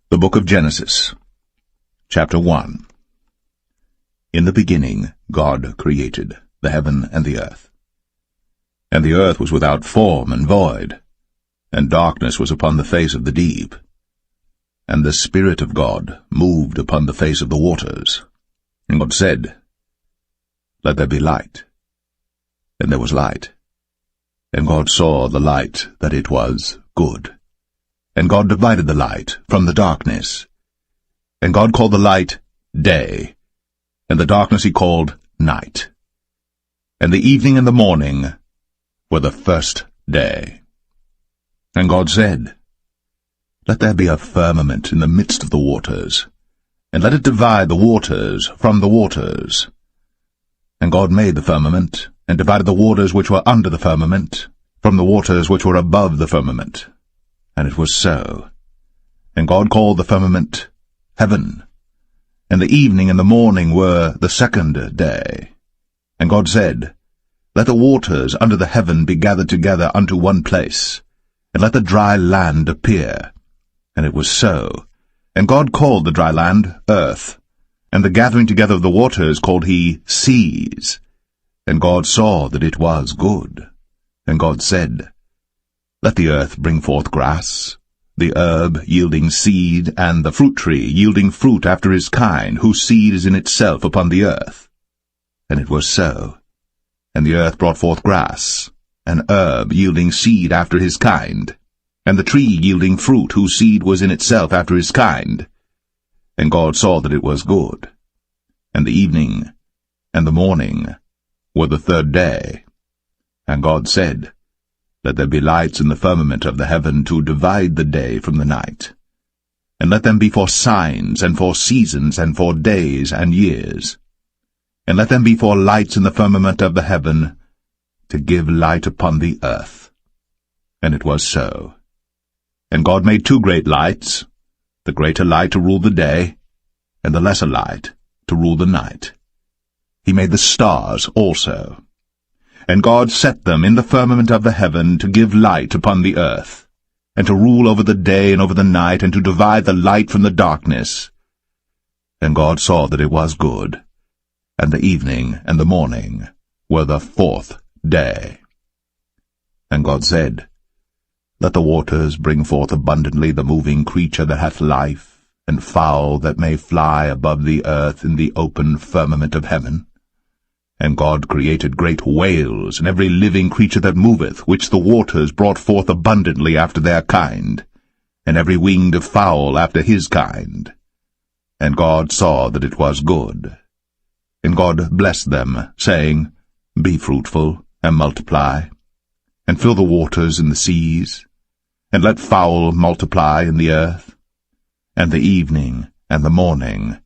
The Book of Genesis, Chapter 1. In the beginning God created the heaven and the earth. And the earth was without form and void, and darkness was upon the face of the deep. And the Spirit of God moved upon the face of the waters. And God said, Let there be light. And there was light. And God saw the light that it was good. And God divided the light from the darkness. And God called the light day, and the darkness he called night. And the evening and the morning were the first day. And God said, Let there be a firmament in the midst of the waters, and let it divide the waters from the waters. And God made the firmament, and divided the waters which were under the firmament from the waters which were above the firmament. And it was so. And God called the firmament heaven. And the evening and the morning were the second day. And God said, Let the waters under the heaven be gathered together unto one place, and let the dry land appear. And it was so. And God called the dry land earth, and the gathering together of the waters called he seas. And God saw that it was good. And God said, Let the earth bring forth grass, the herb yielding seed, and the fruit tree yielding fruit after his kind, whose seed is in itself upon the earth. And it was so. And the earth brought forth grass, an herb yielding seed after his kind, and the tree yielding fruit, whose seed was in itself after his kind. And God saw that it was good. And the evening and the morning were the third day. And God said, Let there be lights in the firmament of the heaven to divide the day from the night. And let them be for signs, and for seasons, and for days and years. And let them be for lights in the firmament of the heaven, to give light upon the earth. And it was so. And God made two great lights, the greater light to rule the day, and the lesser light to rule the night. He made the stars also. And God set them in the firmament of the heaven to give light upon the earth, and to rule over the day and over the night, and to divide the light from the darkness. And God saw that it was good. And the evening and the morning were the fourth day. And God said, Let the waters bring forth abundantly the moving creature that hath life, and fowl that may fly above the earth in the open firmament of heaven. And God created great whales, and every living creature that moveth, which the waters brought forth abundantly after their kind, and every winged fowl after his kind. And God saw that it was good. And God blessed them, saying, Be fruitful, and multiply, and fill the waters in the seas, and let fowl multiply in the earth. And the evening and the morning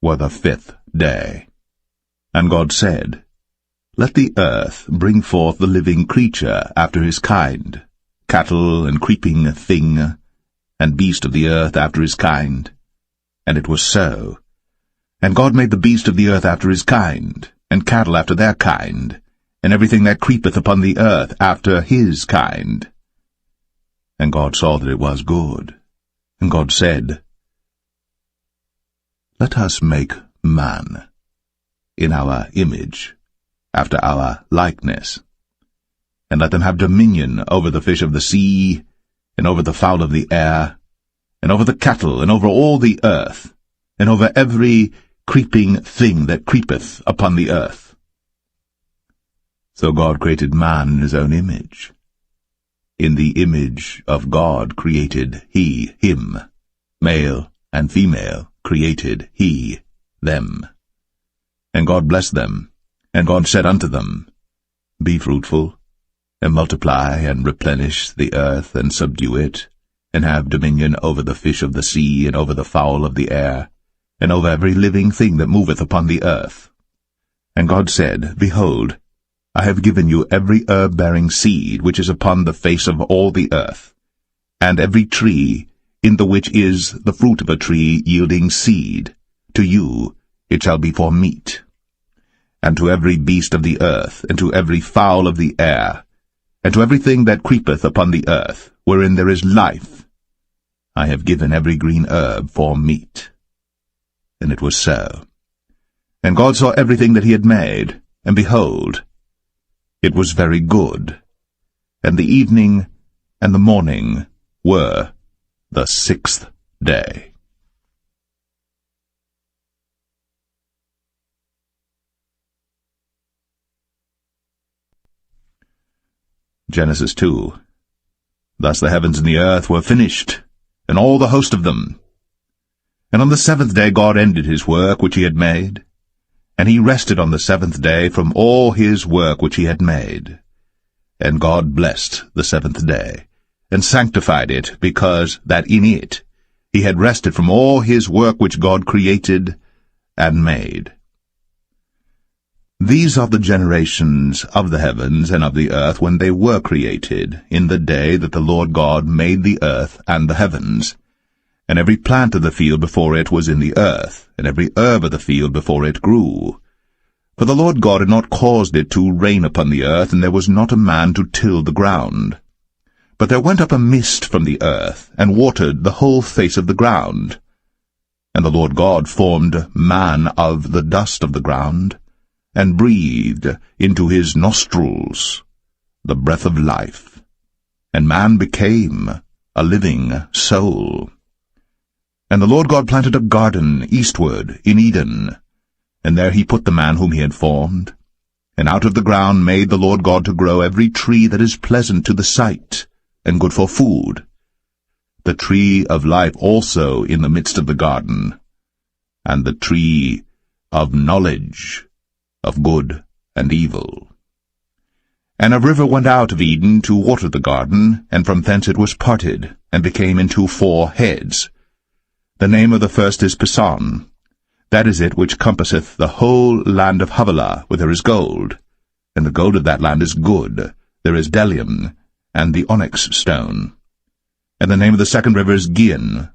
were the fifth day. And God said, Let the earth bring forth the living creature after his kind, cattle and creeping thing, and beast of the earth after his kind. And it was so. And God made the beast of the earth after his kind, and cattle after their kind, and everything that creepeth upon the earth after his kind. And God saw that it was good. And God said, Let us make man in our image, after our likeness, and let them have dominion over the fish of the sea, and over the fowl of the air, and over the cattle, and over all the earth, and over every creeping thing that creepeth upon the earth. So God created man in his own image. In the image of God created he him, male and female created he them. And God blessed them, and God said unto them, Be fruitful, and multiply, and replenish the earth, and subdue it, and have dominion over the fish of the sea, and over the fowl of the air, and over every living thing that moveth upon the earth. And God said, Behold, I have given you every herb-bearing seed which is upon the face of all the earth, and every tree in the which is the fruit of a tree yielding seed. To you it shall be for meat. And to every beast of the earth, and to every fowl of the air, and to everything that creepeth upon the earth, wherein there is life, I have given every green herb for meat. And it was so. And God saw everything that he had made, and behold, it was very good. And the evening and the morning were the 6th day. Genesis 2. Thus the heavens and the earth were finished, and all the host of them. And on the 7th day God ended his work which he had made, and he rested on the 7th day from all his work which he had made. And God blessed the 7th day, and sanctified it, because that in it he had rested from all his work which God created and made. These are the generations of the heavens and of the earth when they were created, in the day that the Lord God made the earth and the heavens. And every plant of the field before it was in the earth, and every herb of the field before it grew. For the Lord God had not caused it to rain upon the earth, and there was not a man to till the ground. But there went up a mist from the earth, and watered the whole face of the ground. And the Lord God formed man of the dust of the ground, and breathed into his nostrils the breath of life. And man became a living soul. And the Lord God planted a garden eastward in Eden, and there he put the man whom he had formed. And out of the ground made the Lord God to grow every tree that is pleasant to the sight, and good for food, the tree of life also in the midst of the garden, and the tree of knowledge of good and evil. And a river went out of Eden to water the garden, and from thence it was parted, and became into 4 heads. The name of the first is Pison. That is it which compasseth the whole land of Havilah, where there is gold. And the gold of that land is good. There is bdellium, and the onyx stone. And the name of the second river is Gihon.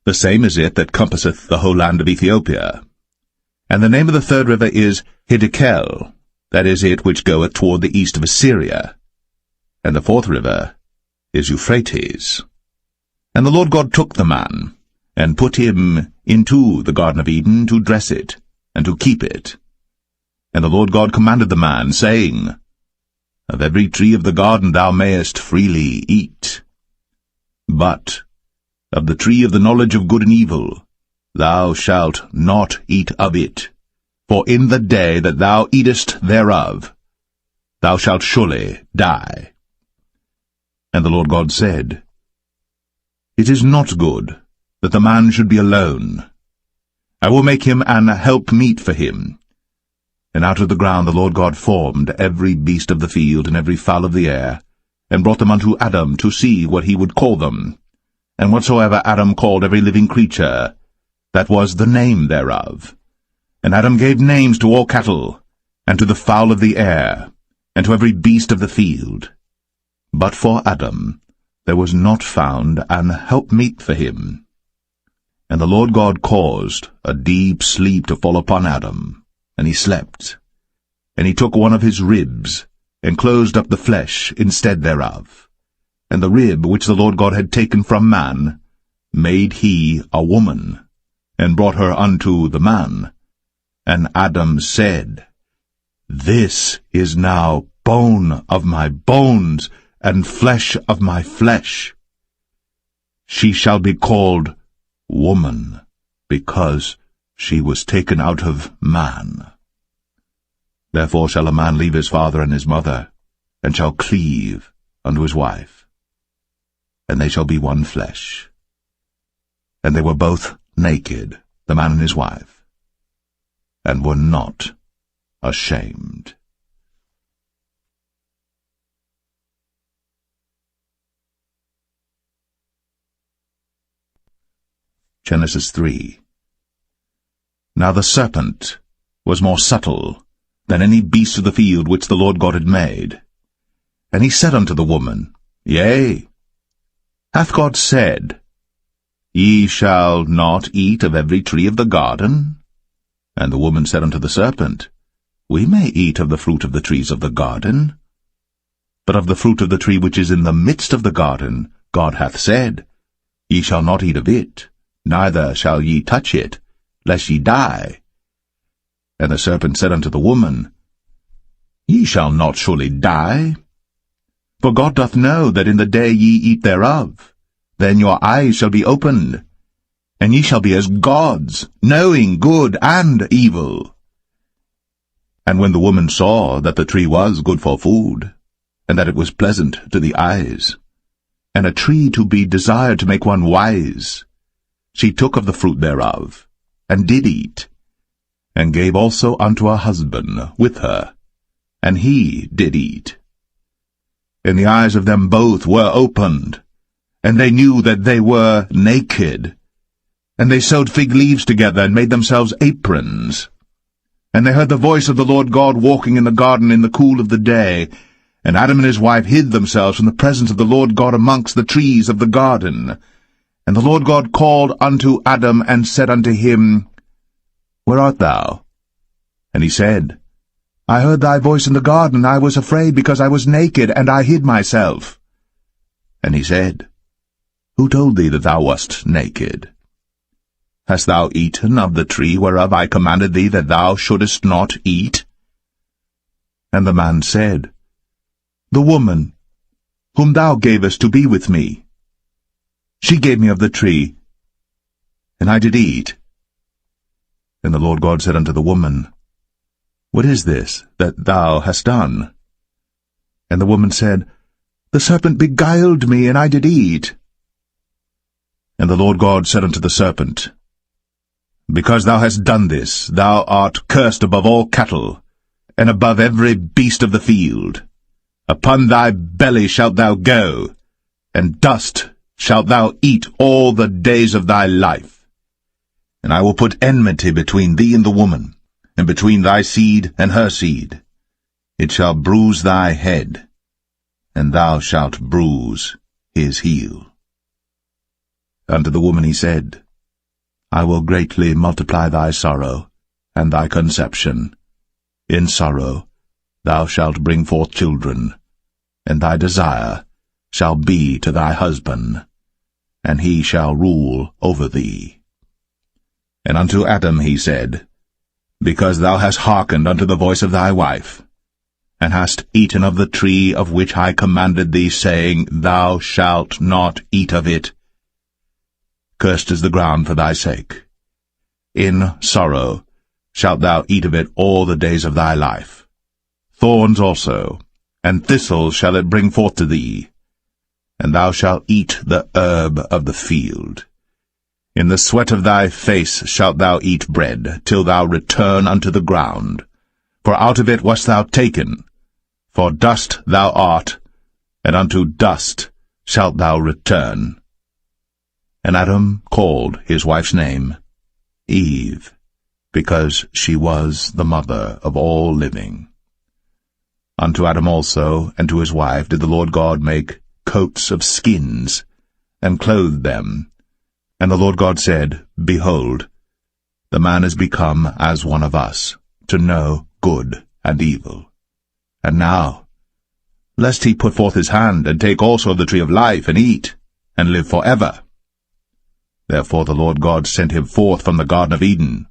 The same is it that compasseth the whole land of Ethiopia. And the name of the third river is Hiddekel. That is it which goeth toward the east of Assyria. And the fourth river is Euphrates. And the Lord God took the man, and put him into the Garden of Eden to dress it, and to keep it. And the Lord God commanded the man, saying, Of every tree of the garden thou mayest freely eat, but of the tree of the knowledge of good and evil thou shalt not eat of it, for in the day that thou eatest thereof thou shalt surely die. And the Lord God said, It is not good that the man should be alone. I will make him an helpmeet for him. And out of the ground the Lord God formed every beast of the field and every fowl of the air, and brought them unto Adam to see what he would call them. And whatsoever Adam called every living creature, that was the name thereof. And Adam gave names to all cattle, and to the fowl of the air, and to every beast of the field. But for Adam there was not found an helpmeet for him. And the Lord God caused a deep sleep to fall upon Adam, and he slept. And he took one of his ribs, and closed up the flesh instead thereof. And the rib which the Lord God had taken from man made he a woman, and brought her unto the man. And Adam said, This is now bone of my bones, and flesh of my flesh. She shall be called woman, because she was taken out of man. Therefore shall a man leave his father and his mother, and shall cleave unto his wife, and they shall be one flesh. And they were both naked, the man and his wife, and were not ashamed. Genesis 3. Now the serpent was more subtle than any beast of the field which the Lord God had made. And he said unto the woman, Yea, hath God said, Ye shall not eat of every tree of the garden? And the woman said unto the serpent, We may eat of the fruit of the trees of the garden. But of the fruit of the tree which is in the midst of the garden, God hath said, Ye shall not eat of it, neither shall ye touch it, lest ye die. And the serpent said unto the woman, Ye shall not surely die. For God doth know that in the day ye eat thereof, then your eyes shall be opened, and ye shall be as gods, knowing good and evil. And when the woman saw that the tree was good for food, and that it was pleasant to the eyes, and a tree to be desired to make one wise, she took of the fruit thereof, and did eat, and gave also unto her husband with her, and he did eat. And the eyes of them both were opened, and they knew that they were naked. And they sewed fig leaves together, and made themselves aprons. And they heard the voice of the Lord God walking in the garden in the cool of the day. And Adam and his wife hid themselves from the presence of the Lord God amongst the trees of the garden. And the Lord God called unto Adam, and said unto him, Where art thou? And he said, I heard thy voice in the garden, and I was afraid, because I was naked, and I hid myself. And he said, Who told thee that thou wast naked? Hast thou eaten of the tree whereof I commanded thee that thou shouldest not eat? And the man said, The woman, whom thou gavest to be with me, she gave me of the tree, and I did eat. And the Lord God said unto the woman, What is this that thou hast done? And the woman said, The serpent beguiled me, and I did eat. And the Lord God said unto the serpent, Because thou hast done this, thou art cursed above all cattle, and above every beast of the field. Upon thy belly shalt thou go, and dust shalt thou eat all the days of thy life. And I will put enmity between thee and the woman, and between thy seed and her seed. It shall bruise thy head, and thou shalt bruise his heel. Unto the woman he said, I will greatly multiply thy sorrow, and thy conception. In sorrow thou shalt bring forth children, and thy desire shall be to thy husband, and he shall rule over thee. And unto Adam he said, Because thou hast hearkened unto the voice of thy wife, and hast eaten of the tree of which I commanded thee, saying, Thou shalt not eat of it, cursed is the ground for thy sake. In sorrow shalt thou eat of it all the days of thy life. Thorns also, and thistles shall it bring forth to thee, and thou shalt eat the herb of the field. In the sweat of thy face shalt thou eat bread, till thou return unto the ground. For out of it wast thou taken, for dust thou art, and unto dust shalt thou return. And Adam called his wife's name Eve, because she was the mother of all living. Unto Adam also and to his wife did the Lord God make coats of skins, and clothed them. And the Lord God said, Behold, the man is become as one of us, to know good and evil. And now, lest he put forth his hand, and take also of the tree of life, and eat, and live forever. Therefore the Lord God sent him forth from the Garden of Eden,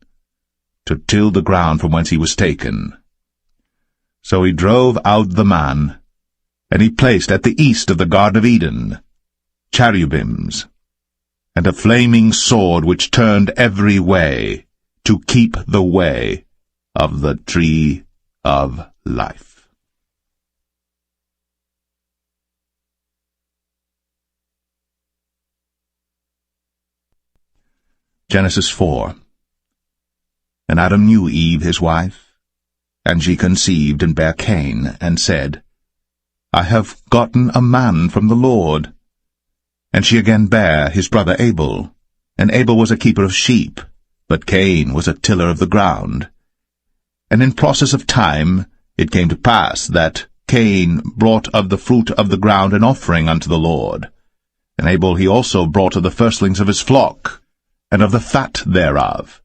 to till the ground from whence he was taken. So he drove out the man, and he placed at the east of the Garden of Eden cherubims, and a flaming sword which turned every way, to keep the way of the tree of life. Genesis 4. And Adam knew Eve his wife, and she conceived and bare Cain, and said, I have gotten a man from the Lord. And she again bare his brother Abel, and Abel was a keeper of sheep, but Cain was a tiller of the ground. And in process of time it came to pass that Cain brought of the fruit of the ground an offering unto the Lord. And Abel he also brought of the firstlings of his flock, and of the fat thereof.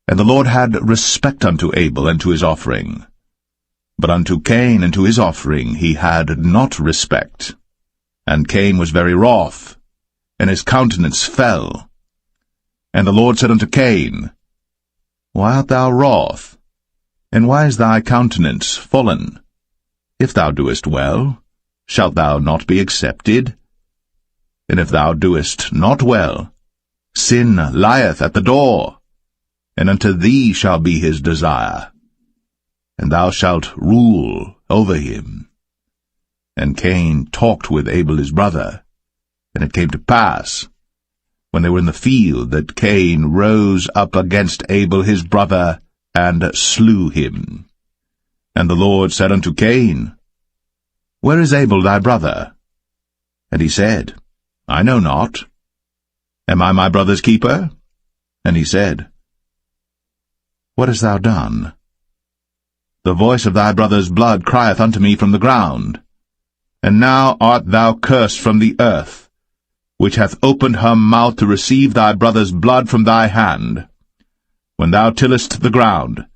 And the Lord had respect unto Abel and to his offering. But unto Cain and to his offering he had not respect. And Cain was very wroth, and his countenance fell. And the Lord said unto Cain, Why art thou wroth? And why is thy countenance fallen? If thou doest well, shalt thou not be accepted? And if thou doest not well, sin lieth at the door, and unto thee shall be his desire, and thou shalt rule over him. And Cain talked with Abel his brother, and it came to pass, when they were in the field, that Cain rose up against Abel his brother, and slew him. And the Lord said unto Cain, Where is Abel thy brother? And he said, I know not. Am I my brother's keeper? And he said, What hast thou done? The voice of thy brother's blood crieth unto me from the ground. And now art thou cursed from the earth, which hath opened her mouth to receive thy brother's blood from thy hand. When thou tillest the ground,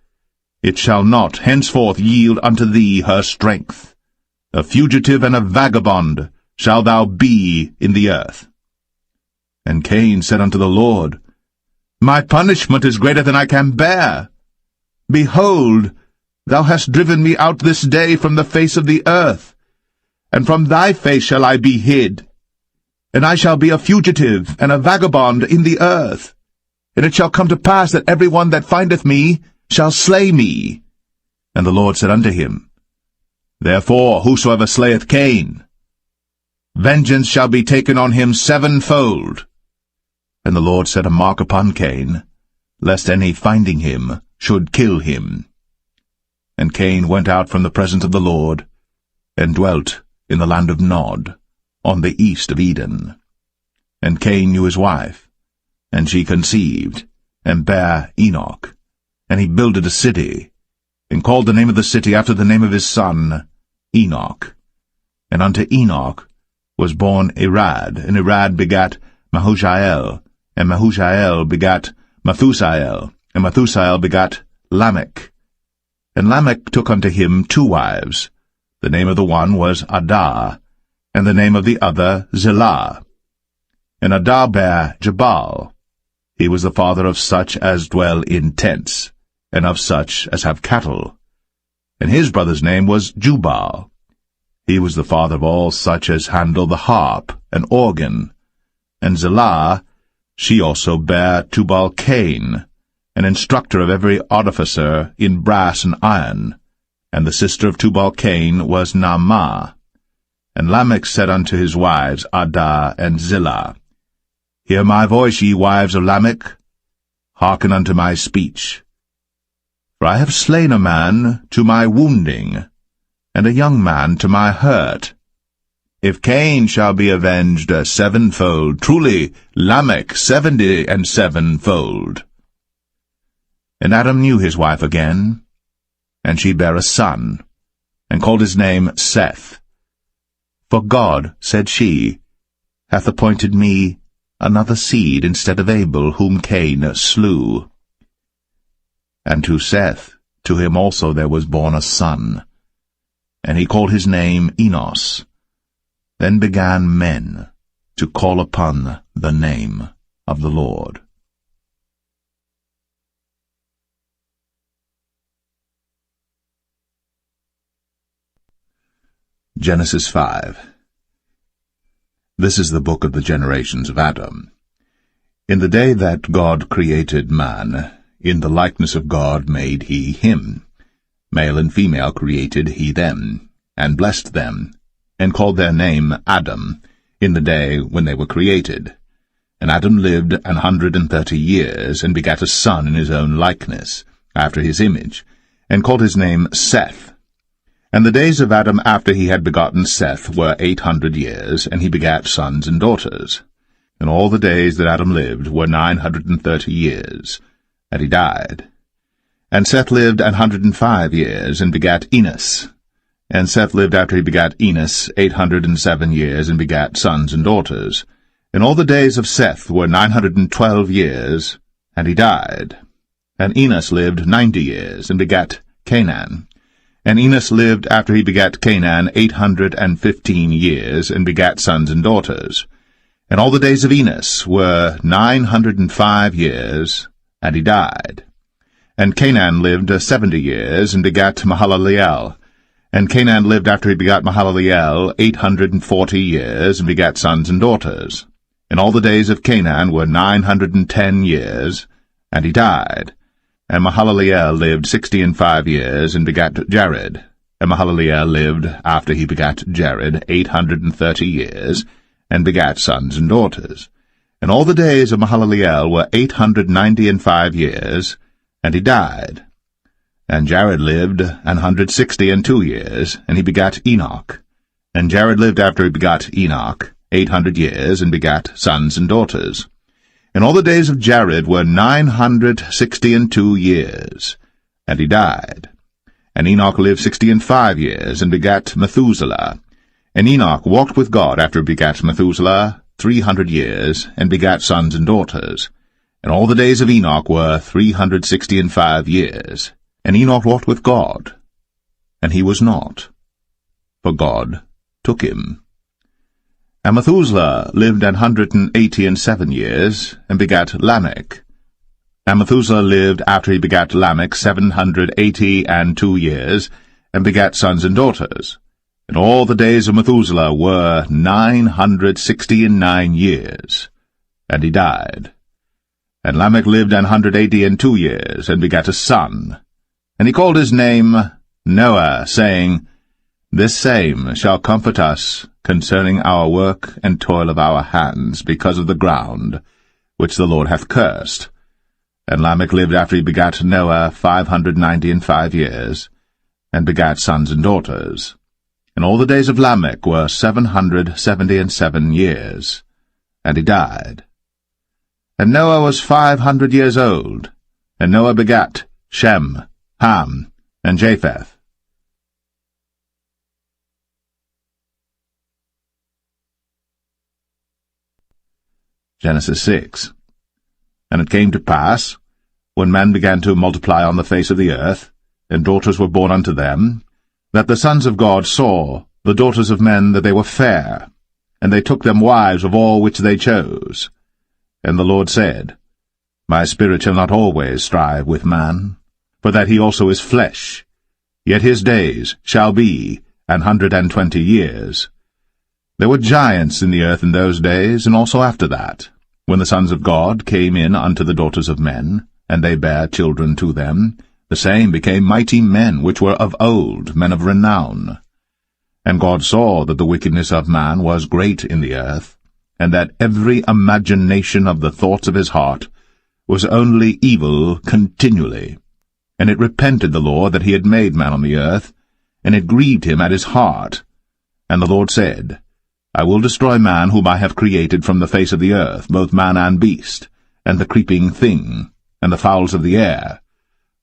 it shall not henceforth yield unto thee her strength. A fugitive and a vagabond shalt thou be in the earth. And Cain said unto the Lord, My punishment is greater than I can bear. Behold, thou hast driven me out this day from the face of the earth, and from thy face shall I be hid. And I shall be a fugitive and a vagabond in the earth. And it shall come to pass that every one that findeth me shall slay me. And the Lord said unto him, Therefore whosoever slayeth Cain, vengeance shall be taken on him sevenfold. And the Lord set a mark upon Cain, lest any finding him should kill him. And Cain went out from the presence of the Lord, and dwelt in the land of Nod, on the east of Eden. And Cain knew his wife, and she conceived, and bare Enoch. And he builded a city, and called the name of the city after the name of his son, Enoch. And unto Enoch was born Irad, and Irad begat Mahushael, and Mahushael begat Methusael, and Methusael begat Lamech. And Lamech took unto him 2 wives. The name of the one was Adah, and the name of the other Zillah. And Adah bare Jabal. He was the father of such as dwell in tents, and of such as have cattle. And his brother's name was Jubal. He was the father of all such as handle the harp and organ. And Zillah, she also bare Tubal-Cain, an instructor of every artificer in brass and iron. And the sister of Tubal-Cain was Naamah. And Lamech said unto his wives, Adah and Zillah, Hear my voice, ye wives of Lamech. Hearken unto my speech. For I have slain a man to my wounding, and a young man to my hurt. If Cain shall be avenged sevenfold, truly Lamech 77-fold. And Adam knew his wife again, and she bare a son, and called his name Seth. For God, said she, hath appointed me another seed instead of Abel, whom Cain slew. And to Seth, to him also there was born a son, and he called his name Enos. Then began men to call upon the name of the Lord. Genesis 5. This is the book of the generations of Adam. In the day that God created man, in the likeness of God made he him. Male and female created he them, and blessed them, and called their name Adam, in the day when they were created. And Adam lived 130 years, and begat a son in his own likeness, after his image, and called his name Seth. And the days of Adam after he had begotten Seth were 800 years, and he begat sons and daughters. And all the days that Adam lived were 930 years, and he died. And Seth lived 105 years, and begat Enos. And Seth lived after he begat Enos 807 years, and begat sons and daughters. And all the days of Seth were 912 years, and he died. And Enos lived 90 years, and begat Canaan. And Enos lived after he begat Canaan 815 years, and begat sons and daughters. And all the days of Enos were 905 years, and he died. And Canaan lived 70 years, and begat Mahalaleel. And Canaan lived after he begat Mahalaleel 840 years, and begat sons and daughters. And all the days of Canaan were 910 years, and he died. And Mahalaleel lived 65 years, and begat Jared. And Mahalaleel lived after he begat Jared 830 years, and begat sons and daughters. And all the days of Mahalaleel were 895 years, and he died. And Jared lived 162 years, and he begat Enoch. And Jared lived after he begat Enoch 800 years, and begat sons and daughters. And all the days of Jared were 962 years, and he died. And Enoch lived 65 years, and begat Methuselah. And Enoch walked with God after he begat Methuselah 300 years, and begat sons and daughters. And all the days of Enoch were 365 years. And Enoch walked with God, and he was not, for God took him. And Methuselah lived 187 years, and begat Lamech. And Methuselah lived after he begat Lamech 782 years, and begat sons and daughters. And all the days of Methuselah were 969 years, and he died. And Lamech lived 182 years, and begat a son. And he called his name Noah, saying, This same shall comfort us concerning our work and toil of our hands, because of the ground which the Lord hath cursed. And Lamech lived after he begat Noah 595 years, and begat sons and daughters. And all the days of Lamech were 777 years, and he died. And Noah was 500 years old, and Noah begat Shem, Ham, and Japheth. Genesis 6. And it came to pass, when men began to multiply on the face of the earth, and daughters were born unto them, that the sons of God saw the daughters of men that they were fair, and they took them wives of all which they chose. And the Lord said, My spirit shall not always strive with man, for that he also is flesh, yet his days shall be 120 years. There were giants in the earth in those days, and also after that, when the sons of God came in unto the daughters of men, and they bare children to them, the same became mighty men which were of old, men of renown. And God saw that the wickedness of man was great in the earth, and that every imagination of the thoughts of his heart was only evil continually. And it repented the Lord that he had made man on the earth, and it grieved him at his heart. And the Lord said, I will destroy man whom I have created from the face of the earth, both man and beast, and the creeping thing, and the fowls of the air,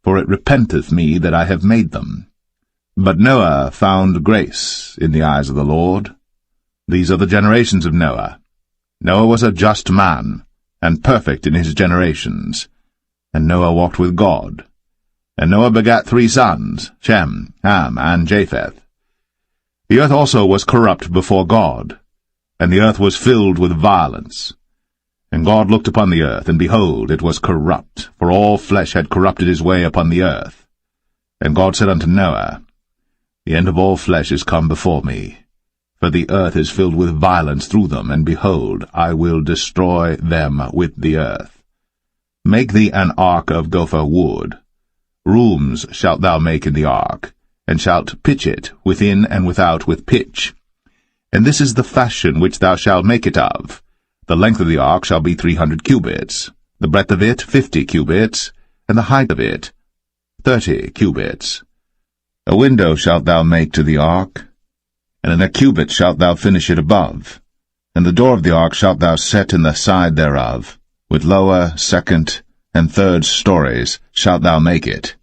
for it repenteth me that I have made them. But Noah found grace in the eyes of the Lord. These are the generations of Noah. Noah was a just man, and perfect in his generations. And Noah walked with God. And Noah begat 3 sons, Shem, Ham, and Japheth. The earth also was corrupt before God, and the earth was filled with violence. And God looked upon the earth, and behold, it was corrupt, for all flesh had corrupted his way upon the earth. And God said unto Noah, The end of all flesh is come before me, for the earth is filled with violence through them, and behold, I will destroy them with the earth. Make thee an ark of gopher wood. Rooms shalt thou make in the ark, and shalt pitch it within and without with pitch. And this is the fashion which thou shalt make it of. The length of the ark shall be 300 cubits, the breadth of it 50 cubits, and the height of it 30 cubits. A window shalt thou make to the ark, and in a cubit shalt thou finish it above. And the door of the ark shalt thou set in the side thereof, with lower, second, and third stories shalt thou make it.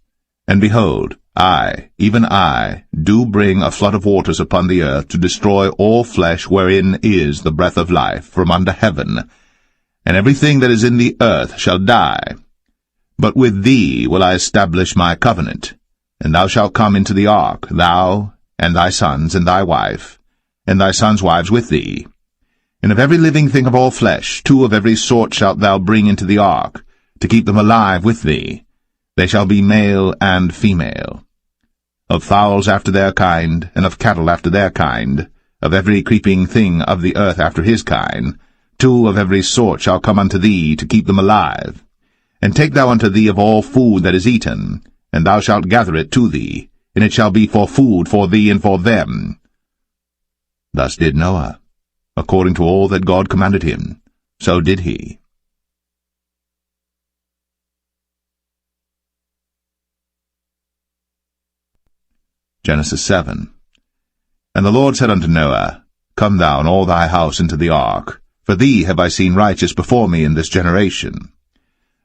And behold, I, even I, do bring a flood of waters upon the earth to destroy all flesh wherein is the breath of life from under heaven, and everything that is in the earth shall die. But with thee will I establish my covenant, and thou shalt come into the ark, thou, and thy sons, and thy wife, and thy sons' wives with thee. And of every living thing of all flesh, 2 of every sort shalt thou bring into the ark, to keep them alive with thee. They shall be male and female. Of fowls after their kind, and of cattle after their kind, of every creeping thing of the earth after his kind, 2 of every sort shall come unto thee, to keep them alive. And take thou unto thee of all food that is eaten, and thou shalt gather it to thee, and it shall be for food for thee and for them. Thus did Noah. According to all that God commanded him, so did he. Genesis 7. And the Lord said unto Noah, Come thou and all thy house into the ark, for thee have I seen righteous before me in this generation.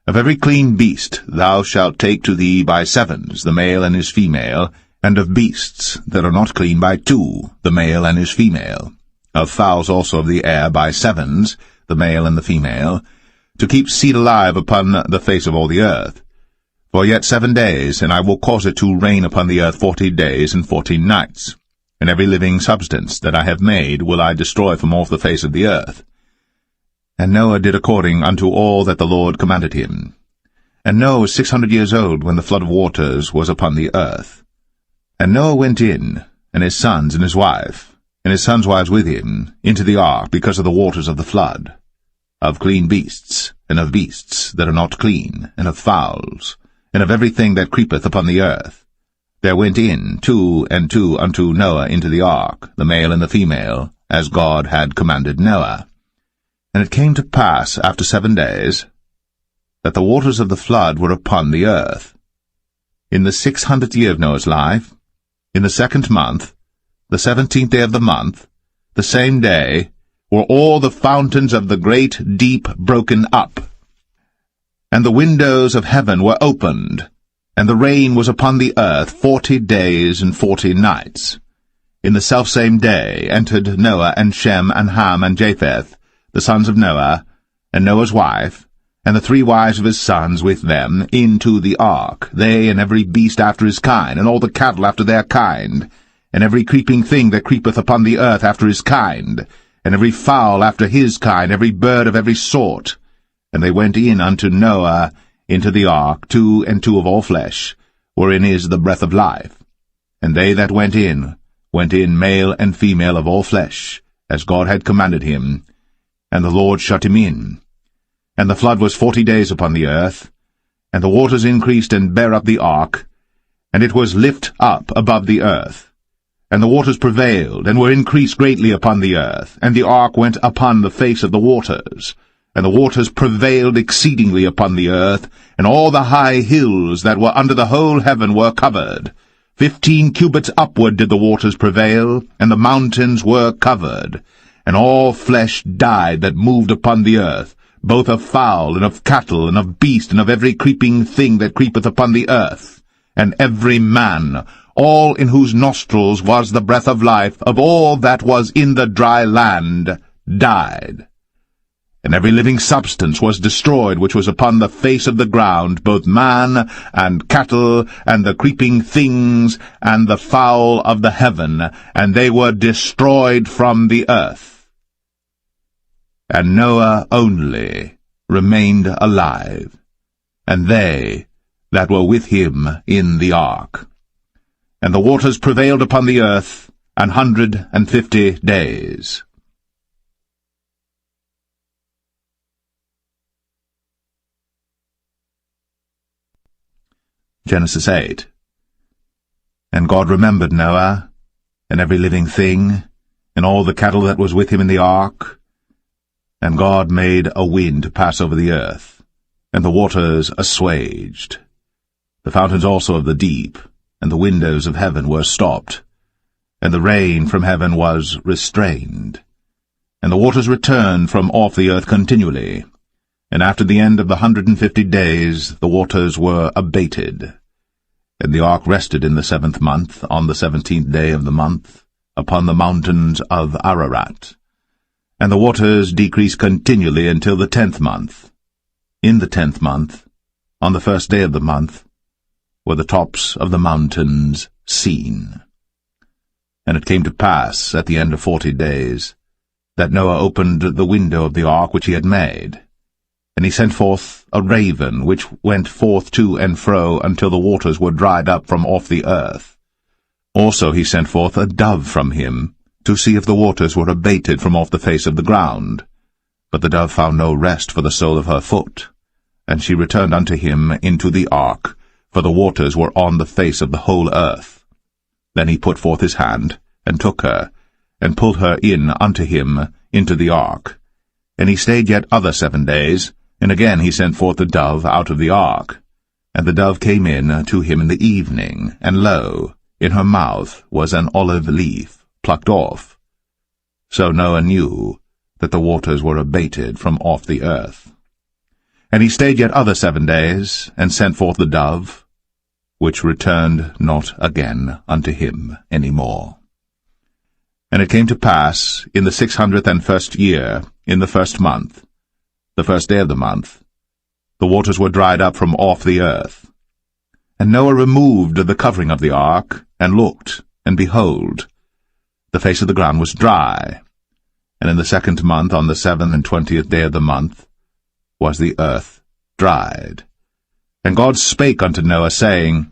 Of every clean beast thou shalt take to thee by 7s, the male and his female, and of beasts that are not clean by 2, the male and his female. Of fowls also of the air by 7s, the male and the female, to keep seed alive upon the face of all the earth. For yet 7 days, and I will cause it to rain upon the earth 40 days and 14 nights. And every living substance that I have made will I destroy from off the face of the earth. And Noah did according unto all that the Lord commanded him. And Noah was 600 years old when the flood of waters was upon the earth. And Noah went in, and his sons and his wife, and his sons' wives with him, into the ark because of the waters of the flood, of clean beasts, and of beasts that are not clean, and of fowls, and of everything that creepeth upon the earth. There went in 2 and 2 unto Noah into the ark, the male and the female, as God had commanded Noah. And it came to pass after 7 days, that the waters of the flood were upon the earth. In the 600th year of Noah's life, in the 2nd month, the 17th day of the month, the same day, were all the fountains of the great deep broken up, and the windows of heaven were opened, and the rain was upon the earth 40 days and 40 nights. In the selfsame day entered Noah and Shem and Ham and Japheth, the sons of Noah, and Noah's wife, and the 3 wives of his sons with them, into the ark, they and every beast after his kind, and all the cattle after their kind, and every creeping thing that creepeth upon the earth after his kind, and every fowl after his kind, every bird of every sort. And they went in unto Noah into the ark, 2 and 2 of all flesh, wherein is the breath of life. And they that went in male and female of all flesh, as God had commanded him. And the Lord shut him in. And the flood was 40 days upon the earth, and the waters increased and bare up the ark, and it was lift up above the earth. And the waters prevailed, and were increased greatly upon the earth, and the ark went upon the face of the waters. And the waters prevailed exceedingly upon the earth, and all the high hills that were under the whole heaven were covered. 15 cubits upward did the waters prevail, and the mountains were covered. And all flesh died that moved upon the earth, both of fowl, and of cattle, and of beast, and of every creeping thing that creepeth upon the earth. And every man, all in whose nostrils was the breath of life, of all that was in the dry land, died. And every living substance was destroyed which was upon the face of the ground, both man, and cattle, and the creeping things, and the fowl of the heaven, and they were destroyed from the earth. And Noah only remained alive, and they that were with him in the ark. And the waters prevailed upon the earth 150 days. Genesis 8. And God remembered Noah, and every living thing, and all the cattle that was with him in the ark. And God made a wind to pass over the earth, and the waters assuaged. The fountains also of the deep, and the windows of heaven were stopped, and the rain from heaven was restrained. And the waters returned from off the earth continually. And after the end of the 150 days the waters were abated. And the ark rested in the 7th month, on the 17th day of the month, upon the mountains of Ararat. And the waters decreased continually until the 10th month. In the 10th month, on the 1st day of the month, were the tops of the mountains seen. And it came to pass, at the end of 40 days, that Noah opened the window of the ark which he had made. And he sent forth a raven, which went forth to and fro until the waters were dried up from off the earth. Also he sent forth a dove from him, to see if the waters were abated from off the face of the ground. But the dove found no rest for the sole of her foot. And she returned unto him into the ark, for the waters were on the face of the whole earth. Then he put forth his hand, and took her, and pulled her in unto him into the ark. And he stayed yet other 7 days, and again he sent forth the dove out of the ark. And the dove came in to him in the evening, and lo, in her mouth was an olive leaf plucked off. So Noah knew that the waters were abated from off the earth. And he stayed yet other 7 days, and sent forth the dove, which returned not again unto him any more. And it came to pass, in the 601st year, in the 1st month, the 1st day of the month, the waters were dried up from off the earth. And Noah removed the covering of the ark, and looked, and behold, the face of the ground was dry. And in the 2nd month, on the 27th day of the month, was the earth dried. And God spake unto Noah, saying,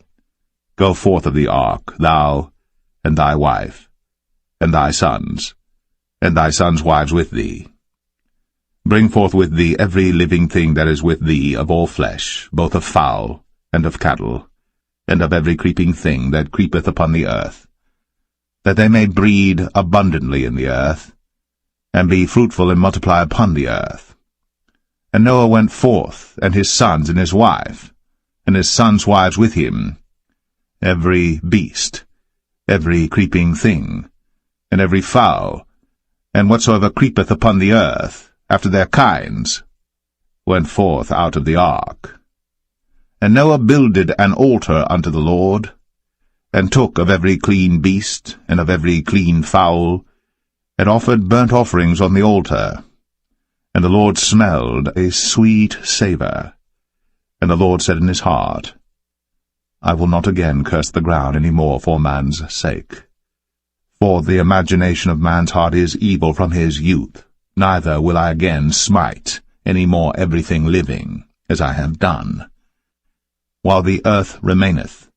Go forth of the ark, thou, and thy wife, and thy sons wives with thee. Bring forth with thee every living thing that is with thee of all flesh, both of fowl, and of cattle, and of every creeping thing that creepeth upon the earth, that they may breed abundantly in the earth, and be fruitful and multiply upon the earth. And Noah went forth, and his sons and his wife, and his sons' wives with him, every beast, every creeping thing, and every fowl, and whatsoever creepeth upon the earth, after their kinds, went forth out of the ark. And Noah builded an altar unto the Lord, and took of every clean beast, and of every clean fowl, and offered burnt offerings on the altar. And the Lord smelled a sweet savour. And the Lord said in his heart, I will not again curse the ground any more for man's sake. For the imagination of man's heart is evil from his youth, neither will I again smite any more everything living, as I have done. While the earth remaineth,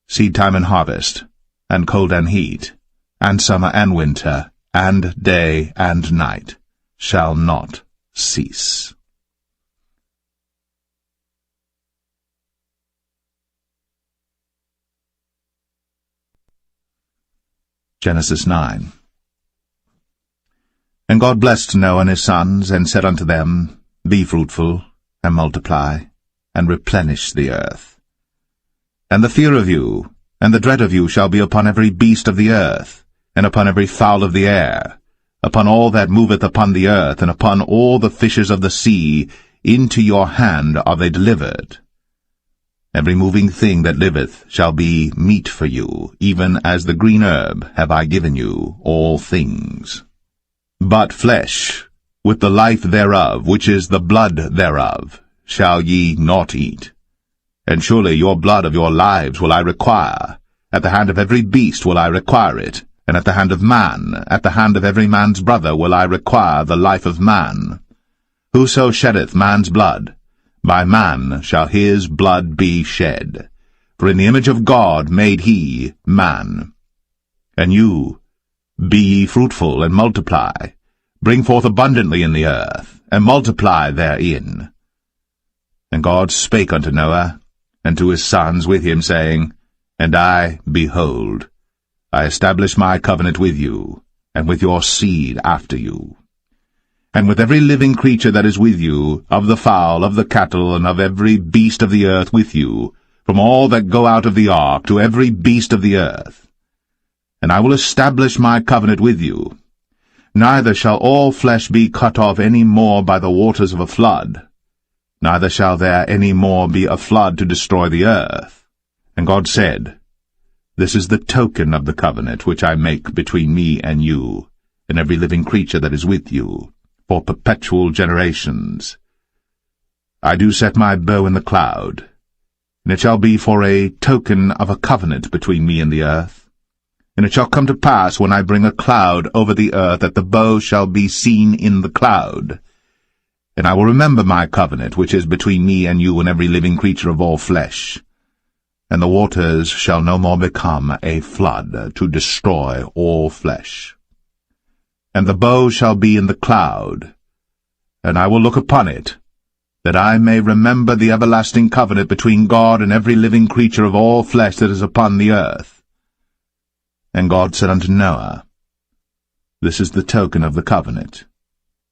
seedtime and harvest, and cold and heat, and summer and winter, and day and night, shall not cease. Genesis 9. And God blessed Noah and his sons, and said unto them, Be fruitful, and multiply, and replenish the earth. And the fear of you, and the dread of you shall be upon every beast of the earth, and upon every fowl of the air, upon all that moveth upon the earth, and upon all the fishes of the sea. Into your hand are they delivered. Every moving thing that liveth shall be meat for you, even as the green herb have I given you all things. But flesh, with the life thereof, which is the blood thereof, shall ye not eat. And surely your blood of your lives will I require. At the hand of every beast will I require it, and at the hand of man, at the hand of every man's brother will I require the life of man. Whoso sheddeth man's blood, by man shall his blood be shed. For in the image of God made he man. And you, be ye fruitful, and multiply, bring forth abundantly in the earth, and multiply therein. And God spake unto Noah, and to his sons with him, saying, And I, behold, I establish my covenant with you, and with your seed after you, and with every living creature that is with you, of the fowl, of the cattle, and of every beast of the earth with you, from all that go out of the ark to every beast of the earth. And I will establish my covenant with you. Neither shall all flesh be cut off any more by the waters of a flood, neither shall there any more be a flood to destroy the earth. And God said, This is the token of the covenant which I make between me and you, and every living creature that is with you, for perpetual generations. I do set my bow in the cloud, and it shall be for a token of a covenant between me and the earth. And it shall come to pass, when I bring a cloud over the earth, that the bow shall be seen in the cloud. And I will remember my covenant, which is between me and you and every living creature of all flesh. And the waters shall no more become a flood to destroy all flesh. And the bow shall be in the cloud, and I will look upon it, that I may remember the everlasting covenant between God and every living creature of all flesh that is upon the earth. And God said unto Noah, This is the token of the covenant,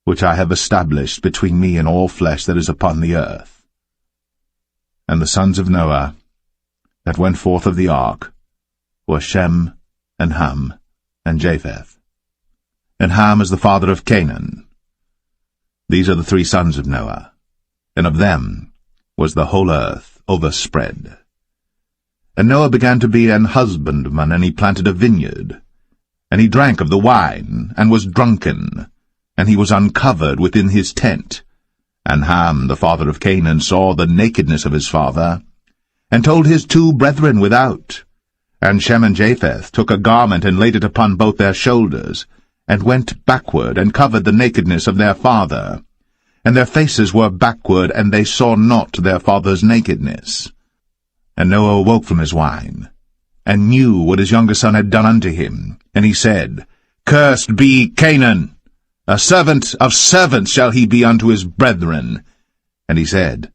which I have established between me and all flesh that is upon the earth. And the sons of Noah that went forth of the ark were Shem, and Ham, and Japheth. And Ham is the father of Canaan. These are the 3 sons of Noah, and of them was the whole earth overspread. And Noah began to be an husbandman, and he planted a vineyard. And he drank of the wine, and was drunken, and he was uncovered within his tent. And Ham, the father of Canaan, saw the nakedness of his father, and told his 2 brethren without. And Shem and Japheth took a garment, and laid it upon both their shoulders, and went backward, and covered the nakedness of their father. And their faces were backward, and they saw not their father's nakedness. And Noah awoke from his wine, and knew what his younger son had done unto him. And he said, Cursed be Canaan! A servant of servants shall he be unto his brethren. And he said,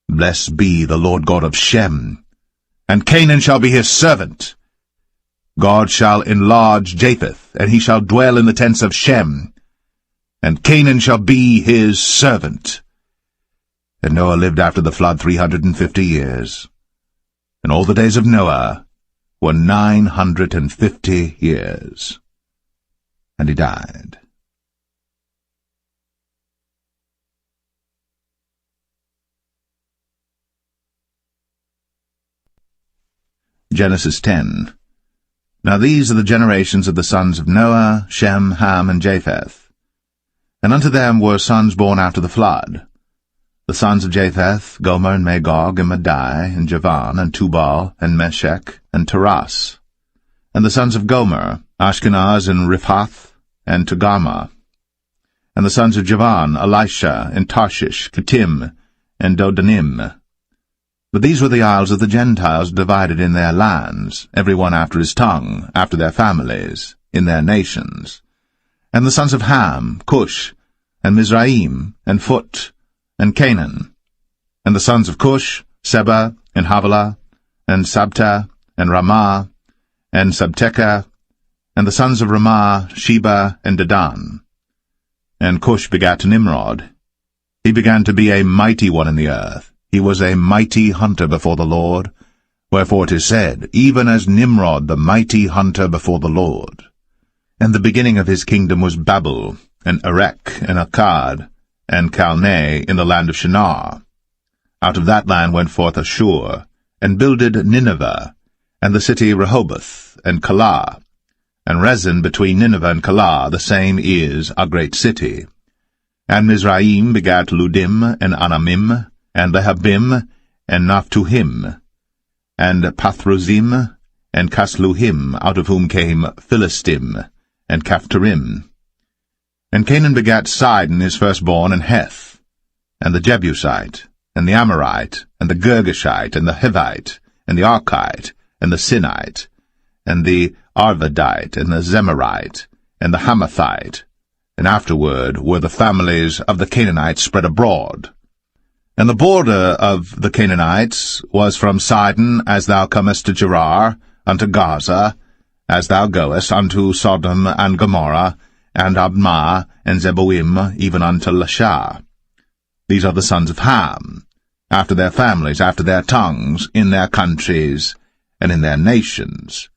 Blessed be the Lord God of Shem, and Canaan shall be his servant. God shall enlarge Japheth, and he shall dwell in the tents of Shem, and Canaan shall be his servant. And Noah lived after the flood 350 years. And all the days of Noah were 950 years. And he died. Genesis 10. Now these are the generations of the sons of Noah, Shem, Ham, and Japheth. And unto them were sons born after the flood. The sons of Japheth, Gomer, and Magog, and Madai, and Javan, and Tubal, and Meshech, and Taras. And the sons of Gomer, Ashkenaz, and Riphath, and Togarmah. And the sons of Javan, Elisha, and Tarshish, Kittim, and Dodanim. But these were the isles of the Gentiles divided in their lands, every one after his tongue, after their families, in their nations. And the sons of Ham, Cush, and Mizraim, and Phut, and Canaan. And the sons of Cush, Seba, and Havilah, and Sabta, and Ramah, and Sabteka. And the sons of Ramah, Sheba, and Dedan. And Cush begat Nimrod. He began to be a mighty one in the earth. He was a mighty hunter before the Lord. Wherefore it is said, Even as Nimrod the mighty hunter before the Lord. And the beginning of his kingdom was Babel, and Erech, and Akkad, and Calneh in the land of Shinar. Out of that land went forth Ashur, and builded Nineveh, and the city Rehoboth, and Calah. And Rezin between Nineveh and Calah, the same is a great city. And Mizraim begat Ludim, and Anamim, and Lehabim, and Naphtuhim, and Pathrozim, and Casluhim, out of whom came Philistim, and Caphtorim. And Canaan begat Sidon his firstborn, and Heth, and the Jebusite, and the Amorite, and the Girgashite, and the Hivite, and the Archite, and the Sinite, and the Arvadite, and the Zemarite, and the Hamathite. And afterward were the families of the Canaanites spread abroad. And the border of the Canaanites was from Sidon, as thou comest to Gerar, unto Gaza, as thou goest unto Sodom and Gomorrah, and Admah, and Zeboim, even unto Lasha. These are the sons of Ham, after their families, after their tongues, in their countries, and in their nations.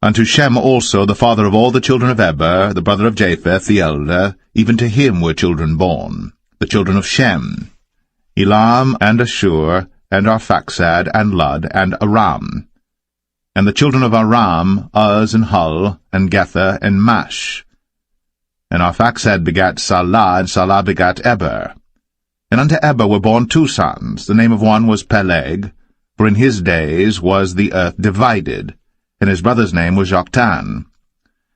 Unto Shem also, the father of all the children of Eber, the brother of Japheth, the elder, even to him were children born, the children of Shem, Elam, and Ashur, and Arphaxad, and Lud, and Aram. And the children of Aram, Uz, and Hul, and Gether, and Mash. And Arphaxad begat Salah, and Salah begat Eber. And unto Eber were born 2 sons. The name of one was Peleg, for in his days was the earth divided, and his brother's name was Joktan.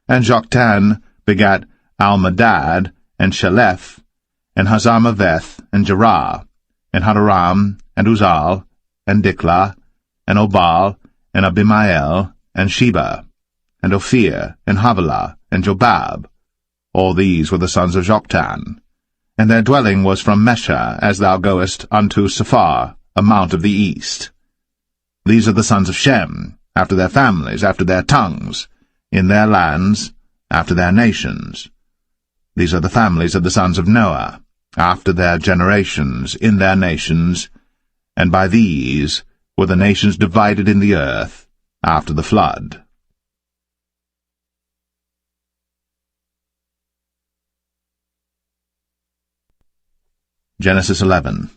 And Joktan begat Almadad, and Sheleph, and Hazarmaveth, and Jerah, and Hadoram, and Uzal, and Diklah, and Obal, and Abimael, and Sheba, and Ophir, and Havilah, and Jobab. All these were the sons of Joktan. And their dwelling was from Mesha, as thou goest unto Sephar, a mount of the east. These are the sons of Shem, after their families, after their tongues, in their lands, after their nations. These are the families of the sons of Noah, after their generations, in their nations, and by these were the nations divided in the earth after the flood. Genesis 11.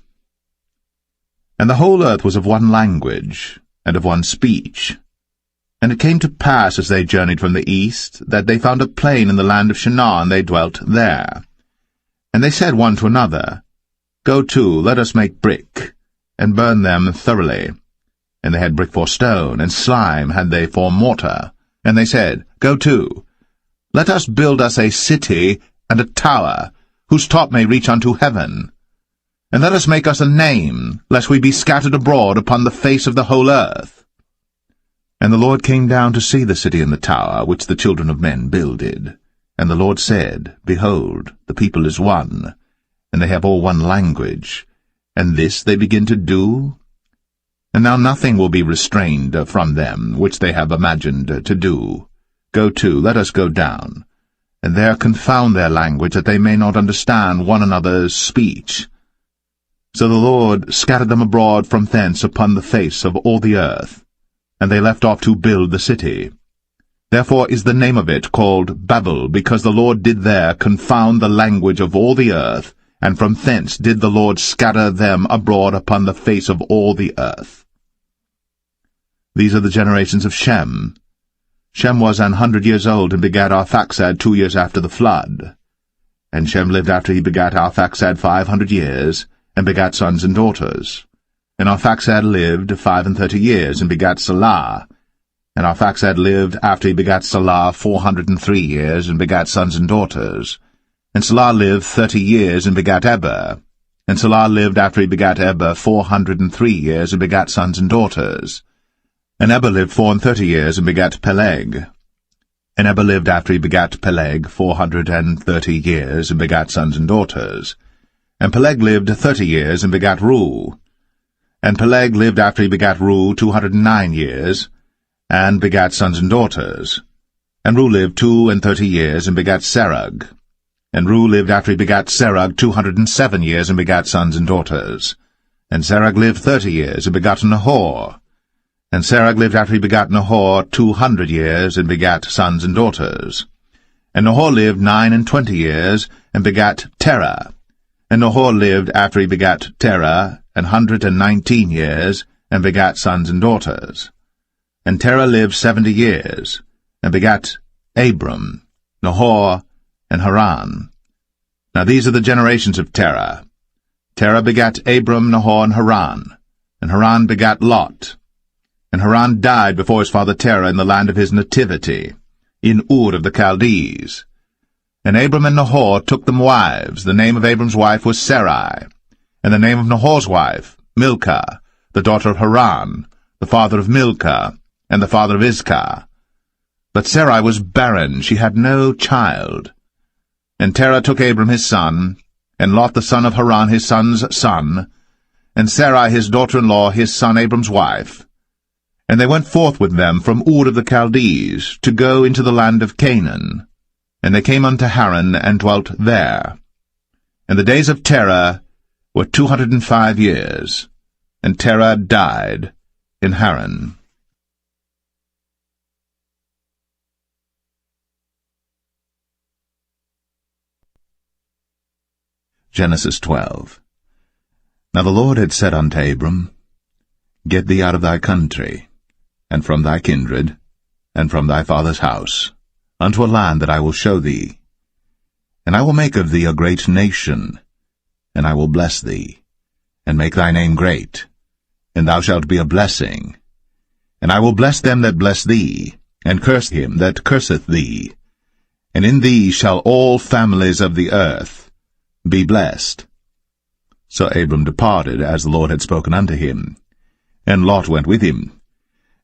And the whole earth was of one language, and of one speech. And it came to pass, as they journeyed from the east, that they found a plain in the land of Shinar, and they dwelt there. And they said one to another, Go to, let us make brick, and burn them thoroughly. And they had brick for stone, and slime had they for mortar. And they said, Go to, let us build us a city and a tower, whose top may reach unto heaven. And let us make us a name, lest we be scattered abroad upon the face of the whole earth. And the Lord came down to see the city and the tower, which the children of men builded. And the Lord said, Behold, the people is one, and they have all one language, and this they begin to do? And now nothing will be restrained from them, which they have imagined to do. Go to, let us go down, and there confound their language, that they may not understand one another's speech. So the Lord scattered them abroad from thence upon the face of all the earth, and they left off to build the city. Therefore is the name of it called Babel, because the Lord did there confound the language of all the earth, and from thence did the Lord scatter them abroad upon the face of all the earth. These are the generations of Shem. Shem was 100 years old, and begat Arphaxad 2 years after the flood. And Shem lived after he begat Arphaxad 500 years, and begat sons and daughters. And Arphaxad lived 35 years, and begat Salah. And Arphaxad lived after he begat Salah 403 years, and begat sons and daughters. And Salah lived 30 years, and begat Eber. And Salah lived after he begat Eber 403 years, and begat sons and daughters. And Eber lived 34 years, and begat Peleg. And Eber lived after he begat Peleg 430 years, and begat sons and daughters. And Peleg lived 30 years, and begat Reu. And Peleg lived after he begat Reu 209 years, and begat sons and daughters. And Reu lived 32 years, and begat Serug. And Reu lived after he begat Serug 207 years, and begat sons and daughters. And Serug lived 30 years, and begat Nahor. And Serug lived after he begat Nahor 200 years, and begat sons and daughters. And Nahor lived 29 years, and begat Terah. And Nahor lived after he begat Terah 119 years, and begat sons and daughters. And Terah lived 70 years, and begat Abram, Nahor, and Haran. Now these are the generations of Terah. Terah begat Abram, Nahor, and Haran begat Lot. And Haran died before his father Terah in the land of his nativity, in Ur of the Chaldees. And Abram and Nahor took them wives. The name of Abram's wife was Sarai, and the name of Nahor's wife, Milcah, the daughter of Haran, the father of Milcah, and the father of Iscah. But Sarai was barren, she had no child. And Terah took Abram his son, and Lot the son of Haran his son's son, and Sarai his daughter-in-law his son Abram's wife. And they went forth with them from Ur of the Chaldees, to go into the land of Canaan. And they came unto Haran, and dwelt there. And the days of Terah were 205 years, and Terah died in Haran. Genesis 12. Now the Lord had said unto Abram, Get thee out of thy country, and from thy kindred, and from thy father's house, unto a land that I will show thee. And I will make of thee a great nation, and I will bless thee, and make thy name great, and thou shalt be a blessing. And I will bless them that bless thee, and curse him that curseth thee. And in thee shall all families of the earth be blessed. So Abram departed, as the Lord had spoken unto him. And Lot went with him.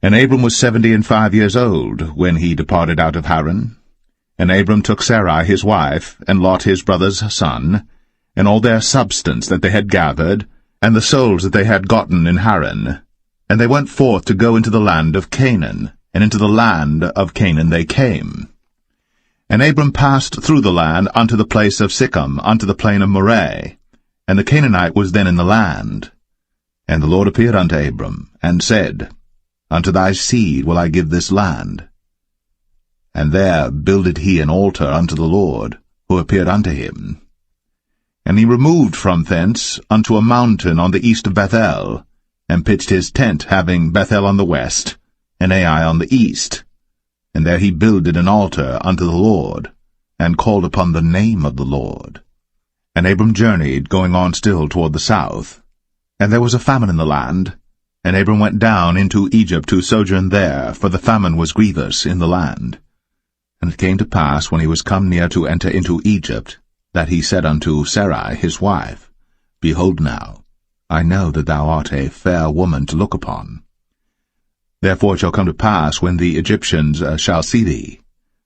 And Abram was 75 years old, when he departed out of Haran. And Abram took Sarai his wife, and Lot his brother's son, and all their substance that they had gathered, and the souls that they had gotten in Haran. And they went forth to go into the land of Canaan, and into the land of Canaan they came. And Abram passed through the land unto the place of Sichem, unto the plain of Moreh, and the Canaanite was then in the land. And the Lord appeared unto Abram, and said, Unto thy seed will I give this land. And there builded he an altar unto the Lord, who appeared unto him. And he removed from thence unto a mountain on the east of Bethel, and pitched his tent, having Bethel on the west, and Ai on the east. And there he builded an altar unto the Lord, and called upon the name of the Lord. And Abram journeyed, going on still toward the south. And there was a famine in the land, and Abram went down into Egypt to sojourn there, for the famine was grievous in the land. And it came to pass, when he was come near to enter into Egypt, that he said unto Sarai his wife, Behold now, I know that thou art a fair woman to look upon. Therefore it shall come to pass, when the Egyptians shall see thee,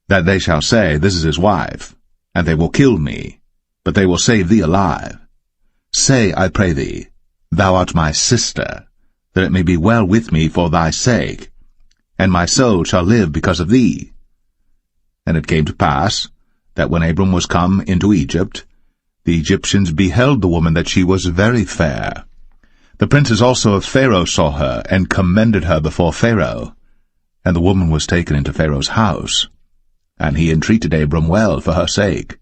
that they shall say, This is his wife, and they will kill me, but they will save thee alive. Say, I pray thee, Thou art my sister, that it may be well with me for thy sake, and my soul shall live because of thee. And it came to pass, that when Abram was come into Egypt, the Egyptians beheld the woman that she was very fair. The princes also of Pharaoh saw her, and commended her before Pharaoh. And the woman was taken into Pharaoh's house. And he entreated Abram well for her sake.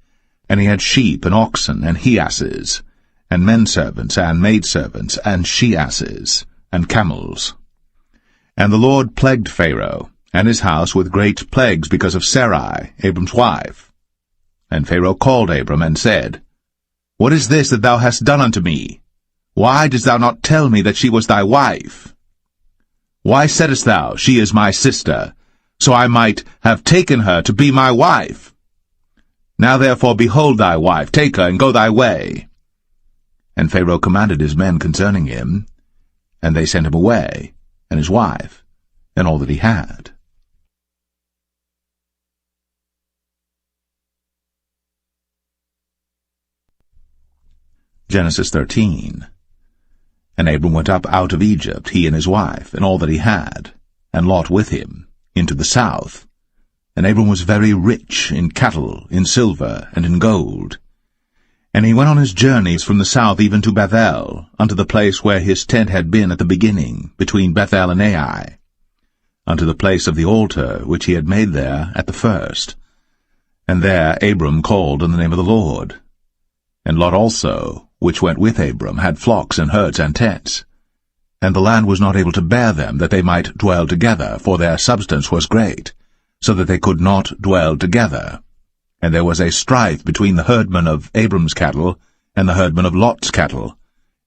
And he had sheep, and oxen, and he-asses, and menservants, and maidservants, and she-asses, and camels. And the Lord plagued Pharaoh, and his house with great plagues because of Sarai, Abram's wife. And Pharaoh called Abram, and said, What is this that thou hast done unto me? Why didst thou not tell me that she was thy wife? Why saidst thou, She is my sister, so I might have taken her to be my wife? Now therefore behold thy wife, take her, and go thy way. And Pharaoh commanded his men concerning him, and they sent him away, and his wife, and all that he had. Genesis 13. And Abram went up out of Egypt, he and his wife, and all that he had, and Lot with him, into the south. And Abram was very rich in cattle, in silver, and in gold. And he went on his journeys from the south even to Bethel, unto the place where his tent had been at the beginning, between Bethel and Ai, unto the place of the altar which he had made there at the first. And there Abram called on the name of the Lord. And Lot also, which went with Abram, had flocks and herds and tents. And the land was not able to bear them, that they might dwell together, for their substance was great, so that they could not dwell together. And there was a strife between the herdmen of Abram's cattle and the herdmen of Lot's cattle.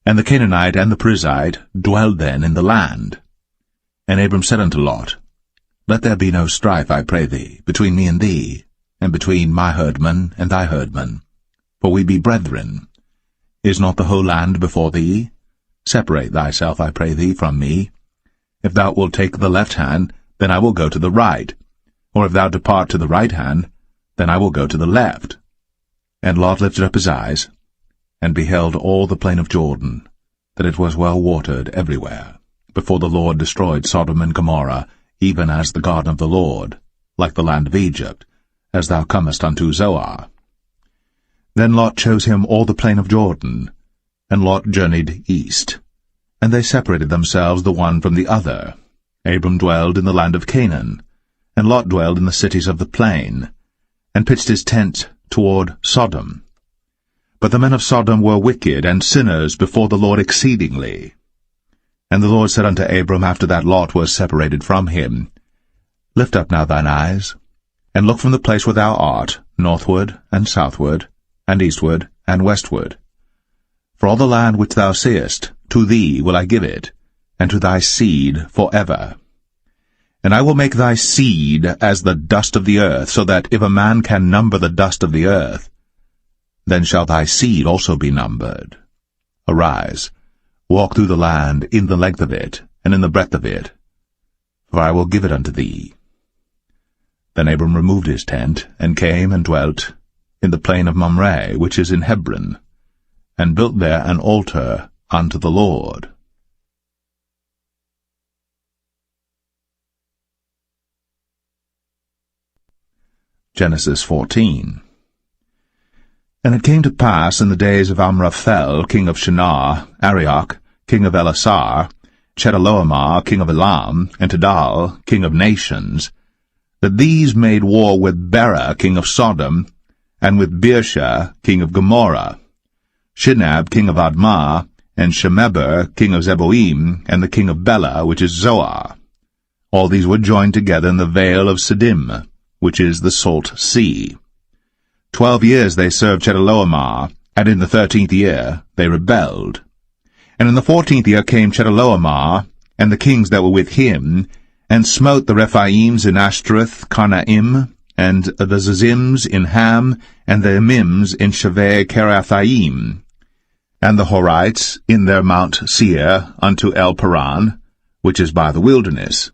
And the Canaanite and the Perizzite dwelled then in the land. And Abram said unto Lot, Let there be no strife, I pray thee, between me and thee, and between my herdmen and thy herdmen, for we be brethren. Is not the whole land before thee? Separate thyself, I pray thee, from me. If thou wilt take the left hand, then I will go to the right. Or if thou depart to the right hand, then I will go to the left. And Lot lifted up his eyes, and beheld all the plain of Jordan, that it was well watered everywhere, before the Lord destroyed Sodom and Gomorrah, even as the garden of the Lord, like the land of Egypt, as thou comest unto Zoar. Then Lot chose him all the plain of Jordan, and Lot journeyed east. And they separated themselves the one from the other. Abram dwelled in the land of Canaan, and Lot dwelled in the cities of the plain, and pitched his tent toward Sodom. But the men of Sodom were wicked and sinners before the Lord exceedingly. And the Lord said unto Abram, after that Lot was separated from him, Lift up now thine eyes, and look from the place where thou art, northward and southward, and eastward and westward. For all the land which thou seest, to thee will I give it, and to thy seed for ever. And I will make thy seed as the dust of the earth, so that if a man can number the dust of the earth, then shall thy seed also be numbered. Arise, walk through the land in the length of it, and in the breadth of it, for I will give it unto thee. Then Abram removed his tent, and came and dwelt in the plain of Mamre, which is in Hebron, and built there an altar unto the Lord. Genesis 14. And it came to pass in the days of Amraphel, king of Shinar, Arioch, king of Elasar, Chedorlaomer, king of Elam, and Tidal, king of nations, that these made war with Bera, king of Sodom, and with Birsha, king of Gomorrah, Shinab, king of Admah, and Shemeber, king of Zeboim, and the king of Bela, which is Zoar. All these were joined together in the vale of Siddim, which is the salt sea. 12 years they served Chedorlaomer, and in the 13th year they rebelled. And in the 14th year came Chedorlaomer, and the kings that were with him, and smote the Rephaims in Ashtaroth, Karnaim, and the Zazims in Ham, and the Emims in Shaveh Kerathaim, and the Horites in their Mount Seir unto El Paran, which is by the wilderness.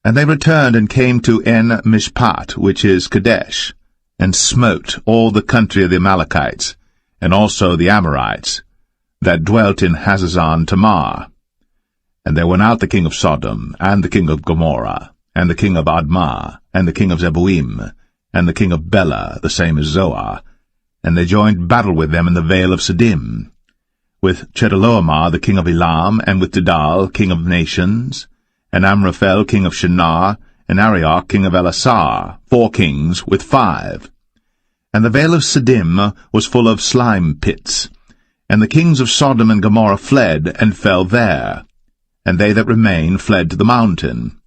And they returned and came to En-Mishpat, which is Kadesh, and smote all the country of the Amalekites, and also the Amorites, that dwelt in Hazazon Tamar. And there went out the king of Sodom, and the king of Gomorrah, and the king of Admah, and the king of Zeboim, and the king of Bela, the same as Zoar, and they joined battle with them in the vale of Siddim, with Chedorlaomer the king of Elam, and with Tidal, king of nations, and Amraphel king of Shinar, and Arioch king of Elasar, 4 kings with 5. And the vale of Siddim was full of slime pits, and the kings of Sodom and Gomorrah fled, and fell there, and they that remained fled to the mountain.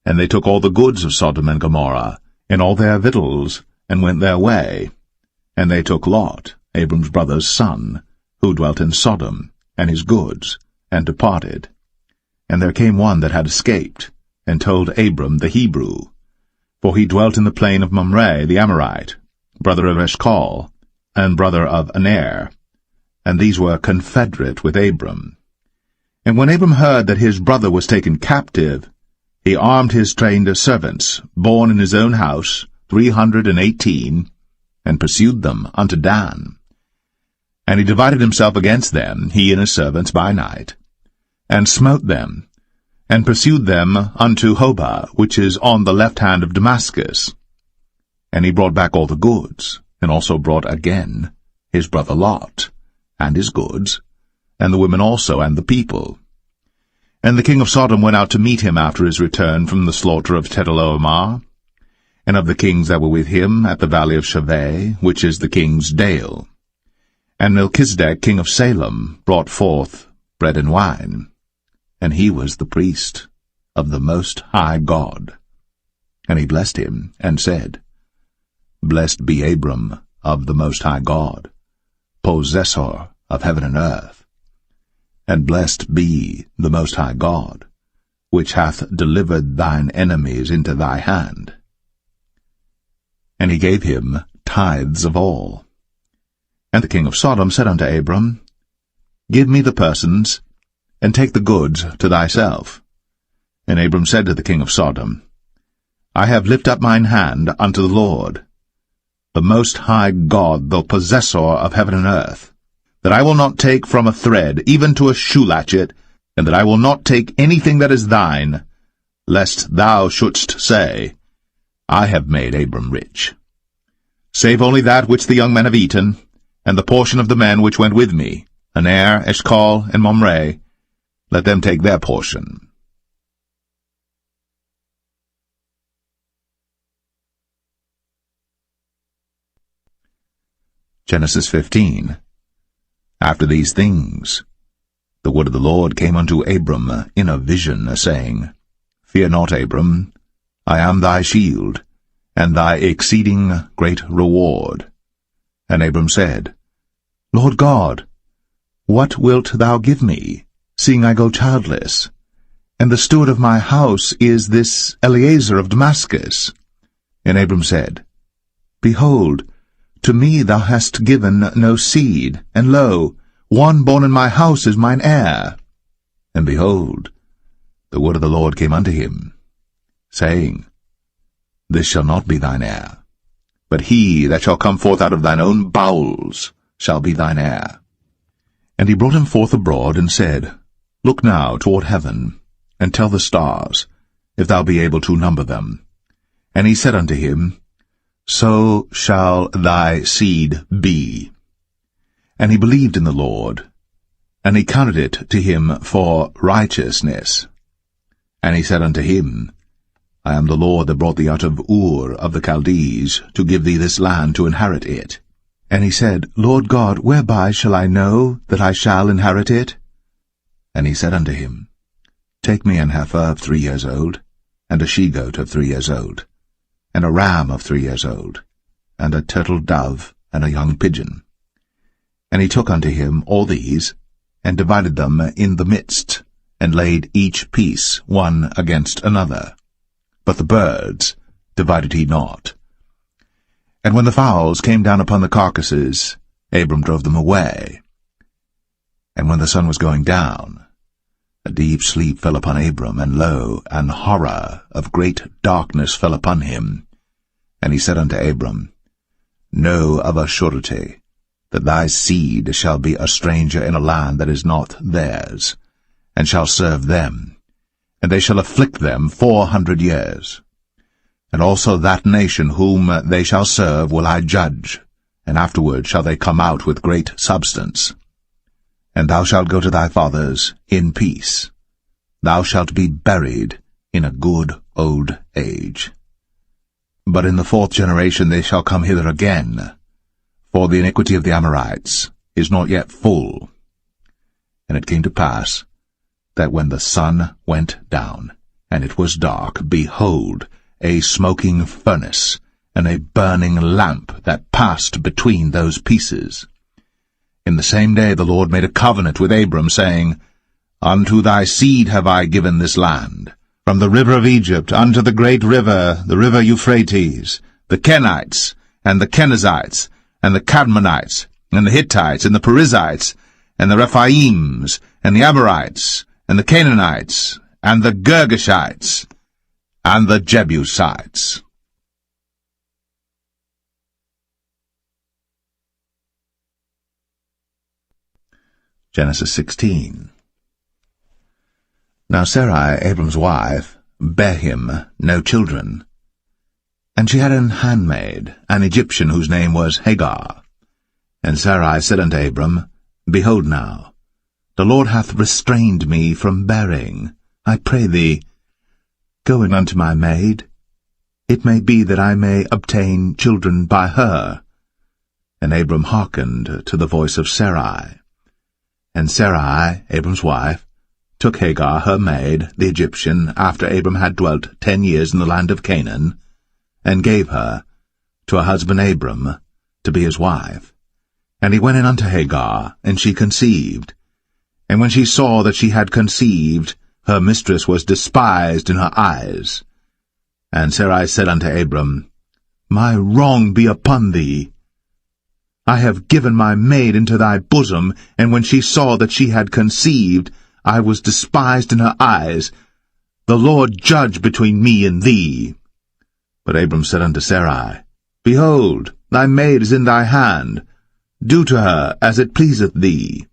And they took all the goods of Sodom and Gomorrah, and all their victuals, and went their way. And they took Lot, Abram's brother's son, who dwelt in Sodom, and his goods, and departed. And there came one that had escaped, and told Abram the Hebrew, for he dwelt in the plain of Mamre the Amorite, brother of Eshcol, and brother of Aner, and these were confederate with Abram. And when Abram heard that his brother was taken captive, he armed his trained servants, born in his own house, 318, and pursued them unto Dan. And he divided himself against them, he and his servants, by night, and smote them, and pursued them unto Hobah, which is on the left hand of Damascus. And he brought back all the goods, and also brought again his brother Lot, and his goods, and the women also, and the people. And the king of Sodom went out to meet him after his return from the slaughter of Chedorlaomer, and of the kings that were with him at the valley of Shaveh, which is the king's dale. And Melchizedek king of Salem brought forth bread and wine, and he was the priest of the Most High God. And he blessed him, and said, Blessed be Abram of the Most High God, possessor of heaven and earth. And blessed be the Most High God, which hath delivered thine enemies into thy hand. And he gave him tithes of all. And the king of Sodom said unto Abram, Give me the persons, and take the goods to thyself. And Abram said to the king of Sodom, I have lifted up mine hand unto the Lord, the Most High God, the possessor of heaven and earth, that I will not take from a thread, even to a shoe latchet, and that I will not take anything that is thine, lest thou shouldst say, I have made Abram rich. Save only that which the young men have eaten, and the portion of the men which went with me, Aner, Eshcol, and Mamre, let them take their portion. Genesis 15. After these things, the word of the Lord came unto Abram in a vision, saying, Fear not, Abram, I am thy shield, and thy exceeding great reward. And Abram said, Lord God, what wilt thou give me, seeing I go childless? and the steward of my house is this Eliezer of Damascus. And Abram said, Behold, to me thou hast given no seed, and lo, one born in my house is mine heir. And behold, the word of the Lord came unto him, saying, This shall not be thine heir, but he that shall come forth out of thine own bowels shall be thine heir. And he brought him forth abroad, and said, Look now toward heaven, and tell the stars, if thou be able to number them. And he said unto him, So shall thy seed be. And he believed in the Lord, and he counted it to him for righteousness. And he said unto him, I am the Lord that brought thee out of Ur of the Chaldees, to give thee this land to inherit it. And he said, Lord God, whereby shall I know that I shall inherit it? And he said unto him, Take me an heifer of 3 years old, and a she-goat of 3 years old, and a ram of 3 years old, and a turtle-dove, and a young pigeon. And he took unto him all these, and divided them in the midst, and laid each piece one against another. But the birds divided he not. And when the fowls came down upon the carcasses, Abram drove them away. And when the sun was going down, a deep sleep fell upon Abram, and lo, an horror of great darkness fell upon him. And he said unto Abram, Know of a surety that thy seed shall be a stranger in a land that is not theirs, and shall serve them, and they shall afflict them 400 years. And also that nation whom they shall serve will I judge, and afterward shall they come out with great substance. And thou shalt go to thy fathers in peace. Thou shalt be buried in a good old age. But in the 4th generation they shall come hither again, for the iniquity of the Amorites is not yet full. And it came to pass, that when the sun went down, and it was dark, behold, a smoking furnace, and a burning lamp that passed between those pieces. In the same day the Lord made a covenant with Abram, saying, Unto thy seed have I given this land, from the river of Egypt unto the great river, the river Euphrates, the Kenites, and the Kenizzites, and the Cadmonites, and the Hittites, and the Perizzites, and the Rephaims, and the Amorites, and the Canaanites, and the Girgashites, and the Jebusites. Genesis 16. Now Sarai, Abram's wife, bare him no children. And she had an handmaid, an Egyptian, whose name was Hagar. And Sarai said unto Abram, Behold now, the Lord hath restrained me from bearing. I pray thee, go in unto my maid. It may be that I may obtain children by her. And Abram hearkened to the voice of Sarai. And Sarai, Abram's wife, took Hagar, her maid, the Egyptian, after Abram had dwelt 10 years in the land of Canaan, and gave her to her husband Abram to be his wife. And he went in unto Hagar, and she conceived. And when she saw that she had conceived, her mistress was despised in her eyes. And Sarai said unto Abram, My wrong be upon thee. I have given my maid into thy bosom, and when she saw that she had conceived, I was despised in her eyes. The Lord judge between me and thee. But Abram said unto Sarai, Behold, thy maid is in thy hand. Do to her as it pleaseth thee.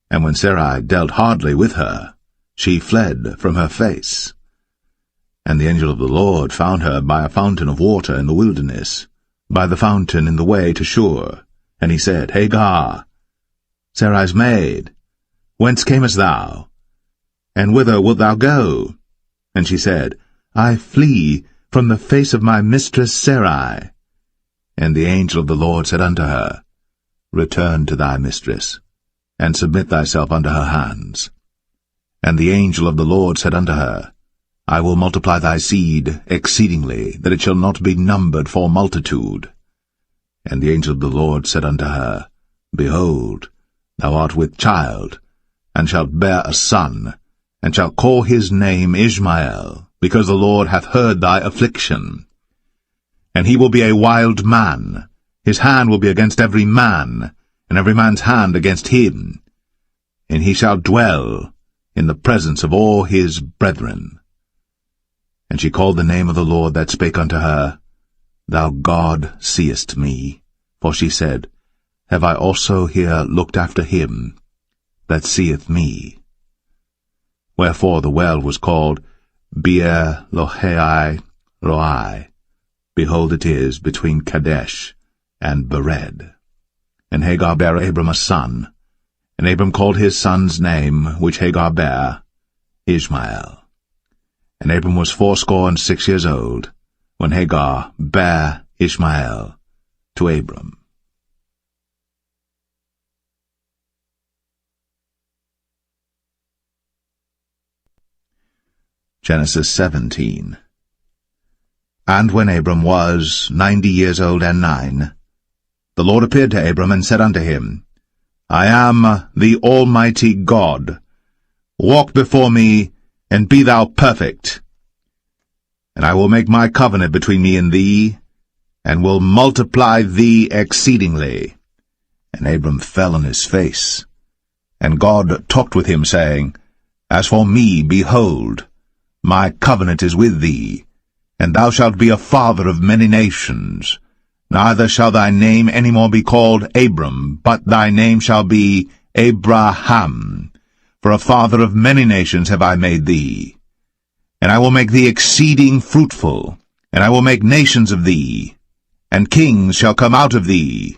And when Sarai dealt hardly with her, she fled from her face. And the angel of the Lord found her by a fountain of water in the wilderness, by the fountain in the way to Shur. And he said, Hagar, Sarai's maid, whence camest thou? And whither wilt thou go? And she said, I flee from the face of my mistress Sarai. And the angel of the Lord said unto her, Return to thy mistress, and submit thyself unto her hands. And the angel of the Lord said unto her, I will multiply thy seed exceedingly, that it shall not be numbered for multitude. And the angel of the Lord said unto her, Behold, thou art with child, and shalt bear a son, and shalt call his name Ishmael, because the Lord hath heard thy affliction. And he will be a wild man, his hand will be against every man, and every man's hand against him. And he shall dwell in the presence of all his brethren. And she called the name of the Lord that spake unto her, Thou God seest me. For she said, Have I also here looked after him that seeth me? Wherefore the well was called Beer Lohai Roi. Behold, it is between Kadesh and Bered. And Hagar bare Abram a son, and Abram called his son's name, which Hagar bare, Ishmael. And Abram was 86 years old, when Hagar bare Ishmael to Abram. Genesis 17. And when Abram was 90 years old and 9, the Lord appeared to Abram and said unto him, I am the Almighty God. Walk before me, and be thou perfect. And I will make my covenant between me and thee, and will multiply thee exceedingly. And Abram fell on his face. And God talked with him, saying, As for me, behold, my covenant is with thee, and thou shalt be a father of many nations. Neither shall thy name any more be called Abram, but thy name shall be Abraham. For a father of many nations have I made thee. And I will make thee exceeding fruitful, and I will make nations of thee, and kings shall come out of thee.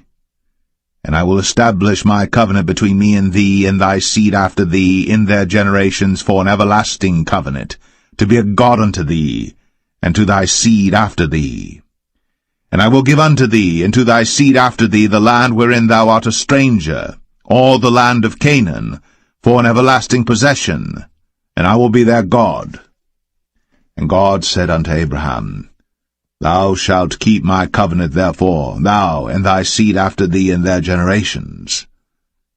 And I will establish my covenant between me and thee and thy seed after thee in their generations for an everlasting covenant, to be a God unto thee, and to thy seed after thee. And I will give unto thee, and to thy seed after thee, the land wherein thou art a stranger, all the land of Canaan, for an everlasting possession, and I will be their God. And God said unto Abraham, Thou shalt keep my covenant therefore, thou and thy seed after thee in their generations.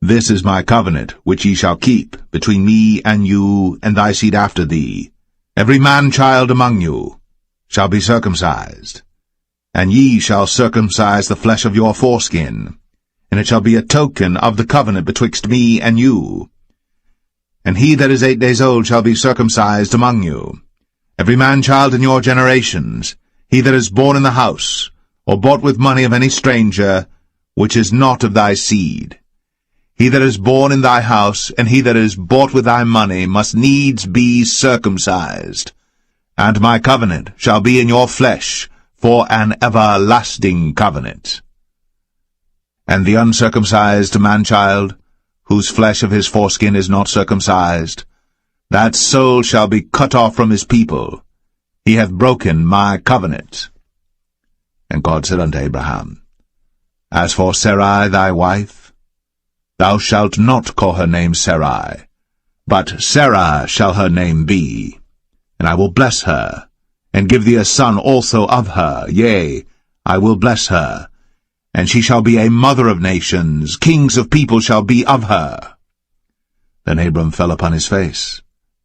This is my covenant which ye shall keep between me and you and thy seed after thee. Every man-child among you shall be circumcised, and ye shall circumcise the flesh of your foreskin, and it shall be a token of the covenant betwixt me and you. And he that is 8 days old shall be circumcised among you, every man-child in your generations, he that is born in the house, or bought with money of any stranger, which is not of thy seed. He that is born in thy house, and he that is bought with thy money, must needs be circumcised. And my covenant shall be in your flesh, for an everlasting covenant. And the uncircumcised man-child, whose flesh of his foreskin is not circumcised, that soul shall be cut off from his people. He hath broken my covenant. And God said unto Abraham, As for Sarai thy wife, thou shalt not call her name Sarai, but Sarah shall her name be. And I will bless her, and give thee a son also of her. Yea, I will bless her, and she shall be a mother of nations. Kings of people shall be of her. Then Abram fell upon his face,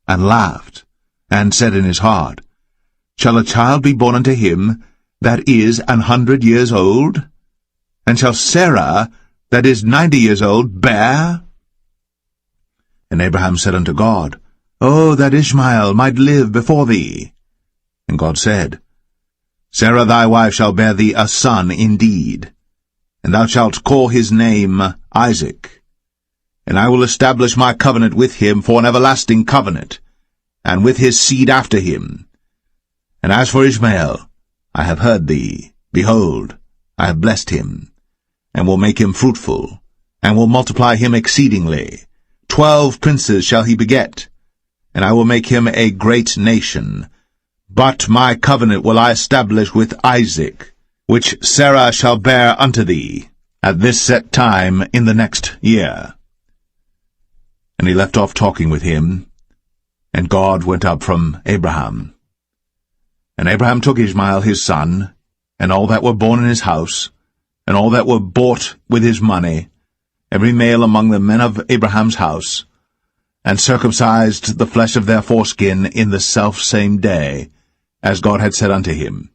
and laughed, and said in his heart, Shall a child be born unto him that is 100 years old? And shall Sarah, that is 90 years old, bear? And Abraham said unto God, O that Ishmael might live before thee. And God said, Sarah thy wife shall bear thee a son indeed, and thou shalt call his name Isaac. And I will establish my covenant with him for an everlasting covenant, and with his seed after him. And as for Ishmael, I have heard thee. Behold, I have blessed him, and will make him fruitful, and will multiply him exceedingly. 12 princes shall he beget, and I will make him a great nation. But my covenant will I establish with Isaac, which Sarah shall bear unto thee, at this set time in the next year. And he left off talking with him, and God went up from Abraham. And Abraham took Ishmael his son, and all that were born in his house, and all that were bought with his money, every male among the men of Abraham's house, and circumcised the flesh of their foreskin in the selfsame day, as God had said unto him.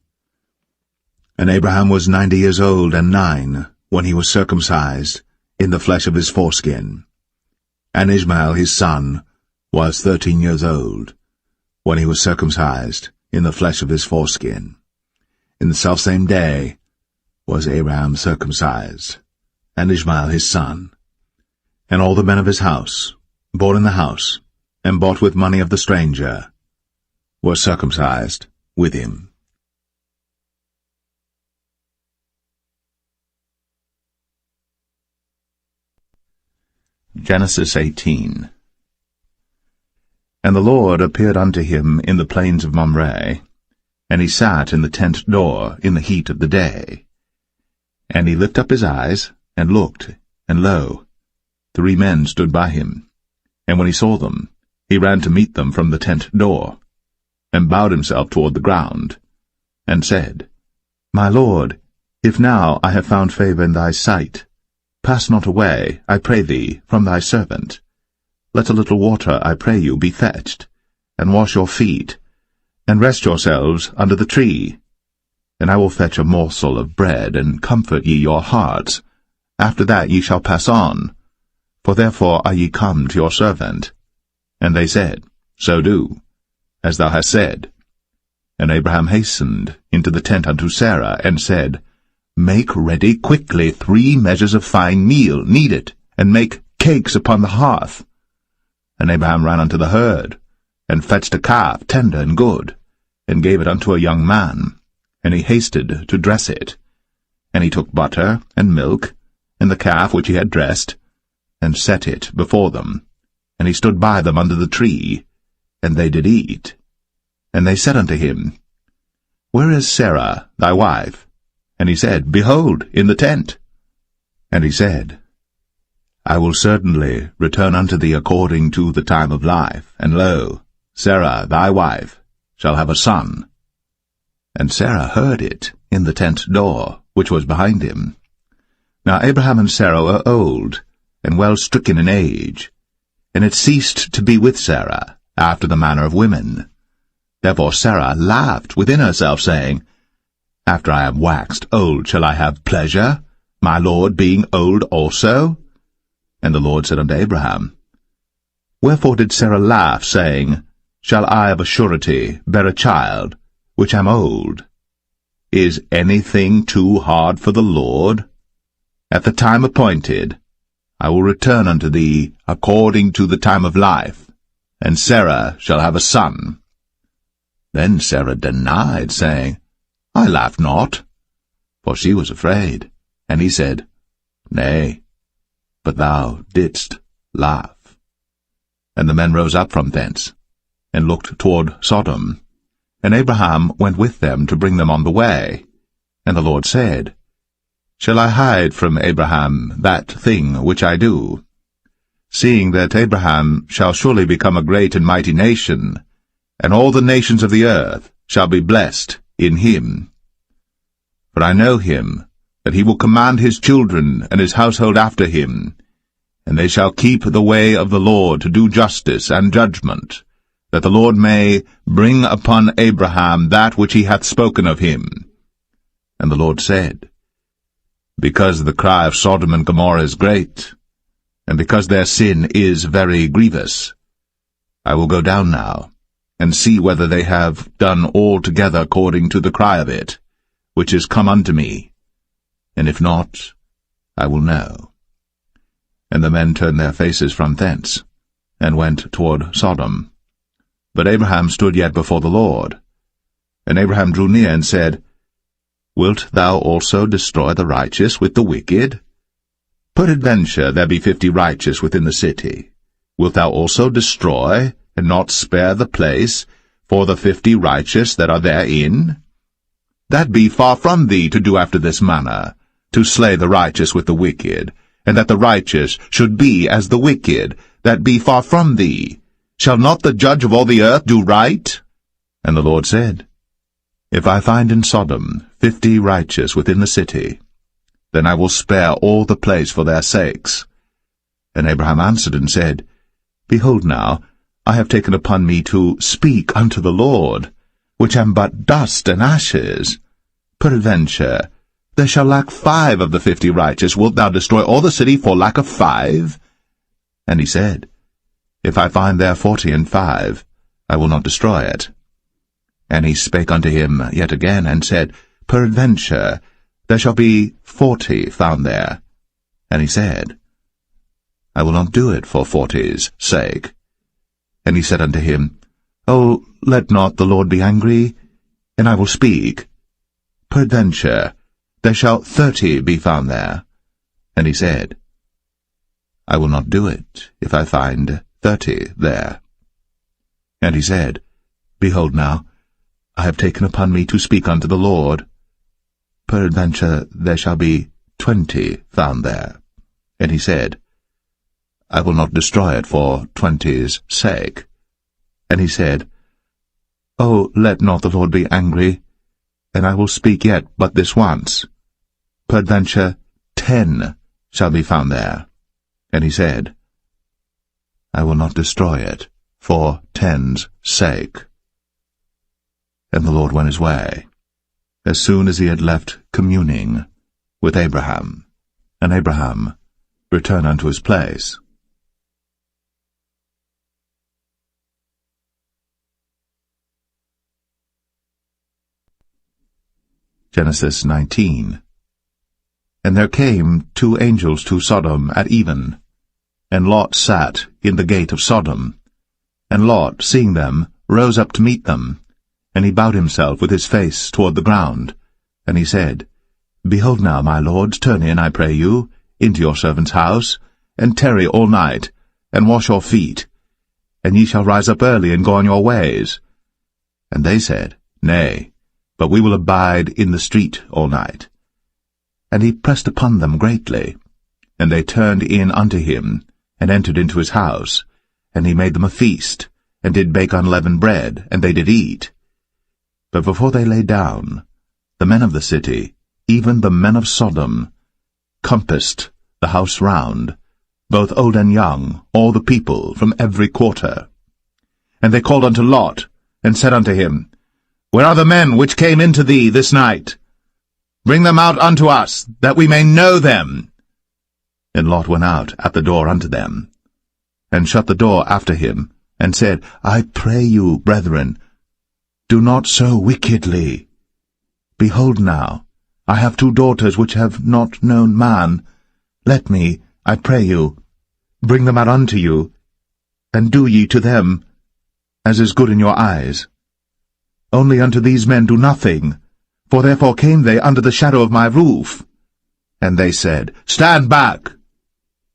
And Abraham was 90 years old and 9, when he was circumcised in the flesh of his foreskin. And Ishmael his son was 13 years old, when he was circumcised in the flesh of his foreskin. In the selfsame day was Abraham circumcised, and Ishmael his son. And all the men of his house, born in the house, and bought with money of the stranger, were circumcised with him. Genesis 18. And the Lord appeared unto him in the plains of Mamre, and he sat in the tent door in the heat of the day. And he lifted up his eyes, and looked, and lo, 3 men stood by him. And when he saw them, he ran to meet them from the tent door, and bowed himself toward the ground, and said, My Lord, if now I have found favor in thy sight, pass not away, I pray thee, from thy servant. Let a little water, I pray you, be fetched, and wash your feet, and rest yourselves under the tree. And I will fetch a morsel of bread, and comfort ye your hearts. After that ye shall pass on, for therefore are ye come to your servant. And they said, So do, as thou hast said. And Abraham hastened into the tent unto Sarah, and said, Make ready quickly 3 measures of fine meal, knead it, and make cakes upon the hearth. And Abraham ran unto the herd, and fetched a calf tender and good, and gave it unto a young man, and he hasted to dress it. And he took butter and milk, and the calf which he had dressed, and set it before them. And he stood by them under the tree, and they did eat. And they said unto him, Where is Sarah thy wife? And he said, Behold, in the tent. And he said, I will certainly return unto thee according to the time of life, and lo, Sarah thy wife shall have a son. And Sarah heard it in the tent door, which was behind him. Now Abraham and Sarah were old, and well stricken in age, and it ceased to be with Sarah, after the manner of women. Therefore Sarah laughed within herself, saying, After I am waxed old shall I have pleasure, my Lord being old also? And the Lord said unto Abraham, Wherefore did Sarah laugh, saying, Shall I of a surety bear a child, which am old? Is anything too hard for the Lord? At the time appointed, I will return unto thee according to the time of life, and Sarah shall have a son. Then Sarah denied, saying, I laughed not, for she was afraid. And he said, Nay, but thou didst laugh. And the men rose up from thence, and looked toward Sodom. And Abraham went with them to bring them on the way. And the Lord said, Shall I hide from Abraham that thing which I do? Seeing that Abraham shall surely become a great and mighty nation, and all the nations of the earth shall be blessed in him. For I know him, that he will command his children and his household after him, and they shall keep the way of the Lord to do justice and judgment, that the Lord may bring upon Abraham that which he hath spoken of him. And the Lord said, Because the cry of Sodom and Gomorrah is great, and because their sin is very grievous, I will go down now, and see whether they have done altogether according to the cry of it, which is come unto me, and if not, I will know. And the men turned their faces from thence, and went toward Sodom. But Abraham stood yet before the Lord. And Abraham drew near and said, Wilt thou also destroy the righteous with the wicked? Peradventure there be 50 righteous within the city. Wilt thou also destroy, and not spare the place, for the 50 righteous that are therein? That be far from thee to do after this manner, to slay the righteous with the wicked, and that the righteous should be as the wicked, that be far from thee. Shall not the judge of all the earth do right? And the Lord said, If I find in Sodom 50 righteous within the city, then I will spare all the place for their sakes. And Abraham answered and said, Behold now, I have taken upon me to speak unto the Lord, which am but dust and ashes. Peradventure, there shall lack 5 of the 50 righteous. Wilt thou destroy all the city for lack of 5? And he said, If I find there 40 and 5, I will not destroy it. And he spake unto him yet again, and said, Peradventure, there shall be 40 found there. And he said, I will not do it for 40's sake. And he said unto him, O, let not the Lord be angry, and I will speak. Peradventure, there shall 30 be found there. And he said, I will not do it, if I find 30 there. And he said, Behold now, I have taken upon me to speak unto the Lord. Peradventure there shall be 20 found there. And he said, I will not destroy it for 20's sake. And he said, O, let not the Lord be angry, and I will speak yet but this once. Peradventure 10 shall be found there. And he said, I will not destroy it for 10's sake. And the Lord went his way, as soon as he had left communing with Abraham. And Abraham returned unto his place. Genesis 19. And there came 2 angels to Sodom at even, and Lot sat in the gate of Sodom. And Lot, seeing them, rose up to meet them. And he bowed himself with his face toward the ground. And he said, Behold now, my lords, turn in, I pray you, into your servant's house, and tarry all night, and wash your feet, and ye shall rise up early and go on your ways. And they said, Nay, but we will abide in the street all night. And he pressed upon them greatly. And they turned in unto him, and entered into his house. And he made them a feast, and did bake unleavened bread, and they did eat. But before they lay down, the men of the city, even the men of Sodom, compassed the house round, both old and young, all the people from every quarter. And they called unto Lot, and said unto him, Where are the men which came into thee this night? Bring them out unto us, that we may know them. And Lot went out at the door unto them, and shut the door after him, and said, I pray you, brethren, do not so wickedly. Behold now, I have 2 daughters which have not known man. Let me, I pray you, bring them out unto you, and do ye to them as is good in your eyes. Only unto these men do nothing, for therefore came they under the shadow of my roof. And they said, Stand back.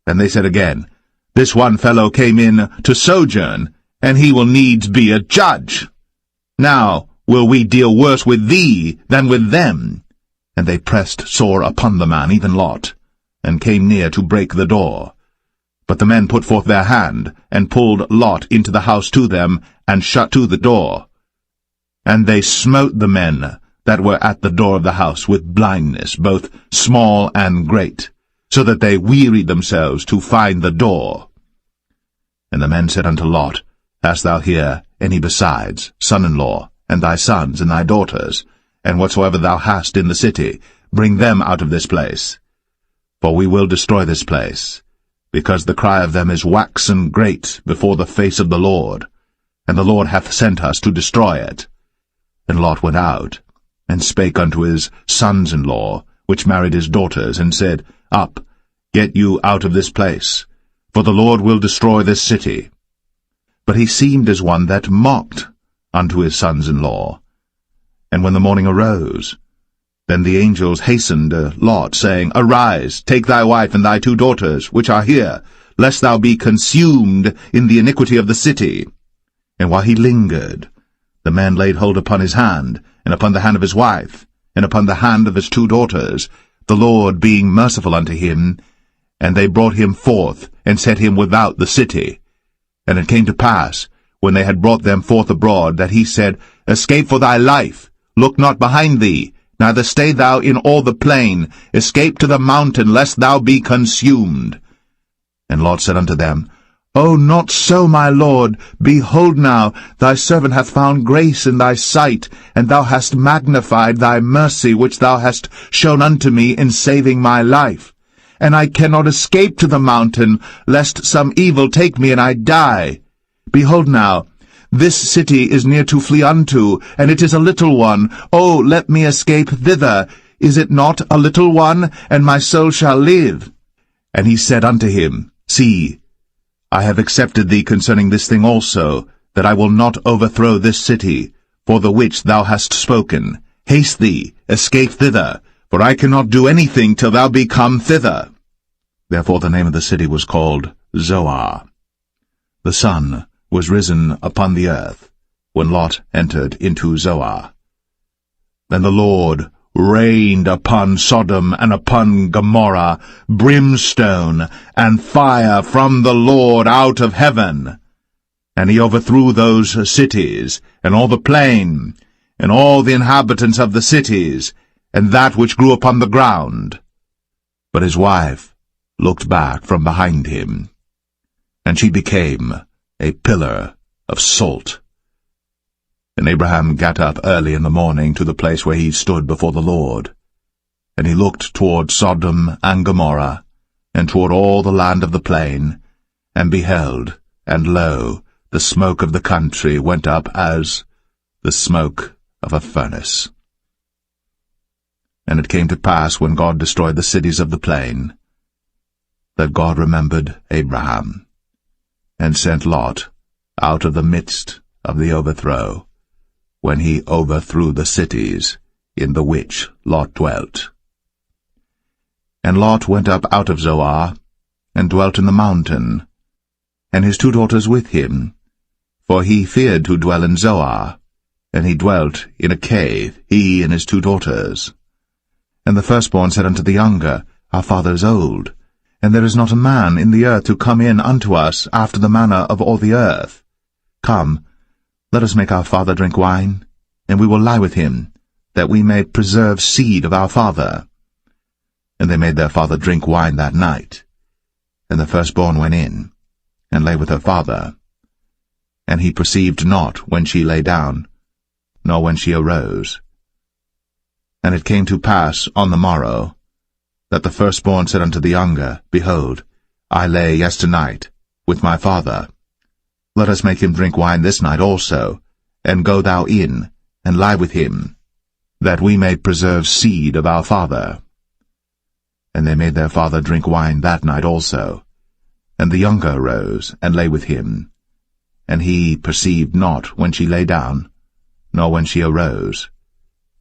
And they said again, This one fellow came in to sojourn, and he will needs be a judge. Now will we deal worse with thee than with them. And they pressed sore upon the man, even Lot, and came near to break the door. But the men put forth their hand, and pulled Lot into the house to them, and shut to the door. And they smote the men that were at the door of the house with blindness, both small and great, so that they wearied themselves to find the door. And the men said unto Lot, Hast thou here any besides, son-in-law, and thy sons, and thy daughters, and whatsoever thou hast in the city, bring them out of this place. For we will destroy this place, because the cry of them is waxen great before the face of the Lord, and the Lord hath sent us to destroy it. And Lot went out, and spake unto his sons-in-law, which married his daughters, and said, Up, get you out of this place, for the Lord will destroy this city. But he seemed as one that mocked unto his sons-in-law. And when the morning arose, then the angels hastened Lot, saying, Arise, take thy wife and thy 2 daughters, which are here, lest thou be consumed in the iniquity of the city. And while he lingered, the man laid hold upon his hand, and upon the hand of his wife, and upon the hand of his 2 daughters, the Lord being merciful unto him, and they brought him forth, and set him without the city. And it came to pass, when they had brought them forth abroad, that he said, Escape for thy life, look not behind thee, neither stay thou in all the plain, escape to the mountain, lest thou be consumed. And Lot said unto them, "Oh, not so, my lord. Behold now, thy servant hath found grace in thy sight, and thou hast magnified thy mercy which thou hast shown unto me in saving my life. And I cannot escape to the mountain, lest some evil take me and I die. Behold now, this city is near to flee unto, and it is a little one. Oh, let me escape thither. Is it not a little one, and my soul shall live?" And he said unto him, "See, I have accepted thee concerning this thing also, that I will not overthrow this city, for the which thou hast spoken. Haste thee, escape thither, for I cannot do anything till thou be come thither." Therefore the name of the city was called Zoar. The sun was risen upon the earth, when Lot entered into Zoar. Then the Lord rained upon Sodom and upon Gomorrah brimstone and fire from the Lord out of heaven. And he overthrew those cities, and all the plain, and all the inhabitants of the cities, and that which grew upon the ground. But his wife looked back from behind him, and she became a pillar of salt. And Abraham got up early in the morning to the place where he stood before the Lord. And he looked toward Sodom and Gomorrah, and toward all the land of the plain, and beheld, and lo, the smoke of the country went up as the smoke of a furnace. And it came to pass, when God destroyed the cities of the plain, that God remembered Abraham, and sent Lot out of the midst of the overthrow, when he overthrew the cities in the which Lot dwelt. And Lot went up out of Zoar, and dwelt in the mountain, and his 2 daughters with him, for he feared to dwell in Zoar, and he dwelt in a cave, he and his 2 daughters. And the firstborn said unto the younger, Our father is old, and there is not a man in the earth to come in unto us after the manner of all the earth. Come, let us make our father drink wine, and we will lie with him, that we may preserve seed of our father. And they made their father drink wine that night. And the firstborn went in, and lay with her father. And he perceived not when she lay down, nor when she arose. And it came to pass on the morrow, that the firstborn said unto the younger, Behold, I lay yesternight with my father. Let us make him drink wine this night also, and go thou in, and lie with him, that we may preserve seed of our father. And they made their father drink wine that night also. And the younger arose, and lay with him. And he perceived not when she lay down, nor when she arose.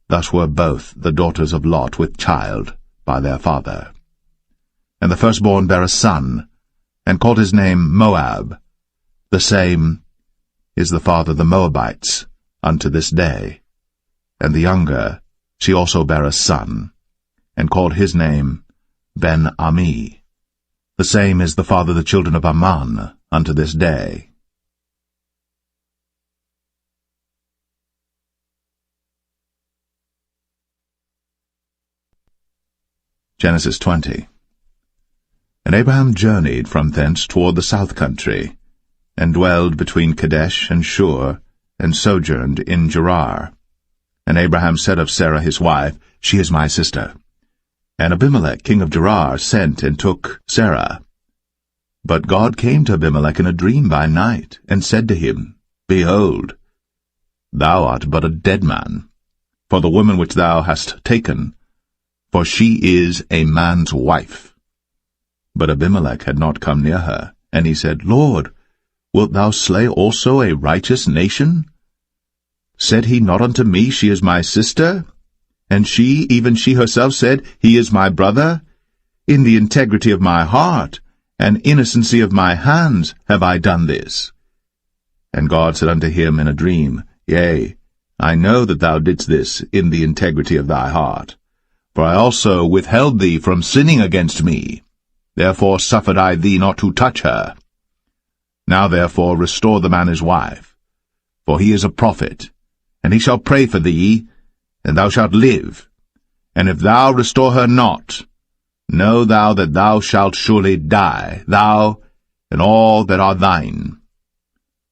Thus were both the daughters of Lot with child by their father. And the firstborn bare a son, and called his name Moab. The same is the father of the Moabites unto this day. And the younger, she also bare a son, and called his name Ben-Ami. The same is the father of the children of Ammon unto this day. Genesis 20. And Abraham journeyed from thence toward the south country, and dwelled between Kadesh and Shur, and sojourned in Gerar. And Abraham said of Sarah his wife, She is my sister. And Abimelech king of Gerar sent and took Sarah. But God came to Abimelech in a dream by night, and said to him, Behold, thou art but a dead man, for the woman which thou hast taken, for she is a man's wife. But Abimelech had not come near her, and he said, Lord, wilt thou slay also a righteous nation? Said he not unto me, She is my sister? And she, even she herself, said, He is my brother? In the integrity of my heart, and innocency of my hands, have I done this. And God said unto him in a dream, Yea, I know that thou didst this in the integrity of thy heart. For I also withheld thee from sinning against me. Therefore suffered I thee not to touch her. Now therefore restore the man his wife, for he is a prophet, and he shall pray for thee, and thou shalt live. And if thou restore her not, know thou that thou shalt surely die, thou and all that are thine.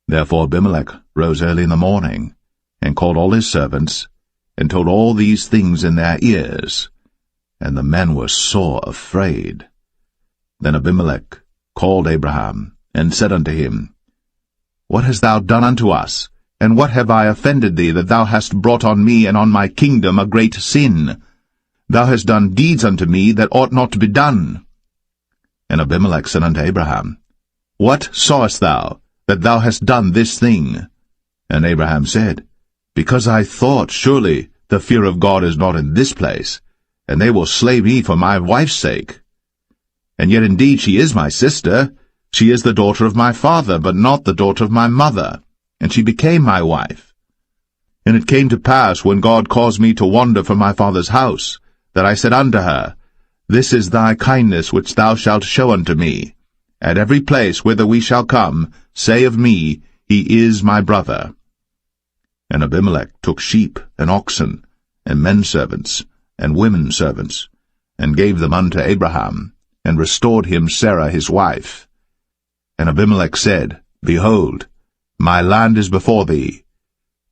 Therefore Abimelech rose early in the morning, and called all his servants, and told all these things in their ears. And the men were sore afraid. Then Abimelech called Abraham, and said unto him, What hast thou done unto us? And what have I offended thee, that thou hast brought on me and on my kingdom a great sin? Thou hast done deeds unto me that ought not to be done. And Abimelech said unto Abraham, What sawest thou, that thou hast done this thing? And Abraham said, Because I thought, surely the fear of God is not in this place, and they will slay me for my wife's sake. And yet indeed she is my sister. She is the daughter of my father, but not the daughter of my mother, and she became my wife. And it came to pass, when God caused me to wander from my father's house, that I said unto her, This is thy kindness which thou shalt show unto me. At every place whither we shall come, say of me, He is my brother. And Abimelech took sheep and oxen, and men servants, and women servants, and gave them unto Abraham, and restored him Sarah his wife. And Abimelech said, Behold, my land is before thee.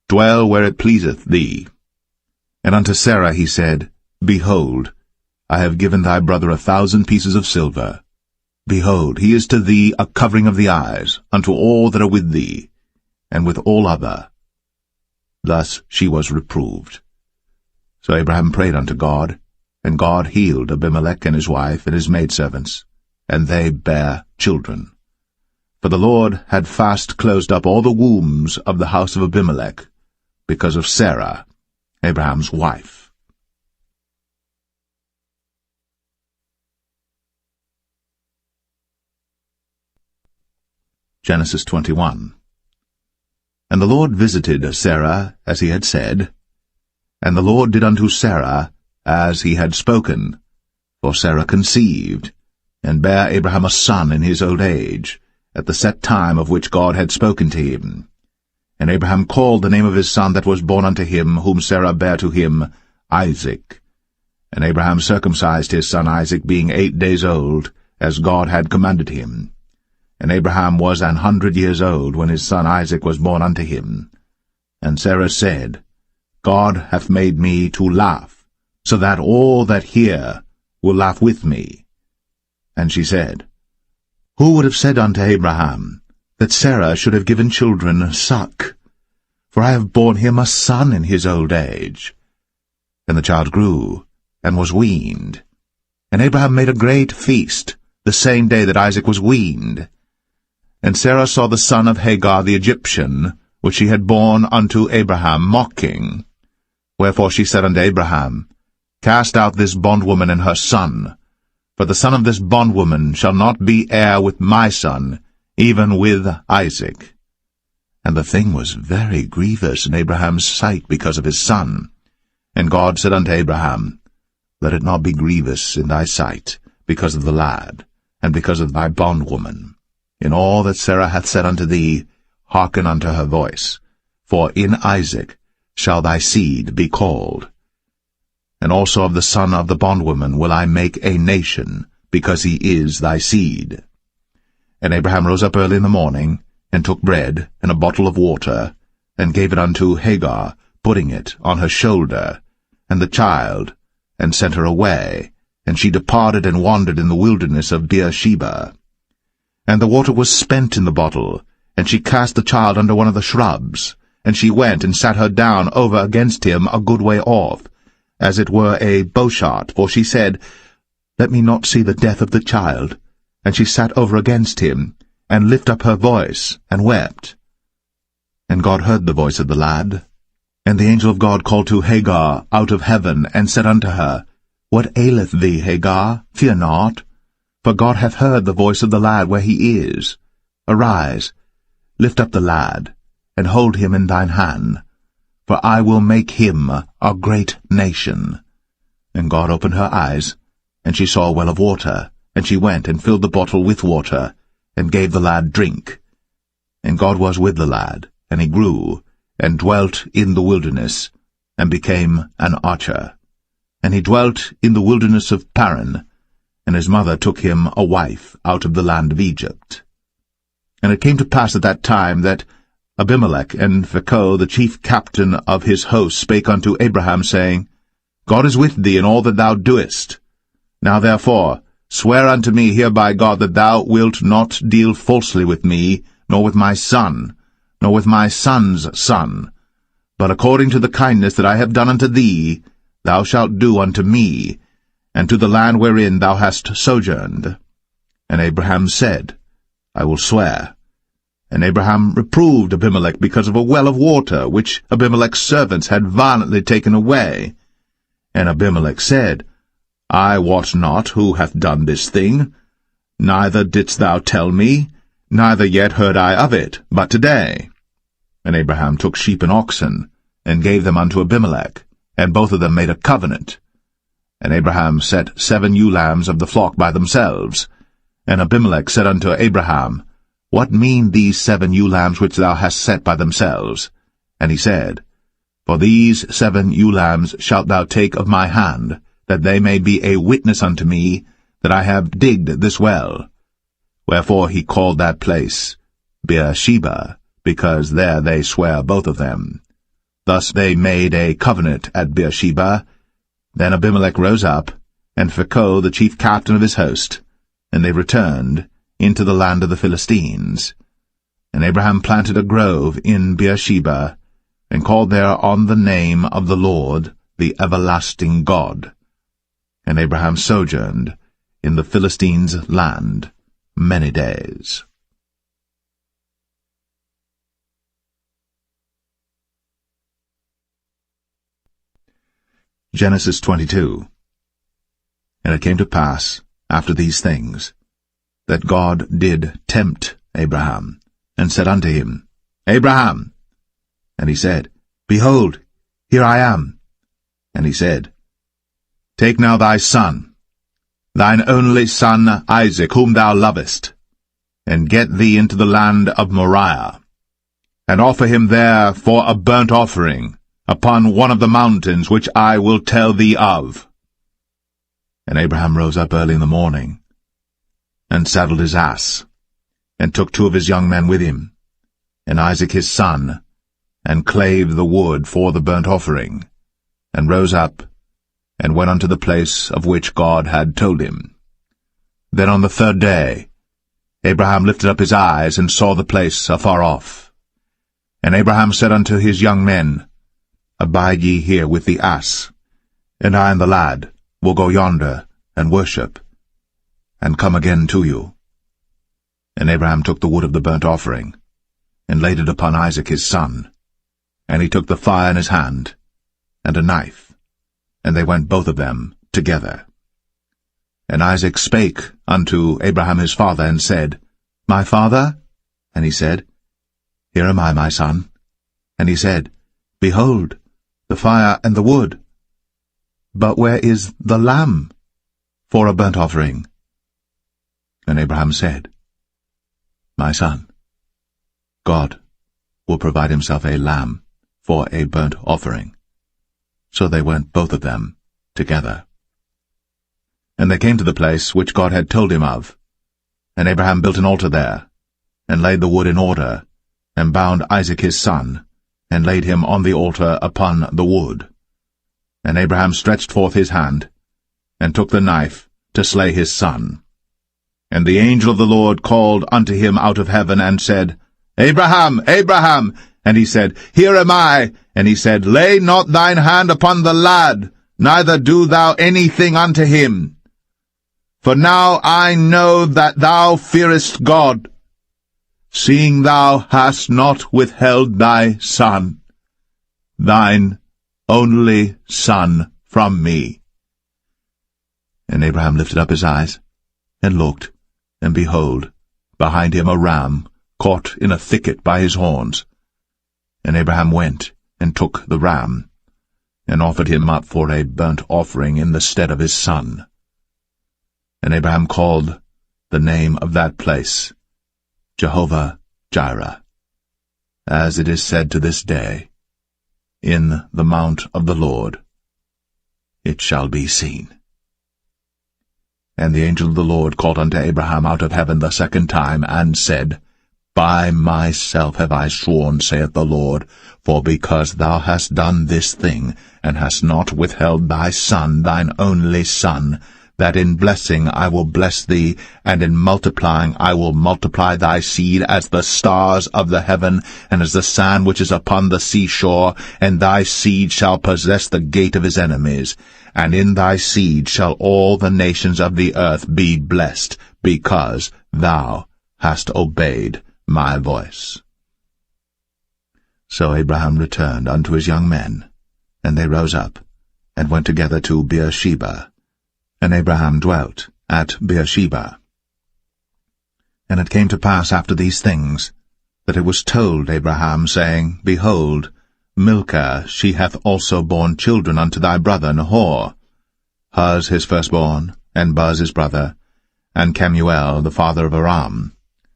Dwell where it pleaseth thee. And unto Sarah he said, Behold, I have given thy brother 1,000 pieces of silver. Behold, he is to thee a covering of the eyes, unto all that are with thee, and with all other. Thus she was reproved. So Abraham prayed unto God, and God healed Abimelech and his wife and his maidservants, and they bare children. For the Lord had fast closed up all the wombs of the house of Abimelech, because of Sarah, Abraham's wife. Genesis 21. And the Lord visited Sarah as he had said, and the Lord did unto Sarah as he had spoken. For Sarah conceived, and bare Abraham a son in his old age, at the set time of which God had spoken to him. And Abraham called the name of his son that was born unto him, whom Sarah bare to him, Isaac. And Abraham circumcised his son Isaac, being 8 days old, as God had commanded him. And Abraham was 100 years old when his son Isaac was born unto him. And Sarah said, God hath made me to laugh, so that all that hear will laugh with me. And she said, Who would have said unto Abraham, that Sarah should have given children suck? For I have borne him a son in his old age. And the child grew, and was weaned. And Abraham made a great feast, the same day that Isaac was weaned. And Sarah saw the son of Hagar the Egyptian, which she had borne unto Abraham, mocking. Wherefore she said unto Abraham, Cast out this bondwoman and her son, for the son of this bondwoman shall not be heir with my son, even with Isaac. And the thing was very grievous in Abraham's sight because of his son. And God said unto Abraham, Let it not be grievous in thy sight, because of the lad, and because of thy bondwoman. In all that Sarah hath said unto thee, hearken unto her voice, for in Isaac shall thy seed be called. And also of the son of the bondwoman will I make a nation, because he is thy seed. And Abraham rose up early in the morning, and took bread and a bottle of water, and gave it unto Hagar, putting it on her shoulder, and the child, and sent her away, and she departed and wandered in the wilderness of Beersheba. And the water was spent in the bottle, and she cast the child under one of the shrubs, and she went and sat her down over against him a good way off, as it were a bowshot, for she said, Let me not see the death of the child. And she sat over against him, and lifted up her voice, and wept. And God heard the voice of the lad. And the angel of God called to Hagar out of heaven, and said unto her, What aileth thee, Hagar? Fear not. For God hath heard the voice of the lad where he is. Arise, lift up the lad, and hold him in thine hand, for I will make him a great nation. And God opened her eyes, and she saw a well of water, and she went and filled the bottle with water, and gave the lad drink. And God was with the lad, and he grew, and dwelt in the wilderness, and became an archer. And he dwelt in the wilderness of Paran, and his mother took him a wife out of the land of Egypt. And it came to pass at that time that Abimelech and Phicol, the chief captain of his host, spake unto Abraham, saying, God is with thee in all that thou doest. Now therefore swear unto me here by God that thou wilt not deal falsely with me, nor with my son, nor with my son's son, but according to the kindness that I have done unto thee, thou shalt do unto me, and to the land wherein thou hast sojourned. And Abraham said, I will swear. And Abraham reproved Abimelech because of a well of water, which Abimelech's servants had violently taken away. And Abimelech said, I wot not who hath done this thing, neither didst thou tell me, neither yet heard I of it, but today. And Abraham took sheep and oxen, and gave them unto Abimelech, and both of them made a covenant. And Abraham set 7 ewe lambs of the flock by themselves. And Abimelech said unto Abraham, What mean these 7 ewe lambs which thou hast set by themselves? And he said, For these 7 ewe lambs shalt thou take of my hand, that they may be a witness unto me that I have digged this well. Wherefore he called that place Beersheba, because there they sware both of them. Thus they made a covenant at Beersheba. Then Abimelech rose up, and Phicol the chief captain of his host, and they returned into the land of the Philistines. And Abraham planted a grove in Beersheba, and called there on the name of the Lord, the everlasting God. And Abraham sojourned in the Philistines' land many days. Genesis 22. And it came to pass, after these things, that God did tempt Abraham, and said unto him, Abraham! And he said, Behold, here I am. And he said, Take now thy son, thine only son Isaac, whom thou lovest, and get thee into the land of Moriah, and offer him there for a burnt offering upon one of the mountains which I will tell thee of. And Abraham rose up early in the morning, and saddled his ass, and took 2 of his young men with him, and Isaac his son, and clave the wood for the burnt offering, and rose up, and went unto the place of which God had told him. Then on the 3rd day Abraham lifted up his eyes, and saw the place afar off. And Abraham said unto his young men, Abide ye here with the ass, and I and the lad will go yonder, and worship, and come again to you. And Abraham took the wood of the burnt offering, and laid it upon Isaac his son. And he took the fire in his hand, and a knife, and they went both of them together. And Isaac spake unto Abraham his father, and said, My father? And he said, Here am I, my son. And he said, Behold, the fire and the wood. But where is the lamb for a burnt offering? And Abraham said, My son, God will provide himself a lamb for a burnt offering. So they went both of them together. And they came to the place which God had told him of. And Abraham built an altar there, and laid the wood in order, and bound Isaac his son, and laid him on the altar upon the wood. And Abraham stretched forth his hand, and took the knife to slay his son. And the angel of the Lord called unto him out of heaven, and said, Abraham, Abraham! And he said, Here am I. And he said, Lay not thine hand upon the lad, neither do thou anything unto him. For now I know that thou fearest God, seeing thou hast not withheld thy son, thine only son, from me. And Abraham lifted up his eyes, and looked, and behold, behind him a ram caught in a thicket by his horns. And Abraham went, and took the ram, and offered him up for a burnt offering in the stead of his son. And Abraham called the name of that place Jehovah-Jireh, as it is said to this day, In the mount of the Lord it shall be seen. And the angel of the Lord called unto Abraham out of heaven the 2nd time, and said, By myself have I sworn, saith the Lord, for because thou hast done this thing, and hast not withheld thy son, thine only son, that in blessing I will bless thee, and in multiplying I will multiply thy seed as the stars of the heaven, and as the sand which is upon the seashore, and thy seed shall possess the gate of his enemies. And in thy seed shall all the nations of the earth be blessed, because thou hast obeyed my voice. So Abraham returned unto his young men, and they rose up, and went together to Beersheba. And Abraham dwelt at Beersheba. And it came to pass after these things, that it was told Abraham, saying, Behold, Milcah, she hath also borne children unto thy brother Nahor, Huz his firstborn, and Buz his brother, and Kemuel the father of Aram,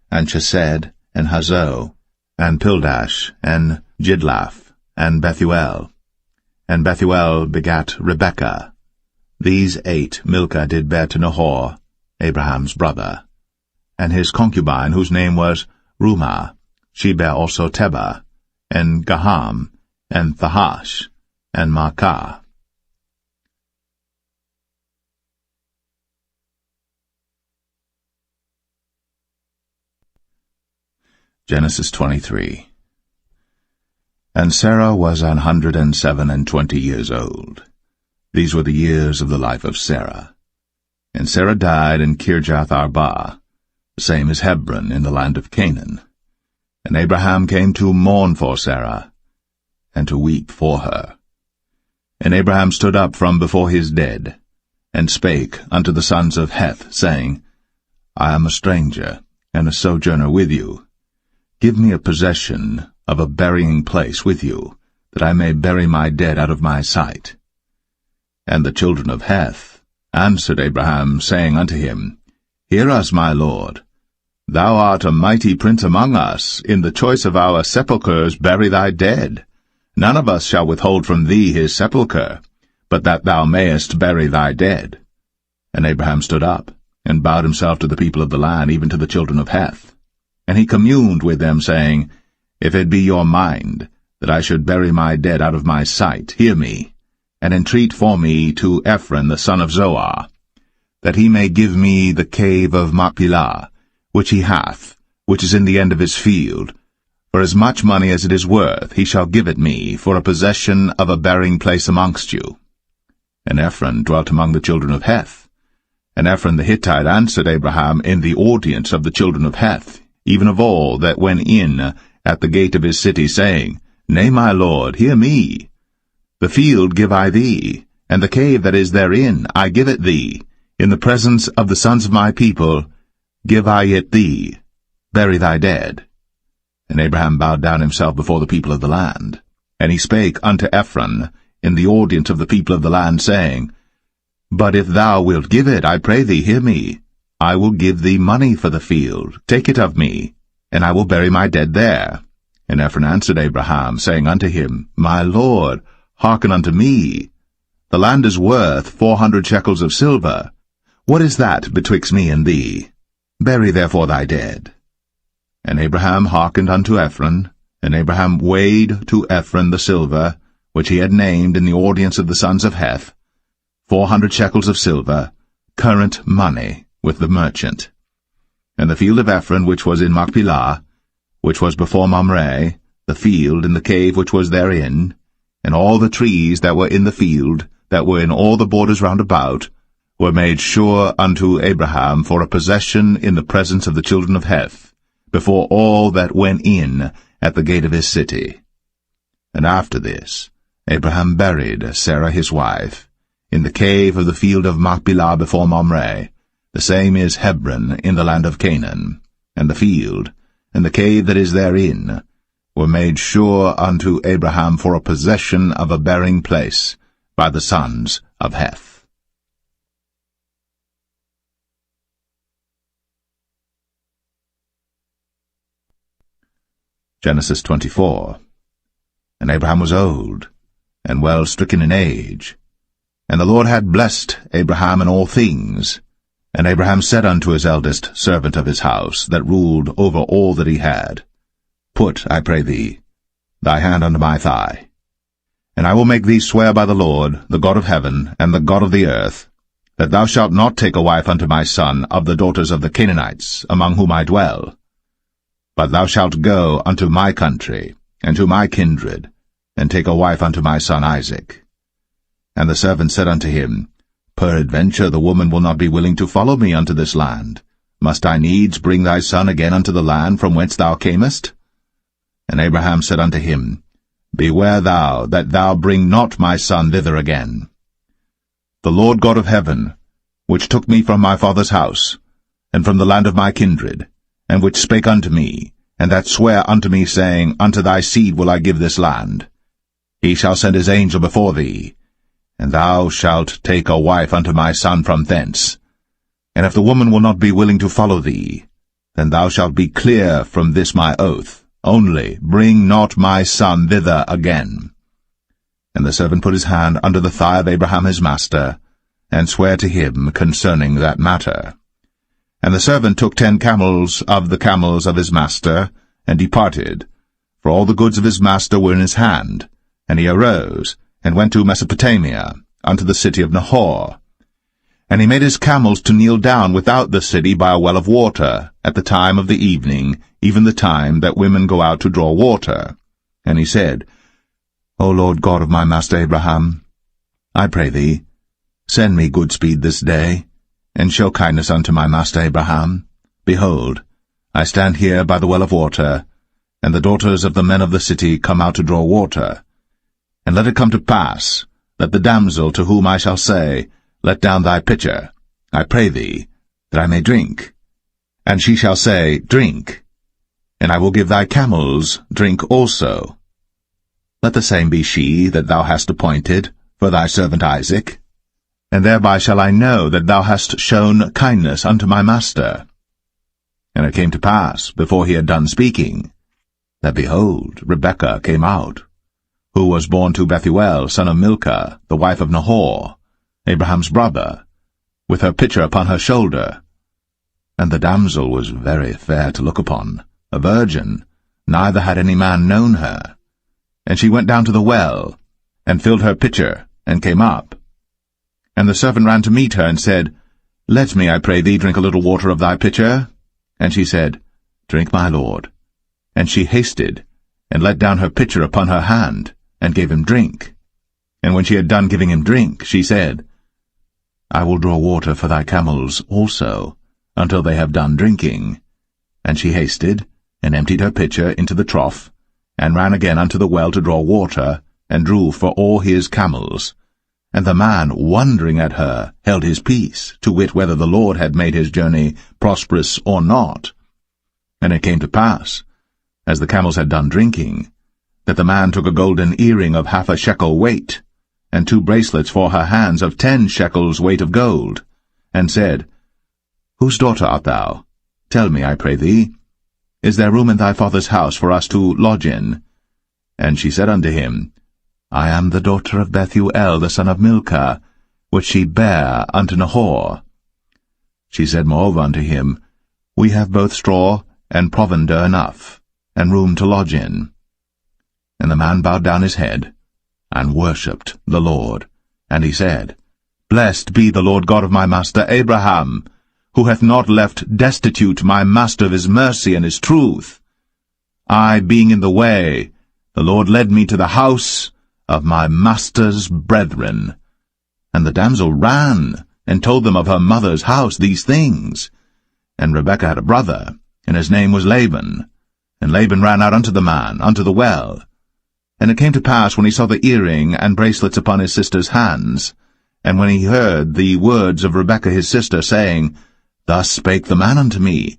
and Chesed, and Hazo, and Pildash, and Jidlaph, and Bethuel. And Bethuel begat Rebekah. These 8 Milcah did bear to Nahor, Abraham's brother. And his concubine, whose name was Rumah, she bare also Tebah, and Gaham, and Thahash, and Maacah. Genesis 23. And Sarah was 127 years old. These were the years of the life of Sarah. And Sarah died in Kirjath-Arba, the same as Hebron in the land of Canaan. And Abraham came to mourn for Sarah, and to weep for her. And Abraham stood up from before his dead, and spake unto the sons of Heth, saying, I am a stranger, and a sojourner with you. Give me a possession of a burying place with you, that I may bury my dead out of my sight. And the children of Heth answered Abraham, saying unto him, Hear us, my lord. Thou art a mighty prince among us. In the choice of our sepulchres bury thy dead. None of us shall withhold from thee his sepulchre, but that thou mayest bury thy dead. And Abraham stood up, and bowed himself to the people of the land, even to the children of Heth. And he communed with them, saying, If it be your mind that I should bury my dead out of my sight, hear me, and entreat for me to Ephron the son of Zoar, that he may give me the cave of Machpelah, which he hath, which is in the end of his field. For as much money as it is worth, he shall give it me, for a possession of a burying place amongst you. And Ephron dwelt among the children of Heth. And Ephron the Hittite answered Abraham in the audience of the children of Heth, even of all that went in at the gate of his city, saying, Nay, my lord, hear me. The field give I thee, and the cave that is therein I give it thee. In the presence of the sons of my people give I it thee. Bury thy dead. And Abraham bowed down himself before the people of the land. And he spake unto Ephron in the audience of the people of the land, saying, But if thou wilt give it, I pray thee, hear me. I will give thee money for the field. Take it of me, and I will bury my dead there. And Ephron answered Abraham, saying unto him, My lord, hearken unto me. The land is worth 400 shekels of silver. What is that betwixt me and thee? Bury therefore thy dead. And Abraham hearkened unto Ephron, and Abraham weighed to Ephron the silver, which he had named in the audience of the sons of Heth, 400 shekels of silver, current money, with the merchant. And the field of Ephron which was in Machpelah, which was before Mamre, the field and the cave which was therein, and all the trees that were in the field, that were in all the borders round about, were made sure unto Abraham for a possession in the presence of the children of Heth, before all that went in at the gate of his city. And after this Abraham buried Sarah his wife, in the cave of the field of Machpelah before Mamre, the same is Hebron in the land of Canaan, and the field, and the cave that is therein, were made sure unto Abraham for a possession of a burying place by the sons of Heth. Genesis 24. And Abraham was old, and well stricken in age, and the Lord had blessed Abraham in all things, And Abraham said unto his eldest servant of his house, that ruled over all that he had, Put, I pray thee, thy hand under my thigh, and I will make thee swear by the Lord, the God of heaven, and the God of the earth, that thou shalt not take a wife unto my son of the daughters of the Canaanites, among whom I dwell, but thou shalt go unto my country, and to my kindred, and take a wife unto my son Isaac. And the servant said unto him, Peradventure the woman will not be willing to follow me unto this land. Must I needs bring thy son again unto the land from whence thou camest? And Abraham said unto him, Beware thou that thou bring not my son thither again. The Lord God of heaven, which took me from my father's house, and from the land of my kindred, and which spake unto me, and that sware unto me, saying, Unto thy seed will I give this land, he shall send his angel before thee, and thou shalt take a wife unto my son from thence. And if the woman will not be willing to follow thee, then thou shalt be clear from this my oath, only bring not my son thither again. And the servant put his hand under the thigh of Abraham his master, and sware to him concerning that matter. And the servant took 10 camels of the camels of his master, and departed, for all the goods of his master were in his hand. And he arose, and went to Mesopotamia, unto the city of Nahor. And he made his camels to kneel down without the city by a well of water, at the time of the evening, even the time that women go out to draw water. And he said, O Lord God of my master Abraham, I pray thee, send me good speed this day, and show kindness unto my master Abraham. Behold, I stand here by the well of water, and the daughters of the men of the city come out to draw water. And let it come to pass, that the damsel to whom I shall say, Let down thy pitcher, I pray thee, that I may drink. And she shall say, Drink, and I will give thy camels drink also. Let the same be she that thou hast appointed for thy servant Isaac, and thereby shall I know that thou hast shown kindness unto my master. And it came to pass, before he had done speaking, that, behold, Rebekah came out, who was born to Bethuel, son of Milcah, the wife of Nahor, Abraham's brother, with her pitcher upon her shoulder. And the damsel was very fair to look upon, a virgin, neither had any man known her. And she went down to the well, and filled her pitcher, and came up. And the servant ran to meet her, and said, Let me, I pray thee, drink a little water of thy pitcher. And she said, Drink, my lord. And she hasted, and let down her pitcher upon her hand, and gave him drink. And when she had done giving him drink, she said, I will draw water for thy camels also, until they have done drinking. And she hasted, and emptied her pitcher into the trough, and ran again unto the well to draw water, and drew for all his camels. And the man, wondering at her, held his peace, to wit whether the Lord had made his journey prosperous or not. And it came to pass, as the camels had done drinking, that the man took a golden earring of 1/2 shekel weight, and 2 bracelets for her hands of 10 shekels weight of gold, and said, Whose daughter art thou? Tell me, I pray thee. Is there room in thy father's house for us to lodge in? And she said unto him, I am the daughter of Bethuel, the son of Milcah, which she bare unto Nahor. She said moreover unto him, We have both straw and provender enough, and room to lodge in. And the man bowed down his head, and worshipped the Lord. And he said, Blessed be the Lord God of my master Abraham, who hath not left destitute my master of his mercy and his truth. I being in the way, the Lord led me to the house of my master's brethren. And the damsel ran, and told them of her mother's house these things. And Rebekah had a brother, and his name was Laban. And Laban ran out unto the man, unto the well. And it came to pass, when he saw the earring and bracelets upon his sister's hands, and when he heard the words of Rebekah his sister, saying, Thus spake the man unto me,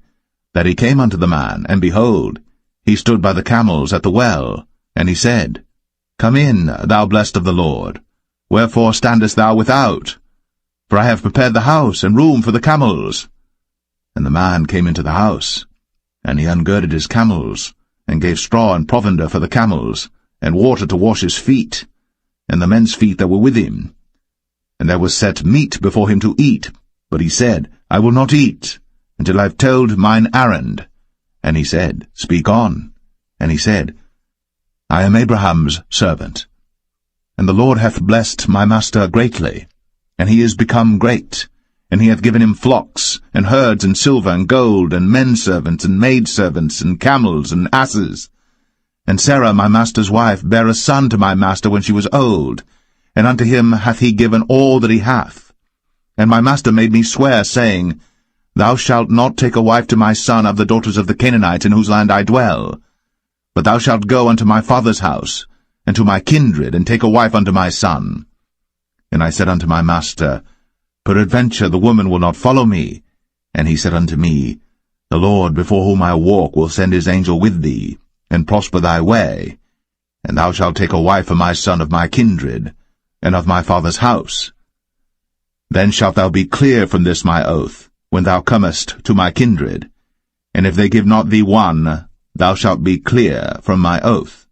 that he came unto the man, and behold, he stood by the camels at the well. And he said, Come in, thou blessed of the Lord. Wherefore standest thou without? For I have prepared the house and room for the camels. And the man came into the house, and he ungirded his camels, and gave straw and provender for the camels, and water to wash his feet, and the men's feet that were with him. And there was set meat before him to eat, But he said, I will not eat, until I have told mine errand. And he said, Speak on. And he said, I am Abraham's servant. And the Lord hath blessed my master greatly, and he is become great. And he hath given him flocks, and herds, and silver, and gold, and menservants, and maidservants, and camels, and asses. And Sarah my master's wife bare a son to my master when she was old, and unto him hath he given all that he hath. And my master made me swear, saying, Thou shalt not take a wife to my son of the daughters of the Canaanites in whose land I dwell, but thou shalt go unto my father's house, and to my kindred, and take a wife unto my son. And I said unto my master, Peradventure the woman will not follow me. And he said unto me, The Lord before whom I walk will send his angel with thee, and prosper thy way. And thou shalt take a wife for my son of my kindred, and of my father's house. Then shalt thou be clear from this my oath, when thou comest to my kindred. And if they give not thee one, thou shalt be clear from my oath.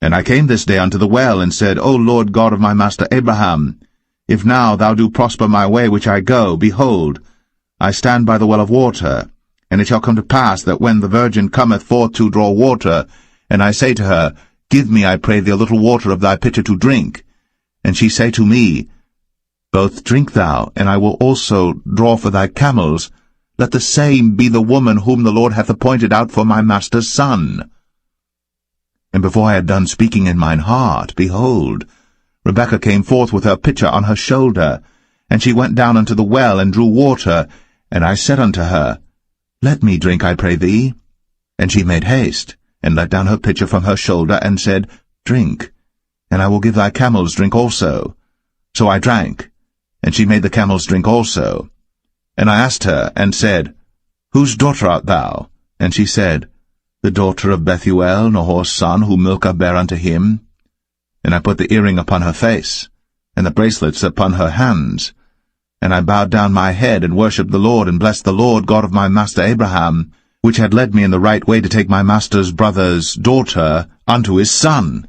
And I came this day unto the well, and said, O Lord God of my master Abraham, if now thou do prosper my way which I go, behold, I stand by the well of water. And it shall come to pass that when the virgin cometh forth to draw water, and I say to her, Give me, I pray thee, a little water of thy pitcher to drink, and she say to me, Both drink thou, and I will also draw for thy camels, let the same be the woman whom the Lord hath appointed out for my master's son. And before I had done speaking in mine heart, behold, Rebekah came forth with her pitcher on her shoulder, and she went down unto the well, and drew water. And I said unto her, Let me drink, I pray thee. And she made haste, and let down her pitcher from her shoulder, and said, Drink, and I will give thy camels drink also. So I drank, and she made the camels drink also. And I asked her, and said, Whose daughter art thou? And she said, The daughter of Bethuel, Nahor's son, whom Milcah bare unto him. And I put the earring upon her face, and the bracelets upon her hands. And I bowed down my head, and worshipped the Lord, and blessed the Lord God of my master Abraham, which had led me in the right way to take my master's brother's daughter unto his son.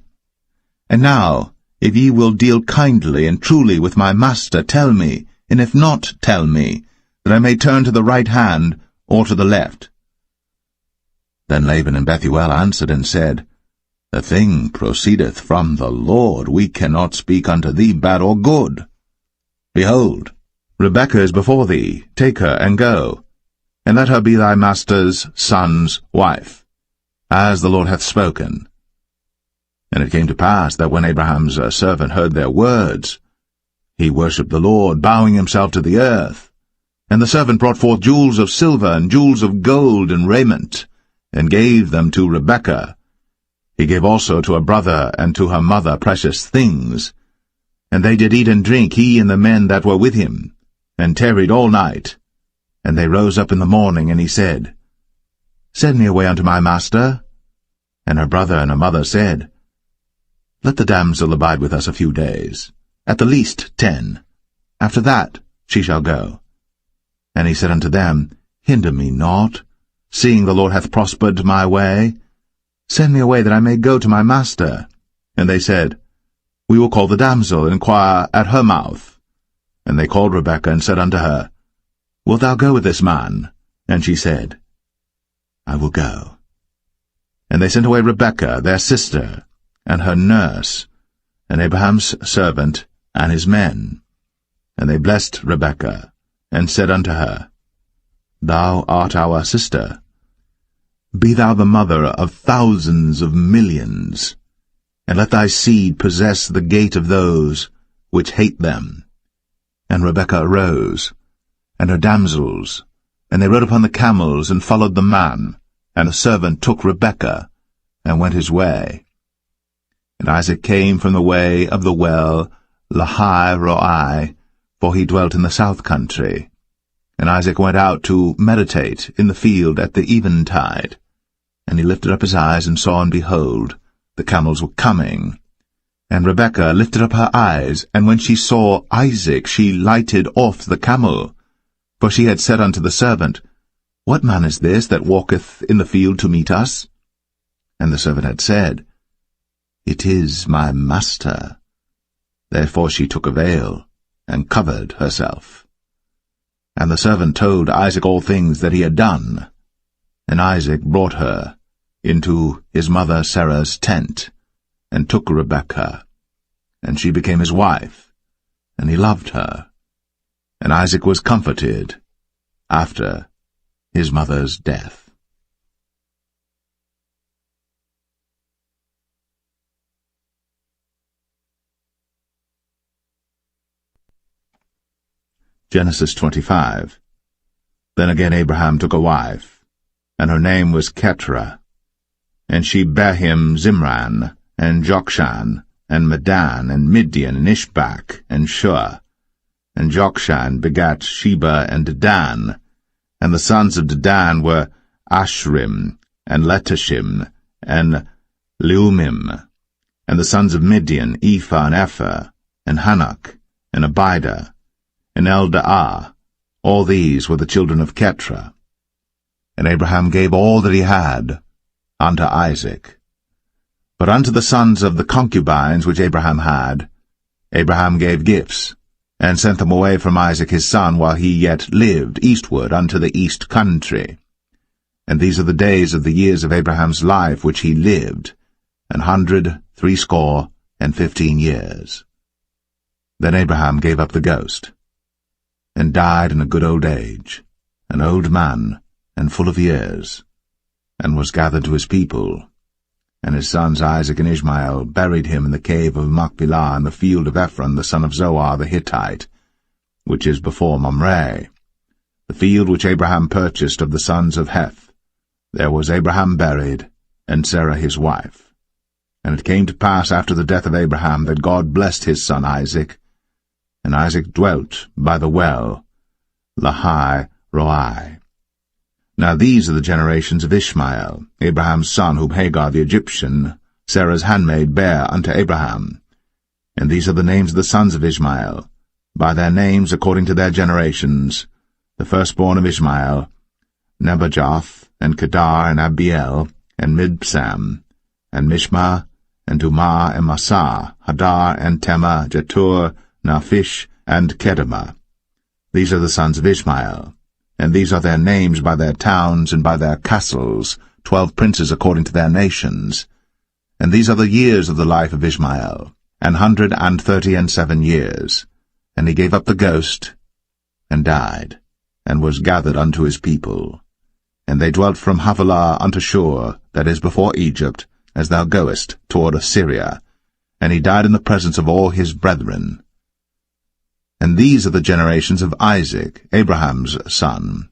And now, if ye will deal kindly and truly with my master, tell me, and if not, tell me, that I may turn to the right hand, or to the left. Then Laban and Bethuel answered and said, The thing proceedeth from the Lord. We cannot speak unto thee bad or good. Behold, Rebekah is before thee. Take her, and go, and let her be thy master's son's wife, as the Lord hath spoken. And it came to pass that when Abraham's servant heard their words, he worshipped the Lord, bowing himself to the earth. And the servant brought forth jewels of silver, and jewels of gold, and raiment, and gave them to Rebekah. He gave also to her brother and to her mother precious things. And they did eat and drink, he and the men that were with him, and tarried all night. And they rose up in the morning, and he said, Send me away unto my master. And her brother and her mother said, Let the damsel abide with us a few days, at the least 10. After that she shall go. And he said unto them, Hinder me not, seeing the Lord hath prospered my way. Send me away, that I may go to my master. And they said, We will call the damsel, and inquire at her mouth. And they called Rebekah, and said unto her, Wilt thou go with this man? And she said, I will go. And they sent away Rebekah, their sister, and her nurse, and Abraham's servant, and his men. And they blessed Rebekah, and said unto her, Thou art our sister. Be thou the mother of thousands of millions, and let thy seed possess the gate of those which hate them. And Rebekah arose, and her damsels, and they rode upon the camels, and followed the man. And the servant took Rebekah, and went his way. And Isaac came from the way of the well Lahai-Roi, for he dwelt in the south country. And Isaac went out to meditate in the field at the eventide. And he lifted up his eyes, and saw, and behold, the camels were coming. And Rebekah lifted up her eyes, and when she saw Isaac, she lighted off the camel. For she had said unto the servant, What man is this that walketh in the field to meet us? And the servant had said, It is my master. Therefore she took a veil, and covered herself. And the servant told Isaac all things that he had done. And Isaac brought her into his mother Sarah's tent, and took Rebekah, and she became his wife, and he loved her. And Isaac was comforted after his mother's death. Genesis 25. Then again Abraham took a wife, and her name was Keturah, and she bare him Zimran, and Jokshan, and Medan, and Midian, and Ishbak, and Shua. And Jokshan begat Sheba and Dedan, and the sons of Dedan were Ashrim, and Letashim, and Leumim. And the sons of Midian, Ephah and Epher, and Hanok, and Abidah, and Eldaah. All these were the children of Keturah. And Abraham gave all that he had unto Isaac. But unto the sons of the concubines which Abraham had, Abraham gave gifts, and sent them away from Isaac his son while he yet lived eastward unto the east country. And these are the days of the years of Abraham's life which he lived, 160 years. Then Abraham gave up the ghost, and died in a good old age, an old man, and full of years, and was gathered to his people. And his sons Isaac and Ishmael buried him in the cave of Machpelah in the field of Ephron the son of Zohar the Hittite, which is before Mamre, the field which Abraham purchased of the sons of Heth. There was Abraham buried, and Sarah his wife. And it came to pass after the death of Abraham that God blessed his son Isaac, and Isaac dwelt by the well, Lahai Roi. Now these are the generations of Ishmael, Abraham's son, whom Hagar the Egyptian, Sarah's handmaid, bare unto Abraham. And these are the names of the sons of Ishmael, by their names according to their generations: the firstborn of Ishmael, Nebajoth, and Kedar, and Abiel, and Mibsam, and Mishma, and Dumah, and Massa, Hadar, and Tema, Jetur, Naphish, and Kedemah. These are the sons of Ishmael, and these are their names by their towns and by their castles, 12 princes according to their nations. And these are the years of the life of Ishmael, 137 years. And he gave up the ghost, and died, and was gathered unto his people. And they dwelt from Havilah unto Shur, that is before Egypt, as thou goest toward Assyria. And he died in the presence of all his brethren. And these are the generations of Isaac, Abraham's son.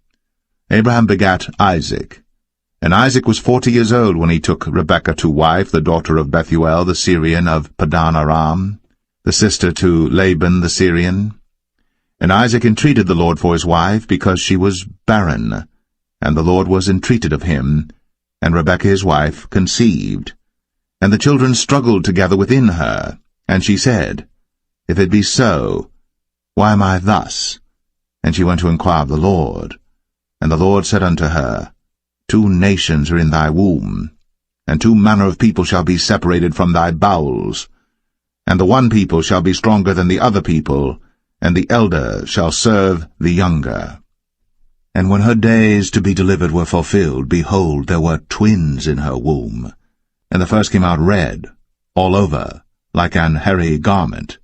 Abraham begat Isaac. And Isaac was 40 years old when he took Rebekah to wife, the daughter of Bethuel the Syrian of Padan Aram, the sister to Laban the Syrian. And Isaac entreated the Lord for his wife, because she was barren. And the Lord was entreated of him, and Rebekah his wife conceived. And the children struggled together within her, and she said, If it be so, why am I thus? And she went to inquire of the Lord. And the Lord said unto her, 2 nations are in thy womb, and 2 manner of people shall be separated from thy bowels. And the one people shall be stronger than the other people, and the elder shall serve the younger. And when her days to be delivered were fulfilled, behold, there were twins in her womb. And the first came out red, all over, like an hairy garment.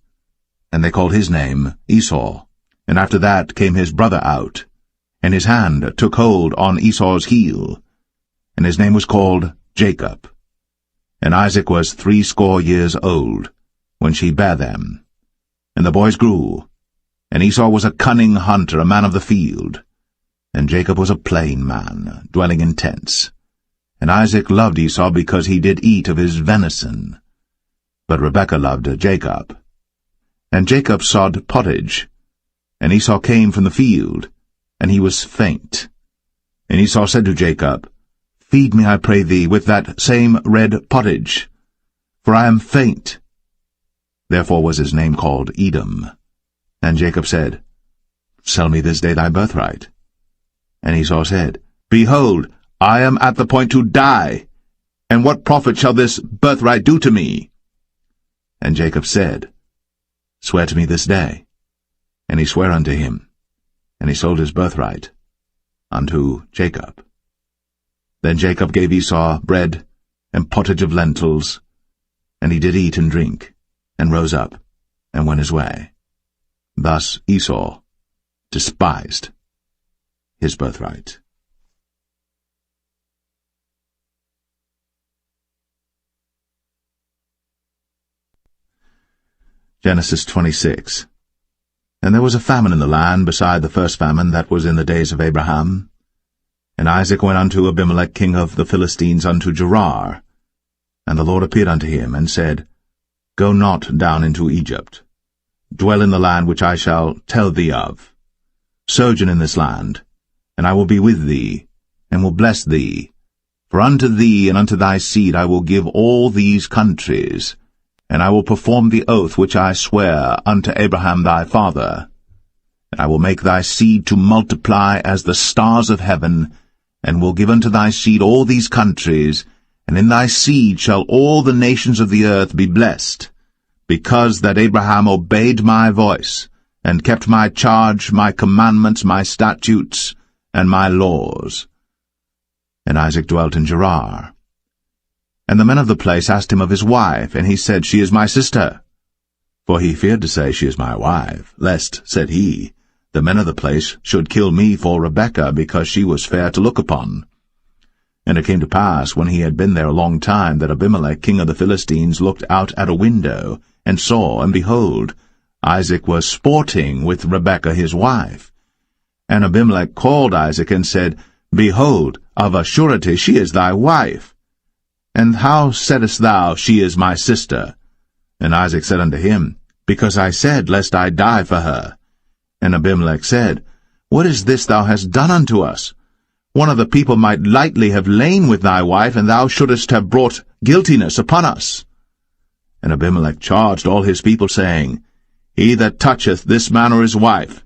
And they called his name Esau. And after that came his brother out, and his hand took hold on Esau's heel, and his name was called Jacob. And Isaac was 80 years old when she bare them. And the boys grew, and Esau was a cunning hunter, a man of the field, and Jacob was a plain man, dwelling in tents. And Isaac loved Esau because he did eat of his venison, but Rebekah loved Jacob. And Jacob sod pottage, and Esau came from the field, and he was faint. And Esau said to Jacob, Feed me, I pray thee, with that same red pottage, for I am faint. Therefore was his name called Edom. And Jacob said, Sell me this day thy birthright. And Esau said, Behold, I am at the point to die, and what profit shall this birthright do to me? And Jacob said, Swear to me this day. And he sware unto him. and he sold his birthright unto Jacob. Then Jacob gave Esau bread and pottage of lentils, and he did eat and drink, and rose up, and went his way. Thus Esau despised his birthright. Genesis 26. And there was a famine in the land beside the first famine that was in the days of Abraham. And Isaac went unto Abimelech king of the Philistines unto Gerar. And the Lord appeared unto him, and said, Go not down into Egypt. Dwell in the land which I shall tell thee of. Sojourn in this land, and I will be with thee, and will bless thee. For unto thee and unto thy seed I will give all these countries, and I will perform the oath which I swear unto Abraham thy father. And I will make thy seed to multiply as the stars of heaven, and will give unto thy seed all these countries, and in thy seed shall all the nations of the earth be blessed, because that Abraham obeyed my voice, and kept my charge, my commandments, my statutes, and my laws. And Isaac dwelt in Gerar. And the men of the place asked him of his wife, and he said, She is my sister. For he feared to say, She is my wife, lest, said he, the men of the place should kill me for Rebekah, because she was fair to look upon. And it came to pass, when he had been there a long time, that Abimelech king of the Philistines looked out at a window, and saw, and behold, Isaac was sporting with Rebekah his wife. And Abimelech called Isaac, and said, Behold, of a surety she is thy wife. And how saidst thou, She is my sister? And Isaac said unto him, Because I said, Lest I die for her. And Abimelech said, What is this thou hast done unto us? One of the people might lightly have lain with thy wife, and thou shouldest have brought guiltiness upon us. And Abimelech charged all his people, saying, He that toucheth this man or his wife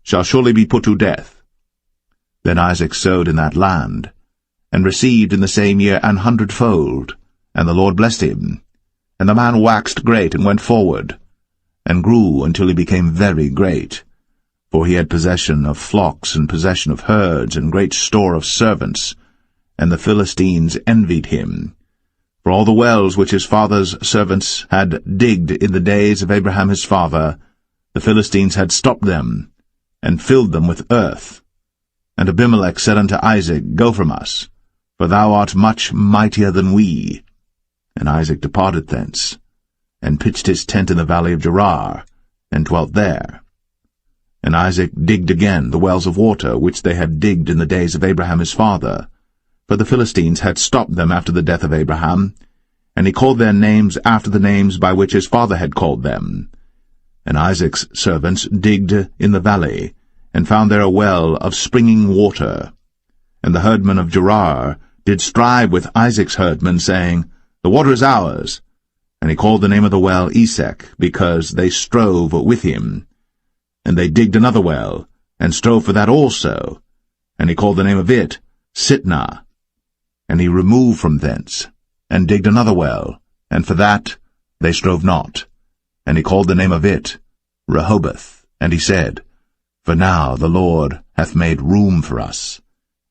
shall surely be put to death. Then Isaac sowed in that land, and received in the same year 100-fold, and the Lord blessed him. And the man waxed great, and went forward, and grew until he became very great. For he had possession of flocks, and possession of herds, and great store of servants, and the Philistines envied him. For all the wells which his father's servants had digged in the days of Abraham his father, the Philistines had stopped them, and filled them with earth. And Abimelech said unto Isaac, Go from us, for thou art much mightier than we. And Isaac departed thence, and pitched his tent in the valley of Gerar, and dwelt there. And Isaac digged again the wells of water, which they had digged in the days of Abraham his father, for the Philistines had stopped them after the death of Abraham, and he called their names after the names by which his father had called them. And Isaac's servants digged in the valley, and found there a well of springing water. And the herdmen of Gerar did strive with Isaac's herdmen, saying, The water is ours. And he called the name of the well Esek, because they strove with him. And they digged another well, and strove for that also. And he called the name of it Sitnah. And he removed from thence, and digged another well, and for that they strove not. And he called the name of it Rehoboth. And he said, For now the Lord hath made room for us,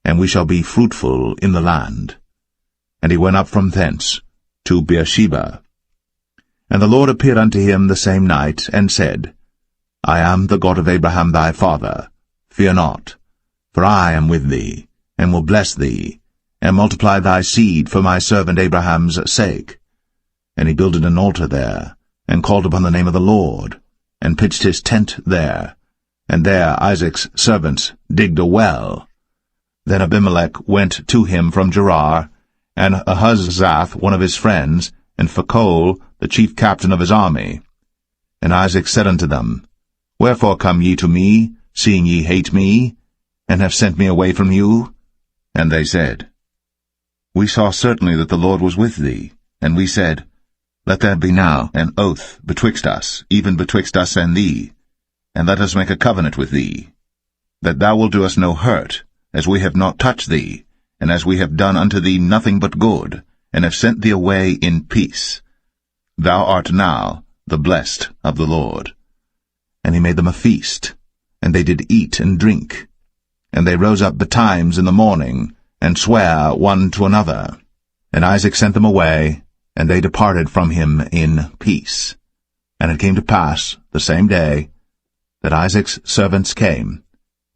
and we shall be fruitful in the land. And he went up from thence to Beersheba. And the Lord appeared unto him the same night, and said, I am the God of Abraham thy father. Fear not, for I am with thee, and will bless thee, and multiply thy seed for my servant Abraham's sake. And he builded an altar there, and called upon the name of the Lord, and pitched his tent there. And there Isaac's servants digged a well. Then Abimelech went to him from Gerar, and Ahuzzath one of his friends, and Phicol the chief captain of his army. And Isaac said unto them, Wherefore come ye to me, seeing ye hate me, and have sent me away from you? And they said, We saw certainly that the Lord was with thee. And we said, Let there be now an oath betwixt us, even betwixt us and thee, and let us make a covenant with thee, that thou wilt do us no hurt, as we have not touched thee, and as we have done unto thee nothing but good, and have sent thee away in peace. Thou art now the blessed of the Lord. And he made them a feast, and they did eat and drink. And they rose up betimes in the morning, and sware one to another. And Isaac sent them away, and they departed from him in peace. And it came to pass, the same day, that Isaac's servants came,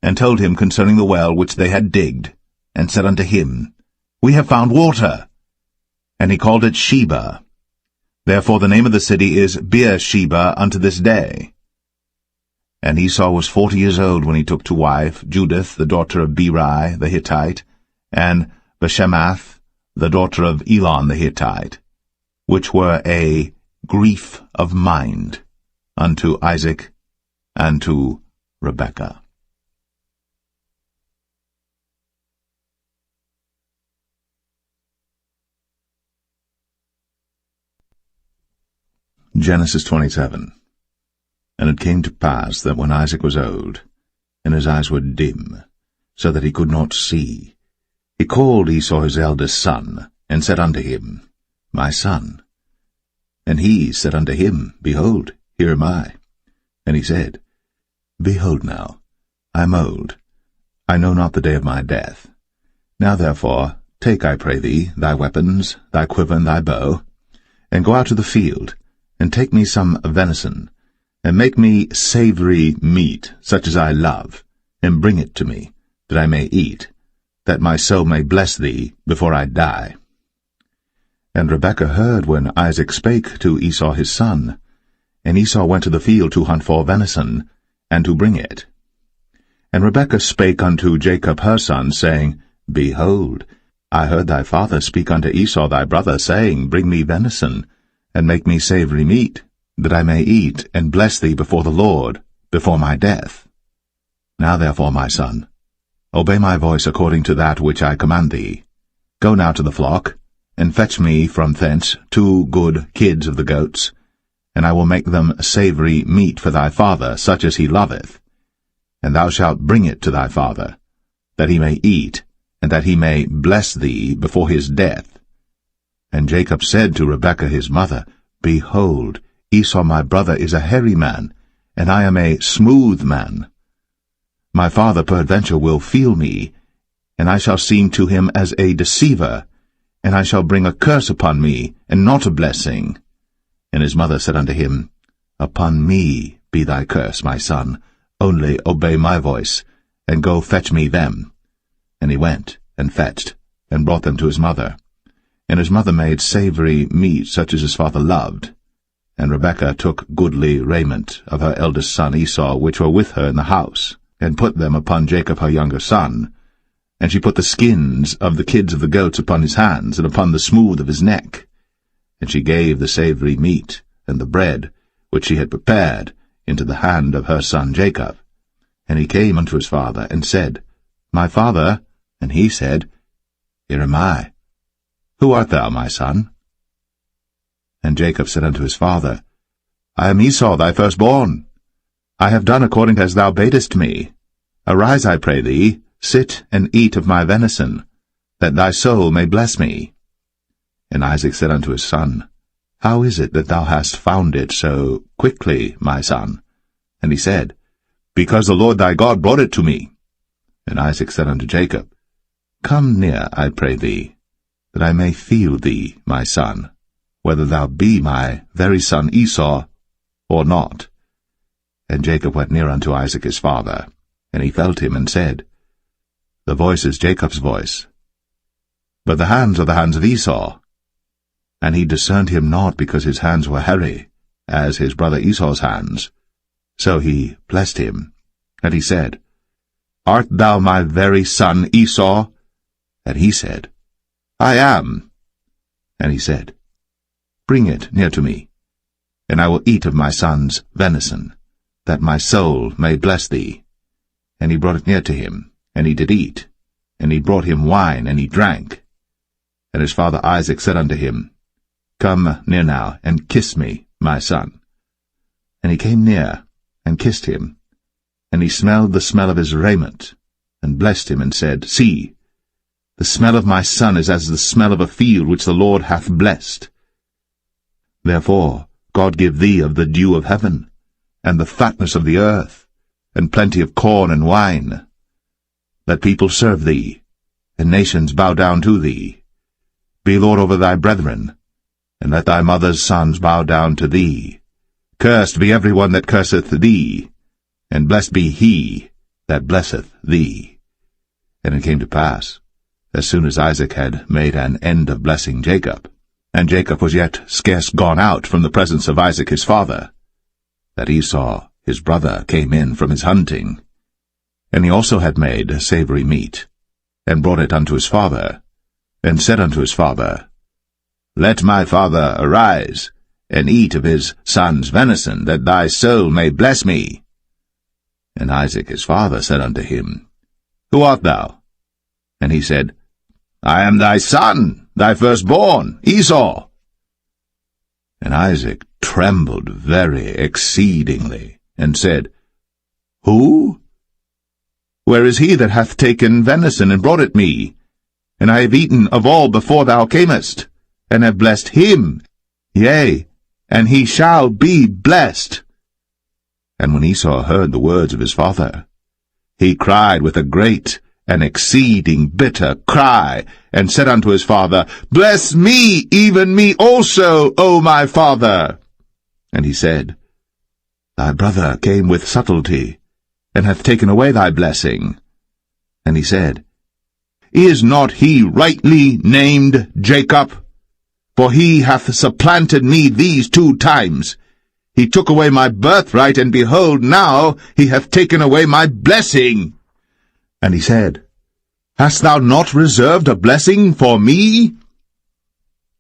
and told him concerning the well which they had digged, and said unto him, We have found water. And he called it Sheba. Therefore the name of the city is Beersheba unto this day. And Esau was 40 years old when he took to wife Judith, the daughter of Beri the Hittite, and Bashemath, the daughter of Elon the Hittite, which were a grief of mind unto Isaac and to Rebekah. Genesis 27. And it came to pass that when Isaac was old, and his eyes were dim, so that he could not see, he called Esau his eldest son, and said unto him, My son. And he said unto him, Behold, here am I. And he said, Behold now, I am old, I know not the day of my death. Now therefore, take, I pray thee, thy weapons, thy quiver and thy bow, and go out to the field, and take me some venison, and make me savory meat, such as I love, and bring it to me, that I may eat, that my soul may bless thee before I die. And Rebekah heard when Isaac spake to Esau his son, and Esau went to the field to hunt for venison, and to bring it. And Rebekah spake unto Jacob her son, saying, Behold, I heard thy father speak unto Esau thy brother, saying, Bring me venison, and make me savory meat, that I may eat, and bless thee before the Lord, before my death. Now therefore, my son, obey my voice according to that which I command thee. Go now to the flock, and fetch me from thence 2 good kids of the goats, and I will make them savory meat for thy father, such as he loveth. And thou shalt bring it to thy father, that he may eat, and that he may bless thee before his death. And Jacob said to Rebekah his mother, Behold, Esau my brother is a hairy man, and I am a smooth man. My father peradventure will feel me, and I shall seem to him as a deceiver, and I shall bring a curse upon me, and not a blessing. And his mother said unto him, Upon me be thy curse, my son, only obey my voice, and go fetch me them. And he went, and fetched, and brought them to his mother. And his mother made savory meat such as his father loved. And Rebekah took goodly raiment of her eldest son Esau, which were with her in the house, and put them upon Jacob her younger son. And she put the skins of the kids of the goats upon his hands, and upon the smooth of his neck. And she gave the savory meat, and the bread, which she had prepared, into the hand of her son Jacob. And he came unto his father, and said, My father. And he said, Here am I. Who art thou, my son? And Jacob said unto his father, I am Esau thy firstborn. I have done according as thou badest me. Arise, I pray thee, sit and eat of my venison, that thy soul may bless me. And Isaac said unto his son, How is it that thou hast found it so quickly, my son? And he said, Because the Lord thy God brought it to me. And Isaac said unto Jacob, Come near, I pray thee, that I may feel thee, my son, whether thou be my very son Esau, or not. And Jacob went near unto Isaac his father, and he felt him, and said, The voice is Jacob's voice, but the hands are the hands of Esau. And he discerned him not, because his hands were hairy, as his brother Esau's hands. So he blessed him, and he said, Art thou my very son Esau? And he said, I am. And he said, Bring it near to me, and I will eat of my son's venison, that my soul may bless thee. And he brought it near to him, and he did eat, and he brought him wine, and he drank. And his father Isaac said unto him, Come near now, and kiss me, my son. And he came near, and kissed him. And he smelled the smell of his raiment, and blessed him, and said, See, the smell of my son is as the smell of a field which the Lord hath blessed. Therefore God give thee of the dew of heaven, and the fatness of the earth, and plenty of corn and wine. Let people serve thee, and nations bow down to thee. Be Lord over thy brethren, and let thy mother's sons bow down to thee. Cursed be every one that curseth thee, and blessed be he that blesseth thee. And it came to pass, as soon as Isaac had made an end of blessing Jacob, and Jacob was yet scarce gone out from the presence of Isaac his father, that Esau his brother came in from his hunting. And he also had made savory meat, and brought it unto his father, and said unto his father, Let my father arise, and eat of his son's venison, that thy soul may bless me. And Isaac his father said unto him, Who art thou? And he said, I am thy son, thy firstborn, Esau. And Isaac trembled very exceedingly, and said, Who? Where is he that hath taken venison and brought it me? And I have eaten of all before thou camest, and have blessed him, yea, and he shall be blessed. And when Esau heard the words of his father, he cried with a great and exceeding bitter cry, and said unto his father, Bless me, even me also, O my father. And he said, Thy brother came with subtlety, and hath taken away thy blessing. And he said, Is not he rightly named Jacob? For he hath supplanted me these 2 times. He took away my birthright, and behold, now he hath taken away my blessing. And he said, Hast thou not reserved a blessing for me?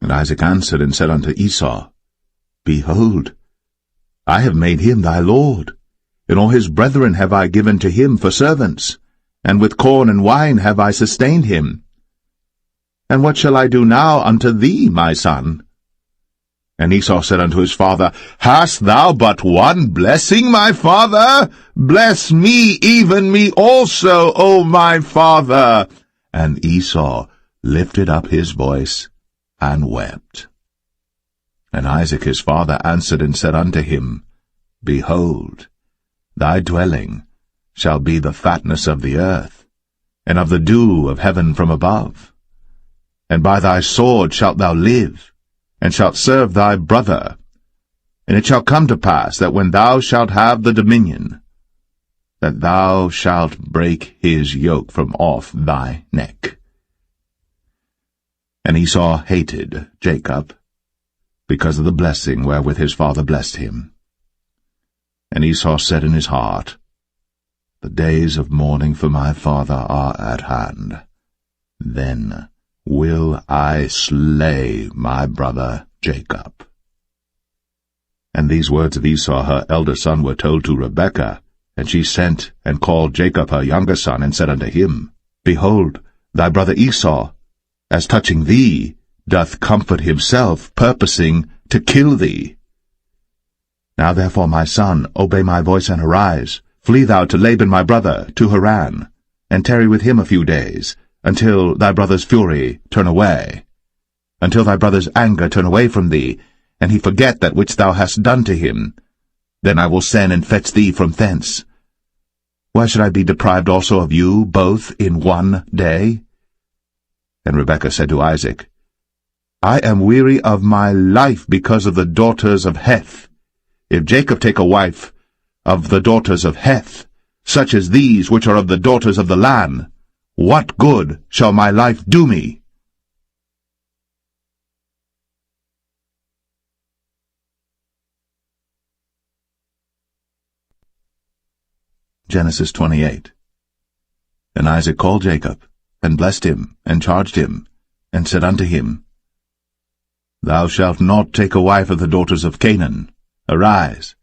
And Isaac answered and said unto Esau, Behold, I have made him thy lord, and all his brethren have I given to him for servants, and with corn and wine have I sustained him. And what shall I do now unto thee, my son? And Esau said unto his father, Hast thou but one blessing, my father? Bless me, even me also, O my father. And Esau lifted up his voice, and wept. And Isaac his father answered and said unto him, Behold, thy dwelling shall be the fatness of the earth, and of the dew of heaven from above. And by thy sword shalt thou live, and shalt serve thy brother. And it shall come to pass that when thou shalt have the dominion, that thou shalt break his yoke from off thy neck. And Esau hated Jacob, because of the blessing wherewith his father blessed him. And Esau said in his heart, The days of mourning for my father are at hand. Then will I slay my brother Jacob. And these words of Esau her elder son were told to Rebekah, and she sent and called Jacob her younger son, and said unto him, Behold, thy brother Esau, as touching thee, doth comfort himself, purposing to kill thee. Now therefore, my son, obey my voice, and arise. Flee thou to Laban my brother, to Haran, and tarry with him a few days, until thy brother's fury turn away, until thy brother's anger turn away from thee, and he forget that which thou hast done to him. Then I will send and fetch thee from thence. Why should I be deprived also of you both in one day? And Rebekah said to Isaac, I am weary of my life because of the daughters of Heth. If Jacob take a wife of the daughters of Heth, such as these which are of the daughters of the land, what good shall my life do me? Genesis 28. And Isaac called Jacob, and blessed him, and charged him, and said unto him, Thou shalt not take a wife of the daughters of Canaan. Arise,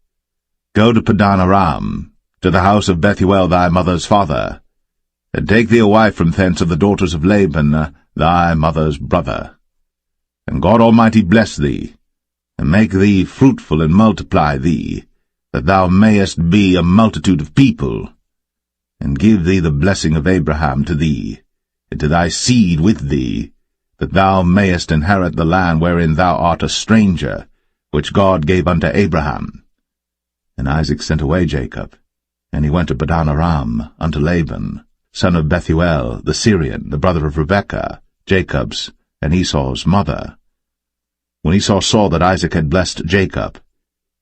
go to Padan Aram, to the house of Bethuel thy mother's father, and take thee a wife from thence of the daughters of Laban thy mother's brother. And God Almighty bless thee, and make thee fruitful, and multiply thee, that thou mayest be a multitude of people, and give thee the blessing of Abraham to thee, and to thy seed with thee, that thou mayest inherit the land wherein thou art a stranger, which God gave unto Abraham. And Isaac sent away Jacob, And he went to Padan Aram unto Laban, son of Bethuel the Syrian, the brother of Rebekah, Jacob's and Esau's mother. When Esau saw that Isaac had blessed Jacob,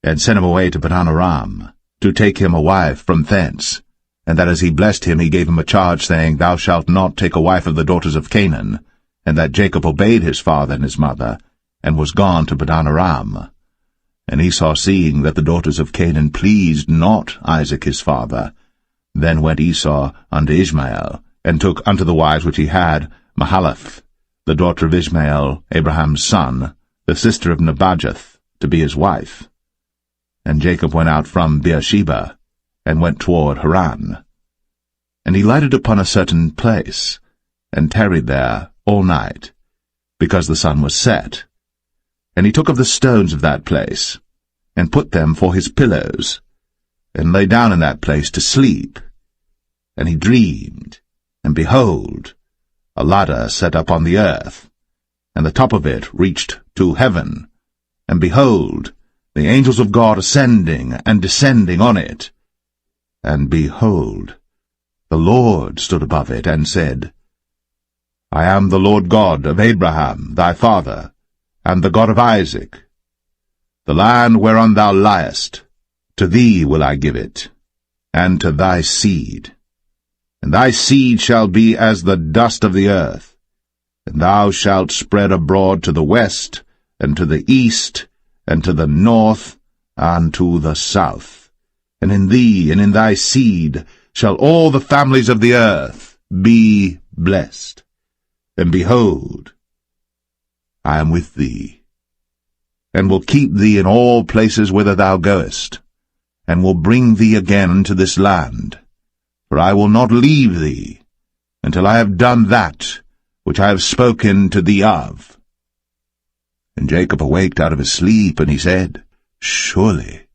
and sent him away to Padan Aram, to take him a wife from thence, and that as he blessed him he gave him a charge, saying, Thou shalt not take a wife of the daughters of Canaan, and that Jacob obeyed his father and his mother, and was gone to Padan Aram. And Esau, seeing that the daughters of Canaan pleased not Isaac his father, then went Esau unto Ishmael, and took unto the wives which he had Mahalath, the daughter of Ishmael, Abraham's son, the sister of Nebajoth, to be his wife. And Jacob went out from Beersheba, and went toward Haran. And he lighted upon a certain place, and tarried there all night, because the sun was set. And he took of the stones of that place, and put them for his pillows, and lay down in that place to sleep. And he dreamed, and behold, a ladder set up on the earth, and the top of it reached to heaven, and behold, the angels of God ascending and descending on it. And behold, the Lord stood above it, and said, I am the Lord God of Abraham thy father, and the God of Isaac. The land whereon thou liest, to thee will I give it, and to thy seed. And thy seed shall be as the dust of the earth, and thou shalt spread abroad to the west, and to the east, and to the north, and to the south. And in thee and in thy seed shall all the families of the earth be blessed. And behold, I am with thee, and will keep thee in all places whither thou goest, and will bring thee again into this land. For I will not leave thee, until I have done that which I have spoken to thee of. And Jacob awaked out of his sleep, and he said, Surely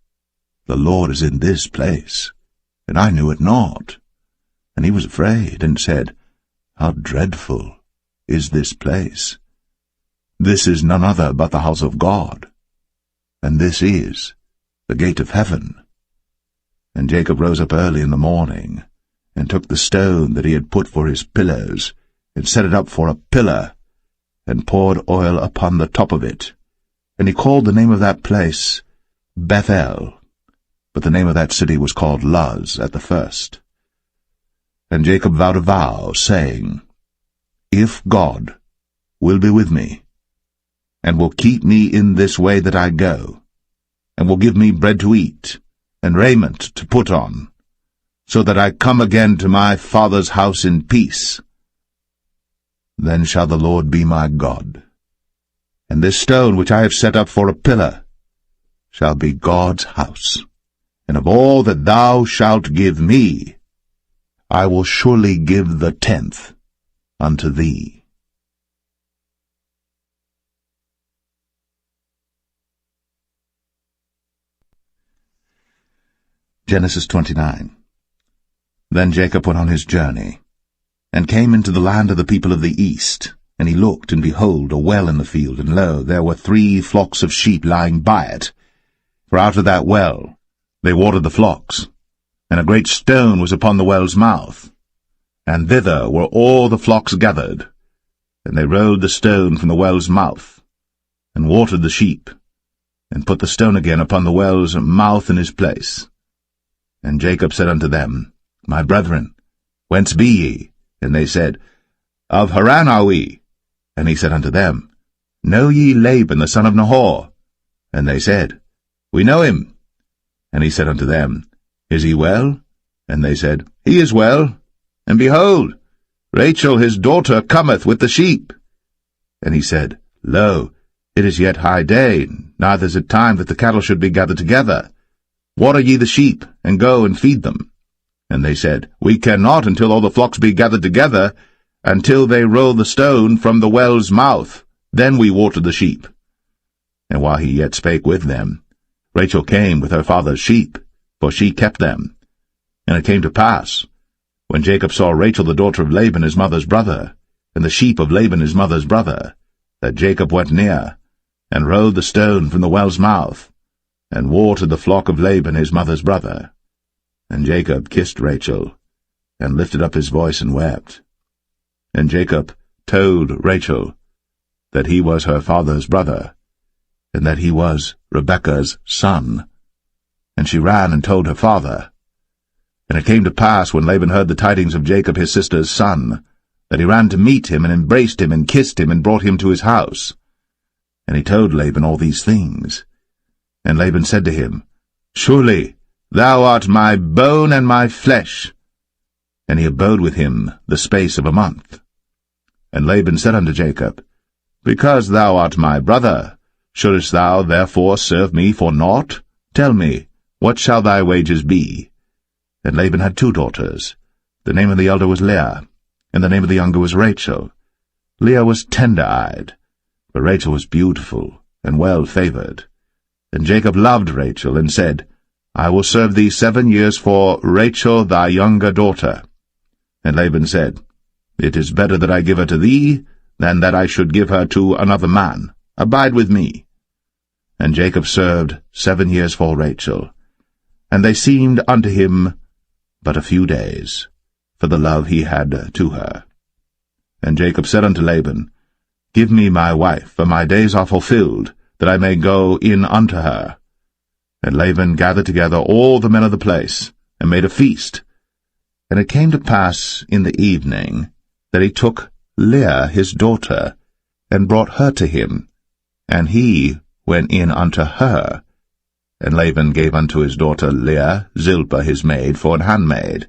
the Lord is in this place, and I knew it not. And he was afraid, and said, How dreadful is this place! This is none other but the house of God, and this is the gate of heaven. And Jacob rose up early in the morning, and took the stone that he had put for his pillows, and set it up for a pillar, and poured oil upon the top of it. And he called the name of that place Bethel, but the name of that city was called Luz at the first. And Jacob vowed a vow, saying, If God will be with me, and will keep me in this way that I go, and will give me bread to eat, and raiment to put on, so that I come again to my father's house in peace, then shall the Lord be my God, and this stone which I have set up for a pillar shall be God's house, and of all that thou shalt give me, I will surely give the 10th unto thee. Genesis 29. Then Jacob went on his journey, and came into the land of the people of the east. And he looked, and behold, a well in the field, and lo, there were 3 flocks of sheep lying by it. For out of that well they watered the flocks, and a great stone was upon the well's mouth. And thither were all the flocks gathered. And they rolled the stone from the well's mouth, and watered the sheep, and put the stone again upon the well's mouth in his place. And Jacob said unto them, My brethren, whence be ye? And they said, Of Haran are we. And he said unto them, Know ye Laban the son of Nahor? And they said, We know him. And he said unto them, Is he well? And they said, He is well. And behold, Rachel his daughter cometh with the sheep. And he said, Lo, it is yet high day, neither is it time that the cattle should be gathered together. Water ye the sheep, and go and feed them. And they said, We cannot until all the flocks be gathered together, until they roll the stone from the well's mouth. Then we water the sheep. And while he yet spake with them, Rachel came with her father's sheep, for she kept them. And it came to pass, when Jacob saw Rachel the daughter of Laban his mother's brother, and the sheep of Laban his mother's brother, that Jacob went near, and rolled the stone from the well's mouth, and watered the flock of Laban his mother's brother. And Jacob kissed Rachel, and lifted up his voice and wept. And Jacob told Rachel that he was her father's brother, and that he was Rebekah's son. And she ran and told her father. And it came to pass, when Laban heard the tidings of Jacob his sister's son, that he ran to meet him, and embraced him, and kissed him, and brought him to his house. And he told Laban all these things. And Laban said to him, Surely thou art my bone and my flesh. And he abode with him the space of a month. And Laban said unto Jacob, Because thou art my brother, shouldest thou therefore serve me for naught? Tell me, what shall thy wages be? And Laban had 2 daughters. The name of the elder was Leah, and the name of the younger was Rachel. Leah was tender-eyed, but Rachel was beautiful and well-favored. And Jacob loved Rachel, and said, I will serve thee 7 years for Rachel thy younger daughter. And Laban said, It is better that I give her to thee, than that I should give her to another man. Abide with me. And Jacob served 7 years for Rachel. And they seemed unto him but a few days, for the love he had to her. And Jacob said unto Laban, Give me my wife, for my days are fulfilled, that I may go in unto her. And Laban gathered together all the men of the place, and made a feast. And it came to pass in the evening that he took Leah his daughter, and brought her to him, and he went in unto her. And Laban gave unto his daughter Leah Zilpah his maid for an handmaid.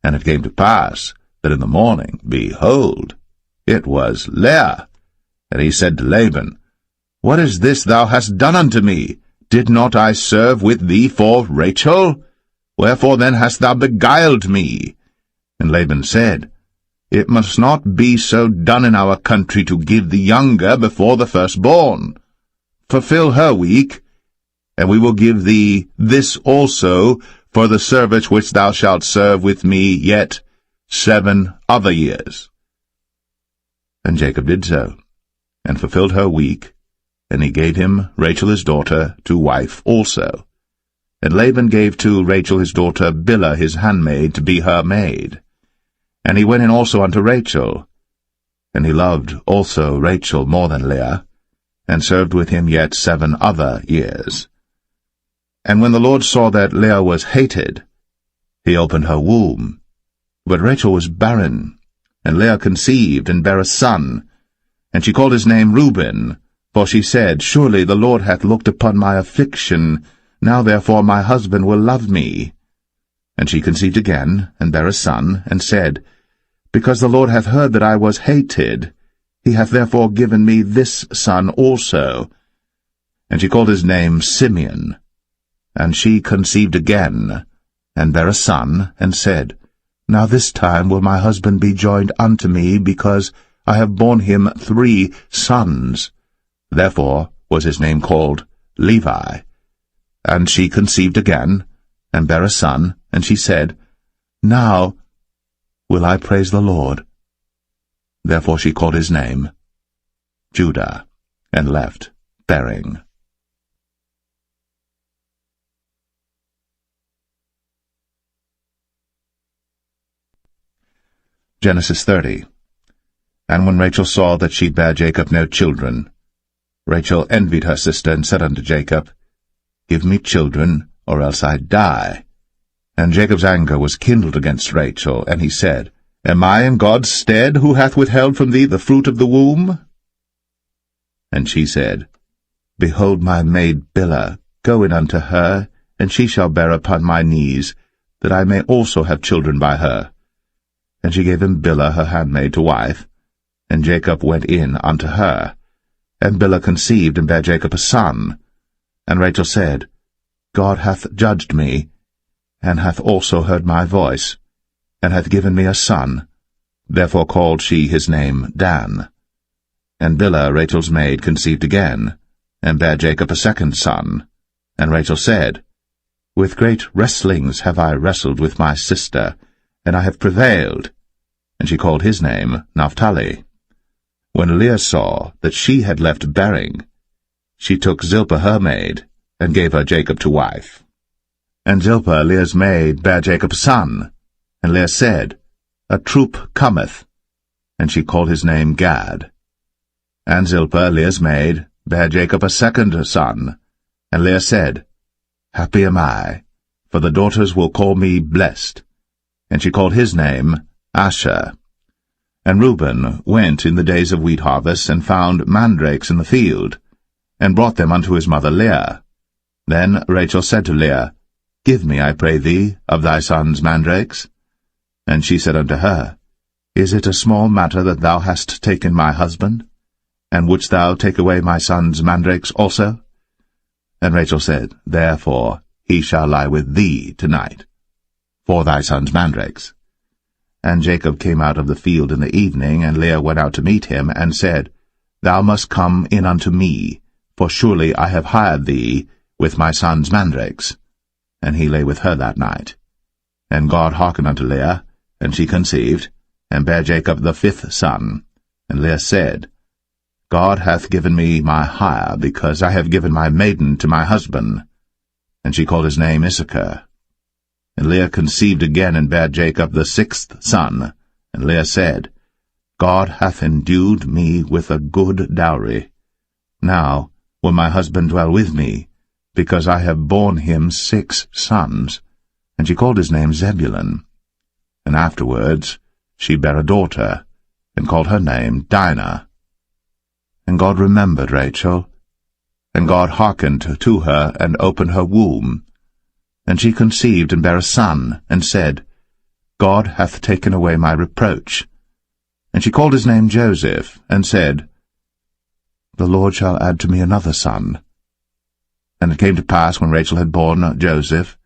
And it came to pass that in the morning, behold, it was Leah. And he said to Laban, What is this thou hast done unto me? Did not I serve with thee for Rachel? Wherefore then hast thou beguiled me? And Laban said, It must not be so done in our country to give the younger before the firstborn. Fulfill her week, and we will give thee this also for the service which thou shalt serve with me yet 7 other years. And Jacob did so, and fulfilled her week, and he gave him Rachel his daughter to wife also. And Laban gave to Rachel his daughter Bilhah his handmaid to be her maid. And he went in also unto Rachel. And he loved also Rachel more than Leah, and served with him yet 7 other years. And when the Lord saw that Leah was hated, he opened her womb. But Rachel was barren, and Leah conceived, and bare a son. And she called his name Reuben, for she said, Surely the Lord hath looked upon my affliction, now therefore my husband will love me. And she conceived again, and bare a son, and said, Because the Lord hath heard that I was hated, he hath therefore given me this son also. And she called his name Simeon. And she conceived again, and bare a son, and said, Now this time will my husband be joined unto me, because I have borne him 3 sons. Therefore was his name called Levi. And she conceived again, and bare a son, and she said, Now will I praise the Lord. Therefore she called his name Judah, and left bearing. Genesis 30. And when Rachel saw that she bare Jacob no children, Rachel envied her sister, and said unto Jacob, Give me children, or else I die. And Jacob's anger was kindled against Rachel, and he said, Am I in God's stead, who hath withheld from thee the fruit of the womb? And she said, Behold my maid Bilhah, go in unto her, and she shall bear upon my knees, that I may also have children by her. And she gave him Bilhah her handmaid to wife, and Jacob went in unto her. And Bilhah conceived, and bare Jacob a son. And Rachel said, God hath judged me, and hath also heard my voice, and hath given me a son. Therefore called she his name Dan. And Bilhah, Rachel's maid, conceived again, and bare Jacob a second son. And Rachel said, With great wrestlings have I wrestled with my sister, and I have prevailed. And she called his name Naphtali. When Leah saw that she had left bearing, she took Zilpah her maid, and gave her Jacob to wife. And Zilpah, Leah's maid, bare Jacob a son. And Leah said, A troop cometh. And she called his name Gad. And Zilpah, Leah's maid, bare Jacob a second son. And Leah said, Happy am I, for the daughters will call me blessed. And she called his name Asher. And Reuben went in the days of wheat harvest, and found mandrakes in the field, and brought them unto his mother Leah. Then Rachel said to Leah, Give me, I pray thee, of thy son's mandrakes. And she said unto her, Is it a small matter that thou hast taken my husband? And wouldst thou take away my son's mandrakes also? And Rachel said, Therefore he shall lie with thee tonight, for thy son's mandrakes. And Jacob came out of the field in the evening, and Leah went out to meet him, and said, Thou must come in unto me, for surely I have hired thee with my son's mandrakes. And he lay with her that night. And God hearkened unto Leah, and she conceived, and bare Jacob the fifth son. And Leah said, God hath given me my hire, because I have given my maiden to my husband. And she called his name Issachar. And Leah conceived again, and bare Jacob the sixth son. And Leah said, God hath endued me with a good dowry. Now will my husband dwell with me, because I have borne him 6 sons. And she called his name Zebulun. And afterwards she bare a daughter, and called her name Dinah. And God remembered Rachel, and God hearkened to her, and opened her womb. And she conceived, and bare a son, and said, God hath taken away my reproach. And she called his name Joseph, and said, The Lord shall add to me another son. And it came to pass, when Rachel had borne Joseph,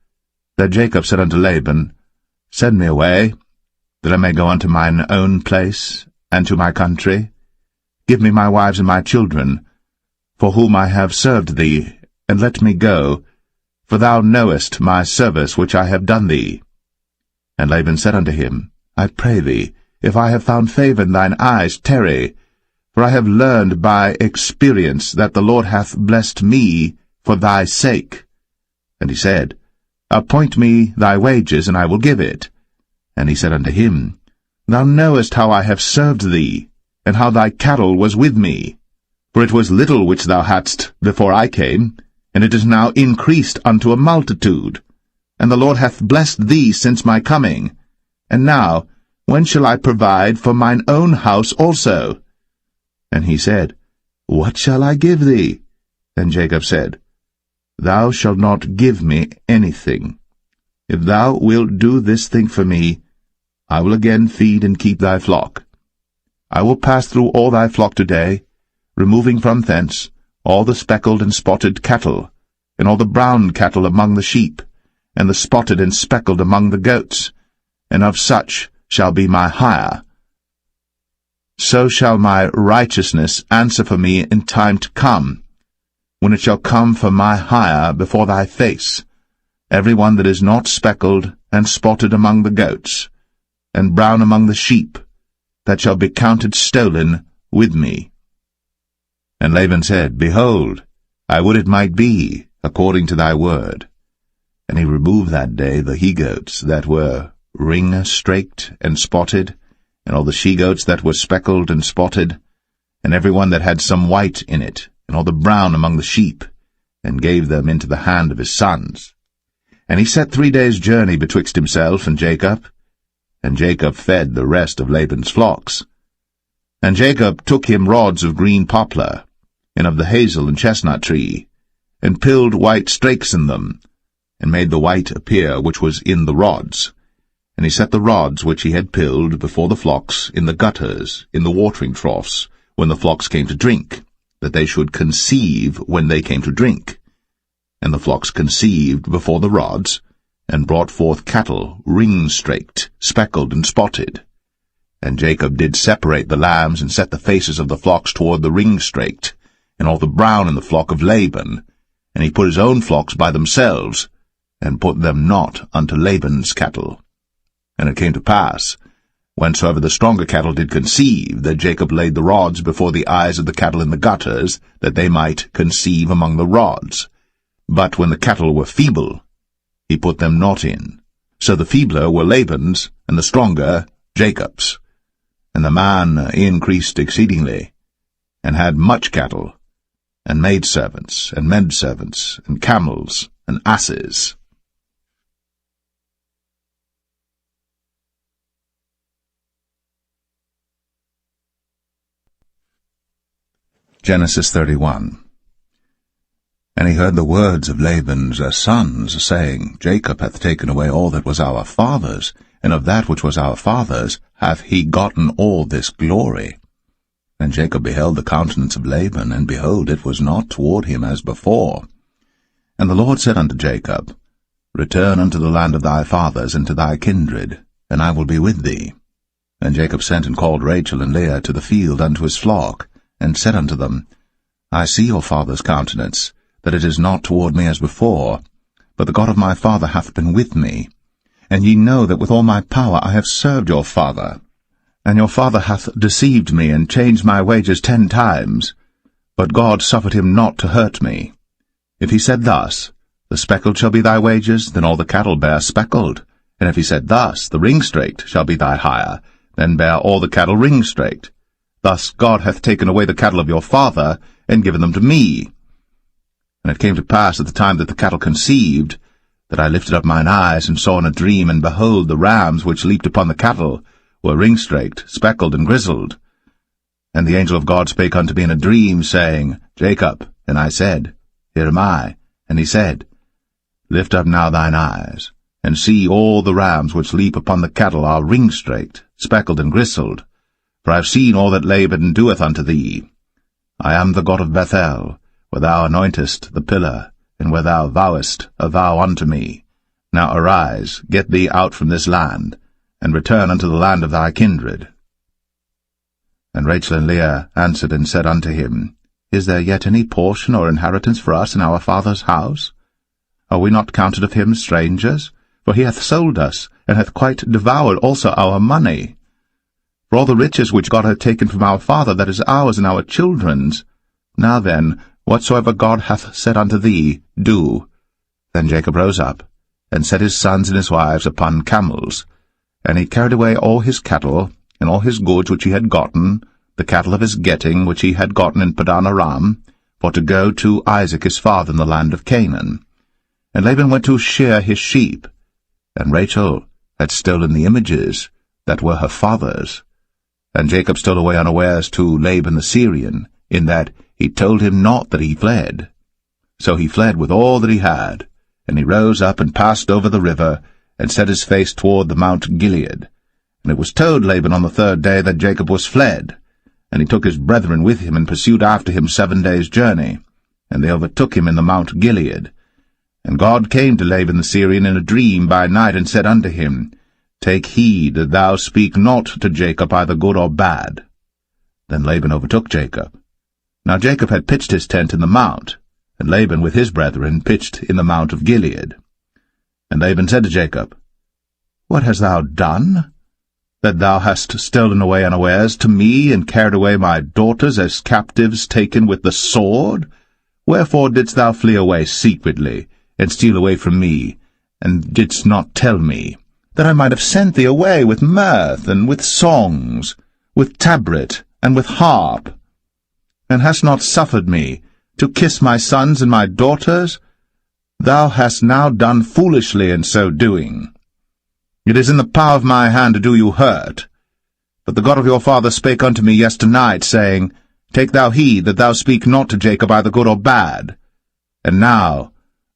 that Jacob said unto Laban, Send me away, that I may go unto mine own place, and to my country. Give me my wives and my children, for whom I have served thee, and let me go, for thou knowest my service which I have done thee. And Laban said unto him, I pray thee, if I have found favour in thine eyes, tarry, for I have learned by experience that the Lord hath blessed me for thy sake. And he said, Appoint me thy wages, and I will give it. And he said unto him, Thou knowest how I have served thee, and how thy cattle was with me. For it was little which thou hadst before I came, and it is now increased unto a multitude. And the Lord hath blessed thee since my coming. And now, when shall I provide for mine own house also? And he said, What shall I give thee? And Jacob said, Thou shalt not give me anything. If thou wilt do this thing for me, I will again feed and keep thy flock. I will pass through all thy flock today, removing from thence all the speckled and spotted cattle, and all the brown cattle among the sheep, and the spotted and speckled among the goats, and of such shall be my hire. So shall my righteousness answer for me in time to come, when it shall come for my hire before thy face, every one that is not speckled and spotted among the goats, and brown among the sheep, that shall be counted stolen with me. And Laban said, Behold, I would it might be according to thy word. And he removed that day the he-goats that were ring-straked and spotted, and all the she-goats that were speckled and spotted, and every one that had some white in it, and all the brown among the sheep, and gave them into the hand of his sons. And he set 3 days' journey betwixt himself and Jacob fed the rest of Laban's flocks. And Jacob took him rods of green poplar, and of the hazel and chestnut tree, and pilled white strakes in them, and made the white appear which was in the rods. And he set the rods which he had pilled before the flocks in the gutters, in the watering troughs, when the flocks came to drink, that they should conceive when they came to drink. And the flocks conceived before the rods, and brought forth cattle, ring-straked, speckled, and spotted. And Jacob did separate the lambs, and set the faces of the flocks toward the ring-straked, and all the brown in the flock of Laban. And he put his own flocks by themselves, and put them not unto Laban's cattle. And it came to pass, whensoever the stronger cattle did conceive, that Jacob laid the rods before the eyes of the cattle in the gutters, that they might conceive among the rods. But when the cattle were feeble, he put them not in. So the feebler were Laban's, and the stronger Jacob's. And the man increased exceedingly, and had much cattle, and maidservants, and menservants, and camels, and asses. Genesis 31. And he heard the words of Laban's sons, saying, Jacob hath taken away all that was our father's, and of that which was our father's hath he gotten all this glory. And Jacob beheld the countenance of Laban, and behold, it was not toward him as before. And the Lord said unto Jacob, Return unto the land of thy fathers, and to thy kindred, and I will be with thee. And Jacob sent and called Rachel and Leah to the field unto his flock, and said unto them, I see your father's countenance, that it is not toward me as before, but the God of my father hath been with me. And ye know that with all my power I have served your father. And your father hath deceived me, and changed my wages 10 times. But God suffered him not to hurt me. If he said thus, The speckled shall be thy wages, then all the cattle bear speckled. And if he said thus, The ring-straked shall be thy hire, then bear all the cattle ring-straked. Thus God hath taken away the cattle of your father, and given them to me. And it came to pass at the time that the cattle conceived, that I lifted up mine eyes, and saw in a dream, and behold, the rams which leaped upon the cattle were ring-straked, speckled, and grizzled. And the angel of God spake unto me in a dream, saying, Jacob. And I said, Here am I. And he said, Lift up now thine eyes, and see all the rams which leap upon the cattle are ring-straked, speckled, and grizzled. For I have seen all that Laban doeth unto thee. I am the God of Bethel, where thou anointest the pillar, and where thou vowest a vow unto me. Now arise, get thee out from this land, and return unto the land of thy kindred. And Rachel and Leah answered and said unto him, Is there yet any portion or inheritance for us in our father's house? Are we not counted of him strangers? For he hath sold us, and hath quite devoured also our money. For all the riches which God hath taken from our father, that is ours and our children's. Now then, whatsoever God hath said unto thee, do. Then Jacob rose up, and set his sons and his wives upon camels. And he carried away all his cattle, and all his goods which he had gotten, the cattle of his getting which he had gotten in Padan Aram, for to go to Isaac his father in the land of Canaan. And Laban went to shear his sheep. And Rachel had stolen the images that were her father's. And Jacob stole away unawares to Laban the Syrian, in that he told him not that he fled. So he fled with all that he had, and he rose up and passed over the river, and set his face toward the Mount Gilead. And it was told Laban on the 3rd day that Jacob was fled. And he took his brethren with him, and pursued after him 7 days' journey. And they overtook him in the Mount Gilead. And God came to Laban the Syrian in a dream by night, and said unto him, Take heed that thou speak not to Jacob either good or bad. Then Laban overtook Jacob. Now Jacob had pitched his tent in the mount, and Laban with his brethren pitched in the mount of Gilead. And Laban said to Jacob, What hast thou done, that thou hast stolen away unawares to me, and carried away my daughters as captives taken with the sword? Wherefore didst thou flee away secretly, and steal away from me, and didst not tell me, that I might have sent thee away with mirth, and with songs, with tabret, and with harp? And hast not suffered me to kiss my sons and my daughters? Thou hast now done foolishly in so doing. It is in the power of my hand to do you hurt. But the God of your father spake unto me yesternight, saying, Take thou heed that thou speak not to Jacob either good or bad. And now,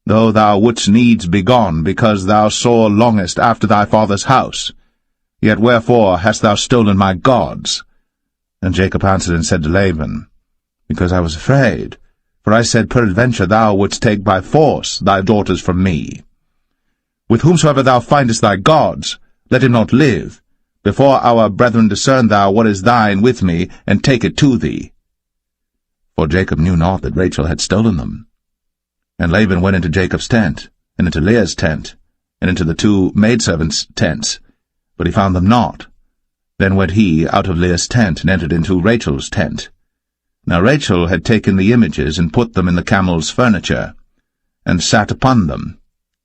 though thou wouldst needs be gone, because thou sore longest after thy father's house, yet wherefore hast thou stolen my gods? And Jacob answered and said to Laban, Because I was afraid, for I said, Peradventure thou wouldst take by force thy daughters from me. With whomsoever thou findest thy gods, let him not live. Before our brethren discern thou what is thine with me, and take it to thee. For Jacob knew not that Rachel had stolen them. And Laban went into Jacob's tent, and into Leah's tent, and into the 2 maidservants' tents, but he found them not. Then went he out of Leah's tent, and entered into Rachel's tent. Now Rachel had taken the images, and put them in the camel's furniture, and sat upon them.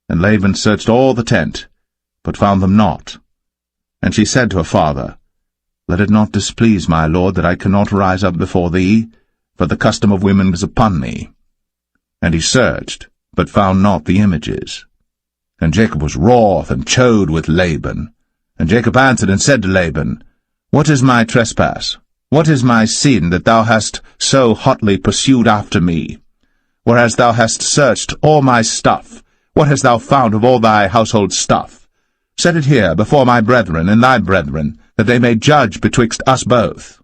And Laban searched all the tent, but found them not. And she said to her father, Let it not displease my lord that I cannot rise up before thee, for the custom of women is upon me. And he searched, but found not the images. And Jacob was wroth and chode with Laban. And Jacob answered and said to Laban, What is my trespass? What is my sin that thou hast so hotly pursued after me? Whereas thou hast searched all my stuff, what hast thou found of all thy household stuff? Set it here before my brethren and thy brethren, that they may judge betwixt us both.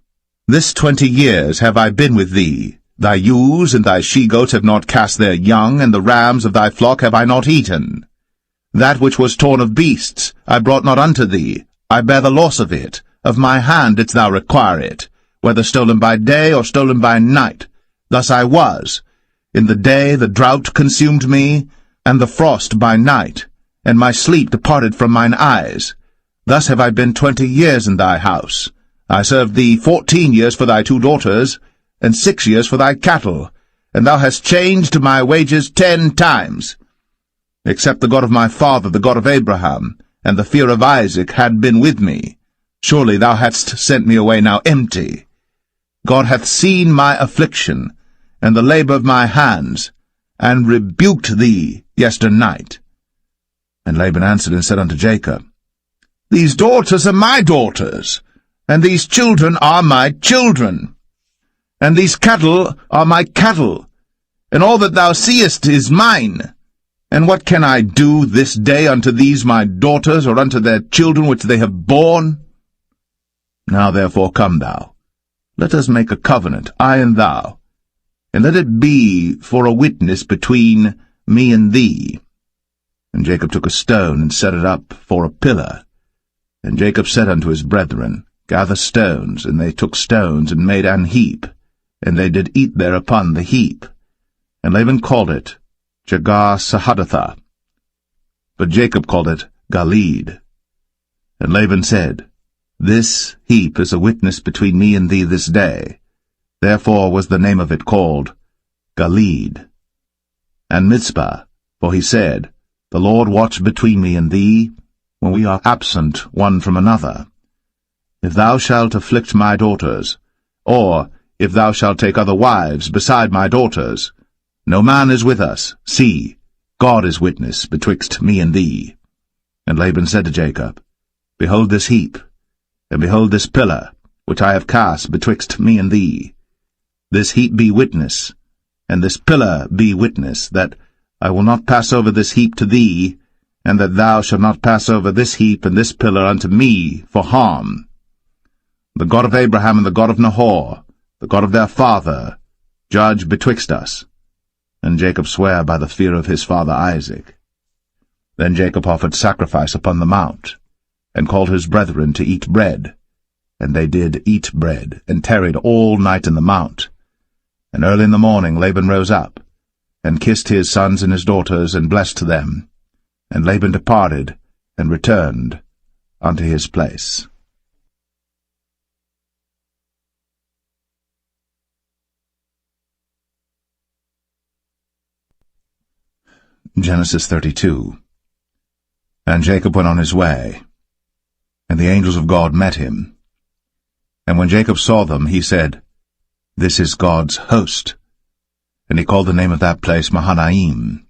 This 20 years have I been with thee. Thy ewes and thy she-goats have not cast their young, and the rams of thy flock have I not eaten. That which was torn of beasts I brought not unto thee. I bear the loss of it. Of my hand didst thou require it, whether stolen by day or stolen by night. Thus I was. In the day the drought consumed me, and the frost by night, and my sleep departed from mine eyes. Thus have I been 20 years in thy house. I served thee 14 years for thy 2 daughters, and 6 years for thy cattle, and thou hast changed my wages 10 times. Except the God of my father, the God of Abraham, and the fear of Isaac had been with me, surely thou hadst sent me away now empty. God hath seen my affliction, and the labor of my hands, and rebuked thee yesternight. And Laban answered and said unto Jacob, These daughters are my daughters, and these children are my children, and these cattle are my cattle, and all that thou seest is mine. And what can I do this day unto these my daughters, or unto their children which they have borne? Now therefore come thou, let us make a covenant, I and thou, and let it be for a witness between me and thee. And Jacob took a stone, and set it up for a pillar. And Jacob said unto his brethren, Gather stones. And they took stones, and made an heap, and they did eat thereupon the heap. And Laban called it Jegar-sahadathah, but Jacob called it Galeed. And Laban said, This heap is a witness between me and thee this day. Therefore was the name of it called Galeed. And Mizpah, for he said, The Lord watch between me and thee, when we are absent one from another. If thou shalt afflict my daughters, or if thou shalt take other wives beside my daughters, no man is with us. See, God is witness betwixt me and thee. And Laban said to Jacob, Behold this heap, and behold this pillar, which I have cast betwixt me and thee. This heap be witness, and this pillar be witness, that I will not pass over this heap to thee, and that thou shalt not pass over this heap and this pillar unto me for harm. The God of Abraham and the God of Nahor, the God of their father, judge betwixt us. And Jacob sware by the fear of his father Isaac. Then Jacob offered sacrifice upon the mount, and called his brethren to eat bread. And they did eat bread, and tarried all night in the mount. And early in the morning Laban rose up, and kissed his sons and his daughters, and blessed them. And Laban departed, and returned unto his place. Genesis 32. And Jacob went on his way, and the angels of God met him. And when Jacob saw them, he said, This is God's host. And he called the name of that place Mahanaim.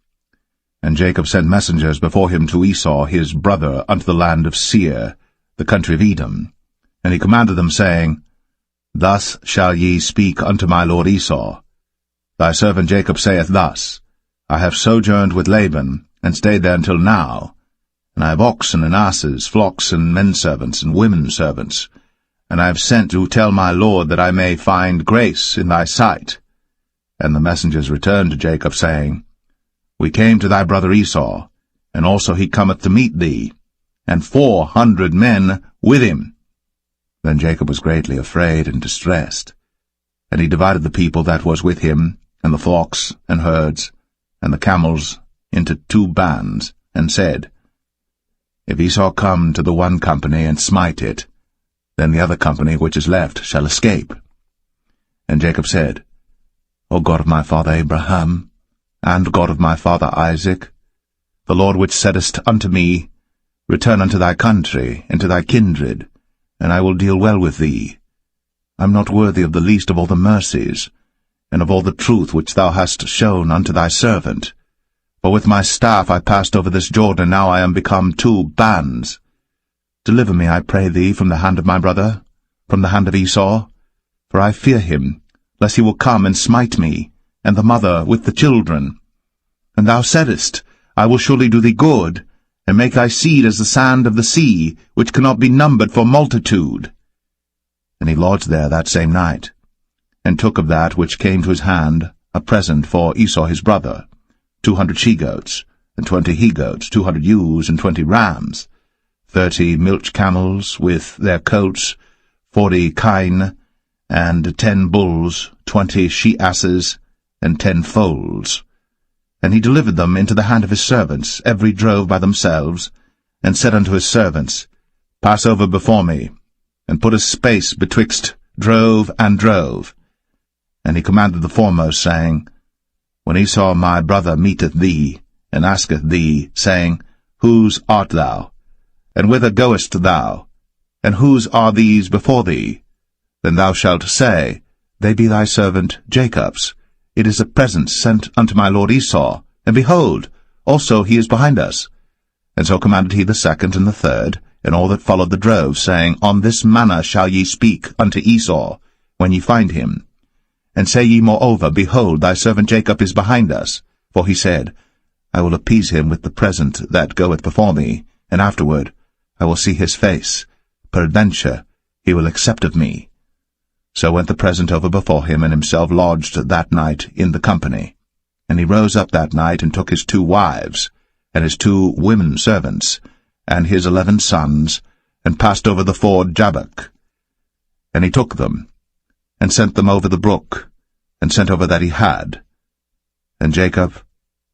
And Jacob sent messengers before him to Esau his brother unto the land of Seir, the country of Edom. And he commanded them, saying, Thus shall ye speak unto my lord Esau. Thy servant Jacob saith thus, I have sojourned with Laban, and stayed there until now, and I have oxen and asses, flocks and men-servants and women-servants, and I have sent to tell my lord that I may find grace in thy sight. And the messengers returned to Jacob, saying, We came to thy brother Esau, and also he cometh to meet thee, and 400 men with him. Then Jacob was greatly afraid and distressed, and he divided the people that was with him, and the flocks and herds, and the camels into 2 bands, and said, If Esau come to the one company and smite it, then the other company which is left shall escape. And Jacob said, O God of my father Abraham, and God of my father Isaac, the Lord which saidest unto me, Return unto thy country, and to thy kindred, and I will deal well with thee. I am not worthy of the least of all the mercies, and of all the truth which thou hast shown unto thy servant. For with my staff I passed over this Jordan, now I am become 2 bands. Deliver me, I pray thee, from the hand of my brother, from the hand of Esau, for I fear him, lest he will come and smite me, and the mother with the children. And thou saidest, I will surely do thee good, and make thy seed as the sand of the sea, which cannot be numbered for multitude. And he lodged there that same night, and took of that which came to his hand a present for Esau his brother, 200 she-goats, and 20 he-goats, 200 ewes, and 20 rams, 30 milch camels with their coats, 40 kine, and 10 bulls, 20 she-asses, and 10 foals. And he delivered them into the hand of his servants, every drove by themselves, and said unto his servants, Pass over before me, and put a space betwixt drove and drove. And he commanded the foremost, saying, When Esau my brother meeteth thee, and asketh thee, saying, Whose art thou? And whither goest thou? And whose are these before thee? Then thou shalt say, They be thy servant Jacob's. It is a present sent unto my lord Esau, and behold, also he is behind us. And so commanded he the second and the third, and all that followed the drove, saying, On this manner shall ye speak unto Esau, when ye find him. And say ye moreover, Behold, thy servant Jacob is behind us. For he said, I will appease him with the present that goeth before me, and afterward I will see his face. Peradventure he will accept of me. So went the present over before him, and himself lodged that night in the company. And he rose up that night, and took his 2 wives, and his 2 women servants, and his 11 sons, and passed over the ford Jabbok. And he took them, and sent them over the brook, and sent over that he had. And Jacob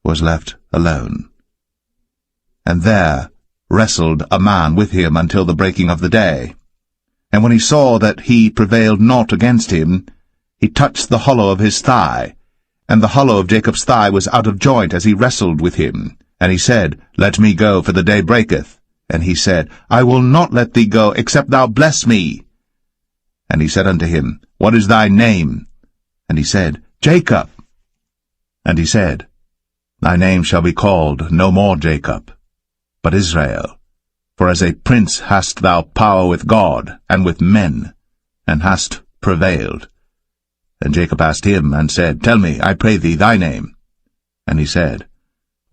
was left alone. And there wrestled a man with him until the breaking of the day. And when he saw that he prevailed not against him, he touched the hollow of his thigh, and the hollow of Jacob's thigh was out of joint as he wrestled with him. And he said, Let me go, for the day breaketh. And he said, I will not let thee go, except thou bless me. And he said unto him, What is thy name? And he said, Jacob. And he said, Thy name shall be called no more Jacob, but Israel. For as a prince hast thou power with God and with men, and hast prevailed. And Jacob asked him, and said, Tell me, I pray thee, thy name. And he said,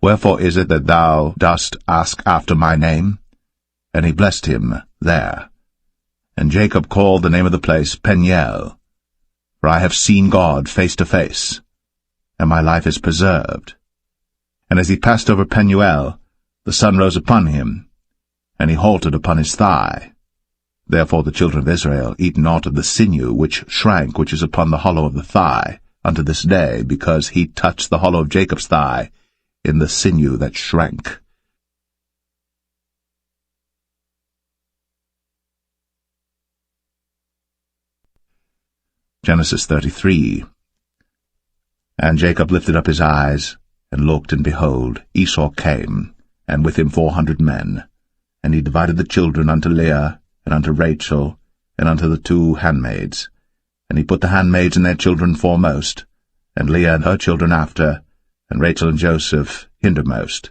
Wherefore is it that thou dost ask after my name? And he blessed him there. And Jacob called the name of the place Peniel, for I have seen God face to face, and my life is preserved. And as he passed over Penuel, the sun rose upon him, and he halted upon his thigh. Therefore the children of Israel eat not of the sinew which shrank, which is upon the hollow of the thigh, unto this day, because he touched the hollow of Jacob's thigh in the sinew that shrank. Genesis 33. And Jacob lifted up his eyes, and looked, and behold, Esau came, and with him 400 men. And he divided the children unto Leah, and unto Rachel, and unto the 2 handmaids. And he put the handmaids and their children foremost, and Leah and her children after, and Rachel and Joseph hindermost.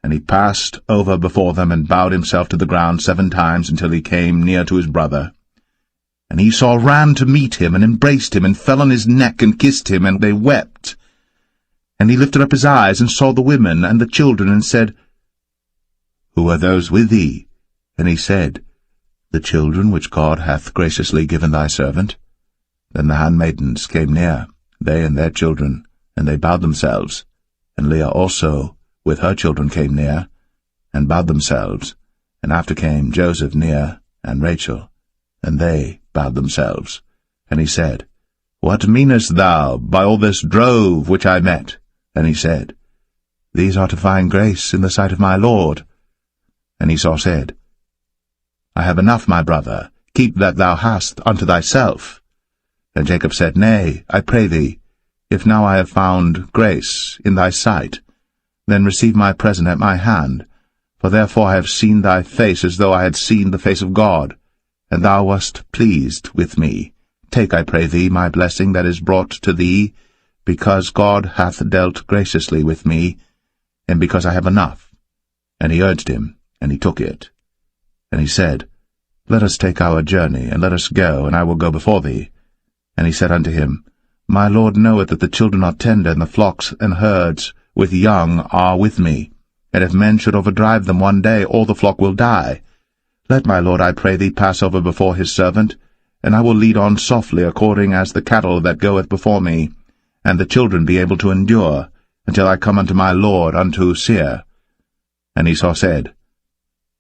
And he passed over before them, and bowed himself to the ground 7 times, until he came near to his brother. And Esau ran to meet him, and embraced him, and fell on his neck, and kissed him, and they wept. And he lifted up his eyes, and saw the women and the children, and said, Who are those with thee? And he said, The children which God hath graciously given thy servant. Then the handmaidens came near, they and their children, and they bowed themselves. And Leah also with her children came near, and bowed themselves. And after came Joseph near, and Rachel, and they bowed themselves. And he said, What meanest thou by all this drove which I met? And he said, These are to find grace in the sight of my Lord. And Esau said, I have enough, my brother, keep that thou hast unto thyself. And Jacob said, Nay, I pray thee, if now I have found grace in thy sight, then receive my present at my hand. For therefore I have seen thy face as though I had seen the face of God, and thou wast pleased with me. Take, I pray thee, my blessing that is brought to thee, because God hath dealt graciously with me, and because I have enough. And he urged him, and he took it. And he said, Let us take our journey, and let us go, and I will go before thee. And he said unto him, My Lord knoweth that the children are tender, and the flocks and herds with young are with me. And if men should overdrive them one day, all the flock will die. Let my Lord, I pray thee, pass over before his servant, and I will lead on softly according as the cattle that goeth before me, and the children be able to endure, until I come unto my Lord unto Seir. And Esau said,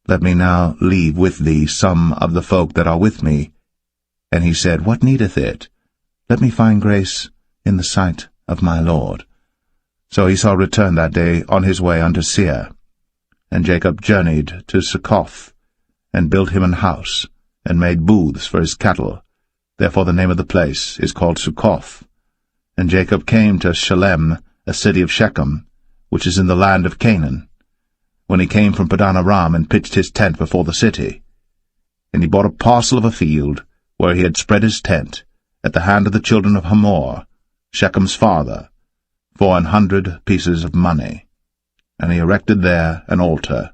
Let me now leave with thee some of the folk that are with me. And he said, What needeth it? Let me find grace in the sight of my Lord. So Esau returned that day on his way unto Seir. And Jacob journeyed to Succoth, and built him an house, and made booths for his cattle. Therefore the name of the place is called Succoth. And Jacob came to Shalem, a city of Shechem, which is in the land of Canaan, when he came from Padan Aram, and pitched his tent before the city. And he bought a parcel of a field, where he had spread his tent, at the hand of the children of Hamor, Shechem's father, for 100 pieces of money. And he erected there an altar,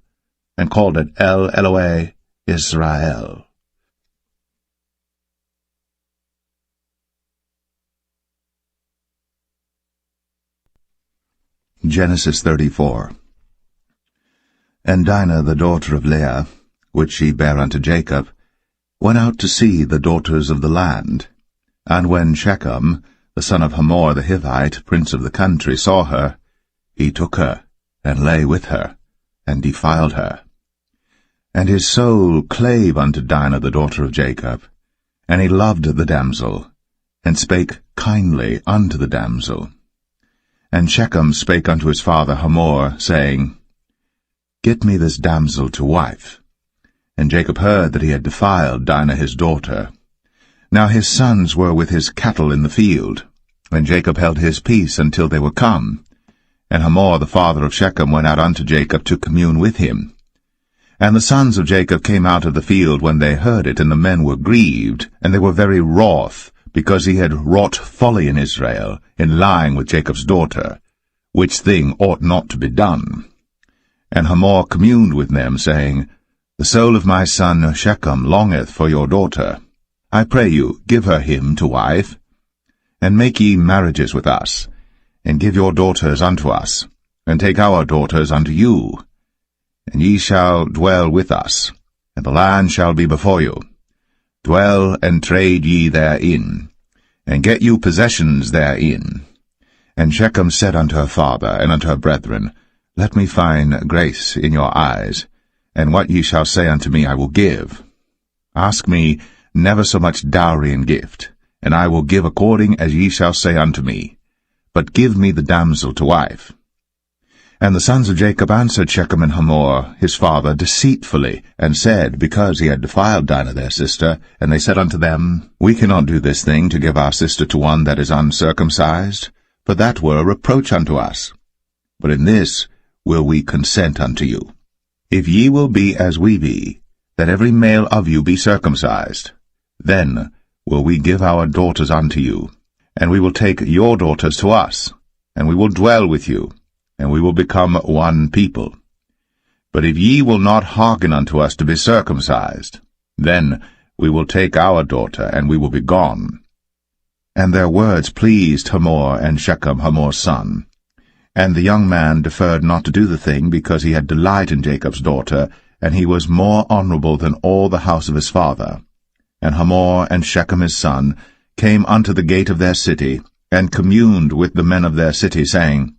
and called it El Elohe Israel. Genesis 34. And Dinah the daughter of Leah, which she bare unto Jacob, went out to see the daughters of the land. And when Shechem, the son of Hamor the Hivite, prince of the country, saw her, he took her, and lay with her, and defiled her. And his soul clave unto Dinah the daughter of Jacob, and he loved the damsel, and spake kindly unto the damsel. And Shechem spake unto his father Hamor, saying, Get me this damsel to wife. And Jacob heard that he had defiled Dinah his daughter. Now his sons were with his cattle in the field, and Jacob held his peace until they were come. And Hamor the father of Shechem went out unto Jacob to commune with him. And the sons of Jacob came out of the field when they heard it, and the men were grieved, and they were very wroth, because he had wrought folly in Israel, in lying with Jacob's daughter, which thing ought not to be done. And Hamor communed with them, saying, The soul of my son Shechem longeth for your daughter. I pray you, give her him to wife, and make ye marriages with us, and give your daughters unto us, and take our daughters unto you. And ye shall dwell with us, and the land shall be before you. Dwell and trade ye therein, and get you possessions therein. And Shechem said unto her father and unto her brethren, Let me find grace in your eyes, and what ye shall say unto me I will give. Ask me never so much dowry and gift, and I will give according as ye shall say unto me. But give me the damsel to wife. And the sons of Jacob answered Shechem and Hamor his father deceitfully, and said, because he had defiled Dinah their sister, and they said unto them, We cannot do this thing to give our sister to one that is uncircumcised, for that were a reproach unto us. But in this will we consent unto you. If ye will be as we be, that every male of you be circumcised, then will we give our daughters unto you, and we will take your daughters to us, and we will dwell with you, and we will become one people. But if ye will not hearken unto us to be circumcised, then we will take our daughter, and we will be gone. And their words pleased Hamor and Shechem Hamor's son. And the young man deferred not to do the thing, because he had delight in Jacob's daughter, and he was more honorable than all the house of his father. And Hamor and Shechem his son came unto the gate of their city, and communed with the men of their city, saying,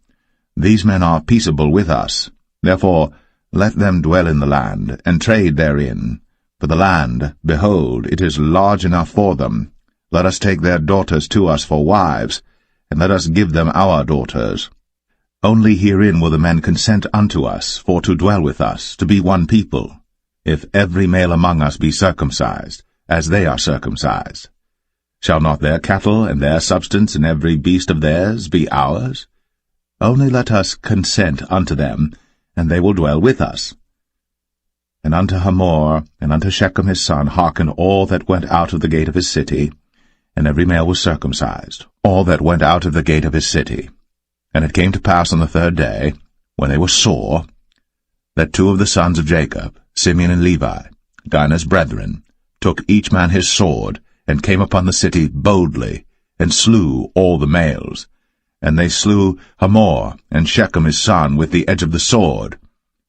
These men are peaceable with us. Therefore let them dwell in the land, and trade therein. For the land, behold, it is large enough for them. Let us take their daughters to us for wives, and let us give them our daughters. Only herein will the men consent unto us, for to dwell with us, to be one people, if every male among us be circumcised, as they are circumcised. Shall not their cattle and their substance and every beast of theirs be ours? Only let us consent unto them, and they will dwell with us. And unto Hamor, and unto Shechem his son, hearken all that went out of the gate of his city, and every male was circumcised, all that went out of the gate of his city. And it came to pass on the 3rd day, when they were sore, that 2 of the sons of Jacob, Simeon and Levi, Dinah's brethren, took each man his sword, and came upon the city boldly, and slew all the males. And they slew Hamor and Shechem his son with the edge of the sword,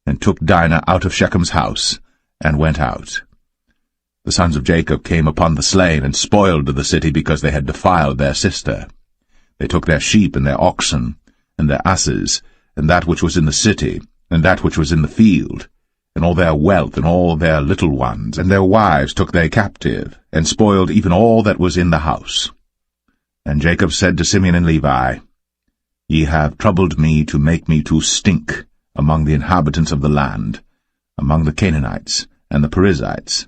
and took Dinah out of Shechem's house, and went out. The sons of Jacob came upon the slain, and spoiled the city, because they had defiled their sister. They took their sheep and their oxen, and their asses, and that which was in the city, and that which was in the field, and all their wealth, and all their little ones, and their wives took they captive, and spoiled even all that was in the house. And Jacob said to Simeon and Levi, Ye have troubled me to make me to stink among the inhabitants of the land, among the Canaanites and the Perizzites.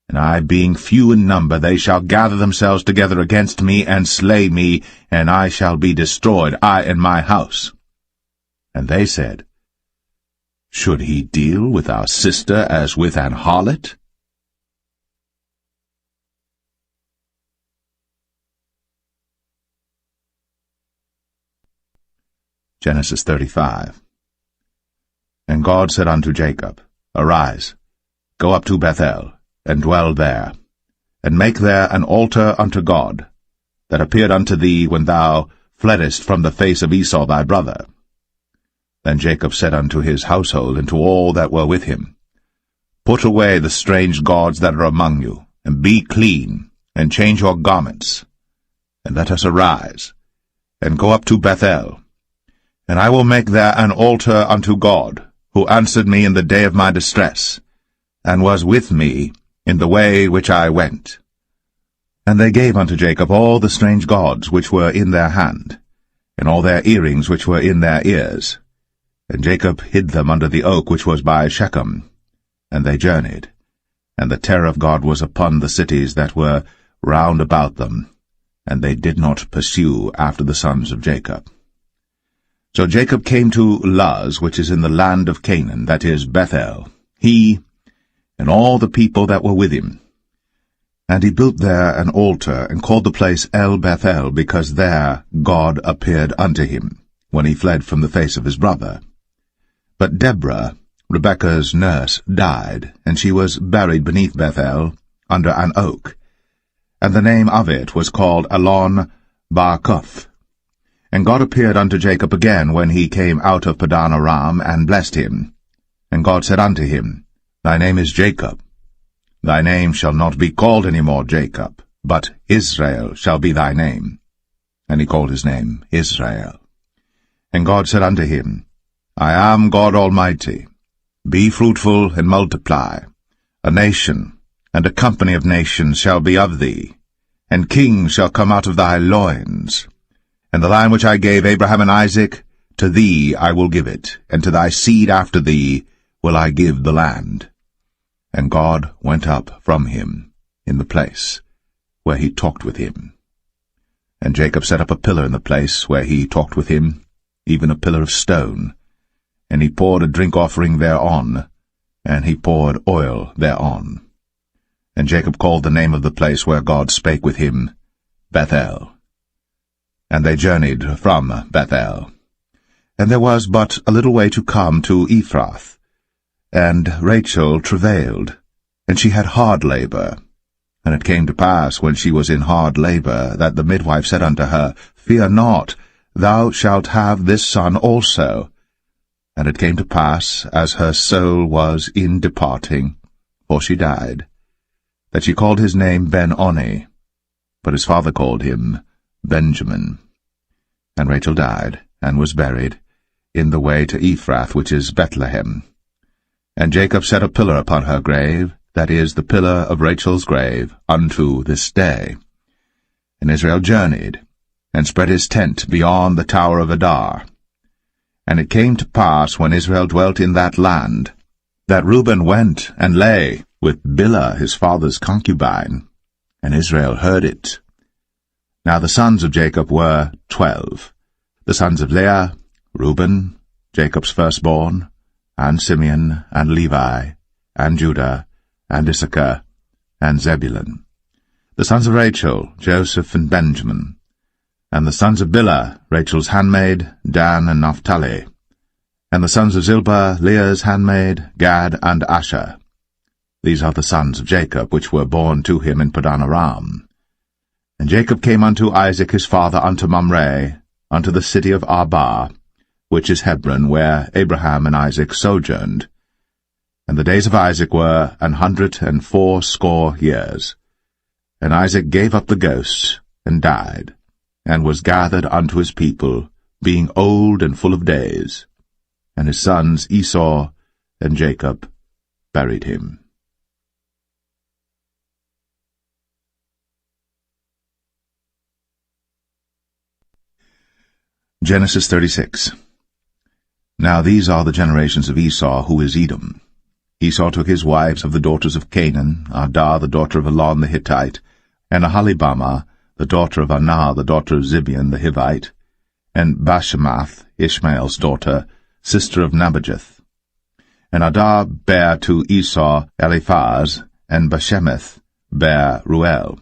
And I, being few in number, they shall gather themselves together against me, and slay me, and I shall be destroyed, I and my house. And they said, Should he deal with our sister as with an harlot? Genesis 35. And God said unto Jacob, Arise, go up to Bethel, and dwell there, and make there an altar unto God, that appeared unto thee when thou fleddest from the face of Esau thy brother. Then Jacob said unto his household, and to all that were with him, Put away the strange gods that are among you, and be clean, and change your garments, and let us arise, and go up to Bethel, and I will make there an altar unto God, who answered me in the day of my distress, and was with me in the way which I went. And they gave unto Jacob all the strange gods which were in their hand, and all their earrings which were in their ears. And Jacob hid them under the oak which was by Shechem. And they journeyed, and the terror of God was upon the cities that were round about them, and they did not pursue after the sons of Jacob. So Jacob came to Luz, which is in the land of Canaan, that is Bethel, he and all the people that were with him. And he built there an altar, and called the place El Bethel, because there God appeared unto him, when he fled from the face of his brother. But Deborah, Rebekah's nurse, died, and she was buried beneath Bethel, under an oak. And the name of it was called Allon Bacuth. And God appeared unto Jacob again when he came out of Padan Aram, and blessed him. And God said unto him, Thy name is Jacob. Thy name shall not be called any more Jacob, but Israel shall be thy name. And he called his name Israel. And God said unto him, I am God Almighty. Be fruitful and multiply. A nation and a company of nations shall be of thee, and kings shall come out of thy loins. And the land which I gave Abraham and Isaac, to thee I will give it, and to thy seed after thee will I give the land. And God went up from him in the place where he talked with him. And Jacob set up a pillar in the place where he talked with him, even a pillar of stone. And he poured a drink offering thereon, and he poured oil thereon. And Jacob called the name of the place where God spake with him, Bethel. And they journeyed from Bethel. And there was but a little way to come to Ephrath. And Rachel travailed, and she had hard labor. And it came to pass, when she was in hard labor, that the midwife said unto her, Fear not, thou shalt have this son also. And it came to pass, as her soul was in departing, for she died, that she called his name Ben-Oni, but his father called him Benjamin. And Rachel died, and was buried, in the way to Ephrath, which is Bethlehem. And Jacob set a pillar upon her grave, that is, the pillar of Rachel's grave, unto this day. And Israel journeyed, and spread his tent beyond the tower of Adar. And it came to pass, when Israel dwelt in that land, that Reuben went and lay with Bilhah his father's concubine, and Israel heard it. Now the sons of Jacob were 12, the sons of Leah, Reuben, Jacob's firstborn, and Simeon, and Levi, and Judah, and Issachar, and Zebulun. The sons of Rachel, Joseph and Benjamin. And the sons of Bilhah, Rachel's handmaid, Dan and Naphtali. And the sons of Zilpah, Leah's handmaid, Gad and Asher. These are the sons of Jacob, which were born to him in Padan Aram. And Jacob came unto Isaac his father unto Mamre, unto the city of Arba, which is Hebron, where Abraham and Isaac sojourned. And the days of Isaac were 180 years. And Isaac gave up the ghost, and died, and was gathered unto his people, being old and full of days. And his sons Esau and Jacob buried him. Genesis 36. Now these are the generations of Esau, who is Edom. Esau took his wives of the daughters of Canaan, Adah the daughter of Elon the Hittite, and Aholibamah the daughter of Anah the daughter of Zibeon the Hivite, and Bashemath, Ishmael's daughter, sister of Nebajoth. And Adah bare to Esau Eliphaz, and Bashemath bare Ruel.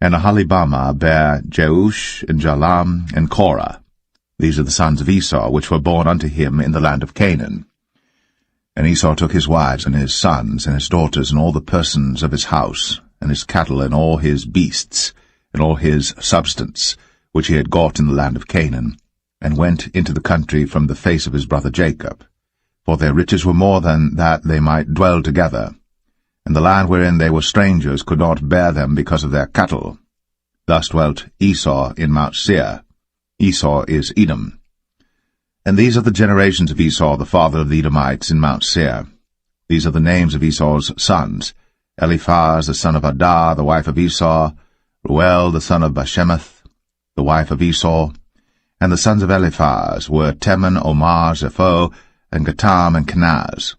And Aholibamah bare Jeush, and Jalam, and Korah. These are the sons of Esau, which were born unto him in the land of Canaan. And Esau took his wives, and his sons, and his daughters, and all the persons of his house, and his cattle, and all his beasts, and all his substance, which he had got in the land of Canaan, and went into the country from the face of his brother Jacob. For their riches were more than that they might dwell together, and the land wherein they were strangers could not bear them because of their cattle. Thus dwelt Esau in Mount Seir. Esau is Edom. And these are the generations of Esau, the father of the Edomites, in Mount Seir. These are the names of Esau's sons: Eliphaz, the son of Adah, the wife of Esau; Ruel, the son of Bashemath, the wife of Esau. And the sons of Eliphaz were Teman, Omar, Zepho, and Gatam, and Kenaz.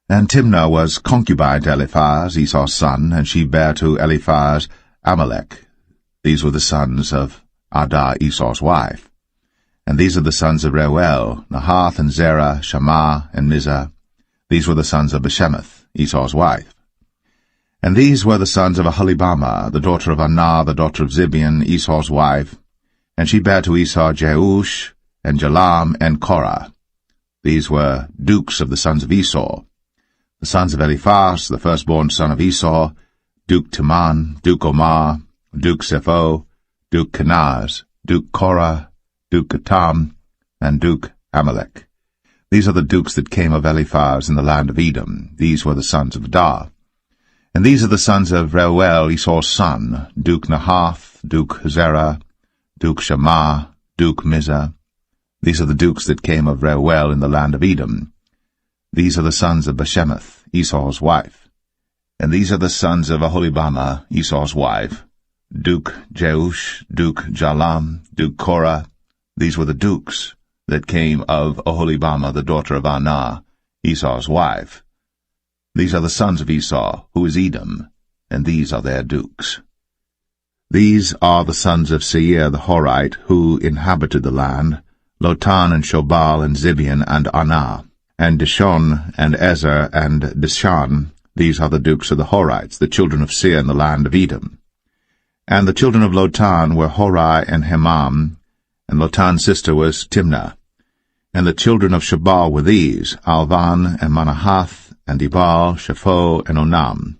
And Timnah was concubine to Eliphaz, Esau's son, and she bare to Eliphaz Amalek. These were the sons of Adah, Esau's wife. And these are the sons of Reuel, Nahath, and Zerah, Shammah, and Mizah. These were the sons of Bashemath, Esau's wife. And these were the sons of Aholibamah, the daughter of Anah, the daughter of Zibeon, Esau's wife. And she bare to Esau Jeush, and Jalam, and Korah. These were dukes of the sons of Esau. The sons of Eliphaz, the firstborn son of Esau: Duke Teman, Duke Omar, Duke Zepho, Duke Kenaz, Duke Korah, Duke Gatam, and Duke Amalek. These are the dukes that came of Eliphaz in the land of Edom. These were the sons of Adah. And these are the sons of Reuel, Esau's son: Duke Nahath, Duke Zerah, Duke Shammah, Duke Mizah. These are the dukes that came of Reuel in the land of Edom. These are the sons of Bashemath, Esau's wife. And these are the sons of Aholibamah, Esau's wife: Duke Jeush, Duke Jalam, Duke Korah. These were the dukes that came of Aholibamah, the daughter of Anah, Esau's wife. These are the sons of Esau, who is Edom, and these are their dukes. These are the sons of Seir the Horite, who inhabited the land: Lotan, and Shobal, and Zibeon, and Anah, and Dishon, and Ezer, and Dishan. These are the dukes of the Horites, the children of Seir in the land of Edom. And the children of Lotan were Horai and Hemam, and Lotan's sister was Timnah. And the children of Shobal were these: Alvan, and Manahath, and Ebal, Shepho, and Onam.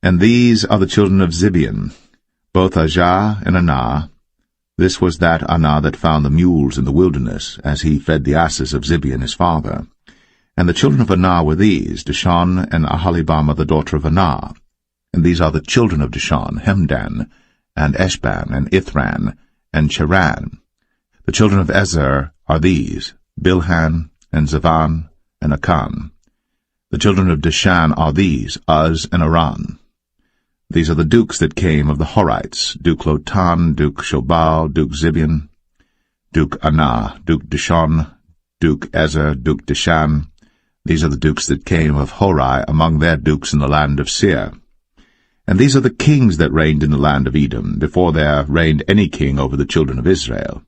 And these are the children of Zibeon, both Ajah and Anah. This was that Anah that found the mules in the wilderness, as he fed the asses of Zibeon his father. And the children of Anah were these: Dishon, and Aholibamah the daughter of Anah. And these are the children of Dishon: Hemdan, and Eshban, and Ithran, and Cheran. The children of Ezer are these: Bilhan, and Zavan, and Akan. The children of Dishan are these: Uz and Aran. These are the dukes that came of the Horites: Duke Lotan, Duke Shobal, Duke Zibeon, Duke Anah, Duke Dishon, Duke Ezer, Duke Dishan. These are the dukes that came of Horai among their dukes in the land of Seir. And these are the kings that reigned in the land of Edom, before there reigned any king over the children of Israel.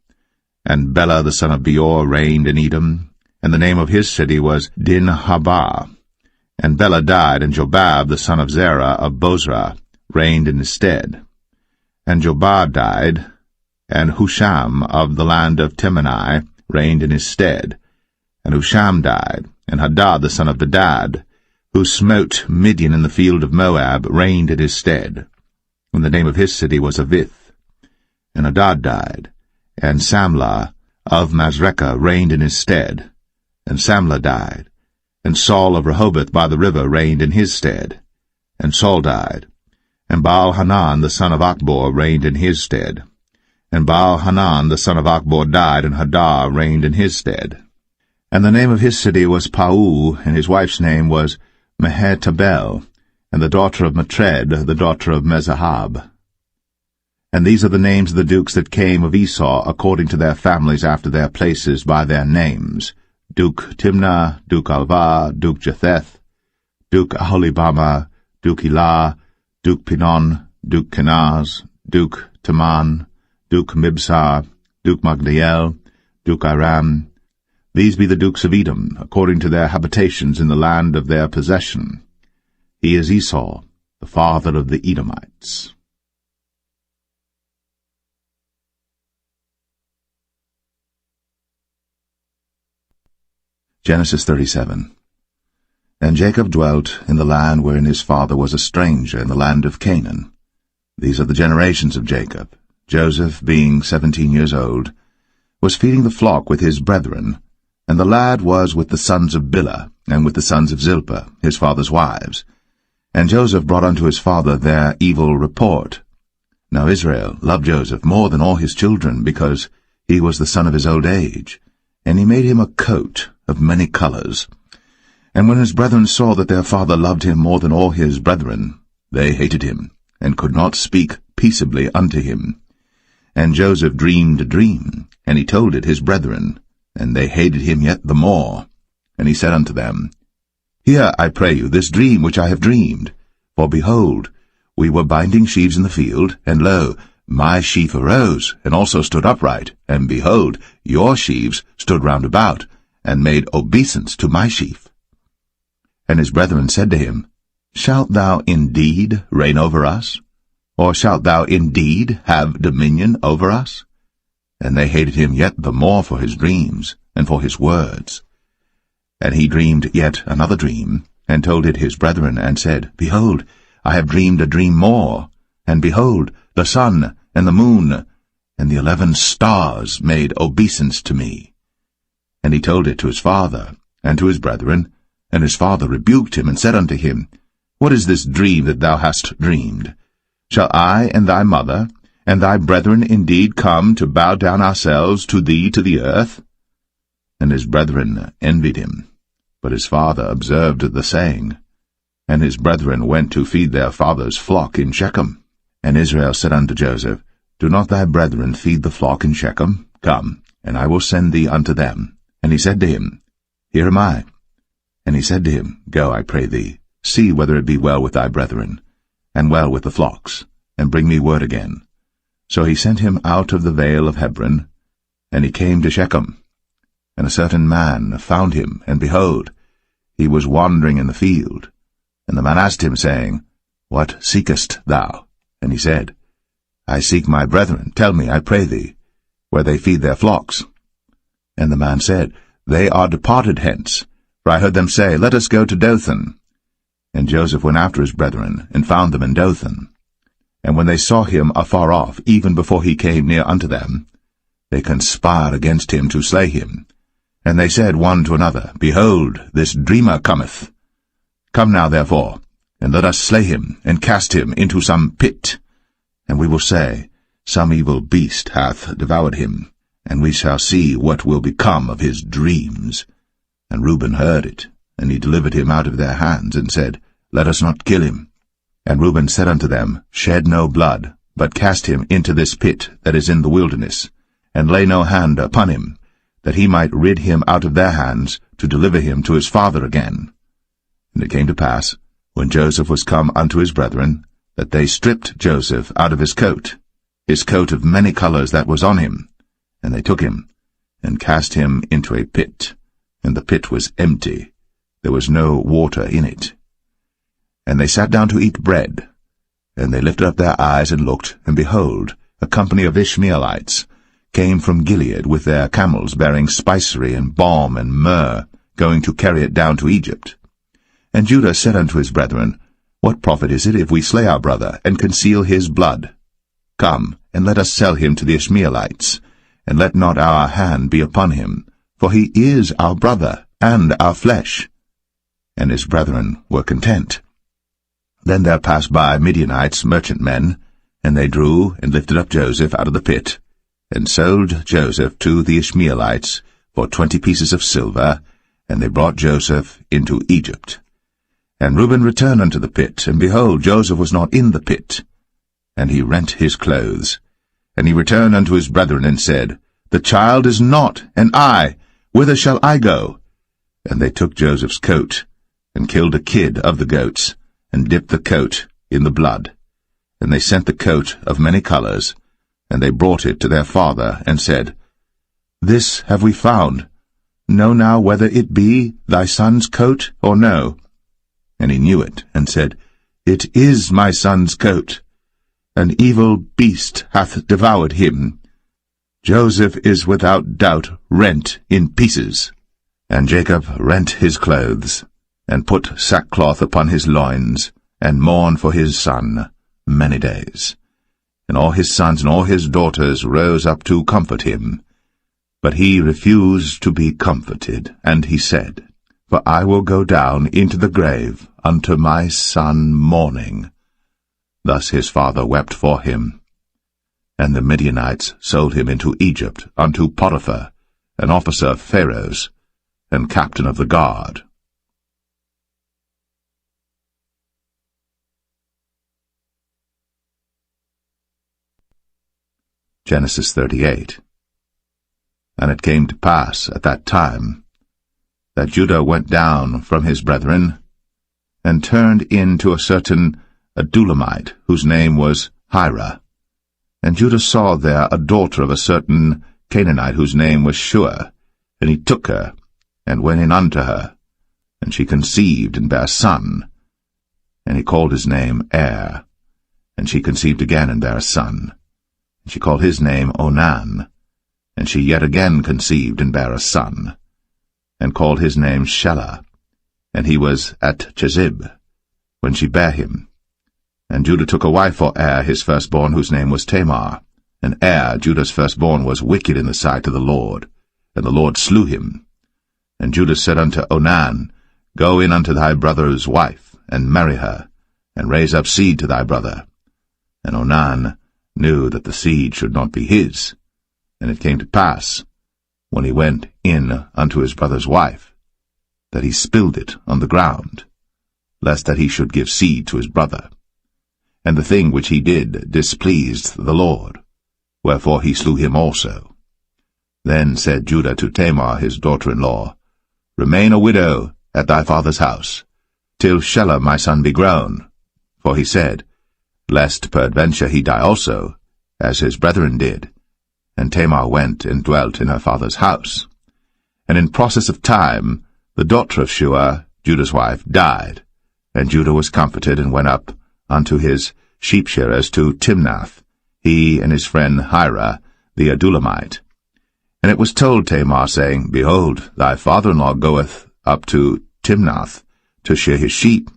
And Bela the son of Beor reigned in Edom, and the name of his city was Dinhabah. And Bela died, and Jobab the son of Zerah of Bozrah reigned in his stead. And Jobab died, and Husham of the land of Temani reigned in his stead. And Husham died, and Hadad the son of Bedad, who smote Midian in the field of Moab, reigned in his stead. And the name of his city was Avith. And Hadad died, and Samlah of Masrekah reigned in his stead. And Samlah died, and Saul of Rehoboth by the river reigned in his stead. And Saul died, and Baal-Hanan the son of Achbor reigned in his stead. And Baal-Hanan the son of Achbor died, and Hadar reigned in his stead. And the name of his city was Pau, and his wife's name was Mehetabel, and the daughter of Matred, the daughter of Mezahab. And these are the names of the dukes that came of Esau, according to their families after their places by their names: Duke Timnah, Duke Alvah, Duke Jetheth, Duke Aholibama, Duke Elah, Duke Pinon, Duke Kenaz, Duke Taman, Duke Mibsar, Duke Magdiel, Duke Aram. These be the dukes of Edom, according to their habitations in the land of their possession. He is Esau, the father of the Edomites. Genesis 37. And Jacob dwelt in the land wherein his father was a stranger, in the land of Canaan. These are the generations of Jacob. Joseph, being 17 years old, was feeding the flock with his brethren, and the lad was with the sons of Bilhah, and with the sons of Zilpah, his father's wives. And Joseph brought unto his father their evil report. Now Israel loved Joseph more than all his children, because he was the son of his old age, and he made him a coat of many colors. And when his brethren saw that their father loved him more than all his brethren, they hated him, and could not speak peaceably unto him. And Joseph dreamed a dream, and he told it his brethren, and they hated him yet the more. And he said unto them, Hear, I pray you, this dream which I have dreamed. For behold, we were binding sheaves in the field, and lo, my sheaf arose, and also stood upright, and behold, your sheaves stood round about, and made obeisance to my sheaf. And his brethren said to him, Shalt thou indeed reign over us? Or shalt thou indeed have dominion over us? And they hated him yet the more for his dreams, and for his words. And he dreamed yet another dream, and told it his brethren, and said, Behold, I have dreamed a dream more, and behold, the sun, and the moon, and the 11 stars made obeisance to me. And he told it to his father, and to his brethren, and his father rebuked him, and said unto him, What is this dream that thou hast dreamed? Shall I and thy mother, and thy brethren indeed come to bow down ourselves to thee to the earth? And his brethren envied him. But his father observed the saying. And his brethren went to feed their father's flock in Shechem. And Israel said unto Joseph, Do not thy brethren feed the flock in Shechem? Come, and I will send thee unto them. And he said to him, Here am I. And he said to him, Go, I pray thee, see whether it be well with thy brethren, and well with the flocks, and bring me word again. So he sent him out of the vale of Hebron, and he came to Shechem. And a certain man found him, and behold, he was wandering in the field. And the man asked him, saying, What seekest thou? And he said, I seek my brethren. Tell me, I pray thee, where they feed their flocks. And the man said, They are departed hence, for I heard them say, Let us go to Dothan. And Joseph went after his brethren, and found them in Dothan. And when they saw him afar off, even before he came near unto them, they conspired against him to slay him. And they said one to another, Behold, this dreamer cometh. Come now, therefore, and let us slay him, and cast him into some pit. And we will say, Some evil beast hath devoured him, and we shall see what will become of his dreams. And Reuben heard it, and he delivered him out of their hands, and said, Let us not kill him. And Reuben said unto them, Shed no blood, but cast him into this pit that is in the wilderness, and lay no hand upon him, that he might rid him out of their hands, to deliver him to his father again. And it came to pass, when Joseph was come unto his brethren, that they stripped Joseph out of his coat of many colors that was on him, And they took him, and cast him into a pit, and the pit was empty, there was no water in it. And they sat down to eat bread, and they lifted up their eyes and looked, and behold, a company of Ishmaelites came from Gilead with their camels bearing spicery and balm and myrrh, going to carry it down to Egypt. And Judah said unto his brethren, What profit is it if we slay our brother, and conceal his blood? Come, and let us sell him to the Ishmaelites, and let not our hand be upon him, for he is our brother, and our flesh. And his brethren were content. Then there passed by Midianites, merchantmen, and they drew and lifted up Joseph out of the pit, and sold Joseph to the Ishmaelites for 20 pieces of silver, and they brought Joseph into Egypt. And Reuben returned unto the pit, and behold, Joseph was not in the pit. And he rent his clothes. And he returned unto his brethren, and said, The child is not, and I, whither shall I go? And they took Joseph's coat, and killed a kid of the goats, and dipped the coat in the blood. And they sent the coat of many colors, and they brought it to their father, and said, This have we found. Know now whether it be thy son's coat or no. And he knew it, and said, It is my son's coat. An evil beast hath devoured him. Joseph is without doubt rent in pieces. And Jacob rent his clothes, and put sackcloth upon his loins, and mourned for his son many days. And all his sons and all his daughters rose up to comfort him. But he refused to be comforted, and he said, For I will go down into the grave unto my son mourning. Thus his father wept for him. And the Midianites sold him into Egypt unto Potiphar, an officer of Pharaoh's, and captain of the guard. Genesis 38. And it came to pass at that time that Judah went down from his brethren, and turned in to a certain Adulamite, whose name was Hira. And Judah saw there a daughter of a certain Canaanite, whose name was Shua, and he took her, and went in unto her, and she conceived and bare a son, and he called his name Er. And she conceived again and bare a son, and she called his name Onan. And she yet again conceived and bare a son, and called his name Shelah. And he was at Chezib, when she bare him. And Judah took a wife for Er his firstborn, whose name was Tamar. And Er, Judah's firstborn, was wicked in the sight of the Lord, and the Lord slew him. And Judah said unto Onan, Go in unto thy brother's wife, and marry her, and raise up seed to thy brother. And Onan knew that the seed should not be his. And it came to pass, when he went in unto his brother's wife, that he spilled it on the ground, lest that he should give seed to his brother. And the thing which he did displeased the Lord, wherefore he slew him also. Then said Judah to Tamar his daughter-in-law, Remain a widow at thy father's house, till Shelah my son be grown. For he said, Lest peradventure he die also, as his brethren did. And Tamar went and dwelt in her father's house. And in process of time, the daughter of Shua, Judah's wife, died. And Judah was comforted, and went up unto his sheep-shearers to Timnath, he and his friend Hira, the Adulamite. And it was told Tamar, saying, Behold, thy father-in-law goeth up to Timnath to shear his sheep.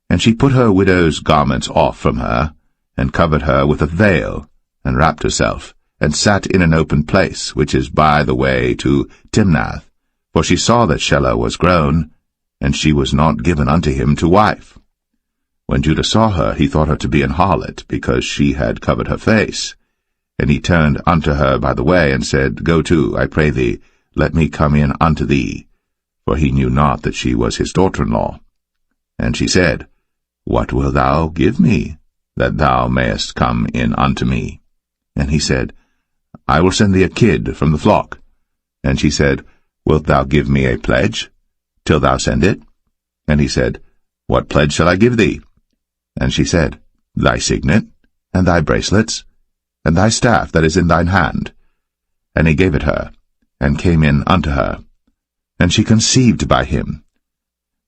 And she put her widow's garments off from her, and covered her with a veil, and wrapped herself, and sat in an open place, which is by the way to Timnath. For she saw that Shelah was grown, and she was not given unto him to wife. When Judah saw her, he thought her to be an harlot, because she had covered her face. And he turned unto her by the way, and said, Go to, I pray thee, let me come in unto thee. For he knew not that she was his daughter-in-law. And she said, What wilt thou give me, that thou mayest come in unto me? And he said, I will send thee a kid from the flock. And she said, Wilt thou give me a pledge, till thou send it? And he said, What pledge shall I give thee? And she said, Thy signet, and thy bracelets, and thy staff that is in thine hand. And he gave it her, and came in unto her. And she conceived by him.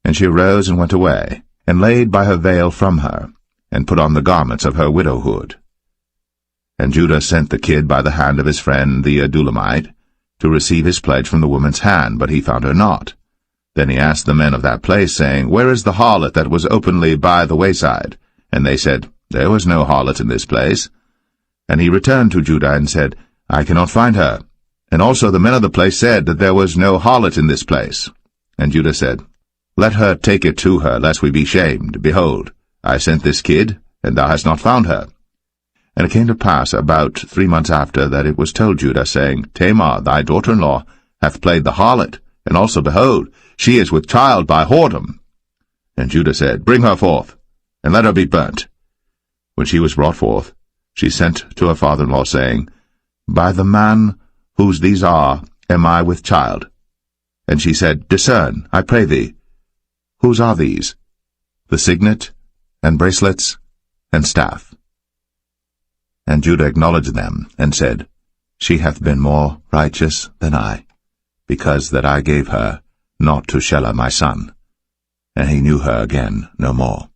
And she arose and went away, and laid by her veil from her, and put on the garments of her widowhood. And Judah sent the kid by the hand of his friend the Adullamite, to receive his pledge from the woman's hand, but he found her not. Then he asked the men of that place, saying, Where is the harlot that was openly by the wayside? And they said, There was no harlot in this place. And he returned to Judah, and said, I cannot find her. And also the men of the place said that there was no harlot in this place. And Judah said, Let her take it to her, lest we be shamed. Behold, I sent this kid, and thou hast not found her. And it came to pass about 3 months after that it was told Judah, saying, Tamar, thy daughter-in-law, hath played the harlot, and also, behold, she is with child by whoredom. And Judah said, Bring her forth, and let her be burnt. When she was brought forth, she sent to her father-in-law, saying, By the man whose these are am I with child. And she said, Discern, I pray thee, whose are these? The signet, and bracelets, and staff. And Judah acknowledged them, and said, She hath been more righteous than I, because that I gave her not to Shelah my son. And he knew her again no more.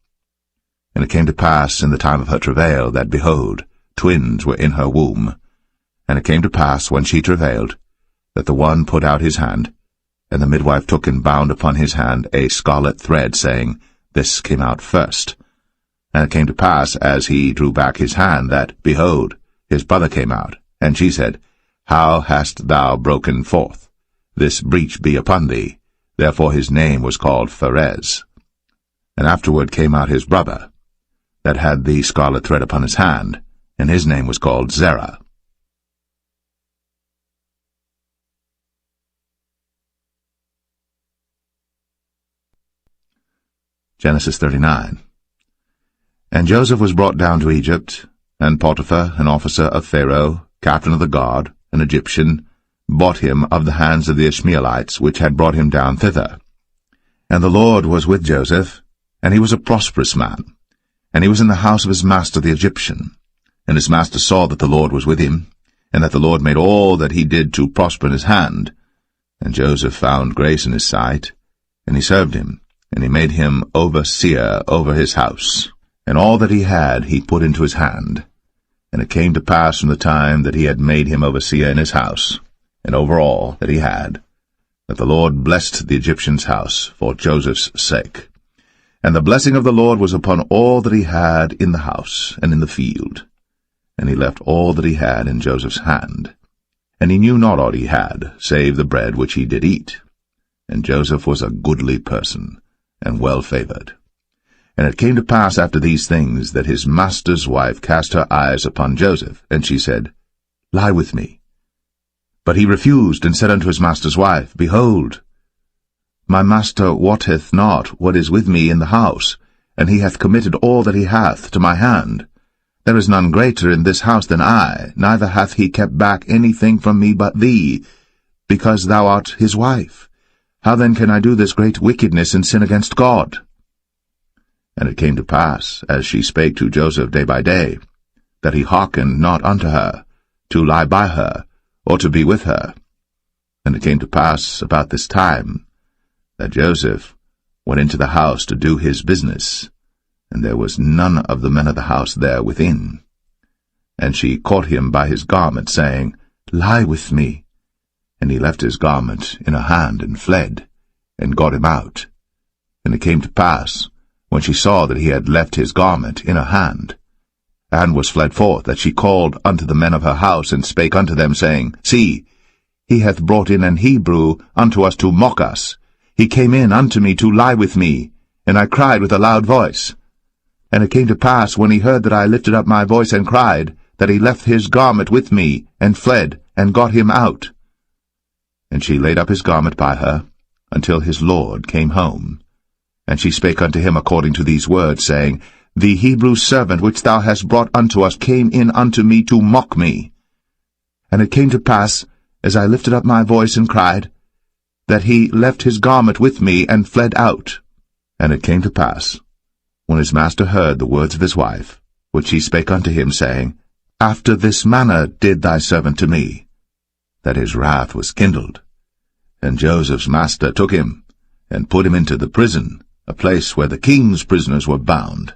And it came to pass in the time of her travail, that, behold, twins were in her womb. And it came to pass, when she travailed, that the one put out his hand, and the midwife took and bound upon his hand a scarlet thread, saying, This came out first. And it came to pass, as he drew back his hand, that, behold, his brother came out. And she said, How hast thou broken forth? This breach be upon thee. Therefore his name was called Pharez. And afterward came out his brother, that had the scarlet thread upon his hand, and his name was called Zerah. Genesis 39. And Joseph was brought down to Egypt, and Potiphar, an officer of Pharaoh, captain of the guard, an Egyptian, bought him of the hands of the Ishmaelites, which had brought him down thither. And the Lord was with Joseph, and he was a prosperous man, and he was in the house of his master the Egyptian. And his master saw that the Lord was with him, and that the Lord made all that he did to prosper in his hand. And Joseph found grace in his sight, and he served him, and he made him overseer over his house. And all that he had he put into his hand. And it came to pass from the time that he had made him overseer in his house, and over all that he had, that the Lord blessed the Egyptian's house for Joseph's sake. And the blessing of the Lord was upon all that he had in the house and in the field. And he left all that he had in Joseph's hand. And he knew not aught he had, save the bread which he did eat. And Joseph was a goodly person, and well-favored. And it came to pass after these things, that his master's wife cast her eyes upon Joseph, and she said, Lie with me. But he refused, and said unto his master's wife, Behold, my master wotteth not what is with me in the house, and he hath committed all that he hath to my hand. There is none greater in this house than I, neither hath he kept back anything from me but thee, because thou art his wife. How then can I do this great wickedness and sin against God? And it came to pass, as she spake to Joseph day by day, that he hearkened not unto her, to lie by her, or to be with her. And it came to pass about this time, that Joseph went into the house to do his business, and there was none of the men of the house there within. And she caught him by his garment, saying, Lie with me. And he left his garment in her hand, and fled, and got him out. And it came to pass, when she saw that he had left his garment in her hand, and was fled forth, that she called unto the men of her house, and spake unto them, saying, See, he hath brought in an Hebrew unto us to mock us. He came in unto me to lie with me, and I cried with a loud voice. And it came to pass, when he heard that I lifted up my voice and cried, that he left his garment with me, and fled, and got him out. And she laid up his garment by her, until his lord came home. And she spake unto him according to these words, saying, The Hebrew servant which thou hast brought unto us came in unto me to mock me. And it came to pass, as I lifted up my voice and cried, that he left his garment with me, and fled out. And it came to pass, when his master heard the words of his wife, which she spake unto him, saying, After this manner did thy servant to me, that his wrath was kindled. And Joseph's master took him, and put him into the prison, a place where the king's prisoners were bound.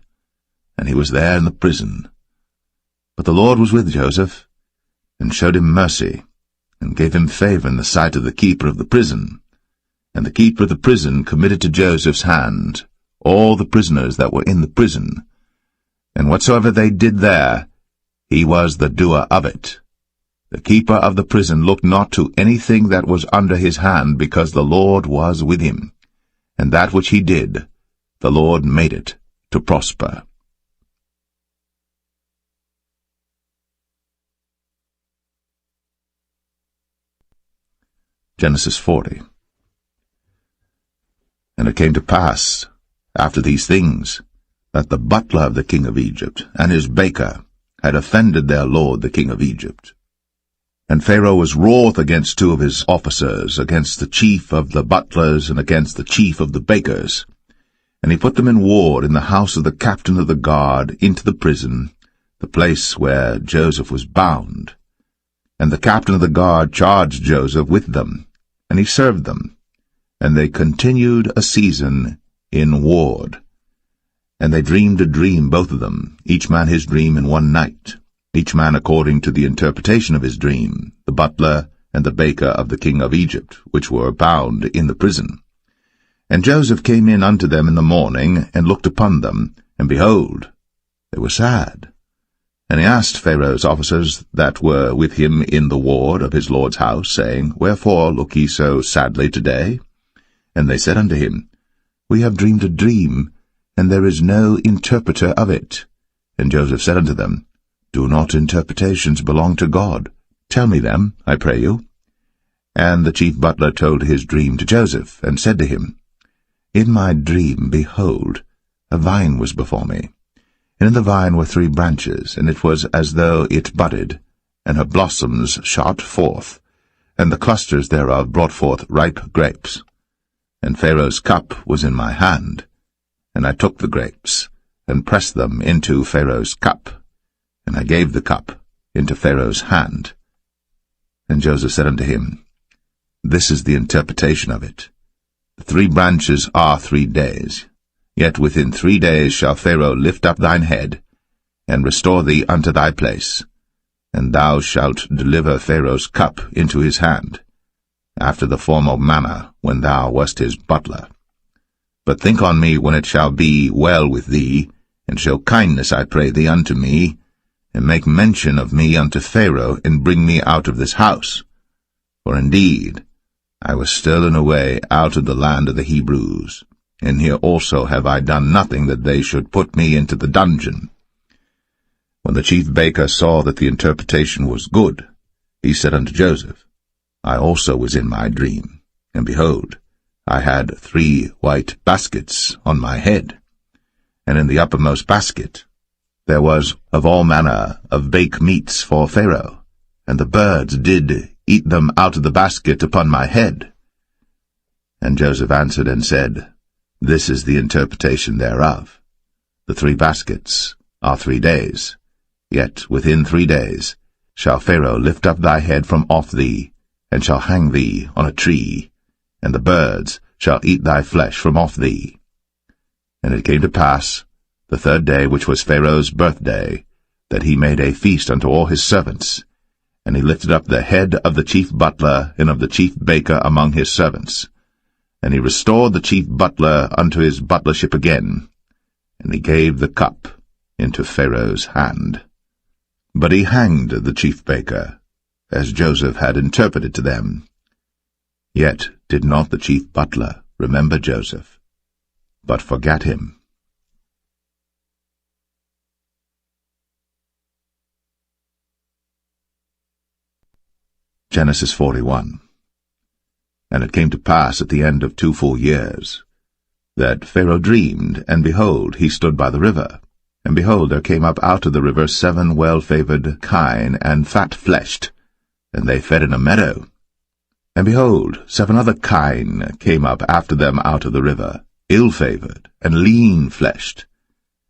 And he was there in the prison. But the Lord was with Joseph, and showed him mercy, and gave him favor in the sight of the keeper of the prison. And the keeper of the prison committed to Joseph's hand all the prisoners that were in the prison. And whatsoever they did there, he was the doer of it. The keeper of the prison looked not to anything that was under his hand, because the Lord was with him. And that which he did, the Lord made it to prosper. Genesis 40. And it came to pass, after these things, that the butler of the king of Egypt and his baker had offended their lord the king of Egypt. And Pharaoh was wroth against two of his officers, against the chief of the butlers and against the chief of the bakers. And he put them in ward in the house of the captain of the guard into the prison, the place where Joseph was bound. And the captain of the guard charged Joseph with them, and he served them. And they continued a season in ward. And they dreamed a dream, both of them, each man his dream in one night, each man according to the interpretation of his dream, the butler and the baker of the king of Egypt, which were bound in the prison. And Joseph came in unto them in the morning, and looked upon them, and behold, they were sad. And he asked Pharaoh's officers that were with him in the ward of his lord's house, saying, Wherefore look ye so sadly today? And they said unto him, We have dreamed a dream, and there is no interpreter of it. And Joseph said unto them, Do not interpretations belong to God? Tell me them, I pray you. And the chief butler told his dream to Joseph, and said to him, In my dream, behold, a vine was before me. And in the vine were 3 branches, and it was as though it budded, and her blossoms shot forth, and the clusters thereof brought forth ripe grapes. And Pharaoh's cup was in my hand, and I took the grapes, and pressed them into Pharaoh's cup, and I gave the cup into Pharaoh's hand. And Joseph said unto him, This is the interpretation of it. The 3 branches are 3 days. Yet within 3 days shall Pharaoh lift up thine head, and restore thee unto thy place, and thou shalt deliver Pharaoh's cup into his hand, after the former manner when thou wast his butler. But think on me when it shall be well with thee, and show kindness, I pray thee, unto me, and make mention of me unto Pharaoh, and bring me out of this house. For indeed I was stolen away out of the land of the Hebrews, and here also have I done nothing that they should put me into the dungeon. When the chief baker saw that the interpretation was good, he said unto Joseph, I also was in my dream, and behold, I had 3 white baskets on my head, and in the uppermost basket there was of all manner of bake meats for Pharaoh, and the birds did eat them out of the basket upon my head. And Joseph answered and said, This is the interpretation thereof. The 3 baskets are 3 days, yet within 3 days shall Pharaoh lift up thy head from off thee, and shall hang thee on a tree, and the birds shall eat thy flesh from off thee. And it came to pass, the 3rd day, which was Pharaoh's birthday, that he made a feast unto all his servants, and he lifted up the head of the chief butler and of the chief baker among his servants. And he restored the chief butler unto his butlership again, and he gave the cup into Pharaoh's hand. But he hanged the chief baker, as Joseph had interpreted to them. Yet did not the chief butler remember Joseph, but forgat him. Genesis 41. And it came to pass at the end of 2 full years, that Pharaoh dreamed, and behold, he stood by the river. And behold, there came up out of the river 7 well-favored kine, and fat-fleshed, and they fed in a meadow. And behold, 7 other kine came up after them out of the river, ill-favored, and lean-fleshed,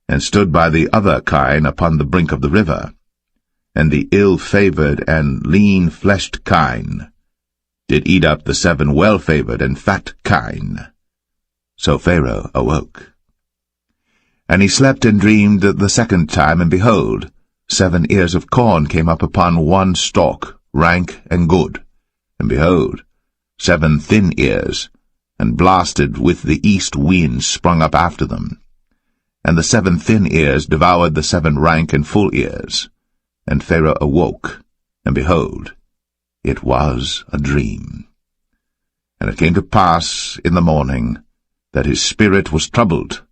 and stood by the other kine upon the brink of the river. and the ill-favored and lean-fleshed kine did eat up the 7 well-favored and fat kine. So Pharaoh awoke. And he slept and dreamed the second time, and behold, 7 ears of corn came up upon one stalk, rank and good. And behold, 7 thin ears, and blasted with the east wind, sprung up after them. And the 7 thin ears devoured the 7 rank and full ears. And Pharaoh awoke, and behold, it was a dream. And it came to pass in the morning that his spirit was troubled,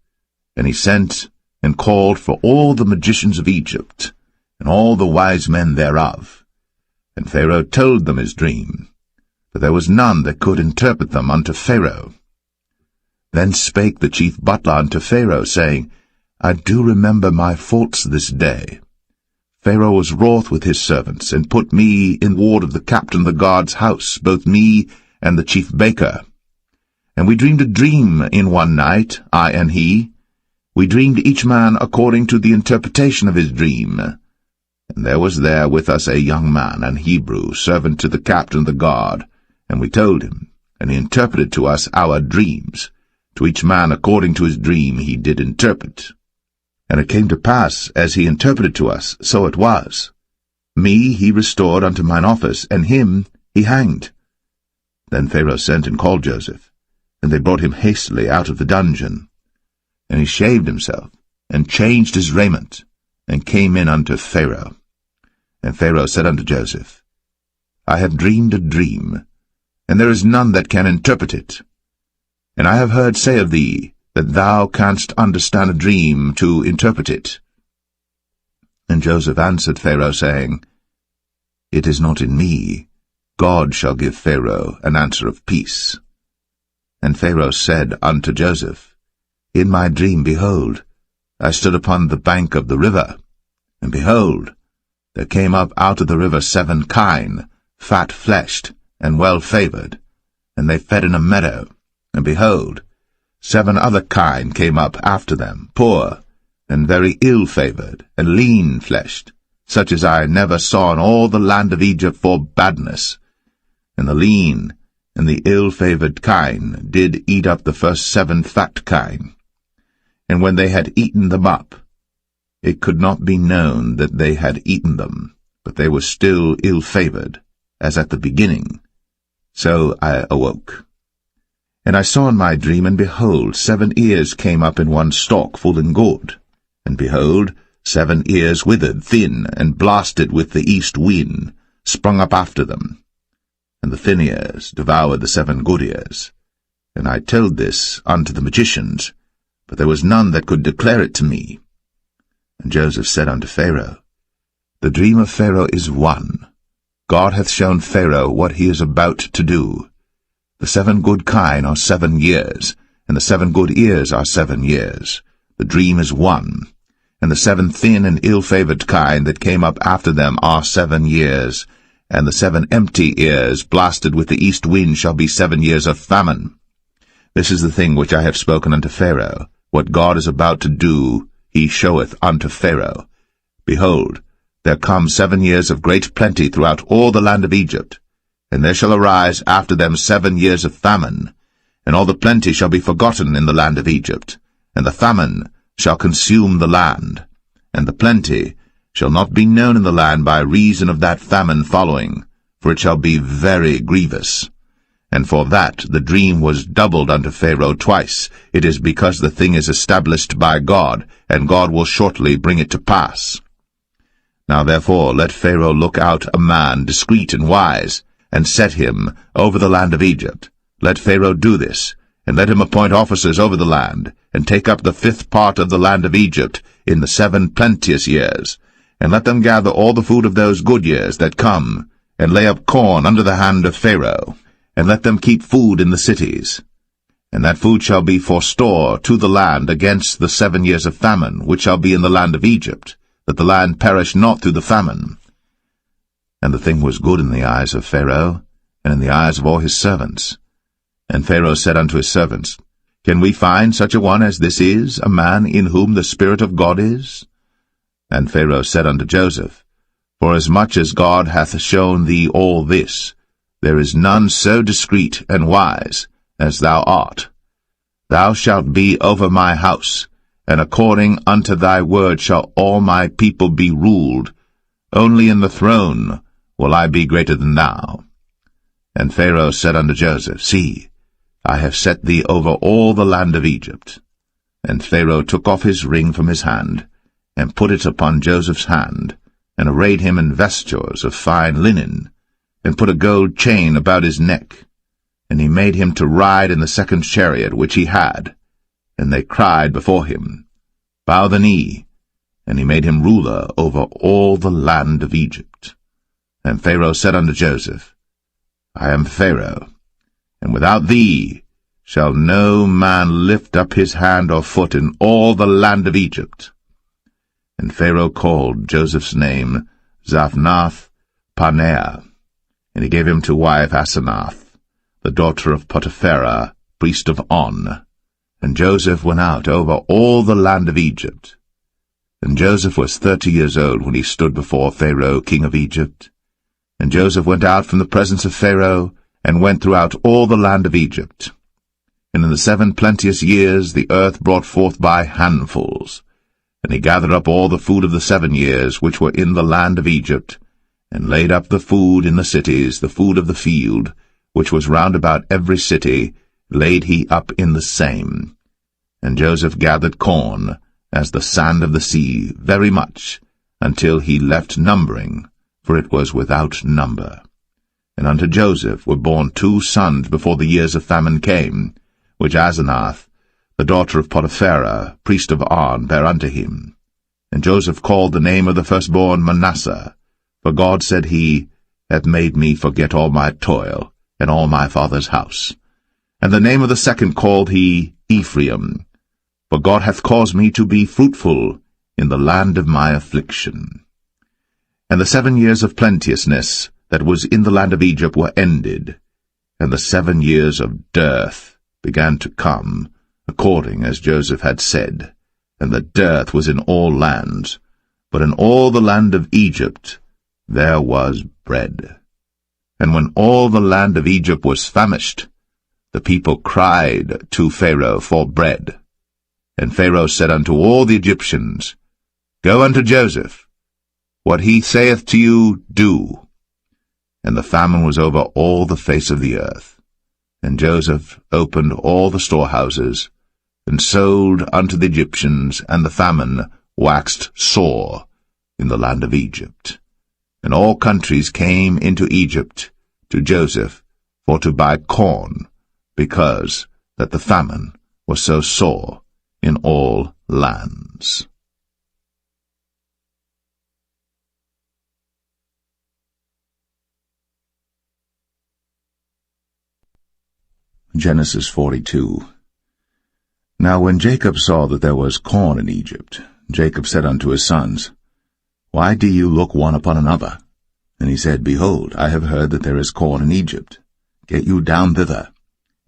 and he sent and called for all the magicians of Egypt, and all the wise men thereof. And Pharaoh told them his dream, but there was none that could interpret them unto Pharaoh. Then spake the chief butler unto Pharaoh, saying, I do remember my faults this day. Pharaoh was wroth with his servants, and put me in ward of the captain of the guard's house, both me and the chief baker. And we dreamed a dream in one night, I and he. We dreamed each man according to the interpretation of his dream. And there was there with us a young man, an Hebrew, servant to the captain of the guard. And we told him, and he interpreted to us our dreams. To each man according to his dream he did interpret. And it came to pass, as he interpreted to us, so it was. Me he restored unto mine office, and him he hanged. Then Pharaoh sent and called Joseph, and they brought him hastily out of the dungeon. And he shaved himself, and changed his raiment, and came in unto Pharaoh. And Pharaoh said unto Joseph, I have dreamed a dream, and there is none that can interpret it. And I have heard say of thee, that thou canst understand a dream to interpret it. And Joseph answered Pharaoh, saying, It is not in me. God shall give Pharaoh an answer of peace. And Pharaoh said unto Joseph, In my dream, behold, I stood upon the bank of the river, and behold, there came up out of the river 7 kine, fat-fleshed, and well-favored, and they fed in a meadow, and behold, 7 other kine came up after them, poor, and very ill-favored, and lean-fleshed, such as I never saw in all the land of Egypt for badness. And the lean and the ill-favored kine did eat up the first 7 fat kine. And when they had eaten them up, it could not be known that they had eaten them, but they were still ill-favored, as at the beginning. So I awoke. And I saw in my dream, and behold, 7 ears came up in one stalk, full and good. And behold, 7 ears withered, thin, and blasted with the east wind, sprung up after them. And the thin ears devoured the 7 good ears. And I told this unto the magicians, but there was none that could declare it to me. And Joseph said unto Pharaoh, The dream of Pharaoh is one. God hath shown Pharaoh what he is about to do. The 7 good kine are 7 years, and the 7 good ears are 7 years. The dream is one. And the 7 thin and ill-favored kine that came up after them are 7 years, and the 7 empty ears blasted with the east wind shall be 7 years of famine. This is the thing which I have spoken unto Pharaoh. What God is about to do, he showeth unto Pharaoh. Behold, there come 7 years of great plenty throughout all the land of Egypt, and there shall arise after them 7 years of famine, and all the plenty shall be forgotten in the land of Egypt, and the famine shall consume the land, and the plenty shall not be known in the land by reason of that famine following, for it shall be very grievous. And for that the dream was doubled unto Pharaoh twice. It is because the thing is established by God, and God will shortly bring it to pass. Now therefore let Pharaoh look out a man discreet and wise, and set him over the land of Egypt. Let Pharaoh do this, and let him appoint officers over the land, and take up the 5th part of the land of Egypt in the 7 plenteous years, and let them gather all the food of those good years that come, and lay up corn under the hand of Pharaoh, and let them keep food in the cities. And that food shall be for store to the land against the 7 years of famine, which shall be in the land of Egypt, that the land perish not through the famine. And the thing was good in the eyes of Pharaoh, and in the eyes of all his servants. And Pharaoh said unto his servants, Can we find such a one as this is, a man in whom the Spirit of God is? And Pharaoh said unto Joseph, Forasmuch as God hath shown thee all this, there is none so discreet and wise as thou art. Thou shalt be over my house, and according unto thy word shall all my people be ruled. Only in the throne will I be greater than thou. And Pharaoh said unto Joseph, See, I have set thee over all the land of Egypt. And Pharaoh took off his ring from his hand, and put it upon Joseph's hand, and arrayed him in vestures of fine linen, and put a gold chain about his neck. And he made him to ride in the second chariot which he had. And they cried before him, Bow the knee. And he made him ruler over all the land of Egypt. And Pharaoh said unto Joseph, I am Pharaoh, and without thee shall no man lift up his hand or foot in all the land of Egypt. And Pharaoh called Joseph's name Zaphnath-Paneah, and he gave him to wife Asenath, the daughter of Potipharah, priest of On. And Joseph went out over all the land of Egypt. And Joseph was 30 years old when he stood before Pharaoh king of Egypt. And Joseph went out from the presence of Pharaoh, and went throughout all the land of Egypt. And in the 7 plenteous years the earth brought forth by handfuls. And he gathered up all the food of the 7 years which were in the land of Egypt, and laid up the food in the cities, the food of the field, which was round about every city, laid he up in the same. And Joseph gathered corn, as the sand of the sea, very much, until he left numbering, for it was without number. And unto Joseph were born 2 sons before the years of famine came, which Asenath, the daughter of Potipharah, priest of On, bare unto him. And Joseph called the name of the firstborn Manasseh, for God, said he, hath made me forget all my toil, and all my father's house. And the name of the second called he Ephraim, for God hath caused me to be fruitful in the land of my affliction. And the 7 years of plenteousness that was in the land of Egypt were ended, and the 7 years of dearth began to come, according as Joseph had said. And the dearth was in all lands, but in all the land of Egypt there was bread. And when all the land of Egypt was famished, the people cried to Pharaoh for bread. And Pharaoh said unto all the Egyptians, Go unto Joseph, what he saith to you, do. And the famine was over all the face of the earth. And Joseph opened all the storehouses, and sold unto the Egyptians, and the famine waxed sore in the land of Egypt. And all countries came into Egypt to Joseph for to buy corn, because that the famine was so sore in all lands. Genesis 42. Now when Jacob saw that there was corn in Egypt, Jacob said unto his sons, Why do you look one upon another? And he said, Behold, I have heard that there is corn in Egypt. Get you down thither,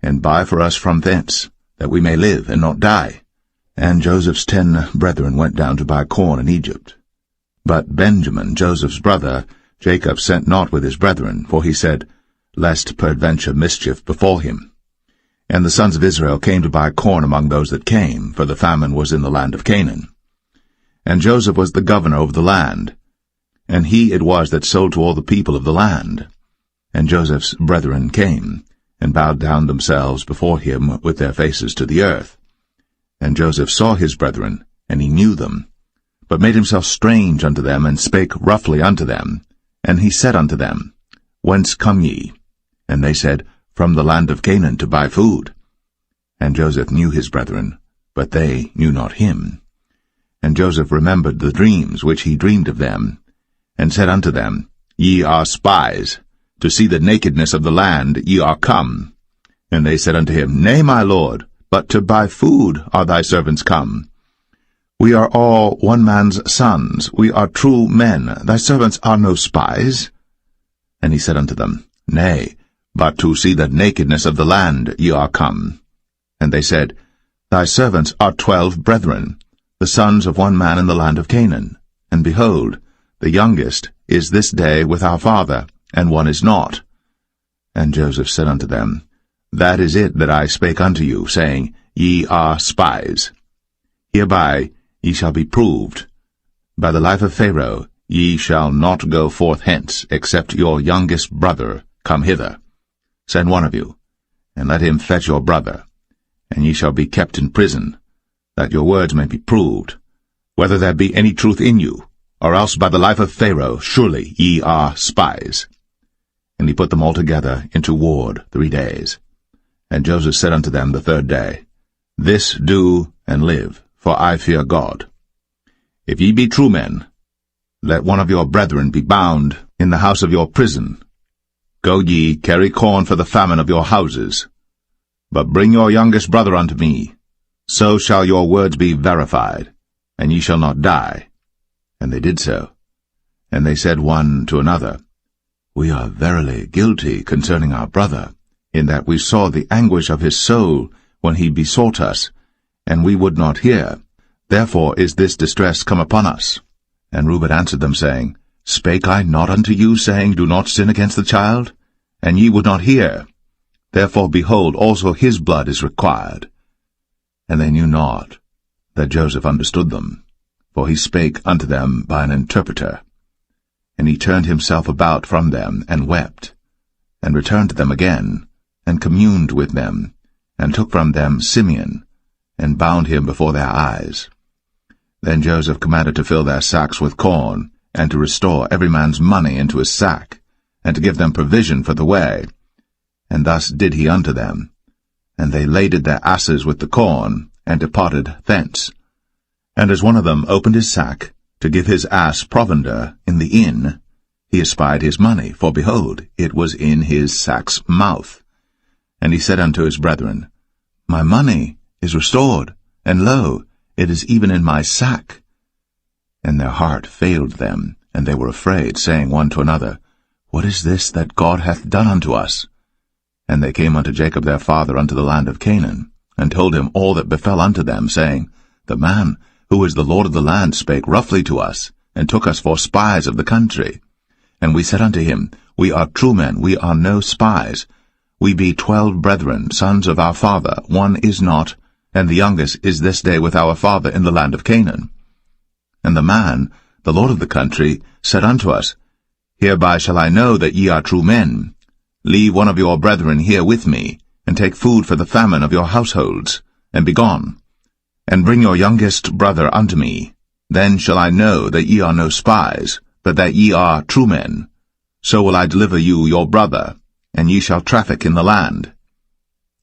and buy for us from thence, that we may live and not die. And Joseph's 10 brethren went down to buy corn in Egypt. But Benjamin, Joseph's brother, Jacob sent not with his brethren, for he said, Lest peradventure mischief befall him. And the sons of Israel came to buy corn among those that came, for the famine was in the land of Canaan. And Joseph was the governor over the land, and he it was that sold to all the people of the land. And Joseph's brethren came, and bowed down themselves before him with their faces to the earth. And Joseph saw his brethren, and he knew them, but made himself strange unto them, and spake roughly unto them. And he said unto them, Whence come ye? And they said, From the land of Canaan to buy food. And Joseph knew his brethren, but they knew not him. And Joseph remembered the dreams which he dreamed of them, and said unto them, Ye are spies, to see the nakedness of the land ye are come. And they said unto him, Nay, my lord, but to buy food are thy servants come. We are all one man's sons, we are true men, thy servants are no spies. And he said unto them, Nay, but to see the nakedness of the land ye are come. And they said, Thy servants are 12 brethren, the sons of one man in the land of Canaan. And behold, the youngest is this day with our father, and one is not. And Joseph said unto them, That is it that I spake unto you, saying, Ye are spies. Hereby ye shall be proved. By the life of Pharaoh ye shall not go forth hence, except your youngest brother come hither. Send one of you, and let him fetch your brother, and ye shall be kept in prison, that your words may be proved, whether there be any truth in you, or else by the life of Pharaoh surely ye are spies. And he put them all together into ward 3 days. And Joseph said unto them the 3rd day, This do and live, for I fear God. If ye be true men, let one of your brethren be bound in the house of your prison. Go ye, carry corn for the famine of your houses. But bring your youngest brother unto me. So shall your words be verified, and ye shall not die. And they did so. And they said one to another, We are verily guilty concerning our brother, in that we saw the anguish of his soul when he besought us, and we would not hear. Therefore is this distress come upon us. And Reuben answered them, saying, Spake I not unto you, saying, Do not sin against the child? And ye would not hear. Therefore, behold, also his blood is required. And they knew not that Joseph understood them, for he spake unto them by an interpreter. And he turned himself about from them, and wept, and returned to them again, and communed with them, and took from them Simeon, and bound him before their eyes. Then Joseph commanded to fill their sacks with corn, and to restore every man's money into his sack, and to give them provision for the way. And thus did he unto them. And they laded their asses with the corn, and departed thence. And as one of them opened his sack, to give his ass provender in the inn, he espied his money, for behold, it was in his sack's mouth. And he said unto his brethren, My money is restored, and lo, it is even in my sack. And their heart failed them, and they were afraid, saying one to another, What is this that God hath done unto us? And they came unto Jacob their father unto the land of Canaan, and told him all that befell unto them, saying, The man who is the Lord of the land spake roughly to us, and took us for spies of the country. And we said unto him, We are true men, we are no spies. We be 12 brethren, sons of our father, one is not, and the youngest is this day with our father in the land of Canaan. And the man, the Lord of the country, said unto us, Hereby shall I know that ye are true men. Leave one of your brethren here with me, and take food for the famine of your households, and be gone. And bring your youngest brother unto me. Then shall I know that ye are no spies, but that ye are true men. So will I deliver you your brother, and ye shall traffic in the land.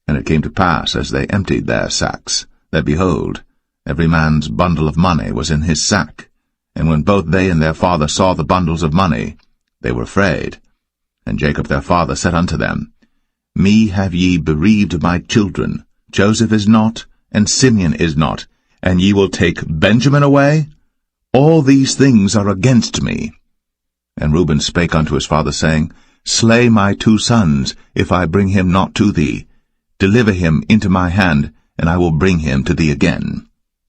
And it came to pass, as they emptied their sacks, that, behold, every man's bundle of money was in his sack. And when both they and their father saw the bundles of money, they were afraid. And Jacob their father said unto them, Me have ye bereaved my children. Joseph is not, and Simeon is not, and ye will take Benjamin away? All these things are against me. And Reuben spake unto his father, saying, Slay my 2 sons, if I bring him not to thee. Deliver him into my hand, and I will bring him to thee again.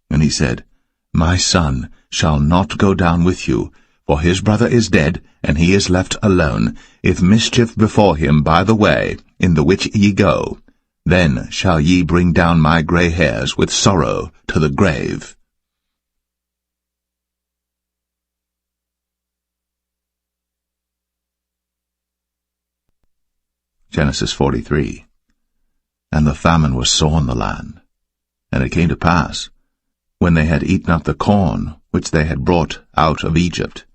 And he said, My son shall not go down with you, for his brother is dead, and he is left alone. If mischief befall him by the way, in the which ye go, then shall ye bring down my grey hairs with sorrow to the grave. Genesis 43. And the famine was sore in the land. And it came to pass, when they had eaten up the corn which they had brought out of Egypt,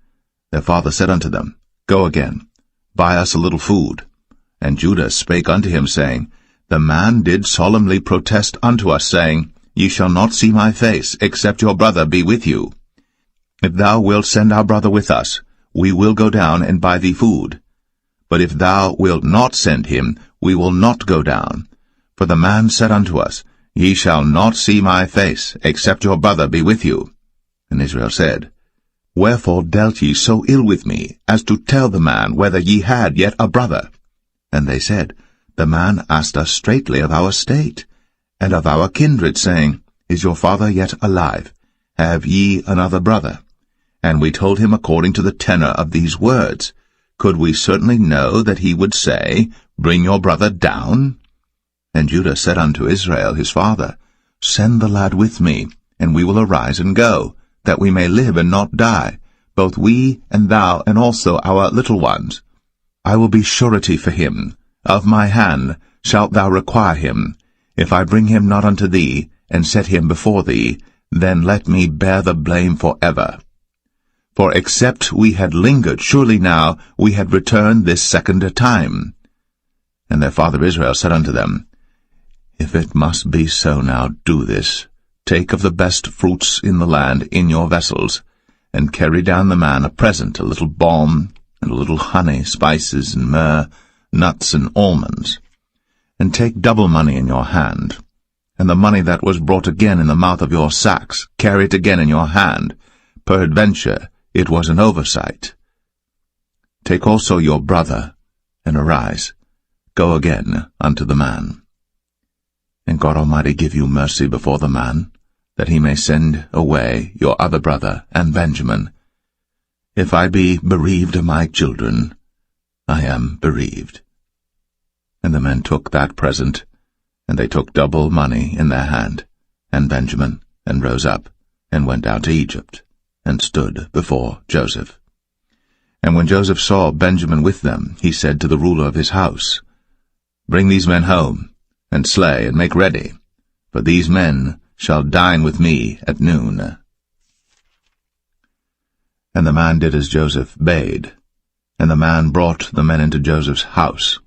their father said unto them, Go again, buy us a little food. And Judah spake unto him, saying, The man did solemnly protest unto us, saying, Ye shall not see my face, except your brother be with you. If thou wilt send our brother with us, we will go down and buy thee food. But if thou wilt not send him, we will not go down. For the man said unto us, Ye shall not see my face, except your brother be with you. And Israel said, Wherefore dealt ye so ill with me, as to tell the man whether ye had yet a brother? And they said, The man asked us straitly of our state, and of our kindred, saying, Is your father yet alive? Have ye another brother? And we told him according to the tenor of these words. Could we certainly know that he would say, Bring your brother down? And Judah said unto Israel his father, Send the lad with me, and we will arise and go, that we may live and not die, both we and thou, and also our little ones. I will be surety for him. Of my hand shalt thou require him. If I bring him not unto thee, and set him before thee, then let me bear the blame forever. For except we had lingered, surely now we had returned this second time. And their father Israel said unto them, If it must be so now, do this. Take of the best fruits in the land in your vessels, and carry down the man a present, a little balm, and a little honey, spices, and myrrh, nuts, and almonds. And take double money in your hand, and the money that was brought again in the mouth of your sacks, carry it again in your hand. Peradventure, it was an oversight. Take also your brother, and arise, go again unto the man. And God Almighty give you mercy before the man, that he may send away your other brother and Benjamin. If I be bereaved of my children, I am bereaved. And the men took that present, and they took double money in their hand, and Benjamin, and rose up, and went down to Egypt, and stood before Joseph. And when Joseph saw Benjamin with them, he said to the ruler of his house, Bring these men home, and slay, and make ready, for these men shall dine with me at noon. And the man did as Joseph bade, and the man brought the men into Joseph's house.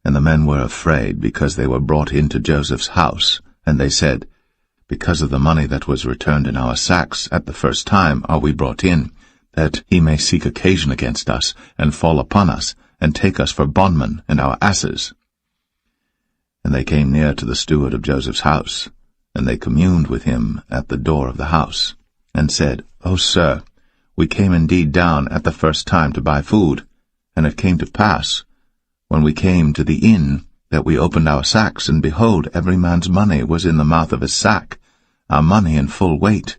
And the men were afraid, because they were brought into Joseph's house, and they said, Because of the money that was returned in our sacks at the first time are we brought in, that he may seek occasion against us, and fall upon us, and take us for bondmen and our asses. And they came near to the steward of Joseph's house, and they communed with him at the door of the house, and said, O sir, we came indeed down at the first time to buy food, and it came to pass, when we came to the inn, that we opened our sacks, and behold, every man's money was in the mouth of his sack, our money in full weight,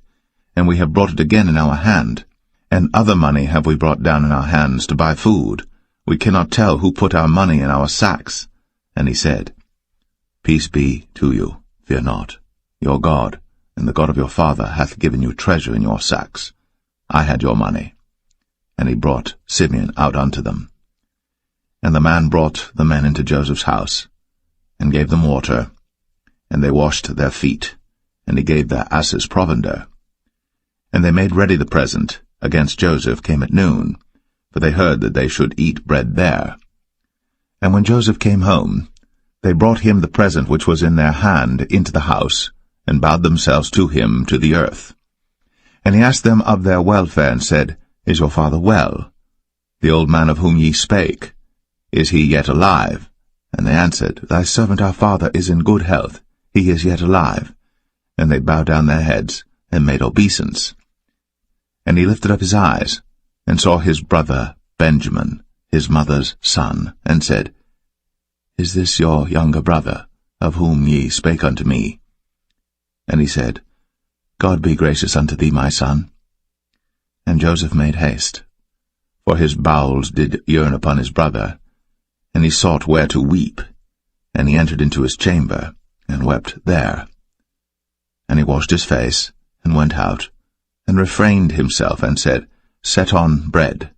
and we have brought it again in our hand. And other money have we brought down in our hands to buy food. We cannot tell who put our money in our sacks. And he said, Peace be to you, fear not. Your God, and the God of your father, hath given you treasure in your sacks. I had your money. And he brought Simeon out unto them. And the man brought the men into Joseph's house, and gave them water, and they washed their feet, and he gave their asses provender. And they made ready the present against Joseph came at noon, for they heard that they should eat bread there. And when Joseph came home, they brought him the present which was in their hand into the house, and bowed themselves to him to the earth. And he asked them of their welfare, and said, Is your father well? The old man of whom ye spake, is he yet alive? And they answered, Thy servant our father is in good health, he is yet alive. And they bowed down their heads, and made obeisance. And he lifted up his eyes, and saw his brother Benjamin, his mother's son, and said, Is this your younger brother, of whom ye spake unto me? And he said, God be gracious unto thee, my son. And Joseph made haste, for his bowels did yearn upon his brother, and he sought where to weep, and he entered into his chamber, and wept there. And he washed his face, and went out, and refrained himself, and said, Set on bread.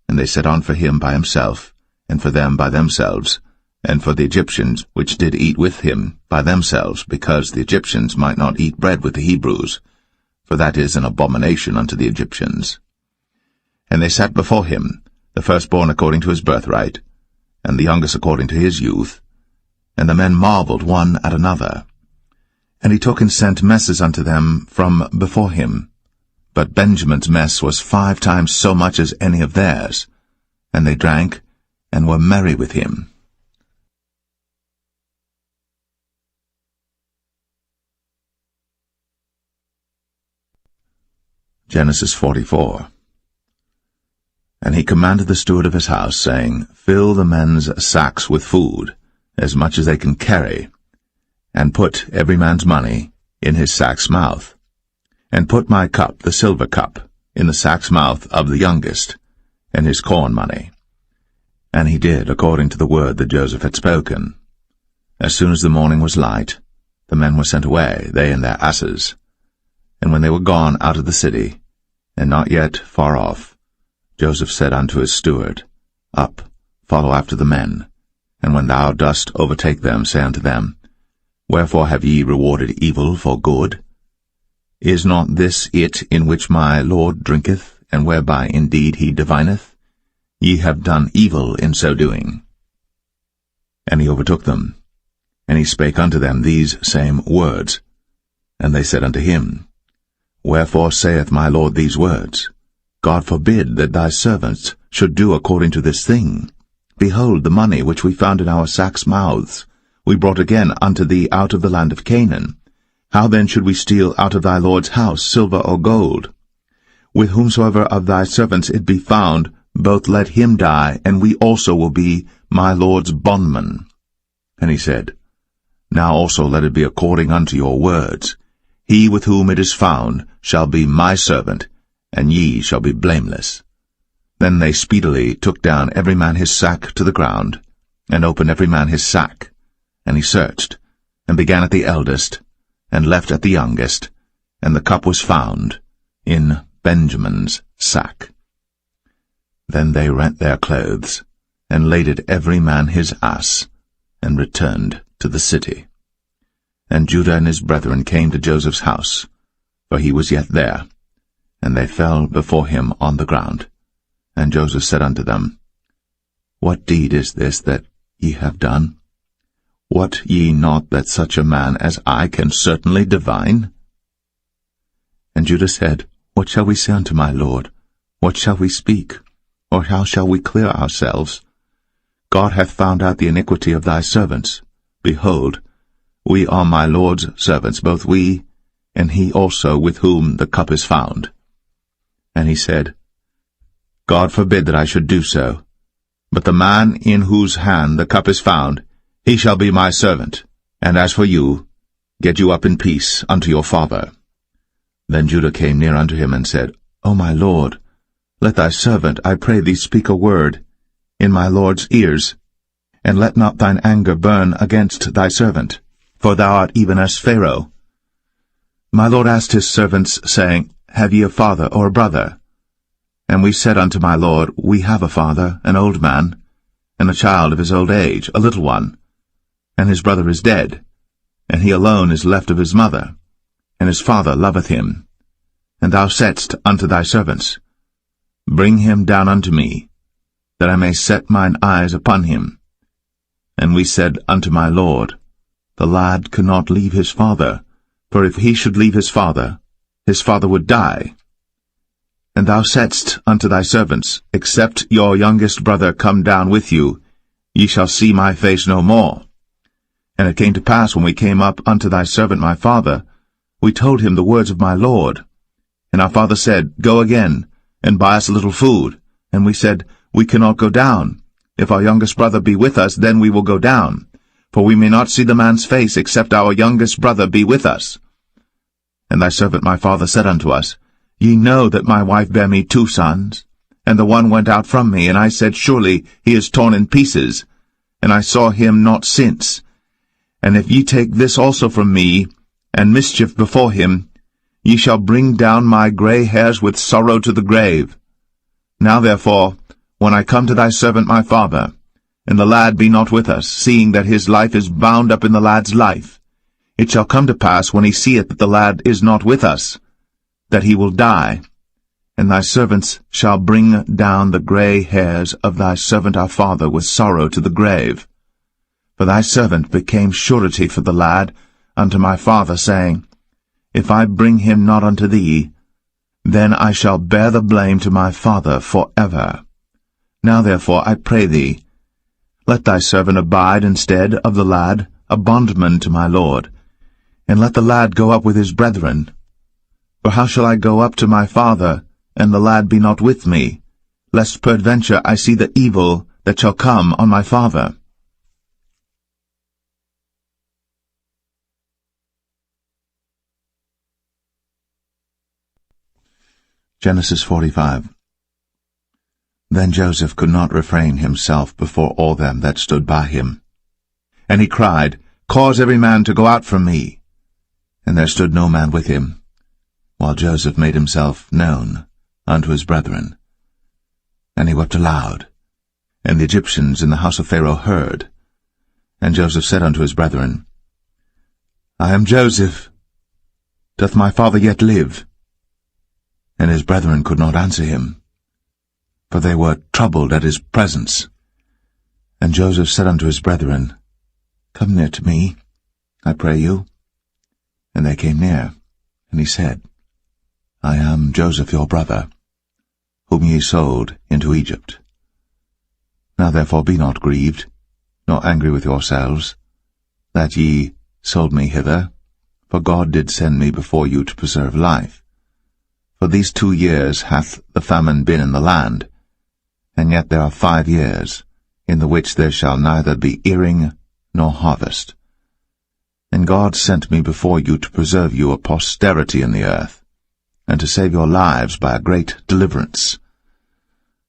And they set on for him by himself, and for them by themselves, and for the Egyptians which did eat with him by themselves, because the Egyptians might not eat bread with the Hebrews, for that is an abomination unto the Egyptians. And they sat before him, the firstborn according to his birthright, and the youngest according to his youth. And the men marveled one at another. And he took and sent messes unto them from before him. But Benjamin's mess was 5 times so much as any of theirs. And they drank, and were merry with him. Genesis 44. And he commanded the steward of his house, saying, Fill the men's sacks with food, as much as they can carry, and put every man's money in his sack's mouth. And put my cup, the silver cup, in the sack's mouth of the youngest, and his corn money. And he did according to the word that Joseph had spoken. As soon as the morning was light, the men were sent away, they and their asses. And when they were gone out of the city, and not yet far off, Joseph said unto his steward, Up, follow after the men, and when thou dost overtake them, say unto them, Wherefore have ye rewarded evil for good? Is not this it in which my Lord drinketh, and whereby indeed he divineth? Ye have done evil in so doing. And he overtook them, and he spake unto them these same words. And they said unto him, Wherefore saith my Lord these words? God forbid that thy servants should do according to this thing. Behold, the money which we found in our sacks' mouths, we brought again unto thee out of the land of Canaan. How then should we steal out of thy Lord's house silver or gold? With whomsoever of thy servants it be found, both let him die, and we also will be my Lord's bondmen. And he said, Now also let it be according unto your words. He with whom it is found shall be my servant, and ye shall be blameless. Then they speedily took down every man his sack to the ground, and opened every man his sack. And he searched, and began at the eldest, and left at the youngest, and the cup was found in Benjamin's sack. Then they rent their clothes, and laded every man his ass, and returned to the city. And Judah and his brethren came to Joseph's house, for he was yet there, and they fell before him on the ground. And Joseph said unto them, What deed is this that ye have done? Wot ye not that such a man as I can certainly divine? And Judah said, What shall we say unto my Lord? What shall we speak? Or how shall we clear ourselves? God hath found out the iniquity of thy servants. Behold, we are my Lord's servants, both we, and he also with whom the cup is found. And he said, God forbid that I should do so. But the man in whose hand the cup is found, he shall be my servant. And as for you, get you up in peace unto your father. Then Judah came near unto him, and said, O my Lord, let thy servant, I pray thee, speak a word in my Lord's ears, and let not thine anger burn against thy servant, for thou art even as Pharaoh. My Lord asked his servants, saying, Have ye a father or a brother? And we said unto my Lord, We have a father, an old man, and a child of his old age, a little one. And his brother is dead, and he alone is left of his mother, and his father loveth him. And thou saidst unto thy servants, Bring him down unto me, that I may set mine eyes upon him. And we said unto my Lord, The lad cannot leave his father, for if he should leave his father would die. And thou saidst unto thy servants, Except your youngest brother come down with you, ye shall see my face no more. And it came to pass, when we came up unto thy servant my father, we told him the words of my Lord. And our father said, Go again, and buy us a little food. And we said, We cannot go down. If our youngest brother be with us, then we will go down. For we may not see the man's face, except our youngest brother be with us. And thy servant my father said unto us, Ye know that my wife bare me 2 sons, and the one went out from me, and I said, Surely he is torn in pieces, and I saw him not since. And if ye take this also from me, and mischief before him, ye shall bring down my gray hairs with sorrow to the grave. Now therefore, when I come to thy servant my father, and the lad be not with us, seeing that his life is bound up in the lad's life, it shall come to pass, when he seeth that the lad is not with us, that he will die. And thy servants shall bring down the gray hairs of thy servant our father with sorrow to the grave. For thy servant became surety for the lad unto my father, saying, If I bring him not unto thee, then I shall bear the blame to my father for ever. Now therefore, I pray thee, let thy servant abide instead of the lad, a bondman to my Lord, and let the lad go up with his brethren. For how shall I go up to my father, and the lad be not with me, lest peradventure I see the evil that shall come on my father? Genesis 45. Then Joseph could not refrain himself before all them that stood by him. And he cried, Cause every man to go out from me. And there stood no man with him, while Joseph made himself known unto his brethren. And he wept aloud. And the Egyptians in the house of Pharaoh heard. And Joseph said unto his brethren, I am Joseph. Doth my father yet live? And his brethren could not answer him, for they were troubled at his presence. And Joseph said unto his brethren, Come near to me, I pray you. And they came near, and he said, I am Joseph your brother, whom ye sold into Egypt. Now therefore be not grieved, nor angry with yourselves, that ye sold me hither, for God did send me before you to preserve life. For these 2 years hath the famine been in the land, and yet there are 5 years, in the which there shall neither be earing nor harvest. And God sent me before you to preserve you a posterity in the earth, and to save your lives by a great deliverance.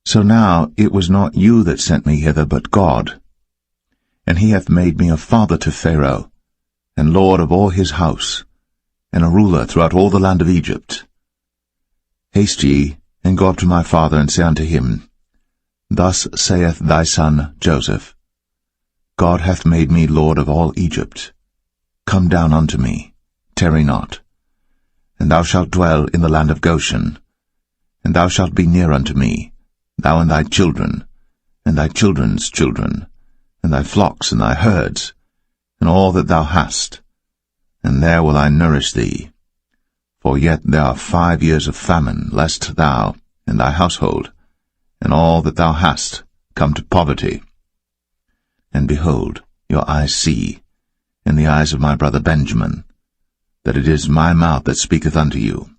So now it was not you that sent me hither, but God. And he hath made me a father to Pharaoh, and lord of all his house, and a ruler throughout all the land of Egypt. Haste ye, and go up to my father, and say unto him, Thus saith thy son Joseph, God hath made me lord of all Egypt. Come down unto me, tarry not. And thou shalt dwell in the land of Goshen, and thou shalt be near unto me, thou and thy children, and thy children's children, and thy flocks and thy herds, and all that thou hast, and there will I nourish thee. For yet there are 5 years of famine, lest thou and thy household, and all that thou hast, come to poverty. And behold, your eyes see, in the eyes of my brother Benjamin, that it is my mouth that speaketh unto you.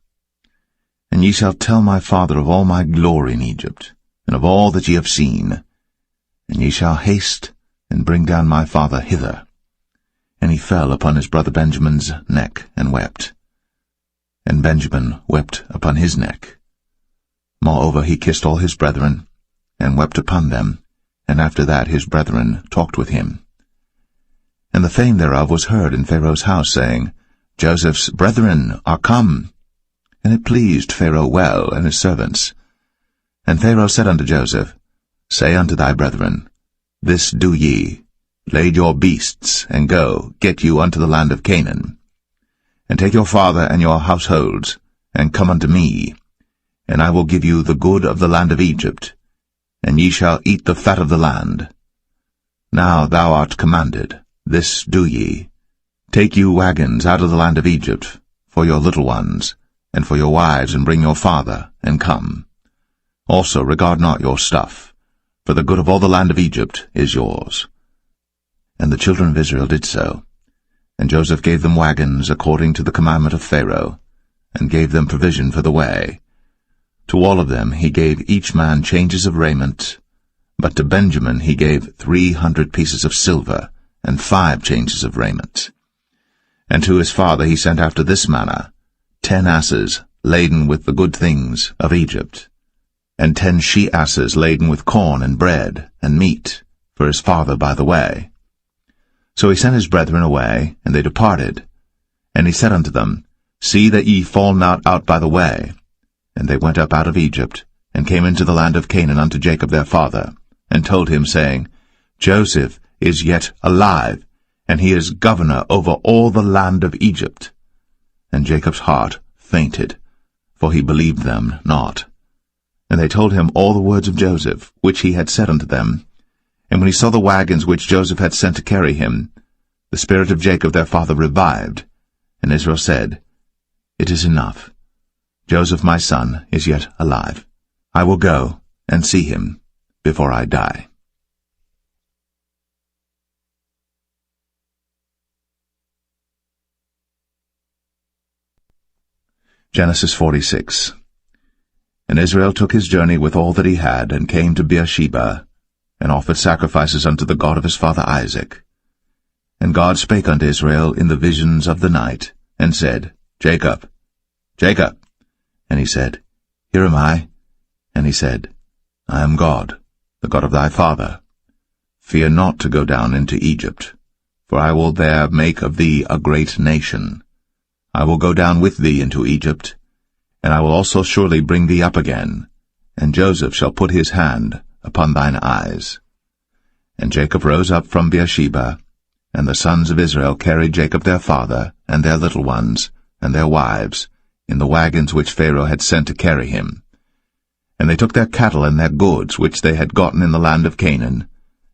And ye shall tell my father of all my glory in Egypt, and of all that ye have seen. And ye shall haste, and bring down my father hither. And he fell upon his brother Benjamin's neck, and wept. And Benjamin wept upon his neck. Moreover he kissed all his brethren, and wept upon them, and after that his brethren talked with him. And the fame thereof was heard in Pharaoh's house, saying, Joseph's brethren are come. And it pleased Pharaoh well, and his servants. And Pharaoh said unto Joseph, Say unto thy brethren, This do ye, lade your beasts, and go, get you unto the land of Canaan. And take your father and your households, and come unto me, and I will give you the good of the land of Egypt, and ye shall eat the fat of the land. Now thou art commanded, this do ye, take you wagons out of the land of Egypt, for your little ones, and for your wives, and bring your father, and come. Also regard not your stuff, for the good of all the land of Egypt is yours. And the children of Israel did so. And Joseph gave them wagons according to the commandment of Pharaoh, and gave them provision for the way. To all of them he gave each man changes of raiment, but to Benjamin he gave 300 pieces of silver, and 5 changes of raiment. And to his father he sent after this manner, 10 asses laden with the good things of Egypt, and 10 she-asses laden with corn and bread and meat for his father by the way. So he sent his brethren away, and they departed. And he said unto them, See that ye fall not out by the way. And they went up out of Egypt, and came into the land of Canaan unto Jacob their father, and told him, saying, Joseph is yet alive, and he is governor over all the land of Egypt. And Jacob's heart fainted, for he believed them not. And they told him all the words of Joseph, which he had said unto them. And when he saw the wagons which Joseph had sent to carry him, the spirit of Jacob their father revived. And Israel said, It is enough. Joseph my son is yet alive. I will go and see him before I die. Genesis 46. And Israel took his journey with all that he had, and came to Beersheba, and offered sacrifices unto the God of his father Isaac. And God spake unto Israel in the visions of the night, and said, Jacob, Jacob. And he said, Here am I. And he said, I am God, the God of thy father. Fear not to go down into Egypt, for I will there make of thee a great nation. I will go down with thee into Egypt, and I will also surely bring thee up again, and Joseph shall put his hand upon thine eyes. And Jacob rose up from Beersheba, and the sons of Israel carried Jacob their father, and their little ones, and their wives, in the wagons which Pharaoh had sent to carry him. And they took their cattle and their goods which they had gotten in the land of Canaan,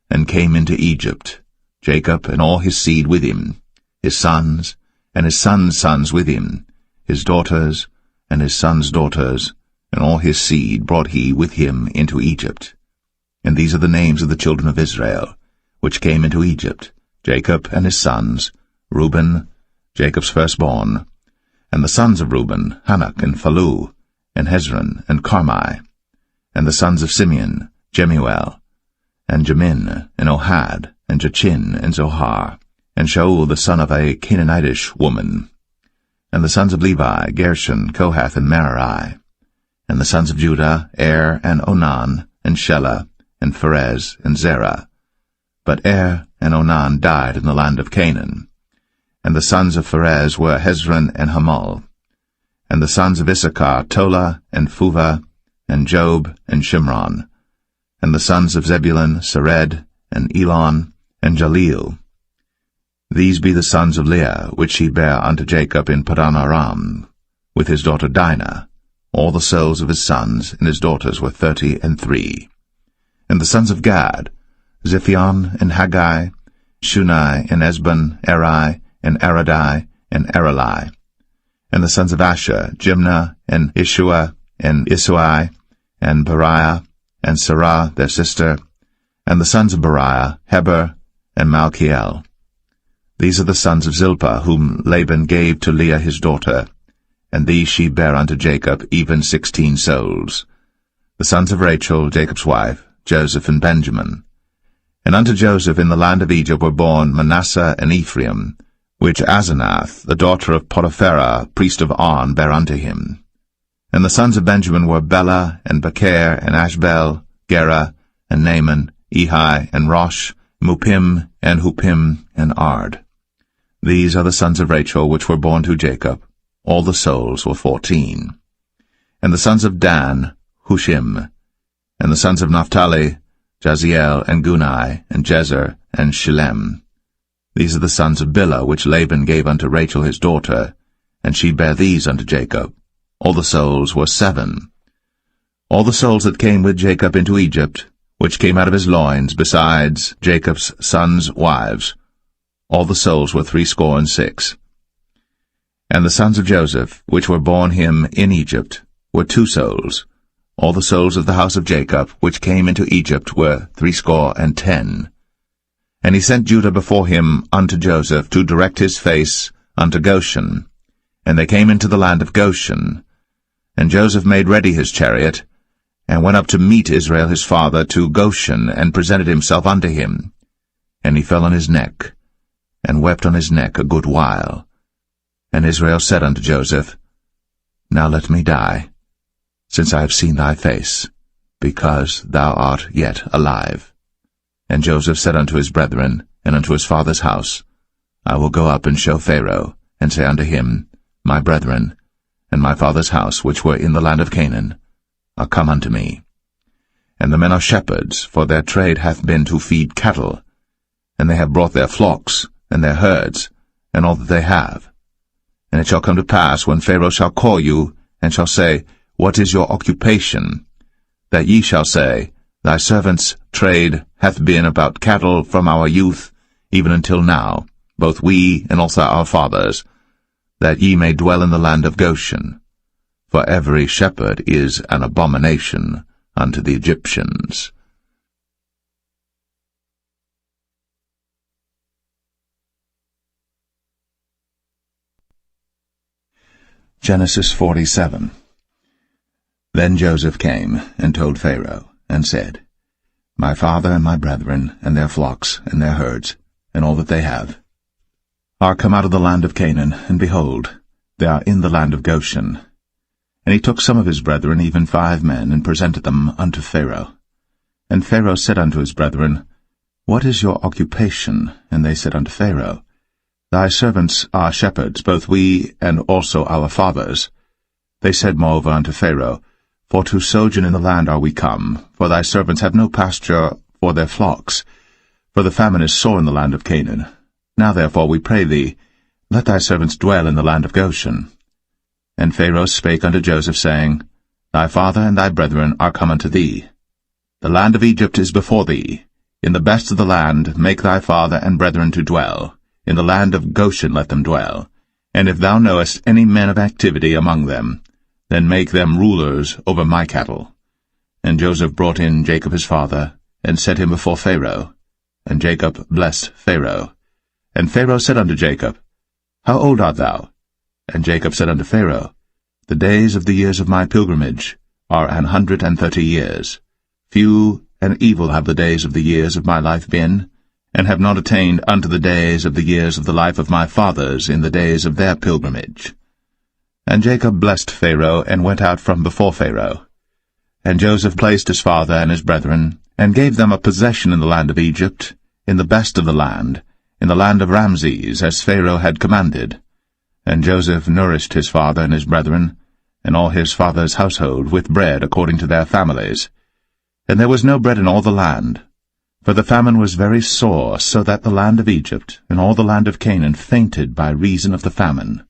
and came into Egypt, Jacob and all his seed with him, his sons, and his sons' sons with him, his daughters, and his sons' daughters, and all his seed brought he with him into Egypt. And these are the names of the children of Israel, which came into Egypt, Jacob and his sons, Reuben, Jacob's firstborn, and the sons of Reuben, Hanok and Phalu, and Hezron and Carmi, and the sons of Simeon, Jemuel, and Jamin, and Ohad, and Jachin, and Zohar, and Shaul the son of a Canaanitish woman, and the sons of Levi, Gershon, Kohath, and Merari, and the sons of Judah, Er, and Onan, and Shelah, and Pharez, and Zerah. But Er and Onan died in the land of Canaan. And the sons of Pharez were Hezron and Hamul. And the sons of Issachar, Tola, and Phuvah, and Job, and Shimron. And the sons of Zebulun, Sered, and Elon, and Jaleel. These be the sons of Leah, which he bare unto Jacob in Padan Aram, with his daughter Dinah. All the souls of his sons and his daughters were 33. And the sons of Gad, Ziphion, and Haggai, Shunai, and Esbon, Eri, and Aradai, and Arali. And the sons of Asher, Jimnah, and Ishua, and Isui, and Beriah, and Sarah their sister, and the sons of Beriah, Heber, and Malchiel. These are the sons of Zilpah, whom Laban gave to Leah his daughter, and these she bare unto Jacob, even 16 souls. The sons of Rachel, Jacob's wife, Joseph and Benjamin. And unto Joseph in the land of Egypt were born Manasseh and Ephraim, which Asenath, the daughter of Potipharah, priest of On, bare unto him. And the sons of Benjamin were Bela, and Becher, and Ashbel, Gera, and Naaman, Ehi, and Rosh, Muppim, and Huppim, and Ard. These are the sons of Rachel which were born to Jacob. All the souls were 14. And the sons of Dan, Hushim. And the sons of Naphtali, Jaziel, and Gunai, and Jezer, and Shillem. These are the sons of Bilhah, which Laban gave unto Rachel his daughter, and she bare these unto Jacob. All the souls were 7. All the souls that came with Jacob into Egypt, which came out of his loins, besides Jacob's sons' wives, all the souls were 66. And the sons of Joseph, which were born him in Egypt, were 2 souls. All the souls of the house of Jacob, which came into Egypt, were 70. And he sent Judah before him unto Joseph, to direct his face unto Goshen. And they came into the land of Goshen. And Joseph made ready his chariot, and went up to meet Israel his father to Goshen, and presented himself unto him. And he fell on his neck, and wept on his neck a good while. And Israel said unto Joseph, Now let me die, since I have seen thy face, because thou art yet alive. And Joseph said unto his brethren, and unto his father's house, I will go up and show Pharaoh, and say unto him, My brethren, and my father's house, which were in the land of Canaan, are come unto me. And the men are shepherds, for their trade hath been to feed cattle, and they have brought their flocks, and their herds, and all that they have. And it shall come to pass, when Pharaoh shall call you, and shall say, What is your occupation? That ye shall say, Thy servant's trade hath been about cattle from our youth, even until now, both we and also our fathers, that ye may dwell in the land of Goshen. For every shepherd is an abomination unto the Egyptians. Genesis 47. Then Joseph came and told Pharaoh, and said, My father and my brethren, and their flocks, and their herds, and all that they have, are come out of the land of Canaan, and behold, they are in the land of Goshen. And he took some of his brethren, even 5 men, and presented them unto Pharaoh. And Pharaoh said unto his brethren, What is your occupation? And they said unto Pharaoh, Thy servants are shepherds, both we and also our fathers. They said moreover unto Pharaoh, For to sojourn in the land are we come, for thy servants have no pasture for their flocks, for the famine is sore in the land of Canaan. Now therefore we pray thee, let thy servants dwell in the land of Goshen. And Pharaoh spake unto Joseph, saying, Thy father and thy brethren are come unto thee. The land of Egypt is before thee. In the best of the land make thy father and brethren to dwell. In the land of Goshen let them dwell. And if thou knowest any men of activity among them, then make them rulers over my cattle. And Joseph brought in Jacob his father, and set him before Pharaoh. And Jacob blessed Pharaoh. And Pharaoh said unto Jacob, How old art thou? And Jacob said unto Pharaoh, The days of the years of my pilgrimage are 130 years. Few and evil have the days of the years of my life been, and have not attained unto the days of the years of the life of my fathers in the days of their pilgrimage. And Jacob blessed Pharaoh, and went out from before Pharaoh. And Joseph placed his father and his brethren, and gave them a possession in the land of Egypt, in the best of the land, in the land of Ramses, as Pharaoh had commanded. And Joseph nourished his father and his brethren, and all his father's household, with bread according to their families. And there was no bread in all the land, for the famine was very sore, so that the land of Egypt and all the land of Canaan fainted by reason of the famine.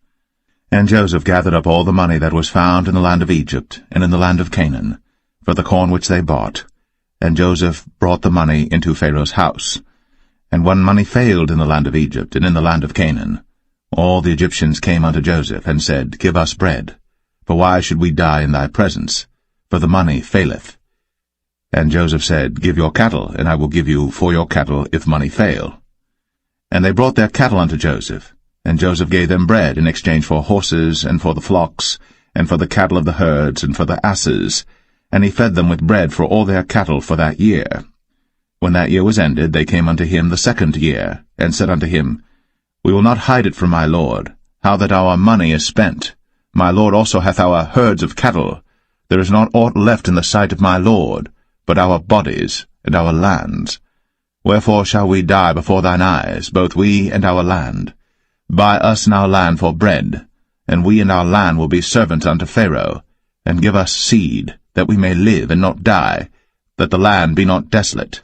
And Joseph gathered up all the money that was found in the land of Egypt and in the land of Canaan, for the corn which they bought. And Joseph brought the money into Pharaoh's house. And when money failed in the land of Egypt and in the land of Canaan, all the Egyptians came unto Joseph, and said, Give us bread, for why should we die in thy presence? For the money faileth. And Joseph said, Give your cattle, and I will give you for your cattle if money fail. And they brought their cattle unto Joseph, and Joseph gave them bread in exchange for horses, and for the flocks, and for the cattle of the herds, and for the asses, and he fed them with bread for all their cattle for that year. When that year was ended, they came unto him the 2nd year, and said unto him, We will not hide it from my lord, how that our money is spent. My lord also hath our herds of cattle. There is not aught left in the sight of my lord, but our bodies and our lands. Wherefore shall we die before thine eyes, both we and our land? Buy us and our land for bread, and we and our land will be servants unto Pharaoh, and give us seed, that we may live and not die, that the land be not desolate.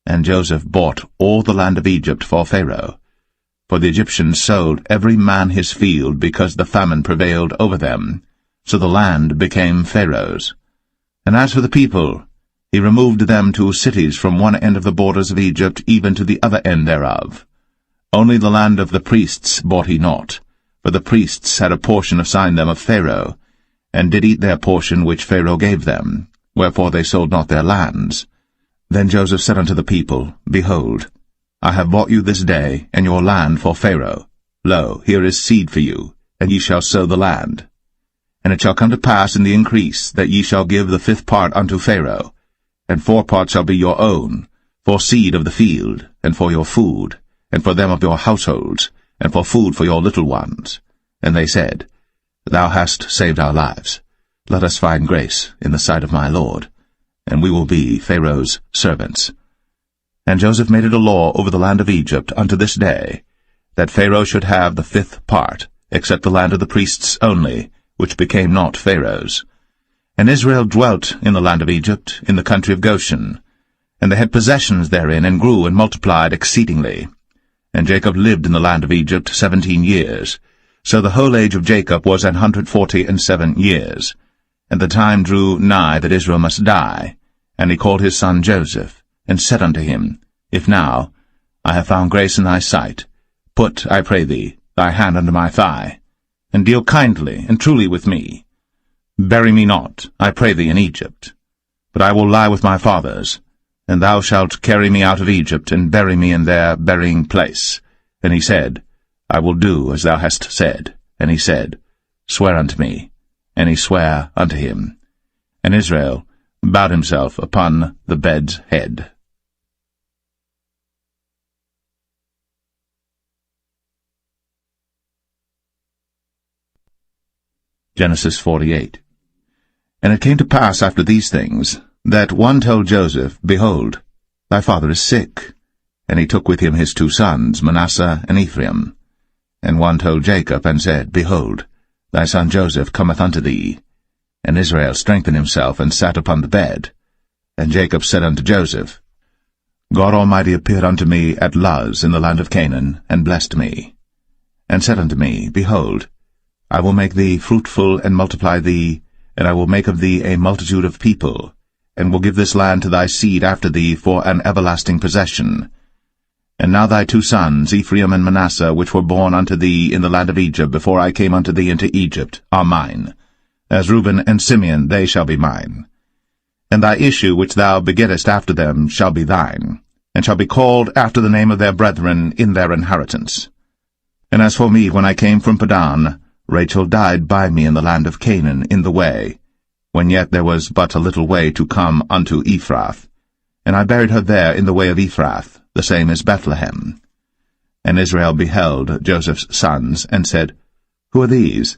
And Joseph bought all the land of Egypt for Pharaoh. For the Egyptians sold every man his field, because the famine prevailed over them. So the land became Pharaoh's. And as for the people, he removed them to cities from one end of the borders of Egypt even to the other end thereof. Only the land of the priests bought he not, for the priests had a portion assigned them of Pharaoh, and did eat their portion which Pharaoh gave them, wherefore they sold not their lands. Then Joseph said unto the people, Behold, I have bought you this day, and your land for Pharaoh. Lo, here is seed for you, and ye shall sow the land. And it shall come to pass in the increase, that ye shall give the 5th part unto Pharaoh, and 4 parts shall be your own, for seed of the field, and for your food, and for them of your households, and for food for your little ones. And they said, Thou hast saved our lives. Let us find grace in the sight of my lord, and we will be Pharaoh's servants. And Joseph made it a law over the land of Egypt unto this day, that Pharaoh should have the 5th part, except the land of the priests only, which became not Pharaoh's. And Israel dwelt in the land of Egypt, in the country of Goshen, and they had possessions therein, and grew and multiplied exceedingly. And Jacob lived in the land of Egypt 17 years. So the whole age of Jacob was 147 years. And the time drew nigh that Israel must die. And he called his son Joseph, and said unto him, If now I have found grace in thy sight, put, I pray thee, thy hand under my thigh, and deal kindly and truly with me. Bury me not, I pray thee, in Egypt, but I will lie with my fathers, and thou shalt carry me out of Egypt, and bury me in their burying place. And he said, I will do as thou hast said. And he said, Swear unto me. And he sware unto him. And Israel bowed himself upon the bed's head. Genesis 48. And it came to pass after these things, that one told Joseph, Behold, thy father is sick. And he took with him his 2 sons, Manasseh and Ephraim. And one told Jacob, and said, Behold, thy son Joseph cometh unto thee. And Israel strengthened himself, and sat upon the bed. And Jacob said unto Joseph, God Almighty appeared unto me at Luz in the land of Canaan, and blessed me, and said unto me, Behold, I will make thee fruitful, and multiply thee, and I will make of thee a multitude of people, and will give this land to thy seed after thee for an everlasting possession. And now thy 2 sons, Ephraim and Manasseh, which were born unto thee in the land of Egypt before I came unto thee into Egypt, are mine. As Reuben and Simeon they shall be mine. And thy issue which thou begettest after them shall be thine, and shall be called after the name of their brethren in their inheritance. And as for me, when I came from Padan, Rachel died by me in the land of Canaan in the way, when yet there was but a little way to come unto Ephrath. And I buried her there in the way of Ephrath, the same as Bethlehem. And Israel beheld Joseph's sons, and said, Who are these?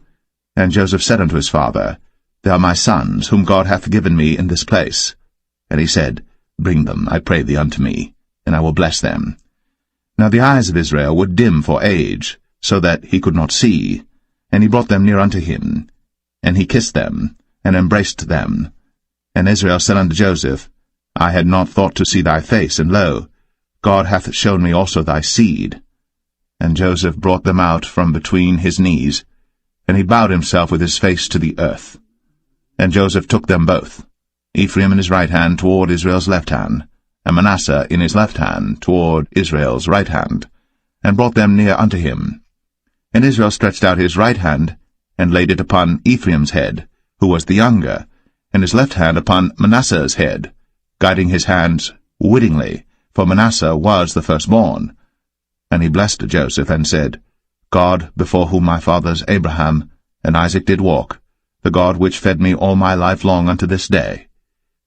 And Joseph said unto his father, They are my sons, whom God hath given me in this place. And he said, Bring them, I pray thee, unto me, and I will bless them. Now the eyes of Israel were dim for age, so that he could not see. And he brought them near unto him, and he kissed them, and embraced them. And Israel said unto Joseph, I had not thought to see thy face, and lo, God hath shown me also thy seed. And Joseph brought them out from between his knees, and he bowed himself with his face to the earth. And Joseph took them both, Ephraim in his right hand toward Israel's left hand, and Manasseh in his left hand toward Israel's right hand, and brought them near unto him. And Israel stretched out his right hand, and laid it upon Ephraim's head, who was the younger, and his left hand upon Manasseh's head, guiding his hands wittingly, for Manasseh was the firstborn. And he blessed Joseph, and said, God, before whom my fathers Abraham and Isaac did walk, the God which fed me all my life long unto this day,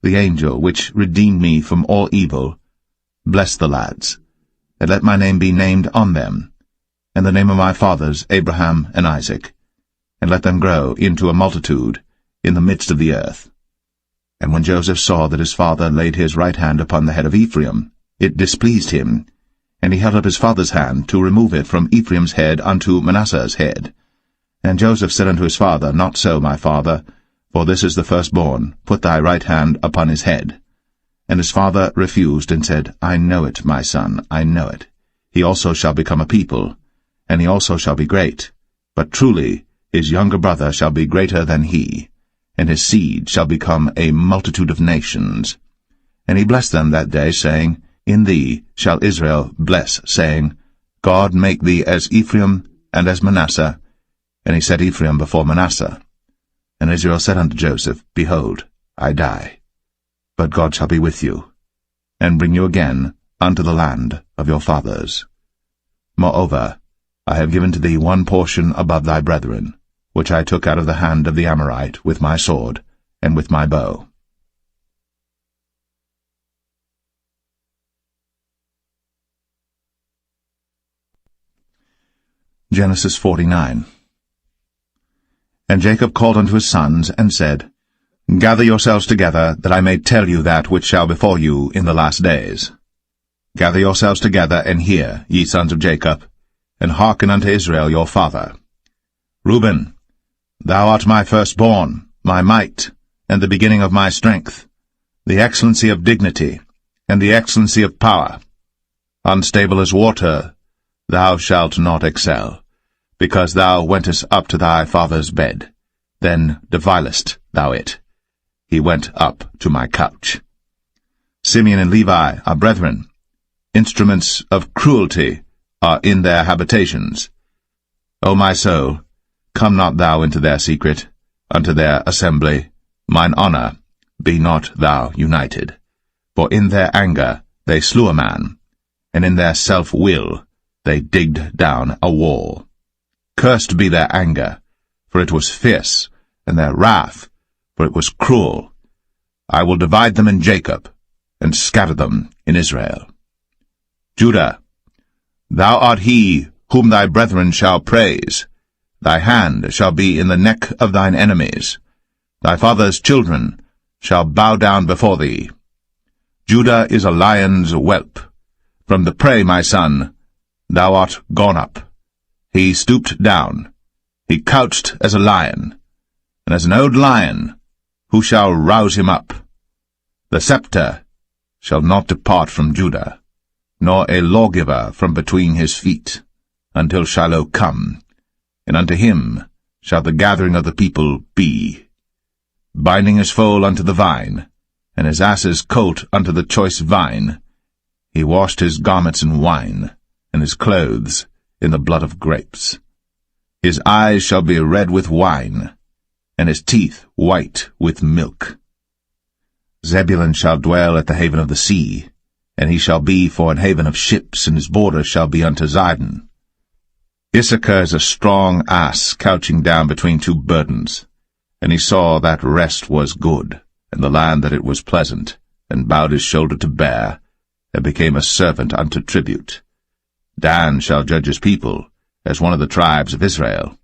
the angel which redeemed me from all evil, bless the lads, and let my name be named on them, and the name of my fathers Abraham and Isaac, and let them grow into a multitude in the midst of the earth. And when Joseph saw that his father laid his right hand upon the head of Ephraim, it displeased him, and he held up his father's hand to remove it from Ephraim's head unto Manasseh's head. And Joseph said unto his father, Not so, my father, for this is the firstborn, put thy right hand upon his head. And his father refused, and said, I know it, my son, I know it. He also shall become a people, and he also shall be great. But truly his younger brother shall be greater than he, and his seed shall become a multitude of nations. And he blessed them that day, saying, In thee shall Israel bless, saying, God make thee as Ephraim and as Manasseh. And he set Ephraim before Manasseh. And Israel said unto Joseph, Behold, I die, but God shall be with you, and bring you again unto the land of your fathers. Moreover, I have given to thee one portion above thy brethren, which I took out of the hand of the Amorite with my sword and with my bow. Genesis 49. And Jacob called unto his sons, and said, Gather yourselves together, that I may tell you that which shall befall you in the last days. Gather yourselves together, and hear, ye sons of Jacob, and hearken unto Israel your father. Reuben, thou art my firstborn, my might, and the beginning of my strength, the excellency of dignity, and the excellency of power. Unstable as water, thou shalt not excel, because thou wentest up to thy father's bed, then devilest thou it. He went up to my couch. Simeon and Levi are brethren. Instruments of cruelty are in their habitations. O my soul, come not thou into their secret, unto their assembly. Mine honour, be not thou united. For in their anger they slew a man, and in their self-will they digged down a wall. Cursed be their anger, for it was fierce, and their wrath, for it was cruel. I will divide them in Jacob, and scatter them in Israel. Judah, thou art he whom thy brethren shall praise. Thy hand shall be in the neck of thine enemies. Thy father's children shall bow down before thee. Judah is a lion's whelp. From the prey, my son, thou art gone up. He stooped down. He couched as a lion, and as an old lion, who shall rouse him up? The scepter shall not depart from Judah, nor a lawgiver from between his feet, until Shiloh come, and unto him shall the gathering of the people be. Binding his foal unto the vine, and his ass's colt unto the choice vine, he washed his garments in wine, and his clothes in the blood of grapes. His eyes shall be red with wine, and his teeth white with milk. Zebulun shall dwell at the haven of the sea, and he shall be for an haven of ships, and his border shall be unto Zidon. Issachar is a strong ass couching down between two burdens, and he saw that rest was good, and the land that it was pleasant, and bowed his shoulder to bear, and became a servant unto tribute. Dan shall judge his people, as one of the tribes of Israel.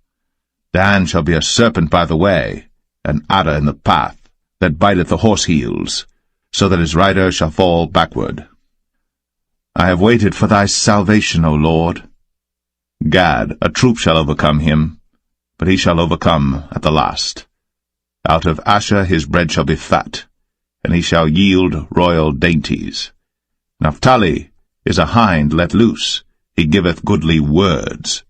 Dan shall be a serpent by the way, an adder in the path, that biteth the horse heels, so that his rider shall fall backward. I have waited for thy salvation, O Lord. Gad, a troop shall overcome him, but he shall overcome at the last. Out of Asher his bread shall be fat, and he shall yield royal dainties. Naphtali is a hind let loose, he giveth goodly words.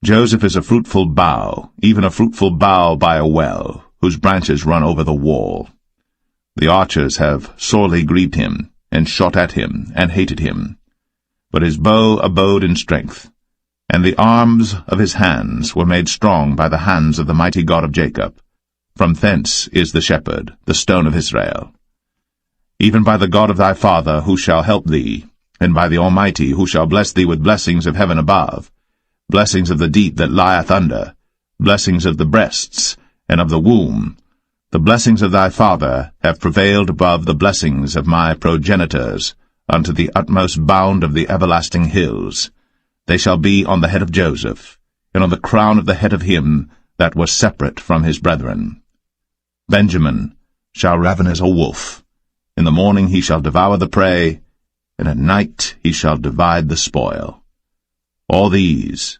Joseph is a fruitful bough, even a fruitful bough by a well, whose branches run over the wall. The archers have sorely grieved him, and shot at him, and hated him. But his bow abode in strength, and the arms of his hands were made strong by the hands of the mighty God of Jacob. From thence is the shepherd, the stone of Israel. Even by the God of thy father, who shall help thee, and by the Almighty, who shall bless thee with blessings of heaven above, blessings of the deep that lieth under, blessings of the breasts, and of the womb. The blessings of thy father have prevailed above the blessings of my progenitors, unto the utmost bound of the everlasting hills. They shall be on the head of Joseph, and on the crown of the head of him that was separate from his brethren. Benjamin shall raven as a wolf. In the morning he shall devour the prey, and at night he shall divide the spoil. All these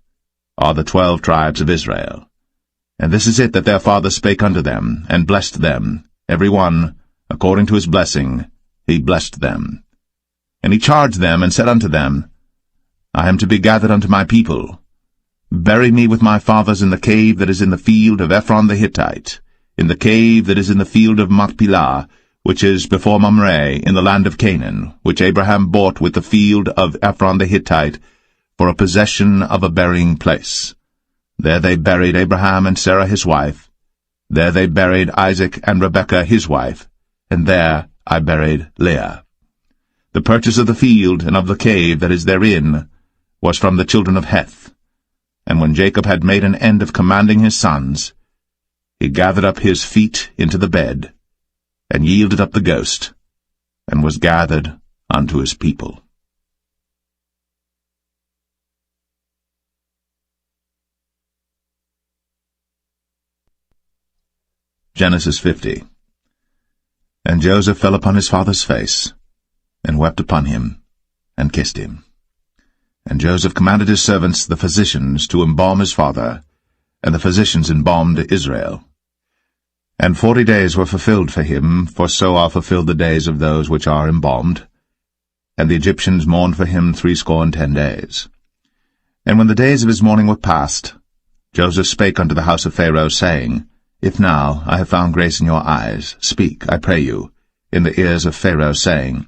are the 12 tribes of Israel. And this is it that their father spake unto them, and blessed them, every one, according to his blessing, he blessed them. And he charged them, and said unto them, I am to be gathered unto my people. Bury me with my fathers in the cave that is in the field of Ephron the Hittite, in the cave that is in the field of Machpelah, which is before Mamre, in the land of Canaan, which Abraham bought with the field of Ephron the Hittite, for a possession of a burying place. There they buried Abraham and Sarah his wife. There they buried Isaac and Rebekah his wife, and there I buried Leah. The purchase of the field and of the cave that is therein was from the children of Heth. And when Jacob had made an end of commanding his sons, he gathered up his feet into the bed, and yielded up the ghost, and was gathered unto his people. Genesis 50. And Joseph fell upon his father's face, and wept upon him, and kissed him. And Joseph commanded his servants, the physicians, to embalm his father, and the physicians embalmed Israel. And 40 days were fulfilled for him, for so are fulfilled the days of those which are embalmed. And the Egyptians mourned for him 60 days. And when the days of his mourning were past, Joseph spake unto the house of Pharaoh, saying, If now I have found grace in your eyes, speak, I pray you, in the ears of Pharaoh, saying,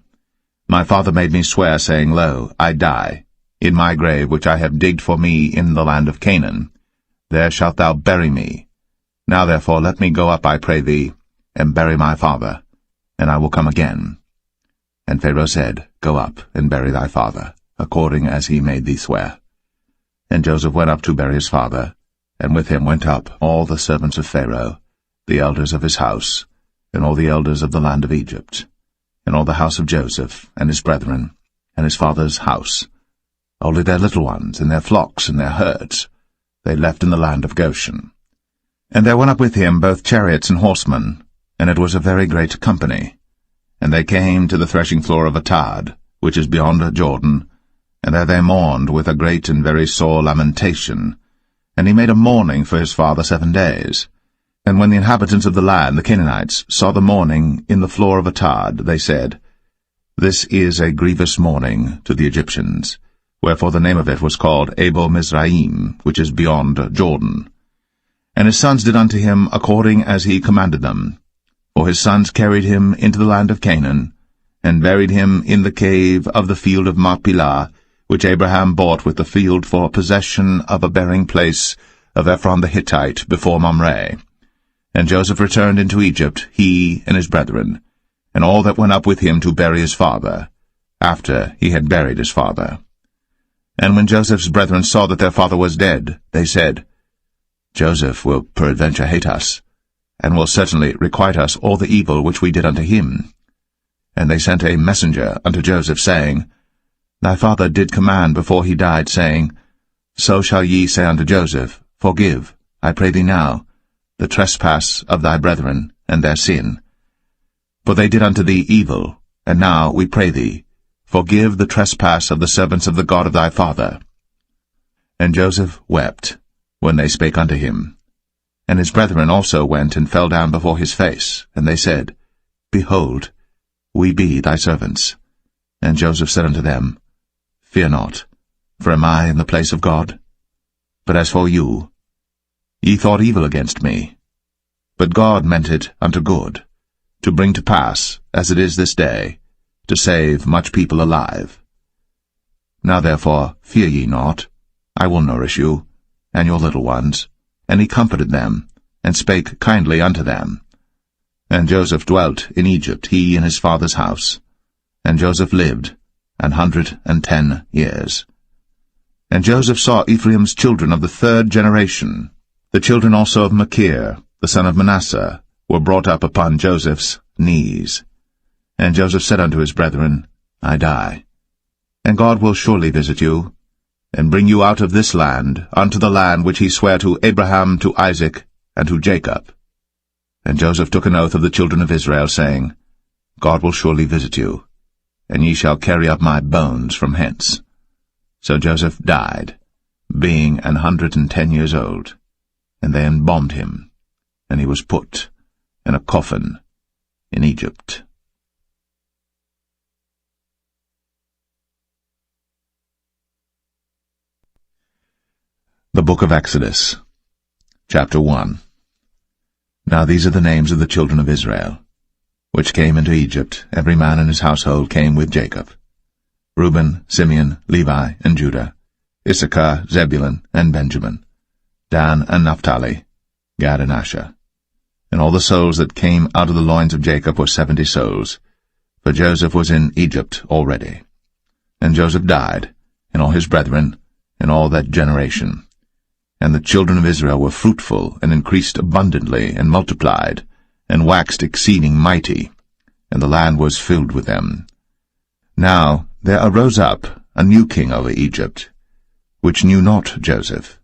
My father made me swear, saying, Lo, I die, in my grave which I have digged for me in the land of Canaan. There shalt thou bury me. Now therefore let me go up, I pray thee, and bury my father, and I will come again. And Pharaoh said, Go up, and bury thy father, according as he made thee swear. And Joseph went up to bury his father, and with him went up all the servants of Pharaoh, the elders of his house, and all the elders of the land of Egypt, and all the house of Joseph, and his brethren, and his father's house, only their little ones, and their flocks, and their herds, they left in the land of Goshen. And there went up with him both chariots and horsemen, and it was a very great company. And they came to the threshing floor of Atad, which is beyond Jordan, and there they mourned with a great and very sore lamentation. And he made a mourning for his father 7 days. And when the inhabitants of the land, the Canaanites, saw the mourning in the floor of Atad, they said, This is a grievous mourning to the Egyptians. Wherefore the name of it was called Abel Mizraim, which is beyond Jordan. And his sons did unto him according as he commanded them. For his sons carried him into the land of Canaan, and buried him in the cave of the field of Machpelah, which Abraham bought with the field for possession of a burying place of Ephron the Hittite before Mamre. And Joseph returned into Egypt, he and his brethren, and all that went up with him to bury his father, after he had buried his father. And when Joseph's brethren saw that their father was dead, they said, Joseph will peradventure hate us, and will certainly requite us all the evil which we did unto him. And they sent a messenger unto Joseph, saying, Thy father did command before he died, saying, So shall ye say unto Joseph, Forgive, I pray thee now, the trespass of thy brethren, and their sin. For they did unto thee evil, and now, we pray thee, forgive the trespass of the servants of the God of thy father. And Joseph wept, when they spake unto him. And his brethren also went and fell down before his face, and they said, Behold, we be thy servants. And Joseph said unto them, Fear not, for am I in the place of God? But as for you, ye thought evil against me, but God meant it unto good, to bring to pass, as it is this day, to save much people alive. Now therefore fear ye not, I will nourish you, and your little ones. And he comforted them, and spake kindly unto them. And Joseph dwelt in Egypt, he and his father's house. And Joseph lived 110 years. And Joseph saw Ephraim's children of the 3rd generation. The children also of Machir, the son of Manasseh, were brought up upon Joseph's knees. And Joseph said unto his brethren, I die, and God will surely visit you, and bring you out of this land unto the land which he sware to Abraham, to Isaac, and to Jacob. And Joseph took an oath of the children of Israel, saying, God will surely visit you, and ye shall carry up my bones from hence. So Joseph died, being 110 years old, and they embalmed him, and he was put in a coffin in Egypt. The Book of Exodus, Chapter 1. Now these are the names of the children of Israel, which came into Egypt. Every man in his household came with Jacob: Reuben, Simeon, Levi, and Judah, Issachar, Zebulun, and Benjamin, Dan and Naphtali, Gad and Asher. And all the souls that came out of the loins of Jacob were 70 souls, for Joseph was in Egypt already. And Joseph died, and all his brethren, and all that generation. And the children of Israel were fruitful, and increased abundantly, and multiplied, and waxed exceeding mighty, and the land was filled with them. Now there arose up a new king over Egypt, which knew not Joseph.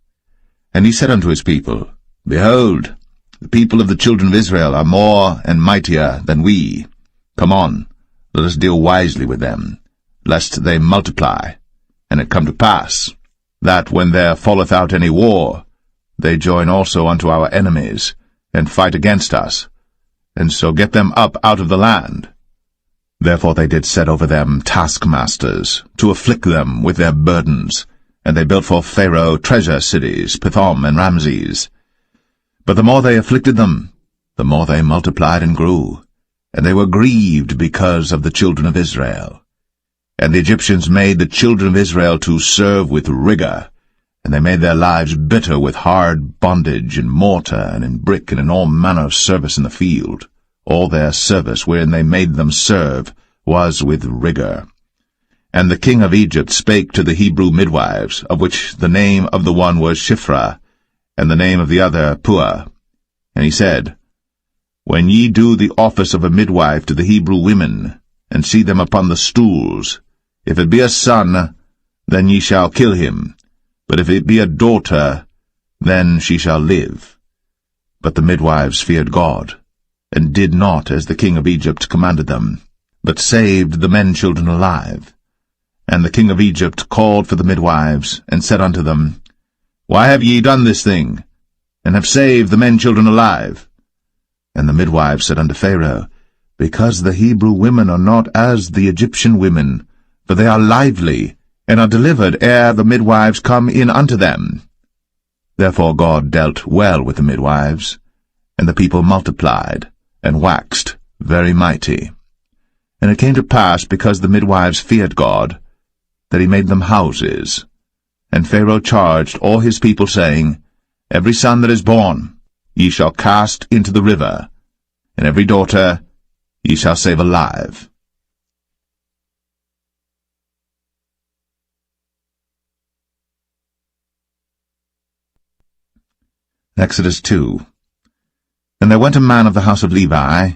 And he said unto his people, Behold, the people of the children of Israel are more and mightier than we. Come on, let us deal wisely with them, lest they multiply. And it come to pass, that when there falleth out any war, they join also unto our enemies, and fight against us, and so get them up out of the land. Therefore they did set over them taskmasters, to afflict them with their burdens, and they built for Pharaoh treasure cities, Pithom and Ramses. But the more they afflicted them, the more they multiplied and grew, and they were grieved because of the children of Israel. And the Egyptians made the children of Israel to serve with rigor, and they made their lives bitter with hard bondage in mortar and in brick and in all manner of service in the field. All their service wherein they made them serve was with rigor. And the king of Egypt spake to the Hebrew midwives, of which the name of the one was Shiphrah, and the name of the other Puah. And he said, When ye do the office of a midwife to the Hebrew women, and see them upon the stools, if it be a son, then ye shall kill him, but if it be a daughter, then she shall live. But the midwives feared God, and did not as the king of Egypt commanded them, but saved the men-children alive. And the king of Egypt called for the midwives, and said unto them, Why have ye done this thing, and have saved the men-children alive? And the midwives said unto Pharaoh, Because the Hebrew women are not as the Egyptian women, for they are lively, and are delivered ere the midwives come in unto them. Therefore God dealt well with the midwives, and the people multiplied, and waxed very mighty. And it came to pass, because the midwives feared God, that he made them houses. And Pharaoh charged all his people, saying, Every son that is born ye shall cast into the river, and every daughter ye shall save alive. Exodus 2. And there went a man of the house of Levi,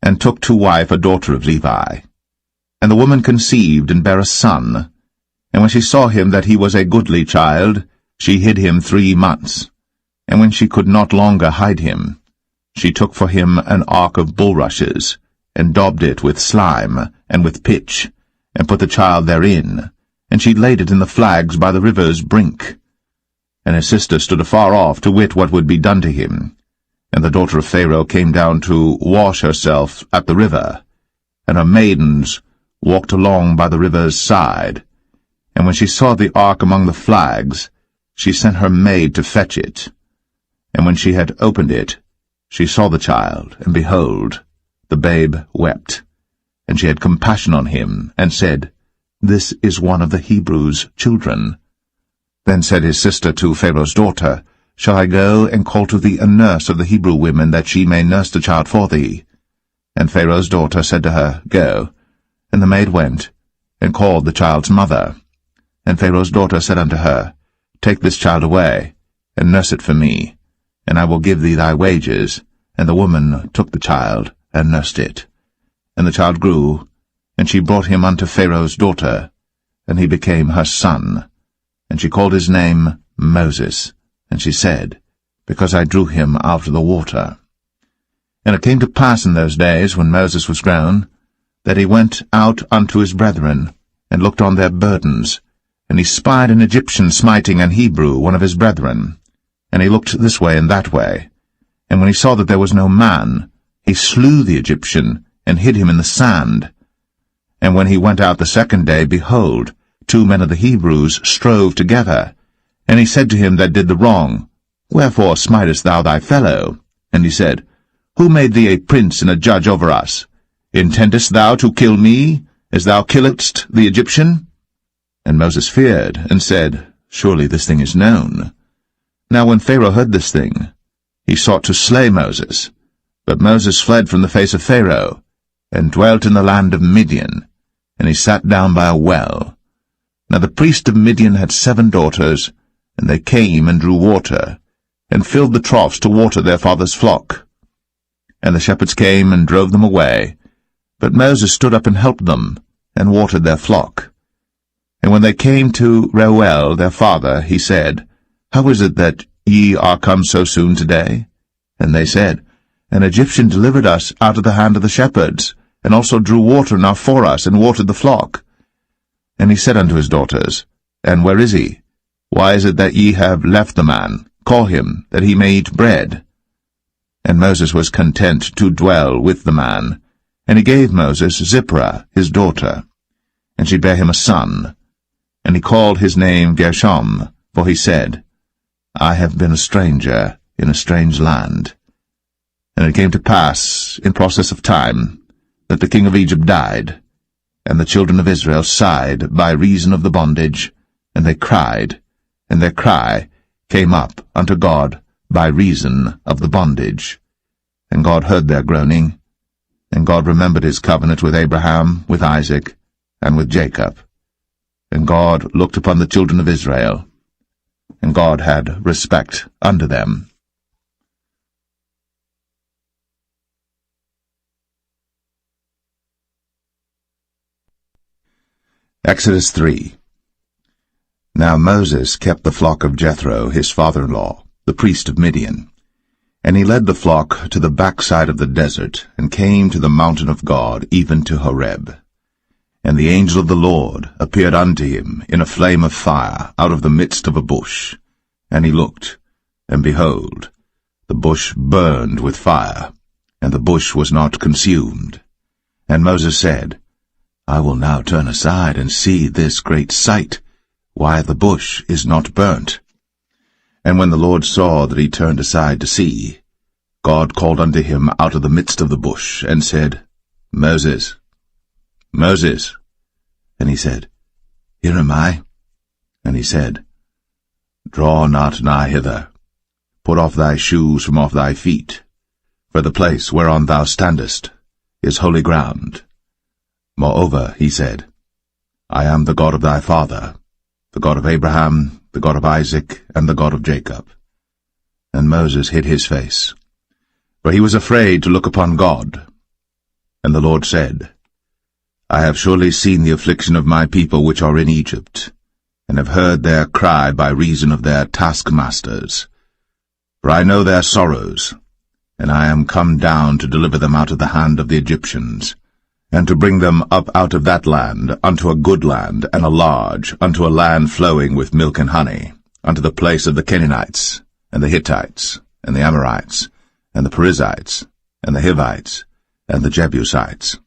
and took to wife a daughter of Levi. And the woman conceived, and bare a son. And when she saw him that he was a goodly child, she hid him 3 months. And when she could not longer hide him, she took for him an ark of bulrushes, and daubed it with slime, and with pitch, and put the child therein, and she laid it in the flags by the river's brink. And his sister stood afar off to wit what would be done to him. And the daughter of Pharaoh came down to wash herself at the river, and her maidens walked along by the river's side. And when she saw the ark among the flags, she sent her maid to fetch it. And when she had opened it, she saw the child, and behold, the babe wept. And she had compassion on him, and said, This is one of the Hebrews' children. Then said his sister to Pharaoh's daughter, Shall I go and call to thee a nurse of the Hebrew women, that she may nurse the child for thee? And Pharaoh's daughter said to her, Go. And the maid went, and called the child's mother. And Pharaoh's daughter said unto her, Take this child away, and nurse it for me, and I will give thee thy wages. And the woman took the child, and nursed it. And the child grew, and she brought him unto Pharaoh's daughter, and he became her son. And she called his name Moses, and she said, Because I drew him out of the water. And it came to pass in those days, when Moses was grown, that he went out unto his brethren, and looked on their burdens, and he spied an Egyptian smiting an Hebrew, one of his brethren. And he looked this way and that way. And when he saw that there was no man, he slew the Egyptian, and hid him in the sand. And when he went out the second day, behold, 2 men of the Hebrews strove together. And he said to him that did the wrong, Wherefore smitest thou thy fellow? And he said, Who made thee a prince and a judge over us? Intendest thou to kill me, as thou killedst the Egyptian? And Moses feared, and said, Surely this thing is known. Now when Pharaoh heard this thing, he sought to slay Moses. But Moses fled from the face of Pharaoh, and dwelt in the land of Midian, and he sat down by a well. Now the priest of Midian had 7 daughters, and they came and drew water, and filled the troughs to water their father's flock. And the shepherds came and drove them away, but Moses stood up and helped them, and watered their flock. And when they came to Reuel their father, he said, How is it that ye are come so soon today? And they said, An Egyptian delivered us out of the hand of the shepherds, and also drew water enough for us, and watered the flock. And he said unto his daughters, And where is he? Why is it that ye have left the man? Call him, that he may eat bread. And Moses was content to dwell with the man. And he gave Moses Zipporah his daughter, and she bare him a son. And he called his name Gershom, for he said, I have been a stranger in a strange land. And it came to pass, in process of time, that the king of Egypt died, and the children of Israel sighed by reason of the bondage, and they cried, and their cry came up unto God by reason of the bondage. And God heard their groaning, and God remembered his covenant with Abraham, with Isaac, and with Jacob. And God looked upon the children of Israel, and God had respect unto them. Exodus 3. Now Moses kept the flock of Jethro his father-in-law, the priest of Midian. And he led the flock to the backside of the desert, and came to the mountain of God, even to Horeb. And the angel of the Lord appeared unto him in a flame of fire out of the midst of a bush. And he looked, and behold, the bush burned with fire, and the bush was not consumed. And Moses said, I will now turn aside and see this great sight, why the bush is not burnt. And when the Lord saw that he turned aside to see, God called unto him out of the midst of the bush, and said, Moses, Moses. And he said, Here am I. And he said, Draw not nigh hither. Put off thy shoes from off thy feet, for the place whereon thou standest is holy ground. Moreover, he said, I am the God of thy father, the God of Abraham, the God of Isaac, and the God of Jacob. And Moses hid his face, for he was afraid to look upon God. And the Lord said, I have surely seen the affliction of my people which are in Egypt, and have heard their cry by reason of their taskmasters. For I know their sorrows, and I am come down to deliver them out of the hand of the Egyptians, and to bring them up out of that land unto a good land, and a large, unto a land flowing with milk and honey, unto the place of the Canaanites, and the Hittites, and the Amorites, and the Perizzites, and the Hivites, and the Jebusites.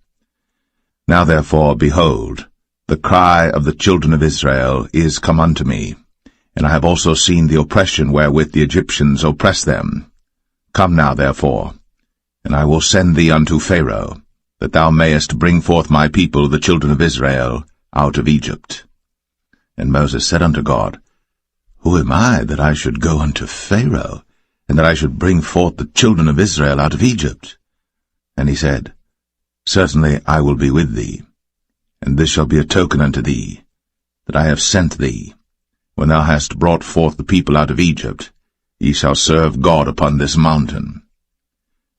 Now therefore, behold, the cry of the children of Israel is come unto me, and I have also seen the oppression wherewith the Egyptians oppress them. Come now therefore, and I will send thee unto Pharaoh, that thou mayest bring forth my people, the children of Israel, out of Egypt. And Moses said unto God, Who am I, that I should go unto Pharaoh, and that I should bring forth the children of Israel out of Egypt? And he said, Certainly I will be with thee, and this shall be a token unto thee, that I have sent thee. When thou hast brought forth the people out of Egypt, ye shall serve God upon this mountain.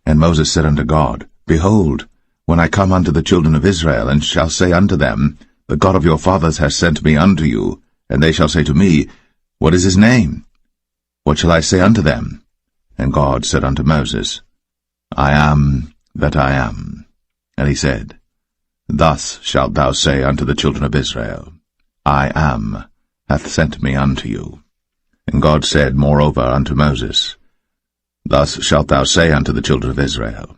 And Moses said unto God, Behold, when I come unto the children of Israel, and shall say unto them, The God of your fathers has sent me unto you, and they shall say to me, What is his name? What shall I say unto them? And God said unto Moses, I am that I am. And he said, Thus shalt thou say unto the children of Israel, I am hath sent me unto you. And God said moreover unto Moses, Thus shalt thou say unto the children of Israel,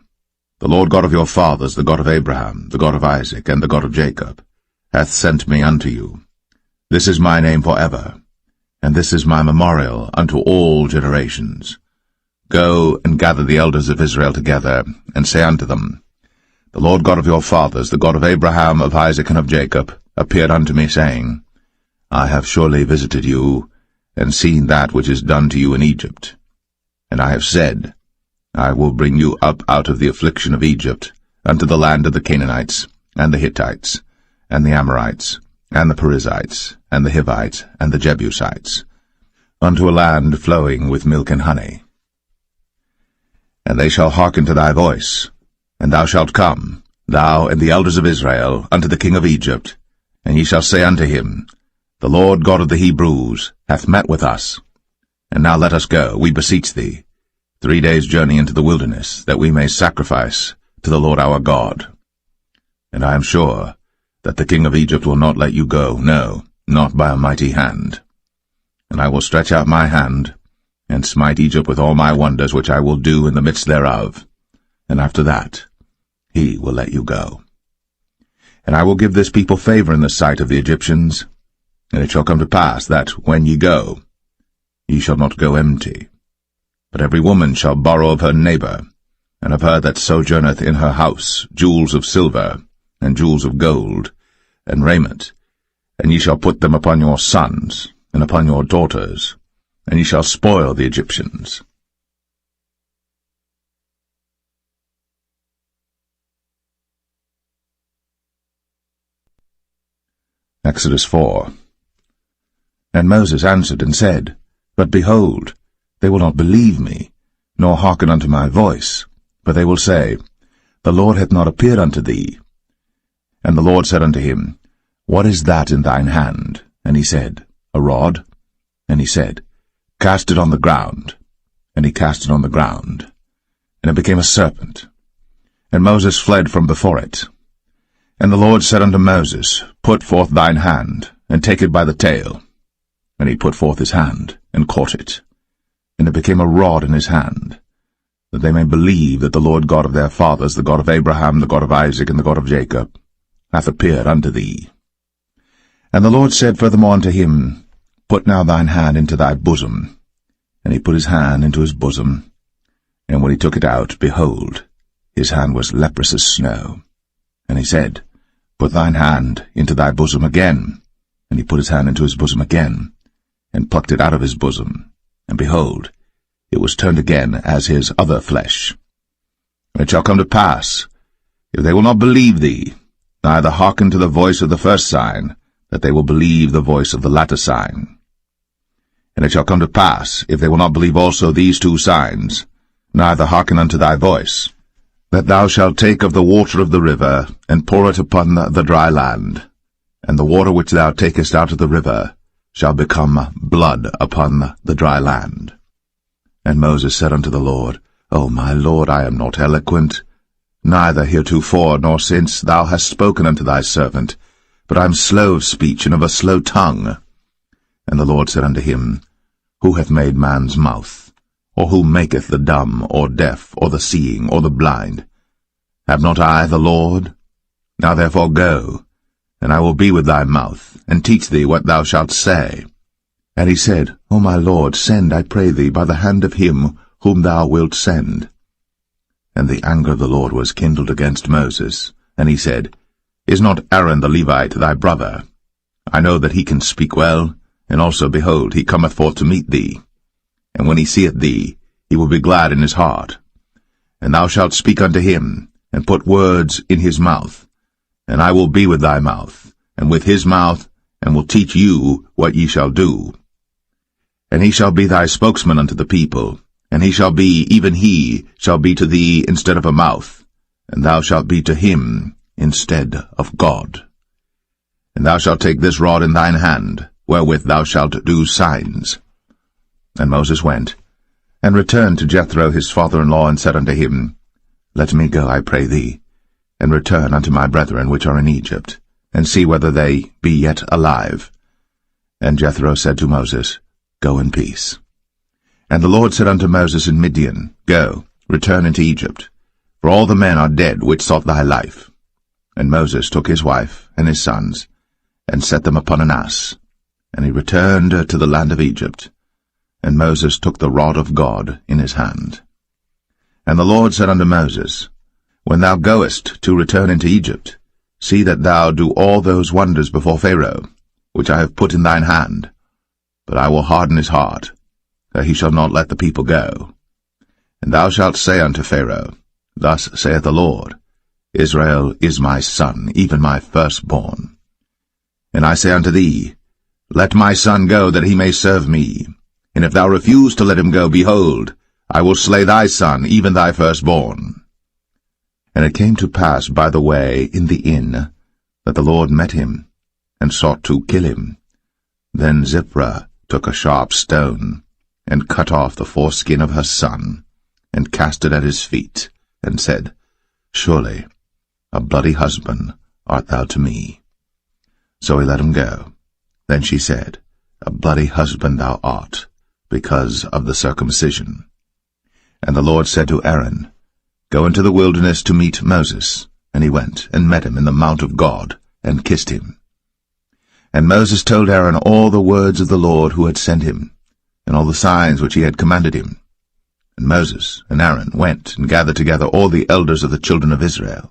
The Lord God of your fathers, the God of Abraham, the God of Isaac, and the God of Jacob, hath sent me unto you. This is my name for ever, and this is my memorial unto all generations. Go and gather the elders of Israel together, and say unto them, The Lord God of your fathers, the God of Abraham, of Isaac, and of Jacob, appeared unto me, saying, I have surely visited you, and seen that which is done to you in Egypt. And I have said, I will bring you up out of the affliction of Egypt, unto the land of the Canaanites, and the Hittites, and the Amorites, and the Perizzites, and the Hivites, and the Jebusites, unto a land flowing with milk and honey. And they shall hearken to thy voice, and thou shalt come, thou and the elders of Israel, unto the king of Egypt, and ye shall say unto him, The Lord God of the Hebrews hath met with us. And now let us go, we beseech thee, 3 days' journey into the wilderness, that we may sacrifice to the Lord our God. And I am sure that the king of Egypt will not let you go, no, not by a mighty hand. And I will stretch out my hand, and smite Egypt with all my wonders which I will do in the midst thereof. And after that he will let you go. And I will give this people favor in the sight of the Egyptians, and it shall come to pass that, when ye go, ye shall not go empty. But every woman shall borrow of her neighbor, and of her that sojourneth in her house, jewels of silver, and jewels of gold, and raiment, and ye shall put them upon your sons, and upon your daughters, and ye shall spoil the Egyptians. Exodus 4. And Moses answered and said, But behold, they will not believe me, nor hearken unto my voice, but they will say, The Lord hath not appeared unto thee. And the Lord said unto him, What is that in thine hand? And he said, A rod. And he said, Cast it on the ground. and he cast it on the ground, and it became a serpent. And Moses fled from before it. And the Lord said unto Moses, Put forth thine hand, and take it by the tail. And he put forth his hand, and caught it. And it became a rod in his hand, that they may believe that the Lord God of their fathers, the God of Abraham, the God of Isaac, and the God of Jacob, hath appeared unto thee. And the Lord said furthermore unto him, Put now thine hand into thy bosom. And he put his hand into his bosom, and when he took it out, behold, his hand was leprous as snow. And he said, Put thine hand into thy bosom again. And he put his hand into his bosom again, and plucked it out of his bosom. And behold, it was turned again as his other flesh. And it shall come to pass, if they will not believe thee, neither hearken to the voice of the first sign, that they will believe the voice of the latter sign. And it shall come to pass, if they will not believe also these two signs, neither hearken unto thy voice, that thou shalt take of the water of the river, and pour it upon the dry land, and the water which thou takest out of the river shall become blood upon the dry land. And Moses said unto the Lord, O my Lord, I am not eloquent, neither heretofore nor since thou hast spoken unto thy servant, but I am slow of speech and of a slow tongue. And the Lord said unto him, Who hath made man's mouth? Or who maketh the dumb, or deaf, or the seeing, or the blind? Have not I the Lord? Now therefore go, and I will be with thy mouth, and teach thee what thou shalt say. And he said, O my Lord, send, I pray thee, by the hand of him whom thou wilt send. And the anger of the Lord was kindled against Moses, and he said, Is not Aaron the Levite thy brother? I know that he can speak well, and also, behold, he cometh forth to meet thee. And when he seeth thee, he will be glad in his heart. And thou shalt speak unto him, and put words in his mouth. And I will be with thy mouth, and with his mouth, and will teach you what ye shall do. And he shall be thy spokesman unto the people, and he shall be, even he, shall be to thee instead of a mouth, and thou shalt be to him instead of God. And thou shalt take this rod in thine hand, wherewith thou shalt do signs. And Moses went, and returned to Jethro his father-in-law, and said unto him, Let me go, I pray thee, and return unto my brethren which are in Egypt, and see whether they be yet alive. And Jethro said to Moses, Go in peace. And the Lord said unto Moses in Midian, Go, return into Egypt, for all the men are dead which sought thy life. And Moses took his wife and his sons, and set them upon an ass, and he returned to the land of Egypt. And Moses took the rod of God in his hand. And the Lord said unto Moses, When thou goest to return into Egypt, see that thou do all those wonders before Pharaoh, which I have put in thine hand. But I will harden his heart, that he shall not let the people go. And thou shalt say unto Pharaoh, Thus saith the Lord, Israel is my son, even my firstborn. And I say unto thee, Let my son go, that he may serve me. And if thou refuse to let him go, behold, I will slay thy son, even thy firstborn. And it came to pass by the way in the inn, that the Lord met him, and sought to kill him. Then Zipporah took a sharp stone, and cut off the foreskin of her son, and cast it at his feet, and said, Surely a bloody husband art thou to me. So he let him go. Then she said, A bloody husband thou art, because of the circumcision. And the Lord said to Aaron, Go into the wilderness to meet Moses. And he went, and met him in the mount of God, and kissed him. And Moses told Aaron all the words of the Lord who had sent him, and all the signs which he had commanded him. And Moses and Aaron went and gathered together all the elders of the children of Israel.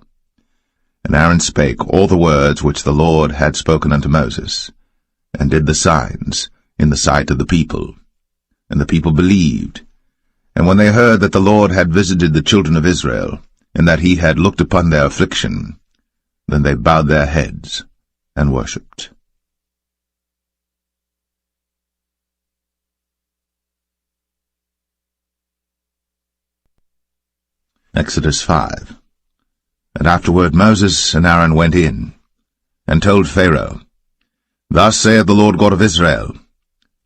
And Aaron spake all the words which the Lord had spoken unto Moses, and did the signs in the sight of the people. And the people believed. And when they heard that the Lord had visited the children of Israel, and that he had looked upon their affliction, then they bowed their heads and worshipped. Exodus 5. And afterward Moses and Aaron went in, and told Pharaoh, Thus saith the Lord God of Israel,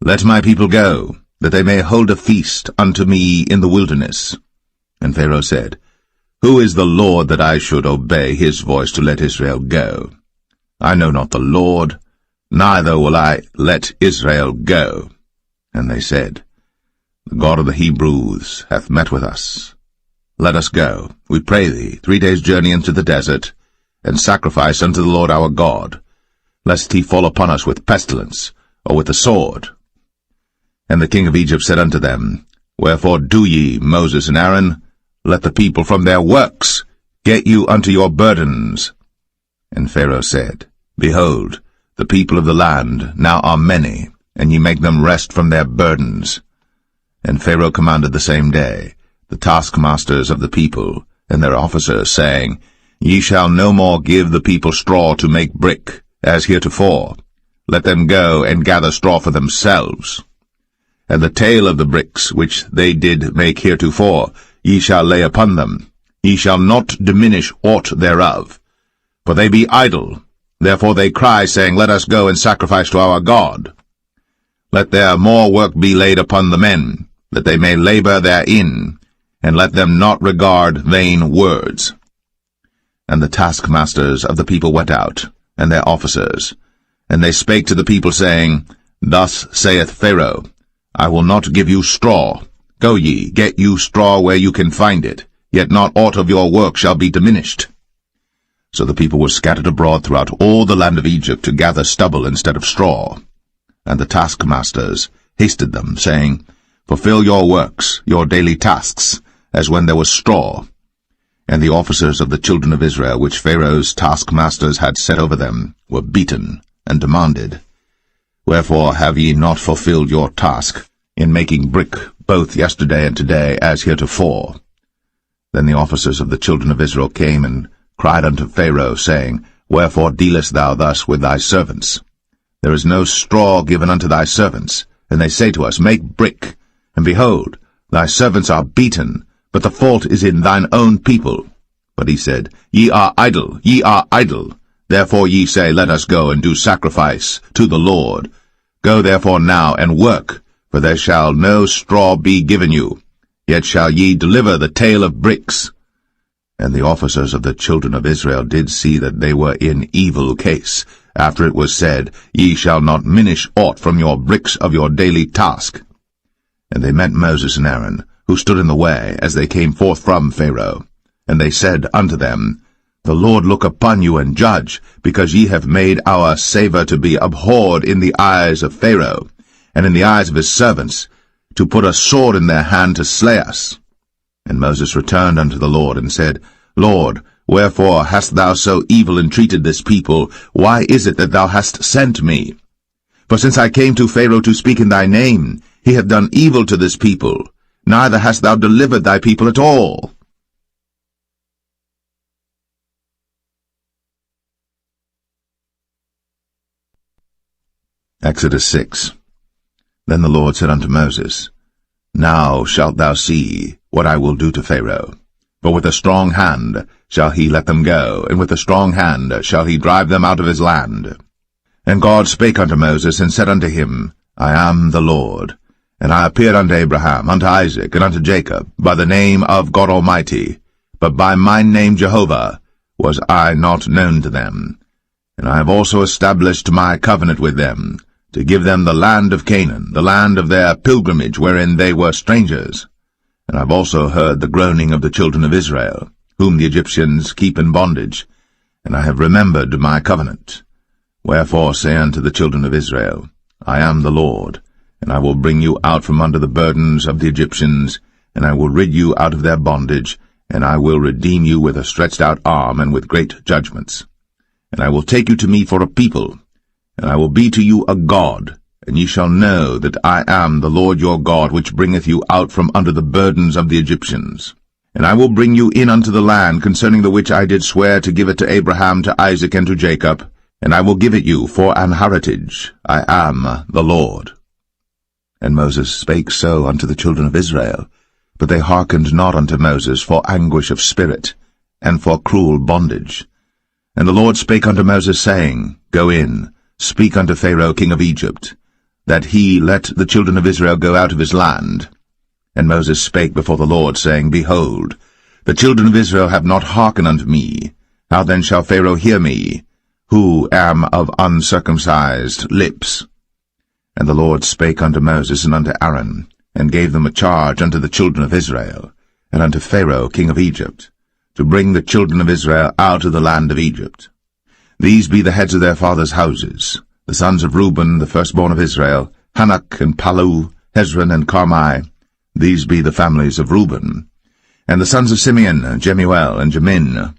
Let my people go, that they may hold a feast unto me in the wilderness. And Pharaoh said, Who is the Lord that I should obey his voice to let Israel go? I know not the Lord, neither will I let Israel go. And they said, The God of the Hebrews hath met with us. Let us go, we pray thee, 3 days' journey into the desert, and sacrifice unto the Lord our God, lest he fall upon us with pestilence, or with the sword. And the king of Egypt said unto them, Wherefore do ye, Moses and Aaron? Let the people from their works get you unto your burdens. And Pharaoh said, Behold, the people of the land now are many, and ye make them rest from their burdens. And Pharaoh commanded the same day the taskmasters of the people and their officers, saying, Ye shall no more give the people straw to make brick, as heretofore. Let them go and gather straw for themselves. And the tale of the bricks which they did make heretofore ye shall lay upon them. Ye shall not diminish aught thereof. For they be idle. Therefore they cry, saying, Let us go and sacrifice to our God. Let their more work be laid upon the men, that they may labor therein, and let them not regard vain words. And the taskmasters of the people went out, and their officers, and they spake to the people, saying, Thus saith Pharaoh, I will not give you straw. Go ye, get you straw where you can find it, yet not aught of your work shall be diminished. So the people were scattered abroad throughout all the land of Egypt to gather stubble instead of straw. And the taskmasters hasted them, saying, Fulfill your works, your daily tasks, as when there was straw. And the officers of the children of Israel, which Pharaoh's taskmasters had set over them, were beaten, and demanded, Wherefore have ye not fulfilled your task in making brick both yesterday and today, as heretofore? Then the officers of the children of Israel came and cried unto Pharaoh, saying, Wherefore dealest thou thus with thy servants? There is no straw given unto thy servants. And they say to us, Make brick. And behold, thy servants are beaten, but the fault is in thine own people. But he said, Ye are idle, ye are idle. Therefore ye say, Let us go and do sacrifice to the Lord. Go therefore now and work, for there shall no straw be given you. Yet shall ye deliver the tale of bricks. And the officers of the children of Israel did see that they were in evil case, after it was said, Ye shall not minish aught from your bricks of your daily task. And they met Moses and Aaron, who stood in the way, as they came forth from Pharaoh. And they said unto them, The Lord look upon you and judge, because ye have made our savour to be abhorred in the eyes of Pharaoh, and in the eyes of his servants, to put a sword in their hand to slay us. And Moses returned unto the Lord, and said, Lord, wherefore hast thou so evil entreated this people? Why is it that thou hast sent me? For since I came to Pharaoh to speak in thy name, he hath done evil to this people, neither hast thou delivered thy people at all. Exodus 6. Then the Lord said unto Moses, Now shalt thou see what I will do to Pharaoh. For with a strong hand shall he let them go, and with a strong hand shall he drive them out of his land. And God spake unto Moses, and said unto him, I am the Lord. And I appeared unto Abraham, unto Isaac, and unto Jacob, by the name of God Almighty, but by my name Jehovah was I not known to them. And I have also established my covenant with them, to give them the land of Canaan, the land of their pilgrimage, wherein they were strangers. And I have also heard the groaning of the children of Israel, whom the Egyptians keep in bondage, and I have remembered my covenant. Wherefore say unto the children of Israel, I am the Lord, and I will bring you out from under the burdens of the Egyptians, and I will rid you out of their bondage, and I will redeem you with a stretched out arm and with great judgments. And I will take you to me for a people, and I will be to you a God, and ye shall know that I am the Lord your God, which bringeth you out from under the burdens of the Egyptians. And I will bring you in unto the land, concerning the which I did swear to give it to Abraham, to Isaac, and to Jacob, and I will give it you for an heritage. I am the Lord. And Moses spake so unto the children of Israel, but they hearkened not unto Moses for anguish of spirit, and for cruel bondage. And the Lord spake unto Moses, saying, Go in, speak unto Pharaoh king of Egypt, that he let the children of Israel go out of his land. And Moses spake before the Lord, saying, Behold, the children of Israel have not hearkened unto me. How then shall Pharaoh hear me, who am of uncircumcised lips? And the Lord spake unto Moses and unto Aaron, and gave them a charge unto the children of Israel, and unto Pharaoh king of Egypt, to bring the children of Israel out of the land of Egypt. These be the heads of their fathers' houses, the sons of Reuben, the firstborn of Israel, Hanok and Palu, Hezron and Carmi. These be the families of Reuben. And the sons of Simeon, Jemuel and Jamin,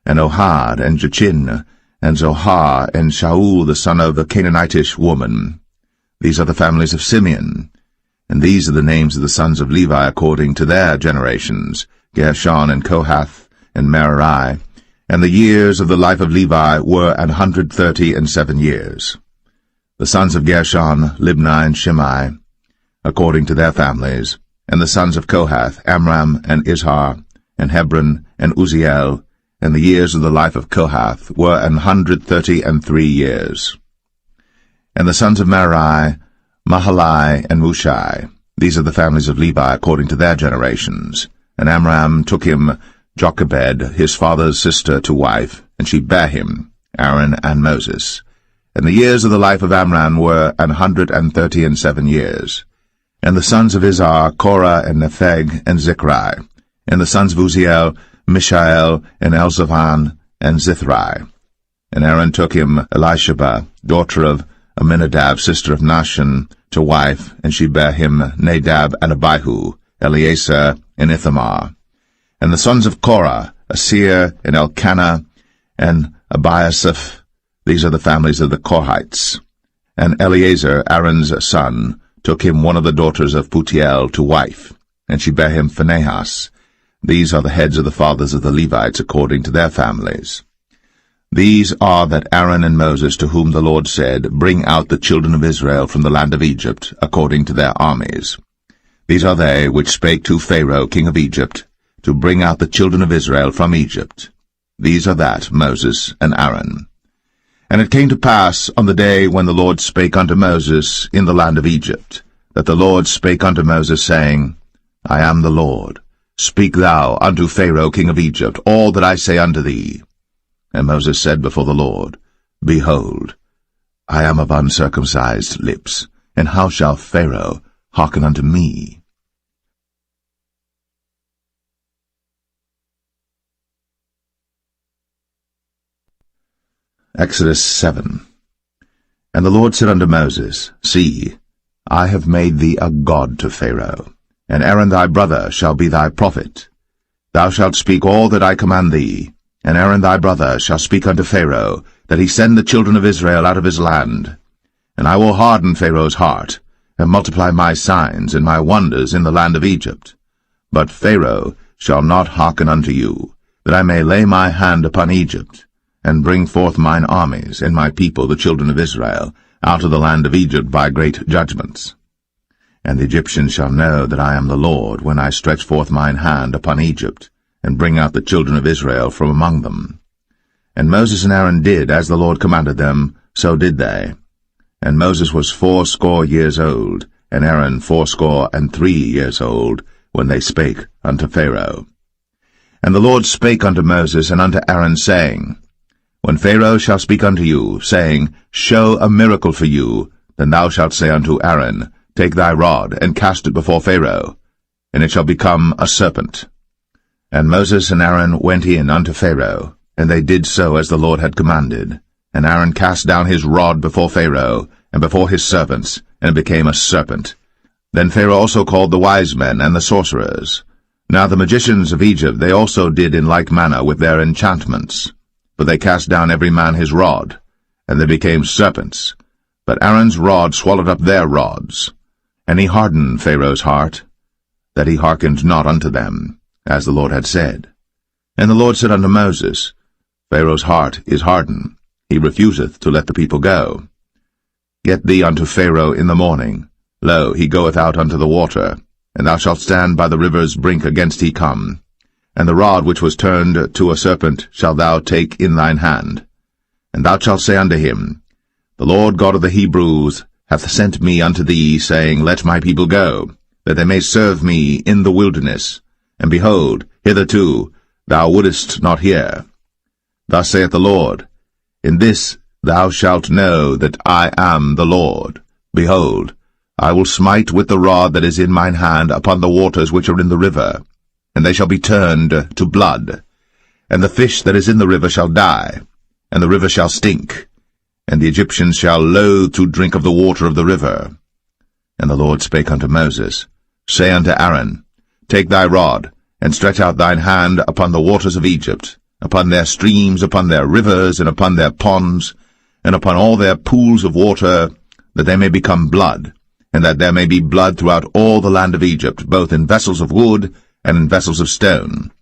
and Ohad and Jachin, and Zohar and Shaul the son of a Canaanitish woman. These are the families of Simeon. And these are the names of the sons of Levi according to their generations, Gershon and Kohath and Merari. And the years of the life of Levi were 137 years. The sons of Gershon, Libni and Shimei, according to their families. And the sons of Kohath, Amram and Izhar, and Hebron and Uzziel. And the years of the life of Kohath were 133 years. And the sons of Merari, Mahalai and Mushai. These are the families of Levi according to their generations. And Amram took him Jochebed, his father's sister, to wife, and she bare him, Aaron and Moses. And the years of the life of Amram were 137 years. And the sons of Izhar, Korah and Nepheg and Zichri. And the sons of Uzziel, Mishael and Elzaphan and Zithri. And Aaron took him Elisheba, daughter of Aminadab, sister of Nahshon, to wife, and she bare him Nadab and Abihu, Eleazar and Ithamar. And the sons of Korah, Asir and Elkanah and Abiasaph. These are the families of the Korhites. And Eleazar, Aaron's son, took him one of the daughters of Putiel to wife, and she bare him Phinehas. These are the heads of the fathers of the Levites according to their families. These are that Aaron and Moses, to whom the Lord said, Bring out the children of Israel from the land of Egypt, according to their armies. These are they which spake to Pharaoh king of Egypt, to bring out the children of Israel from Egypt. These are that Moses and Aaron. And it came to pass on the day when the Lord spake unto Moses in the land of Egypt, that the Lord spake unto Moses, saying, I am the Lord. Speak thou unto Pharaoh king of Egypt all that I say unto thee. And Moses said before the Lord, Behold, I am of uncircumcised lips, and how shall Pharaoh hearken unto me? Exodus 7. And the Lord said unto Moses, See, I have made thee a god to Pharaoh, and Aaron thy brother shall be thy prophet. Thou shalt speak all that I command thee, and Aaron thy brother shall speak unto Pharaoh, that he send the children of Israel out of his land. And I will harden Pharaoh's heart, and multiply my signs and my wonders in the land of Egypt. But Pharaoh shall not hearken unto you, that I may lay my hand upon Egypt, and bring forth mine armies and my people the children of Israel out of the land of Egypt by great judgments. And the Egyptians shall know that I am the Lord, when I stretch forth mine hand upon Egypt, and bring out the children of Israel from among them. And Moses and Aaron did as the Lord commanded them, so did they. And Moses was 80 years old, and Aaron 83 years old, when they spake unto Pharaoh. And the Lord spake unto Moses and unto Aaron, saying, When Pharaoh shall speak unto you, saying, Show a miracle for you, then thou shalt say unto Aaron, Take thy rod, and cast it before Pharaoh, and it shall become a serpent. And Moses and Aaron went in unto Pharaoh, and they did so as the Lord had commanded. And Aaron cast down his rod before Pharaoh, and before his servants, and it became a serpent. Then Pharaoh also called the wise men and the sorcerers. Now the magicians of Egypt they also did in like manner with their enchantments. For they cast down every man his rod, and they became serpents. But Aaron's rod swallowed up their rods. And he hardened Pharaoh's heart, that he hearkened not unto them, as the Lord had said. And the Lord said unto Moses, Pharaoh's heart is hardened, he refuseth to let the people go. Get thee unto Pharaoh in the morning. Lo, he goeth out unto the water, and thou shalt stand by the river's brink against he come. And the rod which was turned to a serpent shalt thou take in thine hand. And thou shalt say unto him, The Lord God of the Hebrews hath sent me unto thee, saying, Let my people go, that they may serve me in the wilderness. And behold, hitherto thou wouldest not hear. Thus saith the Lord, In this thou shalt know that I am the Lord. Behold, I will smite with the rod that is in mine hand upon the waters which are in the river, and they shall be turned to blood. And the fish that is in the river shall die, and the river shall stink, and the Egyptians shall loathe to drink of the water of the river. And the Lord spake unto Moses, Say unto Aaron, Take thy rod, and stretch out thine hand upon the waters of Egypt, upon their streams, upon their rivers, and upon their ponds, and upon all their pools of water, that they may become blood, and that there may be blood throughout all the land of Egypt, both in vessels of wood and in vessels of stone.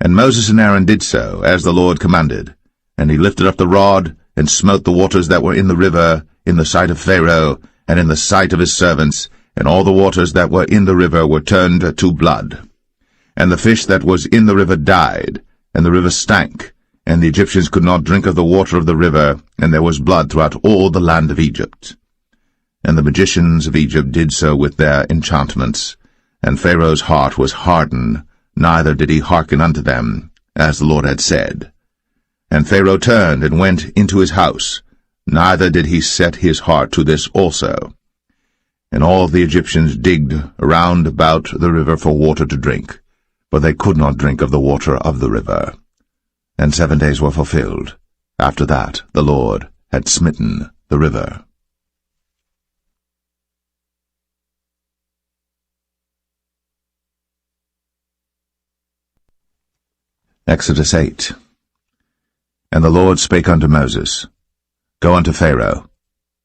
And Moses and Aaron did so, as the Lord commanded. And he lifted up the rod, and smote the waters that were in the river, in the sight of Pharaoh, and in the sight of his servants, and all the waters that were in the river were turned to blood. And the fish that was in the river died, and the river stank, and the Egyptians could not drink of the water of the river, and there was blood throughout all the land of Egypt. And the magicians of Egypt did so with their enchantments, and Pharaoh's heart was hardened, neither did he hearken unto them, as the Lord had said. And Pharaoh turned and went into his house, neither did he set his heart to this also. And all the Egyptians digged around about the river for water to drink, but they could not drink of the water of the river. And 7 days were fulfilled. After that the Lord had smitten the river. Exodus 8. And the Lord spake unto Moses, Go unto Pharaoh,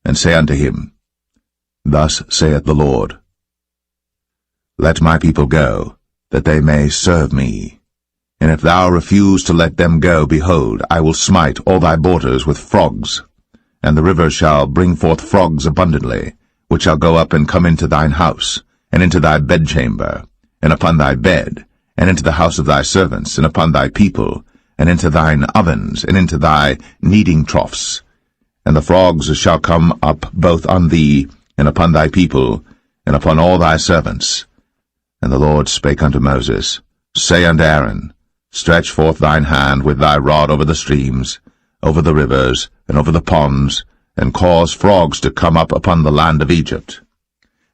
and say unto him, Thus saith the Lord, Let my people go, that they may serve me. And if thou refuse to let them go, behold, I will smite all thy borders with frogs, and the river shall bring forth frogs abundantly, which shall go up and come into thine house, and into thy bedchamber, and upon thy bed, and into the house of thy servants, and upon thy people, and into thine ovens, and into thy kneading troughs. And the frogs shall come up both on thee, and upon thy people, and upon all thy servants. And the Lord spake unto Moses, Say unto Aaron, Stretch forth thine hand with thy rod over the streams, over the rivers, and over the ponds, and cause frogs to come up upon the land of Egypt.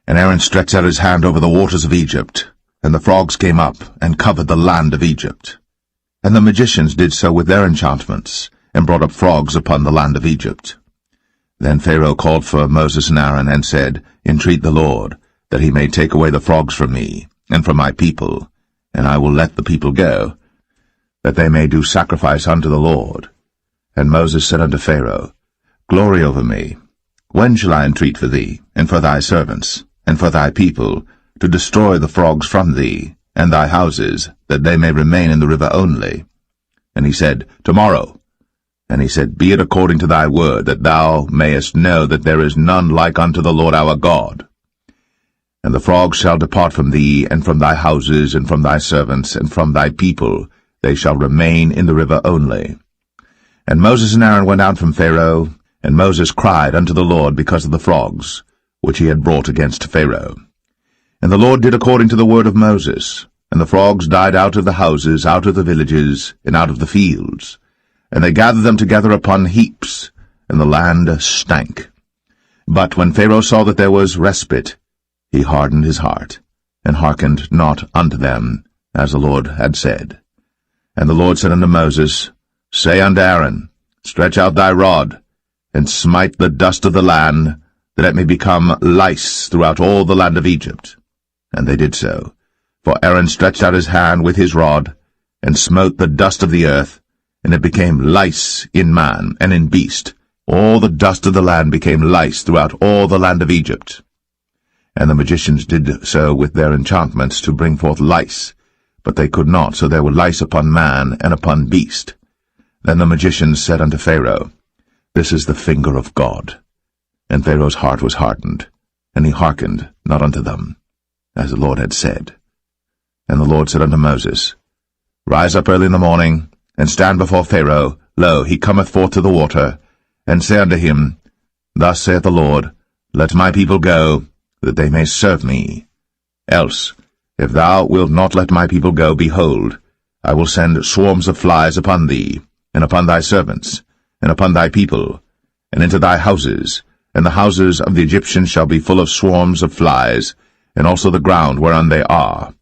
And Aaron stretched out his hand over the waters of Egypt, and the frogs came up, and covered the land of Egypt. And the magicians did so with their enchantments, and brought up frogs upon the land of Egypt. Then Pharaoh called for Moses and Aaron, and said, Entreat the Lord, that he may take away the frogs from me, and from my people, and I will let the people go, that they may do sacrifice unto the Lord. And Moses said unto Pharaoh, Glory over me. When shall I entreat for thee, and for thy servants, and for thy people, to destroy the frogs from thee, and thy houses, that they may remain in the river only? And he said, Tomorrow. And he said, Be it according to thy word, that thou mayest know that there is none like unto the Lord our God. And the frogs shall depart from thee, and from thy houses, and from thy servants, and from thy people, they shall remain in the river only. And Moses and Aaron went out from Pharaoh, and Moses cried unto the Lord because of the frogs, which he had brought against Pharaoh. And the Lord did according to the word of Moses, and the frogs died out of the houses, out of the villages, and out of the fields. And they gathered them together upon heaps, and the land stank. But when Pharaoh saw that there was respite, he hardened his heart, and hearkened not unto them, as the Lord had said. And the Lord said unto Moses, Say unto Aaron, Stretch out thy rod, and smite the dust of the land, that it may become lice throughout all the land of Egypt. And they did so. For Aaron stretched out his hand with his rod, and smote the dust of the earth, and it became lice in man and in beast. All the dust of the land became lice throughout all the land of Egypt. And the magicians did so with their enchantments to bring forth lice, but they could not, so there were lice upon man and upon beast. Then the magicians said unto Pharaoh, This is the finger of God. And Pharaoh's heart was hardened, and he hearkened not unto them, as the Lord had said. And the Lord said unto Moses, Rise up early in the morning, and stand before Pharaoh. Lo, he cometh forth to the water. And say unto him, Thus saith the Lord, Let my people go, that they may serve me. Else, if thou wilt not let my people go, behold, I will send swarms of flies upon thee, and upon thy servants, and upon thy people, and into thy houses, and the houses of the Egyptians shall be full of swarms of flies, and also the ground whereon they are.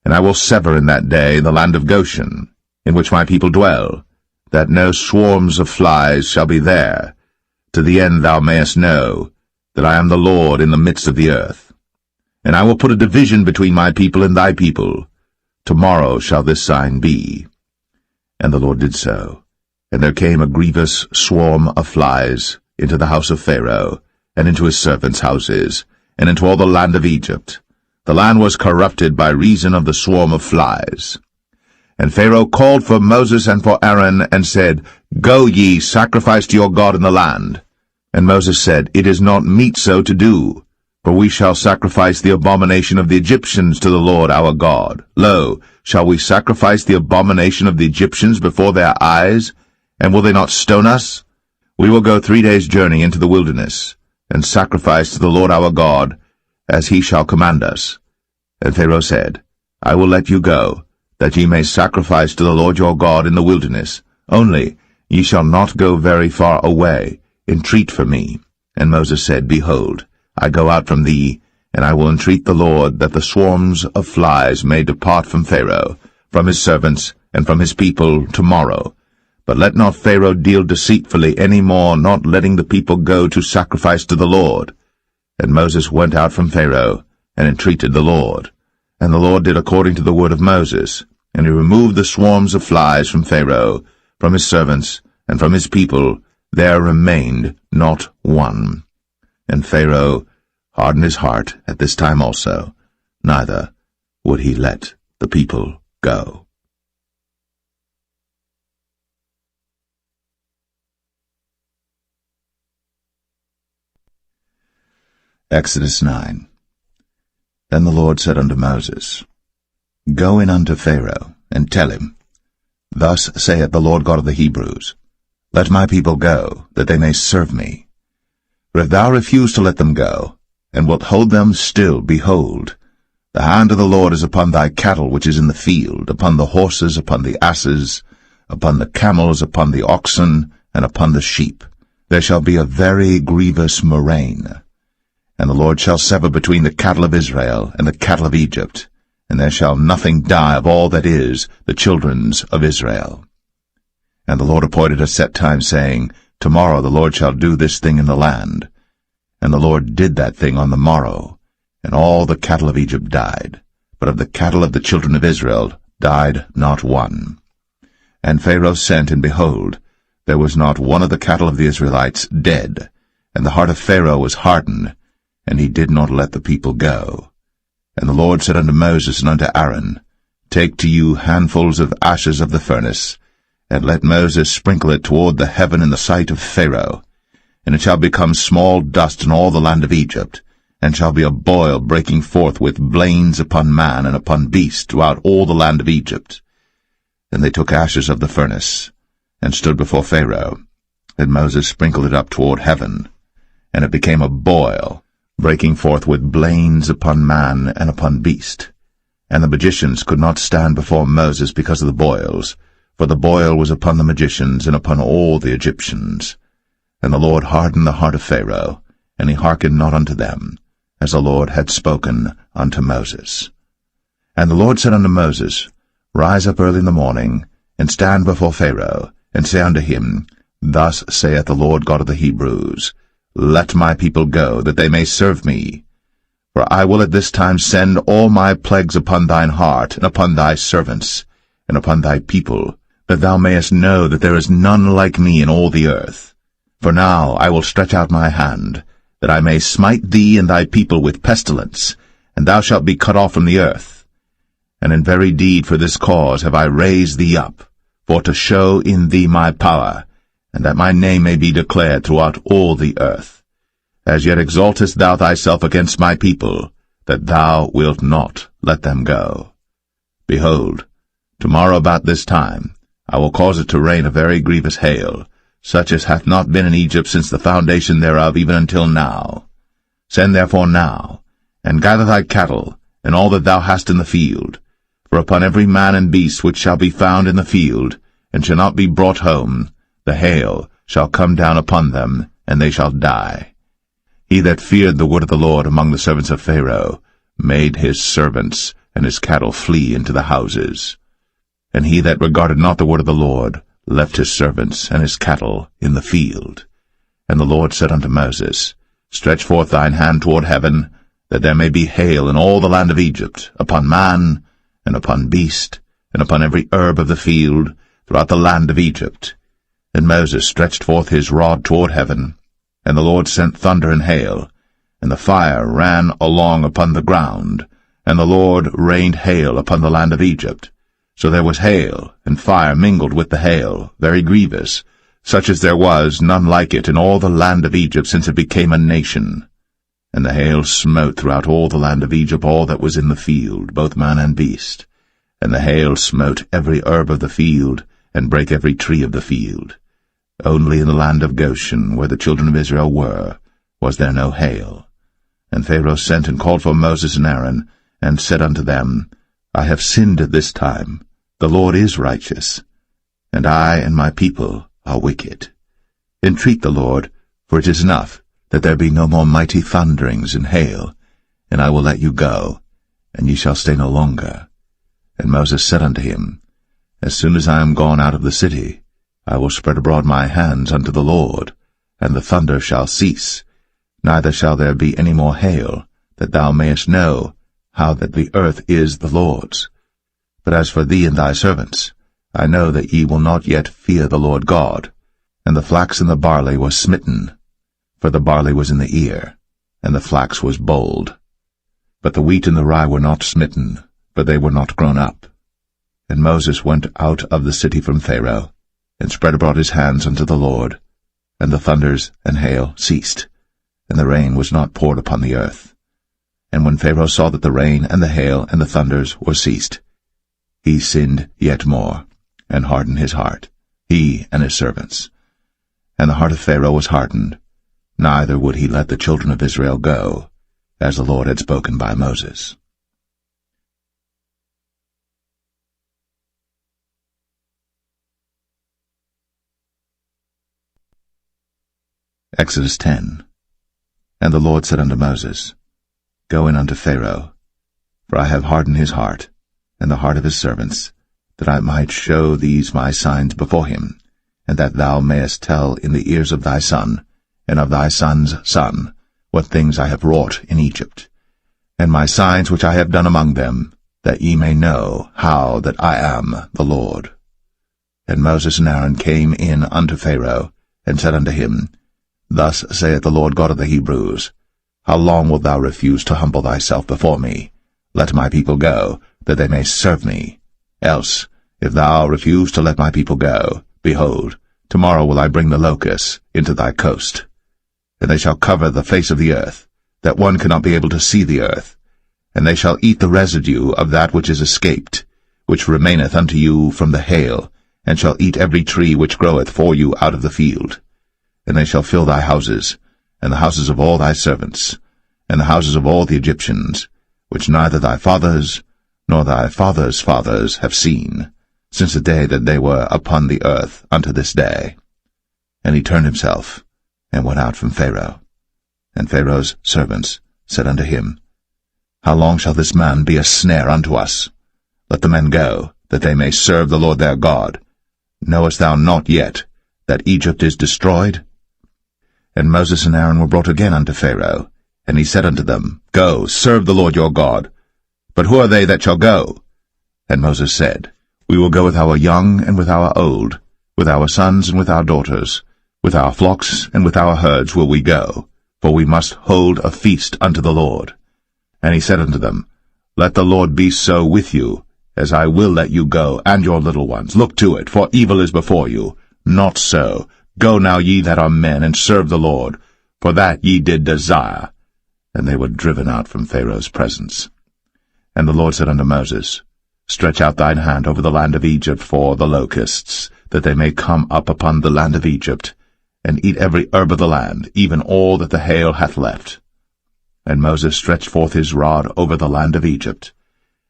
And I will sever in that day the land of Goshen, in which my people dwell, that no swarms of flies shall be there, to the end thou mayest know that I am the Lord in the midst of the earth. And I will put a division between my people and thy people. Tomorrow shall this sign be. And the Lord did so. And there came a grievous swarm of flies into the house of Pharaoh, and into his servants' houses, and into all the land of Egypt. The land was corrupted by reason of the swarm of flies. And Pharaoh called for Moses and for Aaron, and said, Go ye, sacrifice to your God in the land. And Moses said, It is not meet so to do, for we shall sacrifice the abomination of the Egyptians to the Lord our God. Lo, shall we sacrifice the abomination of the Egyptians before their eyes? And will they not stone us? We will go 3 days' journey into the wilderness, and sacrifice to the Lord our God, as he shall command us. And Pharaoh said, I will let you go, that ye may sacrifice to the Lord your God in the wilderness. Only ye shall not go very far away. Entreat for me. And Moses said, Behold, I go out from thee, and I will entreat the Lord that the swarms of flies may depart from Pharaoh, from his servants, and from his people tomorrow. But let not Pharaoh deal deceitfully any more, not letting the people go to sacrifice to the Lord. And Moses went out from Pharaoh, and entreated the Lord. And the Lord did according to the word of Moses, and he removed the swarms of flies from Pharaoh, from his servants, and from his people. There remained not one. And Pharaoh hardened his heart at this time also, neither would he let the people go. Exodus 9. Then the Lord said unto Moses, Go in unto Pharaoh, and tell him, Thus saith the Lord God of the Hebrews, Let my people go, that they may serve me. For if thou refuse to let them go, and wilt hold them still, behold, the hand of the Lord is upon thy cattle which is in the field, upon the horses, upon the asses, upon the camels, upon the oxen, and upon the sheep. There shall be a very grievous murrain. And the Lord shall sever between the cattle of Israel and the cattle of Egypt, and there shall nothing die of all that is the children's of Israel. And the Lord appointed a set time, saying, Tomorrow the Lord shall do this thing in the land. And the Lord did that thing on the morrow, and all the cattle of Egypt died, but of the cattle of the children of Israel died not one. And Pharaoh sent, and behold, there was not one of the cattle of the Israelites dead, and the heart of Pharaoh was hardened, and he did not let the people go. And the Lord said unto Moses and unto Aaron, Take to you handfuls of ashes of the furnace, and let Moses sprinkle it toward the heaven in the sight of Pharaoh. And it shall become small dust in all the land of Egypt, and shall be a boil breaking forth with blains upon man and upon beast throughout all the land of Egypt. Then they took ashes of the furnace, and stood before Pharaoh. And Moses sprinkled it up toward heaven, and it became a boil, breaking forth with blains upon man and upon beast. And the magicians could not stand before Moses because of the boils, for the boil was upon the magicians and upon all the Egyptians. And the Lord hardened the heart of Pharaoh, and he hearkened not unto them, as the Lord had spoken unto Moses. And the Lord said unto Moses, Rise up early in the morning, and stand before Pharaoh, and say unto him, Thus saith the Lord God of the Hebrews, Let my people go, that they may serve me. For I will at this time send all my plagues upon thine heart, and upon thy servants, and upon thy people, that thou mayest know that there is none like me in all the earth. For now I will stretch out my hand, that I may smite thee and thy people with pestilence, and thou shalt be cut off from the earth. And in very deed for this cause have I raised thee up, for to show in thee my power, and that my name may be declared throughout all the earth. As yet exaltest thou thyself against my people, that thou wilt not let them go. Behold, tomorrow about this time I will cause it to rain a very grievous hail, such as hath not been in Egypt since the foundation thereof even until now. Send therefore now, and gather thy cattle, and all that thou hast in the field. For upon every man and beast which shall be found in the field, and shall not be brought home, the hail shall come down upon them, and they shall die. He that feared the word of the Lord among the servants of Pharaoh made his servants and his cattle flee into the houses. And he that regarded not the word of the Lord left his servants and his cattle in the field. And the Lord said unto Moses, Stretch forth thine hand toward heaven, that there may be hail in all the land of Egypt, upon man, and upon beast, and upon every herb of the field, throughout the land of Egypt. And Moses stretched forth his rod toward heaven, and the Lord sent thunder and hail, and the fire ran along upon the ground, and the Lord rained hail upon the land of Egypt. So there was hail, and fire mingled with the hail, very grievous, such as there was none like it in all the land of Egypt since it became a nation. And the hail smote throughout all the land of Egypt all that was in the field, both man and beast. And the hail smote every herb of the field, and brake every tree of the field. Only in the land of Goshen, where the children of Israel were, was there no hail. And Pharaoh sent and called for Moses and Aaron, and said unto them, I have sinned at this time. The Lord is righteous, and I and my people are wicked. Entreat the Lord, for it is enough that there be no more mighty thunderings and hail, and I will let you go, and ye shall stay no longer. And Moses said unto him, As soon as I am gone out of the city, I will spread abroad my hands unto the Lord, and the thunder shall cease, neither shall there be any more hail, that thou mayest know how that the earth is the Lord's. But as for thee and thy servants, I know that ye will not yet fear the Lord God. And the flax and the barley was smitten, for the barley was in the ear, and the flax was bold. But the wheat and the rye were not smitten, for they were not grown up. And Moses went out of the city from Pharaoh, and spread abroad his hands unto the Lord, and the thunders and hail ceased, and the rain was not poured upon the earth. And when Pharaoh saw that the rain and the hail and the thunders were ceased, he sinned yet more, and hardened his heart, he and his servants. And the heart of Pharaoh was hardened, neither would he let the children of Israel go, as the Lord had spoken by Moses. Exodus 10. And the Lord said unto Moses, Go in unto Pharaoh, for I have hardened his heart, and the heart of his servants, that I might show these my signs before him, and that thou mayest tell in the ears of thy son, and of thy son's son, what things I have wrought in Egypt, and my signs which I have done among them, that ye may know how that I am the Lord. And Moses and Aaron came in unto Pharaoh, and said unto him, Thus saith the Lord God of the Hebrews, How long wilt thou refuse to humble thyself before me? Let my people go, that they may serve me. Else, if thou refuse to let my people go, behold, tomorrow will I bring the locusts into thy coast. And they shall cover the face of the earth, that one cannot be able to see the earth. And they shall eat the residue of that which is escaped, which remaineth unto you from the hail, and shall eat every tree which groweth for you out of the field. And they shall fill thy houses, and the houses of all thy servants, and the houses of all the Egyptians, which neither thy fathers nor thy fathers' fathers have seen, since the day that they were upon the earth unto this day. And he turned himself, and went out from Pharaoh. And Pharaoh's servants said unto him, How long shall this man be a snare unto us? Let the men go, that they may serve the Lord their God. Knowest thou not yet that Egypt is destroyed? And Moses and Aaron were brought again unto Pharaoh, and he said unto them, Go, serve the Lord your God. But who are they that shall go? And Moses said, We will go with our young and with our old, with our sons and with our daughters, with our flocks and with our herds will we go, for we must hold a feast unto the Lord. And he said unto them, Let the Lord be so with you, as I will let you go, and your little ones. Look to it, for evil is before you. Not so. Go now, ye that are men, and serve the Lord, for that ye did desire. And they were driven out from Pharaoh's presence. And the Lord said unto Moses, Stretch out thine hand over the land of Egypt for the locusts, that they may come up upon the land of Egypt, and eat every herb of the land, even all that the hail hath left. And Moses stretched forth his rod over the land of Egypt.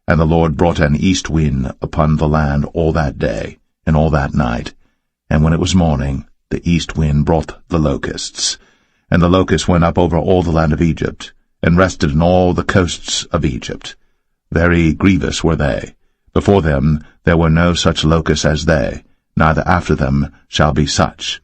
And the Lord brought an east wind upon the land all that day, and all that night. And when it was morning, the east wind brought the locusts. And the locusts went up over all the land of Egypt, and rested in all the coasts of Egypt. Very grievous were they. Before them there were no such locusts as they, neither after them shall be such.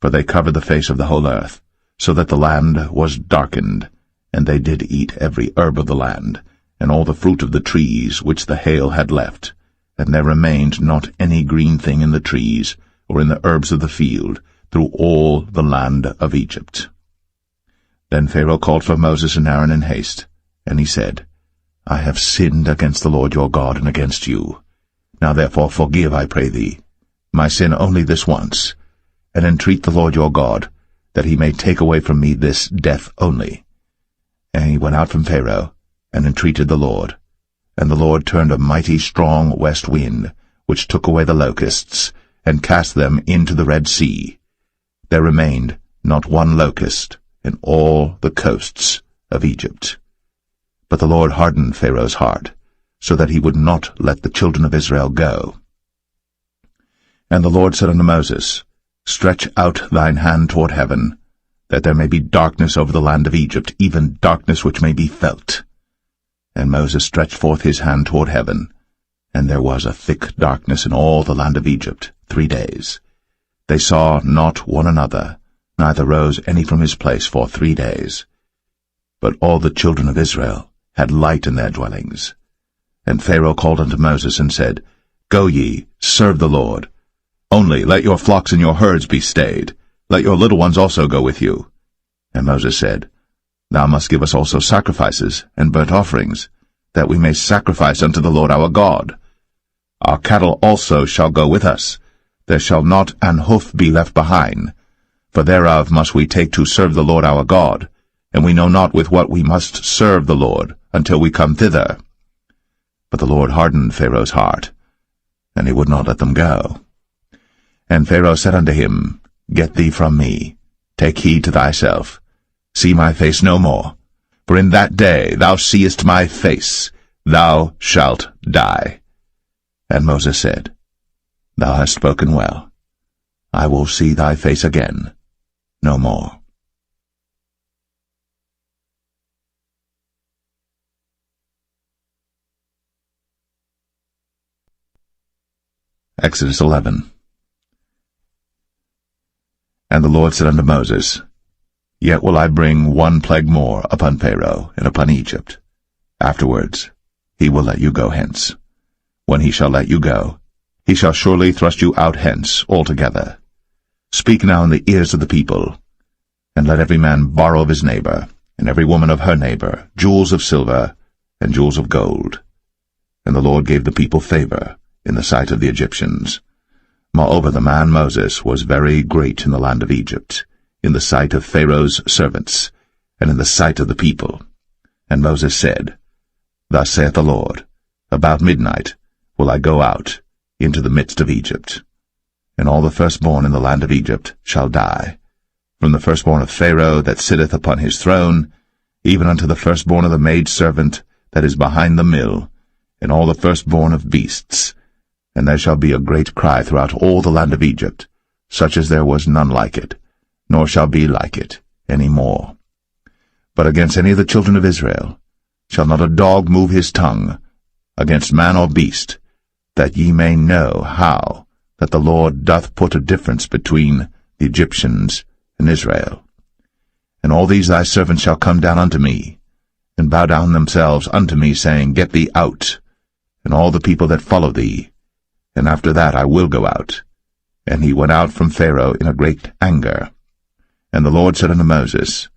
For they covered the face of the whole earth, so that the land was darkened. And they did eat every herb of the land, and all the fruit of the trees which the hail had left. And there remained not any green thing in the trees, or in the herbs of the field, through all the land of Egypt. Then Pharaoh called for Moses and Aaron in haste, and he said, I have sinned against the Lord your God and against you. Now therefore forgive, I pray thee, my sin only this once, and entreat the Lord your God, that he may take away from me this death only. And he went out from Pharaoh, and entreated the Lord. And the Lord turned a mighty strong west wind, which took away the locusts, and cast them into the Red Sea. There remained not one locust in all the coasts of Egypt. But the Lord hardened Pharaoh's heart, so that he would not let the children of Israel go. And the Lord said unto Moses, Stretch out thine hand toward heaven, that there may be darkness over the land of Egypt, even darkness which may be felt. And Moses stretched forth his hand toward heaven, and there was a thick darkness in all the land of Egypt 3 days. They saw not one another, neither rose any from his place for 3 days. But all the children of Israel had light in their dwellings. And Pharaoh called unto Moses and said, Go ye, serve the Lord. Only let your flocks and your herds be stayed. Let your little ones also go with you. And Moses said, Thou must give us also sacrifices and burnt offerings, that we may sacrifice unto the Lord our God. Our cattle also shall go with us. There shall not an hoof be left behind, for thereof must we take to serve the Lord our God, and we know not with what we must serve the Lord until we come thither. But the Lord hardened Pharaoh's heart, and he would not let them go. And Pharaoh said unto him, Get thee from me, take heed to thyself, see my face no more, for in that day thou seest my face, thou shalt die. And Moses said, Thou hast spoken well. I will see thy face again no more. Exodus 11. And the Lord said unto Moses, Yet will I bring one plague more upon Pharaoh and upon Egypt. Afterwards he will let you go hence. When he shall let you go, he shall surely thrust you out hence altogether. Speak now in the ears of the people, and let every man borrow of his neighbor, and every woman of her neighbor, jewels of silver and jewels of gold. And the Lord gave the people favor in the sight of the Egyptians. Moreover, the man Moses was very great in the land of Egypt, in the sight of Pharaoh's servants, and in the sight of the people. And Moses said, Thus saith the Lord, About midnight will I go out into the midst of Egypt, and all the firstborn in the land of Egypt shall die, from the firstborn of Pharaoh that sitteth upon his throne, even unto the firstborn of the maidservant that is behind the mill, and all the firstborn of beasts. And there shall be a great cry throughout all the land of Egypt, such as there was none like it, nor shall be like it any more. But against any of the children of Israel shall not a dog move his tongue, against man or beast, that ye may know how that the Lord doth put a difference between the Egyptians and Israel. And all these thy servants shall come down unto me, and bow down themselves unto me, saying, Get thee out, and all the people that follow thee, and after that I will go out. And he went out from Pharaoh in a great anger. And the Lord said unto Moses,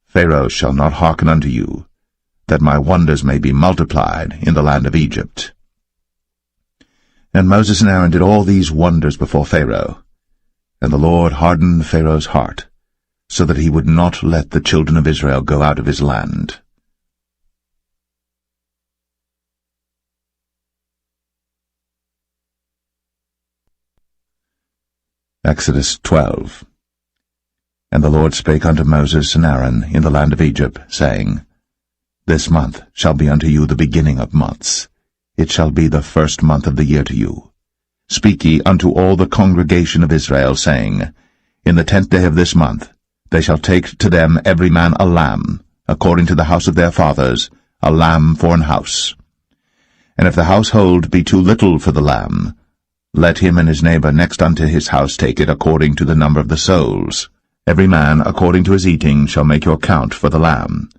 Pharaoh shall not hearken unto you, that my wonders may be multiplied in the land of Egypt. And Moses and Aaron did all these wonders before Pharaoh. And the Lord hardened Pharaoh's heart, so that he would not let the children of Israel go out of his land. Exodus 12. And the Lord spake unto Moses and Aaron in the land of Egypt, saying, This month shall be unto you the beginning of months. It shall be the first month of the year to you. Speak ye unto all the congregation of Israel, saying, In the 10th day of this month they shall take to them every man a lamb, according to the house of their fathers, a lamb for an house. And if the household be too little for the lamb, let him and his neighbor next unto his house take it according to the number of the souls. Every man according to his eating shall make your count for the lamb.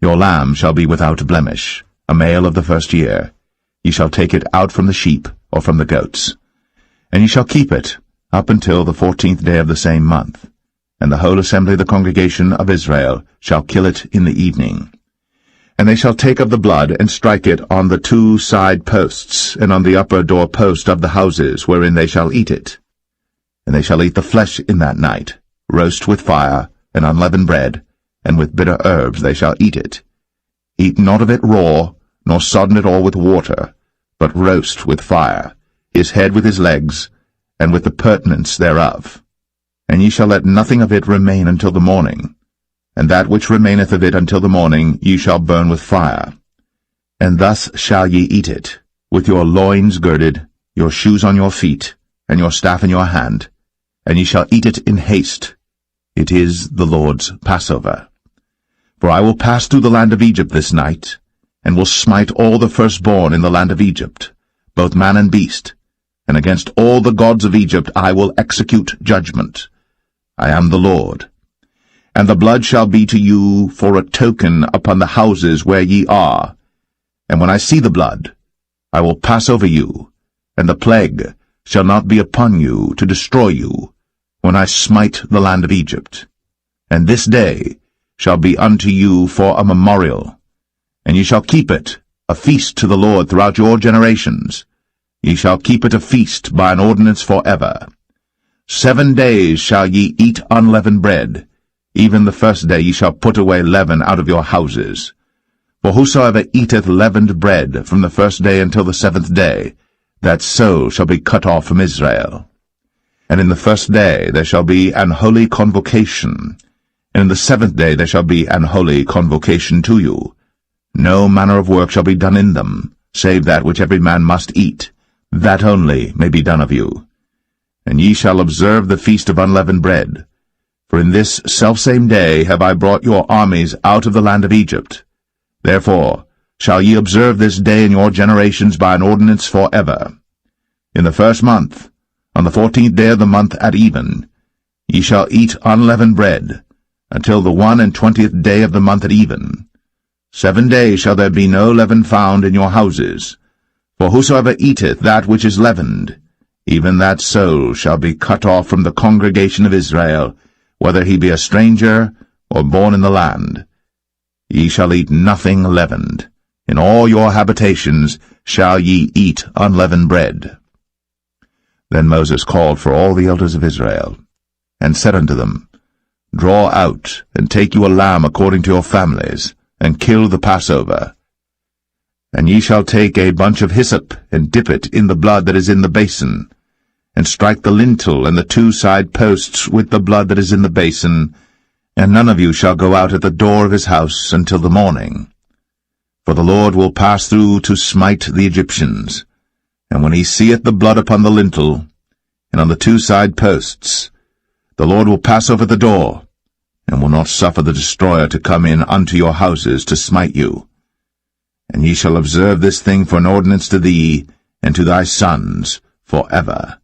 Your lamb shall be without blemish, a male of the first year. Ye shall take it out from the sheep or from the goats. And ye shall keep it up until the 14th day of the same month. And the whole assembly of the congregation of Israel shall kill it in the evening. And they shall take of the blood, and strike it on the 2 side posts, and on the upper door post of the houses wherein they shall eat it. And they shall eat the flesh in that night, roast with fire, and unleavened bread, and with bitter herbs they shall eat it. Eat not of it raw, nor sodden it all with water, but roast with fire, his head with his legs, and with the purtenance thereof. And ye shall let nothing of it remain until the morning. And that which remaineth of it until the morning ye shall burn with fire. And thus shall ye eat it, with your loins girded, your shoes on your feet, and your staff in your hand, and ye shall eat it in haste. It is the Lord's Passover. For I will pass through the land of Egypt this night, and will smite all the firstborn in the land of Egypt, both man and beast, and against all the gods of Egypt I will execute judgment. I am the Lord. And the blood shall be to you for a token upon the houses where ye are. And when I see the blood, I will pass over you, and the plague shall not be upon you to destroy you, when I smite the land of Egypt. And this day shall be unto you for a memorial, and ye shall keep it a feast to the Lord throughout your generations. Ye shall keep it a feast by an ordinance forever. 7 days shall ye eat unleavened bread. Even the first day ye shall put away leaven out of your houses. For whosoever eateth leavened bread from the first day until the 7th day, that soul shall be cut off from Israel. And in the first day there shall be an holy convocation, and in the 7th day there shall be an holy convocation to you. No manner of work shall be done in them, save that which every man must eat, that only may be done of you. And ye shall observe the feast of unleavened bread. For in this selfsame day have I brought your armies out of the land of Egypt. Therefore shall ye observe this day in your generations by an ordinance forever. In the 1st month, on the 14th day of the month at even, ye shall eat unleavened bread, until the 21st day of the month at even. 7 days shall there be no leaven found in your houses. For whosoever eateth that which is leavened, even that soul shall be cut off from the congregation of Israel, whether he be a stranger or born in the land. Ye shall eat nothing leavened. In all your habitations shall ye eat unleavened bread. Then Moses called for all the elders of Israel, and said unto them, Draw out, and take you a lamb according to your families, and kill the Passover. And ye shall take a bunch of hyssop, and dip it in the blood that is in the basin, and strike the lintel and the 2 side posts with the blood that is in the basin, and none of you shall go out at the door of his house until the morning. For the Lord will pass through to smite the Egyptians, and when he seeth the blood upon the lintel, and on the 2 side posts, the Lord will pass over the door, and will not suffer the destroyer to come in unto your houses to smite you. And ye shall observe this thing for an ordinance to thee, and to thy sons, forever.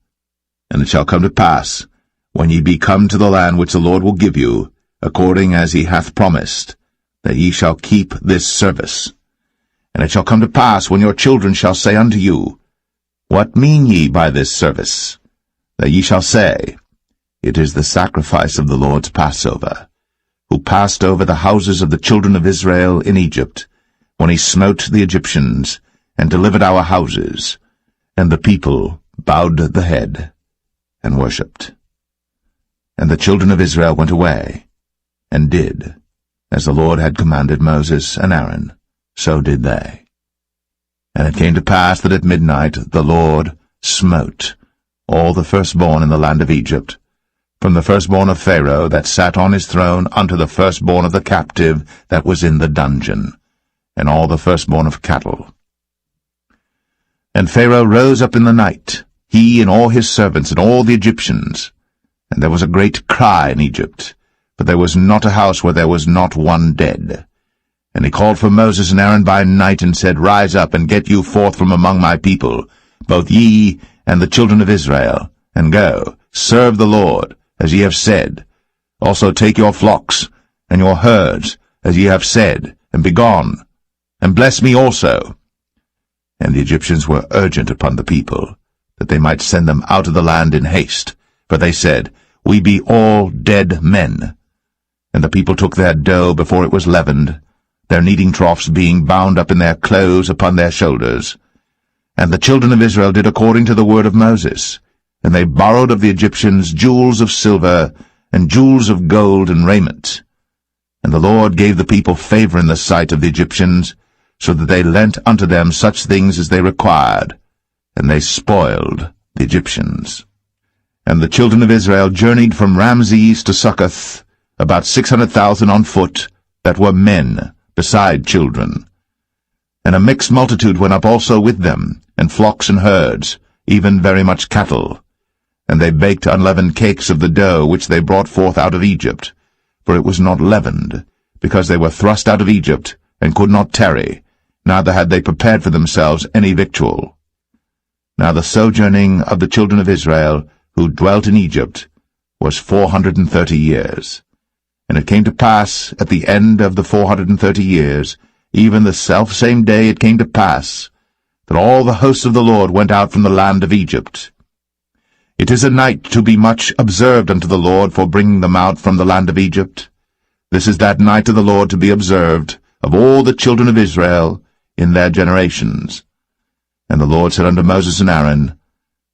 And it shall come to pass, when ye be come to the land which the Lord will give you, according as he hath promised, that ye shall keep this service. And it shall come to pass, when your children shall say unto you, What mean ye by this service? That ye shall say, It is the sacrifice of the Lord's Passover, who passed over the houses of the children of Israel in Egypt, when he smote the Egyptians, and delivered our houses. And the people bowed the head, and worshipped. And the children of Israel went away, and did, as the Lord had commanded Moses and Aaron, so did they. And it came to pass that at midnight the Lord smote all the firstborn in the land of Egypt, from the firstborn of Pharaoh that sat on his throne unto the firstborn of the captive that was in the dungeon, and all the firstborn of cattle. And Pharaoh rose up in the night, he and all his servants and all the Egyptians. And there was a great cry in Egypt, but there was not a house where there was not one dead. And he called for Moses and Aaron by night, and said, Rise up, and get you forth from among my people, both ye and the children of Israel, and go, serve the Lord, as ye have said. Also take your flocks and your herds, as ye have said, and be gone, and bless me also. And the Egyptians were urgent upon the people, that they might send them out of the land in haste. For they said, We be all dead men. And the people took their dough before it was leavened, their kneading troughs being bound up in their clothes upon their shoulders. And the children of Israel did according to the word of Moses. And they borrowed of the Egyptians jewels of silver, and jewels of gold and raiment. And the Lord gave the people favor in the sight of the Egyptians, so that they lent unto them such things as they required, and they spoiled the Egyptians. And the children of Israel journeyed from Ramses to Succoth, about 600,000 on foot, that were men, beside children. And a mixed multitude went up also with them, and flocks and herds, even very much cattle. And they baked unleavened cakes of the dough which they brought forth out of Egypt, for it was not leavened, because they were thrust out of Egypt, and could not tarry, neither had they prepared for themselves any victual. Now the sojourning of the children of Israel, who dwelt in Egypt, was 430 years. And it came to pass, at the end of the 430 years, even the selfsame day it came to pass, that all the hosts of the Lord went out from the land of Egypt. It is a night to be much observed unto the Lord for bringing them out from the land of Egypt. This is that night of the Lord to be observed of all the children of Israel in their generations. And the Lord said unto Moses and Aaron,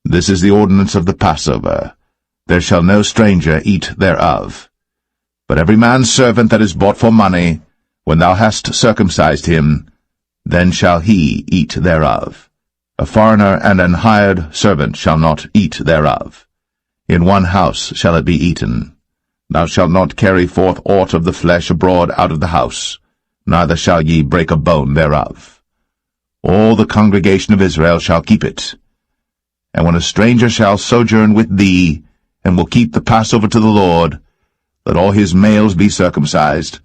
This is the ordinance of the Passover. There shall no stranger eat thereof. But every man's servant that is bought for money, when thou hast circumcised him, then shall he eat thereof. A foreigner and an hired servant shall not eat thereof. In one house shall it be eaten. Thou shalt not carry forth aught of the flesh abroad out of the house, neither shall ye break a bone thereof. All the congregation of Israel shall keep it. And when a stranger shall sojourn with thee, and will keep the Passover to the Lord, let all his males be circumcised,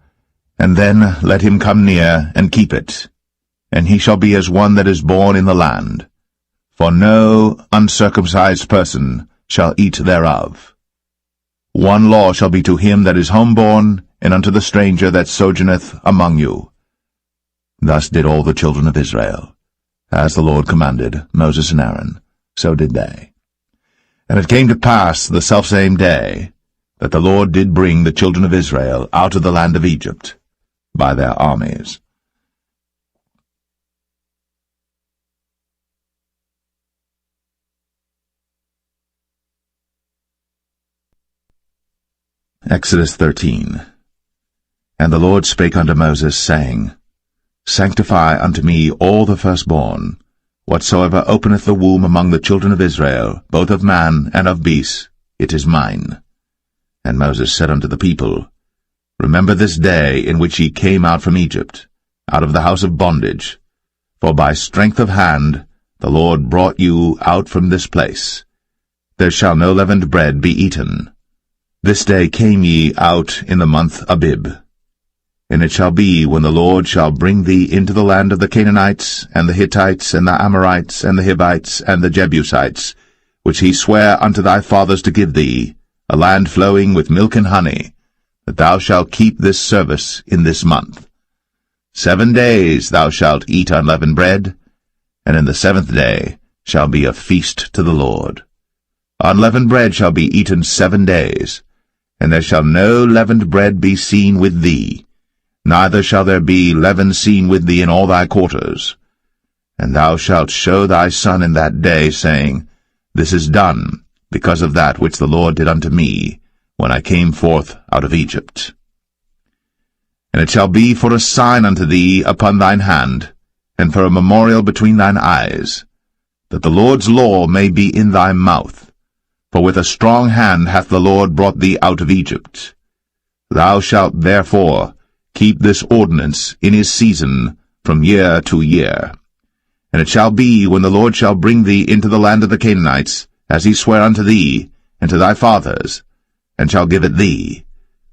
and then let him come near and keep it. And he shall be as one that is born in the land. For no uncircumcised person shall eat thereof. One law shall be to him that is homeborn, and unto the stranger that sojourneth among you. Thus did all the children of Israel. As the Lord commanded Moses and Aaron, so did they. And it came to pass the selfsame day, that the Lord did bring the children of Israel out of the land of Egypt by their armies. Exodus 13. And the Lord spake unto Moses, saying, Sanctify unto me all the firstborn, whatsoever openeth the womb among the children of Israel, both of man and of beast, it is mine. And Moses said unto the people, Remember this day in which ye came out from Egypt, out of the house of bondage, for by strength of hand the Lord brought you out from this place. There shall no leavened bread be eaten. This day came ye out in the month Abib. And it shall be, when the Lord shall bring thee into the land of the Canaanites, and the Hittites, and the Amorites, and the Hivites, and the Jebusites, which he sware unto thy fathers to give thee, a land flowing with milk and honey, that thou shalt keep this service in this month. 7 days thou shalt eat unleavened bread, and in the 7th day shall be a feast to the Lord. Unleavened bread shall be eaten 7 days, and there shall no leavened bread be seen with thee, neither shall there be leaven seen with thee in all thy quarters. And thou shalt show thy son in that day, saying, This is done, because of that which the Lord did unto me, when I came forth out of Egypt. And it shall be for a sign unto thee upon thine hand, and for a memorial between thine eyes, that the Lord's law may be in thy mouth. For with a strong hand hath the Lord brought thee out of Egypt. Thou shalt therefore keep this ordinance in his season from year to year. And it shall be, when the Lord shall bring thee into the land of the Canaanites, as he sware unto thee and to thy fathers, and shall give it thee,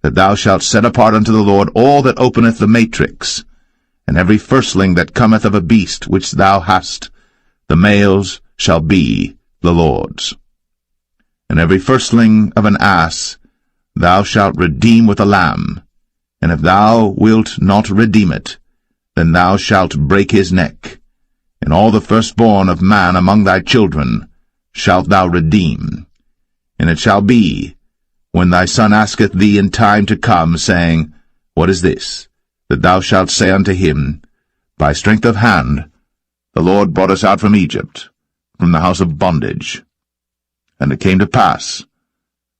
that thou shalt set apart unto the Lord all that openeth the matrix, and every firstling that cometh of a beast which thou hast, the males shall be the Lord's. And every firstling of an ass thou shalt redeem with a lamb, and if thou wilt not redeem it, then thou shalt break his neck. And all the firstborn of man among thy children shalt thou redeem. And it shall be, when thy son asketh thee in time to come, saying, What is this? That thou shalt say unto him, By strength of hand the Lord brought us out from Egypt, from the house of bondage. And it came to pass,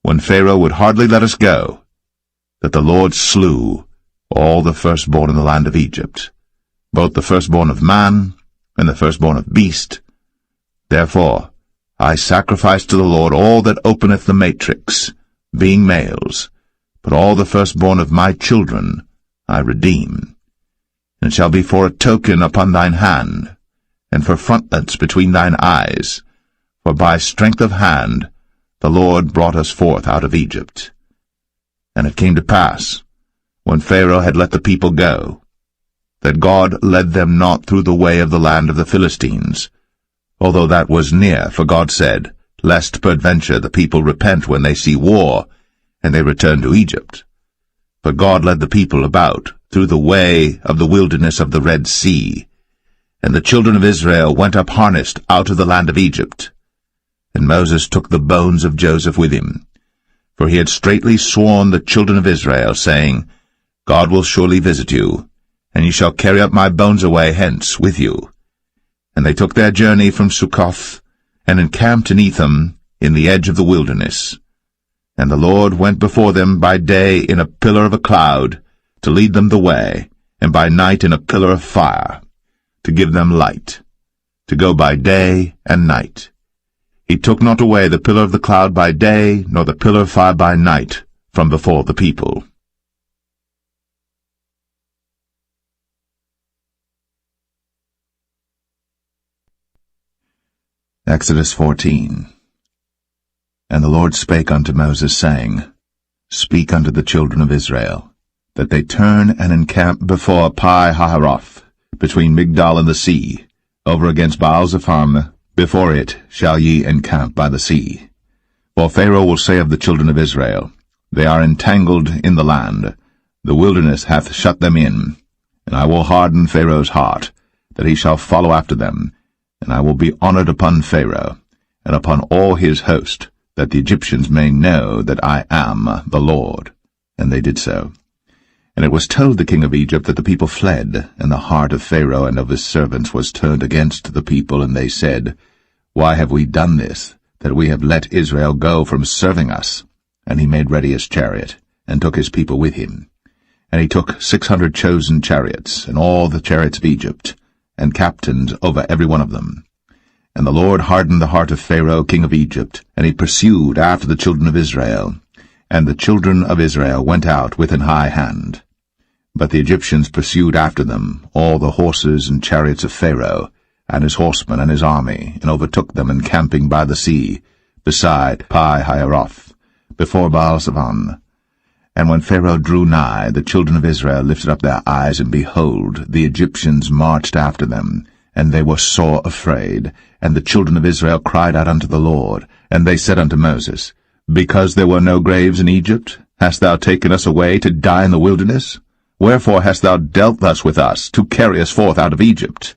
when Pharaoh would hardly let us go, that the Lord slew all the firstborn in the land of Egypt, both the firstborn of man and the firstborn of beast. Therefore I sacrifice to the Lord all that openeth the matrix, being males, but all the firstborn of my children I redeem. And it shall be for a token upon thine hand, and for frontlets between thine eyes, for by strength of hand the Lord brought us forth out of Egypt. And it came to pass, when Pharaoh had let the people go, that God led them not through the way of the land of the Philistines, although that was near, for God said, Lest peradventure the people repent when they see war, and they return to Egypt. But God led the people about through the way of the wilderness of the Red Sea, and the children of Israel went up harnessed out of the land of Egypt. And Moses took the bones of Joseph with him, for he had straitly sworn the children of Israel, saying, God will surely visit you, and ye shall carry up my bones away hence with you. And they took their journey from Succoth, and encamped in Etham, in the edge of the wilderness. And the Lord went before them by day in a pillar of a cloud, to lead them the way, and by night in a pillar of fire, to give them light, to go by day and night. He took not away the pillar of the cloud by day, nor the pillar of fire by night, from before the people. Exodus 14. And the Lord spake unto Moses, saying, Speak unto the children of Israel, that they turn and encamp before Pi-hahiroth, between Migdol and the sea, over against Baal-zephon. Before it shall ye encamp by the sea. For Pharaoh will say of the children of Israel, They are entangled in the land, the wilderness hath shut them in, and I will harden Pharaoh's heart, that he shall follow after them, and I will be honored upon Pharaoh, and upon all his host, that the Egyptians may know that I am the Lord. And they did so. And it was told the king of Egypt that the people fled, and the heart of Pharaoh and of his servants was turned against the people, and they said, Why have we done this, that we have let Israel go from serving us? And he made ready his chariot, and took his people with him. And he took 600 chosen chariots, and all the chariots of Egypt, and captains over every one of them. And the Lord hardened the heart of Pharaoh king of Egypt, and he pursued after the children of Israel. And the children of Israel went out with an high hand. But the Egyptians pursued after them, all the horses and chariots of Pharaoh, and his horsemen and his army, and overtook them encamping by the sea, beside Pi-hahiroth, before Baal-zephon. And when Pharaoh drew nigh, the children of Israel lifted up their eyes, and behold, the Egyptians marched after them, and they were sore afraid. And the children of Israel cried out unto the Lord, and they said unto Moses, Because there were no graves in Egypt, hast thou taken us away to die in the wilderness? Wherefore hast thou dealt thus with us, to carry us forth out of Egypt?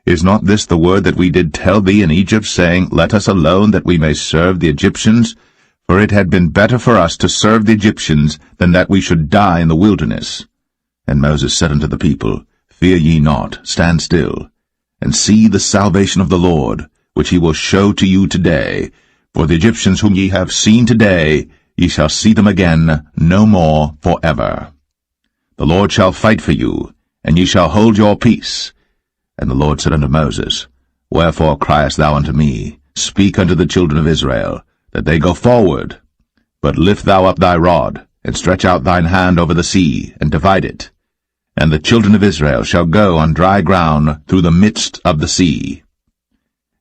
Is not this the word that we did tell thee in Egypt, saying, Let us alone, that we may serve the Egyptians? For it had been better for us to serve the Egyptians, than that we should die in the wilderness. And Moses said unto the people, Fear ye not, stand still, and see the salvation of the Lord, which he will show to you today. For the Egyptians whom ye have seen today, ye shall see them again no more for ever. The Lord shall fight for you, and ye shall hold your peace. And the Lord said unto Moses, Wherefore criest thou unto me? Speak unto the children of Israel, that they go forward. But lift thou up thy rod, and stretch out thine hand over the sea, and divide it. And the children of Israel shall go on dry ground through the midst of the sea.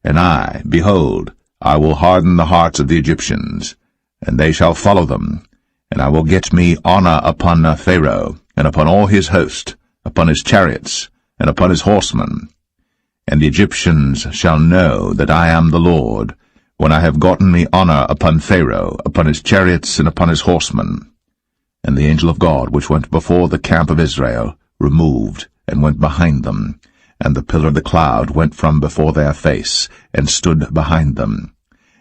And I, behold, I will harden the hearts of the Egyptians, and they shall follow them. And I will get me honor upon Pharaoh, and upon all his host, upon his chariots, and upon his horsemen. And the Egyptians shall know that I am the Lord, when I have gotten me honor upon Pharaoh, upon his chariots, and upon his horsemen. And the angel of God, which went before the camp of Israel, removed, and went behind them. And the pillar of the cloud went from before their face, and stood behind them.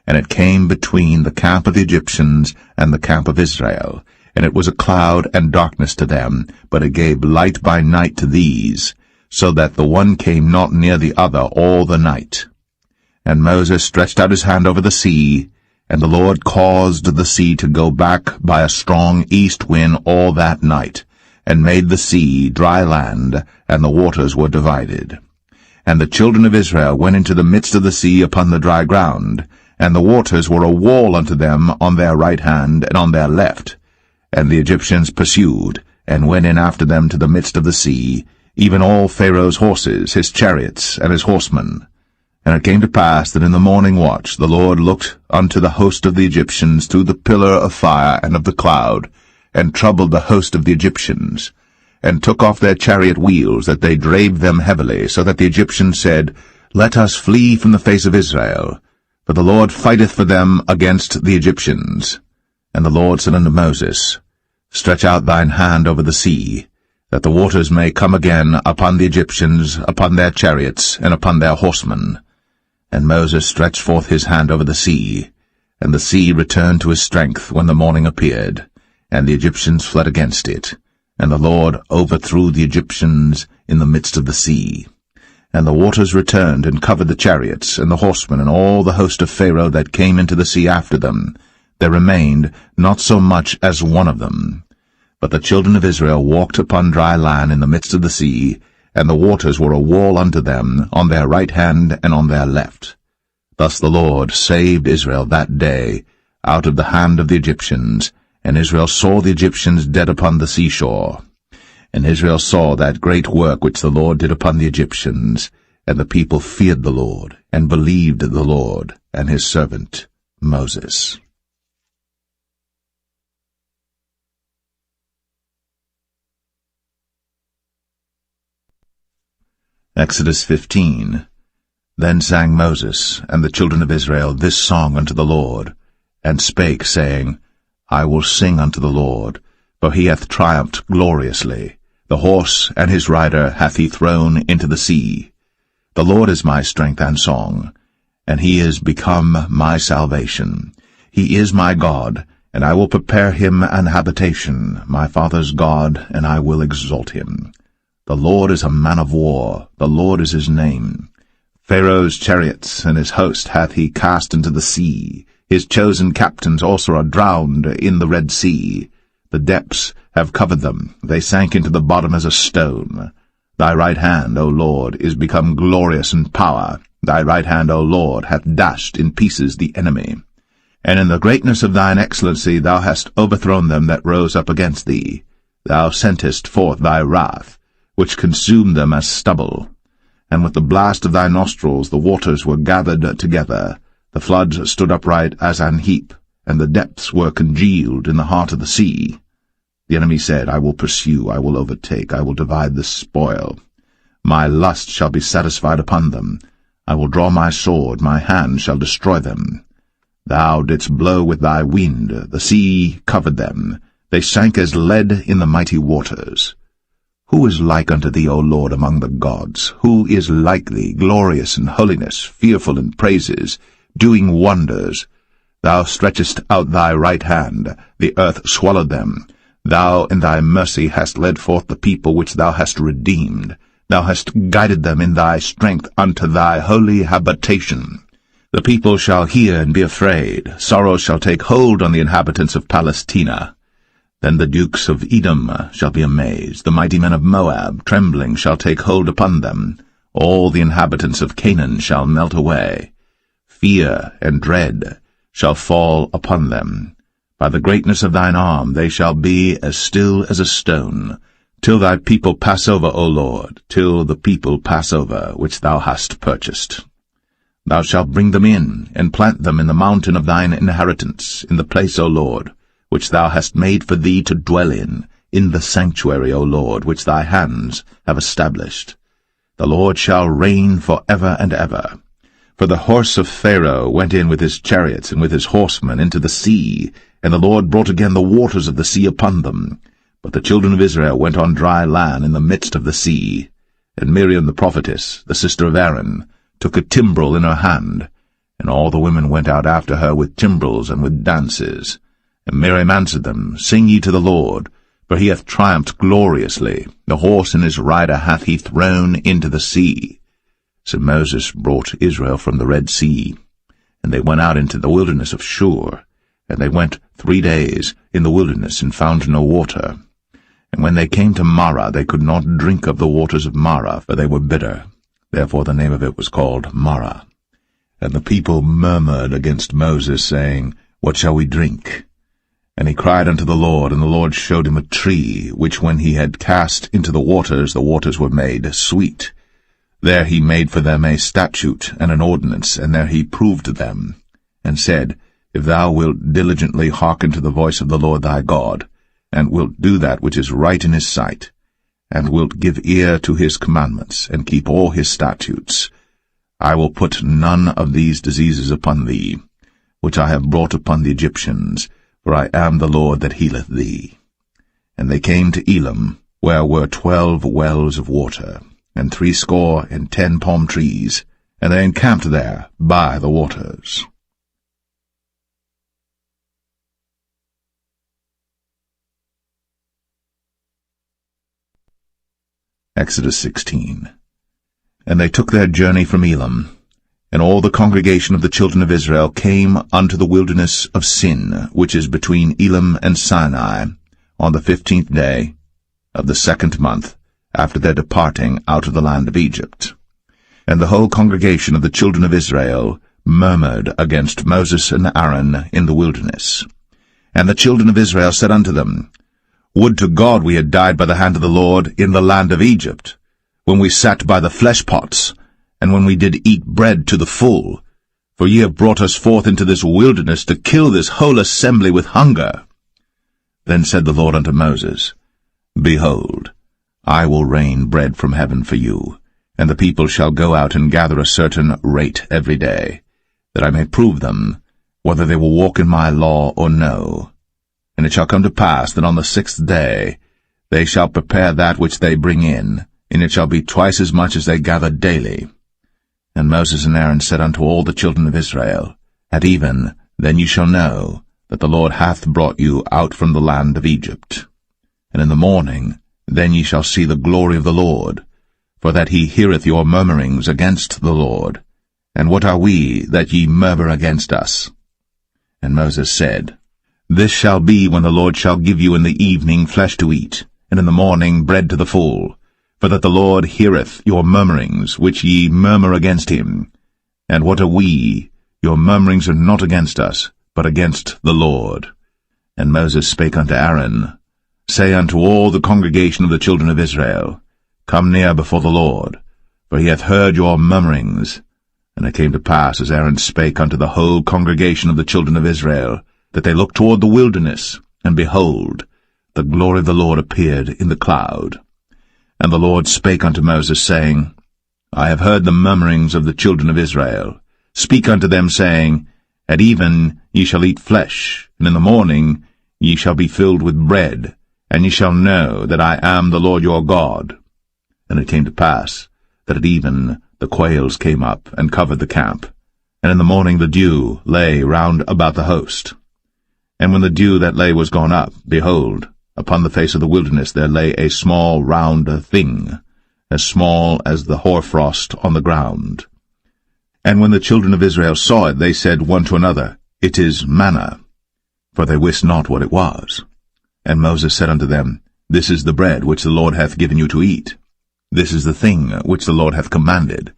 And it came between the camp of the Egyptians and the camp of Israel. And it was a cloud and darkness to them, but it gave light by night to these, so that the one came not near the other all the night. And Moses stretched out his hand over the sea, and the Lord caused the sea to go back by a strong east wind all that night, and made the sea dry land, and the waters were divided. And the children of Israel went into the midst of the sea upon the dry ground, and the waters were a wall unto them on their right hand and on their left. And the Egyptians pursued, and went in after them to the midst of the sea, even all Pharaoh's horses, his chariots, and his horsemen. And it came to pass that in the morning watch the Lord looked unto the host of the Egyptians through the pillar of fire and of the cloud, and troubled the host of the Egyptians, and took off their chariot wheels, that they drave them heavily, so that the Egyptians said, Let us flee from the face of Israel, for the Lord fighteth for them against the Egyptians. And the Lord said unto Moses, Stretch out thine hand over the sea, that the waters may come again upon the Egyptians, upon their chariots, and upon their horsemen. And Moses stretched forth his hand over the sea, and the sea returned to his strength when the morning appeared, and the Egyptians fled against it. And the Lord overthrew the Egyptians in the midst of the sea. And the waters returned and covered the chariots, and the horsemen, and all the host of Pharaoh that came into the sea after them. There remained not so much as one of them. But the children of Israel walked upon dry land in the midst of the sea, and the waters were a wall unto them on their right hand and on their left. Thus the Lord saved Israel that day out of the hand of the Egyptians, and Israel saw the Egyptians dead upon the seashore. And Israel saw that great work which the Lord did upon the Egyptians, and the people feared the Lord, and believed the Lord and his servant Moses. Exodus 15. Then sang Moses and the children of Israel this song unto the Lord, and spake, saying, I will sing unto the Lord, for he hath triumphed gloriously. The horse and his rider hath he thrown into the sea. The Lord is my strength and song, and he is become my salvation. He is my God, and I will prepare him an habitation, my father's God, and I will exalt him. The Lord is a man of war, the Lord is his name. Pharaoh's chariots and his host hath he cast into the sea. His chosen captains also are drowned in the Red Sea. The depths have covered them, they sank into the bottom as a stone. Thy right hand, O Lord, is become glorious in power. Thy right hand, O Lord, hath dashed in pieces the enemy. And in the greatness of thine excellency thou hast overthrown them that rose up against thee. Thou sentest forth thy wrath, which consumed them as stubble. And with the blast of thy nostrils the waters were gathered together. The floods stood upright as an heap, and the depths were congealed in the heart of the sea. The enemy said, I will pursue, I will overtake, I will divide the spoil. My lust shall be satisfied upon them. I will draw my sword, my hand shall destroy them. Thou didst blow with thy wind, the sea covered them. They sank as lead in the mighty waters. Who is like unto thee, O Lord, among the gods? Who is like thee, glorious in holiness, fearful in praises, doing wonders? Thou stretchest out thy right hand, the earth swallowed them. Thou in thy mercy hast led forth the people which thou hast redeemed. Thou hast guided them in thy strength unto thy holy habitation. The people shall hear and be afraid. Sorrow shall take hold on the inhabitants of Palestina. Then the dukes of Edom shall be amazed. The mighty men of Moab, trembling, shall take hold upon them. All the inhabitants of Canaan shall melt away. Fear and dread shall fall upon them. By the greatness of thine arm they shall be as still as a stone. till thy people pass over, O Lord, till the people pass over, which thou hast purchased. Thou shalt bring them in, and plant them in the mountain of thine inheritance, in the place, O Lord, which thou hast made for thee to dwell in the sanctuary, O Lord, which thy hands have established. The Lord shall reign for ever and ever. For the horse of Pharaoh went in with his chariots and with his horsemen into the sea, and the Lord brought again the waters of the sea upon them. But the children of Israel went on dry land in the midst of the sea. And Miriam the prophetess, the sister of Aaron, took a timbrel in her hand, and all the women went out after her with timbrels and with dances. And Miriam answered them, Sing ye to the Lord, for he hath triumphed gloriously. The horse and his rider hath he thrown into the sea. So Moses brought Israel from the Red Sea, and they went out into the wilderness of Shur. And they went 3 days in the wilderness, and found no water. And when they came to Marah, they could not drink of the waters of Marah, for they were bitter. Therefore the name of it was called Marah. And the people murmured against Moses, saying, What shall we drink? And he cried unto the Lord, and the Lord showed him a tree, which when he had cast into the waters were made sweet. There he made for them a statute and an ordinance, and there he proved them, and said, If thou wilt diligently hearken to the voice of the Lord thy God, and wilt do that which is right in his sight, and wilt give ear to his commandments, and keep all his statutes, I will put none of these diseases upon thee, which I have brought upon the Egyptians, for I am the Lord that healeth thee. And they came to Elim, where were 12 wells of water, and 70 palm trees, and they encamped there by the waters. Exodus 16. And they took their journey from Elim, and all the congregation of the children of Israel came unto the wilderness of Sin, which is between Elim and Sinai, on the 15th day of the 2nd month, after their departing out of the land of Egypt. And the whole congregation of the children of Israel murmured against Moses and Aaron in the wilderness. And the children of Israel said unto them, Would to God we had died by the hand of the Lord in the land of Egypt, when we sat by the flesh pots, and when we did eat bread to the full. For ye have brought us forth into this wilderness to kill this whole assembly with hunger. Then said the Lord unto Moses, Behold, I will rain bread from heaven for you, and the people shall go out and gather a certain rate every day, that I may prove them, whether they will walk in my law or no. And it shall come to pass that on the 6th day they shall prepare that which they bring in, and it shall be twice as much as they gather daily. And Moses and Aaron said unto all the children of Israel, At even, then you shall know that the Lord hath brought you out from the land of Egypt. And in the morning, then ye shall see the glory of the Lord, for that he heareth your murmurings against the Lord. And what are we, that ye murmur against us? And Moses said, This shall be when the Lord shall give you in the evening flesh to eat, and in the morning bread to the full, for that the Lord heareth your murmurings, which ye murmur against him. And what are we? Your murmurings are not against us, but against the Lord. And Moses spake unto Aaron, Say unto all the congregation of the children of Israel, Come near before the Lord, for he hath heard your murmurings. And it came to pass, as Aaron spake unto the whole congregation of the children of Israel, that they looked toward the wilderness, and behold, the glory of the Lord appeared in the cloud. And the Lord spake unto Moses, saying, I have heard the murmurings of the children of Israel. Speak unto them, saying, At even ye shall eat flesh, and in the morning ye shall be filled with bread, and ye shall know that I am the Lord your God. And it came to pass, that at even the quails came up, and covered the camp, and in the morning the dew lay round about the host. And when the dew that lay was gone up, behold, upon the face of the wilderness there lay a small round thing, as small as the hoarfrost on the ground. And when the children of Israel saw it, they said one to another, It is manna, for they wist not what it was. And Moses said unto them, This is the bread which the Lord hath given you to eat. This is the thing which the Lord hath commanded.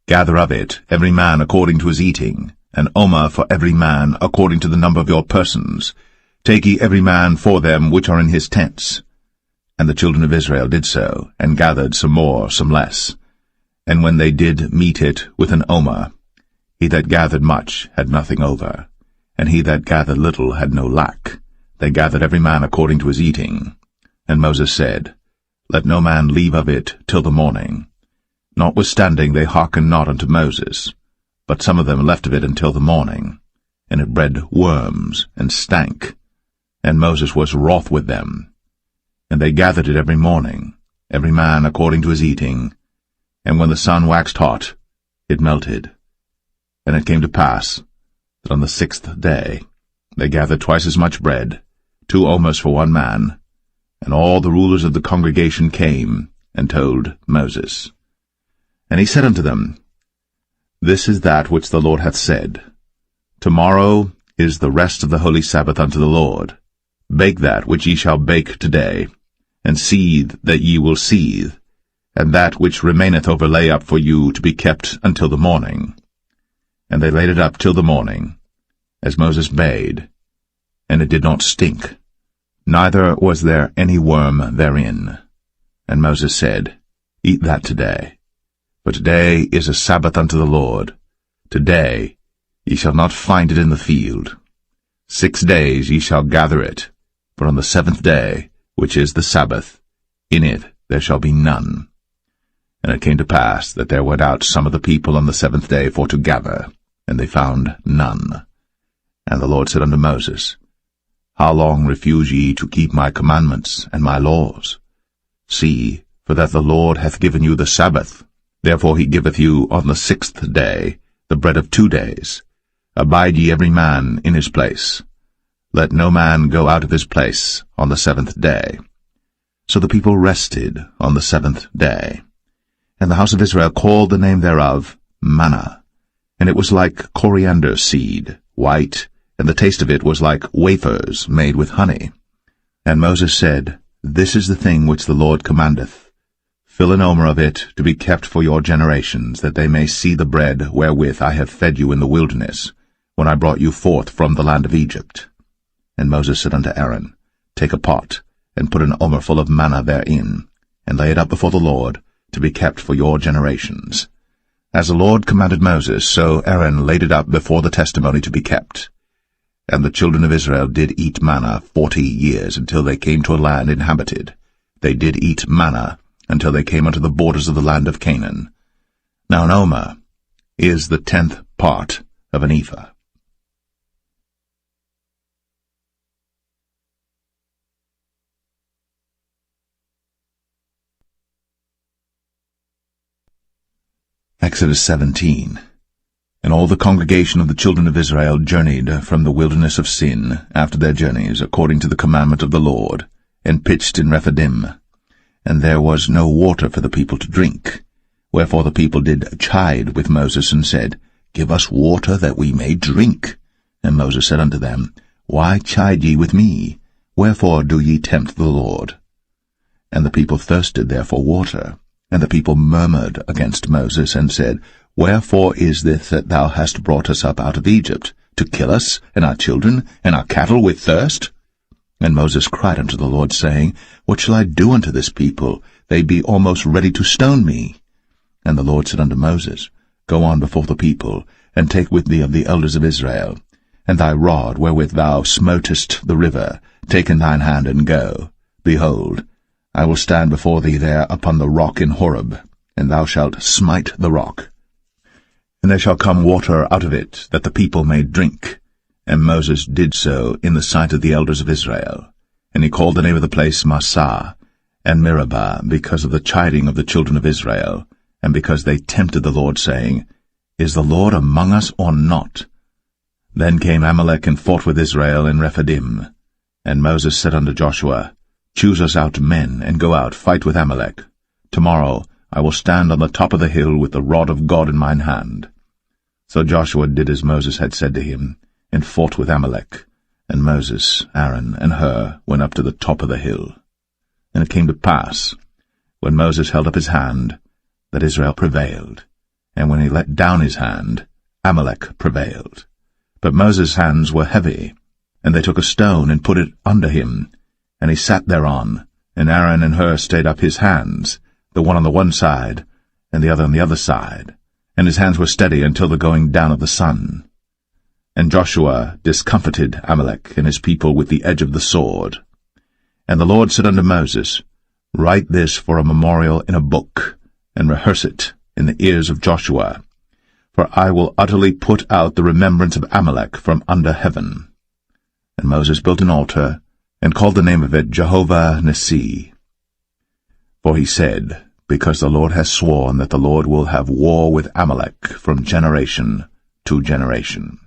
Gather of it every man according to his eating, an omer for every man according to the number of your persons. Take ye every man for them which are in his tents. And the children of Israel did so, and gathered some more, some less. And when they did mete it with an omer, he that gathered much had nothing over, and he that gathered little had no lack. They gathered every man according to his eating. And Moses said, Let no man leave of it till the morning. Notwithstanding they hearkened not unto Moses, but some of them left of it until the morning. And it bred worms, and stank. And Moses was wroth with them. And they gathered it every morning, every man according to his eating. And when the sun waxed hot, it melted. And it came to pass that on the 6th day they gathered twice as much bread, 2 omers for one man. And all the rulers of the congregation came and told Moses. And he said unto them, This is that which the Lord hath said. Tomorrow is the rest of the holy Sabbath unto the Lord. Bake that which ye shall bake today, and seethe that ye will seethe, and that which remaineth overlay up for you to be kept until the morning. And they laid it up till the morning, as Moses bade, and it did not stink, neither was there any worm therein. And Moses said, Eat that today, for today is a Sabbath unto the Lord. Today ye shall not find it in the field. 6 days ye shall gather it, for on the 7th day, which is the Sabbath, in it there shall be none. And it came to pass that there went out some of the people on the 7th day for to gather, and they found none. And the Lord said unto Moses, How long refuse ye to keep my commandments and my laws? See, for that the Lord hath given you the Sabbath. Therefore he giveth you on the 6th day the bread of 2 days. Abide ye every man in his place. Let no man go out of his place on the 7th day. So the people rested on the 7th day. And the house of Israel called the name thereof manna. And it was like coriander seed, white, and the taste of it was like wafers made with honey. And Moses said, This is the thing which the Lord commandeth. Fill an omer of it to be kept for your generations, that they may see the bread wherewith I have fed you in the wilderness, when I brought you forth from the land of Egypt. And Moses said unto Aaron, Take a pot, and put an omer full of manna therein, and lay it up before the Lord, to be kept for your generations. As the Lord commanded Moses, so Aaron laid it up before the testimony to be kept. And the children of Israel did eat manna 40 years, until they came to a land inhabited. They did eat manna, until they came unto the borders of the land of Canaan. Now an omer is the 10th part of an ephah. Exodus 17. And all the congregation of the children of Israel journeyed from the wilderness of Sin after their journeys, according to the commandment of the Lord, and pitched in Rephidim. And there was no water for the people to drink. Wherefore the people did chide with Moses, and said, Give us water that we may drink. And Moses said unto them, Why chide ye with me? Wherefore do ye tempt the Lord? And the people thirsted there for water. And the people murmured against Moses, and said, Wherefore is this that thou hast brought us up out of Egypt, to kill us, and our children, and our cattle with thirst? And Moses cried unto the Lord, saying, What shall I do unto this people? They be almost ready to stone me. And the Lord said unto Moses, Go on before the people, and take with thee of the elders of Israel, and thy rod wherewith thou smotest the river, take in thine hand, and go. Behold, I will stand before thee there upon the rock in Horeb, and thou shalt smite the rock. And there shall come water out of it, that the people may drink. And Moses did so in the sight of the elders of Israel. And he called the name of the place Massah and Meribah, because of the chiding of the children of Israel, and because they tempted the Lord, saying, Is the Lord among us or not? Then came Amalek and fought with Israel in Rephidim. And Moses said unto Joshua, Choose us out men, and go out, fight with Amalek. Tomorrow I will stand on the top of the hill with the rod of God in mine hand. So Joshua did as Moses had said to him, and fought with Amalek. And Moses, Aaron, and Hur went up to the top of the hill. And it came to pass, when Moses held up his hand, that Israel prevailed. And when he let down his hand, Amalek prevailed. But Moses' hands were heavy, and they took a stone and put it under him, and he sat thereon, And Aaron and Hur stayed up his hands, the one on the one side, and the other on the other side, and his hands were steady until the going down of the sun. And Joshua discomfited Amalek and his people with the edge of the sword. And the Lord said unto Moses, Write this for a memorial in a book, and rehearse it in the ears of Joshua, for I will utterly put out the remembrance of Amalek from under heaven. And Moses built an altar, and called the name of it Jehovah Nissi. For he said, Because the Lord has sworn that the Lord will have war with Amalek from generation to generation.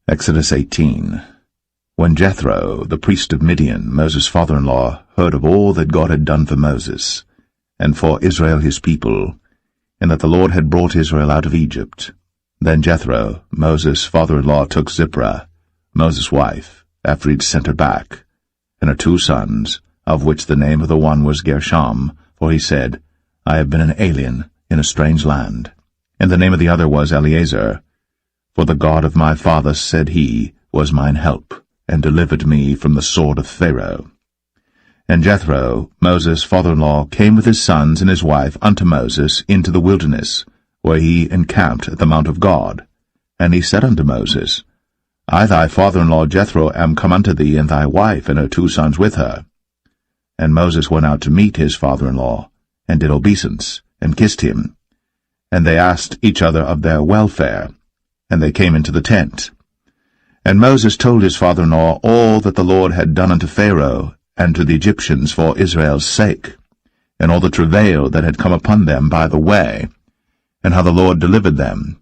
Exodus 18. When Jethro, the priest of Midian, Moses' father-in-law, heard of all that God had done for Moses, and for Israel his people, and that the Lord had brought Israel out of Egypt, then Jethro, Moses' father-in-law, took Zipporah, Moses' wife, after he'd sent her back, and her 2 sons, of which the name of the one was Gershom, for he said, I have been an alien in a strange land. And the name of the other was Eleazar, for the God of my father, said he, was mine help, and delivered me from the sword of Pharaoh. And Jethro, Moses' father-in-law, came with his sons and his wife unto Moses into the wilderness, where he encamped at the mount of God. And he said unto Moses, I thy father-in-law Jethro am come unto thee, and thy wife and her 2 sons with her. And Moses went out to meet his father-in-law, and did obeisance, and kissed him. And they asked each other of their welfare, and they came into the tent. And Moses told his father-in-law all that the Lord had done unto Pharaoh and to the Egyptians for Israel's sake, and all the travail that had come upon them by the way, and how the Lord delivered them.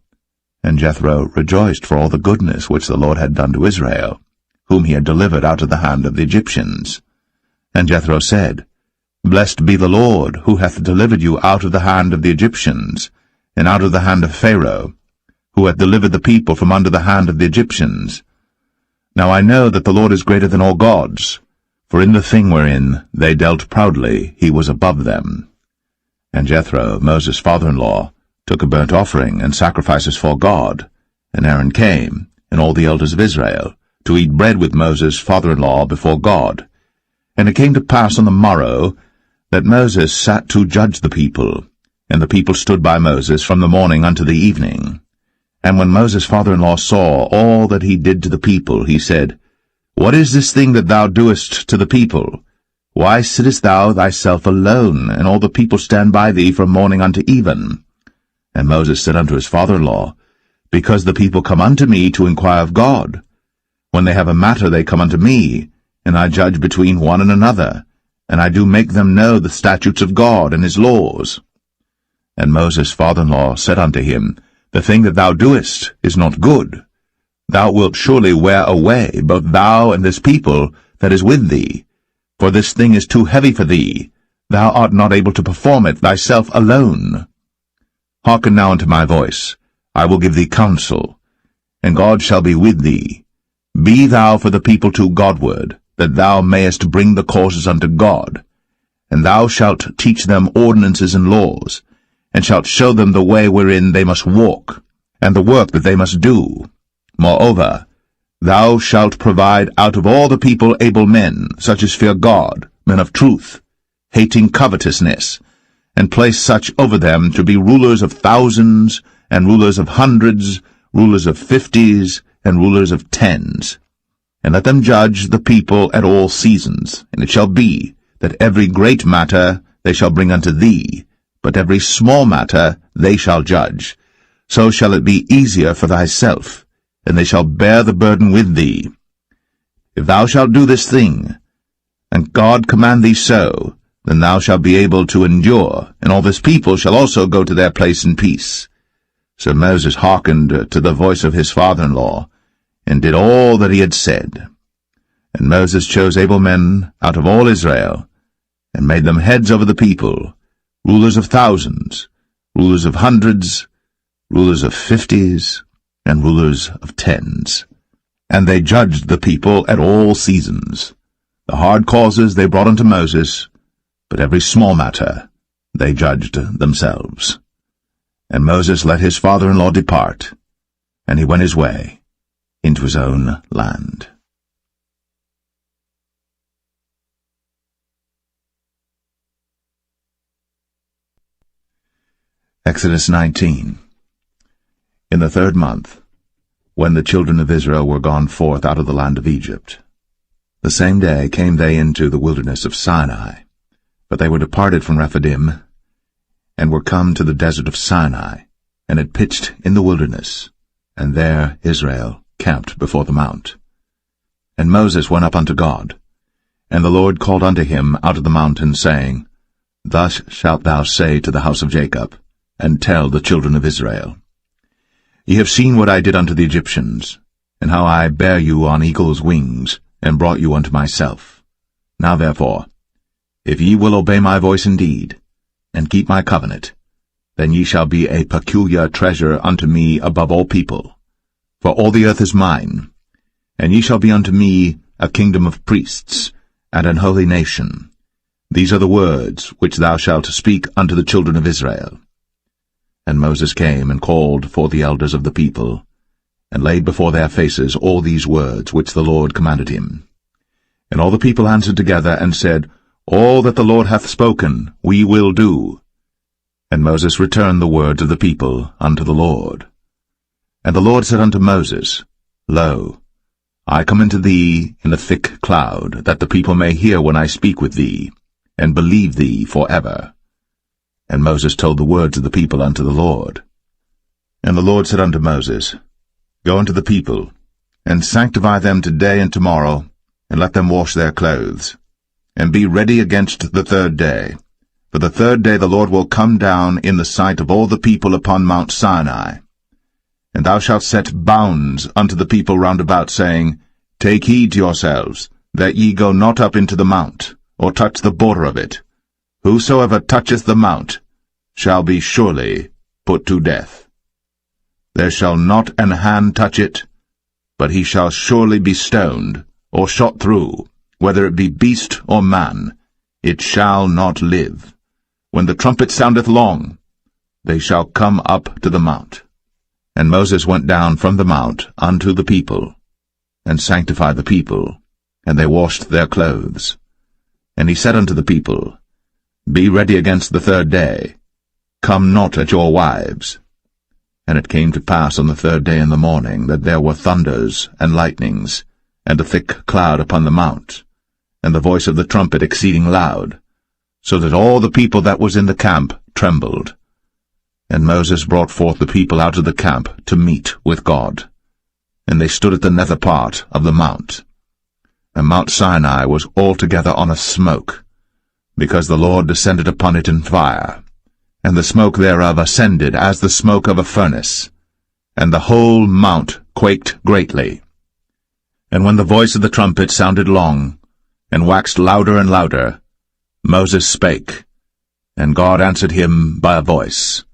And Jethro rejoiced for all the goodness which the Lord had done to Israel, whom he had delivered out of the hand of the Egyptians. And Jethro said, Blessed be the Lord, who hath delivered you out of the hand of the Egyptians, and out of the hand of Pharaoh, who hath delivered the people from under the hand of the Egyptians. Now I know that the Lord is greater than all gods, for in the thing wherein they dealt proudly he was above them. And Jethro, Moses' father-in-law, took a burnt offering and sacrifices for God, and Aaron came, and all the elders of Israel, to eat bread with Moses' father-in-law before God. And it came to pass on the morrow that Moses sat to judge the people, and the people stood by Moses from the morning unto the evening. And when Moses' father-in-law saw all that he did to the people, he said, What is this thing that thou doest to the people? Why sittest thou thyself alone, and all the people stand by thee from morning unto even? And Moses said unto his father-in-law, Because the people come unto me to inquire of God. When they have a matter they come unto me, and I judge between one and another, and I do make them know the statutes of God and his laws. And Moses' father-in-law said unto him, The thing that thou doest is not good. Thou wilt surely wear away, both thou and this people that is with thee. For this thing is too heavy for thee. Thou art not able to perform it thyself alone. Hearken now unto my voice. I will give thee counsel, and God shall be with thee. Be thou for the people to Godward, that thou mayest bring the causes unto God. And thou shalt teach them ordinances and laws, and shalt show them the way wherein they must walk, and the work that they must do. Moreover, thou shalt provide out of all the people able men, such as fear God, men of truth, hating covetousness, and place such over them to be rulers of thousands, and rulers of hundreds, rulers of 50s, and rulers of 10s. And let them judge the people at all seasons. And it shall be, that every great matter they shall bring unto thee, but every small matter they shall judge. So shall it be easier for thyself, and they shall bear the burden with thee. If thou shalt do this thing, and God command thee so, then thou shalt be able to endure, and all this people shall also go to their place in peace. So Moses hearkened to the voice of his father-in-law, and did all that he had said. And Moses chose able men out of all Israel, and made them heads over the people, rulers of thousands, rulers of hundreds, rulers of 50s, and rulers of 10s. And they judged the people at all seasons. The hard causes they brought unto Moses, but every small matter they judged themselves. And Moses let his father-in-law depart, And he went his way into his own land. Exodus 19. In the 3rd month, when the children of Israel were gone forth out of the land of Egypt, the same day came they into the wilderness of Sinai. But they were departed from Rephidim, and were come to the desert of Sinai, and had pitched in the wilderness, and there Israel camped before the mount. And Moses went up unto God, and the Lord called unto him out of the mountain, saying, Thus shalt thou say to the house of Jacob, and tell the children of Israel, Ye have seen what I did unto the Egyptians, and how I bare you on eagle's wings, and brought you unto myself. Now therefore, if ye will obey my voice indeed, and keep my covenant, then ye shall be a peculiar treasure unto me above all people. For all the earth is mine, and ye shall be unto me a kingdom of priests, and an holy nation. These are the words which thou shalt speak unto the children of Israel. And Moses came and called for the elders of the people, and laid before their faces all these words which the Lord commanded him. And all the people answered together, and said, All that the Lord hath spoken, we will do. And Moses returned the words of the people unto the Lord. And the Lord said unto Moses, Lo, I come unto thee in a thick cloud, that the people may hear when I speak with thee, and believe thee for ever. And Moses told the words of the people unto the Lord. And the Lord said unto Moses, Go unto the people, and sanctify them today and tomorrow, and let them wash their clothes, and be ready against the 3rd day. For the 3rd day the Lord will come down in the sight of all the people upon Mount Sinai. And thou shalt set bounds unto the people round about, saying, Take heed to yourselves, that ye go not up into the mount, or touch the border of it. Whosoever toucheth the mount shall be surely put to death. There shall not an hand touch it, but he shall surely be stoned, or shot through, whether it be beast or man, it shall not live. When the trumpet soundeth long, they shall come up to the mount. And Moses went down from the mount unto the people, and sanctified the people, and they washed their clothes. And he said unto the people, Be ready against the 3rd day, come not at your wives. And it came to pass on the 3rd day in the morning, that there were thunders and lightnings, and a thick cloud upon the mount, and the voice of the trumpet exceeding loud, so that all the people that was in the camp trembled. And Moses brought forth the people out of the camp to meet with God. And they stood at the nether part of the mount. And Mount Sinai was altogether on a smoke, because the Lord descended upon it in fire, and the smoke thereof ascended as the smoke of a furnace, and the whole mount quaked greatly. And when the voice of the trumpet sounded long, and waxed louder and louder, Moses spake, and God answered him by a voice.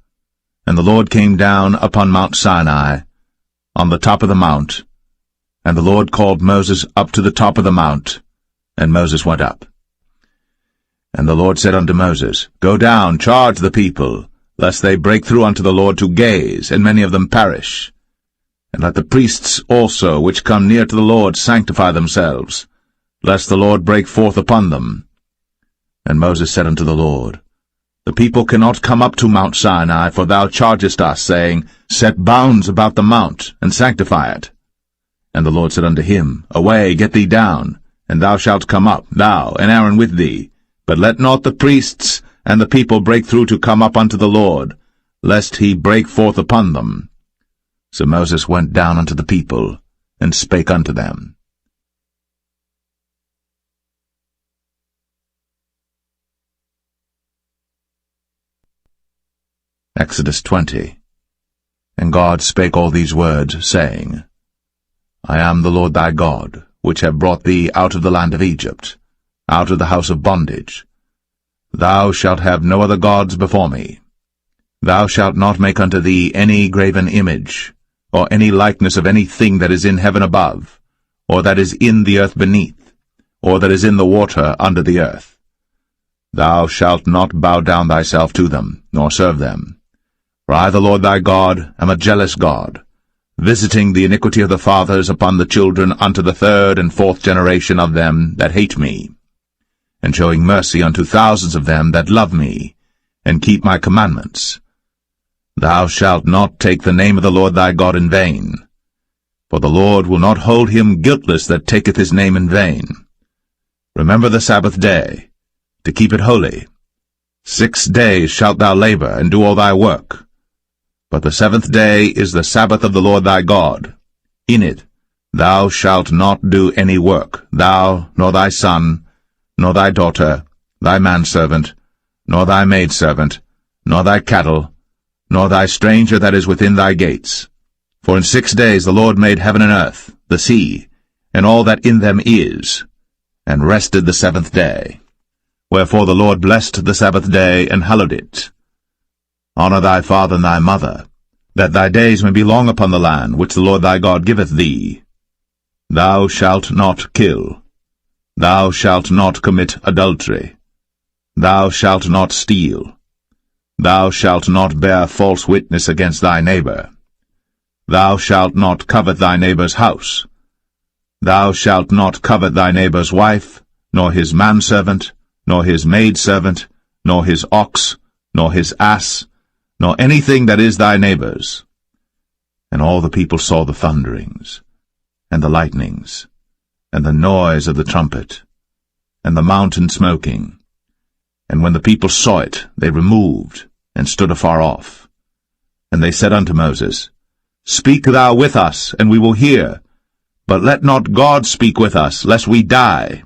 And the Lord came down upon Mount Sinai, on the top of the mount, and the Lord called Moses up to the top of the mount, and Moses went up. And the Lord said unto Moses, Go down, charge the people, lest they break through unto the Lord to gaze, and many of them perish. And let the priests also which come near to the Lord sanctify themselves, lest the Lord break forth upon them. And Moses said unto the Lord, The people cannot come up to Mount Sinai, for thou chargest us, saying, Set bounds about the mount, and sanctify it. And the Lord said unto him, Away, get thee down, and thou shalt come up, thou and Aaron with thee. But let not the priests and the people break through to come up unto the Lord, lest he break forth upon them. So Moses went down unto the people, and spake unto them. Exodus 20. And God spake all these words, saying, I am the Lord thy God, which have brought thee out of the land of Egypt, out of the house of bondage. Thou shalt have no other gods before me. Thou shalt not make unto thee any graven image, or any likeness of any thing that is in heaven above, or that is in the earth beneath, or that is in the water under the earth. Thou shalt not bow down thyself to them, nor serve them. For I, the Lord thy God, am a jealous God, visiting the iniquity of the fathers upon the children unto the third and fourth generation of them that hate me, and showing mercy unto thousands of them that love me, and keep my commandments. Thou shalt not take the name of the Lord thy God in vain, for the Lord will not hold him guiltless that taketh his name in vain. Remember the Sabbath day, to keep it holy. 6 days shalt thou labor, and do all thy work. But the 7th day is the Sabbath of the Lord thy God. In it thou shalt not do any work, thou, nor thy son, nor thy daughter, thy manservant, nor thy maidservant, nor thy cattle, nor thy stranger that is within thy gates. For in 6 days the Lord made heaven and earth, the sea, and all that in them is, and rested the 7th day. Wherefore the Lord blessed the Sabbath day, and hallowed it. Honor thy father and thy mother, that thy days may be long upon the land which the Lord thy God giveth thee. Thou shalt not kill. Thou shalt not commit adultery. Thou shalt not steal. Thou shalt not bear false witness against thy neighbor. Thou shalt not covet thy neighbor's house. Thou shalt not covet thy neighbor's wife, nor his manservant, nor his maidservant, nor his ox, nor his ass, nor anything that is thy neighbor's. And all the people saw the thunderings, and the lightnings, and the noise of the trumpet, and the mountain smoking. And when the people saw it, they removed, and stood afar off. And they said unto Moses, Speak thou with us, and we will hear, but let not God speak with us, lest we die.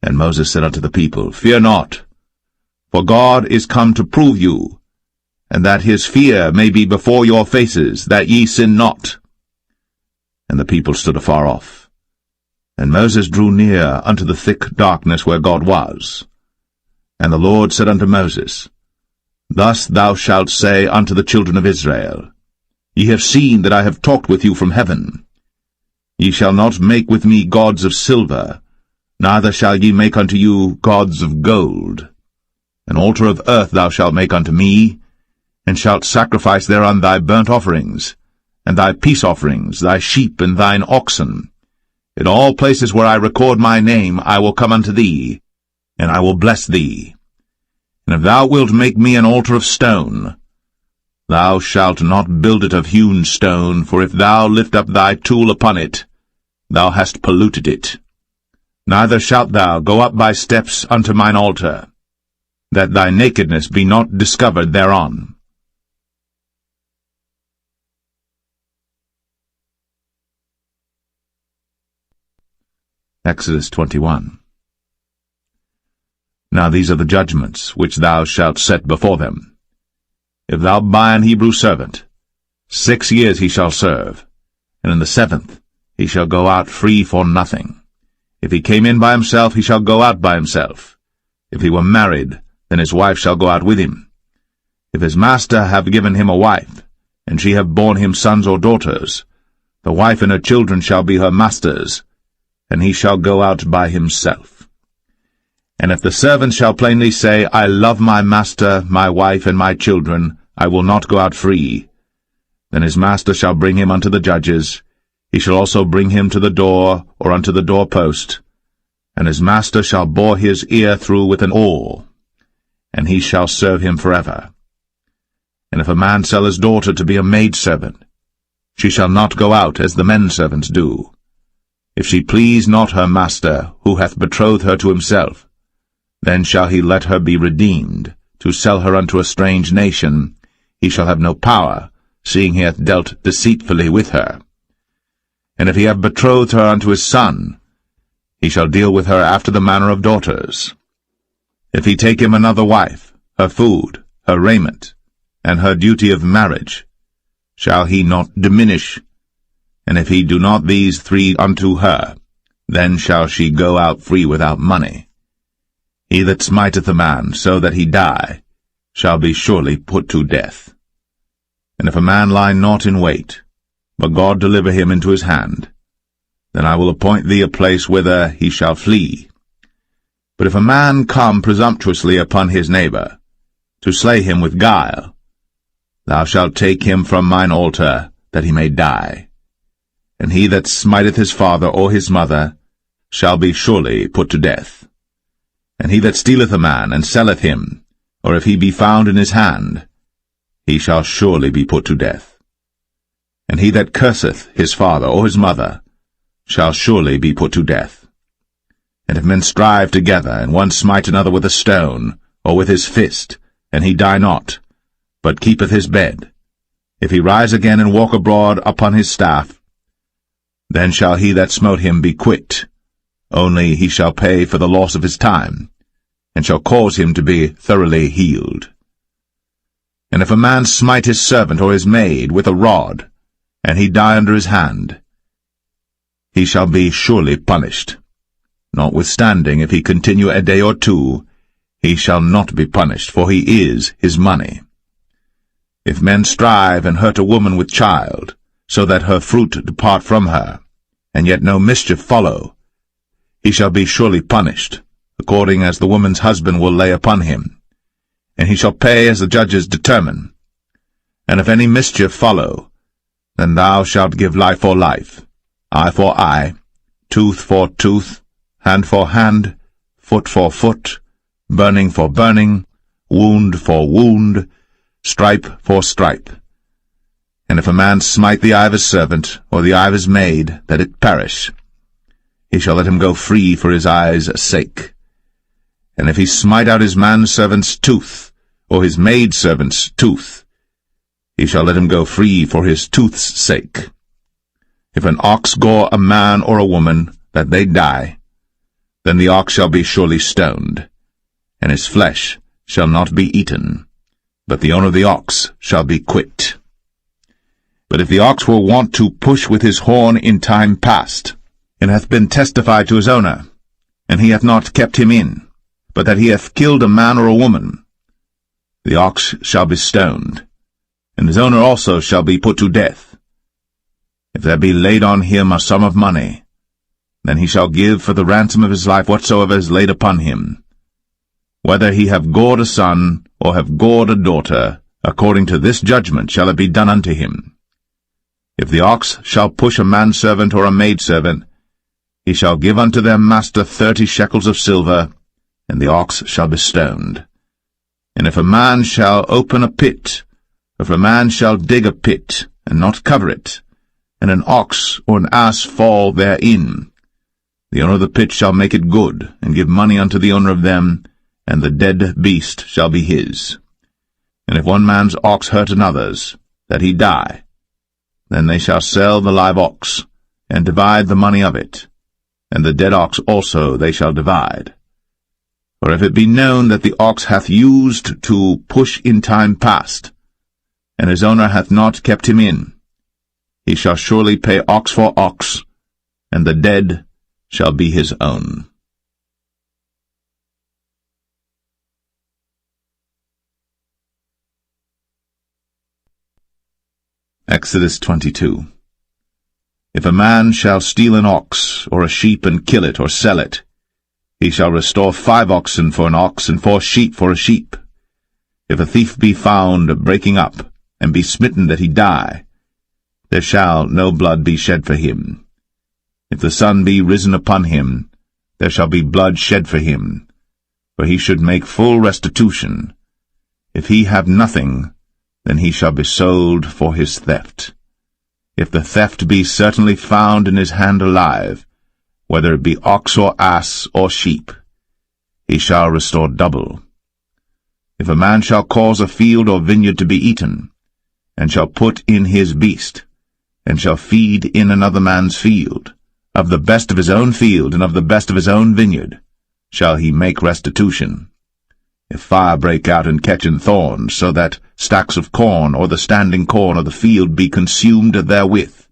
And Moses said unto the people, Fear not, for God is come to prove you, and that his fear may be before your faces, that ye sin not. And the people stood afar off. And Moses drew near unto the thick darkness where God was. And the Lord said unto Moses, Thus thou shalt say unto the children of Israel, Ye have seen that I have talked with you from heaven. Ye shall not make with me gods of silver, neither shall ye make unto you gods of gold. An altar of earth thou shalt make unto me, and shalt sacrifice thereon thy burnt offerings, and thy peace offerings, thy sheep and thine oxen. In all places where I record my name I will come unto thee, and I will bless thee. And if thou wilt make me an altar of stone, thou shalt not build it of hewn stone, for if thou lift up thy tool upon it, thou hast polluted it. Neither shalt thou go up by steps unto mine altar, that thy nakedness be not discovered thereon. Exodus 21. Now these are the judgments which thou shalt set before them. If thou buy an Hebrew servant, 6 years he shall serve, and in the 7th he shall go out free for nothing. If he came in by himself, he shall go out by himself. If he were married, then his wife shall go out with him. If his master have given him a wife, and she have borne him sons or daughters, the wife and her children shall be her master's, and he shall go out by himself. And if the servant shall plainly say, I love my master, my wife, and my children, I will not go out free, then his master shall bring him unto the judges. He shall also bring him to the door, or unto the doorpost, and his master shall bore his ear through with an awl, and he shall serve him forever. And if a man sell his daughter to be a maidservant, she shall not go out as the men servants do. If she please not her master, who hath betrothed her to himself, then shall he let her be redeemed, to sell her unto a strange nation. He shall have no power, seeing he hath dealt deceitfully with her. And if he have betrothed her unto his son, he shall deal with her after the manner of daughters. If he take him another wife, her food, her raiment, and her duty of marriage, shall he not diminish? And if he do not these 3 unto her, then shall she go out free without money. He that smiteth a man so that he die, shall be surely put to death. And if a man lie not in wait, but God deliver him into his hand, then I will appoint thee a place whither he shall flee. But if a man come presumptuously upon his neighbor, to slay him with guile, thou shalt take him from mine altar, that he may die. And he that smiteth his father or his mother shall be surely put to death. And he that stealeth a man, and selleth him, or if he be found in his hand, he shall surely be put to death. And he that curseth his father or his mother shall surely be put to death. And if men strive together, and one smite another with a stone, or with his fist, and he die not, but keepeth his bed, if he rise again and walk abroad upon his staff, then shall he that smote him be quit, only he shall pay for the loss of his time, and shall cause him to be thoroughly healed. And if a man smite his servant or his maid with a rod, and he die under his hand, he shall be surely punished. Notwithstanding, if he continue a day or two, he shall not be punished, for he is his money. If men strive and hurt a woman with child, so that her fruit depart from her, and yet no mischief follow, he shall be surely punished, according as the woman's husband will lay upon him, and he shall pay as the judges determine. And if any mischief follow, then thou shalt give life for life, eye for eye, tooth for tooth, hand for hand, foot for foot, burning for burning, wound for wound, stripe for stripe. And if a man smite the eye of his servant, or the eye of his maid, that it perish, he shall let him go free for his eye's sake. And if he smite out his manservant's tooth, or his maidservant's tooth, he shall let him go free for his tooth's sake. If an ox gore a man or a woman, that they die, then the ox shall be surely stoned, and his flesh shall not be eaten, but the owner of the ox shall be quit. But if the ox were wont to push with his horn in time past, and hath been testified to his owner, and he hath not kept him in, but that he hath killed a man or a woman, the ox shall be stoned, and his owner also shall be put to death. If there be laid on him a sum of money, then he shall give for the ransom of his life whatsoever is laid upon him. Whether he have gored a son, or have gored a daughter, according to this judgment shall it be done unto him. If the ox shall push a manservant or a maidservant, he shall give unto their master 30 shekels of silver, and the ox shall be stoned. And if a man shall open a pit, or if a man shall dig a pit, and not cover it, and an ox or an ass fall therein, the owner of the pit shall make it good, and give money unto the owner of them, and the dead beast shall be his. And if one man's ox hurt another's, that he die, then they shall sell the live ox, and divide the money of it, and the dead ox also they shall divide. For if it be known that the ox hath used to push in time past, and his owner hath not kept him in, he shall surely pay ox for ox, and the dead shall be his own. Exodus 22. If a man shall steal an ox, or a sheep, and kill it, or sell it, he shall restore 5 oxen for an ox, and 4 sheep for a sheep. If a thief be found breaking up, and be smitten that he die, there shall no blood be shed for him. If the sun be risen upon him, there shall be blood shed for him, for he should make full restitution. If he have nothing, then he shall be sold for his theft. If the theft be certainly found in his hand alive, whether it be ox or ass or sheep, he shall restore double. If a man shall cause a field or vineyard to be eaten, and shall put in his beast, and shall feed in another man's field, of the best of his own field and of the best of his own vineyard, shall he make restitution. If fire break out and catch in thorns, so that stacks of corn or the standing corn of the field be consumed therewith,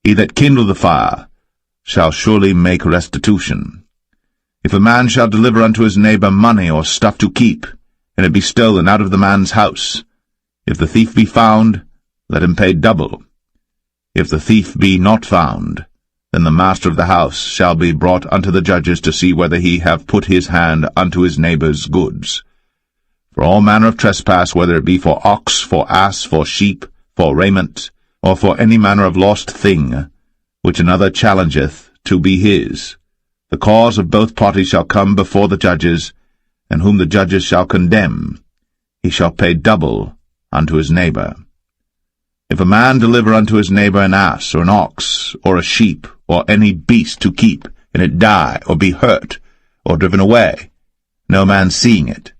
he that kindled the fire shall surely make restitution. If a man shall deliver unto his neighbor money or stuff to keep, and it be stolen out of the man's house, if the thief be found, let him pay double. If the thief be not found, then the master of the house shall be brought unto the judges to see whether he have put his hand unto his neighbor's goods. For all manner of trespass, whether it be for ox, for ass, for sheep, for raiment, or for any manner of lost thing, which another challengeth to be his. The cause of both parties shall come before the judges, and whom the judges shall condemn, he shall pay double unto his neighbor. If a man deliver unto his neighbor an ass, or an ox, or a sheep, or any beast to keep, and it die, or be hurt, or driven away, no man seeing it,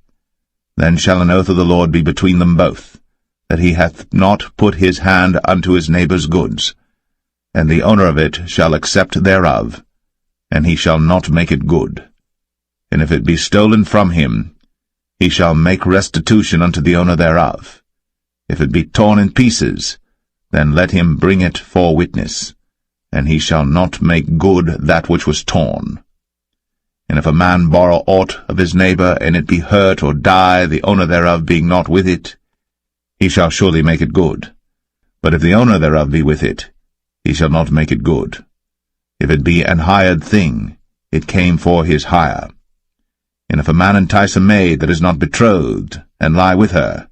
then shall an oath of the Lord be between them both, that he hath not put his hand unto his neighbor's goods, and the owner of it shall accept thereof, and he shall not make it good. And if it be stolen from him, he shall make restitution unto the owner thereof. If it be torn in pieces, then let him bring it for witness, and he shall not make good that which was torn. And if a man borrow aught of his neighbor, and it be hurt or die, the owner thereof being not with it, he shall surely make it good. But if the owner thereof be with it, he shall not make it good. If it be an hired thing, it came for his hire. And if a man entice a maid that is not betrothed, and lie with her,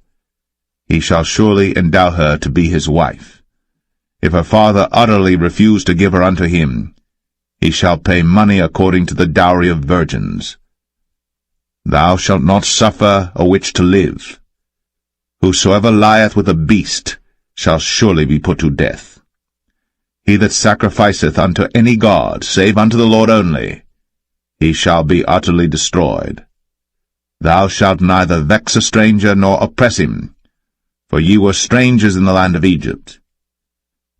he shall surely endow her to be his wife. If her father utterly refuse to give her unto him, he shall pay money according to the dowry of virgins. Thou shalt not suffer a witch to live. Whosoever lieth with a beast shall surely be put to death. He that sacrificeth unto any god, save unto the Lord only, he shall be utterly destroyed. Thou shalt neither vex a stranger nor oppress him, for ye were strangers in the land of Egypt.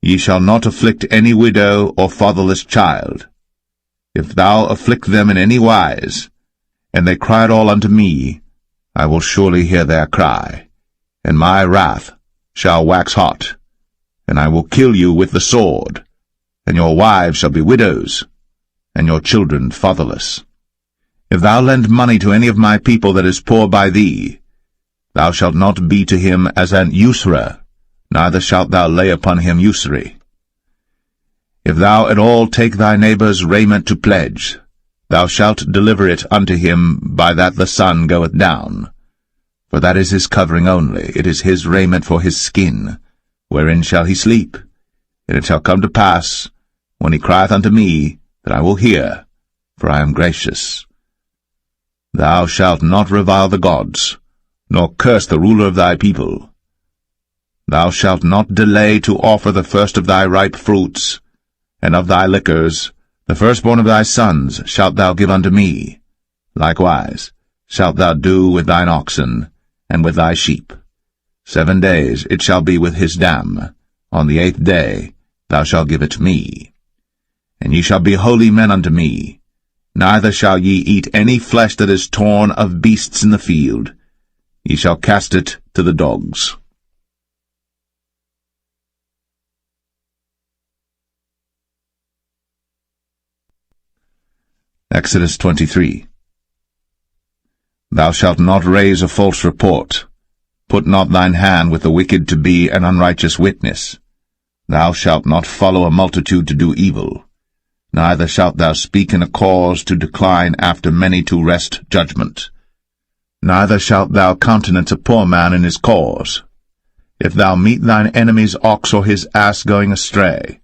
Ye shall not afflict any widow or fatherless child. If thou afflict them in any wise, and they cry at all unto me, I will surely hear their cry, and my wrath shall wax hot, and I will kill you with the sword, and your wives shall be widows, and your children fatherless. If thou lend money to any of my people that is poor by thee, thou shalt not be to him as an usurer, neither shalt thou lay upon him usury. If thou at all take thy neighbour's raiment to pledge, thou shalt deliver it unto him by that the sun goeth down. For that is his covering only, it is his raiment for his skin, wherein shall he sleep? And it shall come to pass, when he crieth unto me, that I will hear, for I am gracious. Thou shalt not revile the gods, nor curse the ruler of thy people. Thou shalt not delay to offer the first of thy ripe fruits, and of thy liquors, the firstborn of thy sons shalt thou give unto me. Likewise shalt thou do with thine oxen, and with thy sheep. 7 days it shall be with his dam. On the 8th day thou shalt give it me. And ye shall be holy men unto me. Neither shall ye eat any flesh that is torn of beasts in the field. Ye shall cast it to the dogs. Exodus 23. Thou shalt not raise a false report. Put not thine hand with the wicked to be an unrighteous witness. Thou shalt not follow a multitude to do evil. Neither shalt thou speak in a cause to decline after many to wrest judgment. Neither shalt thou countenance a poor man in his cause. If thou meet thine enemy's ox or his ass going astray,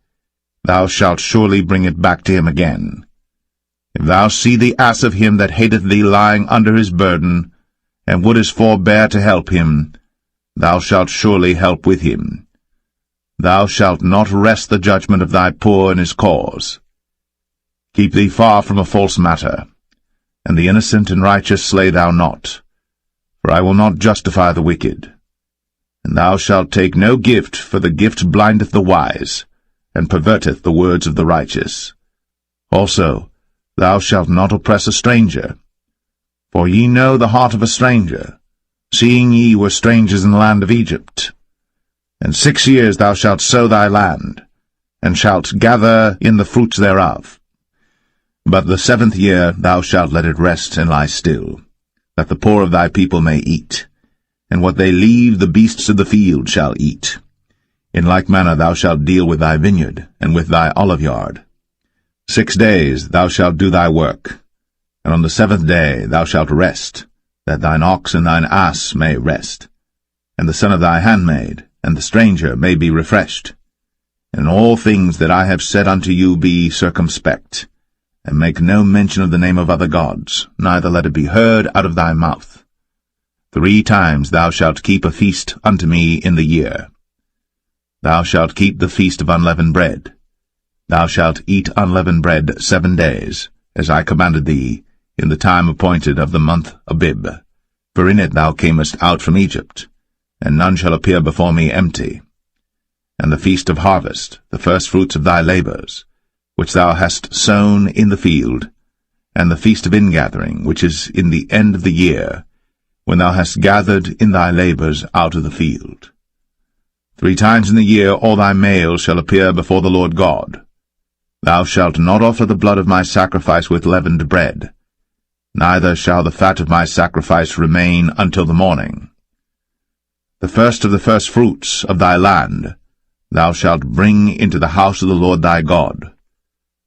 thou shalt surely bring it back to him again. If thou see the ass of him that hateth thee lying under his burden, and wouldest forbear to help him, thou shalt surely help with him. Thou shalt not wrest the judgment of thy poor in his cause. Keep thee far from a false matter, and the innocent and righteous slay thou not, for I will not justify the wicked. And thou shalt take no gift, for the gift blindeth the wise, and perverteth the words of the righteous. Also, thou shalt not oppress a stranger. For ye know the heart of a stranger, seeing ye were strangers in the land of Egypt. And 6 years thou shalt sow thy land, and shalt gather in the fruits thereof. But the 7th year thou shalt let it rest and lie still, that the poor of thy people may eat, and what they leave the beasts of the field shall eat. In like manner thou shalt deal with thy vineyard, and with thy oliveyard. 6 days thou shalt do thy work, and on the 7th day thou shalt rest, that thine ox and thine ass may rest, and the son of thy handmaid, and the stranger may be refreshed. In all things that I have said unto you be circumspect, and make no mention of the name of other gods, neither let it be heard out of thy mouth. 3 times thou shalt keep a feast unto me in the year. Thou shalt keep the feast of unleavened bread. Thou shalt eat unleavened bread 7 days, as I commanded thee, in the time appointed of the month Abib. For in it thou camest out from Egypt, and none shall appear before me empty. And the feast of harvest, the firstfruits of thy labours, which thou hast sown in the field, and the feast of ingathering, which is in the end of the year, when thou hast gathered in thy labours out of the field. 3 times in the year all thy males shall appear before the Lord God. Thou shalt not offer the blood of my sacrifice with leavened bread, neither shall the fat of my sacrifice remain until the morning. The first of the firstfruits of thy land thou shalt bring into the house of the Lord thy God.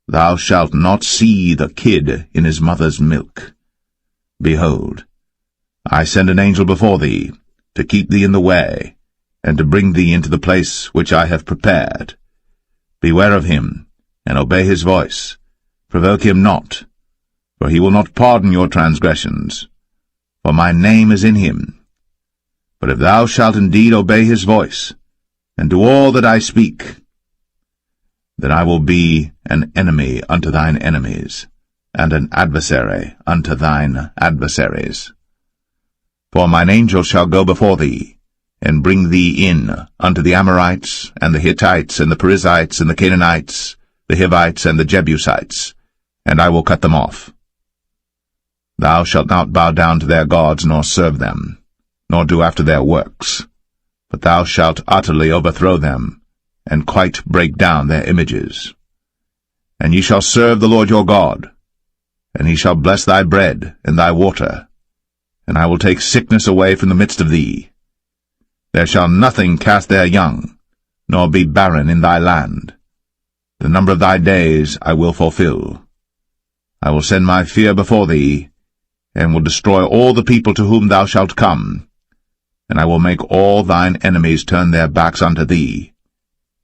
Thou shalt not see the kid in his mother's milk. Behold, I send an angel before thee, to keep thee in the way, and to bring thee into the place which I have prepared. Beware of him, and obey his voice. Provoke him not, for he will not pardon your transgressions, for my name is in him. But if thou shalt indeed obey his voice, and do all that I speak, then I will be an enemy unto thine enemies, and an adversary unto thine adversaries. For mine angel shall go before thee, and bring thee in unto the Amorites, and the Hittites, and the Perizzites, and the Canaanites, the Hivites, and the Jebusites, and I will cut them off. Thou shalt not bow down to their gods, nor serve them, nor do after their works, but thou shalt utterly overthrow them, and quite break down their images. And ye shall serve the Lord your God, and he shall bless thy bread and thy water, and I will take sickness away from the midst of thee. There shall nothing cast their young, nor be barren in thy land. The number of thy days I will fulfill. I will send my fear before thee, and will destroy all the people to whom thou shalt come, and I will make all thine enemies turn their backs unto thee,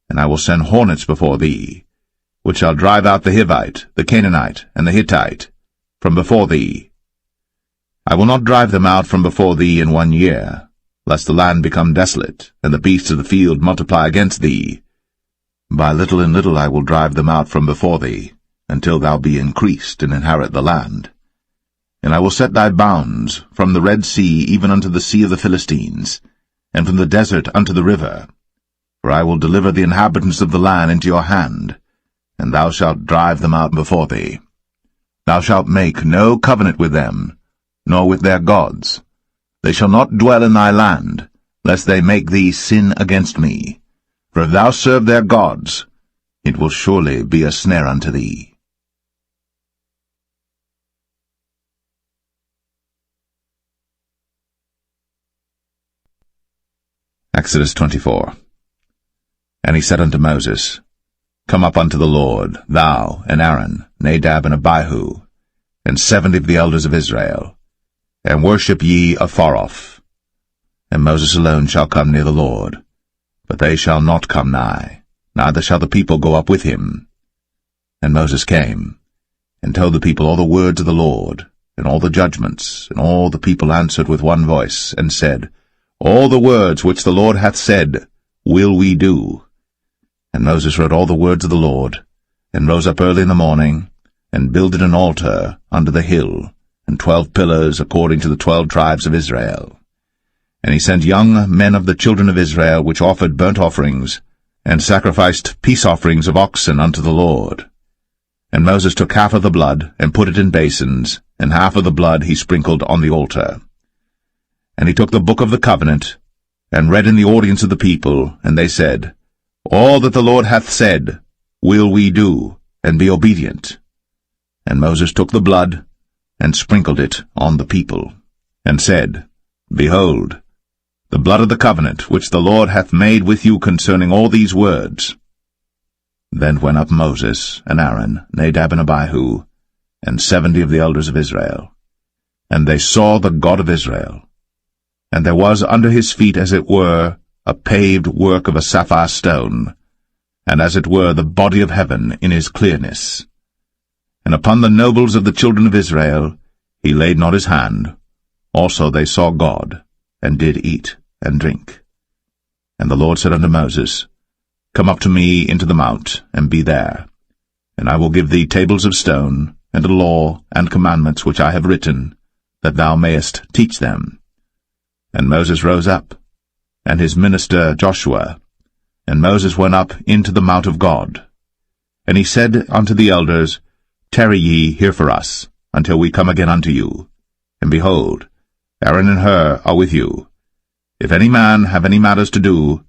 and I will send hornets before thee, which shall drive out the Hivite, the Canaanite, and the Hittite from before thee. I will not drive them out from before thee in 1 year, lest the land become desolate, and the beasts of the field multiply against thee. By little and little I will drive them out from before thee, until thou be increased and inherit the land. And I will set thy bounds from the Red Sea even unto the sea of the Philistines, and from the desert unto the river. For I will deliver the inhabitants of the land into your hand, and thou shalt drive them out before thee. Thou shalt make no covenant with them, nor with their gods. They shall not dwell in thy land, lest they make thee sin against me. For if thou serve their gods, it will surely be a snare unto thee. Exodus 24. And he said unto Moses, Come up unto the Lord, thou, and Aaron, Nadab, and Abihu, and 70 of the elders of Israel, and worship ye afar off. And Moses alone shall come near the Lord, but they shall not come nigh, neither shall the people go up with him. And Moses came, and told the people all the words of the Lord, and all the judgments, and all the people answered with one voice, and said, All the words which the Lord hath said will we do. And Moses wrote all the words of the Lord, and rose up early in the morning, and builded an altar under the hill, and 12 pillars according to the 12 tribes of Israel. And he sent young men of the children of Israel, which offered burnt offerings, and sacrificed peace offerings of oxen unto the Lord. And Moses took half of the blood, and put it in basins, and half of the blood he sprinkled on the altar. And he took the book of the covenant, and read in the audience of the people, and they said, All that the Lord hath said will we do, and be obedient. And Moses took the blood, and sprinkled it on the people, and said, Behold, the blood of the covenant which the Lord hath made with you concerning all these words. Then went up Moses, and Aaron, Nadab, and Abihu, and 70 of the elders of Israel. And they saw the God of Israel. And there was under his feet, as it were, a paved work of a sapphire stone, and as it were the body of heaven in his clearness. And upon the nobles of the children of Israel he laid not his hand. Also they saw God, and did eat and drink. And the Lord said unto Moses, Come up to me into the mount, and be there. And I will give thee tables of stone, and a law and commandments which I have written, that thou mayest teach them. And Moses rose up, and his minister Joshua. And Moses went up into the mount of God. And he said unto the elders, Tarry ye here for us, until we come again unto you. And behold, Aaron and Hur are with you. If any man have any matters to do,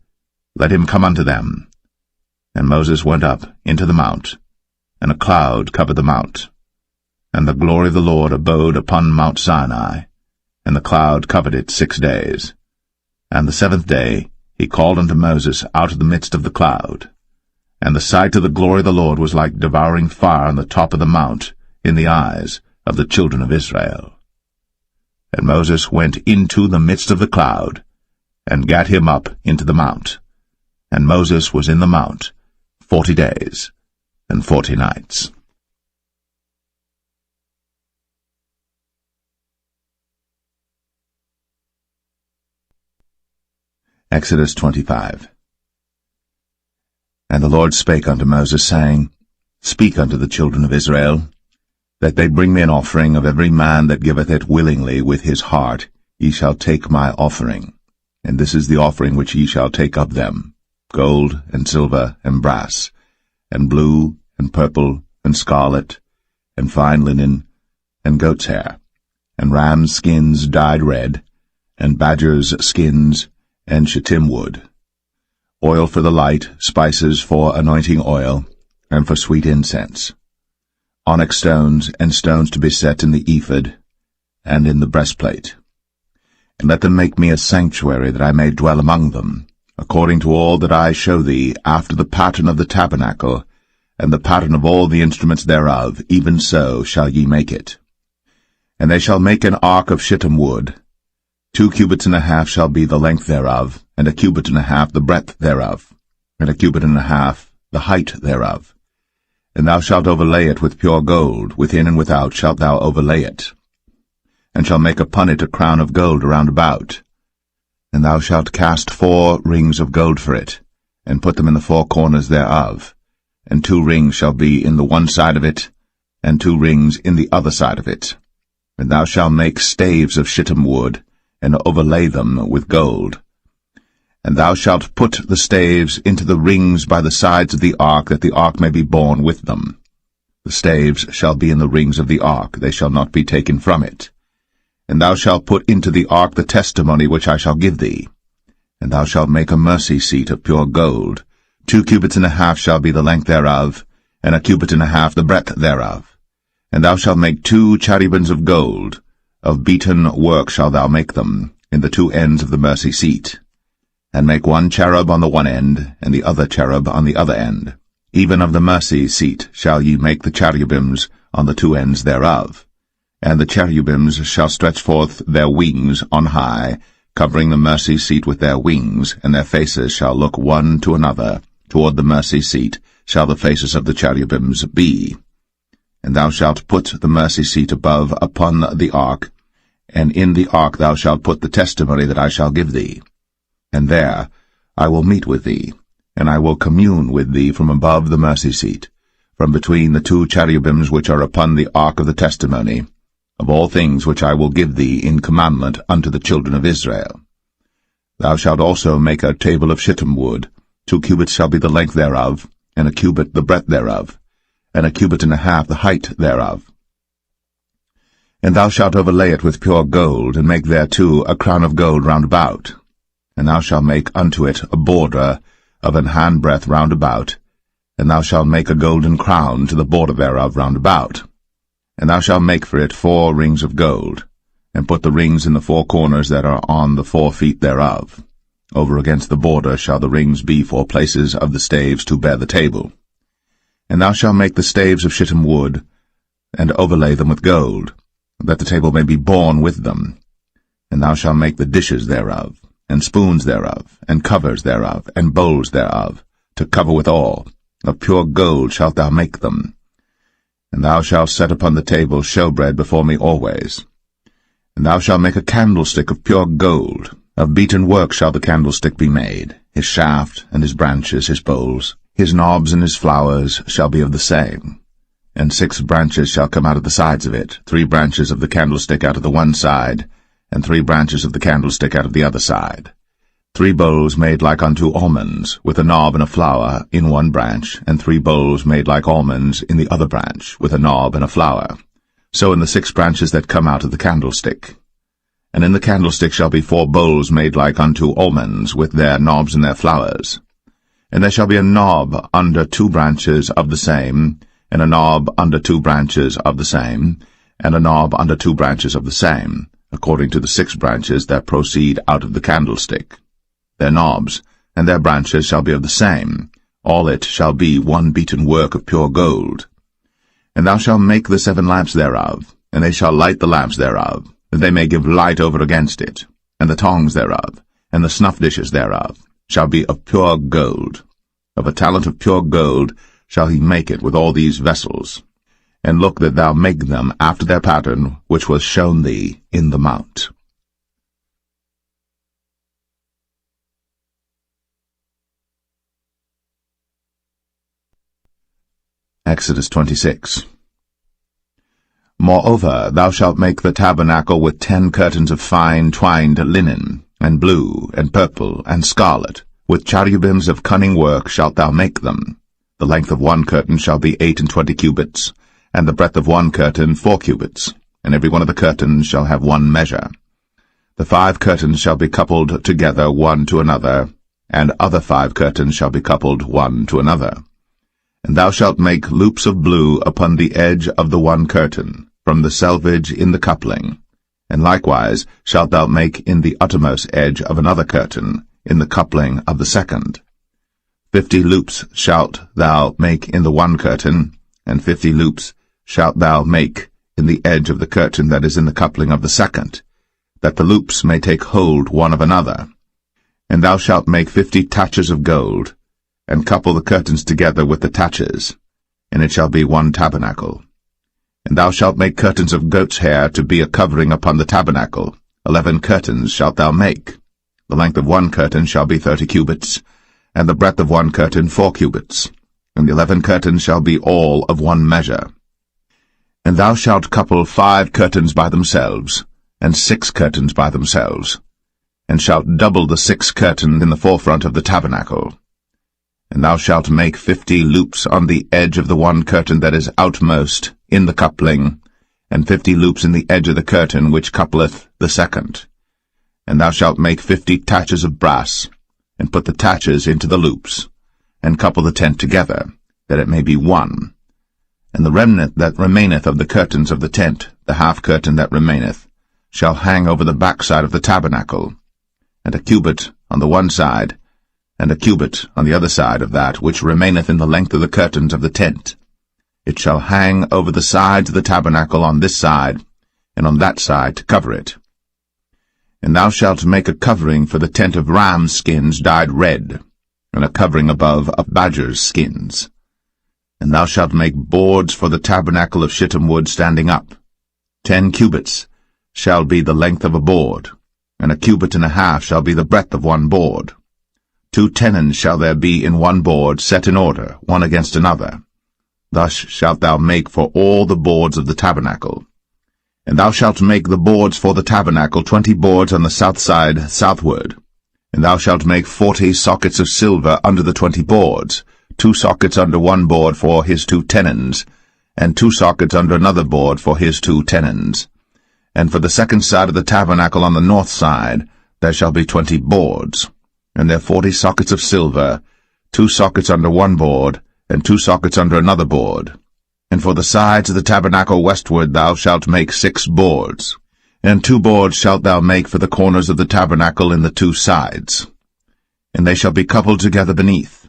let him come unto them. And Moses went up into the mount, and a cloud covered the mount. And the glory of the Lord abode upon Mount Sinai, and the cloud covered it 6 days. And the 7th day he called unto Moses out of the midst of the cloud. And the sight of the glory of the Lord was like devouring fire on the top of the mount in the eyes of the children of Israel. And Moses went into the midst of the cloud, and gat him up into the mount. And Moses was in the mount 40 days and 40 nights. Exodus 25. And the Lord spake unto Moses, saying, Speak unto the children of Israel, that they bring me an offering of every man that giveth it willingly with his heart. Ye shall take my offering. And this is the offering which ye shall take of them, gold, and silver, and brass, and blue, and purple, and scarlet, and fine linen, and goat's hair, and rams' skins dyed red, and badgers' skins, and shittim wood, oil for the light, spices for anointing oil, and for sweet incense, onyx stones, and stones to be set in the ephod, and in the breastplate. And let them make me a sanctuary, that I may dwell among them, according to all that I show thee, after the pattern of the tabernacle, and the pattern of all the instruments thereof, even so shall ye make it. And they shall make an ark of shittim wood. 2 cubits and a half shall be the length thereof, and 1 cubit and a half the breadth thereof, and 1 cubit and a half the height thereof. And thou shalt overlay it with pure gold, within and without shalt thou overlay it, and shalt make upon it a crown of gold round about. And thou shalt cast 4 rings of gold for it, and put them in the 4 corners thereof, and 2 rings shall be in the one side of it, and 2 rings in the other side of it. And thou shalt make staves of shittim wood, and overlay them with gold. And thou shalt put the staves into the rings by the sides of the ark, that the ark may be borne with them. The staves shall be in the rings of the ark, they shall not be taken from it. And thou shalt put into the ark the testimony which I shall give thee. And thou shalt make a mercy seat of pure gold. 2 cubits and a half shall be the length thereof, and 1 cubit and a half the breadth thereof. And thou shalt make 2 cherubims of gold. Of beaten work shalt thou make them, in the 2 ends of the mercy seat. And make 1 cherub on the one end, and the other cherub on the other end. Even of the mercy seat shall ye make the cherubims on the 2 ends thereof. And the cherubims shall stretch forth their wings on high, covering the mercy seat with their wings, and their faces shall look one to another. Toward the mercy seat shall the faces of the cherubims be. And thou shalt put the mercy seat above upon the ark, and in the ark thou shalt put the testimony that I shall give thee. And there I will meet with thee, and I will commune with thee from above the mercy seat, from between the 2 cherubims which are upon the ark of the testimony, of all things which I will give thee in commandment unto the children of Israel. Thou shalt also make a table of shittim wood. 2 cubits shall be the length thereof, and 1 cubit the breadth thereof, and 1 cubit and a half the height thereof. And thou shalt overlay it with pure gold, and make thereto a crown of gold round about. And thou shalt make unto it a border of an handbreadth round about, and thou shalt make a golden crown to the border thereof round about. And thou shalt make for it 4 rings of gold, and put the rings in the 4 corners that are on the 4 feet thereof. Over against the border shall the rings be for places of the staves to bear the table. And thou shalt make the staves of shittim wood, and overlay them with gold, that the table may be borne with them. And thou shalt make the dishes thereof, and spoons thereof, and covers thereof, and bowls thereof, to cover withal. Of pure gold shalt thou make them. And thou shalt set upon the table showbread before me always. And thou shalt make a candlestick of pure gold. Of beaten work shall the candlestick be made. His shaft, and his branches, his bowls, his knobs and his flowers shall be of the same. And 6 branches shall come out of the sides of it, 3 branches of the candlestick out of the one side, and 3 branches of the candlestick out of the other side. 3 bowls made like unto almonds, with a knob and a flower in one branch, and 3 bowls made like almonds in the other branch, with a knob and a flower. So in the 6 branches that come out of the candlestick. And in the candlestick shall be 4 bowls made like unto almonds, with their knobs and their flowers. And there shall be a knob under 2 branches of the same, and a knob under 2 branches of the same, and a knob under 2 branches of the same, according to the 6 branches that proceed out of the candlestick. Their knobs and their branches shall be of the same. All it shall be one beaten work of pure gold. And thou shalt make the 7 lamps thereof, and they shall light the lamps thereof, that they may give light over against it. And the tongs thereof, and the snuff dishes thereof, shall be of pure gold. Of a talent of pure gold shall he make it with all these vessels. And look that thou make them after their pattern, which was shown thee in the mount. Exodus 26. Moreover, thou shalt make the tabernacle with 10 curtains of fine twined linen, and blue, and purple, and scarlet. With cherubims of cunning work shalt thou make them. The length of one curtain shall be 28 cubits, and the breadth of one curtain 4 cubits, and every one of the curtains shall have one measure. The 5 curtains shall be coupled together one to another, and other 5 curtains shall be coupled one to another. And thou shalt make loops of blue upon the edge of the one curtain, from the selvage in the coupling. And likewise shalt thou make in the uttermost edge of another curtain, in the coupling of the second. 50 loops shalt thou make in the one curtain, and 50 loops shalt thou make in the edge of the curtain that is in the coupling of the second, that the loops may take hold one of another. And thou shalt make 50 taches of gold, and couple the curtains together with the taches, and it shall be one tabernacle. And thou shalt make curtains of goat's hair to be a covering upon the tabernacle. 11 curtains shalt thou make. The length of one curtain shall be 30 cubits, and the breadth of one curtain 4 cubits, and the 11 curtains shall be all of one measure. And thou shalt couple 5 curtains by themselves, and 6 curtains by themselves, and shalt double the 6 curtains in the forefront of the tabernacle. And thou shalt make 50 loops on the edge of the one curtain that is outmost in the coupling, and 50 loops in the edge of the curtain which coupleth the second. And thou shalt make 50 taches of brass, and put the taches into the loops, and couple the tent together, that it may be one. And the remnant that remaineth of the curtains of the tent, the half curtain that remaineth, shall hang over the backside of the tabernacle, and a cubit on the one side, and a cubit on the other side of that which remaineth in the length of the curtains of the tent. It shall hang over the sides of the tabernacle on this side, and on that side to cover it. And thou shalt make a covering for the tent of ram's skins dyed red, and a covering above of badger's skins. And thou shalt make boards for the tabernacle of shittim wood standing up. 10 cubits shall be the length of a board, and a cubit and a half shall be the breadth of one board. 2 tenons shall there be in one board, set in order, one against another. Thus shalt thou make for all the boards of the tabernacle. And thou shalt make the boards for the tabernacle 20 boards on the south side southward. And thou shalt make 40 sockets of silver under the 20 boards, 2 sockets under one board for his 2 tenons, and 2 sockets under another board for his 2 tenons. And for the second side of the tabernacle on the north side there shall be 20 boards, and there 40 sockets of silver, 2 sockets under one board, and 2 sockets under another board. And for the sides of the tabernacle westward thou shalt make 6 boards, and 2 boards shalt thou make for the corners of the tabernacle in the 2 sides. And they shall be coupled together beneath,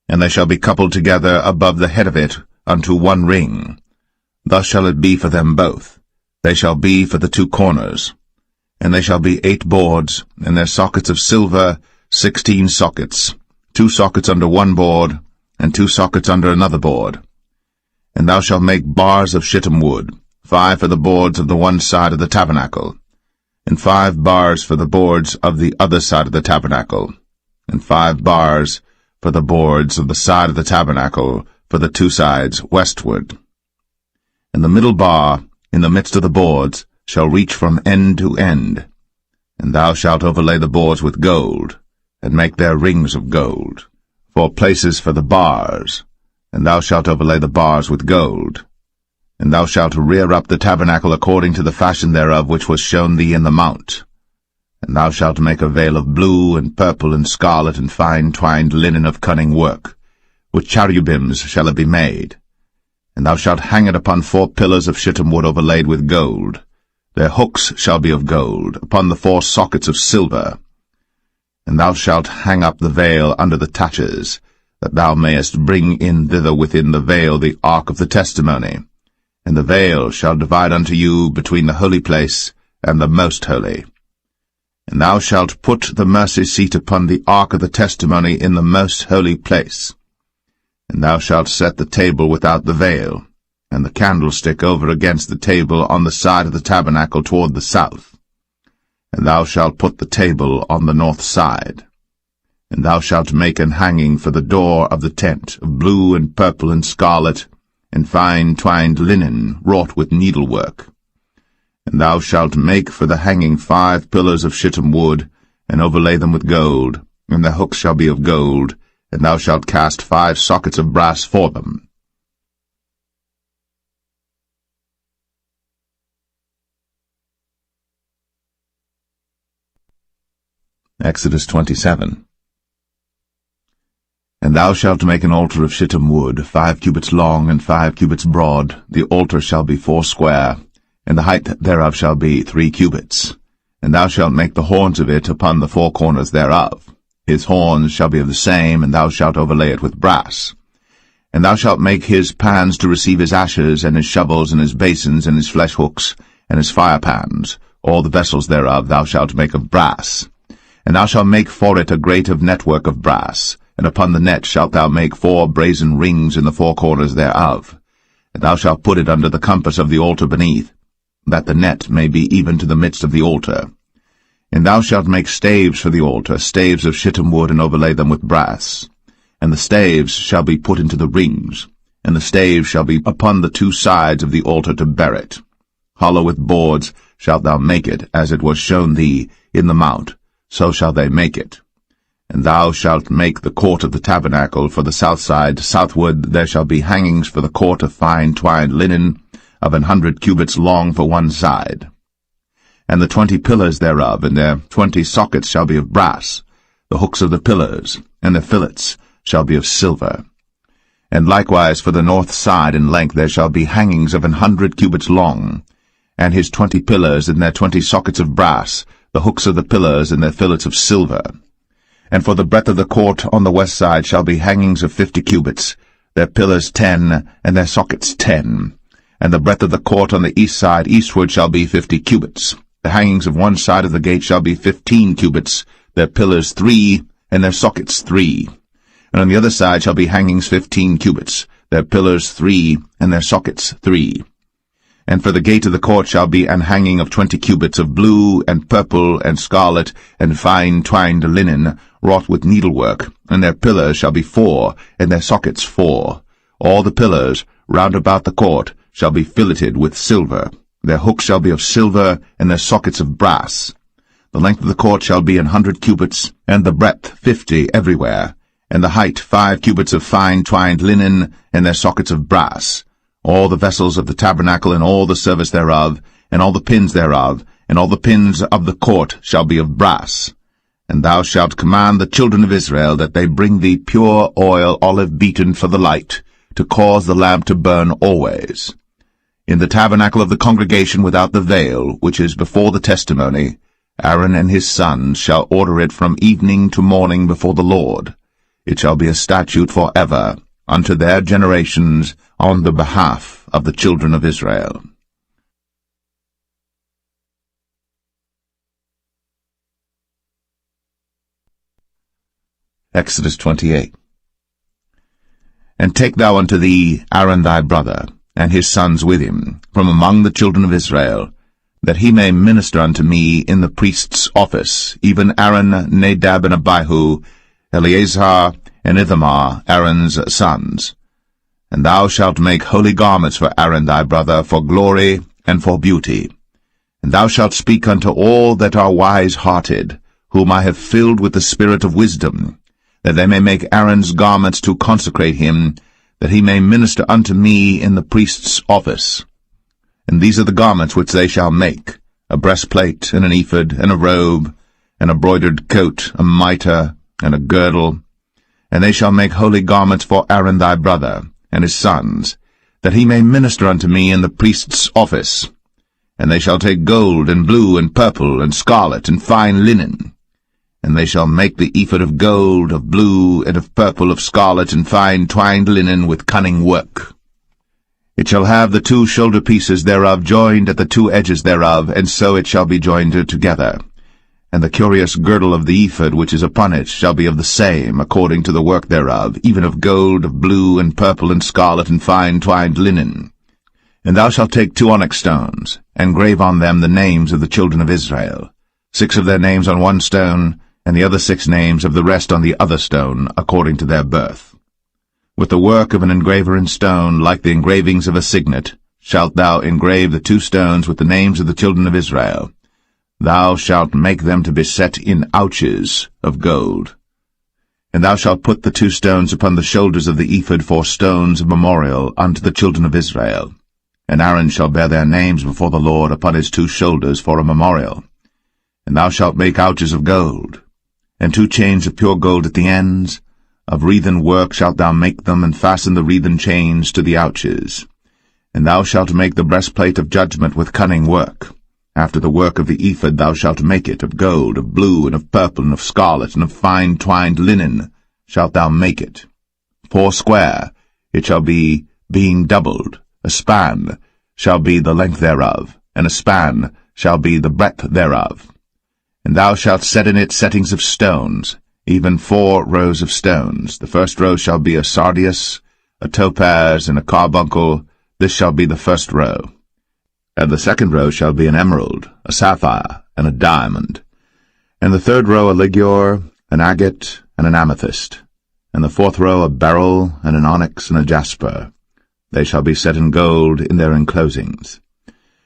and they shall be coupled together above the head of it unto one ring. Thus shall it be for them both. They shall be for the 2 corners. And they shall be 8 boards, and their sockets of silver 16 sockets, 2 sockets under one board, and 2 sockets under another board. And thou shalt make bars of shittim wood, 5 for the boards of the one side of the tabernacle, and 5 bars for the boards of the other side of the tabernacle, and 5 bars for the boards of the side of the tabernacle for the 2 sides westward. And the middle bar in the midst of the boards shall reach from end to end, and thou shalt overlay the boards with gold, and make their rings of gold, for places for the bars, and thou shalt overlay the bars with gold. And thou shalt rear up the tabernacle according to the fashion thereof which was shown thee in the mount. And thou shalt make a veil of blue and purple and scarlet and fine twined linen of cunning work. With cherubims shall it be made. And thou shalt hang it upon 4 pillars of shittim wood overlaid with gold. Their hooks shall be of gold, upon the 4 sockets of silver. And thou shalt hang up the veil under the taches, that thou mayest bring in thither within the veil the ark of the testimony. And the veil shall divide unto you between the holy place and the most holy. And thou shalt put the mercy seat upon the ark of the testimony in the most holy place. And thou shalt set the table without the veil, and the candlestick over against the table on the side of the tabernacle toward the south. And thou shalt put the table on the north side. And thou shalt make an hanging for the door of the tent of blue and purple and scarlet, and fine twined linen wrought with needlework. And thou shalt make for the hanging 5 pillars of shittim wood, and overlay them with gold, and their hooks shall be of gold, and thou shalt cast 5 sockets of brass for them. Exodus 27. And thou shalt make an altar of shittim wood, 5 cubits long and 5 cubits broad. The altar shall be 4 square, and the height thereof shall be 3 cubits. And thou shalt make the horns of it upon the 4 corners thereof. His horns shall be of the same, and thou shalt overlay it with brass. And thou shalt make his pans to receive his ashes, and his shovels, and his basins, and his flesh hooks, and his fire pans. All the vessels thereof thou shalt make of brass. And thou shalt make for it a grate of network of brass, and upon the net shalt thou make 4 brazen rings in the 4 corners thereof. And thou shalt put it under the compass of the altar beneath, that the net may be even to the midst of the altar. And thou shalt make staves for the altar, staves of shittim wood, and overlay them with brass. And the staves shall be put into the rings, and the staves shall be upon the 2 sides of the altar to bear it. Hollow with boards shalt thou make it, as it was shown thee in the mount, so shall they make it. And thou shalt make the court of the tabernacle for the south side. Southward there shall be hangings for the court of fine twined linen, of 100 cubits long for one side. And the 20 pillars thereof, and their 20 sockets shall be of brass. The hooks of the pillars, and their fillets, shall be of silver. And likewise for the north side in length there shall be hangings of 100 cubits long, and his 20 pillars, and their 20 sockets of brass, the hooks of the pillars, and their fillets of silver. And for the breadth of the court on the west side shall be hangings of 50 cubits, their pillars 10, and their sockets 10. And the breadth of the court on the east side eastward shall be 50 cubits. The hangings of one side of the gate shall be 15 cubits, their pillars 3, and their sockets 3. And on the other side shall be hangings 15 cubits, their pillars 3, and their sockets 3. And for the gate of the court shall be an hanging of 20 cubits of blue, and purple, and scarlet, and fine twined linen, wrought with needlework, and their pillars shall be 4, and their sockets 4. All the pillars round about the court shall be filleted with silver. Their hooks shall be of silver, and their sockets of brass. The length of the court shall be 100 cubits, and the breadth 50 everywhere, and the height 5 cubits of fine twined linen, and their sockets of brass. All the vessels of the tabernacle, and all the service thereof, and all the pins thereof, and all the pins of the court shall be of brass. And thou shalt command the children of Israel that they bring thee pure oil olive beaten for the light, to cause the lamp to burn always. In the tabernacle of the congregation without the veil, which is before the testimony, Aaron and his sons shall order it from evening to morning before the Lord. It shall be a statute forever, unto their generations, on the behalf of the children of Israel. Exodus 28. And take thou unto thee Aaron thy brother, and his sons with him, from among the children of Israel, that he may minister unto me in the priest's office, even Aaron, Nadab, and Abihu, Eleazar, and Ithamar, Aaron's sons. And thou shalt make holy garments for Aaron thy brother, for glory and for beauty. And thou shalt speak unto all that are wise-hearted, whom I have filled with the spirit of wisdom, that they may make Aaron's garments to consecrate him, that he may minister unto me in the priest's office. And these are the garments which they shall make, a breastplate, and an ephod, and a robe, and a broidered coat, a mitre, and a girdle. And they shall make holy garments for Aaron thy brother, and his sons, that he may minister unto me in the priest's office. And they shall take gold, and blue, and purple, and scarlet, and fine linen. And they shall make the ephod of gold, of blue, and of purple, of scarlet, and fine twined linen with cunning work. It shall have the 2 shoulder pieces thereof joined at the 2 edges thereof, and so it shall be joined together. And the curious girdle of the ephod which is upon it shall be of the same, according to the work thereof, even of gold, of blue, and purple, and scarlet, and fine twined linen. And thou shalt take 2 onyx stones, and grave on them the names of the children of Israel, 6 of their names on one stone, and the other 6 names of the rest on the other stone, according to their birth. With the work of an engraver in stone, like the engravings of a signet, shalt thou engrave the 2 stones with the names of the children of Israel. Thou shalt make them to be set in ouches of gold. And thou shalt put the 2 stones upon the shoulders of the ephod for stones of memorial unto the children of Israel. And Aaron shall bear their names before the Lord upon his 2 shoulders for a memorial. And thou shalt make ouches of gold, and 2 chains of pure gold at the ends. Of wreathen work shalt thou make them, and fasten the wreathen chains to the ouches. And thou shalt make the breastplate of judgment with cunning work. After the work of the ephod thou shalt make it, of gold, of blue, and of purple, and of scarlet, and of fine twined linen shalt thou make it. 4 square it shall be, being doubled. A span shall be the length thereof, and a span shall be the breadth thereof. And thou shalt set in it settings of stones, even 4 rows of stones. The first row shall be a sardius, a topaz, and a carbuncle. This shall be the first row. And the second row shall be an emerald, a sapphire, and a diamond. And the third row a ligure, an agate, and an amethyst. And the 4th row a beryl, and an onyx, and a jasper. They shall be set in gold in their enclosings.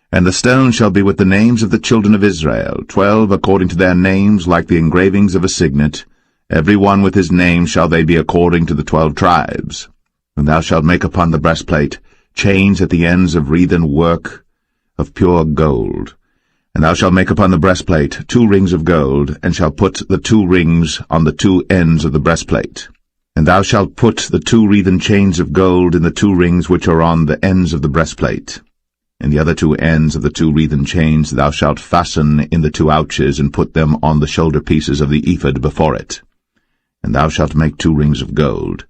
And the stones shall be with the names of the children of Israel, 12 according to their names, like the engravings of a signet. Every one with his name shall they be according to the 12 tribes. And thou shalt make upon the breastplate chains at the ends of wreathen work of pure gold. And thou shalt make upon the breastplate 2 rings of gold, and shalt put the 2 rings on the 2 ends of the breastplate. And thou shalt put the 2 wreathen chains of gold in the 2 rings which are on the ends of the breastplate. And the other 2 ends of the 2 wreathen chains thou shalt fasten in the 2 ouches, and put them on the shoulder pieces of the ephod before it. And thou shalt make 2 rings of gold,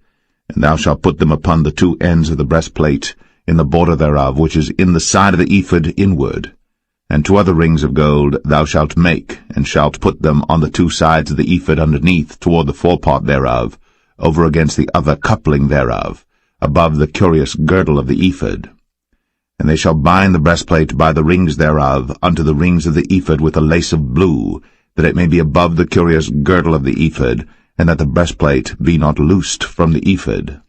and thou shalt put them upon the 2 ends of the breastplate, in the border thereof, which is in the side of the ephod inward. And 2 other rings of gold thou shalt make, and shalt put them on the 2 sides of the ephod underneath, toward the forepart thereof, over against the other coupling thereof, above the curious girdle of the ephod. And they shall bind the breastplate by the rings thereof unto the rings of the ephod with a lace of blue, that it may be above the curious girdle of the ephod, and that the breastplate be not loosed from the ephod.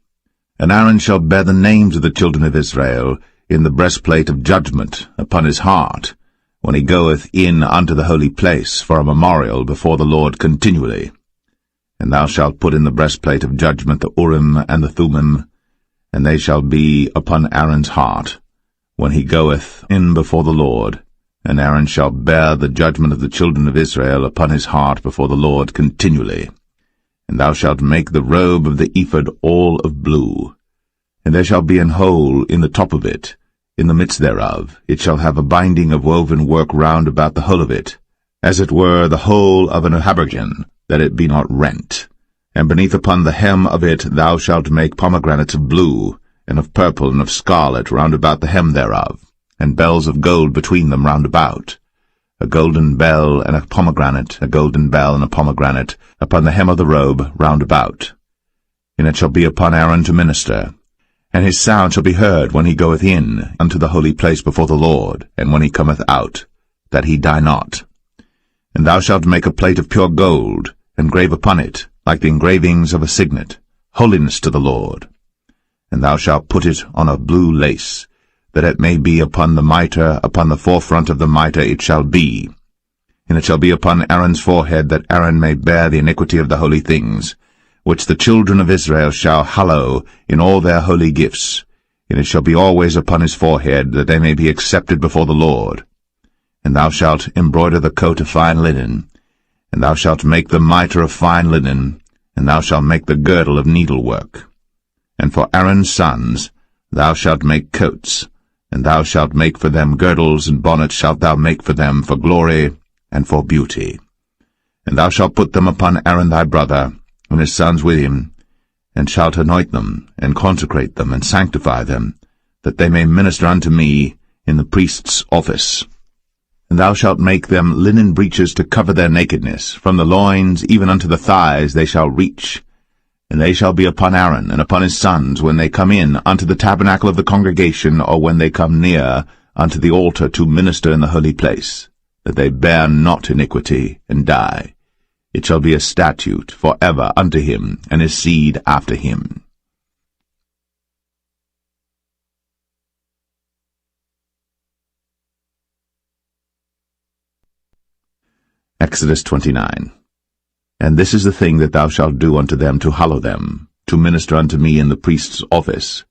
And Aaron shall bear the names of the children of Israel in the breastplate of judgment upon his heart, when he goeth in unto the holy place for a memorial before the Lord continually. And thou shalt put in the breastplate of judgment the Urim and the Thummim, and they shall be upon Aaron's heart, when he goeth in before the Lord. And Aaron shall bear the judgment of the children of Israel upon his heart before the Lord continually. And thou shalt make the robe of the ephod all of blue. And there shall be an hole in the top of it, in the midst thereof. It shall have a binding of woven work round about the whole of it, as it were the hole of an habergeon, that it be not rent. And beneath upon the hem of it thou shalt make pomegranates of blue, and of purple, and of scarlet round about the hem thereof, and bells of gold between them round about. a golden bell and a pomegranate, a golden bell and a pomegranate, upon the hem of the robe round about. And it shall be upon Aaron to minister. And his sound shall be heard when he goeth in unto the holy place before the Lord, and when he cometh out, that he die not. And thou shalt make a plate of pure gold, and grave upon it, like the engravings of a signet, holiness to the Lord. And thou shalt put it on a blue lace, that it may be upon the mitre, upon the forefront of the mitre it shall be. And it shall be upon Aaron's forehead, that Aaron may bear the iniquity of the holy things, which the children of Israel shall hallow in all their holy gifts. And it shall be always upon his forehead, that they may be accepted before the Lord. And thou shalt embroider the coat of fine linen, and thou shalt make the mitre of fine linen, and thou shalt make the girdle of needlework. And for Aaron's sons thou shalt make coats, and thou shalt make for them girdles, and bonnets shalt thou make for them for glory and for beauty. And thou shalt put them upon Aaron thy brother, and his sons with him, and shalt anoint them, and consecrate them, and sanctify them, that they may minister unto me in the priest's office. And thou shalt make them linen breeches to cover their nakedness, from the loins even unto the thighs they shall reach. And they shall be upon Aaron and upon his sons when they come in unto the tabernacle of the congregation, or when they come near unto the altar to minister in the holy place, that they bear not iniquity and die. It shall be a statute for ever unto him and his seed after him. Exodus 29. And this is the thing that thou shalt do unto them to hallow them, to minister unto me in the priest's office.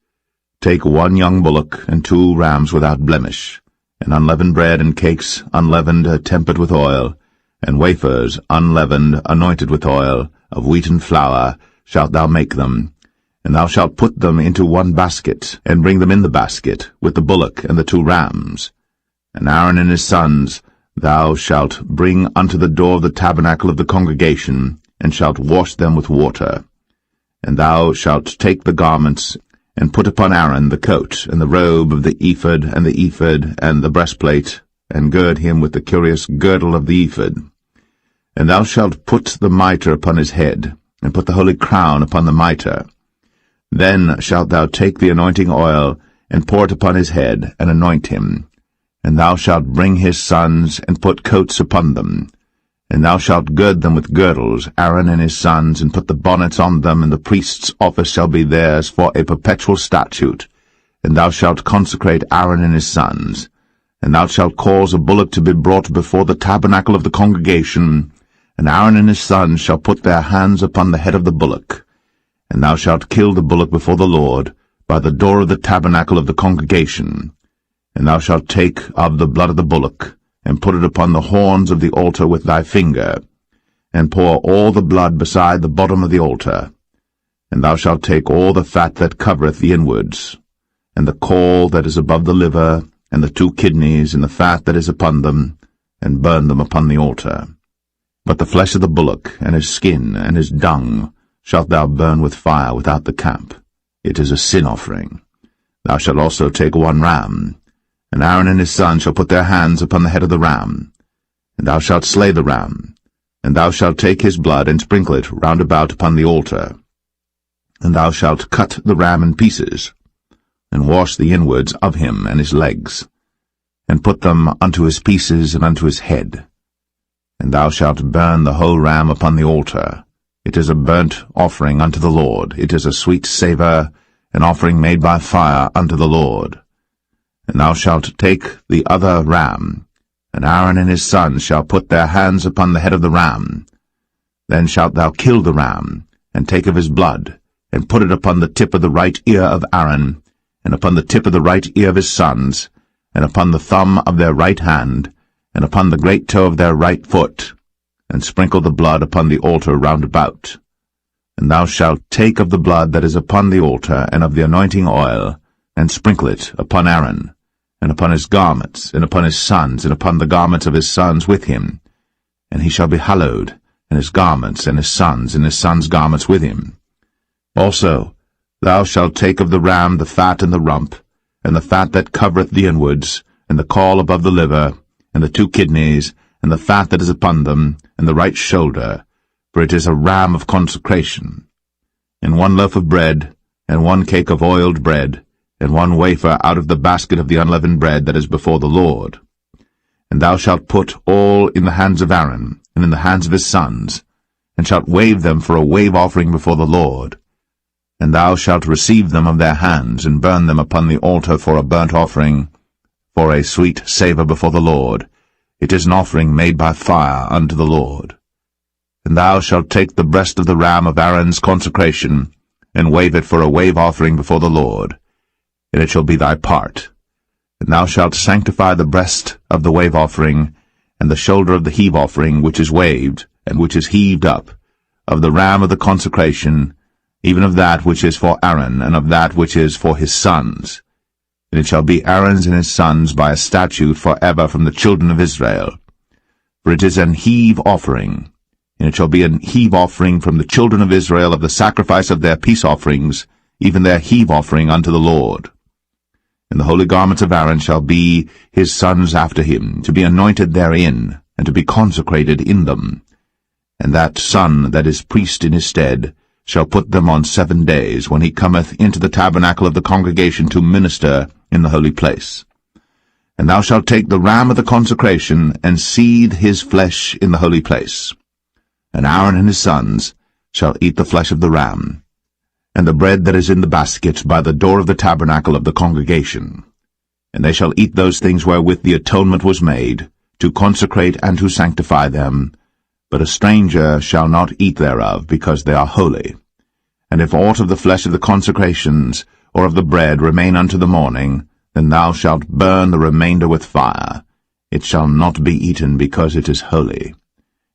Take 1 young bullock, and 2 rams without blemish, and unleavened bread and cakes unleavened tempered with oil, and wafers unleavened anointed with oil, of wheaten flour shalt thou make them. And thou shalt put them into 1 basket, and bring them in the basket, with the bullock and the 2 rams. And Aaron and his sons thou shalt bring unto the door of the tabernacle of the congregation, and shalt wash them with water. And thou shalt take the garments, and put upon Aaron the coat, and the robe of the ephod, and the ephod, and the breastplate, and gird him with the curious girdle of the ephod. And thou shalt put the mitre upon his head, and put the holy crown upon the mitre. Then shalt thou take the anointing oil, and pour it upon his head, and anoint him. And thou shalt bring his sons, and put coats upon them. And thou shalt gird them with girdles, Aaron and his sons, and put the bonnets on them, and the priest's office shall be theirs for a perpetual statute. And thou shalt consecrate Aaron and his sons. And thou shalt cause a bullock to be brought before the tabernacle of the congregation, and Aaron and his sons shall put their hands upon the head of the bullock. And thou shalt kill the bullock before the Lord, by the door of the tabernacle of the congregation. And thou shalt take of the blood of the bullock, and put it upon the horns of the altar with thy finger, and pour all the blood beside the bottom of the altar. And thou shalt take all the fat that covereth the inwards, and the caul that is above the liver, and the 2 kidneys, and the fat that is upon them, and burn them upon the altar. But the flesh of the bullock, and his skin, and his dung, shalt thou burn with fire without the camp. It is a sin offering. Thou shalt also take 1 ram, and Aaron and his sons shall put their hands upon the head of the ram. And thou shalt slay the ram, and thou shalt take his blood, and sprinkle it round about upon the altar. And thou shalt cut the ram in pieces, and wash the inwards of him and his legs, and put them unto his pieces and unto his head. And thou shalt burn the whole ram upon the altar. It is a burnt offering unto the Lord. It is a sweet savour, an offering made by fire unto the Lord. And thou shalt take the other ram, and Aaron and his sons shall put their hands upon the head of the ram. Then shalt thou kill the ram, and take of his blood, and put it upon the tip of the right ear of Aaron, and upon the tip of the right ear of his sons, and upon the thumb of their right hand, and upon the great toe of their right foot, and sprinkle the blood upon the altar round about. And thou shalt take of the blood that is upon the altar, and of the anointing oil, and sprinkle it upon Aaron, and upon his garments, and upon his sons, and upon the garments of his sons with him. And he shall be hallowed, and his garments, and his sons' garments with him. Also thou shalt take of the ram the fat and the rump, and the fat that covereth the inwards, and the caul above the liver, and the 2 kidneys, and the fat that is upon them, and the right shoulder, for it is a ram of consecration. And 1 loaf of bread, and 1 cake of oiled bread, and 1 wafer out of the basket of the unleavened bread that is before the Lord. And thou shalt put all in the hands of Aaron, and in the hands of his sons, and shalt wave them for a wave offering before the Lord. And thou shalt receive them of their hands, and burn them upon the altar for a burnt offering, for a sweet savour before the Lord. It is an offering made by fire unto the Lord. And thou shalt take the breast of the ram of Aaron's consecration, and wave it for a wave offering before the Lord, and it shall be thy part. And thou shalt sanctify the breast of the wave offering, and the shoulder of the heave offering, which is waved, and which is heaved up, of the ram of the consecration, even of that which is for Aaron, and of that which is for his sons. And it shall be Aaron's and his sons by a statute for ever from the children of Israel. For it is an heave offering, and it shall be an heave offering from the children of Israel of the sacrifice of their peace offerings, even their heave offering unto the Lord. And the holy garments of Aaron shall be his sons after him, to be anointed therein, and to be consecrated in them. And that son that is priest in his stead shall put them on 7 days, when he cometh into the tabernacle of the congregation to minister in the holy place. And thou shalt take the ram of the consecration, and seethe his flesh in the holy place. And Aaron and his sons shall eat the flesh of the ram, and the bread that is in the basket by the door of the tabernacle of the congregation. And they shall eat those things wherewith the atonement was made, to consecrate and to sanctify them. But a stranger shall not eat thereof, because they are holy. And if aught of the flesh of the consecrations, or of the bread, remain unto the morning, then thou shalt burn the remainder with fire. It shall not be eaten, because it is holy.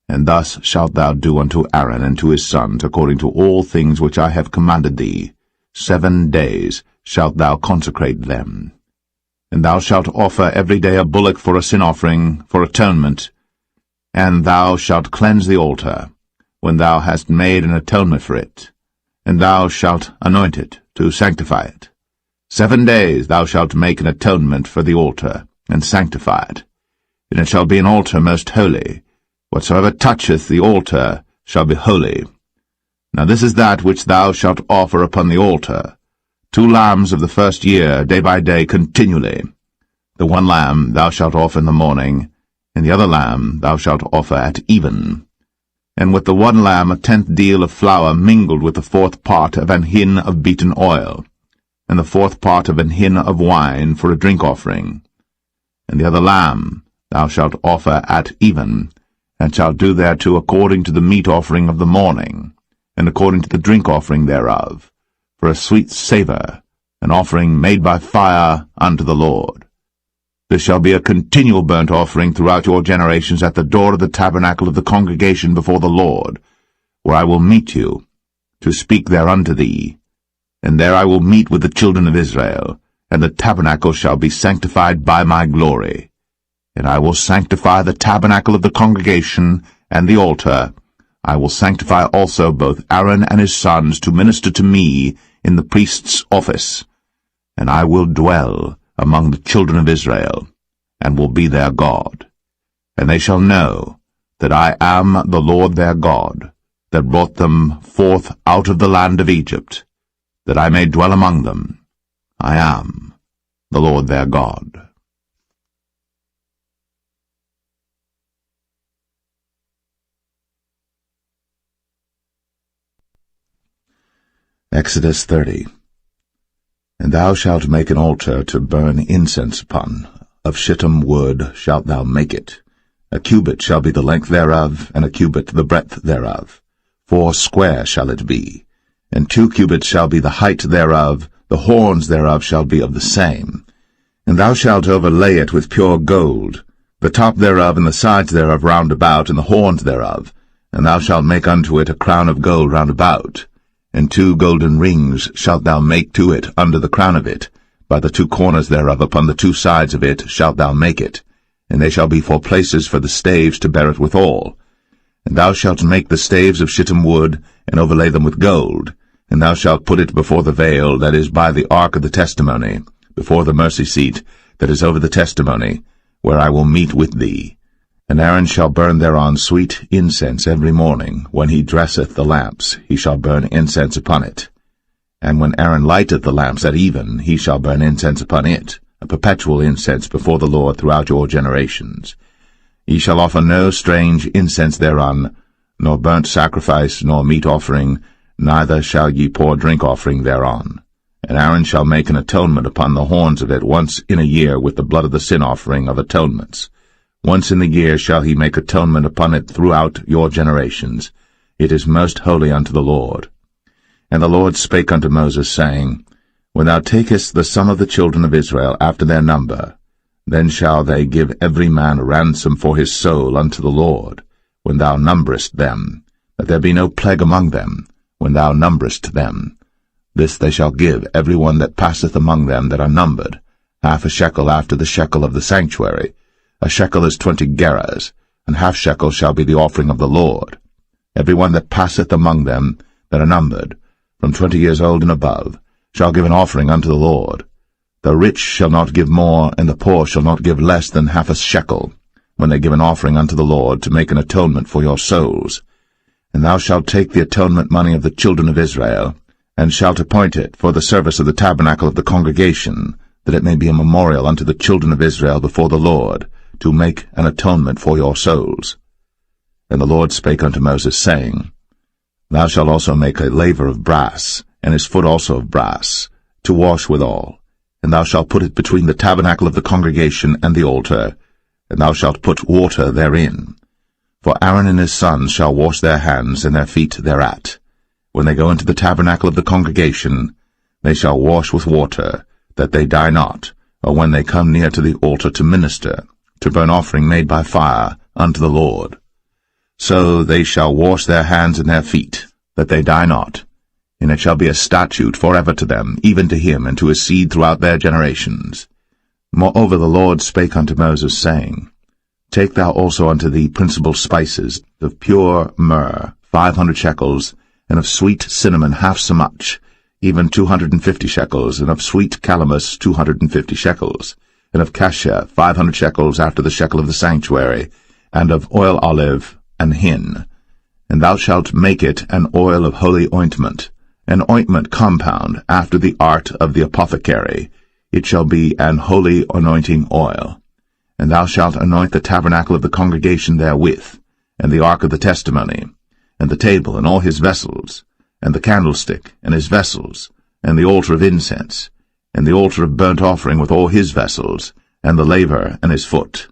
And thus shalt thou do unto Aaron and to his sons, according to all things which I have commanded thee. 7 days shalt thou consecrate them. And thou shalt offer every day a bullock for a sin offering, for atonement. And thou shalt cleanse the altar, when thou hast made an atonement for it. And thou shalt anoint it, to sanctify it. 7 days thou shalt make an atonement for the altar, and sanctify it. And it shall be an altar most holy. Whatsoever toucheth the altar shall be holy. Now this is that which thou shalt offer upon the altar: 2 lambs of the first year, day by day, continually. The 1 lamb thou shalt offer in the morning, and the other lamb thou shalt offer at even. And with the 1 lamb a 10th deal of flour mingled with the 4th part of an hin of beaten oil, and the 4th part of an hin of wine for a drink offering. And the other lamb thou shalt offer at even, and shalt do thereto according to the meat offering of the morning, and according to the drink offering thereof, for a sweet savour, an offering made by fire unto the Lord. This shall be a continual burnt offering throughout your generations at the door of the tabernacle of the congregation before the Lord, where I will meet you, to speak there unto thee. And there I will meet with the children of Israel, and the tabernacle shall be sanctified by my glory. And I will sanctify the tabernacle of the congregation and the altar. I will sanctify also both Aaron and his sons to minister to me in the priest's office. And I will dwell among the children of Israel, and will be their God. And they shall know that I am the Lord their God, that brought them forth out of the land of Egypt, that I may dwell among them. I am the Lord their God. Exodus 30. And thou shalt make an altar to burn incense upon. Of shittim wood shalt thou make it. A cubit shall be the length thereof, and a cubit the breadth thereof. 4 square shall it be. And 2 cubits shall be the height thereof. The horns thereof shall be of the same. And thou shalt overlay it with pure gold, the top thereof and the sides thereof round about, and the horns thereof. And thou shalt make unto it a crown of gold round about. And 2 golden rings shalt thou make to it under the crown of it. By the 2 corners thereof upon the 2 sides of it shalt thou make it. And they shall be for places for the staves to bear it withal. And thou shalt make the staves of shittim wood, and overlay them with gold. And thou shalt put it before the veil that is by the ark of the testimony, before the mercy seat that is over the testimony, where I will meet with thee. And Aaron shall burn thereon sweet incense every morning. When he dresseth the lamps, he shall burn incense upon it. And when Aaron lighteth the lamps at even, he shall burn incense upon it, a perpetual incense before the Lord throughout your generations. Ye shall offer no strange incense thereon, nor burnt sacrifice, nor meat offering, neither shall ye pour drink offering thereon. And Aaron shall make an atonement upon the horns of it once in a year with the blood of the sin offering of atonements. Once in the year shall he make atonement upon it throughout your generations. It is most holy unto the Lord. And the Lord spake unto Moses, saying, When thou takest the sum of the children of Israel after their number, then shall they give every man a ransom for his soul unto the Lord, when thou numberest them, that there be no plague among them, when thou numberest them. This they shall give every one that passeth among them that are numbered, half a shekel after the shekel of the sanctuary. A shekel is 20 gerahs, and half shekel shall be the offering of the Lord. Every one that passeth among them that are numbered, from 20 years old and above, shall give an offering unto the Lord. The rich shall not give more, and the poor shall not give less than half a shekel, when they give an offering unto the Lord, to make an atonement for your souls. And thou shalt take the atonement money of the children of Israel, and shalt appoint it for the service of the tabernacle of the congregation, that it may be a memorial unto the children of Israel before the Lord, to make an atonement for your souls. And the Lord spake unto Moses, saying, Thou shalt also make a laver of brass, and his foot also of brass, to wash withal. And thou shalt put it between the tabernacle of the congregation and the altar, and thou shalt put water therein. For Aaron and his sons shall wash their hands and their feet thereat. When they go into the tabernacle of the congregation, they shall wash with water, that they die not, or when they come near to the altar to minister, to burn offering made by fire unto the Lord. So they shall wash their hands and their feet, that they die not. And it shall be a statute forever to them, even to him and to his seed throughout their generations. Moreover the Lord spake unto Moses, saying, Take thou also unto thee principal spices, of pure myrrh 500 shekels, and of sweet cinnamon half so much, even 250 shekels, and of sweet calamus 250 shekels, and of cassia 500 shekels after the shekel of the sanctuary, and of oil olive and hin. And thou shalt make it an oil of holy ointment, an ointment compound after the art of the apothecary. It shall be an holy anointing oil. And thou shalt anoint the tabernacle of the congregation therewith, and the ark of the testimony, and the table and all his vessels, and the candlestick and his vessels, and the altar of incense, and the altar of burnt offering with all his vessels, and the laver and his foot.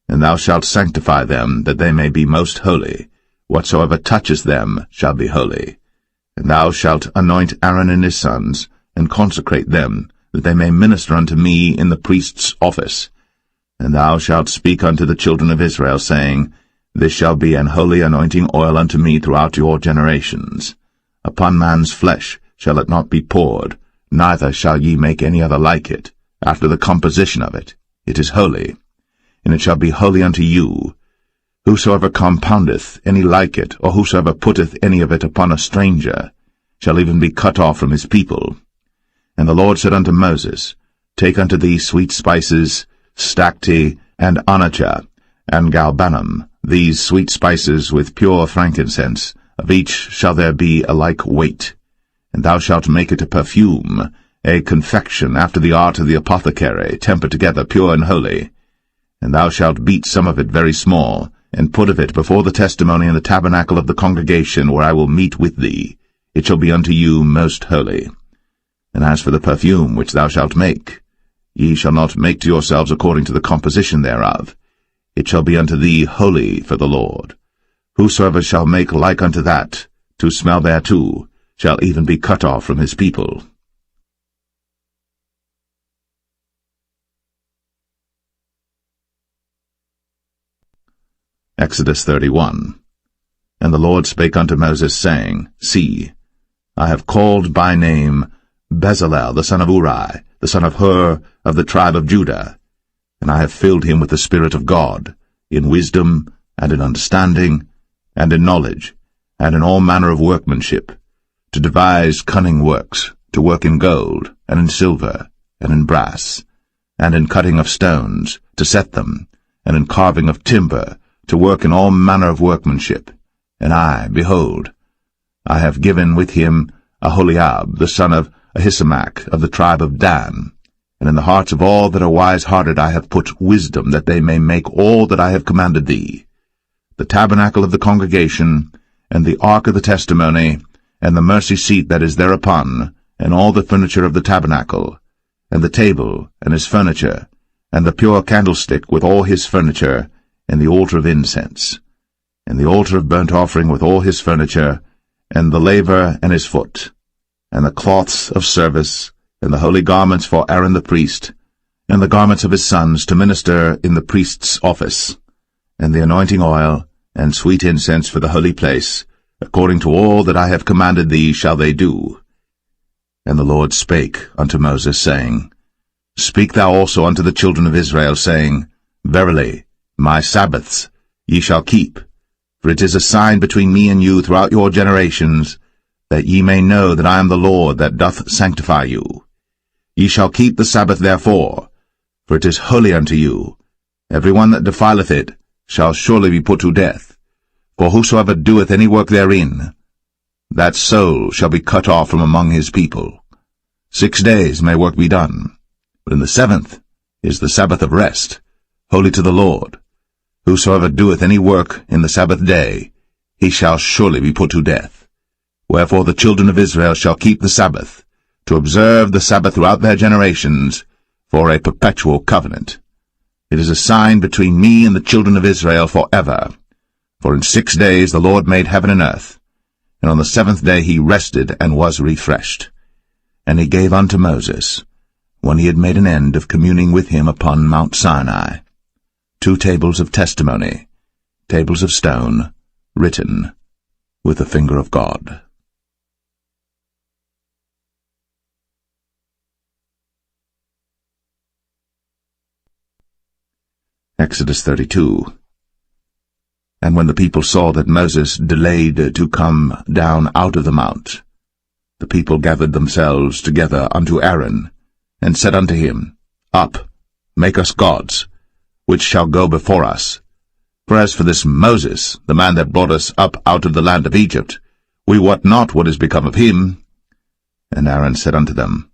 And thou shalt sanctify them, that they may be most holy. Whatsoever toucheth them shall be holy. And thou shalt anoint Aaron and his sons, and consecrate them, that they may minister unto me in the priest's office. And thou shalt speak unto the children of Israel, saying, This shall be an holy anointing oil unto me throughout your generations. Upon man's flesh shall it not be poured, neither shall ye make any other like it, after the composition of it. It is holy, and it shall be holy unto you. Whosoever compoundeth any like it, or whosoever putteth any of it upon a stranger, shall even be cut off from his people. And the Lord said unto Moses, Take unto thee sweet spices, stacte, and onycha, and galbanum, these sweet spices with pure frankincense, of each shall there be a like weight. And thou shalt make it a perfume, a confection after the art of the apothecary, tempered together pure and holy. And thou shalt beat some of it very small, and put of it before the testimony in the tabernacle of the congregation, where I will meet with thee. It shall be unto you most holy. And as for the perfume which thou shalt make, ye shall not make to yourselves according to the composition thereof. It shall be unto thee holy for the Lord. Whosoever shall make like unto that, to smell thereto, shall even be cut off from his people. Exodus 31. And the Lord spake unto Moses, saying, See, I have called by name Bezalel the son of Uri, the son of Hur, of the tribe of Judah, and I have filled him with the Spirit of God, in wisdom, and in understanding, and in knowledge, and in all manner of workmanship, to devise cunning works, to work in gold, and in silver, and in brass, and in cutting of stones, to set them, and in carving of timber, to work in all manner of workmanship. And I, behold, I have given with him Aholiab, the son of Ahisamach, of the tribe of Dan. And in the hearts of all that are wise-hearted I have put wisdom, that they may make all that I have commanded thee: the tabernacle of the congregation, and the ark of the testimony, and the mercy seat that is thereupon, and all the furniture of the tabernacle, and the table, and his furniture, and the pure candlestick with all his furniture, and the altar of incense, and the altar of burnt offering with all his furniture, and the laver and his foot, and the cloths of service, and the holy garments for Aaron the priest, and the garments of his sons to minister in the priest's office, and the anointing oil, and sweet incense for the holy place, according to all that I have commanded thee shall they do. And the Lord spake unto Moses, saying, Speak thou also unto the children of Israel, saying, Verily, my Sabbaths ye shall keep, for it is a sign between me and you throughout your generations, that ye may know that I am the Lord that doth sanctify you. Ye shall keep the Sabbath therefore, for it is holy unto you. Every one that defileth it shall surely be put to death. For whosoever doeth any work therein, that soul shall be cut off from among his people. 6 days may work be done, but in the 7th is the Sabbath of rest, holy to the Lord. Whosoever doeth any work in the Sabbath day, he shall surely be put to death. Wherefore the children of Israel shall keep the Sabbath, to observe the Sabbath throughout their generations, for a perpetual covenant. It is a sign between me and the children of Israel forever. For in 6 days the Lord made heaven and earth, and on the 7th day he rested and was refreshed. And he gave unto Moses, when he had made an end of communing with him upon Mount Sinai, 2 tables of testimony, tables of stone, written with the finger of God. Exodus 32. And when the people saw that Moses delayed to come down out of the mount, the people gathered themselves together unto Aaron, and said unto him, Up, make us gods, which shall go before us. For as for this Moses, the man that brought us up out of the land of Egypt, we wot not what is become of him. And Aaron said unto them,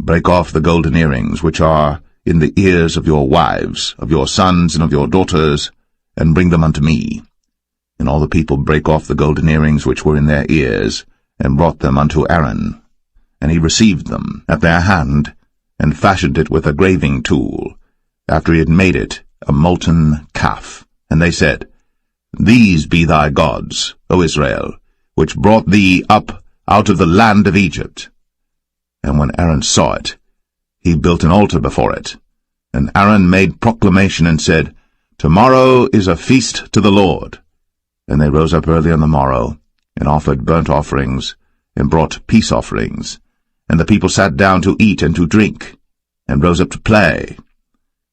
Break off the golden earrings which are in the ears of your wives, of your sons, and of your daughters, and bring them unto me. And all the people brake off the golden earrings which were in their ears, and brought them unto Aaron. And he received them at their hand, and fashioned it with a graving tool, after he had made it a molten calf. And they said, These be thy gods, O Israel, which brought thee up out of the land of Egypt. And when Aaron saw it, he built an altar before it. And Aaron made proclamation and said, Tomorrow is a feast to the Lord. And they rose up early on the morrow, and offered burnt offerings, and brought peace offerings. And the people sat down to eat and to drink, and rose up to play.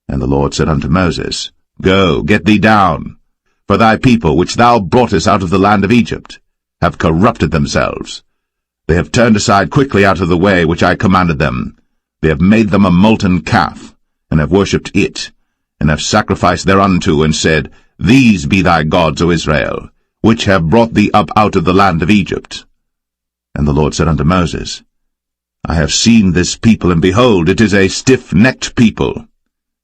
And the Lord said unto Moses, Go, get thee down, for thy people, which thou broughtest out of the land of Egypt, have corrupted themselves. They have turned aside quickly out of the way which I commanded them. They have made them a molten calf, and have worshipped it, and have sacrificed thereunto, and said, These be thy gods, O Israel, which have brought thee up out of the land of Egypt. And the Lord said unto Moses, I have seen this people, and behold, it is a stiff-necked people.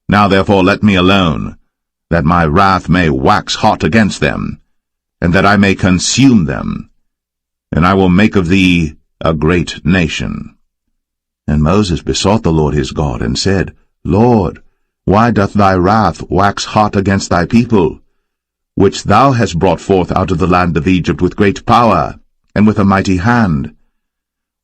Now therefore let me alone, that my wrath may wax hot against them, and that I may consume them, and I will make of thee a great nation. And Moses besought the Lord his God, and said, Lord, why doth thy wrath wax hot against thy people, which thou hast brought forth out of the land of Egypt with great power, and with a mighty hand?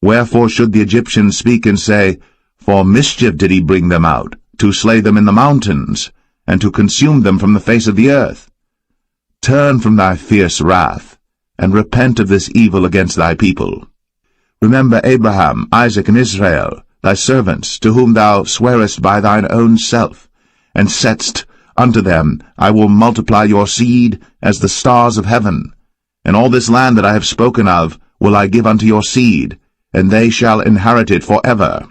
Wherefore should the Egyptians speak and say, For mischief did he bring them out, to slay them in the mountains, and to consume them from the face of the earth? Turn from thy fierce wrath, and repent of this evil against thy people. Remember Abraham, Isaac, and Israel, thy servants, to whom thou swarest by thine own self, and saidst unto them, I will multiply your seed as the stars of heaven, and all this land that I have spoken of will I give unto your seed, and they shall inherit it forever.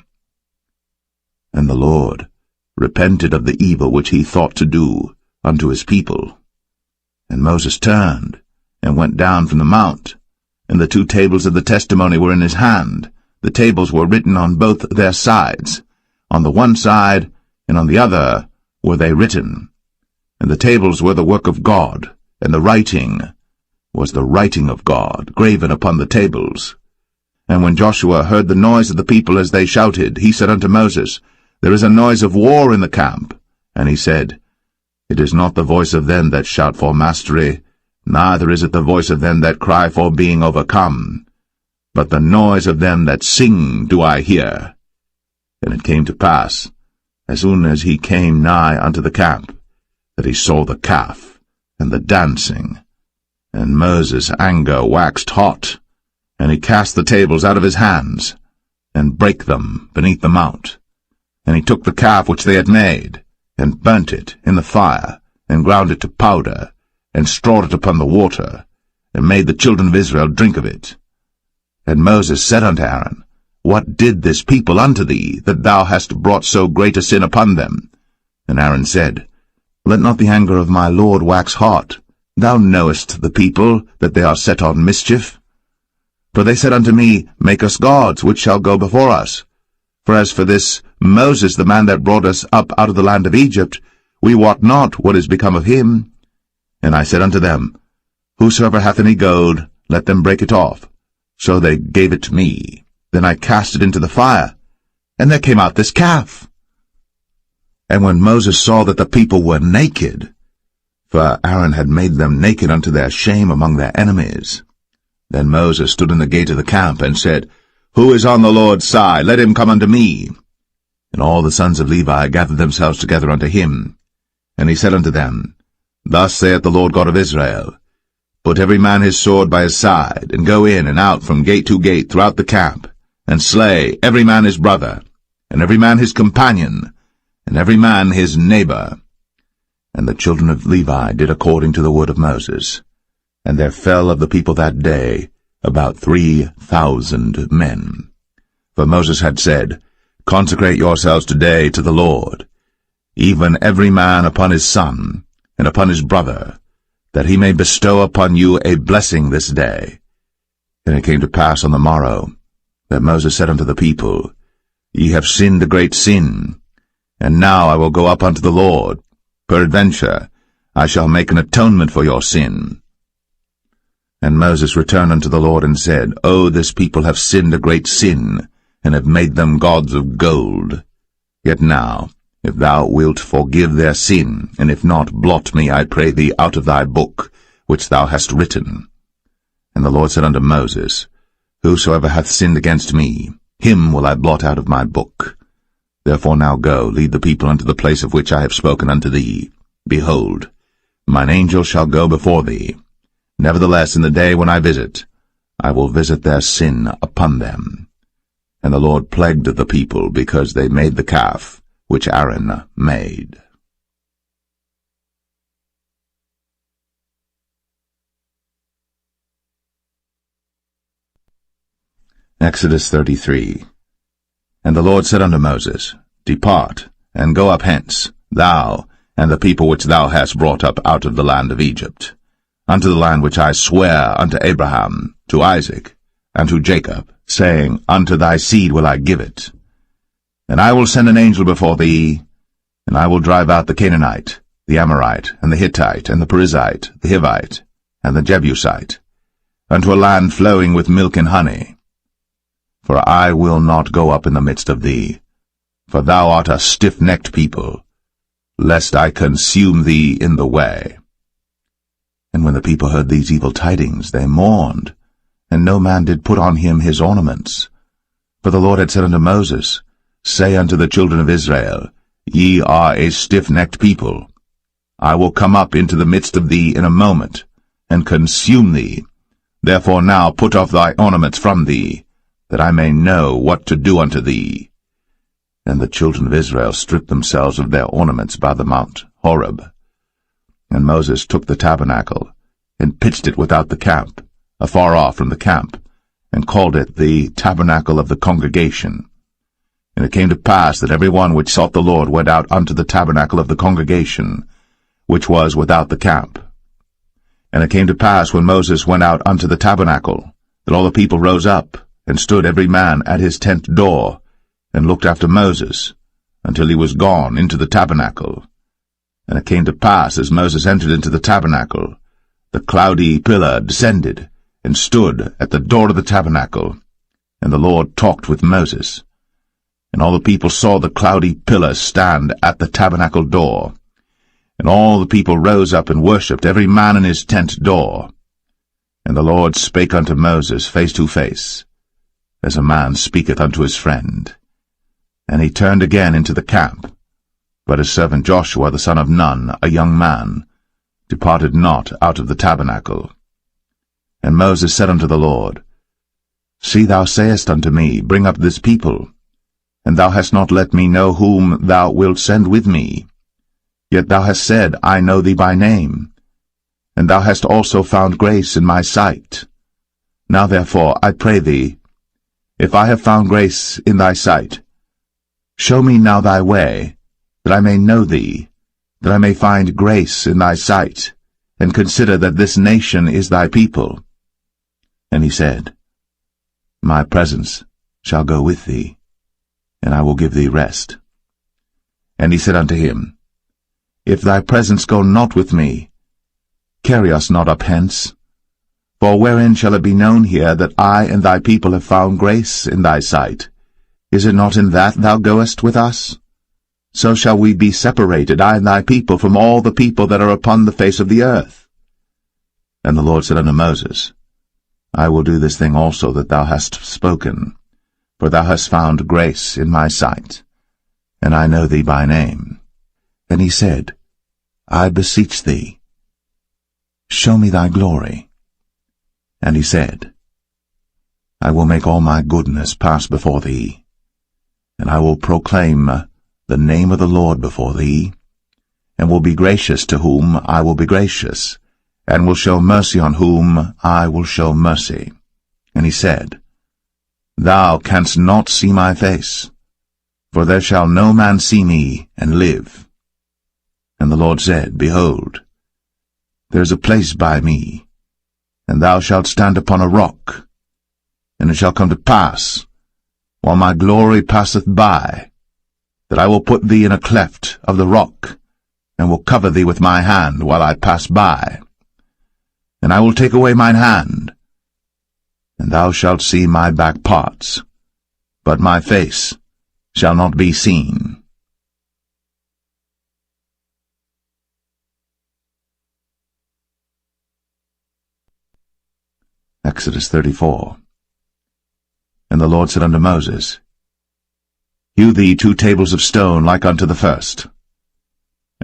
And the Lord repented of the evil which he thought to do, unto his people. And Moses turned, and went down from the mount, and the 2 tables of the testimony were in his hand. The tables were written on both their sides. On the one side and on the other were they written. And the tables were the work of God, and the writing was the writing of God, graven upon the tables. And when Joshua heard the noise of the people as they shouted, he said unto Moses, There is a noise of war in the camp. And he said, It is not the voice of them that shout for mastery, neither is it the voice of them that cry for being overcome, but the noise of them that sing do I hear. And it came to pass, as soon as he came nigh unto the camp, that he saw the calf and the dancing. And Moses' anger waxed hot, and he cast the tables out of his hands, and brake them beneath the mount. And he took the calf which they had made, and burnt it in the fire, and ground it to powder, and strawed it upon the water, and made the children of Israel drink of it. And Moses said unto Aaron, What did this people unto thee, that thou hast brought so great a sin upon them? And Aaron said, Let not the anger of my Lord wax hot. Thou knowest the people, that they are set on mischief. For they said unto me, Make us gods, which shall go before us. For as for this Moses, the man that brought us up out of the land of Egypt, we wot not what is become of him. And I said unto them, Whosoever hath any gold, let them break it off. So they gave it to me. Then I cast it into the fire, and there came out this calf. And when Moses saw that the people were naked, for Aaron had made them naked unto their shame among their enemies, then Moses stood in the gate of the camp, and said, Who is on the Lord's side? Let him come unto me. And all the sons of Levi gathered themselves together unto him. And he said unto them, Thus saith the Lord God of Israel, Put every man his sword by his side, and go in and out from gate to gate throughout the camp, and slay every man his brother, and every man his companion, and every man his neighbor. And the children of Levi did according to the word of Moses. And there fell of the people that day about 3,000 men. For Moses had said, Consecrate yourselves today to the Lord, even every man upon his son, and upon his brother, that he may bestow upon you a blessing this day. And it came to pass on the morrow, that Moses said unto the people, Ye have sinned a great sin, and now I will go up unto the Lord. Peradventure I shall make an atonement for your sin. And Moses returned unto the Lord, and said, O this people have sinned a great sin, and have made them gods of gold. Yet now, if thou wilt forgive their sin, and if not, blot me, I pray thee, out of thy book, which thou hast written. And the Lord said unto Moses, Whosoever hath sinned against me, him will I blot out of my book. Therefore now go, lead the people unto the place of which I have spoken unto thee. Behold, mine angel shall go before thee. Nevertheless, in the day when I visit, I will visit their sin upon them. And the Lord plagued the people, because they made the calf which Aaron made. Exodus 33. And the Lord said unto Moses, Depart, and go up hence, thou, and the people which thou hast brought up out of the land of Egypt, unto the land which I swear unto Abraham, to Isaac, and to Jacob, saying, Unto thy seed will I give it. And I will send an angel before thee, and I will drive out the Canaanite, the Amorite, and the Hittite, and the Perizzite, the Hivite, and the Jebusite, unto a land flowing with milk and honey. For I will not go up in the midst of thee, for thou art a stiff-necked people, lest I consume thee in the way. And when the people heard these evil tidings, they mourned, and no man did put on him his ornaments. For the Lord had said unto Moses, Say unto the children of Israel, Ye are a stiff-necked people. I will come up into the midst of thee in a moment, and consume thee. Therefore now put off thy ornaments from thee, that I may know what to do unto thee. And the children of Israel stripped themselves of their ornaments by the mount Horeb. And Moses took the tabernacle, and pitched it without the camp, afar off from the camp, and called it the tabernacle of the congregation. And it came to pass that every one which sought the Lord went out unto the tabernacle of the congregation, which was without the camp. And it came to pass, when Moses went out unto the tabernacle, that all the people rose up, and stood every man at his tent door, and looked after Moses, until he was gone into the tabernacle. And it came to pass, as Moses entered into the tabernacle, the cloudy pillar descended, and stood at the door of the tabernacle, and the Lord talked with Moses. And all the people saw the cloudy pillar stand at the tabernacle door. And all the people rose up and worshipped, every man in his tent door. And the Lord spake unto Moses face to face, as a man speaketh unto his friend. And he turned again into the camp. But his servant Joshua the son of Nun, a young man, departed not out of the tabernacle. And Moses said unto the Lord, See, thou sayest unto me, Bring up this people, and thou hast not let me know whom thou wilt send with me. Yet thou hast said, I know thee by name, and thou hast also found grace in my sight. Now therefore, I pray thee, if I have found grace in thy sight, show me now thy way, that I may know thee, that I may find grace in thy sight, and consider that this nation is thy people. And he said, My presence shall go with thee, and I will give thee rest. And he said unto him, If thy presence go not with me, carry us not up hence. For wherein shall it be known here that I and thy people have found grace in thy sight? Is it not in that thou goest with us? So shall we be separated, I and thy people, from all the people that are upon the face of the earth. And the Lord said unto Moses, I will do this thing also that thou hast spoken, for thou hast found grace in my sight, and I know thee by name. And he said, I beseech thee, show me thy glory. And he said, I will make all my goodness pass before thee, and I will proclaim the name of the Lord before thee, and will be gracious to whom I will be gracious, and will show mercy on whom I will show mercy. And he said, Thou canst not see my face, for there shall no man see me and live. And the Lord said, Behold, there is a place by me, and thou shalt stand upon a rock. And it shall come to pass, while my glory passeth by, that I will put thee in a cleft of the rock, and will cover thee with my hand while I pass by. And I will take away mine hand, and thou shalt see my back parts, but my face shall not be seen. Exodus 34. And the Lord said unto Moses, Hew thee 2 tables of stone like unto the first.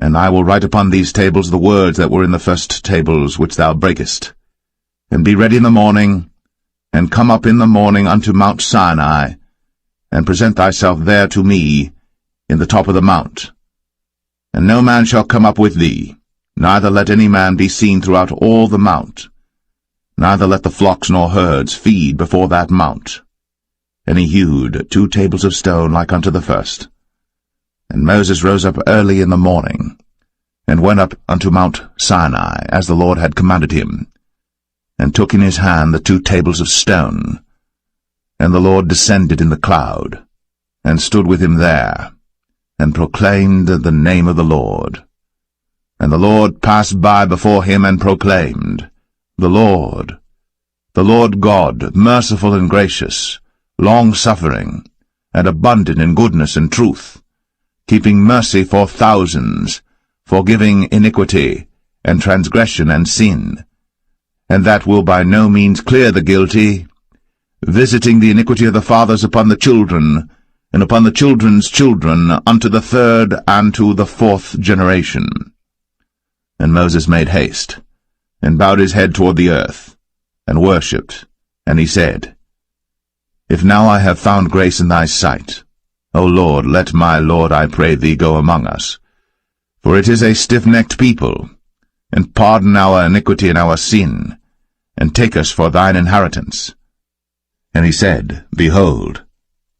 And I will write upon these tables the words that were in the first tables which thou breakest. And be ready in the morning, and come up in the morning unto Mount Sinai, and present thyself there to me in the top of the mount. And no man shall come up with thee, neither let any man be seen throughout all the mount, neither let the flocks nor herds feed before that mount. And he hewed 2 tables of stone like unto the first. And Moses rose up early in the morning, and went up unto Mount Sinai, as the Lord had commanded him, and took in his hand the 2 tables of stone. And the Lord descended in the cloud, and stood with him there, and proclaimed the name of the Lord. And the Lord passed by before him, and proclaimed, The Lord God, merciful and gracious, long-suffering, and abundant in goodness and truth, keeping mercy for thousands, forgiving iniquity, and transgression and sin, and that will by no means clear the guilty, visiting the iniquity of the fathers upon the children, and upon the children's children, unto the 3rd and to the 4th generation. And Moses made haste, and bowed his head toward the earth, and worshipped, and he said, If now I have found grace in thy sight, O Lord, let my Lord, I pray thee, go among us. For it is a stiff-necked people, and pardon our iniquity and our sin, and take us for thine inheritance. And he said, Behold,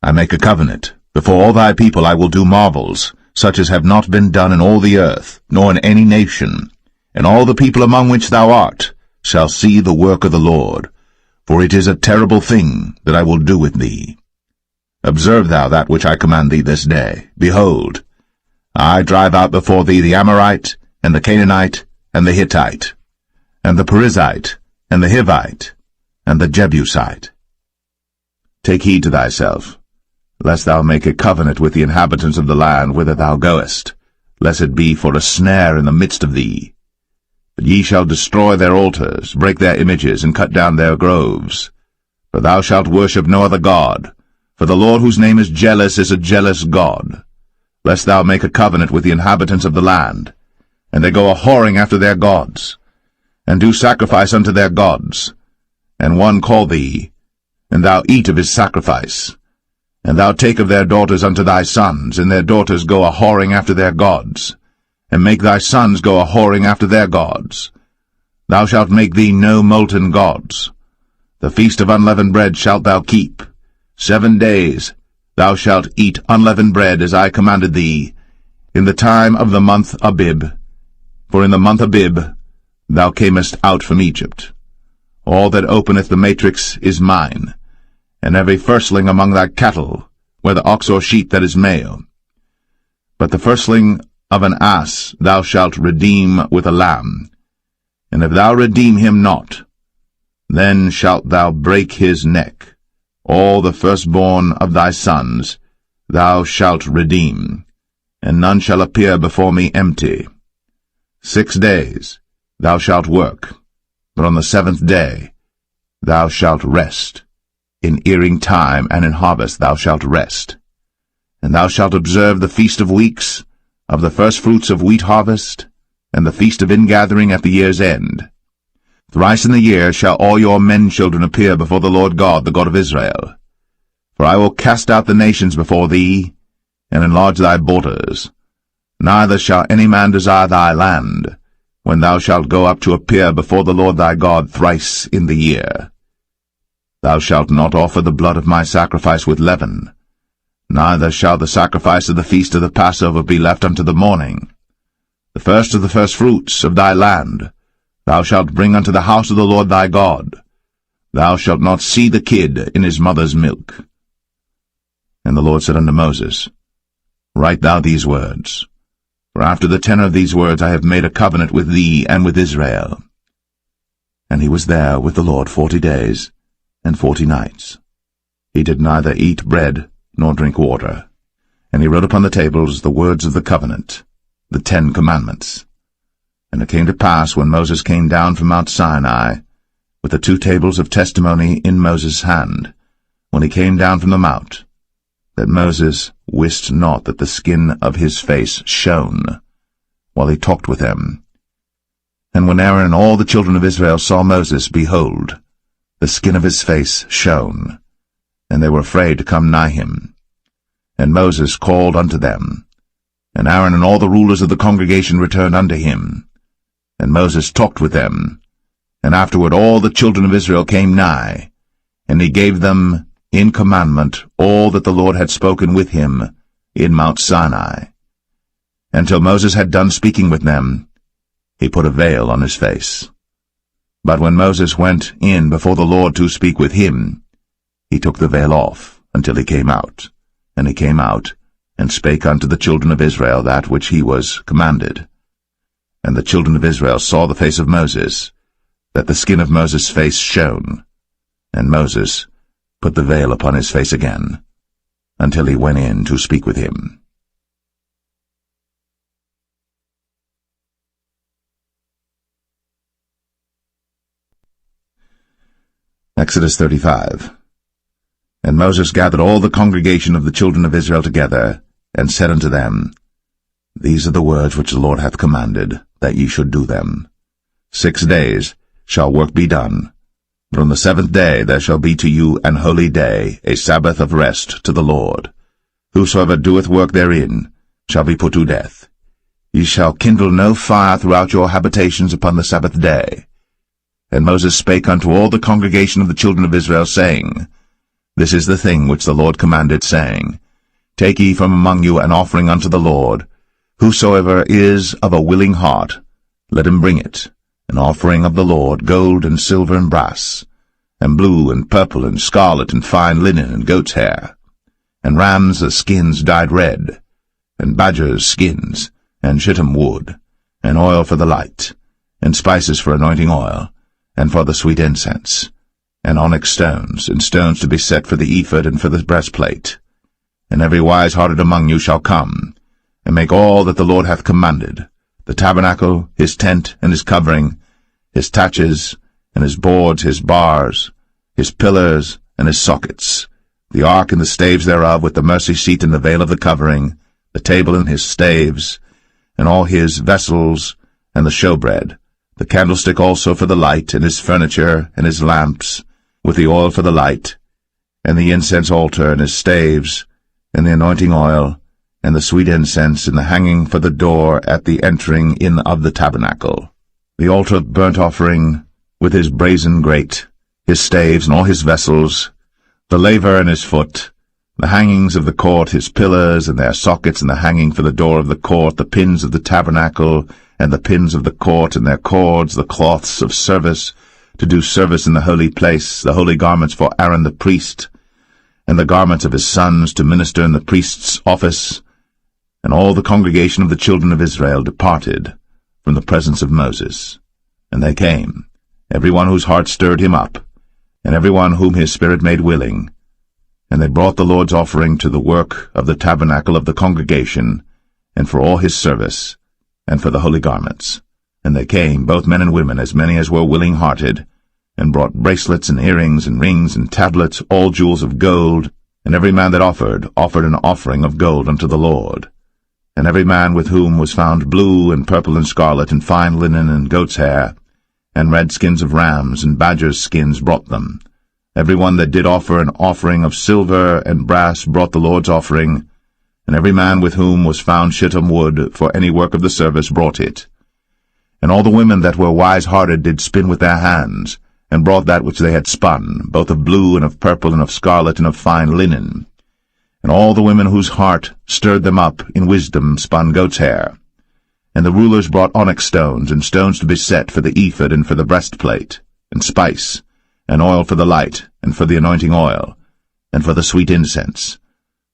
I make a covenant. Before all thy people I will do marvels, such as have not been done in all the earth, nor in any nation, and all the people among which thou art shall see the work of the Lord, for it is a terrible thing that I will do with thee. Observe thou that which I command thee this day. Behold, I drive out before thee the Amorite, and the Canaanite, and the Hittite, and the Perizzite, and the Hivite, and the Jebusite. Take heed to thyself, lest thou make a covenant with the inhabitants of the land whither thou goest, lest it be for a snare in the midst of thee. But ye shall destroy their altars, break their images, and cut down their groves. For thou shalt worship no other god, for the Lord whose name is a jealous God. Lest thou make a covenant with the inhabitants of the land, and they go a-whoring after their gods, and do sacrifice unto their gods, and one call thee, and thou eat of his sacrifice, and thou take of their daughters unto thy sons, and their daughters go a-whoring after their gods, and make thy sons go a-whoring after their gods. Thou shalt make thee no molten gods. The feast of unleavened bread shalt thou keep. 7 days thou shalt eat unleavened bread, as I commanded thee, in the time of the month Abib. For in the month Abib thou camest out from Egypt. All that openeth the matrix is mine, and every firstling among thy cattle, whether ox or sheep that is male. But the firstling of an ass thou shalt redeem with a lamb, and if thou redeem him not, then shalt thou break his neck. All the firstborn of thy sons thou shalt redeem, and none shall appear before me empty. 6 days thou shalt work, but on the 7th day thou shalt rest. In earing time and in harvest thou shalt rest. And thou shalt observe the feast of weeks, of the firstfruits of wheat harvest, and the feast of ingathering at the year's end. Thrice in the year shall all your men-children appear before the Lord God, the God of Israel. For I will cast out the nations before thee, and enlarge thy borders. Neither shall any man desire thy land, when thou shalt go up to appear before the Lord thy God thrice in the year. Thou shalt not offer the blood of my sacrifice with leaven, neither shall the sacrifice of the feast of the Passover be left unto the morning. The first of the firstfruits of thy land thou shalt bring unto the house of the Lord thy God. Thou shalt not see the kid in his mother's milk. And the Lord said unto Moses, Write thou these words, for after the tenor of these words I have made a covenant with thee and with Israel. And he was there with the Lord 40 days and 40 nights. He did neither eat bread nor drink water. And he wrote upon the tables the words of the covenant, the 10 commandments. And it came to pass, when Moses came down from Mount Sinai, with the 2 tables of testimony in Moses' hand, when he came down from the mount, that Moses wist not that the skin of his face shone, while he talked with them. And when Aaron and all the children of Israel saw Moses, behold, the skin of his face shone, and they were afraid to come nigh him. And Moses called unto them, and Aaron and all the rulers of the congregation returned unto him. And Moses talked with them, and afterward all the children of Israel came nigh, and he gave them in commandment all that the Lord had spoken with him in Mount Sinai. Until Moses had done speaking with them, he put a veil on his face. But when Moses went in before the Lord to speak with him, he took the veil off until he came out. And he came out, and spake unto the children of Israel that which he was commanded. And the children of Israel saw the face of Moses, that the skin of Moses' face shone. And Moses put the veil upon his face again, until he went in to speak with him. Exodus 35. And Moses gathered all the congregation of the children of Israel together, and said unto them, These are the words which the Lord hath commanded, that ye should do them. 6 days shall work be done, but on the 7th day there shall be to you an holy day, a Sabbath of rest to the Lord. Whosoever doeth work therein shall be put to death. Ye shall kindle no fire throughout your habitations upon the Sabbath day. And Moses spake unto all the congregation of the children of Israel, saying, This is the thing which the Lord commanded, saying, Take ye from among you an offering unto the Lord. Whosoever is of a willing heart, let him bring it, an offering of the Lord, gold and silver and brass, and blue and purple and scarlet and fine linen and goat's hair, and rams' skins dyed red, and badgers' skins, and shittim wood, and oil for the light, and spices for anointing oil, and for the sweet incense, and onyx stones, and stones to be set for the ephod and for the breastplate. And every wise-hearted among you shall come, and make all that the Lord hath commanded, the tabernacle, his tent, and his covering, his taches, and his boards, his bars, his pillars, and his sockets, the ark and the staves thereof, with the mercy seat and the veil of the covering, the table and his staves, and all his vessels, and the showbread, the candlestick also for the light, and his furniture, and his lamps, with the oil for the light, and the incense altar, and his staves, and the anointing oil, and the sweet incense, and the hanging for the door at the entering in of the tabernacle, the altar of burnt offering, with his brazen grate, his staves, and all his vessels, the laver and his foot, the hangings of the court, his pillars, and their sockets, and the hanging for the door of the court, the pins of the tabernacle, and the pins of the court, and their cords, the cloths of service, to do service in the holy place, the holy garments for Aaron the priest, and the garments of his sons to minister in the priest's office. And all the congregation of the children of Israel departed from the presence of Moses. And they came, every one whose heart stirred him up, and every one whom his spirit made willing. And they brought the Lord's offering to the work of the tabernacle of the congregation, and for all his service, and for the holy garments. And they came, both men and women, as many as were willing-hearted, and brought bracelets and earrings and rings and tablets, all jewels of gold, and every man that offered an offering of gold unto the Lord. And every man with whom was found blue and purple and scarlet and fine linen and goat's hair, and red skins of rams and badgers' skins brought them. Every one that did offer an offering of silver and brass brought the Lord's offering, and every man with whom was found shittim wood for any work of the service brought it. And all the women that were wise-hearted did spin with their hands, and brought that which they had spun, both of blue and of purple and of scarlet and of fine linen. And all the women whose heart stirred them up in wisdom spun goat's hair. And the rulers brought onyx stones, and stones to be set for the ephod and for the breastplate, and spice, and oil for the light, and for the anointing oil, and for the sweet incense.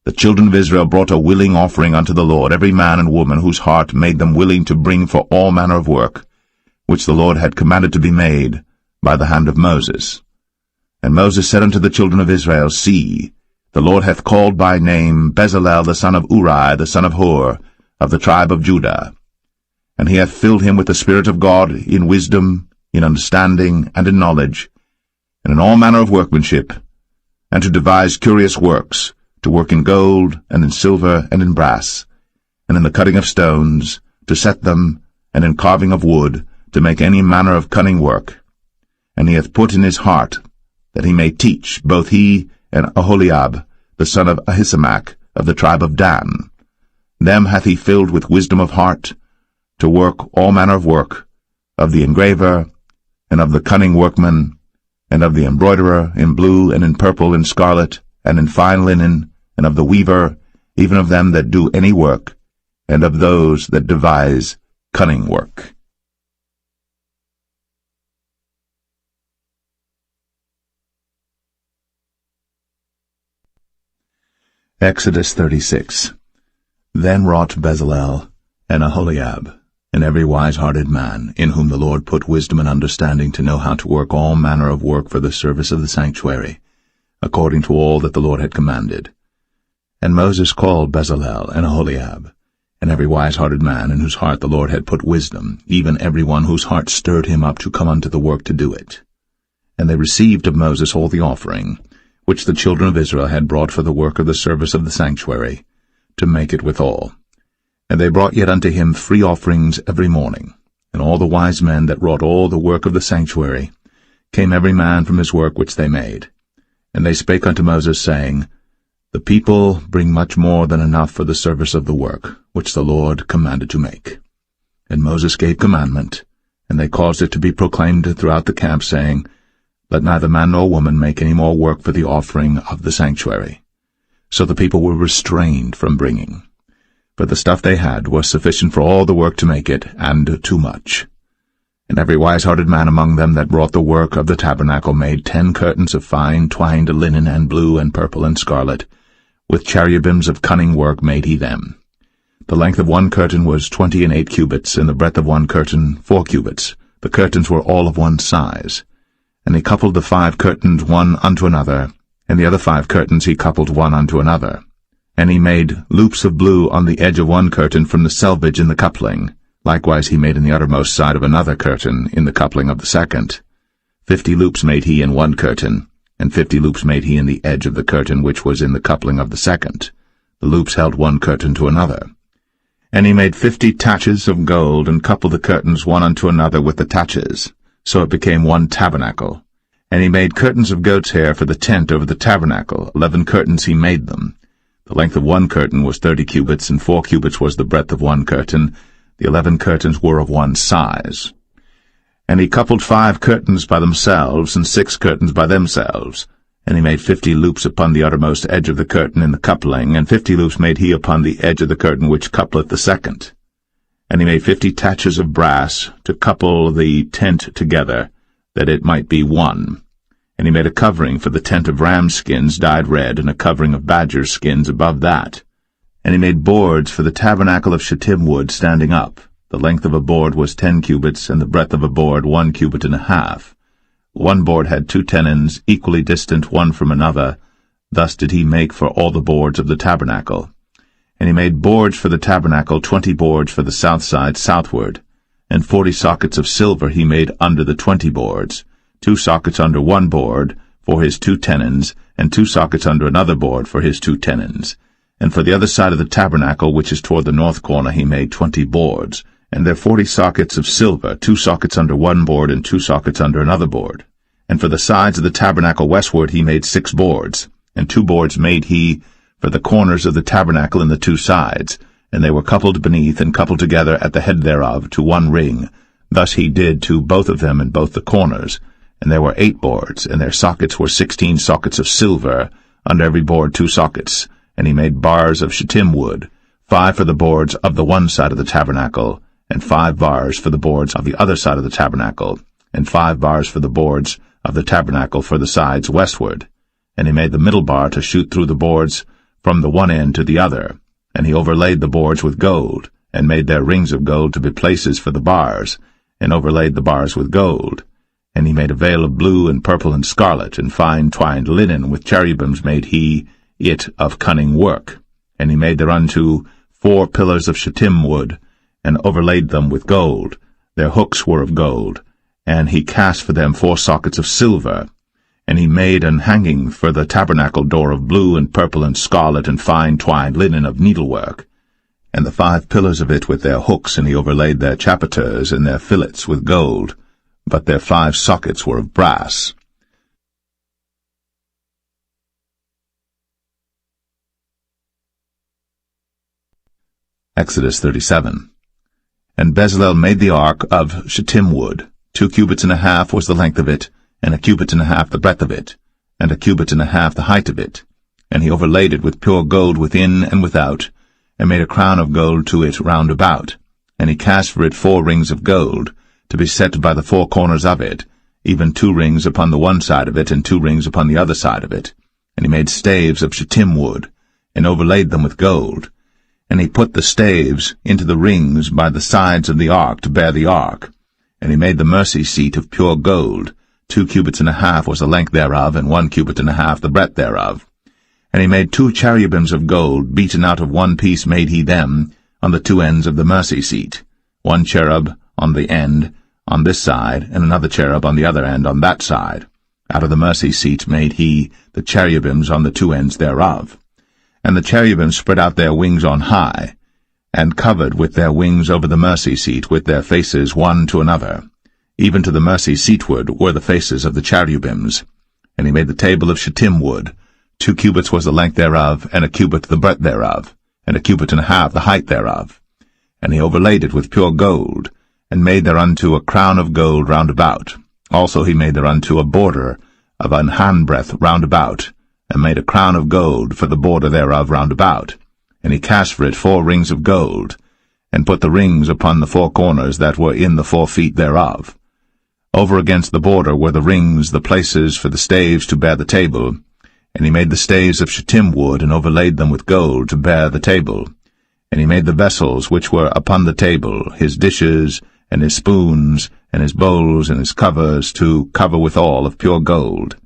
The children of Israel brought a willing offering unto the Lord, every man and woman whose heart made them willing to bring for all manner of work, which the Lord had commanded to be made by the hand of Moses. And Moses said unto the children of Israel, See, the Lord hath called by name Bezalel the son of Uri, the son of Hur, of the tribe of Judah. And he hath filled him with the Spirit of God in wisdom, in understanding, and in knowledge, and in all manner of workmanship, and to devise curious works, to work in gold, and in silver, and in brass, and in the cutting of stones, to set them, and in carving of wood, to make any manner of cunning work. And he hath put in his heart that he may teach, both he and Aholiab, the son of Ahisamach, of the tribe of Dan. Them hath he filled with wisdom of heart, to work all manner of work, of the engraver, and of the cunning workman, and of the embroiderer, in blue, and in purple, and scarlet, and in fine linen, and of the weaver, even of them that do any work, and of those that devise cunning work. Exodus 36. Then wrought Bezalel and Aholiab, and every wise-hearted man, in whom the Lord put wisdom and understanding to know how to work all manner of work for the service of the sanctuary, according to all that the Lord had commanded. And Moses called Bezalel and Aholiab, and every wise-hearted man, in whose heart the Lord had put wisdom, even every one whose heart stirred him up to come unto the work to do it. And they received of Moses all the offering, which the children of Israel had brought for the work of the service of the sanctuary, to make it withal. And they brought yet unto him free offerings every morning. And all the wise men that wrought all the work of the sanctuary came every man from his work which they made. And they spake unto Moses, saying, The people bring much more than enough for the service of the work, which the Lord commanded to make. And Moses gave commandment, and they caused it to be proclaimed throughout the camp, saying, Let neither man nor woman make any more work for the offering of the sanctuary. so the people were restrained from bringing. For the stuff they had was sufficient for all the work to make it, and too much. And every wise-hearted man among them that wrought the work of the tabernacle made 10 curtains of fine twined linen and blue and purple and scarlet. With cherubims of cunning work made he them. The length of one curtain was 28 cubits, and the breadth of one curtain 4 cubits. The curtains were all of one size. And he coupled the 5 curtains one unto another, and the other 5 curtains he coupled one unto another. And he made loops of blue on the edge of one curtain from the selvage in the coupling. Likewise he made in the uttermost side of another curtain in the coupling of the second. 50 loops made he in one curtain, and 50 loops made he in the edge of the curtain which was in the coupling of the second. The loops held one curtain to another. And he made 50 taches of gold, and coupled the curtains one unto another with the taches. So it became one tabernacle. And he made curtains of goat's hair for the tent over the tabernacle. 11 curtains he made them. The length of one curtain was 30 cubits, and 4 cubits was the breadth of one curtain. The 11 curtains were of one size. And he coupled 5 curtains by themselves, and 6 curtains by themselves. And he made 50 loops upon the uttermost edge of the curtain in the coupling, and 50 loops made he upon the edge of the curtain which coupleth the second. And he made 50 taches of brass to couple the tent together, that it might be one. And he made a covering for the tent of ram skins dyed red, and a covering of badger skins above that. And he made boards for the tabernacle of shittim wood standing up. The length of a board was 10 cubits, and the breadth of a board 1 cubit and a half. One board had 2 tenons, equally distant one from another. Thus did he make for all the boards of the tabernacle. And he made boards for the tabernacle, 20 boards for the south side southward. And 40 sockets of silver he made under the 20 boards, 2 sockets under one board for his 2 tenons, and 2 sockets under another board for his 2 tenons. And for the other side of the tabernacle, which is toward the north corner, he made 20 boards, and there 40 sockets of silver, 2 sockets under one board, and 2 sockets under another board. And for the sides of the tabernacle westward he made 6 boards, and 2 boards made he for the corners of the tabernacle in the 2 sides, and they were coupled beneath and coupled together at the head thereof to one ring. Thus he did to both of them in both the corners. And there were 8 boards, and their sockets were 16 sockets of silver, under every board 2 sockets. And he made bars of shittim wood, 5 for the boards of the one side of the tabernacle, and 5 bars for the boards of the other side of the tabernacle, and 5 bars for the boards of the tabernacle for the sides westward. And he made the middle bar to shoot through the boards from the one end to the other. And he overlaid the boards with gold, and made their rings of gold to be places for the bars, and overlaid the bars with gold. And he made a veil of blue and purple and scarlet, and fine twined linen, with cherubims made he it of cunning work. And he made thereunto 4 pillars of shittim wood, and overlaid them with gold. Their hooks were of gold, and he cast for them 4 sockets of silver. And he made an hanging for the tabernacle door of blue and purple and scarlet and fine twined linen of needlework. And the 5 pillars of it with their hooks, and he overlaid their chapiters and their fillets with gold, but their 5 sockets were of brass. Exodus 37. And Bezalel made the ark of shittim wood. 2 cubits and a half was the length of it, and 1 cubit and a half the breadth of it, and 1 cubit and a half the height of it. And he overlaid it with pure gold within and without, and made a crown of gold to it round about. And he cast for it 4 rings of gold, to be set by the 4 corners of it, even 2 rings upon the one side of it, and 2 rings upon the other side of it. And he made staves of shittim wood, and overlaid them with gold. And he put the staves into the rings by the sides of the ark to bear the ark. And he made the mercy seat of pure gold. 2 cubits and a half was the length thereof, and 1 cubit and a half the breadth thereof. And he made 2 cherubims of gold, beaten out of one piece made he them, on the 2 ends of the mercy seat. 1 cherub on the end on this side, and another cherub on the other end on that side. Out of the mercy seat made he the cherubims on the 2 ends thereof. And the cherubims spread out their wings on high, and covered with their wings over the mercy seat with their faces one to another. Even to the mercy seatward were the faces of the cherubims. And he made the table of shittim wood. 2 cubits was the length thereof, and 1 cubit the breadth thereof, and 1 cubit and a half the height thereof. And he overlaid it with pure gold, and made thereunto a crown of gold round about. Also he made thereunto a border of an handbreadth round about, and made a crown of gold for the border thereof round about. And he cast for it 4 rings of gold, and put the rings upon the 4 corners that were in the 4 feet thereof. Over against the border were the rings, the places for the staves to bear the table. And he made the staves of shittim wood, and overlaid them with gold to bear the table. And he made the vessels which were upon the table, his dishes, and his spoons, and his bowls, and his covers, to cover withal of pure gold.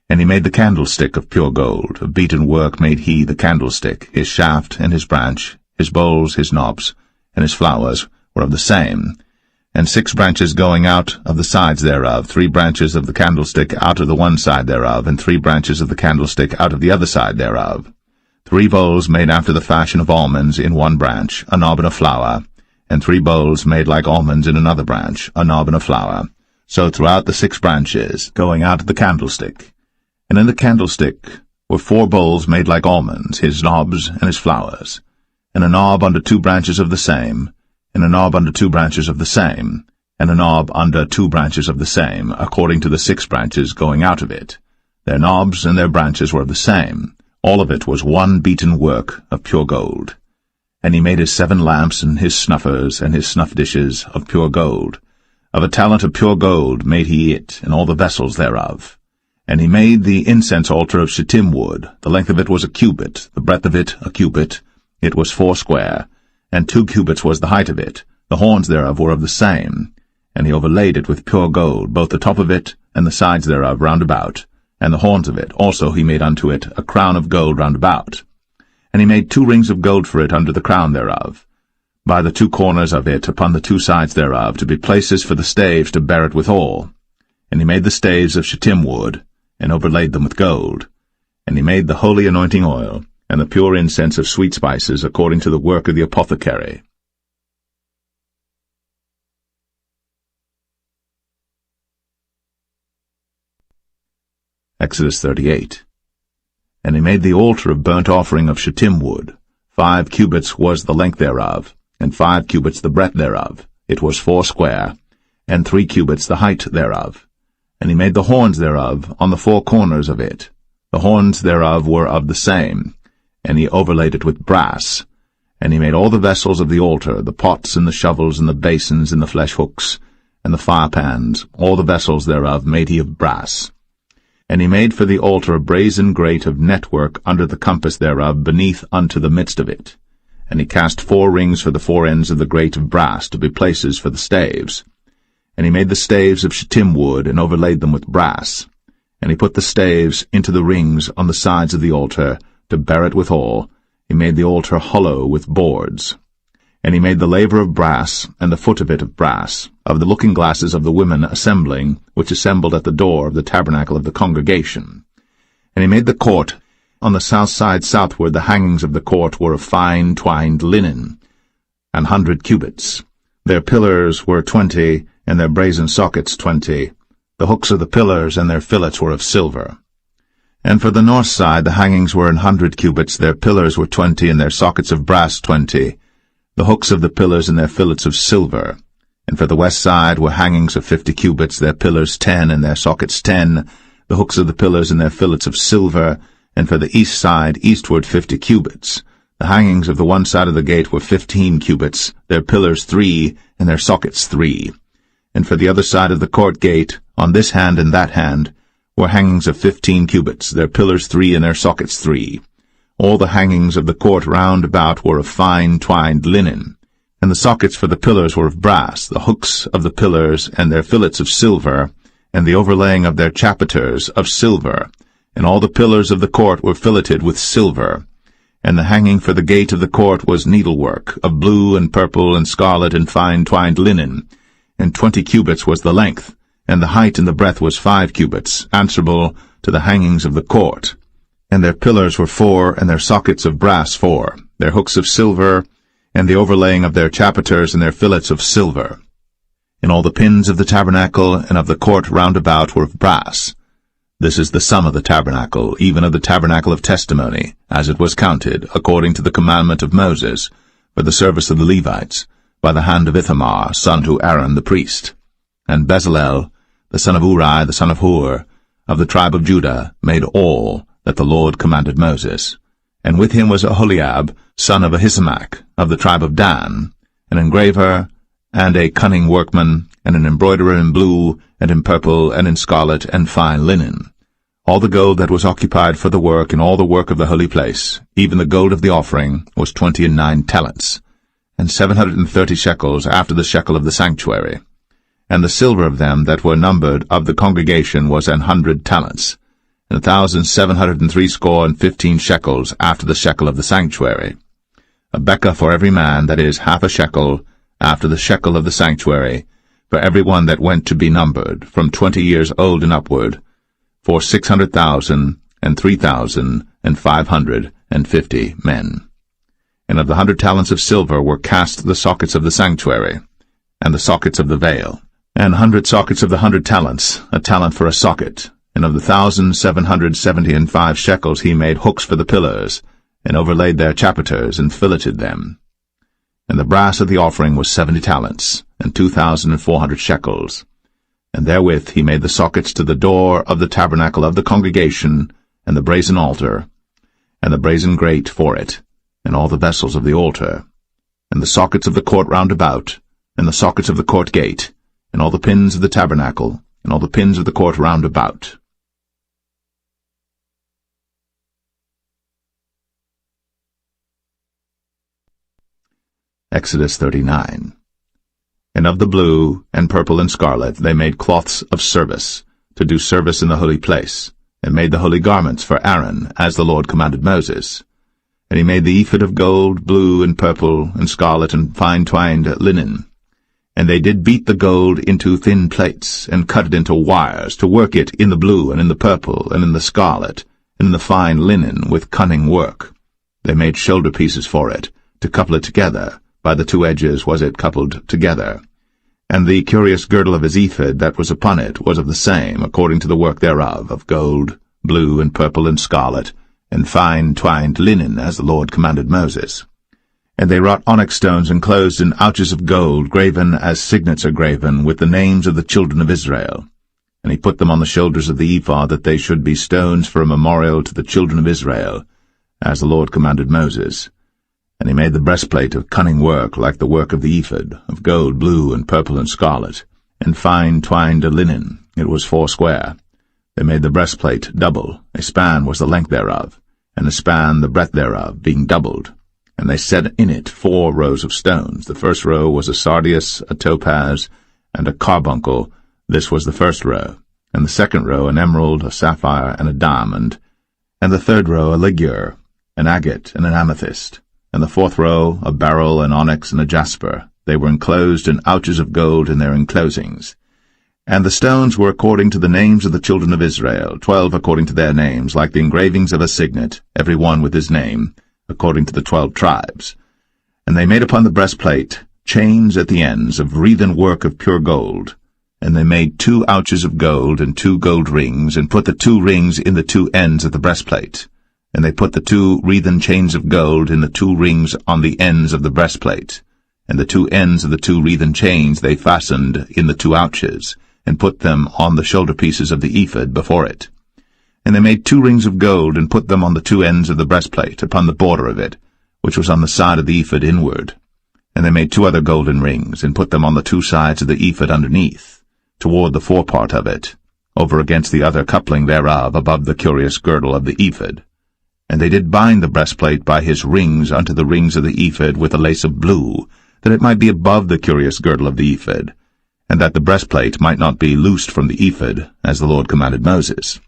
And he made the candlestick of pure gold. Of beaten work made he the candlestick. His shaft and his branch, his bowls, his knobs, and his flowers were of the same. And 6 branches going out of the sides thereof, 3 branches of the candlestick out of the one side thereof, and 3 branches of the candlestick out of the other side thereof. 3 bowls made after the fashion of almonds in one branch, a knob and a flower, and 3 bowls made like almonds in another branch, a knob and a flower. So throughout the 6 branches, going out of the candlestick. And in the candlestick were 4 bowls made like almonds, his knobs and his flowers, and a knob under 2 branches of the same, and a knob under 2 branches of the same, and a knob under 2 branches of the same, according to the 6 branches going out of it. Their knobs and their branches were of the same. All of it was one beaten work of pure gold. And he made his 7 lamps, and his snuffers, and his snuff dishes of pure gold. Of a talent of pure gold made he it, and all the vessels thereof. And he made the incense altar of shittim wood. The length of it was a cubit, the breadth of it a cubit. It was 4 square, and 2 cubits was the height of it. The horns thereof were of the same. And he overlaid it with pure gold, both the top of it and the sides thereof round about. And the horns of it also he made unto it a crown of gold round about. And he made 2 rings of gold for it under the crown thereof, by the 2 corners of it upon the 2 sides thereof, to be places for the staves to bear it withal. And he made the staves of shittim wood, and overlaid them with gold. And he made the holy anointing oil, and the pure incense of sweet spices, according to the work of the apothecary. Exodus 38. And he made the altar of burnt offering of shittim wood. 5 cubits was the length thereof, and 5 cubits the breadth thereof. It was 4 square, and 3 cubits the height thereof. And he made the horns thereof on the 4 corners of it. The horns thereof were of the same, and he overlaid it with brass. And he made all the vessels of the altar, the pots and the shovels and the basins and the flesh hooks and the firepans, all the vessels thereof made he of brass. And he made for the altar a brazen grate of network under the compass thereof beneath unto the midst of it. And he cast 4 rings for the 4 ends of the grate of brass to be places for the staves. And he made the staves of shittim wood, and overlaid them with brass. And he put the staves into the rings on the sides of the altar, to bear it withal. He made the altar hollow with boards. And he made the laver of brass, and the foot of it of brass, of the looking-glasses of the women assembling, which assembled at the door of the tabernacle of the congregation. And he made the court. On the south side southward the hangings of the court were of fine twined linen, 100 cubits. Their pillars were 20, and their brazen sockets 20. The hooks of the pillars and their fillets were of silver. And for the north side the hangings were 100 cubits, their pillars were 20, and their sockets of brass 20. The hooks of the pillars and their fillets of silver. And for the west side were hangings of 50 cubits, their pillars 10, and their sockets 10, the hooks of the pillars and their fillets of silver. And for the east side eastward 50 cubits. The hangings of the one side of the gate were 15 cubits, their pillars 3, and their sockets 3. And for the other side of the court gate, on this hand and that hand, were hangings of 15 cubits, their pillars 3, and their sockets 3. All the hangings of the court round about were of fine twined linen. And the sockets for the pillars were of brass, the hooks of the pillars and their fillets of silver, and the overlaying of their chapiters of silver. And all the pillars of the court were filleted with silver. And the hanging for the gate of the court was needlework, of blue and purple and scarlet and fine twined linen. And 20 cubits was the length, and the height and the breadth was 5 cubits, answerable to the hangings of the court. And their pillars were 4, and their sockets of brass 4, their hooks of silver, and the overlaying of their chapiters and their fillets of silver. And all the pins of the tabernacle and of the court round about were of brass. This is the sum of the tabernacle, even of the tabernacle of testimony, as it was counted, according to the commandment of Moses, for the service of the Levites, by the hand of Ithamar, son to Aaron the priest. And Bezalel, the son of Uri, the son of Hur, of the tribe of Judah, made all that the Lord commanded Moses. And with him was Aholiab, son of Ahisamach, of the tribe of Dan, an engraver, and a cunning workman, and an embroiderer in blue, and in purple, and in scarlet, and fine linen. All the gold that was occupied for the work in all the work of the holy place, even the gold of the offering, was 29 talents, and 730 shekels after the shekel of the sanctuary. And the silver of them that were numbered of the congregation was 100 talents, and 1,760 shekels after the shekel of the sanctuary. A bekah for every man, that is, half a shekel, after the shekel of the sanctuary, for every one that went to be numbered, from 20 years old and upward, for 600,000 and 3,550 men. And of the 100 talents of silver were cast the sockets of the sanctuary, and the sockets of the veil, and 100 sockets of the 100 talents, a talent for a socket. And of the 1,775 shekels he made hooks for the pillars, and overlaid their chapiters, and filleted them. And the brass of the offering was 70 talents, and 2,400 shekels. And therewith he made the sockets to the door of the tabernacle of the congregation, and the brazen altar, and the brazen grate for it, and all the vessels of the altar, and the sockets of the court round about, and the sockets of the court gate, and all the pins of the tabernacle, and all the pins of the court round about. Exodus 39. And of the blue, and purple, and scarlet they made cloths of service, to do service in the holy place, and made the holy garments for Aaron, as the Lord commanded Moses. And he made the ephod of gold, blue, and purple, and scarlet, and fine-twined linen. And they did beat the gold into thin plates, and cut it into wires, to work it in the blue, and in the purple, and in the scarlet, and in the fine linen, with cunning work. They made shoulder pieces for it, to couple it together. By the two edges was it coupled together. And the curious girdle of his ephod that was upon it was of the same, according to the work thereof, of gold, blue, and purple, and scarlet, and fine twined linen, as the Lord commanded Moses. And they wrought onyx stones enclosed in ouches of gold, graven as signets are graven, with the names of the children of Israel. And he put them on the shoulders of the ephod, that they should be stones for a memorial to the children of Israel, as the Lord commanded Moses. And he made the breastplate of cunning work, like the work of the ephod, of gold, blue, and purple, and scarlet, and fine twined linen. It was foursquare. They made the breastplate double. A span was the length thereof, and a span the breadth thereof, being doubled. And they set in it 4 rows of stones. The first row was a sardius, a topaz, and a carbuncle. This was the first row. And the second row an emerald, a sapphire, and a diamond. And the third row a ligure, an agate, and an amethyst. And the fourth row a beryl, an onyx, and a jasper. They were enclosed in ouches of gold in their enclosings. And the stones were according to the names of the children of Israel, 12 according to their names, like the engravings of a signet, every one with his name, according to the 12 tribes. And they made upon the breastplate chains at the ends of wreathen work of pure gold. And they made 2 ouches of gold and 2 gold rings, and put the 2 rings in the 2 ends of the breastplate. And they put the 2 wreathen chains of gold in the 2 rings on the ends of the breastplate. And the 2 ends of the 2 wreathen chains they fastened in the 2 ouches, and put them on the shoulder pieces of the ephod before it. And they made 2 rings of gold, and put them on the 2 ends of the breastplate, upon the border of it, which was on the side of the ephod inward. And they made 2 other golden rings, and put them on the 2 sides of the ephod underneath, toward the forepart of it, over against the other coupling thereof, above the curious girdle of the ephod. And they did bind the breastplate by his rings unto the rings of the ephod with a lace of blue, that it might be above the curious girdle of the ephod, and that the breastplate might not be loosed from the ephod, as the Lord commanded Moses.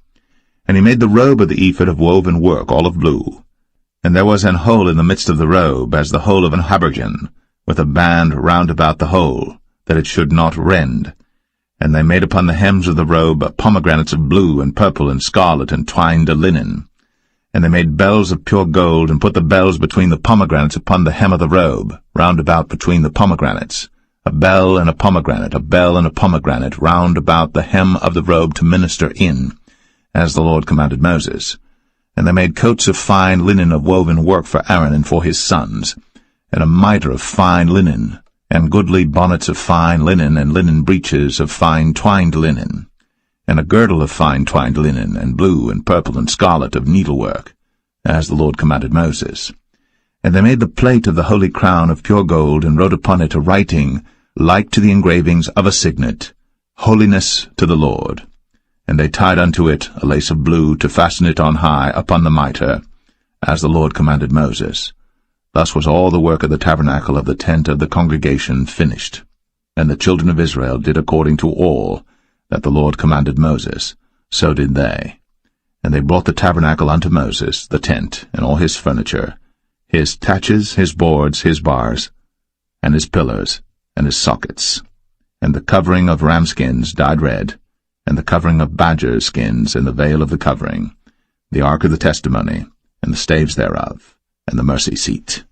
And he made the robe of the ephod of woven work, all of blue. And there was an hole in the midst of the robe, as the hole of an habergeon, with a band round about the hole, that it should not rend. And they made upon the hems of the robe pomegranates of blue and purple and scarlet and twined linen. And they made bells of pure gold, and put the bells between the pomegranates upon the hem of the robe, round about between the pomegranates, a bell and a pomegranate, round about the hem of the robe to minister in, as the Lord commanded Moses. And they made coats of fine linen of woven work for Aaron and for his sons, and a mitre of fine linen, and goodly bonnets of fine linen, and linen breeches of fine twined linen. and a girdle of fine twined linen, and blue and purple and scarlet of needlework, as the Lord commanded Moses. And they made the plate of the holy crown of pure gold, and wrote upon it a writing like to the engravings of a signet, Holiness to the Lord. And they tied unto it a lace of blue to fasten it on high upon the mitre, as the Lord commanded Moses. Thus was all the work of the tabernacle of the tent of the congregation finished. And the children of Israel did according to all that the Lord commanded Moses, so did they. And they brought the tabernacle unto Moses, the tent, and all his furniture, his taches, his boards, his bars, and his pillars, and his sockets, and the covering of ram skins dyed red, and the covering of badger skins, and the veil of the covering, the ark of the testimony, and the staves thereof, and the mercy seat,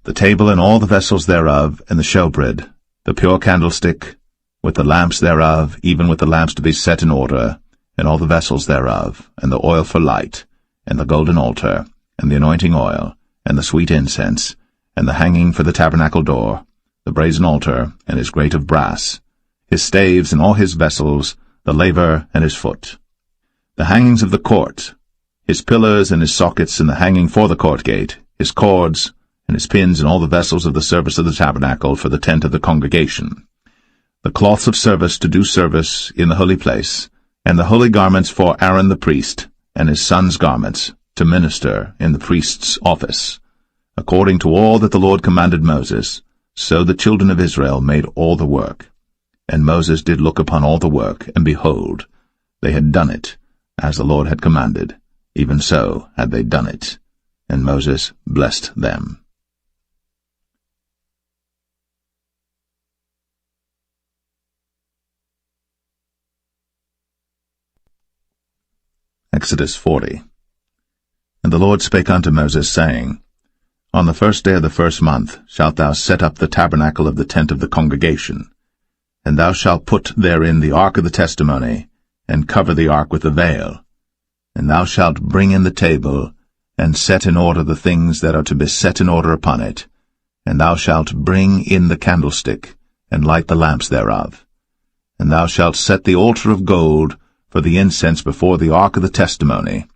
the table and all the vessels thereof, and the showbread, the pure candlestick, with the lamps thereof, even with the lamps to be set in order, and all the vessels thereof, and the oil for light, and the golden altar, and the anointing oil, and the sweet incense, and the hanging for the tabernacle door, the brazen altar, and his grate of brass, his staves and all his vessels, the laver and his foot, the hangings of the court, his pillars and his sockets, and the hanging for the court gate, his cords, and his pins, and all the vessels of the service of the tabernacle for the tent of the congregation, the cloths of service to do service in the holy place, and the holy garments for Aaron the priest, and his sons' garments, to minister in the priest's office. According to all that the Lord commanded Moses, so the children of Israel made all the work. And Moses did look upon all the work, and behold, they had done it, as the Lord had commanded, even so had they done it. And Moses blessed them. Exodus 40. And the Lord spake unto Moses, saying, On the first day of the first month shalt thou set up the tabernacle of the tent of the congregation, and thou shalt put therein the ark of the testimony, and cover the ark with the veil. And thou shalt bring in the table, and set in order the things that are to be set in order upon it. And thou shalt bring in the candlestick, and light the lamps thereof. And thou shalt set the altar of gold for the incense before the ark of the testimony,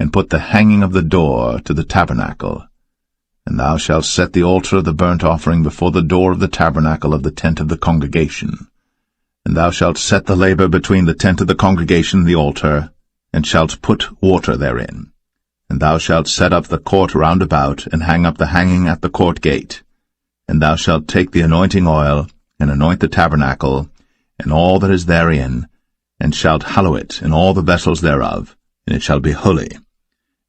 and put the hanging of the door to the tabernacle. And thou shalt set the altar of the burnt offering before the door of the tabernacle of the tent of the congregation. And thou shalt set the laver between the tent of the congregation and the altar, and shalt put water therein. And thou shalt set up the court round about, and hang up the hanging at the court gate. And thou shalt take the anointing oil, and anoint the tabernacle, and all that is therein, and shalt hallow it, and all the vessels thereof, and it shall be holy.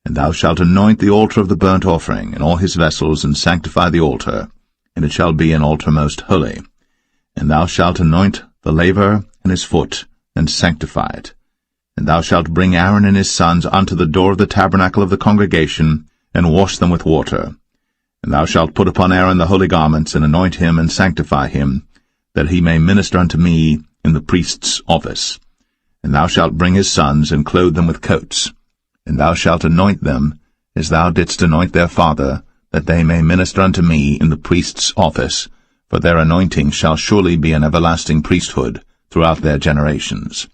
And thou shalt anoint the altar of the burnt offering, and all his vessels, and sanctify the altar, and it shall be an altar most holy. And thou shalt anoint the laver and his foot, and sanctify it. And thou shalt bring Aaron and his sons unto the door of the tabernacle of the congregation, and wash them with water. And thou shalt put upon Aaron the holy garments, and anoint him, and sanctify him, that he may minister unto me in the priest's office. And thou shalt bring his sons, and clothe them with coats. And thou shalt anoint them, as thou didst anoint their father, that they may minister unto me in the priest's office, for their anointing shall surely be an everlasting priesthood throughout their generations.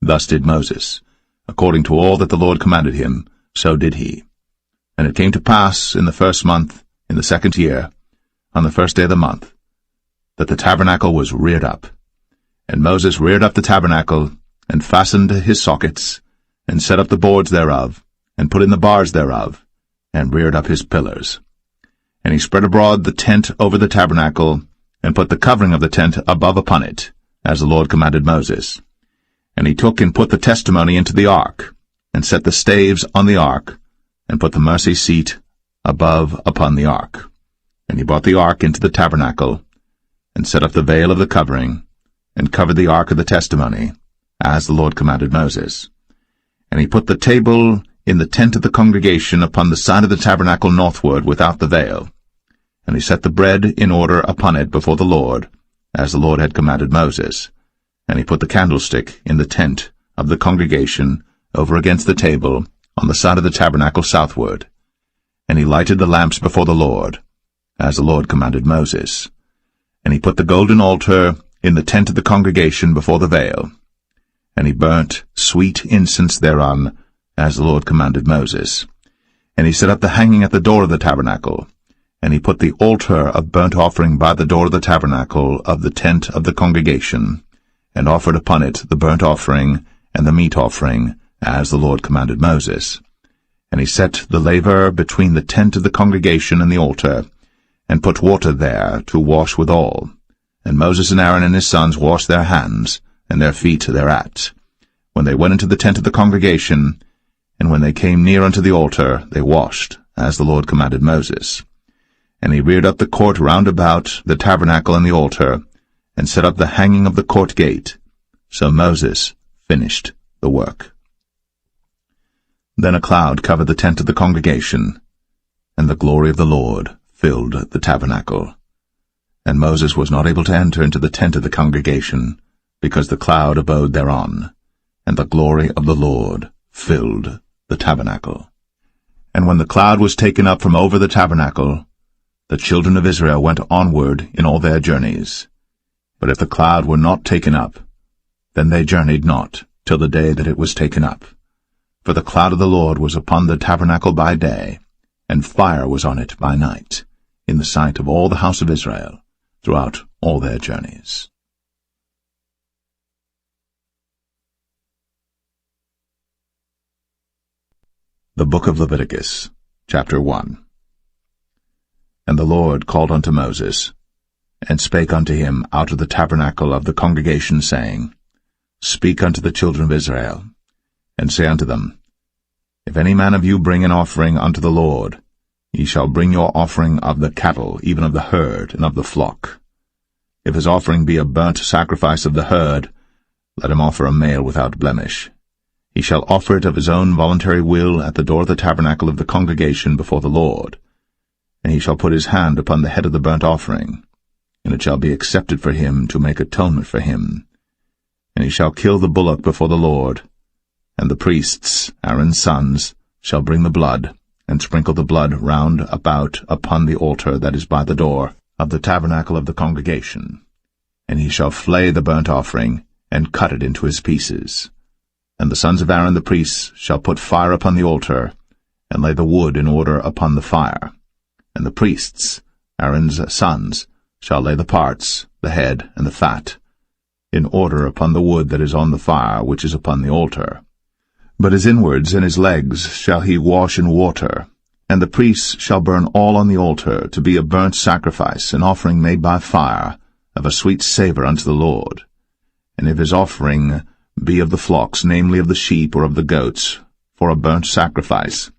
Thus did Moses. According to all that the Lord commanded him, so did he. And it came to pass in the first month, in the second year, on the first day of the month, that the tabernacle was reared up. And Moses reared up the tabernacle, and fastened his sockets, and set up the boards thereof, and put in the bars thereof, and reared up his pillars. And he spread abroad the tent over the tabernacle, and put the covering of the tent above upon it, as the Lord commanded Moses. And he took and put the testimony into the ark, and set the staves on the ark, and put the mercy seat above upon the ark. And he brought the ark into the tabernacle, and set up the veil of the covering, and covered the ark of the testimony, as the Lord commanded Moses. And he put the table in the tent of the congregation upon the side of the tabernacle northward without the veil. And he set the bread in order upon it before the Lord, as the Lord had commanded Moses. And he put the candlestick in the tent of the congregation over against the table on the side of the tabernacle southward. And he lighted the lamps before the Lord, as the Lord commanded Moses. And he put the golden altar in the tent of the congregation before the veil. And he burnt sweet incense thereon, as the Lord commanded Moses. And he set up the hanging at the door of the tabernacle, and he put the altar of burnt offering by the door of the tabernacle of the tent of the congregation, and offered upon it the burnt offering and the meat offering, as the Lord commanded Moses. And he set the laver between the tent of the congregation and the altar, and put water there to wash withal. And Moses and Aaron and his sons washed their hands, and their feet thereat, when they went into the tent of the congregation, and when they came near unto the altar, they washed, as the Lord commanded Moses. And he reared up the court round about the tabernacle and the altar, and set up the hanging of the court gate. So Moses finished the work. Then a cloud covered the tent of the congregation, and the glory of the Lord filled the tabernacle. And Moses was not able to enter into the tent of the congregation, because the cloud abode thereon, and the glory of the Lord filled the tabernacle. And when the cloud was taken up from over the tabernacle, the children of Israel went onward in all their journeys. But if the cloud were not taken up, then they journeyed not till the day that it was taken up. For the cloud of the Lord was upon the tabernacle by day, and fire was on it by night, in the sight of all the house of Israel, throughout all their journeys. The Book of Leviticus, chapter 1. And the Lord called unto Moses, and spake unto him out of the tabernacle of the congregation, saying, Speak unto the children of Israel, and say unto them, If any man of you bring an offering unto the Lord, ye shall bring your offering of the cattle, even of the herd, and of the flock. If his offering be a burnt sacrifice of the herd, let him offer a male without blemish. He shall offer it of his own voluntary will at the door of the tabernacle of the congregation before the Lord. And he shall put his hand upon the head of the burnt offering, and it shall be accepted for him to make atonement for him. And he shall kill the bullock before the Lord, and the priests, Aaron's sons, shall bring the blood, and sprinkle the blood round about upon the altar that is by the door of the tabernacle of the congregation. And he shall flay the burnt offering, and cut it into his pieces. And the sons of Aaron the priests shall put fire upon the altar, and lay the wood in order upon the fire. And the priests, Aaron's sons, shall lay the parts, the head, and the fat, in order upon the wood that is on the fire which is upon the altar. But his inwards and his legs shall he wash in water, and the priests shall burn all on the altar to be a burnt sacrifice, an offering made by fire, of a sweet savour unto the Lord. And if his offering be of the flocks, namely of the sheep or of the goats, for a burnt sacrifice,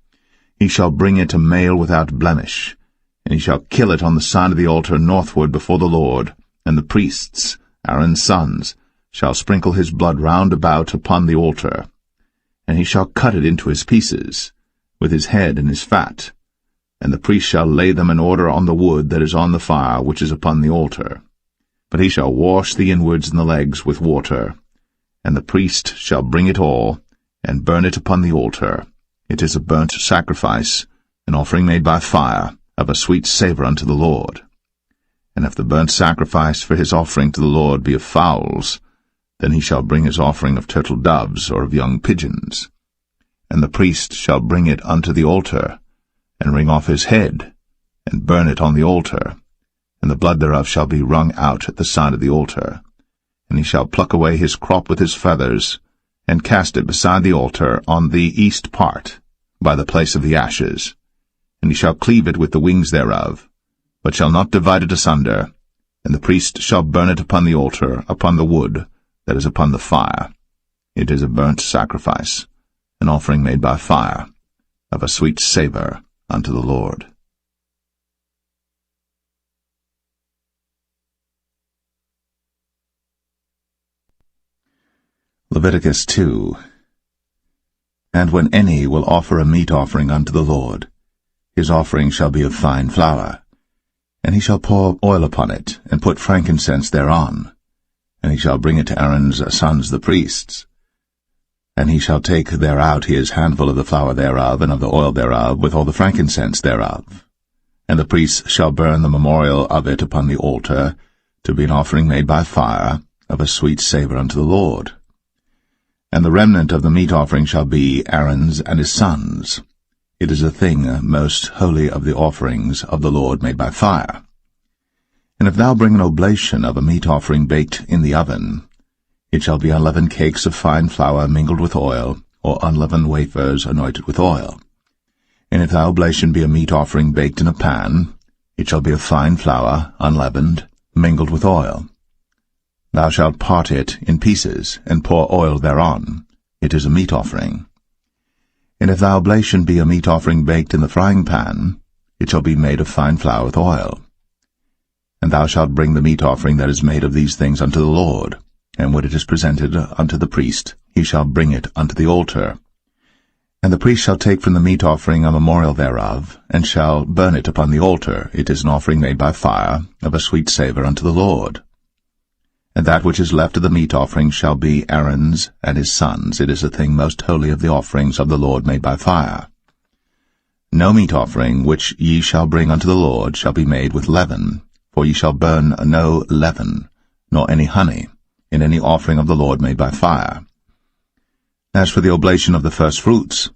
he shall bring it a male without blemish, and he shall kill it on the side of the altar northward before the Lord, and the priests, Aaron's sons, shall sprinkle his blood round about upon the altar. And he shall cut it into his pieces, with his head and his fat, and the priest shall lay them in order on the wood that is on the fire which is upon the altar. But he shall wash the inwards and the legs with water, and the priest shall bring it all, and burn it upon the altar. It is a burnt sacrifice, an offering made by fire, of a sweet savour unto the Lord. And if the burnt sacrifice for his offering to the Lord be of fowls, then he shall bring his offering of turtle doves or of young pigeons. And the priest shall bring it unto the altar, and wring off his head, and burn it on the altar, and the blood thereof shall be wrung out at the side of the altar. And he shall pluck away his crop with his feathers, and cast it beside the altar on the east part, by the place of the ashes. And he shall cleave it with the wings thereof, but shall not divide it asunder. And the priest shall burn it upon the altar, upon the wood that is upon the fire. It is a burnt sacrifice, an offering made by fire, of a sweet savour unto the Lord. Leviticus 2. And when any will offer a meat offering unto the Lord, his offering shall be of fine flour, and he shall pour oil upon it, and put frankincense thereon, and he shall bring it to Aaron's sons the priests. And he shall take thereout his handful of the flour thereof, and of the oil thereof, with all the frankincense thereof. And the priests shall burn the memorial of it upon the altar, to be an offering made by fire, of a sweet savour unto the Lord. And the remnant of the meat offering shall be Aaron's and his sons. It is a thing most holy of the offerings of the Lord made by fire. And if thou bring an oblation of a meat offering baked in the oven, it shall be unleavened cakes of fine flour mingled with oil, or unleavened wafers anointed with oil. And if thy oblation be a meat offering baked in a pan, it shall be of fine flour, unleavened, mingled with oil. Thou shalt part it in pieces, and pour oil thereon. It is a meat offering. And if thy oblation be a meat offering baked in the frying pan, it shall be made of fine flour with oil. And thou shalt bring the meat offering that is made of these things unto the Lord, and when it is presented unto the priest, he shall bring it unto the altar. And the priest shall take from the meat offering a memorial thereof, and shall burn it upon the altar. It is an offering made by fire, of a sweet savour unto the Lord. And that which is left of the meat offering shall be Aaron's and his sons. It is a thing most holy of the offerings of the Lord made by fire. No meat offering which ye shall bring unto the Lord shall be made with leaven, for ye shall burn no leaven, nor any honey, in any offering of the Lord made by fire. As for the oblation of the firstfruits,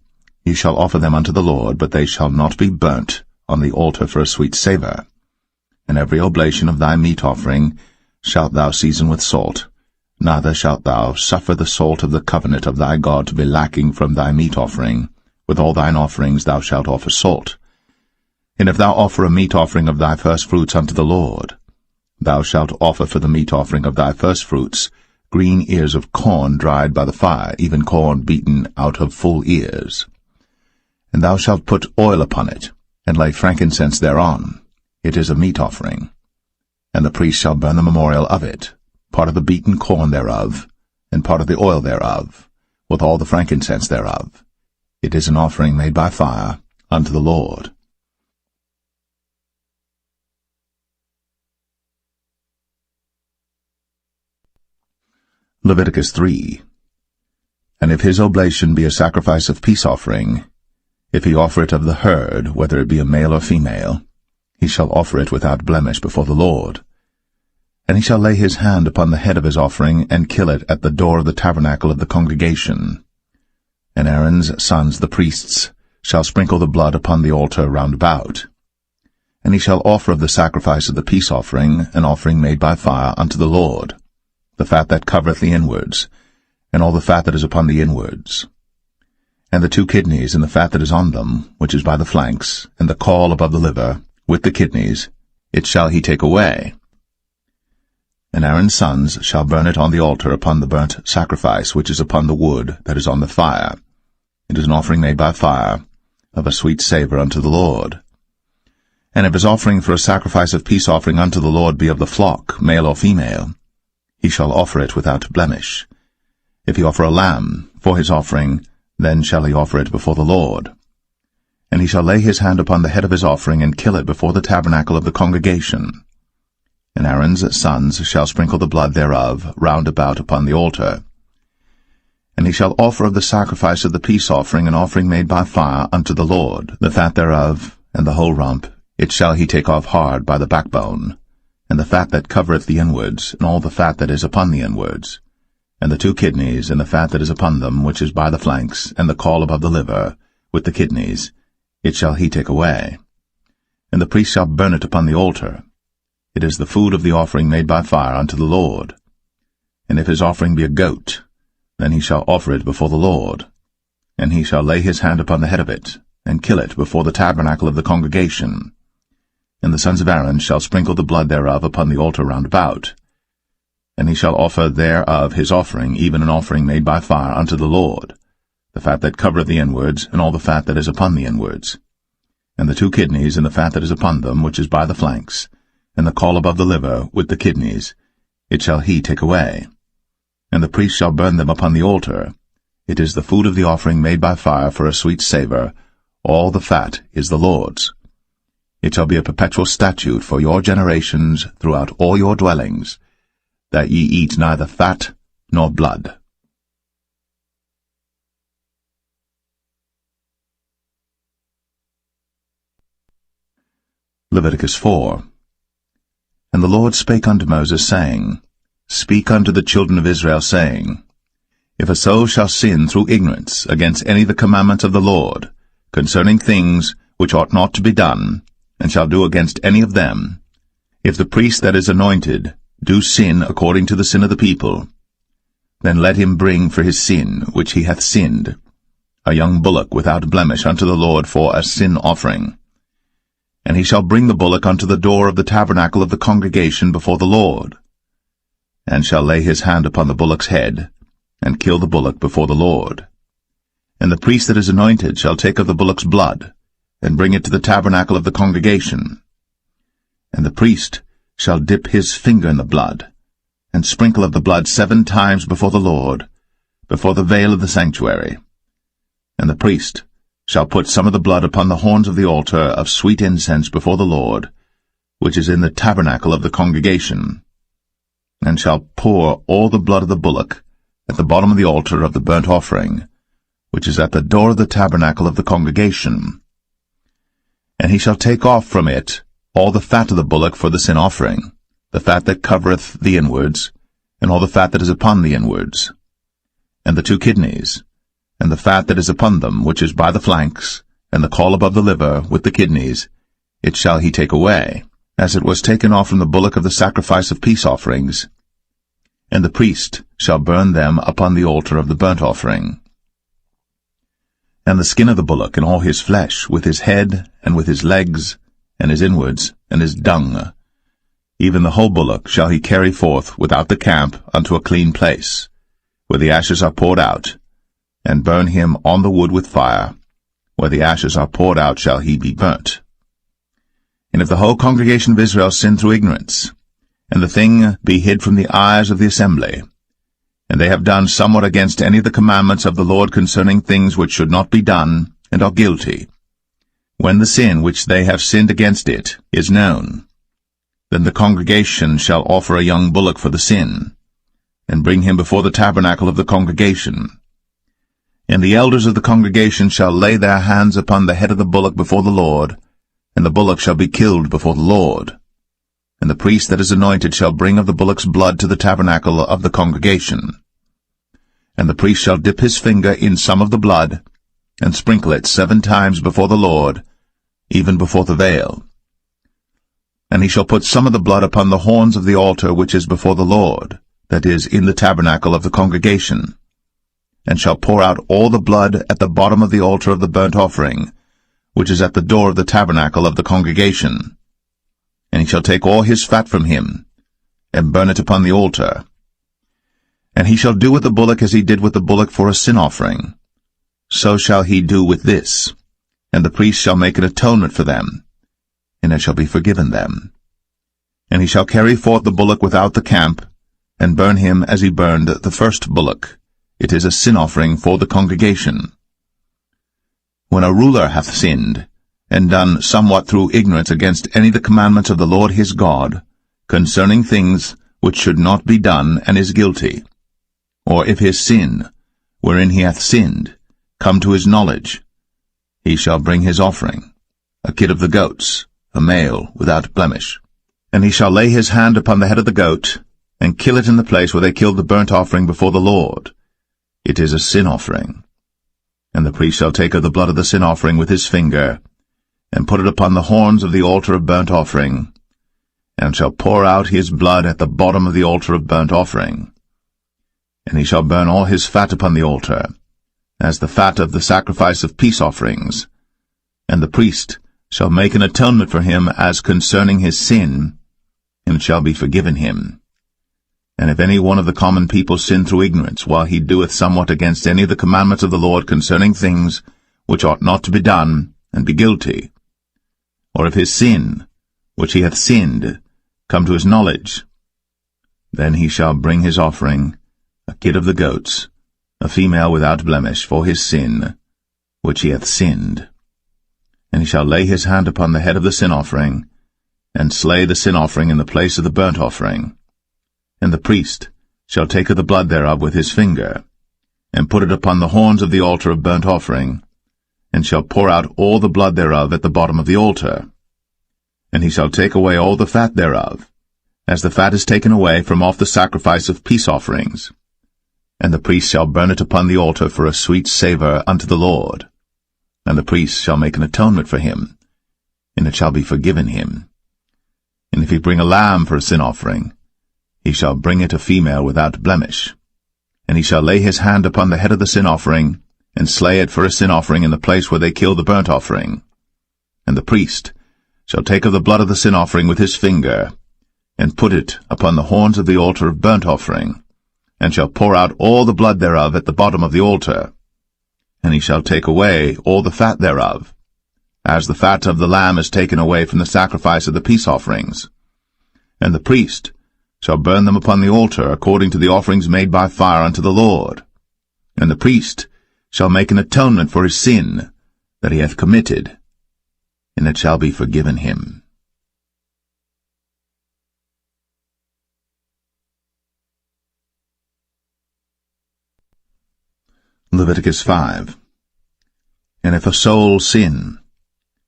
ye shall offer them unto the Lord, but they shall not be burnt on the altar for a sweet savour. And every oblation of thy meat offering shalt thou season with salt, neither shalt thou suffer the salt of the covenant of thy God to be lacking from thy meat offering. With all thine offerings thou shalt offer salt. And if thou offer a meat offering of thy firstfruits unto the Lord, thou shalt offer for the meat offering of thy firstfruits green ears of corn dried by the fire, even corn beaten out of full ears. And thou shalt put oil upon it, and lay frankincense thereon. It is a meat offering. And the priest shall burn the memorial of it, part of the beaten corn thereof, and part of the oil thereof, with all the frankincense thereof. It is an offering made by fire unto the Lord. Leviticus 3. And if his oblation be a sacrifice of peace offering, if he offer it of the herd, whether it be a male or female, he shall offer it without blemish before the Lord. And he shall lay his hand upon the head of his offering, and kill it at the door of the tabernacle of the congregation. And Aaron's sons, the priests, shall sprinkle the blood upon the altar round about. And he shall offer of the sacrifice of the peace offering an offering made by fire unto the Lord, the fat that covereth the inwards, and all the fat that is upon the inwards, and the 2 kidneys, and the fat that is on them, which is by the flanks, and the caul above the liver, with the kidneys, it shall he take away. And Aaron's sons shall burn it on the altar upon the burnt sacrifice which is upon the wood that is on the fire. It is an offering made by fire, of a sweet savour unto the Lord. And if his offering for a sacrifice of peace offering unto the Lord be of the flock, male or female, he shall offer it without blemish. If he offer a lamb for his offering, then shall he offer it before the Lord. And he shall lay his hand upon the head of his offering, and kill it before the tabernacle of the congregation. And Aaron's sons shall sprinkle the blood thereof round about upon the altar. And he shall offer of the sacrifice of the peace offering an offering made by fire unto the Lord, the fat thereof, and the whole rump, it shall he take off hard by the backbone, and the fat that covereth the inwards, and all the fat that is upon the inwards, and the 2 kidneys, and the fat that is upon them, which is by the flanks, and the caul above the liver, with the kidneys, it shall he take away. And the priest shall burn it upon the altar. It is the food of the offering made by fire unto the Lord. And if his offering be a goat, then he shall offer it before the Lord. And he shall lay his hand upon the head of it, and kill it before the tabernacle of the congregation. And the sons of Aaron shall sprinkle the blood thereof upon the altar round about. And he shall offer thereof his offering, even an offering made by fire unto the Lord, the fat that covereth the inwards, and all the fat that is upon the inwards, and the 2 kidneys, and the fat that is upon them, which is by the flanks, and the caul above the liver, with the kidneys, it shall he take away. And the priest shall burn them upon the altar. It is the food of the offering made by fire for a sweet savour. All the fat is the Lord's. It shall be a perpetual statute for your generations throughout all your dwellings, that ye eat neither fat nor blood. Leviticus 4. And the Lord spake unto Moses, saying, Speak unto the children of Israel, saying, If a soul shall sin through ignorance against any of the commandments of the Lord, concerning things which ought not to be done, and shall do against any of them, if the priest that is anointed do sin according to the sin of the people, then let him bring for his sin which he hath sinned a young bullock without blemish unto the Lord for a sin offering. And he shall bring the bullock unto the door of the tabernacle of the congregation before the Lord, and shall lay his hand upon the bullock's head, and kill the bullock before the Lord. And the priest that is anointed shall take of the bullock's blood, and bring it to the tabernacle of the congregation. And the priest shall dip his finger in the blood, and sprinkle of the blood 7 times before the Lord, before the veil of the sanctuary. And the priest shall put some of the blood upon the horns of the altar of sweet incense before the Lord, which is in the tabernacle of the congregation, and shall pour all the blood of the bullock at the bottom of the altar of the burnt offering, which is at the door of the tabernacle of the congregation. And he shall take off from it all the fat of the bullock for the sin offering, the fat that covereth the inwards, and all the fat that is upon the inwards, and the 2 kidneys, and the fat that is upon them, which is by the flanks, and the caul above the liver, with the kidneys, it shall he take away, as it was taken off from the bullock of the sacrifice of peace offerings. And the priest shall burn them upon the altar of the burnt offering. And the skin of the bullock, and all his flesh, with his head, and with his legs, and his inwards, and his dung, even the whole bullock shall he carry forth without the camp unto a clean place, where the ashes are poured out, and burn him on the wood with fire. Where the ashes are poured out shall he be burnt. And if the whole congregation of Israel sin through ignorance, and the thing be hid from the eyes of the assembly, and they have done somewhat against any of the commandments of the Lord concerning things which should not be done, and are guilty, when the sin which they have sinned against it is known, then the congregation shall offer a young bullock for the sin, and bring him before the tabernacle of the congregation. And the elders of the congregation shall lay their hands upon the head of the bullock before the Lord, and the bullock shall be killed before the Lord. And the priest that is anointed shall bring of the bullock's blood to the tabernacle of the congregation. And the priest shall dip his finger in some of the blood, and sprinkle it 7 times before the Lord, even before the veil. And he shall put some of the blood upon the horns of the altar which is before the Lord, that is, in the tabernacle of the congregation, and shall pour out all the blood at the bottom of the altar of the burnt offering, which is at the door of the tabernacle of the congregation. And he shall take all his fat from him, and burn it upon the altar. And he shall do with the bullock as he did with the bullock for a sin offering. So shall he do with this, and the priest shall make an atonement for them, and it shall be forgiven them. And he shall carry forth the bullock without the camp, and burn him as he burned the first bullock. It is a sin offering for the congregation. When a ruler hath sinned, and done somewhat through ignorance against any of the commandments of the Lord his God, concerning things which should not be done, and is guilty, or if his sin, wherein he hath sinned, come to his knowledge, he shall bring his offering, a kid of the goats, a male without blemish. And he shall lay his hand upon the head of the goat, and kill it in the place where they killed the burnt offering before the Lord. It is a sin offering. And the priest shall take of the blood of the sin offering with his finger, and put it upon the horns of the altar of burnt offering, and shall pour out his blood at the bottom of the altar of burnt offering. And he shall burn all his fat upon the altar, as the fat of the sacrifice of peace offerings. And the priest shall make an atonement for him as concerning his sin, and it shall be forgiven him. And if any one of the common people sin through ignorance, while he doeth somewhat against any of the commandments of the Lord concerning things which ought not to be done, and be guilty, or if his sin, which he hath sinned, come to his knowledge, then he shall bring his offering, a kid of the goats, a female without blemish, for his sin, which he hath sinned. And he shall lay his hand upon the head of the sin offering, and slay the sin offering in the place of the burnt offering. And the priest shall take of the blood thereof with his finger, and put it upon the horns of the altar of burnt offering, and shall pour out all the blood thereof at the bottom of the altar. And he shall take away all the fat thereof, as the fat is taken away from off the sacrifice of peace offerings. And the priest shall burn it upon the altar for a sweet savour unto the Lord. And the priest shall make an atonement for him, and it shall be forgiven him. And if he bring a lamb for a sin offering, he shall bring it a female without blemish. And he shall lay his hand upon the head of the sin offering, and slay it for a sin offering in the place where they kill the burnt offering. And the priest shall take of the blood of the sin offering with his finger, and put it upon the horns of the altar of burnt offering, and shall pour out all the blood thereof at the bottom of the altar. And he shall take away all the fat thereof, as the fat of the lamb is taken away from the sacrifice of the peace offerings. And the priest shall burn them upon the altar according to the offerings made by fire unto the Lord. And the priest shall make an atonement for his sin that he hath committed, and it shall be forgiven him. Leviticus 5. And if a soul sin,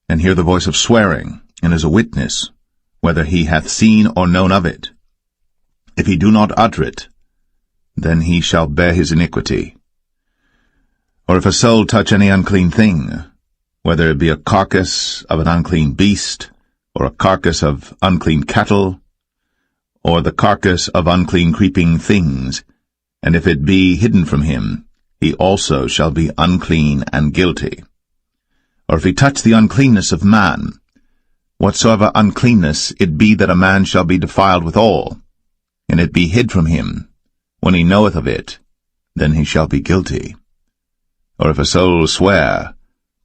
and hear the voice of swearing, and is a witness, whether he hath seen or known of it, if he do not utter it, then he shall bear his iniquity. Or if a soul touch any unclean thing, whether it be a carcass of an unclean beast, or a carcass of unclean cattle, or the carcass of unclean creeping things, and if it be hidden from him, he also shall be unclean and guilty. Or if he touch the uncleanness of man, whatsoever uncleanness it be that a man shall be defiled withal, and it be hid from him, when he knoweth of it, then he shall be guilty. Or if a soul swear,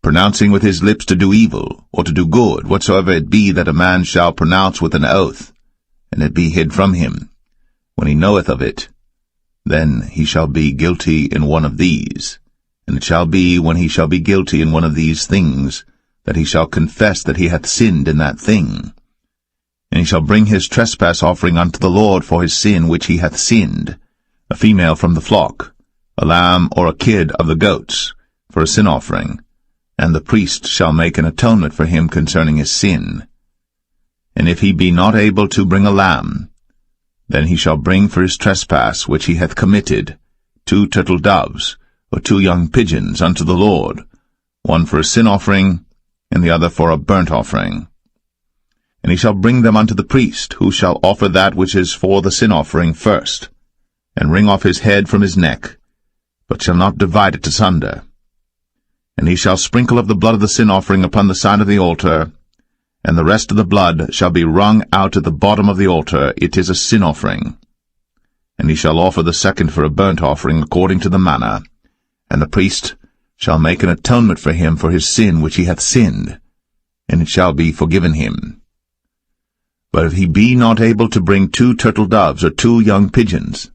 pronouncing with his lips to do evil, or to do good, whatsoever it be that a man shall pronounce with an oath, and it be hid from him, when he knoweth of it, then he shall be guilty in one of these. And it shall be, when he shall be guilty in one of these things, that he shall confess that he hath sinned in that thing. And he shall bring his trespass offering unto the Lord for his sin which he hath sinned, a female from the flock, a lamb or a kid of the goats, for a sin offering, and the priest shall make an atonement for him concerning his sin. And if he be not able to bring a lamb, then he shall bring for his trespass which he hath committed 2 turtle doves, or 2 young pigeons unto the Lord, one for a sin offering, and the other for a burnt offering. And he shall bring them unto the priest, who shall offer that which is for the sin offering first, and wring off his head from his neck, but shall not divide it asunder. And he shall sprinkle of the blood of the sin offering upon the side of the altar, and the rest of the blood shall be wrung out at the bottom of the altar. It is a sin offering. And he shall offer the second for a burnt offering according to the manner, and the priest shall make an atonement for him for his sin which he hath sinned, and it shall be forgiven him. But if he be not able to bring 2 turtle doves or 2 young pigeons,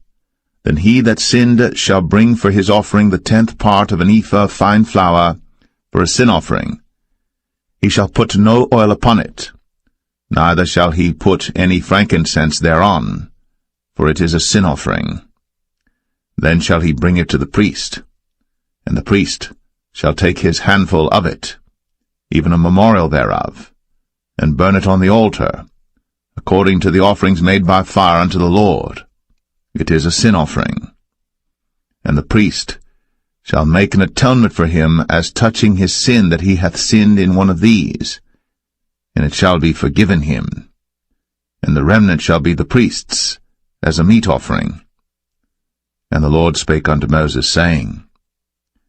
then he that sinned shall bring for his offering the 10th part of an ephah of fine flour for a sin offering. He shall put no oil upon it, neither shall he put any frankincense thereon, for it is a sin offering. Then shall he bring it to the priest, and the priest shall take his handful of it, even a memorial thereof, and burn it on the altar, according to the offerings made by fire unto the Lord. It is a sin offering. And the priest shall make an atonement for him as touching his sin that he hath sinned in one of these, and it shall be forgiven him. And the remnant shall be the priest's, as a meat offering. And the Lord spake unto Moses, saying,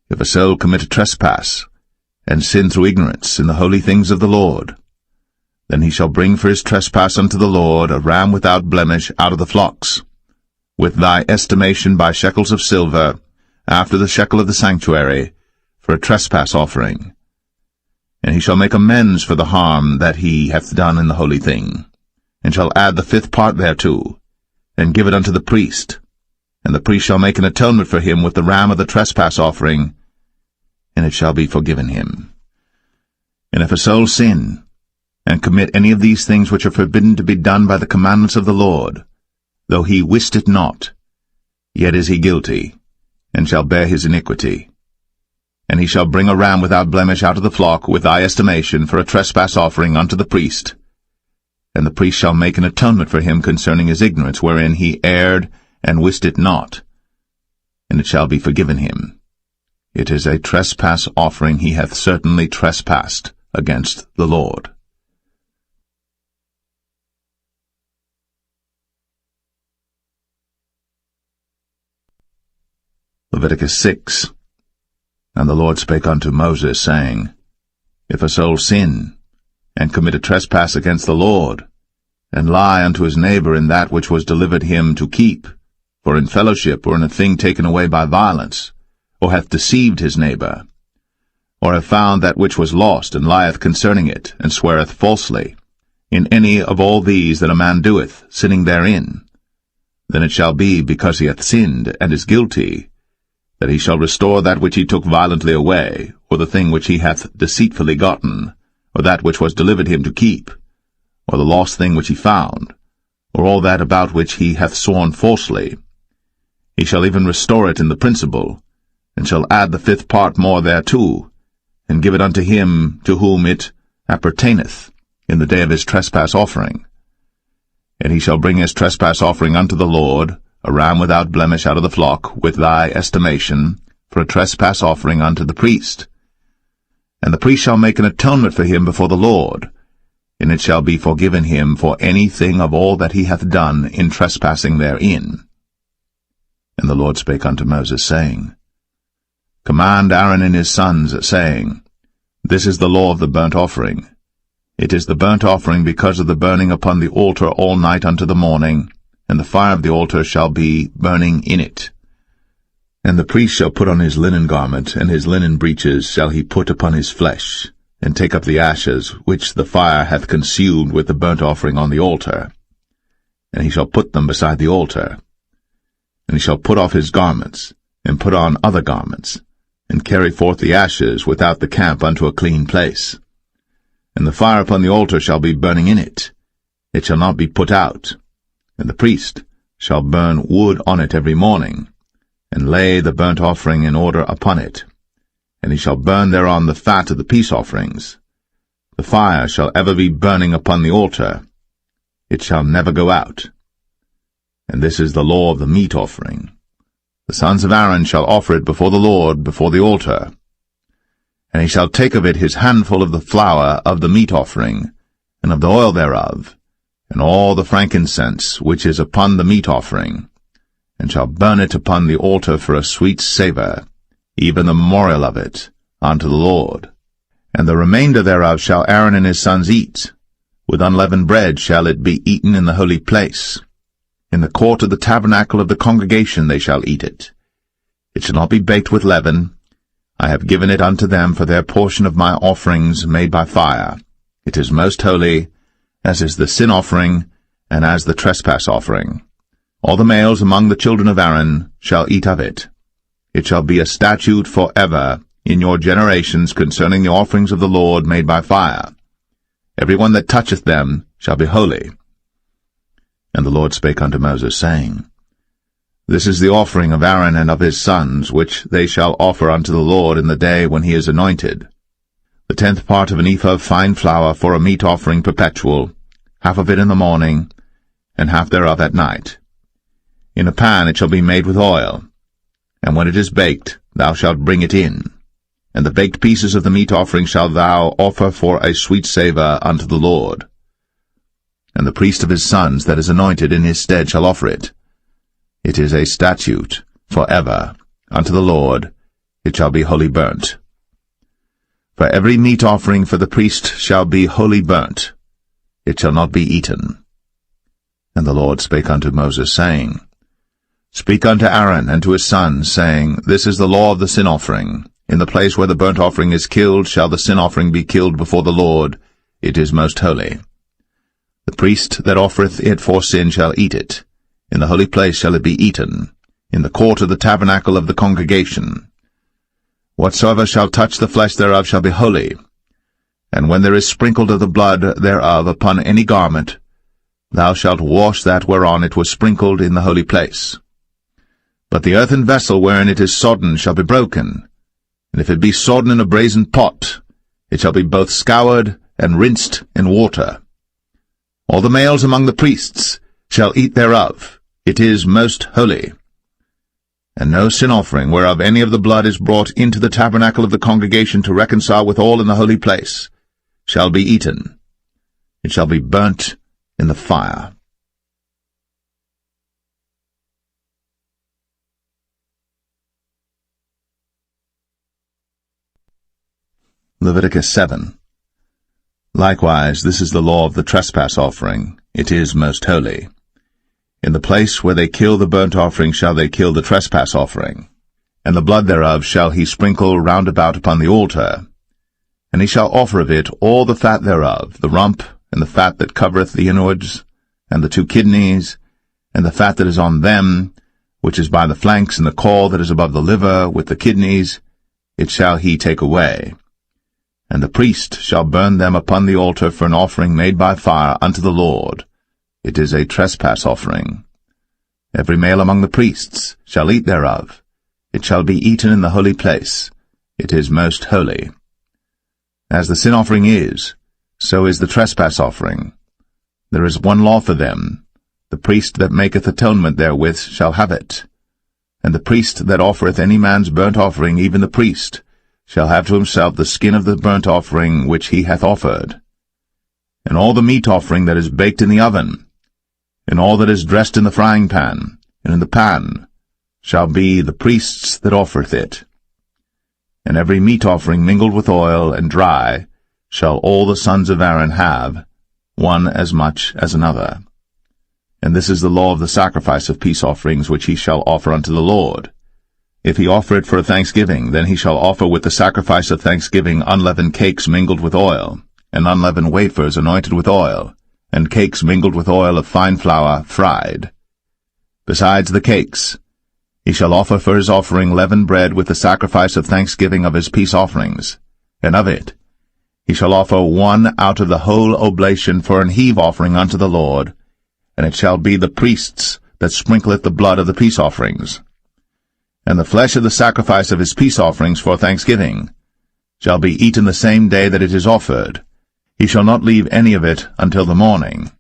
If a soul commit a trespass, and sin through ignorance in the holy things of the Lord, then he shall bring for his trespass unto the Lord a ram without blemish out of the flocks, with thy estimation by shekels of silver, after the shekel of the sanctuary, for a trespass offering. And he shall make amends for the harm that he hath done in the holy thing, and shall add the 5th part thereto, and give it unto the priest. And the priest shall make an atonement for him with the ram of the trespass offering, and it shall be forgiven him. And if a soul sin, and commit any of these things which are forbidden to be done by the commandments of the Lord, though he wist it not, yet is he guilty, and shall bear his iniquity. And he shall bring a ram without blemish out of the flock with thy estimation for a trespass offering unto the priest. And the priest shall make an atonement for him concerning his ignorance wherein he erred and wist it not. and it shall be forgiven him. It is a trespass offering. He hath certainly trespassed against the Lord. Leviticus 6. And the Lord spake unto Moses, saying, If a soul sin, and commit a trespass against the Lord, and lie unto his neighbor in that which was delivered him to keep, for in fellowship or in a thing taken away by violence, or hath deceived his neighbor, or have found that which was lost, and lieth concerning it, and sweareth falsely, in any of all these that a man doeth, sinning therein, then it shall be, because he hath sinned, and is guilty, that he shall restore that which he took violently away, or the thing which he hath deceitfully gotten, or that which was delivered him to keep, or the lost thing which he found, or all that about which he hath sworn falsely. He shall even restore it in the principal, and shall add the 5th part more thereto, and give it unto him to whom it appertaineth in the day of his trespass offering. And he shall bring his trespass offering unto the Lord, a ram without blemish out of the flock, with thy estimation, for a trespass offering unto the priest. And the priest shall make an atonement for him before the Lord, and it shall be forgiven him for anything of all that he hath done in trespassing therein. And the Lord spake unto Moses, saying, Command Aaron and his sons, saying, This is the law of the burnt offering. It is the burnt offering because of the burning upon the altar all night unto the morning, and the fire of the altar shall be burning in it. And the priest shall put on his linen garment, and his linen breeches shall he put upon his flesh, and take up the ashes which the fire hath consumed with the burnt offering on the altar. And he shall put them beside the altar. And he shall put off his garments, and put on other garments, and carry forth the ashes without the camp unto a clean place. And the fire upon the altar shall be burning in it. It shall not be put out. And the priest shall burn wood on it every morning, and lay the burnt offering in order upon it. And he shall burn thereon the fat of the peace offerings. The fire shall ever be burning upon the altar. It shall never go out. And this is the law of the meat offering. The sons of Aaron shall offer it before the Lord, before the altar. And he shall take of it his handful of the flour of the meat offering, and of the oil thereof, and all the frankincense which is upon the meat offering, and shall burn it upon the altar for a sweet savour, even the memorial of it, unto the Lord. And the remainder thereof shall Aaron and his sons eat. With unleavened bread shall it be eaten in the holy place. In the court of the tabernacle of the congregation they shall eat it. It shall not be baked with leaven. I have given it unto them for their portion of my offerings made by fire. It is most holy, as is the sin offering, and as the trespass offering. All the males among the children of Aaron shall eat of it. It shall be a statute for ever in your generations concerning the offerings of the Lord made by fire. Every one that toucheth them shall be holy. And the Lord spake unto Moses, saying, This is the offering of Aaron and of his sons, which they shall offer unto the Lord in the day when he is anointed. The 10th part of an ephah of fine flour for a meat offering perpetual, half of it in the morning, and half thereof at night. In a pan it shall be made with oil, and when it is baked, thou shalt bring it in. And the baked pieces of the meat offering shalt thou offer for a sweet savour unto the Lord. And the priest of his sons that is anointed in his stead shall offer it. It is a statute for ever unto the Lord. It shall be wholly burnt. For every meat offering for the priest shall be wholly burnt. It shall not be eaten. And the Lord spake unto Moses, saying, Speak unto Aaron and to his sons, saying, This is the law of the sin offering. In the place where the burnt offering is killed shall the sin offering be killed before the Lord. It is most holy. The priest that offereth it for sin shall eat it. In the holy place shall it be eaten, in the court of the tabernacle of the congregation. Whatsoever shall touch the flesh thereof shall be holy. And when there is sprinkled of the blood thereof upon any garment, thou shalt wash that whereon it was sprinkled in the holy place. But the earthen vessel wherein it is sodden shall be broken, and if it be sodden in a brazen pot, it shall be both scoured and rinsed in water. All the males among the priests shall eat thereof. It is most holy. And no sin offering whereof any of the blood is brought into the tabernacle of the congregation to reconcile with all in the holy place shall be eaten. It shall be burnt in the fire. Leviticus 7. Likewise, this is the law of the trespass offering. It is most holy. In the place where they kill the burnt offering shall they kill the trespass offering, and the blood thereof shall he sprinkle round about upon the altar. And he shall offer of it all the fat thereof, the rump, and the fat that covereth the inwards, and the 2 kidneys, and the fat that is on them, which is by the flanks, and the caul that is above the liver, with the kidneys, it shall he take away. And the priest shall burn them upon the altar for an offering made by fire unto the Lord. It is a trespass offering. Every male among the priests shall eat thereof. It shall be eaten in the holy place. It is most holy. As the sin offering is, so is the trespass offering. There is one law for them. The priest that maketh atonement therewith shall have it. And the priest that offereth any man's burnt offering, even the priest, shall have to himself the skin of the burnt offering which he hath offered. And all the meat offering that is baked in the oven, and all that is dressed in the frying pan, and in the pan, shall be the priest's that offereth it. And every meat offering mingled with oil and dry shall all the sons of Aaron have, one as much as another. And this is the law of the sacrifice of peace offerings which he shall offer unto the Lord. If he offer it for a thanksgiving, then he shall offer with the sacrifice of thanksgiving unleavened cakes mingled with oil, and unleavened wafers anointed with oil, and cakes mingled with oil of fine flour fried. Besides the cakes, he shall offer for his offering leavened bread with the sacrifice of thanksgiving of his peace offerings, and of it he shall offer one out of the whole oblation for an heave offering unto the Lord, and it shall be the priest's that sprinkleth the blood of the peace offerings. And the flesh of the sacrifice of his peace offerings for thanksgiving shall be eaten the same day that it is offered. He shall not leave any of it until the morning.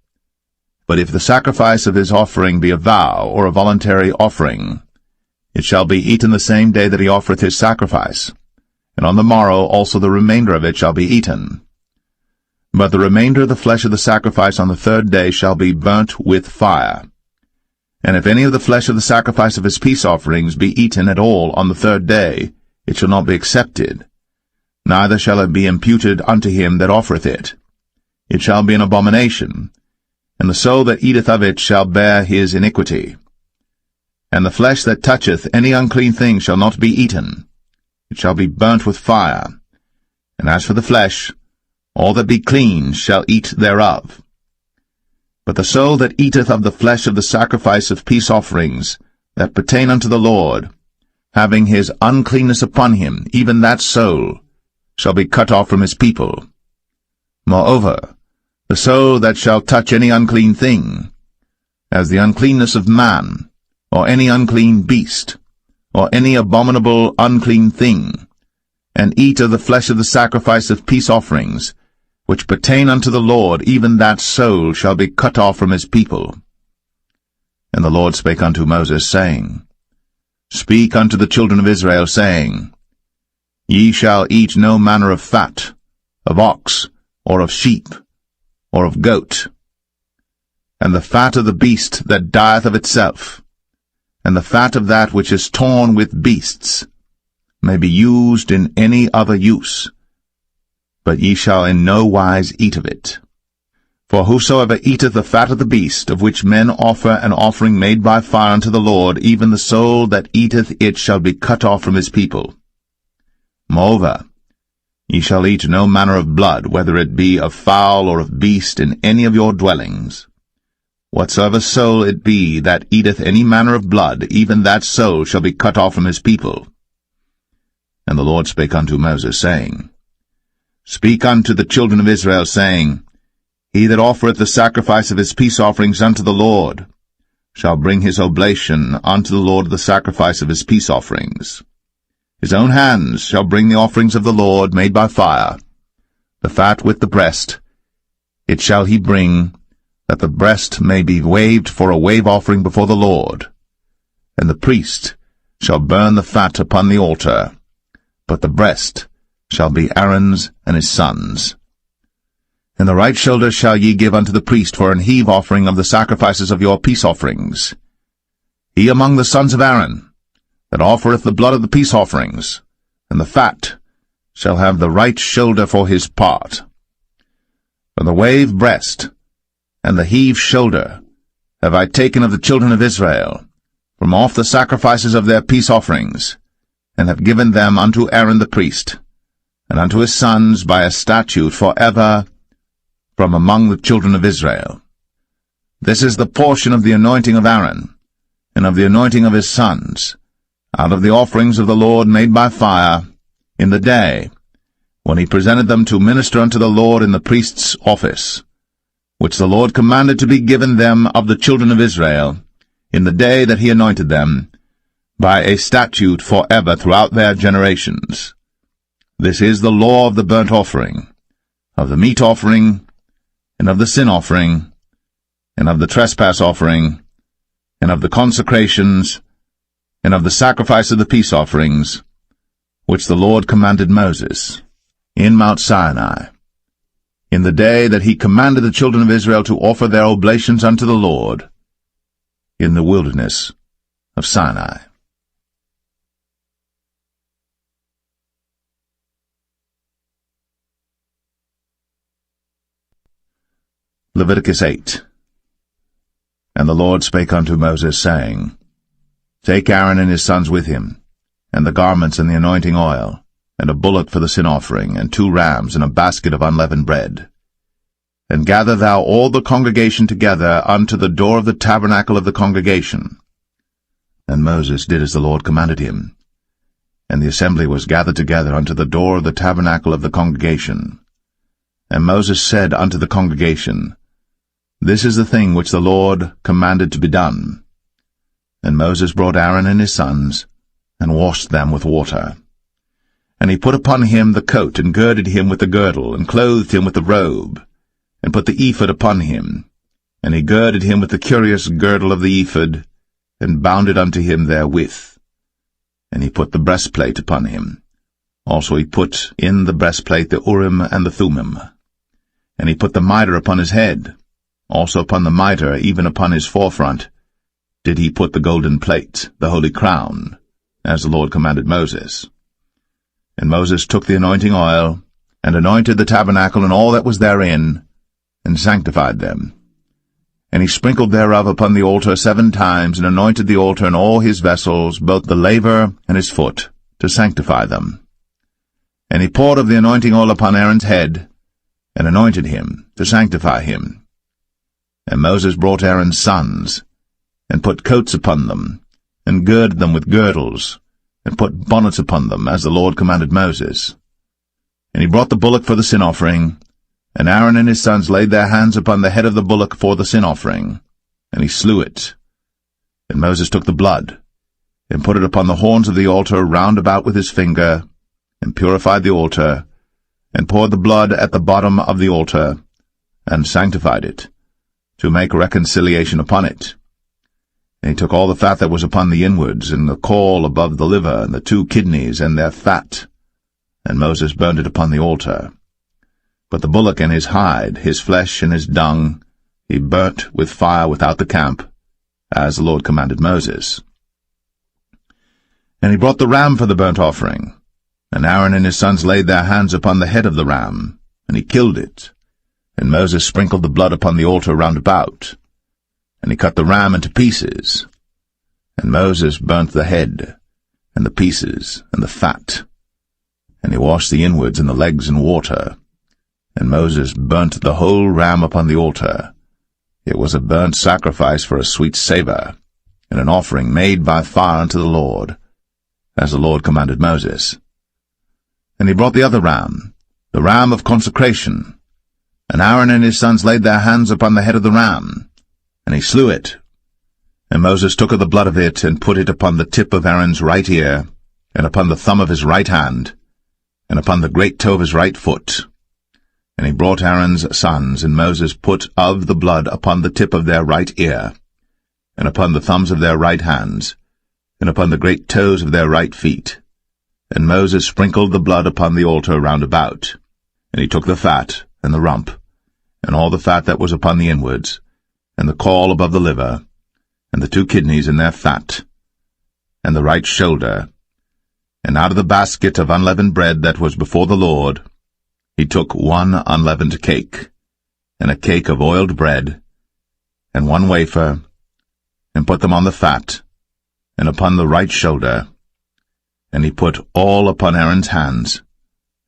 But if the sacrifice of his offering be a vow or a voluntary offering, it shall be eaten the same day that he offereth his sacrifice, and on the morrow also the remainder of it shall be eaten. But the remainder of the flesh of the sacrifice on the 3rd day shall be burnt with fire. And if any of the flesh of the sacrifice of his peace offerings be eaten at all on the 3rd day, it shall not be accepted, neither shall it be imputed unto him that offereth it. It shall be an abomination, and the soul that eateth of it shall bear his iniquity. And the flesh that toucheth any unclean thing shall not be eaten. It shall be burnt with fire. And as for the flesh, all that be clean shall eat thereof. But the soul that eateth of the flesh of the sacrifice of peace offerings, that pertain unto the Lord, having his uncleanness upon him, even that soul, shall be cut off from his people. Moreover, the soul that shall touch any unclean thing, as the uncleanness of man, or any unclean beast, or any abominable unclean thing, and eat of the flesh of the sacrifice of peace offerings, which pertain unto the Lord, even that soul shall be cut off from his people. And the Lord spake unto Moses, saying, Speak unto the children of Israel, saying, Ye shall eat no manner of fat, of ox, or of sheep, or of goat, and the fat of the beast that dieth of itself, and the fat of that which is torn with beasts, may be used in any other use, but ye shall in no wise eat of it. For whosoever eateth the fat of the beast, of which men offer an offering made by fire unto the Lord, even the soul that eateth it shall be cut off from his people. Moreover, ye shall eat no manner of blood, whether it be of fowl or of beast, in any of your dwellings. Whatsoever soul it be that eateth any manner of blood, even that soul shall be cut off from his people. And the Lord spake unto Moses, saying, Speak unto the children of Israel, saying, He that offereth the sacrifice of his peace offerings unto the Lord shall bring his oblation unto the Lord of the sacrifice of his peace offerings. His own hands shall bring the offerings of the Lord made by fire, the fat with the breast. It shall he bring, that the breast may be waved for a wave offering before the Lord. And the priest shall burn the fat upon the altar, but the breast shall be Aaron's and his sons'. And the right shoulder shall ye give unto the priest for an heave offering of the sacrifices of your peace offerings. He among the sons of Aaron, that offereth the blood of the peace offerings, and the fat, shall have the right shoulder for his part. For the wave breast, and the heave shoulder, have I taken of the children of Israel, from off the sacrifices of their peace offerings, and have given them unto Aaron the priest, and unto his sons by a statute for ever, from among the children of Israel. This is the portion of the anointing of Aaron, and of the anointing of his sons, out of the offerings of the Lord made by fire, in the day, when he presented them to minister unto the Lord in the priest's office, which the Lord commanded to be given them of the children of Israel, in the day that he anointed them, by a statute for ever throughout their generations. This is the law of the burnt offering, of the meat offering, and of the sin offering, and of the trespass offering, and of the consecrations, and of the sacrifice of the peace offerings, which the Lord commanded Moses, in Mount Sinai, in the day that he commanded the children of Israel to offer their oblations unto the Lord, in the wilderness of Sinai. Leviticus 8. And the Lord spake unto Moses, saying, Take Aaron and his sons with him, and the garments and the anointing oil, and a bullock for the sin offering, and 2 rams, and a basket of unleavened bread. And gather thou all the congregation together unto the door of the tabernacle of the congregation. And Moses did as the Lord commanded him. And the assembly was gathered together unto the door of the tabernacle of the congregation. And Moses said unto the congregation, This is the thing which the Lord commanded to be done. And Moses brought Aaron and his sons, and washed them with water. And he put upon him the coat, and girded him with the girdle, and clothed him with the robe, and put the ephod upon him. And he girded him with the curious girdle of the ephod, and bound it unto him therewith. And he put the breastplate upon him. Also he put in the breastplate the Urim and the Thummim. And he put the mitre upon his head. Also upon the mitre, even upon his forefront, did he put the golden plate, the holy crown, as the Lord commanded Moses. And Moses took the anointing oil, and anointed the tabernacle and all that was therein, and sanctified them. And he sprinkled thereof upon the altar 7 times, and anointed the altar and all his vessels, both the laver and his foot, to sanctify them. And he poured of the anointing oil upon Aaron's head, and anointed him, to sanctify him. And Moses brought Aaron's sons, and put coats upon them, and girded them with girdles, and put bonnets upon them, as the Lord commanded Moses. And he brought the bullock for the sin offering, and Aaron and his sons laid their hands upon the head of the bullock for the sin offering, and he slew it. And Moses took the blood, and put it upon the horns of the altar round about with his finger, and purified the altar, and poured the blood at the bottom of the altar, and sanctified it, to make reconciliation upon it. And he took all the fat that was upon the inwards, and the caul above the liver, and the 2 kidneys, and their fat, and Moses burned it upon the altar. But the bullock and his hide, his flesh and his dung, he burnt with fire without the camp, as the Lord commanded Moses. And he brought the ram for the burnt offering, and Aaron and his sons laid their hands upon the head of the ram, and he killed it. And Moses sprinkled the blood upon the altar round about, and he cut the ram into pieces. And Moses burnt the head, and the pieces, and the fat. And he washed the inwards and the legs in water. And Moses burnt the whole ram upon the altar. It was a burnt sacrifice for a sweet savour, and an offering made by fire unto the Lord, as the Lord commanded Moses. And he brought the other ram, the ram of consecration. And Aaron and his sons laid their hands upon the head of the ram, and he slew it. And Moses took of the blood of it, and put it upon the tip of Aaron's right ear, and upon the thumb of his right hand, and upon the great toe of his right foot. And he brought Aaron's sons, and Moses put of the blood upon the tip of their right ear, and upon the thumbs of their right hands, and upon the great toes of their right feet. And Moses sprinkled the blood upon the altar round about. And he took the fat, and the rump, and all the fat that was upon the inwards, and the caul above the liver, and the 2 kidneys in their fat, and the right shoulder, and out of the basket of unleavened bread that was before the Lord, he took 1 unleavened cake, and a cake of oiled bread, and 1 wafer, and put them on the fat, and upon the right shoulder, and he put all upon Aaron's hands,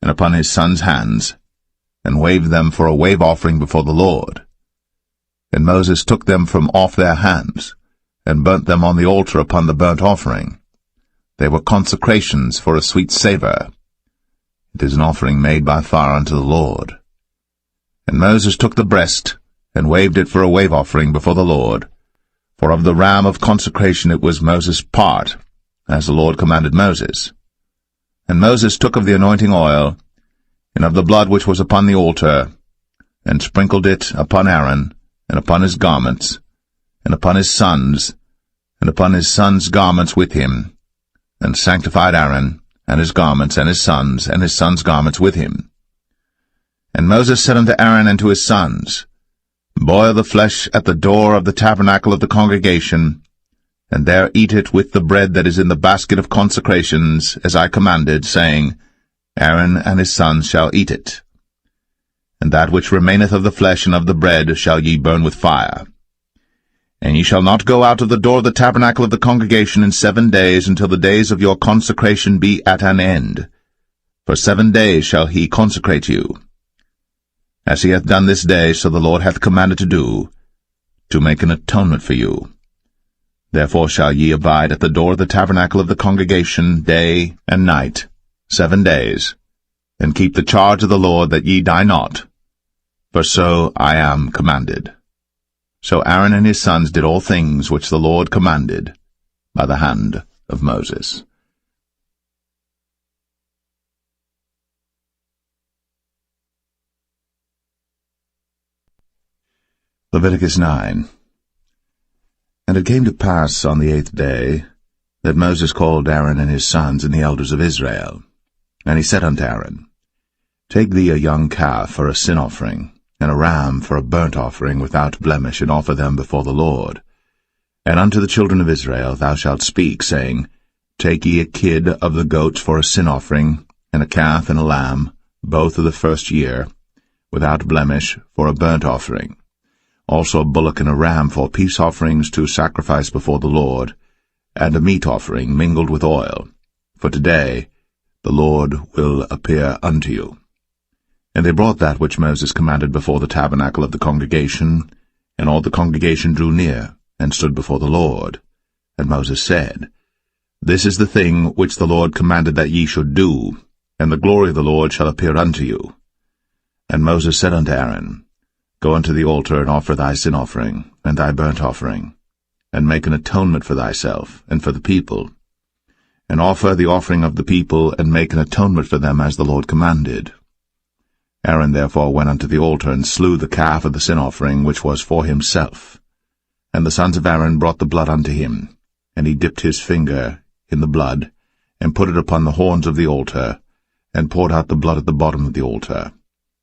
and upon his sons' hands, and waved them for a wave offering before the Lord. And Moses took them from off their hands, and burnt them on the altar upon the burnt offering. They were consecrations for a sweet savour. It is an offering made by fire unto the Lord. And Moses took the breast, and waved it for a wave offering before the Lord. For of the ram of consecration it was Moses' part, as the Lord commanded Moses. And Moses took of the anointing oil, and of the blood which was upon the altar, and sprinkled it upon Aaron, and upon his garments, and upon his sons, and upon his sons' garments with him, and sanctified Aaron, and his garments, and his sons' garments with him. And Moses said unto Aaron and to his sons, Boil the flesh at the door of the tabernacle of the congregation, and there eat it with the bread that is in the basket of consecrations, as I commanded, saying, Aaron and his sons shall eat it. And that which remaineth of the flesh and of the bread shall ye burn with fire. And ye shall not go out of the door of the tabernacle of the congregation in 7 days, until the days of your consecration be at an end. For 7 days shall he consecrate you. As he hath done this day, so the Lord hath commanded to do, to make an atonement for you. Therefore shall ye abide at the door of the tabernacle of the congregation day and night, 7 days, and keep the charge of the Lord, that ye die not, for so I am commanded. So Aaron and his sons did all things which the Lord commanded by the hand of Moses. Leviticus 9. And it came to pass on the 8th day, that Moses called Aaron and his sons and the elders of Israel. And he said unto Aaron, Take thee a young calf for a sin offering, and a ram for a burnt offering without blemish, and offer them before the Lord. And unto the children of Israel thou shalt speak, saying, Take ye a kid of the goats for a sin offering, and a calf and a lamb, both of the first year, without blemish, for a burnt offering. Also a bullock and a ram for peace offerings to sacrifice before the Lord, and a meat offering mingled with oil. For today the Lord will appear unto you. And they brought that which Moses commanded before the tabernacle of the congregation, and all the congregation drew near, and stood before the Lord. And Moses said, This is the thing which the Lord commanded that ye should do, and the glory of the Lord shall appear unto you. And Moses said unto Aaron, Go unto the altar, and offer thy sin offering, and thy burnt offering, and make an atonement for thyself, and for the people, and offer the offering of the people, and make an atonement for them as the Lord commanded. Aaron therefore went unto the altar, and slew the calf of the sin offering, which was for himself. And the sons of Aaron brought the blood unto him, and he dipped his finger in the blood, and put it upon the horns of the altar, and poured out the blood at the bottom of the altar.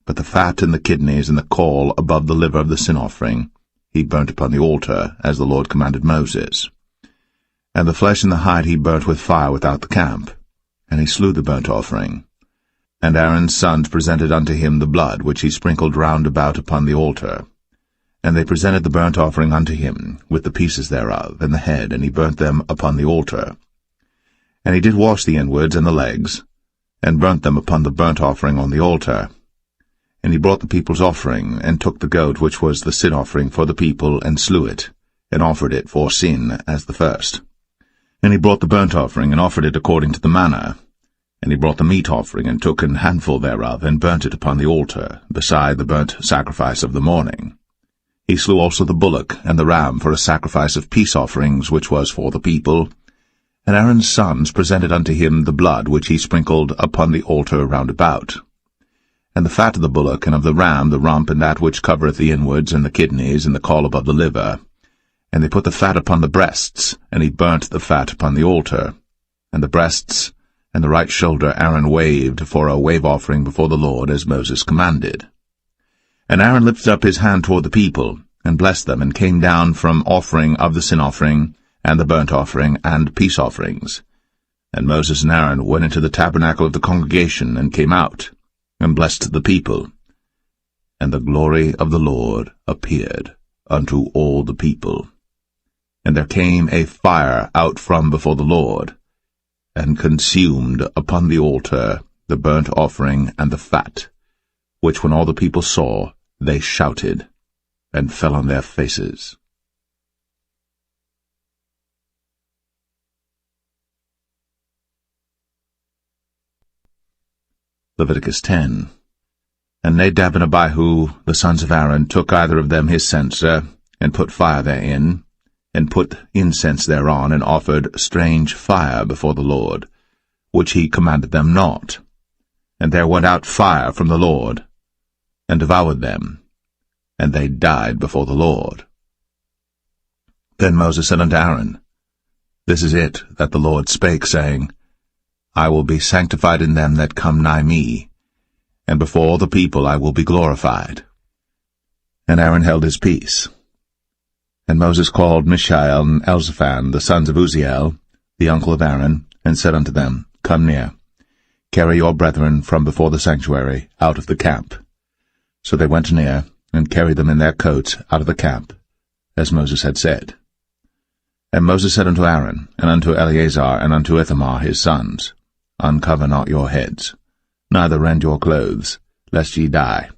But the fat and the kidneys and the caul above the liver of the sin offering he burnt upon the altar, as the Lord commanded Moses. And the flesh and the hide he burnt with fire without the camp, and he slew the burnt offering. And Aaron's sons presented unto him the blood which he sprinkled round about upon the altar. And they presented the burnt offering unto him, with the pieces thereof, and the head, and he burnt them upon the altar. And he did wash the inwards and the legs, and burnt them upon the burnt offering on the altar. And he brought the people's offering, and took the goat which was the sin offering for the people, and slew it, and offered it for sin as the first. And he brought the burnt offering, and offered it according to the manner. And he brought the meat offering, and took an handful thereof, and burnt it upon the altar, beside the burnt sacrifice of the morning. He slew also the bullock and the ram for a sacrifice of peace offerings, which was for the people. And Aaron's sons presented unto him the blood which he sprinkled upon the altar round about. And the fat of the bullock and of the ram, the rump, and that which covereth the inwards, and the kidneys, and the caul above the liver, And they put the fat upon the breasts, and he burnt the fat upon the altar. And the breasts and the right shoulder Aaron waved for a wave offering before the Lord, as Moses commanded. And Aaron lifted up his hand toward the people, and blessed them, and came down from offering of the sin offering, and the burnt offering, and peace offerings. And Moses and Aaron went into the tabernacle of the congregation, and came out, and blessed the people. And the glory of the Lord appeared unto all the people. And there came a fire out from before the Lord, and consumed upon the altar the burnt offering and the fat, which when all the people saw, they shouted, and fell on their faces. Leviticus 10. And Nadab and Abihu, the sons of Aaron, took either of them his censer, and put fire therein, and put incense thereon, and offered strange fire before the Lord, which he commanded them not. And there went out fire from the Lord, and devoured them, and they died before the Lord. Then Moses said unto Aaron, This is it that the Lord spake, saying, I will be sanctified in them that come nigh me, and before all the people I will be glorified. And Aaron held his peace. And Moses called Mishael and Elzaphan, the sons of Uzziel, the uncle of Aaron, and said unto them, Come near, carry your brethren from before the sanctuary out of the camp. So they went near, and carried them in their coats out of the camp, as Moses had said. And Moses said unto Aaron, and unto Eleazar, and unto Ithamar his sons, Uncover not your heads, neither rend your clothes, lest ye die,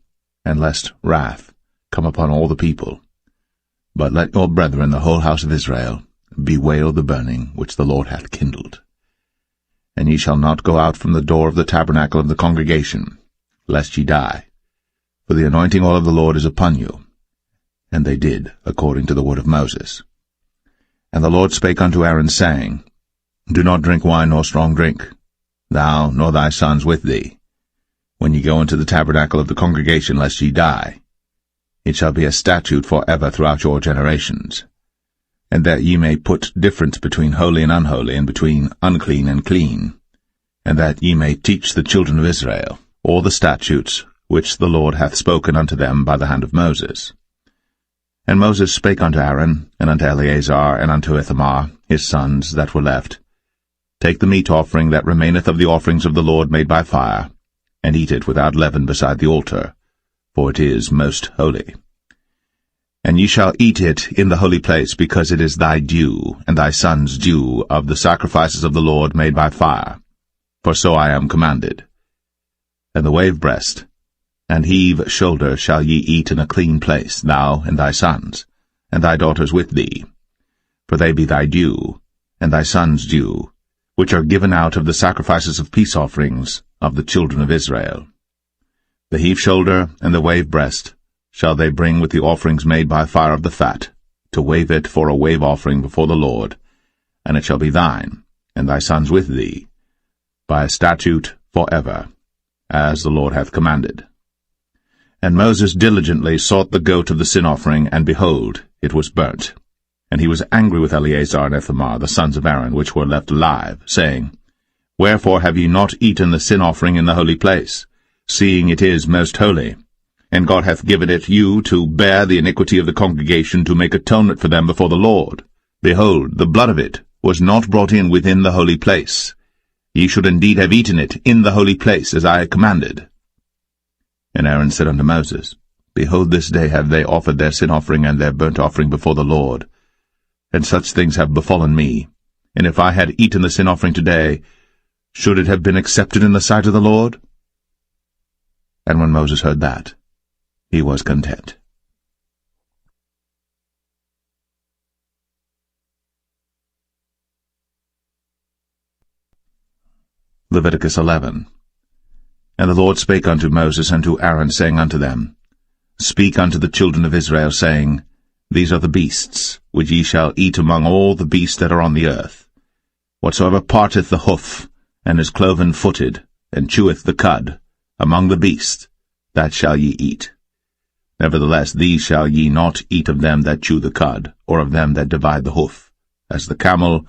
and lest wrath come upon all the people. But let your brethren, the whole house of Israel, bewail the burning which the Lord hath kindled. And ye shall not go out from the door of the tabernacle of the congregation, lest ye die. For the anointing oil of the Lord is upon you. And they did, according to the word of Moses. And the Lord spake unto Aaron, saying, Do not drink wine nor strong drink, thou nor thy sons with thee, when ye go into the tabernacle of the congregation, lest ye die. It shall be a statute for ever throughout your generations. And that ye may put difference between holy and unholy, and between unclean and clean, and that ye may teach the children of Israel all the statutes which the Lord hath spoken unto them by the hand of Moses. And Moses spake unto Aaron, and unto Eleazar, and unto Ithamar, his sons that were left, Take the meat offering that remaineth of the offerings of the Lord made by fire, and eat it without leaven beside the altar, for it is most holy. And ye shall eat it in the holy place, because it is thy due, and thy son's due, of the sacrifices of the Lord made by fire, for so I am commanded. And the wave breast and heave shoulder shall ye eat in a clean place, thou and thy sons, and thy daughters with thee, for they be thy due, and thy son's due, which are given out of the sacrifices of peace offerings of the children of Israel. The heave shoulder and the wave breast shall they bring with the offerings made by fire of the fat, to wave it for a wave offering before the Lord, and it shall be thine, and thy sons with thee, by a statute for ever, as the Lord hath commanded. And Moses diligently sought the goat of the sin offering, and behold, it was burnt. And he was angry with Eleazar and Ithamar, the sons of Aaron, which were left alive, saying, Wherefore have ye not eaten the sin offering in the holy place, seeing it is most holy? And God hath given it you to bear the iniquity of the congregation, to make atonement for them before the Lord. Behold, the blood of it was not brought in within the holy place. Ye should indeed have eaten it in the holy place, as I commanded. And Aaron said unto Moses, Behold, this day have they offered their sin offering and their burnt offering before the Lord. And such things have befallen me. And if I had eaten the sin offering today, should it have been accepted in the sight of the Lord? And when Moses heard that, he was content. Leviticus 11. And the Lord spake unto Moses and to Aaron, saying unto them, Speak unto the children of Israel, saying, These are the beasts, which ye shall eat among all the beasts that are on the earth. Whatsoever parteth the hoof, and is cloven-footed, and cheweth the cud, among the beasts, that shall ye eat. Nevertheless these shall ye not eat of them that chew the cud, or of them that divide the hoof. As the camel,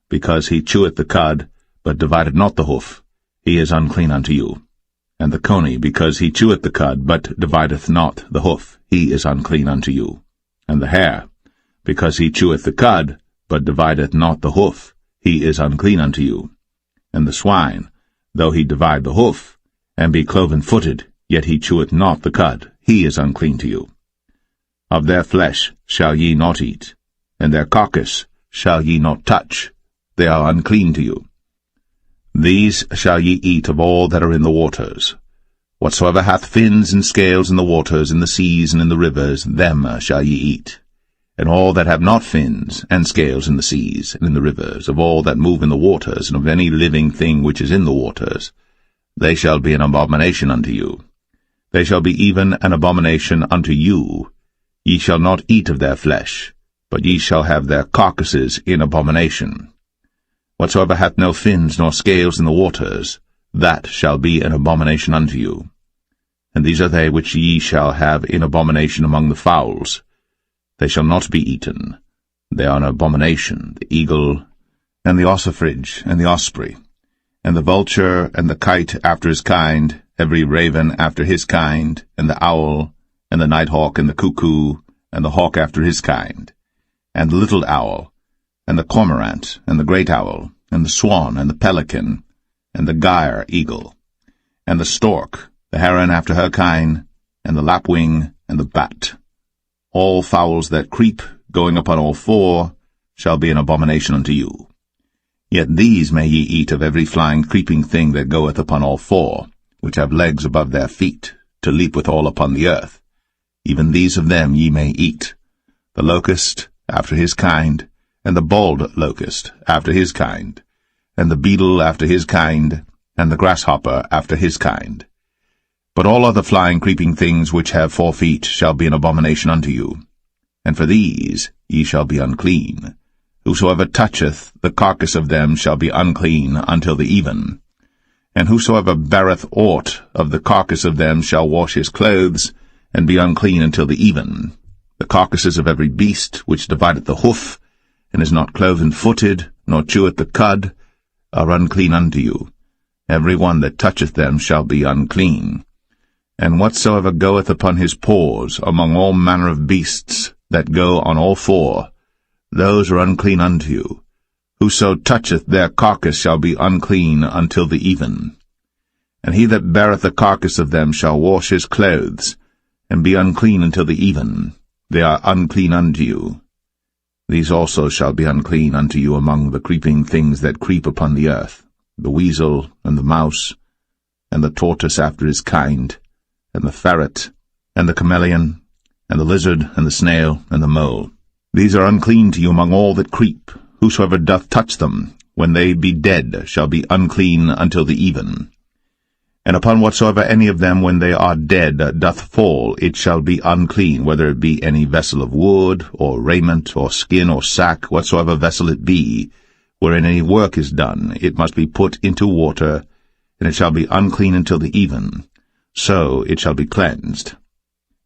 because he cheweth the cud, but divideth not the hoof, he is unclean unto you. And the coney, because he cheweth the cud, but divideth not the hoof, he is unclean unto you. And the hare, because he cheweth the cud, but divideth not the hoof, he is unclean unto you. And the swine, though he divide the hoof, and be cloven-footed, yet he cheweth not the cud, he is unclean to you. Of their flesh shall ye not eat, and their carcass shall ye not touch, they are unclean to you. These shall ye eat of all that are in the waters. Whatsoever hath fins and scales in the waters, in the seas, and in the rivers, them shall ye eat. And all that have not fins and scales in the seas, and in the rivers, of all that move in the waters, and of any living thing which is in the waters, they shall be an abomination unto you. They shall be even an abomination unto you. Ye shall not eat of their flesh, but ye shall have their carcasses in abomination. Whatsoever hath no fins nor scales in the waters, that shall be an abomination unto you. And these are they which ye shall have in abomination among the fowls. They shall not be eaten. They are an abomination, the eagle, and the ossifrage, and the osprey, and the vulture, and the kite after his kind, every raven after his kind, and the owl, and the nighthawk, and the cuckoo, and the hawk after his kind, and the little owl, and the cormorant, and the great owl, and the swan, and the pelican, and the gyre eagle, and the stork, the heron after her kind, and the lapwing, and the bat. All fowls that creep, going upon all four, shall be an abomination unto you. Yet these may ye eat of every flying creeping thing that goeth upon all four, which have legs above their feet, to leap withal upon the earth. Even these of them ye may eat, the locust after his kind, and the bald locust after his kind, and the beetle after his kind, and the grasshopper after his kind. But all other flying creeping things which have 4 feet shall be an abomination unto you. And for these ye shall be unclean. Whosoever toucheth the carcass of them shall be unclean until the even. And whosoever beareth aught of the carcass of them shall wash his clothes, and be unclean until the even. The carcasses of every beast which divideth the hoof, and is not cloven-footed, nor cheweth the cud, are unclean unto you. Every one that toucheth them shall be unclean. And whatsoever goeth upon his paws among all manner of beasts that go on all four, those are unclean unto you. Whoso toucheth their carcass shall be unclean until the even. And he that beareth the carcass of them shall wash his clothes, and be unclean until the even. They are unclean unto you. These also shall be unclean unto you among the creeping things that creep upon the earth, the weasel, and the mouse, and the tortoise after his kind, and the ferret, and the chameleon, and the lizard, and the snail, and the mole. These are unclean to you among all that creep. Whosoever doth touch them, when they be dead, shall be unclean until the even. And upon whatsoever any of them, when they are dead, doth fall, it shall be unclean, whether it be any vessel of wood, or raiment, or skin, or sack, whatsoever vessel it be, wherein any work is done, it must be put into water, and it shall be unclean until the even. So it shall be cleansed.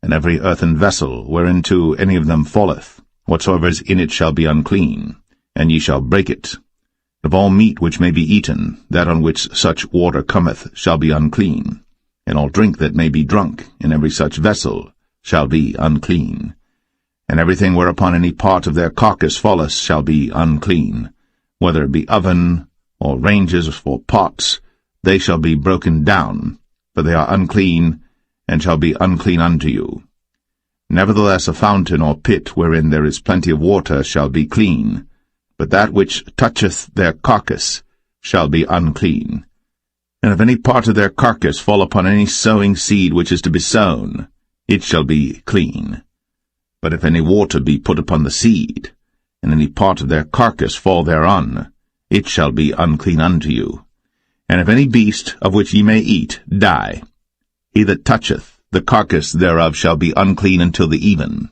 And every earthen vessel, whereinto any of them falleth, whatsoever is in it shall be unclean, and ye shall break it. Of all meat which may be eaten, that on which such water cometh shall be unclean, and all drink that may be drunk in every such vessel shall be unclean. And everything whereupon any part of their carcass falleth shall be unclean, whether it be oven, or ranges, or pots, they shall be broken down, for they are unclean, and shall be unclean unto you. Nevertheless a fountain or pit wherein there is plenty of water shall be clean, but that which toucheth their carcass shall be unclean. And if any part of their carcass fall upon any sowing seed which is to be sown, it shall be clean. But if any water be put upon the seed, and any part of their carcass fall thereon, it shall be unclean unto you. And if any beast of which ye may eat die, he that toucheth the carcass thereof shall be unclean until the even.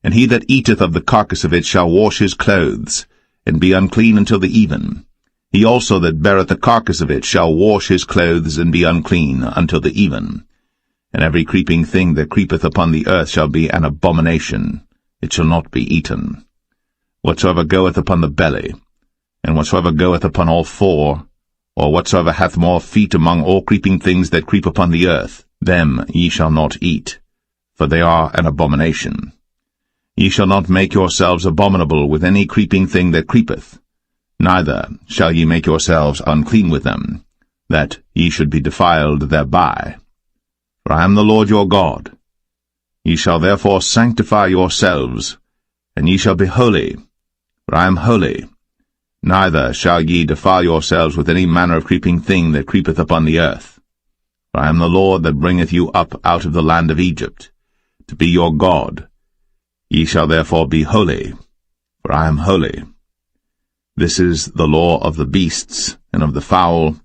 And he that eateth of the carcass of it shall wash his clothes, and be unclean until the even. He also that beareth the carcass of it shall wash his clothes, and be unclean until the even. and every creeping thing that creepeth upon the earth shall be an abomination. It shall not be eaten. Whatsoever goeth upon the belly, and whatsoever goeth upon all four, or whatsoever hath more feet among all creeping things that creep upon the earth, them ye shall not eat, for they are an abomination. Ye shall not make yourselves abominable with any creeping thing that creepeth, neither shall ye make yourselves unclean with them, that ye should be defiled thereby. For I am the Lord your God. Ye shall therefore sanctify yourselves, and ye shall be holy, for I am holy. Neither shall ye defile yourselves with any manner of creeping thing that creepeth upon the earth. For I am the Lord that bringeth you up out of the land of Egypt, to be your God. Ye shall therefore be holy, for I am holy. This is the law of the beasts, and of the fowl,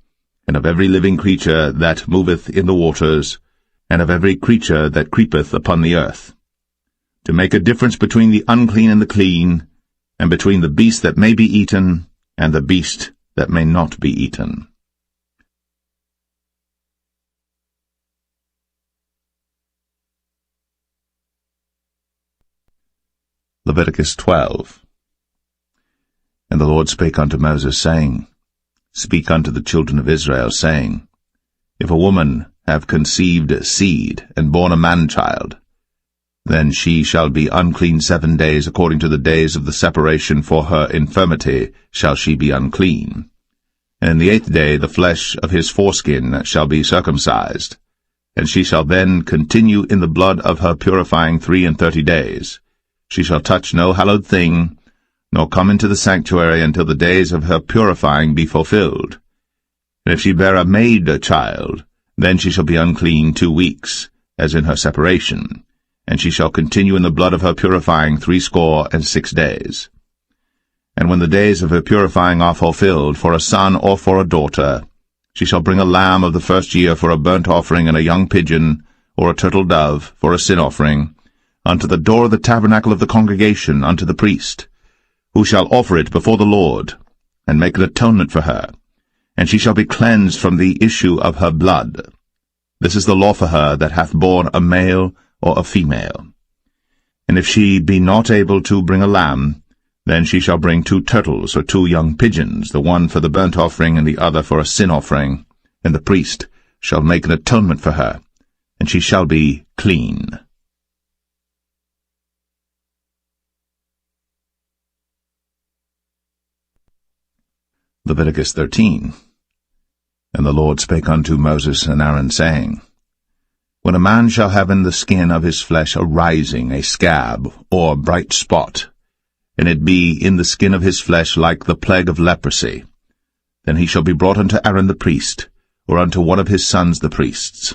and of every living creature that moveth in the waters, and of every creature that creepeth upon the earth, to make a difference between the unclean and the clean, and between the beast that may be eaten, and the beast that may not be eaten. Leviticus 12. And the Lord spake unto Moses, saying, Speak unto the children of Israel, saying, If a woman have conceived seed, and born a man-child, then she shall be unclean 7 days, according to the days of the separation for her infirmity shall she be unclean. And in the 8th day the flesh of his foreskin shall be circumcised, and she shall then continue in the blood of her purifying 33 days. She shall touch no hallowed thing, nor come into the sanctuary until the days of her purifying be fulfilled. And if she bear a maid-child, then she shall be unclean 2 weeks, as in her separation, and she shall continue in the blood of her purifying 66 days. And when the days of her purifying are fulfilled, for a son or for a daughter, she shall bring a lamb of the first year for a burnt offering, and a young pigeon, or a turtle dove, for a sin offering, unto the door of the tabernacle of the congregation, unto the priest, who shall offer it before the Lord, and make an atonement for her, and she shall be cleansed from the issue of her blood. This is the law for her that hath borne a male or a female. And if she be not able to bring a lamb, then she shall bring 2 turtles or 2 young pigeons, the one for the burnt offering and the other for a sin offering, and the priest shall make an atonement for her, and she shall be clean. Leviticus 13. And the Lord spake unto Moses and Aaron, saying, When a man shall have in the skin of his flesh a rising, a scab, or bright spot, and it be in the skin of his flesh like the plague of leprosy, then he shall be brought unto Aaron the priest, or unto one of his sons the priests.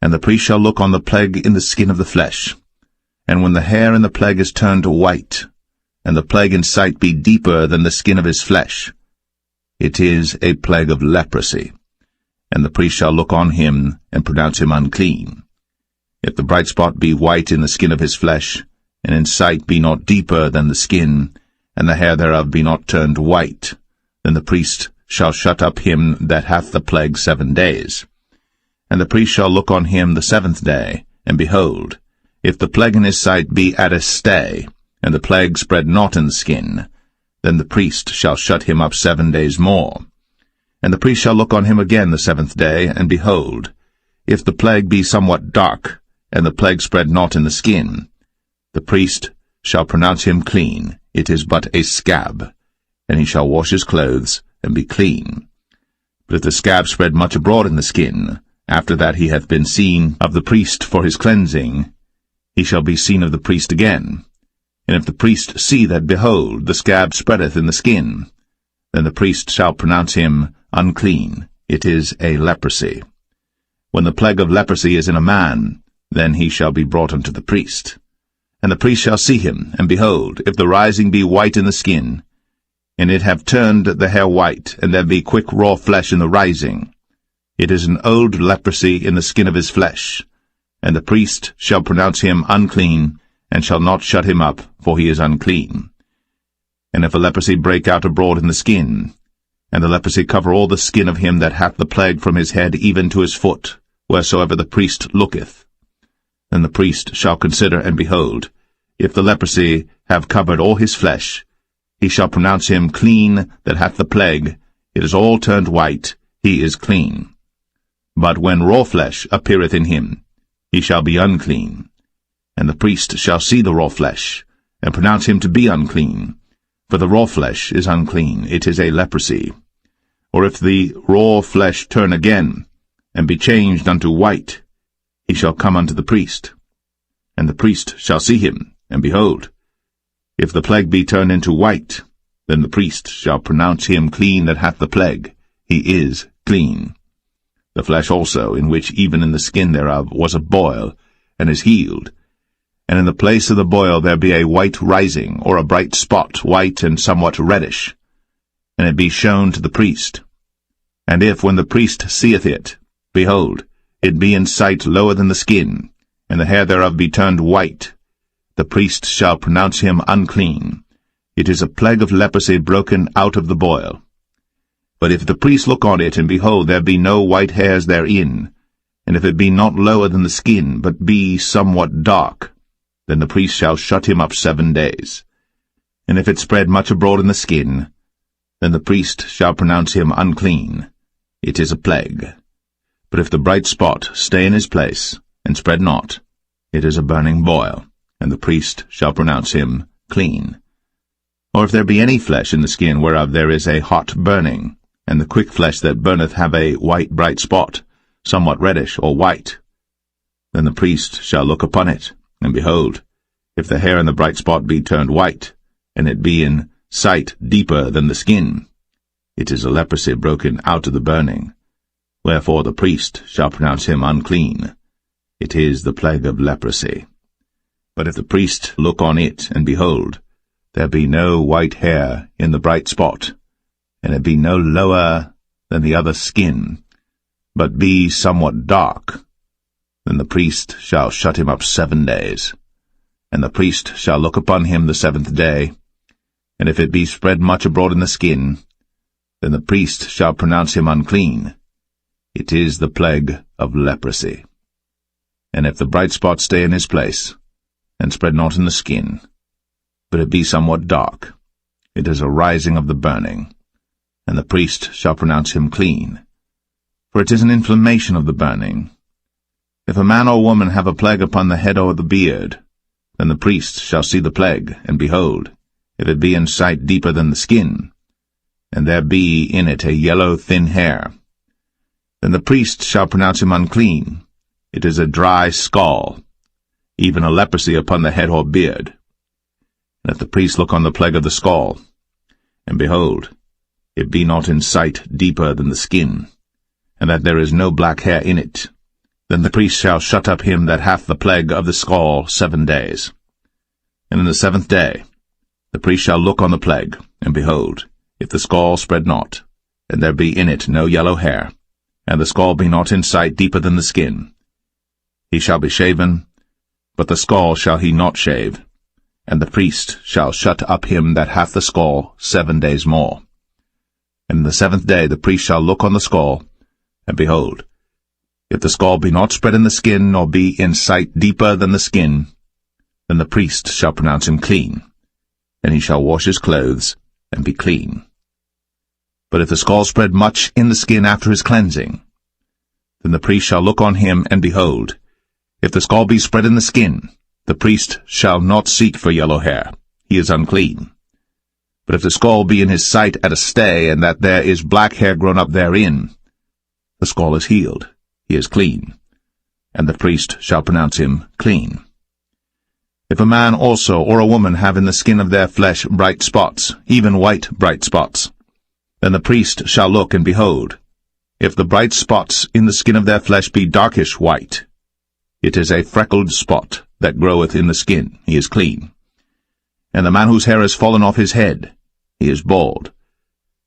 And the priest shall look on the plague in the skin of the flesh, and when the hair in the plague is turned white, and the plague in sight be deeper than the skin of his flesh, it is a plague of leprosy. And the priest shall look on him, and pronounce him unclean. If the bright spot be white in the skin of his flesh, and in sight be not deeper than the skin, and the hair thereof be not turned white, then the priest shall shut up him that hath the plague 7 days. And the priest shall look on him the 7th day, and behold, if the plague in his sight be at a stay, and the plague spread not in the skin, then the priest shall shut him up 7 days more. And the priest shall look on him again the 7th day, and behold, if the plague be somewhat dark, and the plague spread not in the skin, the priest shall pronounce him clean. It is but a scab, and he shall wash his clothes, and be clean. But if the scab spread much abroad in the skin, after that he hath been seen of the priest for his cleansing, he shall be seen of the priest again. And if the priest see that, behold, the scab spreadeth in the skin, then the priest shall pronounce him unclean. It is a leprosy. When the plague of leprosy is in a man, then he shall be brought unto the priest. And the priest shall see him, and behold, if the rising be white in the skin, and it have turned the hair white, and there be quick raw flesh in the rising, it is an old leprosy in the skin of his flesh. And the priest shall pronounce him unclean, and shall not shut him up, for he is unclean. And if a leprosy break out abroad in the skin, and the leprosy cover all the skin of him that hath the plague from his head even to his foot, wheresoever the priest looketh. Then the priest shall consider, and behold, if the leprosy have covered all his flesh, he shall pronounce him clean that hath the plague. It is all turned white, he is clean. But when raw flesh appeareth in him, he shall be unclean. And the priest shall see the raw flesh, and pronounce him to be unclean. For the raw flesh is unclean, it is a leprosy. Or if the raw flesh turn again, and be changed unto white, he shall come unto the priest. And the priest shall see him, and behold, if the plague be turned into white, then the priest shall pronounce him clean that hath the plague. He is clean. The flesh also, in which even in the skin thereof was a boil, and is healed, and in the place of the boil there be a white rising, or a bright spot, white and somewhat reddish, and it be shown to the priest. And if, when the priest seeth it, behold, it be in sight lower than the skin, and the hair thereof be turned white, the priest shall pronounce him unclean. It is a plague of leprosy broken out of the boil. But if the priest look on it, and behold, there be no white hairs therein, and if it be not lower than the skin, but be somewhat dark, then the priest shall shut him up 7 days. And if it spread much abroad in the skin, then the priest shall pronounce him unclean. It is a plague. But if the bright spot stay in his place, and spread not, it is a burning boil, and the priest shall pronounce him clean. Or if there be any flesh in the skin whereof there is a hot burning, and the quick flesh that burneth have a white bright spot, somewhat reddish or white, then the priest shall look upon it, and behold, if the hair in the bright spot be turned white, and it be in sight deeper than the skin, it is a leprosy broken out of the burning. Wherefore the priest shall pronounce him unclean. It is the plague of leprosy. But if the priest look on it, and behold, there be no white hair in the bright spot, and it be no lower than the other skin, but be somewhat dark, then the priest shall shut him up 7 days. And the priest shall look upon him the 7th day, and if it be spread much abroad in the skin, then the priest shall pronounce him unclean. It is the plague of leprosy. And if the bright spot stay in his place, and spread not in the skin, but it be somewhat dark, it is a rising of the burning, and the priest shall pronounce him clean. For it is an inflammation of the burning. If a man or woman have a plague upon the head or the beard, then the priest shall see the plague, and behold, if it be in sight deeper than the skin, and there be in it a yellow thin hair, then the priest shall pronounce him unclean. It is a dry scall, even a leprosy upon the head or beard. And if the priest look on the plague of the scall, and behold, it be not in sight deeper than the skin, and that there is no black hair in it, then the priest shall shut up him that hath the plague of the scall 7 days. And in the 7th day the priest shall look on the plague, and behold, if the scall spread not, and there be in it no yellow hair, and the scall be not in sight deeper than the skin, he shall be shaven, but the scall shall he not shave, and the priest shall shut up him that hath the scall 7 days more. And in the 7th day the priest shall look on the scall, and behold, if the scall be not spread in the skin, nor be in sight deeper than the skin, then the priest shall pronounce him clean, and he shall wash his clothes, and be clean. But if the scall spread much in the skin after his cleansing, then the priest shall look on him, and behold, if the scall be spread in the skin, the priest shall not seek for yellow hair, he is unclean. But if the scall be in his sight at a stay, and that there is black hair grown up therein, the scall is healed, he is clean, and the priest shall pronounce him clean. If a man also or a woman have in the skin of their flesh bright spots, even white bright spots, then the priest shall look, and behold, if the bright spots in the skin of their flesh be darkish white, it is a freckled spot that groweth in the skin, he is clean. And the man whose hair is fallen off his head, he is bald,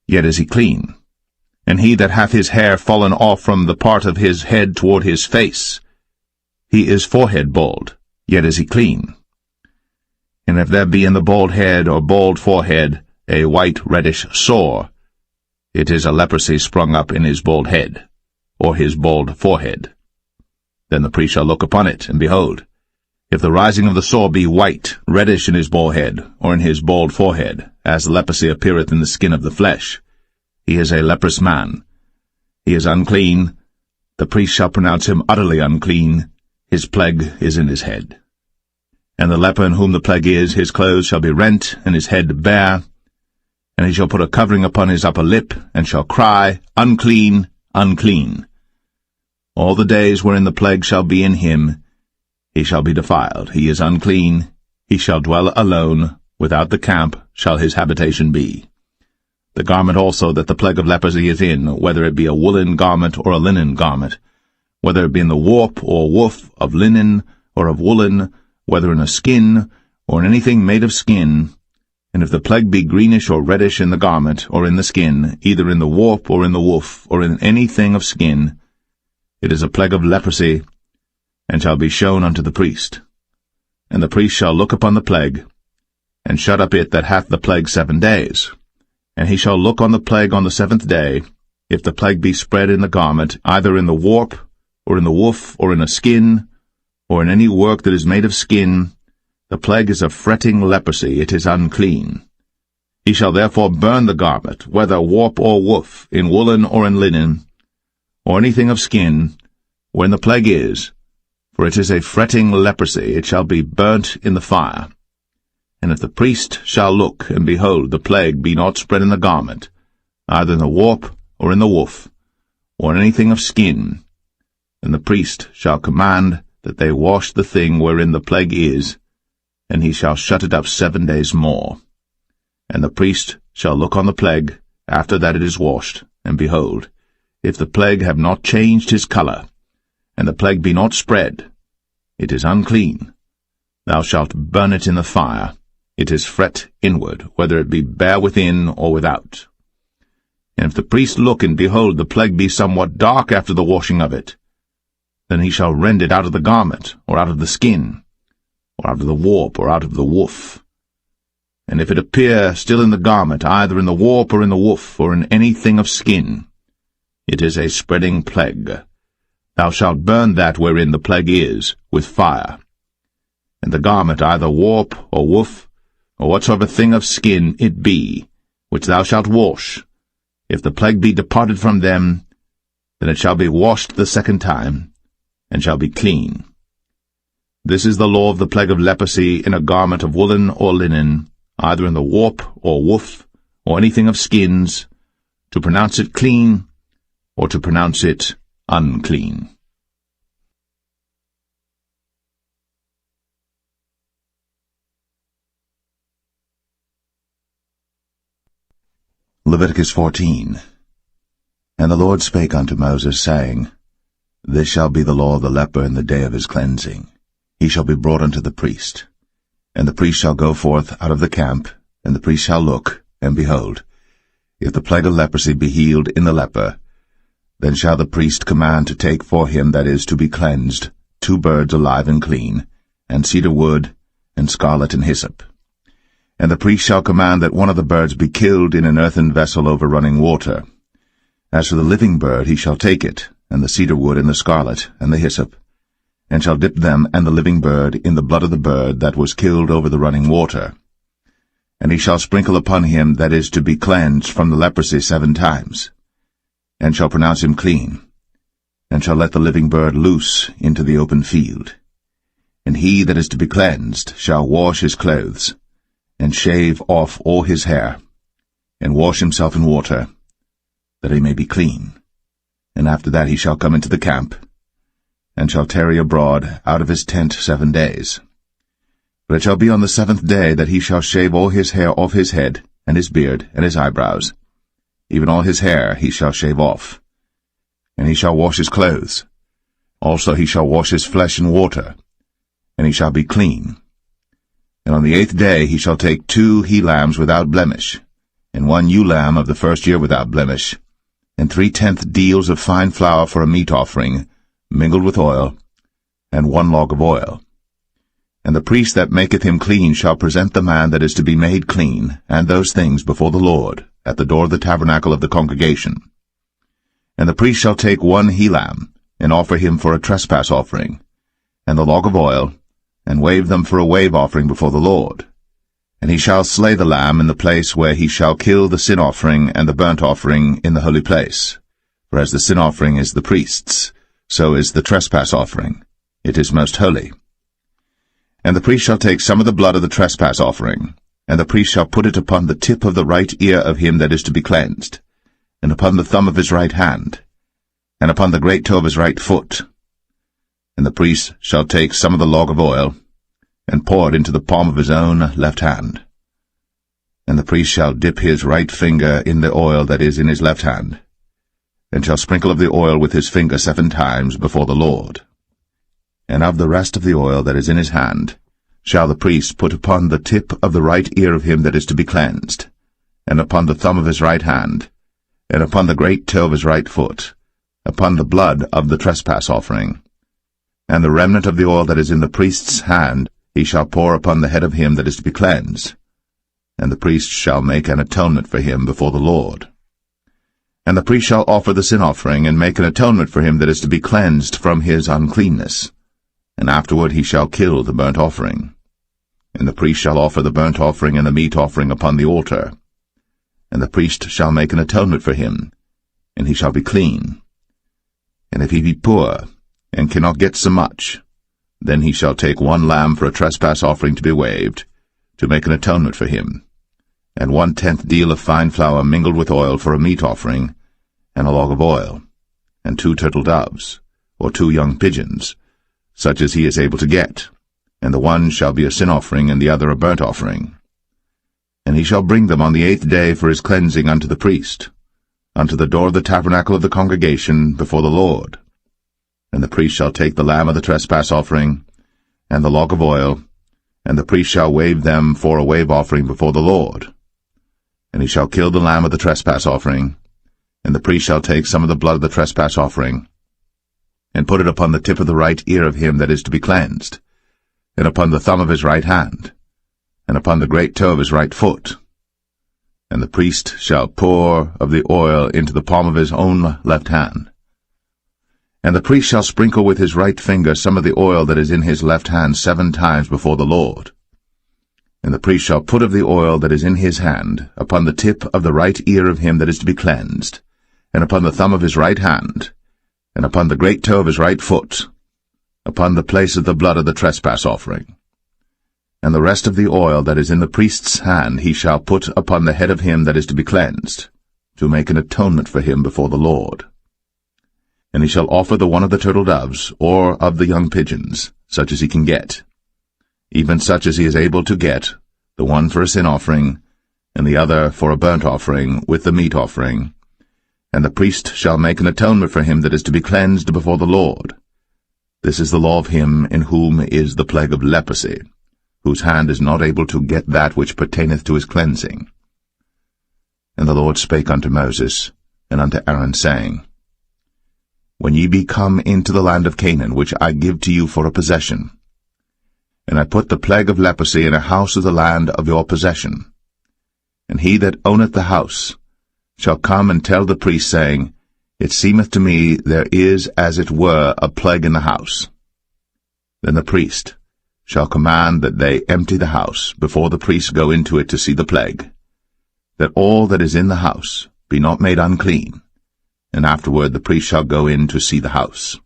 yet is he clean. And he that hath his hair fallen off from the part of his head toward his face, he is forehead bald, yet is he clean. And if there be in the bald head or bald forehead a white reddish sore, it is a leprosy sprung up in his bald head, or his bald forehead. Then the priest shall look upon it, and behold, if the rising of the sore be white, reddish in his bald head, or in his bald forehead, as leprosy appeareth in the skin of the flesh, he is a leprous man. He is unclean. The priest shall pronounce him utterly unclean. His plague is in his head. And the leper in whom the plague is, his clothes shall be rent, and his head bare, and he shall put a covering upon his upper lip, and shall cry, Unclean, unclean. All the days wherein the plague shall be in him, he shall be defiled. He is unclean. He shall dwell alone. Without the camp shall his habitation be. The garment also that the plague of leprosy is in, whether it be a woolen garment or a linen garment, whether it be in the warp or woof of linen or of woolen, whether in a skin or in anything made of skin, and if the plague be greenish or reddish in the garment or in the skin, either in the warp or in the woof or in anything of skin, it is a plague of leprosy, and shall be shown unto the priest. And the priest shall look upon the plague, and shut up it that hath the plague 7 days. And he shall look on the plague on the 7th day, if the plague be spread in the garment, either in the warp, or in the woof, or in a skin, or in any work that is made of skin, the plague is a fretting leprosy, it is unclean. He shall therefore burn the garment, whether warp or woof, in woolen or in linen, or anything of skin, wherein the plague is, for it is a fretting leprosy, it shall be burnt in the fire. And if the priest shall look, and behold, the plague be not spread in the garment, either in the warp, or in the woof, or in anything of skin, then the priest shall command that they wash the thing wherein the plague is, and he shall shut it up 7 days more. And the priest shall look on the plague, after that it is washed, and behold, if the plague have not changed his colour, and the plague be not spread, it is unclean. Thou shalt burn it in the fire. It is fret inward, whether it be bare within or without. And if the priest look, and behold, the plague be somewhat dark after the washing of it, then he shall rend it out of the garment, or out of the skin, or out of the warp, or out of the woof. And if it appear still in the garment, either in the warp, or in the woof, or in anything of skin, it is a spreading plague. Thou shalt burn that wherein the plague is, with fire. And the garment, either warp, or woof, or whatsoever thing of skin it be, which thou shalt wash, if the plague be departed from them, then it shall be washed the 2nd time, and shall be clean. This is the law of the plague of leprosy in a garment of woolen or linen, either in the warp or woof, or anything of skins, to pronounce it clean, or to pronounce it unclean. Leviticus 14. And the Lord spake unto Moses, saying, This shall be the law of the leper in the day of his cleansing. He shall be brought unto the priest. And the priest shall go forth out of the camp, and the priest shall look, and behold, if the plague of leprosy be healed in the leper, then shall the priest command to take for him that is to be cleansed 2 birds alive and clean, and cedar wood, and scarlet and hyssop. And the priest shall command that one of the birds be killed in an earthen vessel over running water. As for the living bird, he shall take it, and the cedar wood, and the scarlet, and the hyssop, and shall dip them and the living bird in the blood of the bird that was killed over the running water. And he shall sprinkle upon him that is to be cleansed from the leprosy 7 times, and shall pronounce him clean, and shall let the living bird loose into the open field. And he that is to be cleansed shall wash his clothes, and shave off all his hair, and wash himself in water, that he may be clean. And after that he shall come into the camp, and shall tarry abroad out of his tent 7 days. But it shall be on the 7th day that he shall shave all his hair off his head, and his beard, and his eyebrows. Even all his hair he shall shave off. And he shall wash his clothes. Also he shall wash his flesh in water, and he shall be clean. And on the 8th day he shall take 2 he-lambs without blemish, and 1 ewe-lamb of the 1st year without blemish, and 3/10 deals of fine flour for a meat offering, mingled with oil, and 1 log of oil. And the priest that maketh him clean shall present the man that is to be made clean, and those things before the Lord, at the door of the tabernacle of the congregation. And the priest shall take 1 he-lamb, and offer him for a trespass offering, and the log of oil, and wave them for a wave offering before the Lord. And he shall slay the lamb in the place where he shall kill the sin offering and the burnt offering in the holy place. For as the sin offering is the priest's, so is the trespass offering. It is most holy. And the priest shall take some of the blood of the trespass offering, and the priest shall put it upon the tip of the right ear of him that is to be cleansed, and upon the thumb of his right hand, and upon the great toe of his right foot. And the priest shall take some of the log of oil, and pour it into the palm of his own left hand. And the priest shall dip his right finger in the oil that is in his left hand, and shall sprinkle of the oil with his finger 7 times before the Lord. And of the rest of the oil that is in his hand shall the priest put upon the tip of the right ear of him that is to be cleansed, and upon the thumb of his right hand, and upon the great toe of his right foot, upon the blood of the trespass offering. And the remnant of the oil that is in the priest's hand he shall pour upon the head of him that is to be cleansed, and the priest shall make an atonement for him before the Lord. And the priest shall offer the sin offering, and make an atonement for him that is to be cleansed from his uncleanness, and afterward he shall kill the burnt offering. And the priest shall offer the burnt offering and the meat offering upon the altar. And the priest shall make an atonement for him, and he shall be clean. And if he be poor, and cannot get so much, then he shall take 1 lamb for a trespass offering to be waved, to make an atonement for him, and 1/10 deal of fine flour mingled with oil for a meat offering, and a log of oil, and 2 turtle doves, or 2 young pigeons, such as he is able to get, and the one shall be a sin offering, and the other a burnt offering. And he shall bring them on the 8th day for his cleansing unto the priest, unto the door of the tabernacle of the congregation before the Lord. And the priest shall take the lamb of the trespass offering, and the log of oil, and the priest shall wave them for a wave offering before the Lord. And he shall kill the lamb of the trespass offering, and the priest shall take some of the blood of the trespass offering, and put it upon the tip of the right ear of him that is to be cleansed, and upon the thumb of his right hand, and upon the great toe of his right foot. And the priest shall pour of the oil into the palm of his own left hand. And the priest shall sprinkle with his right finger some of the oil that is in his left hand 7 times before the Lord. And the priest shall put of the oil that is in his hand upon the tip of the right ear of him that is to be cleansed, and upon the thumb of his right hand, and upon the great toe of his right foot, upon the place of the blood of the trespass offering. And the rest of the oil that is in the priest's hand he shall put upon the head of him that is to be cleansed, to make an atonement for him before the Lord. And he shall offer the one of the turtle doves, or of the young pigeons, such as he can get, even such as he is able to get, the one for a sin offering, and the other for a burnt offering, with the meat offering. And the priest shall make an atonement for him that is to be cleansed before the Lord. This is the law of him in whom is the plague of leprosy, whose hand is not able to get that which pertaineth to his cleansing. And the Lord spake unto Moses, and unto Aaron, saying, When ye be come into the land of Canaan, which I give to you for a possession, and I put the plague of leprosy in a house of the land of your possession, and he that owneth the house shall come and tell the priest, saying, It seemeth to me there is as it were a plague in the house. Then the priest shall command that they empty the house before the priest go into it to see the plague, that all that is in the house be not made unclean. And afterward the priest shall go in to see the house.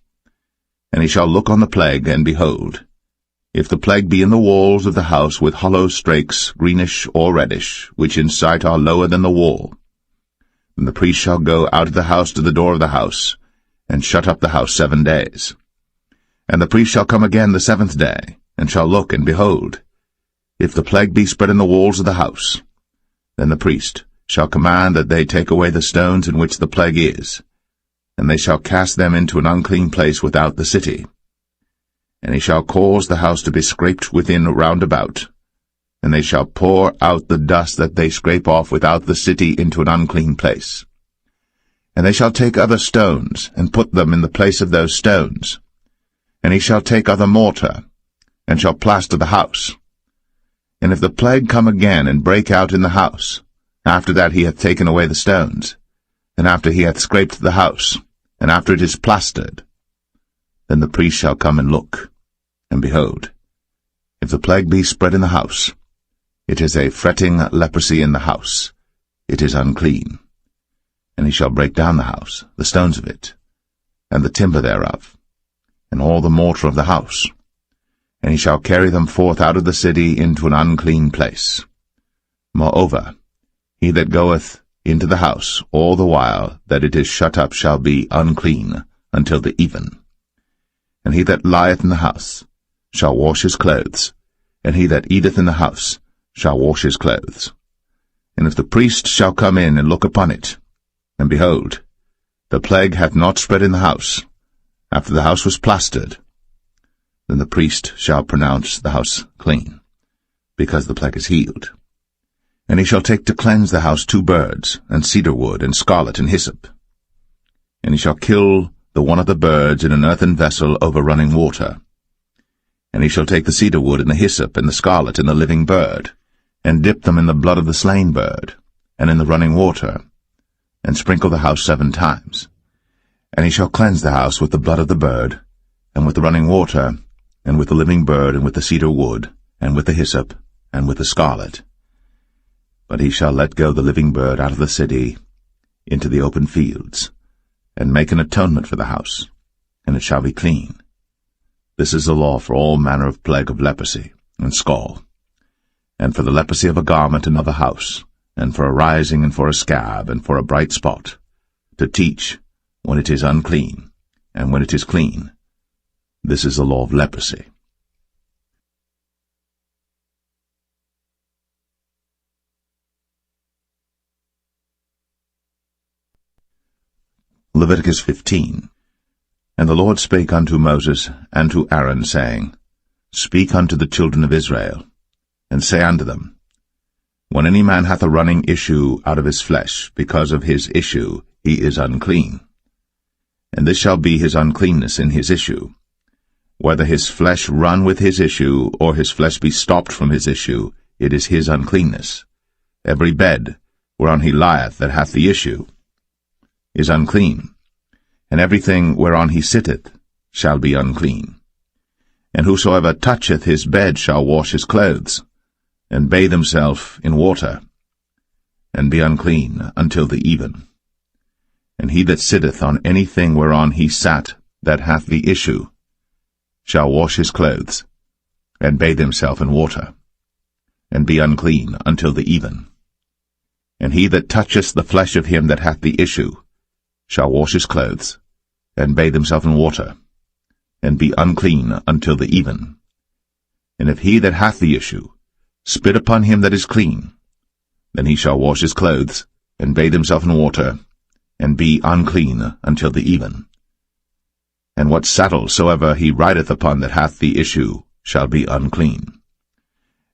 And he shall look on the plague, and behold, if the plague be in the walls of the house with hollow strakes, greenish or reddish, which in sight are lower than the wall, then the priest shall go out of the house to the door of the house, and shut up the house 7 days. And the priest shall come again the 7th day, and shall look, and behold, if the plague be spread in the walls of the house, then the priest shall command that they take away the stones in which the plague is, and they shall cast them into an unclean place without the city. And he shall cause the house to be scraped within round about, and they shall pour out the dust that they scrape off without the city into an unclean place. And they shall take other stones, and put them in the place of those stones. And he shall take other mortar, and shall plaster the house. And if the plague come again and break out in the house, after that he hath taken away the stones, and after he hath scraped the house, and after it is plastered, Then the priest shall come and look, and behold, if the plague be spread in the house, it is a fretting leprosy in the house, it is unclean. And he shall break down the house, the stones of it, and the timber thereof, and all the mortar of the house, and he shall carry them forth out of the city into an unclean place. Moreover, he that goeth into the house all the while that it is shut up shall be unclean until the even. And he that lieth in the house shall wash his clothes, and he that eateth in the house shall wash his clothes. And if the priest shall come in and look upon it, and behold, the plague hath not spread in the house, after the house was plastered, then the priest shall pronounce the house clean, because the plague is healed. And he shall take to cleanse the house 2 birds, and cedar wood, and scarlet, and hyssop. And he shall kill the one of the birds in an earthen vessel over running water. And he shall take the cedar wood, and the hyssop, and the scarlet, and the living bird, and dip them in the blood of the slain bird, and in the running water, and sprinkle the house 7 times. And he shall cleanse the house with the blood of the bird, and with the running water, and with the living bird, and with the cedar wood, and with the hyssop, and with the scarlet. But he shall let go the living bird out of the city into the open fields, and make an atonement for the house, and it shall be clean. This is the law for all manner of plague of leprosy, and scall, and for the leprosy of a garment and of a house, and for a rising, and for a scab, and for a bright spot, to teach when it is unclean, and when it is clean. This is the law of leprosy. Leviticus 15. And the Lord spake unto Moses and to Aaron, saying, Speak unto the children of Israel, and say unto them, When any man hath a running issue out of his flesh, because of his issue he is unclean. And this shall be his uncleanness in his issue, whether his flesh run with his issue, or his flesh be stopped from his issue, it is his uncleanness. Every bed whereon he lieth that hath the issue is unclean, and everything whereon he sitteth shall be unclean. And whosoever toucheth his bed shall wash his clothes, and bathe himself in water, and be unclean until the even. And he that sitteth on anything whereon he sat that hath the issue shall wash his clothes, and bathe himself in water, and be unclean until the even. And he that toucheth the flesh of him that hath the issue shall wash his clothes, and bathe himself in water, and be unclean until the even. And if he that hath the issue spit upon him that is clean, then he shall wash his clothes, and bathe himself in water, and be unclean until the even. And what saddle soever he rideth upon that hath the issue shall be unclean.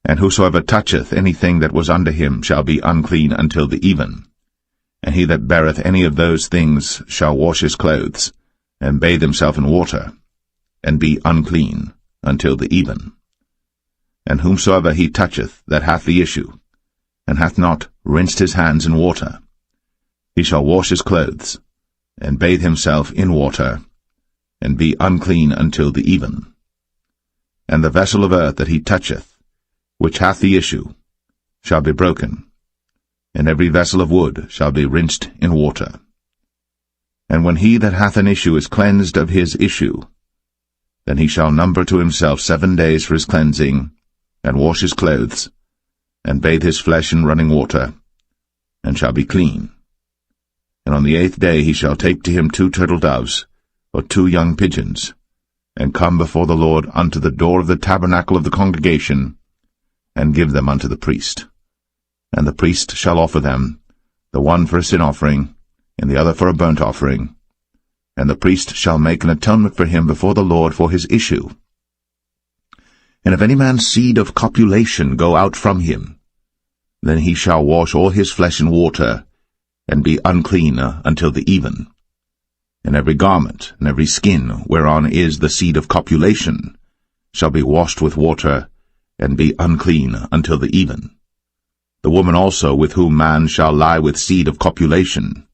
And whosoever toucheth anything that was under him shall be unclean until the even. And he that beareth any of those things shall wash his clothes, and bathe himself in water, and be unclean until the even. And whomsoever he toucheth that hath the issue, and hath not rinsed his hands in water, he shall wash his clothes, and bathe himself in water, and be unclean until the even. And the vessel of earth that he toucheth, which hath the issue, shall be broken, and every vessel of wood shall be rinsed in water. And when he that hath an issue is cleansed of his issue, then he shall number to himself 7 days for his cleansing, and wash his clothes, and bathe his flesh in running water, and shall be clean. And on the 8th day he shall take to him 2 turtle doves, or 2 young pigeons, and come before the Lord unto the door of the tabernacle of the congregation, and give them unto the priest. And the priest shall offer them, the one for a sin offering, and the other for a burnt offering. And the priest shall make an atonement for him before the Lord for his issue. And if any man's seed of copulation go out from him, then he shall wash all his flesh in water, and be unclean until the even. And every garment and every skin whereon is the seed of copulation shall be washed with water, and be unclean until the even. The woman also with whom man shall lie with seed of copulation,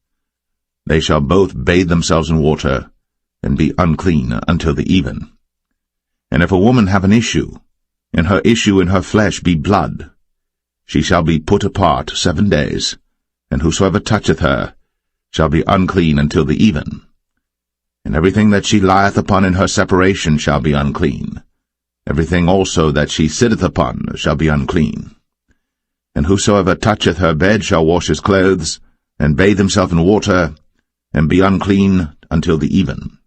they shall both bathe themselves in water, and be unclean until the even. And if a woman have an issue, and her issue in her flesh be blood, she shall be put apart 7 days, and whosoever toucheth her shall be unclean until the even. And everything that she lieth upon in her separation shall be unclean. Everything also that she sitteth upon shall be unclean. And whosoever toucheth her bed shall wash his clothes, and bathe himself in water, and be unclean until the even.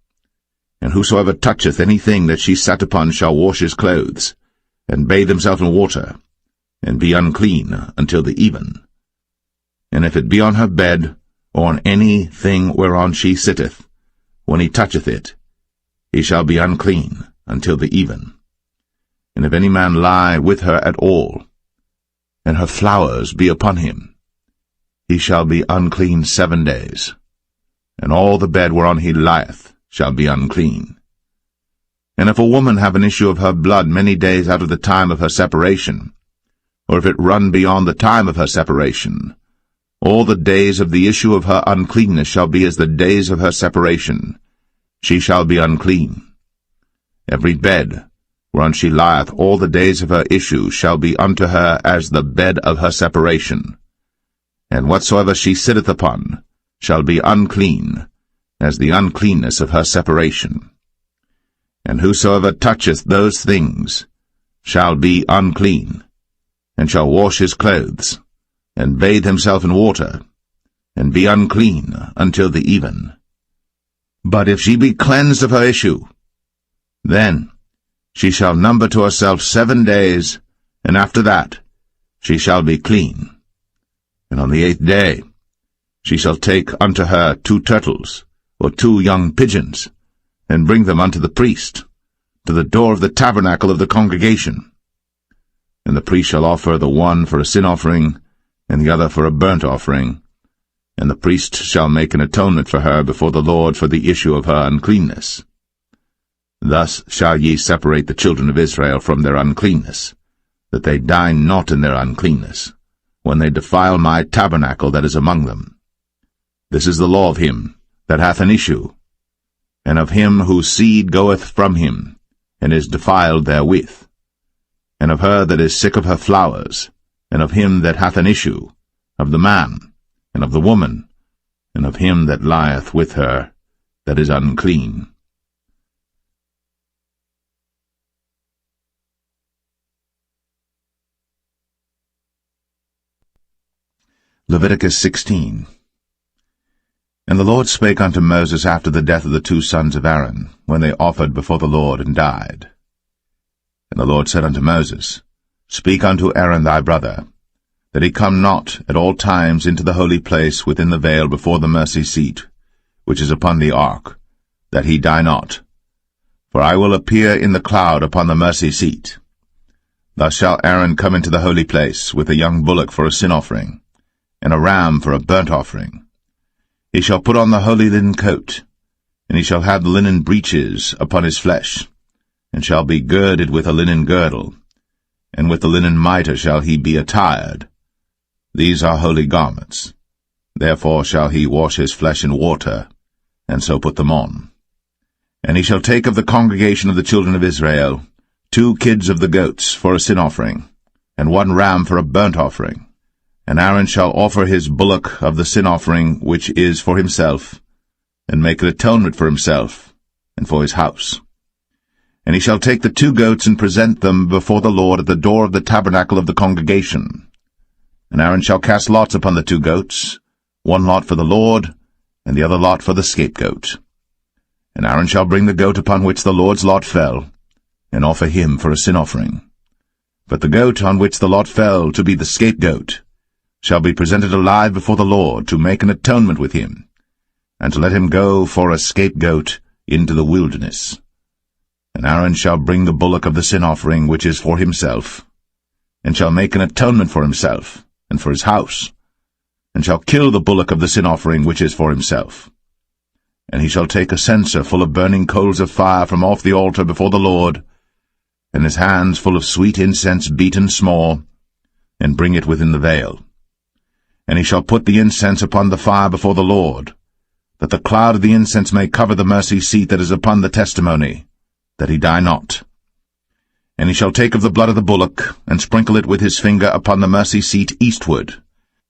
And whosoever toucheth anything that she sat upon shall wash his clothes, and bathe himself in water, and be unclean until the even. And if it be on her bed, or on any thing whereon she sitteth, when he toucheth it, he shall be unclean until the even. And if any man lie with her at all, and her flowers be upon him, he shall be unclean 7 days, and all the bed whereon he lieth shall be unclean. And if a woman have an issue of her blood many days out of the time of her separation, or if it run beyond the time of her separation, all the days of the issue of her uncleanness shall be as the days of her separation. She shall be unclean. Every bed whereon she lieth all the days of her issue shall be unto her as the bed of her separation. And whatsoever she sitteth upon shall be unclean, as the uncleanness of her separation. And whosoever toucheth those things shall be unclean, and shall wash his clothes, and bathe himself in water, and be unclean until the even. But if she be cleansed of her issue, then she shall number to herself 7 days, and after that she shall be clean. And on the 8th day she shall take unto her 2 turtles, or 2 young pigeons, and bring them unto the priest, to the door of the tabernacle of the congregation. And the priest shall offer the one for a sin offering, and the other for a burnt offering, and the priest shall make an atonement for her before the Lord for the issue of her uncleanness. Thus shall ye separate the children of Israel from their uncleanness, that they die not in their uncleanness, when they defile my tabernacle that is among them. This is the law of him that hath an issue, and of him whose seed goeth from him, and is defiled therewith, and of her that is sick of her flowers, and of him that hath an issue, of the man, and of the woman, and of him that lieth with her, that is unclean. Leviticus 16. And the Lord spake unto Moses after the death of the 2 sons of Aaron, when they offered before the Lord and died. And the Lord said unto Moses, Speak unto Aaron thy brother, that he come not at all times into the holy place within the veil before the mercy seat, which is upon the ark, that he die not. For I will appear in the cloud upon the mercy seat. Thus shall Aaron come into the holy place with a young bullock for a sin offering, and a ram for a burnt offering. He shall put on the holy linen coat, and he shall have the linen breeches upon his flesh, and shall be girded with a linen girdle, and with the linen mitre shall he be attired. These are holy garments. Therefore shall he wash his flesh in water, and so put them on. And he shall take of the congregation of the children of Israel 2 kids of the goats for a sin offering, and 1 ram for a burnt offering. And Aaron shall offer his bullock of the sin offering which is for himself, and make an atonement for himself, and for his house. And he shall take the 2 goats and present them before the Lord at the door of the tabernacle of the congregation. And Aaron shall cast lots upon the 2 goats, 1 lot for the Lord, and the other lot for the scapegoat. And Aaron shall bring the goat upon which the Lord's lot fell, and offer him for a sin offering. But the goat on which the lot fell to be the scapegoat shall be presented alive before the Lord to make an atonement with him, and to let him go for a scapegoat into the wilderness. And Aaron shall bring the bullock of the sin offering which is for himself, and shall make an atonement for himself, and for his house, and shall kill the bullock of the sin offering which is for himself. And he shall take a censer full of burning coals of fire from off the altar before the Lord, and his hands full of sweet incense beaten small, and bring it within the veil. And he shall put the incense upon the fire before the Lord, that the cloud of the incense may cover the mercy seat that is upon the testimony, that he die not. And he shall take of the blood of the bullock, and sprinkle it with his finger upon the mercy seat eastward,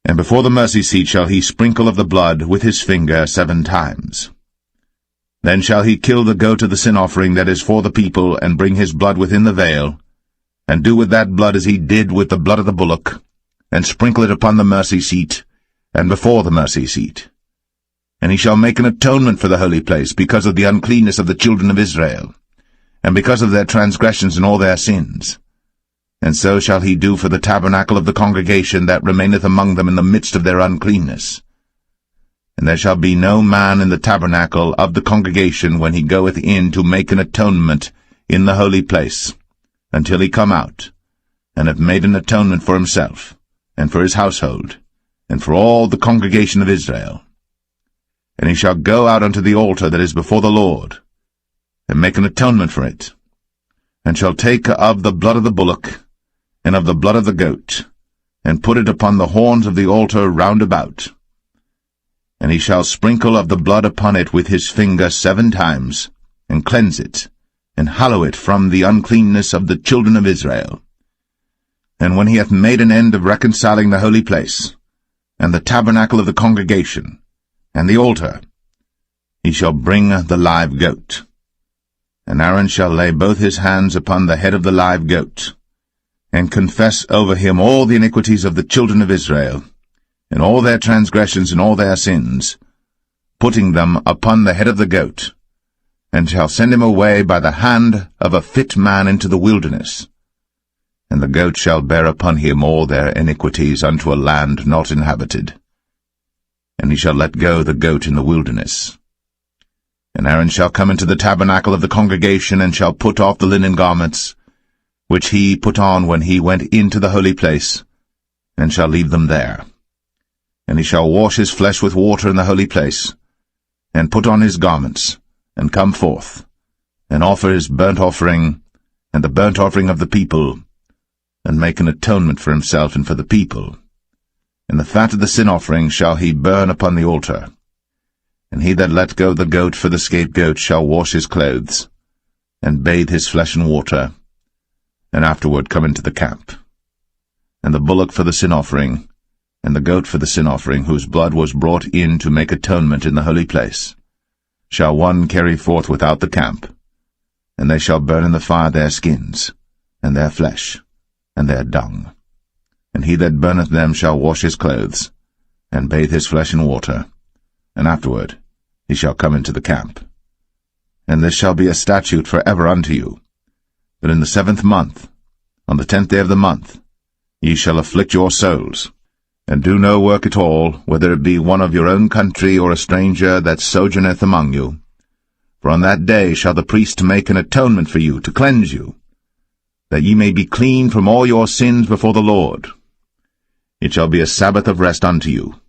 and before the mercy seat shall he sprinkle of the blood with his finger 7 times. Then shall he kill the goat of the sin offering that is for the people, and bring his blood within the veil, and do with that blood as he did with the blood of the bullock, and sprinkle it upon the mercy seat, and before the mercy seat. And he shall make an atonement for the holy place, because of the uncleanness of the children of Israel, and because of their transgressions and all their sins. And so shall he do for the tabernacle of the congregation that remaineth among them in the midst of their uncleanness. And there shall be no man in the tabernacle of the congregation when he goeth in to make an atonement in the holy place, until he come out, and have made an atonement for himself, and for his household, and for all the congregation of Israel. And he shall go out unto the altar that is before the Lord, and make an atonement for it, and shall take of the blood of the bullock, and of the blood of the goat, and put it upon the horns of the altar round about. And he shall sprinkle of the blood upon it with his finger 7 times, and cleanse it, and hallow it from the uncleanness of the children of Israel. And when he hath made an end of reconciling the holy place, and the tabernacle of the congregation, and the altar, he shall bring the live goat. And Aaron shall lay both his hands upon the head of the live goat, and confess over him all the iniquities of the children of Israel, and all their transgressions and all their sins, putting them upon the head of the goat, and shall send him away by the hand of a fit man into the wilderness. And the goat shall bear upon him all their iniquities unto a land not inhabited. And he shall let go the goat in the wilderness. And Aaron shall come into the tabernacle of the congregation, and shall put off the linen garments, which he put on when he went into the holy place, and shall leave them there. And he shall wash his flesh with water in the holy place, and put on his garments, and come forth, and offer his burnt offering, and the burnt offering of the people, and make an atonement for himself and for the people. And the fat of the sin offering shall he burn upon the altar. And he that let go the goat for the scapegoat shall wash his clothes, and bathe his flesh in water, and afterward come into the camp. And the bullock for the sin offering, and the goat for the sin offering, whose blood was brought in to make atonement in the holy place, shall one carry forth without the camp, and they shall burn in the fire their skins, and their flesh, and their dung. And he that burneth them shall wash his clothes, and bathe his flesh in water, and afterward he shall come into the camp. And this shall be a statute for ever unto you, that in the 7th month, on the 10th day of the month, ye shall afflict your souls, and do no work at all, whether it be one of your own country or a stranger that sojourneth among you. For on that day shall the priest make an atonement for you, to cleanse you, that ye may be clean from all your sins before the Lord. It shall be a Sabbath of rest unto you,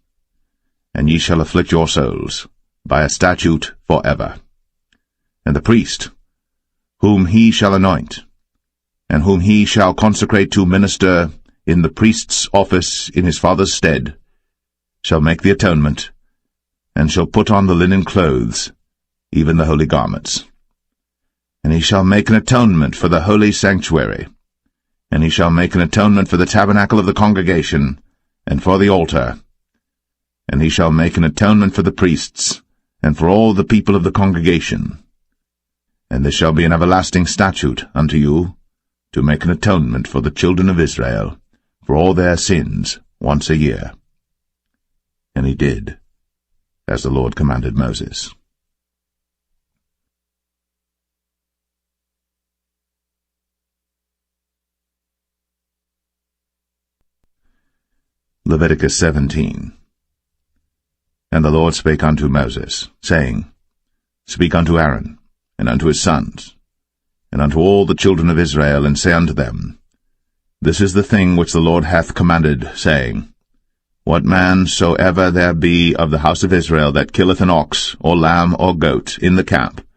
and ye shall afflict your souls, by a statute for ever. And the priest, whom he shall anoint, and whom he shall consecrate to minister in the priest's office in his father's stead, shall make the atonement, and shall put on the linen clothes, even the holy garments. And he shall make an atonement for the holy sanctuary, and he shall make an atonement for the tabernacle of the congregation, and for the altar. And he shall make an atonement for the priests, and for all the people of the congregation. And this shall be an everlasting statute unto you, to make an atonement for the children of Israel, for all their sins, once a year. And he did, as the Lord commanded Moses. Leviticus 17. And the Lord spake unto Moses, saying, Speak unto Aaron, and unto his sons, and unto all the children of Israel, and say unto them, This is the thing which the Lord hath commanded, saying, What man soever there be of the house of Israel that killeth an ox, or lamb, or goat, in the camp,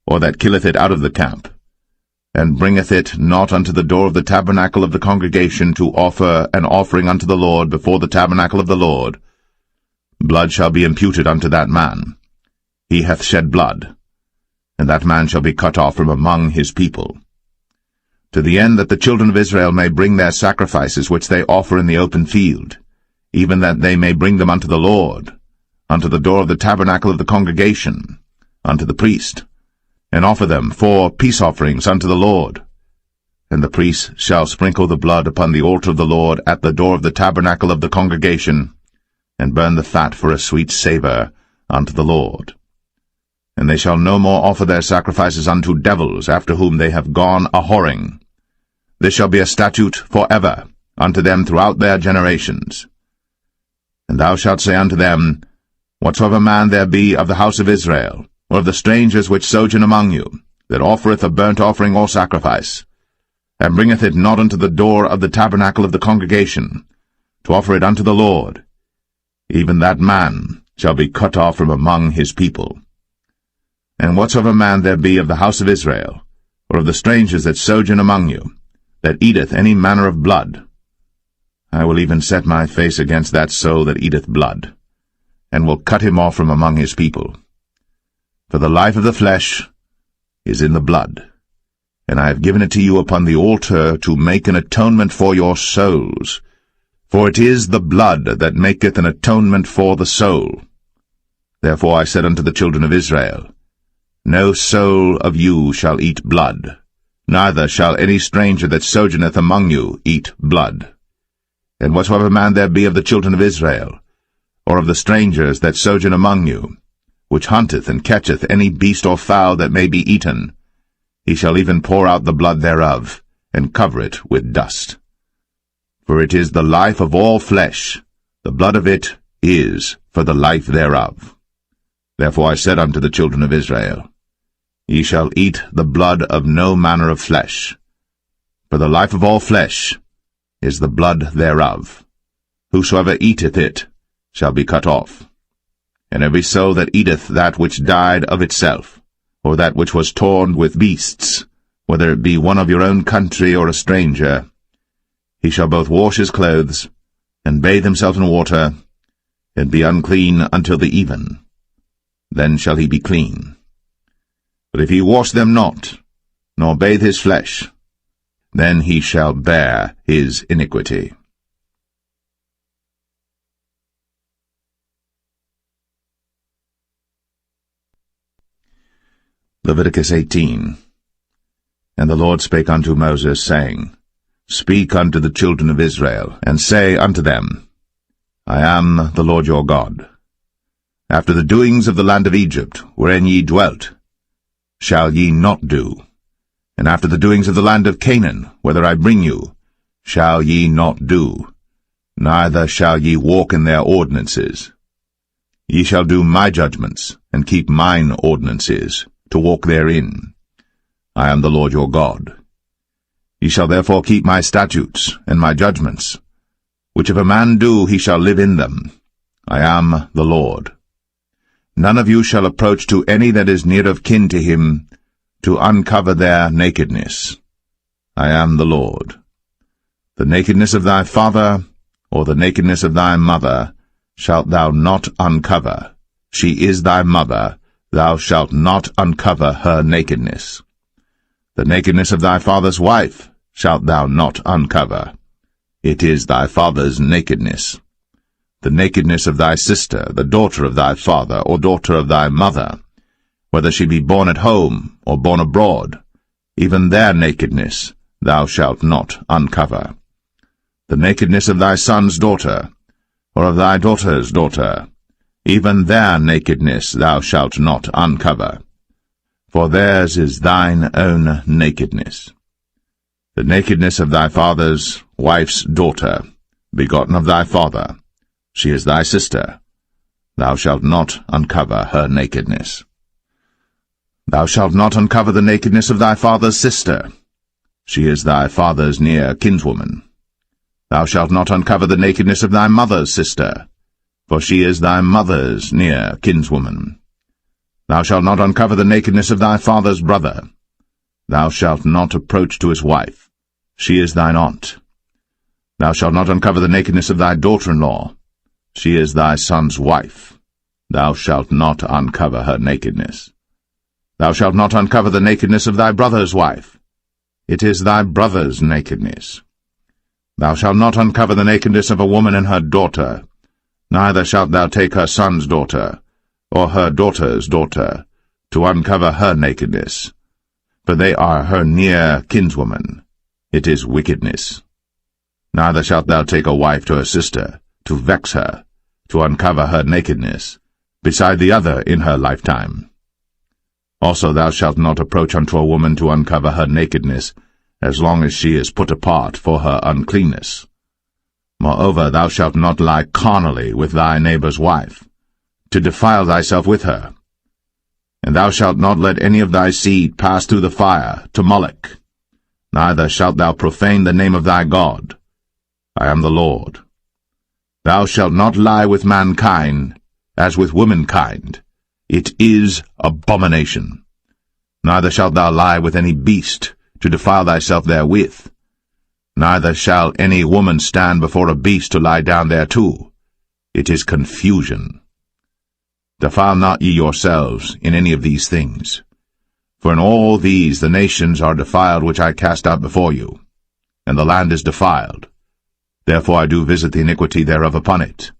or that killeth it out of the camp, and bringeth it not unto the door of the tabernacle of the congregation to offer an offering unto the Lord before the tabernacle of the Lord, blood shall be imputed unto that man, he hath shed blood, and that man shall be cut off from among his people. To the end that the children of Israel may bring their sacrifices which they offer in the open field, even that they may bring them unto the Lord, unto the door of the tabernacle of the congregation, unto the priest, and offer them for peace offerings unto the Lord. And the priest shall sprinkle the blood upon the altar of the Lord at the door of the tabernacle of the congregation, and burn the fat for a sweet savour unto the Lord. And they shall no more offer their sacrifices unto devils, after whom they have gone a-whoring. This shall be a statute for ever unto them throughout their generations. And thou shalt say unto them, Whatsoever man there be of the house of Israel, or of the strangers which sojourn among you, that offereth a burnt offering or sacrifice, and bringeth it not unto the door of the tabernacle of the congregation, to offer it unto the Lord, even that man shall be cut off from among his people. And whatsoever man there be of the house of Israel, or of the strangers that sojourn among you, that eateth any manner of blood, I will even set my face against that soul that eateth blood, and will cut him off from among his people. For the life of the flesh is in the blood, and I have given it to you upon the altar to make an atonement for your souls. For it is the blood that maketh an atonement for the soul. Therefore I said unto the children of Israel, No soul of you shall eat blood, neither shall any stranger that sojourneth among you eat blood. And whatsoever man there be of the children of Israel, or of the strangers that sojourn among you, which hunteth and catcheth any beast or fowl that may be eaten, he shall even pour out the blood thereof, and cover it with dust. For it is the life of all flesh, the blood of it is for the life thereof. Therefore I said unto the children of Israel, Ye shall eat the blood of no manner of flesh, for the life of all flesh is the blood thereof. Whosoever eateth it shall be cut off. And every soul that eateth that which died of itself, or that which was torn with beasts, whether it be one of your own country or a stranger, he shall both wash his clothes, and bathe himself in water, and be unclean until the even. Then shall he be clean. But if he wash them not, nor bathe his flesh, then he shall bear his iniquity. Leviticus 18. And the Lord spake unto Moses, saying, Speak unto the children of Israel, and say unto them, I am the Lord your God. After the doings of the land of Egypt, wherein ye dwelt, shall ye not do, and after the doings of the land of Canaan, whither I bring you, shall ye not do, neither shall ye walk in their ordinances. Ye shall do my judgments, and keep mine ordinances, to walk therein. I am the Lord your God. Ye shall therefore keep my statutes and my judgments, which if a man do, he shall live in them. I am the Lord. None of you shall approach to any that is near of kin to him, to uncover their nakedness. I am the Lord. The nakedness of thy father, or the nakedness of thy mother, shalt thou not uncover. She is thy mother, thou shalt not uncover her nakedness. The nakedness of thy father's wife shalt thou not uncover. It is thy father's nakedness. The nakedness of thy sister, the daughter of thy father, or daughter of thy mother, whether she be born at home, or born abroad, even their nakedness thou shalt not uncover. The nakedness of thy son's daughter, or of thy daughter's daughter, even their nakedness thou shalt not uncover. For theirs is thine own nakedness. The nakedness of thy father's wife's daughter, begotten of thy father, she is thy sister. Thou shalt not uncover her nakedness. Thou shalt not uncover the nakedness of thy father's sister. She is thy father's near kinswoman. Thou shalt not uncover the nakedness of thy mother's sister, for she is thy mother's near kinswoman. Thou shalt not uncover the nakedness of thy father's brother. Thou shalt not approach to his wife. She is thine aunt. Thou shalt not uncover the nakedness of thy daughter-in-law. She is thy son's wife. thou shalt not uncover her nakedness. Thou shalt not uncover the nakedness of thy brother's wife. It is thy brother's nakedness. Thou shalt not uncover the nakedness of a woman and her daughter, neither shalt thou take her son's daughter, or her daughter's daughter, to uncover her nakedness, for they are her near kinswoman. It is wickedness. Neither shalt thou take a wife to her sister, to vex her, to uncover her nakedness, beside the other in her lifetime. Also thou shalt not approach unto a woman to uncover her nakedness, as long as she is put apart for her uncleanness. Moreover, thou shalt not lie carnally with thy neighbor's wife, to defile thyself with her. And thou shalt not let any of thy seed pass through the fire to Moloch, neither shalt thou profane the name of thy God. I am the Lord. Thou shalt not lie with mankind, as with womankind. It is abomination. Neither shalt thou lie with any beast, to defile thyself therewith. Neither shall any woman stand before a beast to lie down thereto. It is confusion. Defile not ye yourselves in any of these things. For in all these the nations are defiled which I cast out before you, and the land is defiled. Therefore I do visit the iniquity thereof upon it,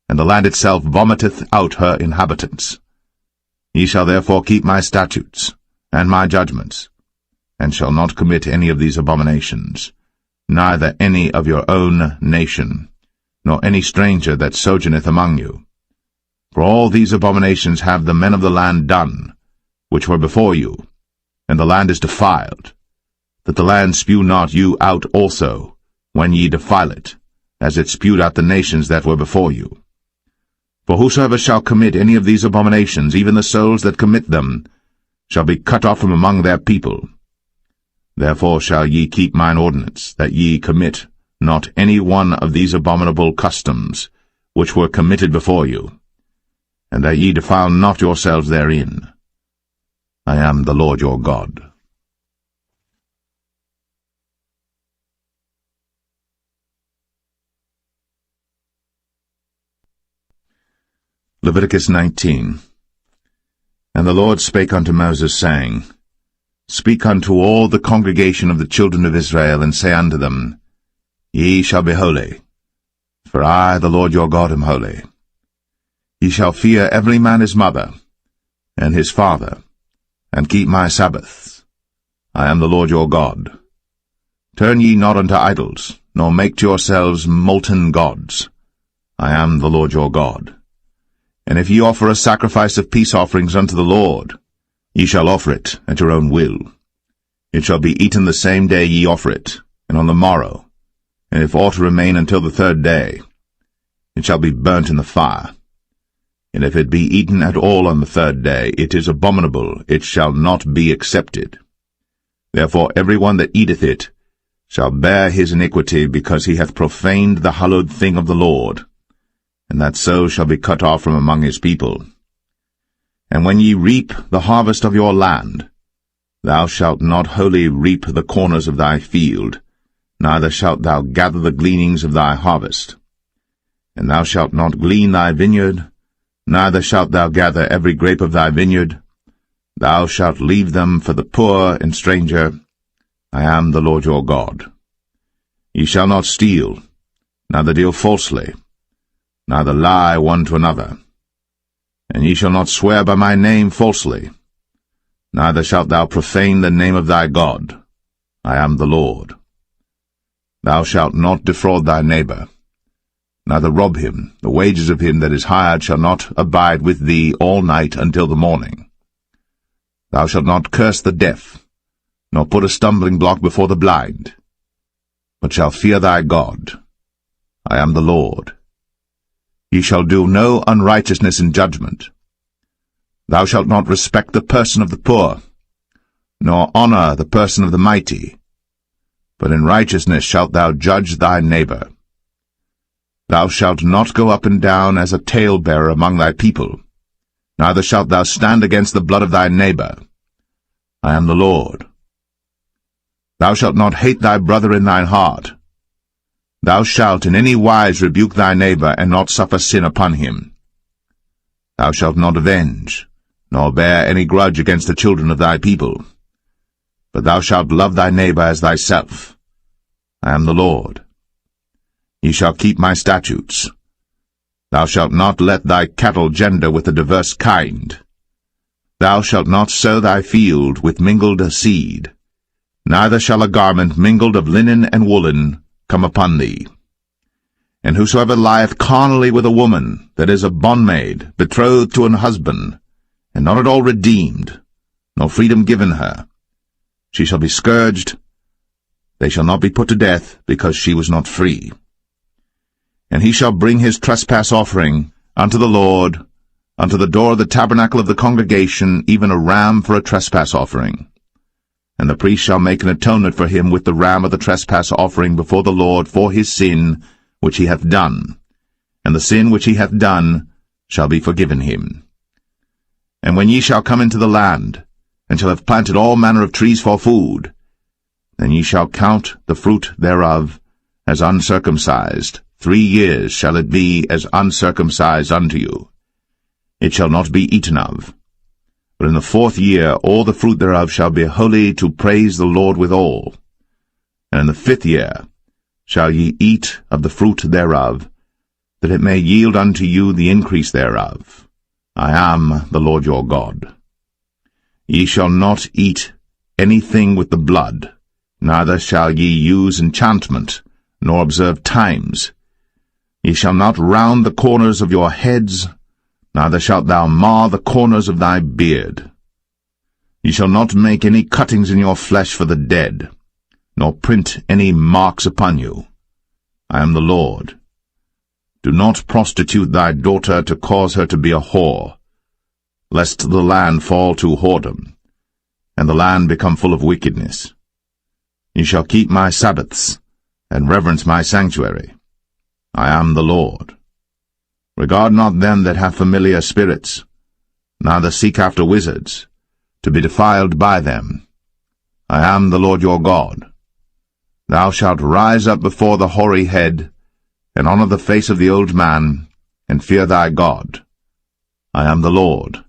and the land itself vomiteth out her inhabitants. Ye shall therefore keep my statutes, and my judgments, and shall not commit any of these abominations, neither any of your own nation, nor any stranger that sojourneth among you. For all these abominations have the men of the land done, which were before you, and the land is defiled, that the land spew not you out also, when ye defile it, as it spewed out the nations that were before you. For whosoever shall commit any of these abominations, even the souls that commit them, shall be cut off from among their people. Therefore shall ye keep mine ordinance, that ye commit not any one of these abominable customs, which were committed before you, and that ye defile not yourselves therein. I am the Lord your God. Leviticus 19. And the Lord spake unto Moses, saying, Speak unto all the congregation of the children of Israel, and say unto them, Ye shall be holy, for I, the Lord your God, am holy. Ye shall fear every man his mother, and his father, and keep my Sabbaths. I am the Lord your God. Turn ye not unto idols, nor make to yourselves molten gods. I am the Lord your God. And if ye offer a sacrifice of peace offerings unto the Lord, ye shall offer it at your own will. It shall be eaten the same day ye offer it, and on the morrow. And if aught remain until the third day, it shall be burnt in the fire. And if it be eaten at all on the third day, it is abominable, it shall not be accepted. Therefore every one that eateth it shall bear his iniquity, because he hath profaned the hallowed thing of the Lord, and that so shall be cut off from among his people. And when ye reap the harvest of your land, thou shalt not wholly reap the corners of thy field, neither shalt thou gather the gleanings of thy harvest. And thou shalt not glean thy vineyard, neither shalt thou gather every grape of thy vineyard. Thou shalt leave them for the poor and stranger. I am the Lord your God. Ye shall not steal, neither deal falsely, neither lie one to another. And ye shall not swear by my name falsely, neither shalt thou profane the name of thy God. I am the Lord. Thou shalt not defraud thy neighbor, neither rob him. The wages of him that is hired shall not abide with thee all night until the morning. Thou shalt not curse the deaf, nor put a stumbling block before the blind, but shall fear thy God. I am the Lord. Ye shall do no unrighteousness in judgment. Thou shalt not respect the person of the poor, nor honor the person of the mighty, but in righteousness shalt thou judge thy neighbor. Thou shalt not go up and down as a talebearer among thy people, neither shalt thou stand against the blood of thy neighbor. I am the Lord. Thou shalt not hate thy brother in thine heart. Thou shalt in any wise rebuke thy neighbor, and not suffer sin upon him. Thou shalt not avenge, nor bear any grudge against the children of thy people. But thou shalt love thy neighbor as thyself. I am the Lord. Ye shall keep my statutes. Thou shalt not let thy cattle gender with a diverse kind. Thou shalt not sow thy field with mingled seed, neither shall a garment mingled of linen and woolen come upon thee. And whosoever lieth carnally with a woman that is a bondmaid, betrothed to an husband, and not at all redeemed, nor freedom given her, she shall be scourged. They shall not be put to death, because she was not free. And he shall bring his trespass offering unto the Lord, unto the door of the tabernacle of the congregation, even a ram for a trespass offering. And the priest shall make an atonement for him with the ram of the trespass offering before the Lord for his sin which he hath done, and the sin which he hath done shall be forgiven him. And when ye shall come into the land, and shall have planted all manner of trees for food, then ye shall count the fruit thereof as uncircumcised. 3 years shall it be as uncircumcised unto you. It shall not be eaten of. But in the 4th year all the fruit thereof shall be holy to praise the Lord withal. And in the 5th year shall ye eat of the fruit thereof, that it may yield unto you the increase thereof. I am the Lord your God. Ye shall not eat anything with the blood, neither shall ye use enchantment, nor observe times. Ye shall not round the corners of your heads, neither shalt thou mar the corners of thy beard. Ye shall not make any cuttings in your flesh for the dead, nor print any marks upon you. I am the Lord. Do not prostitute thy daughter to cause her to be a whore, lest the land fall to whoredom, and the land become full of wickedness. Ye shall keep my Sabbaths, and reverence my sanctuary. I am the Lord. Regard not them that have familiar spirits, neither seek after wizards, to be defiled by them. I am the Lord your God. Thou shalt rise up before the hoary head, and honour the face of the old man, and fear thy God. I am the Lord.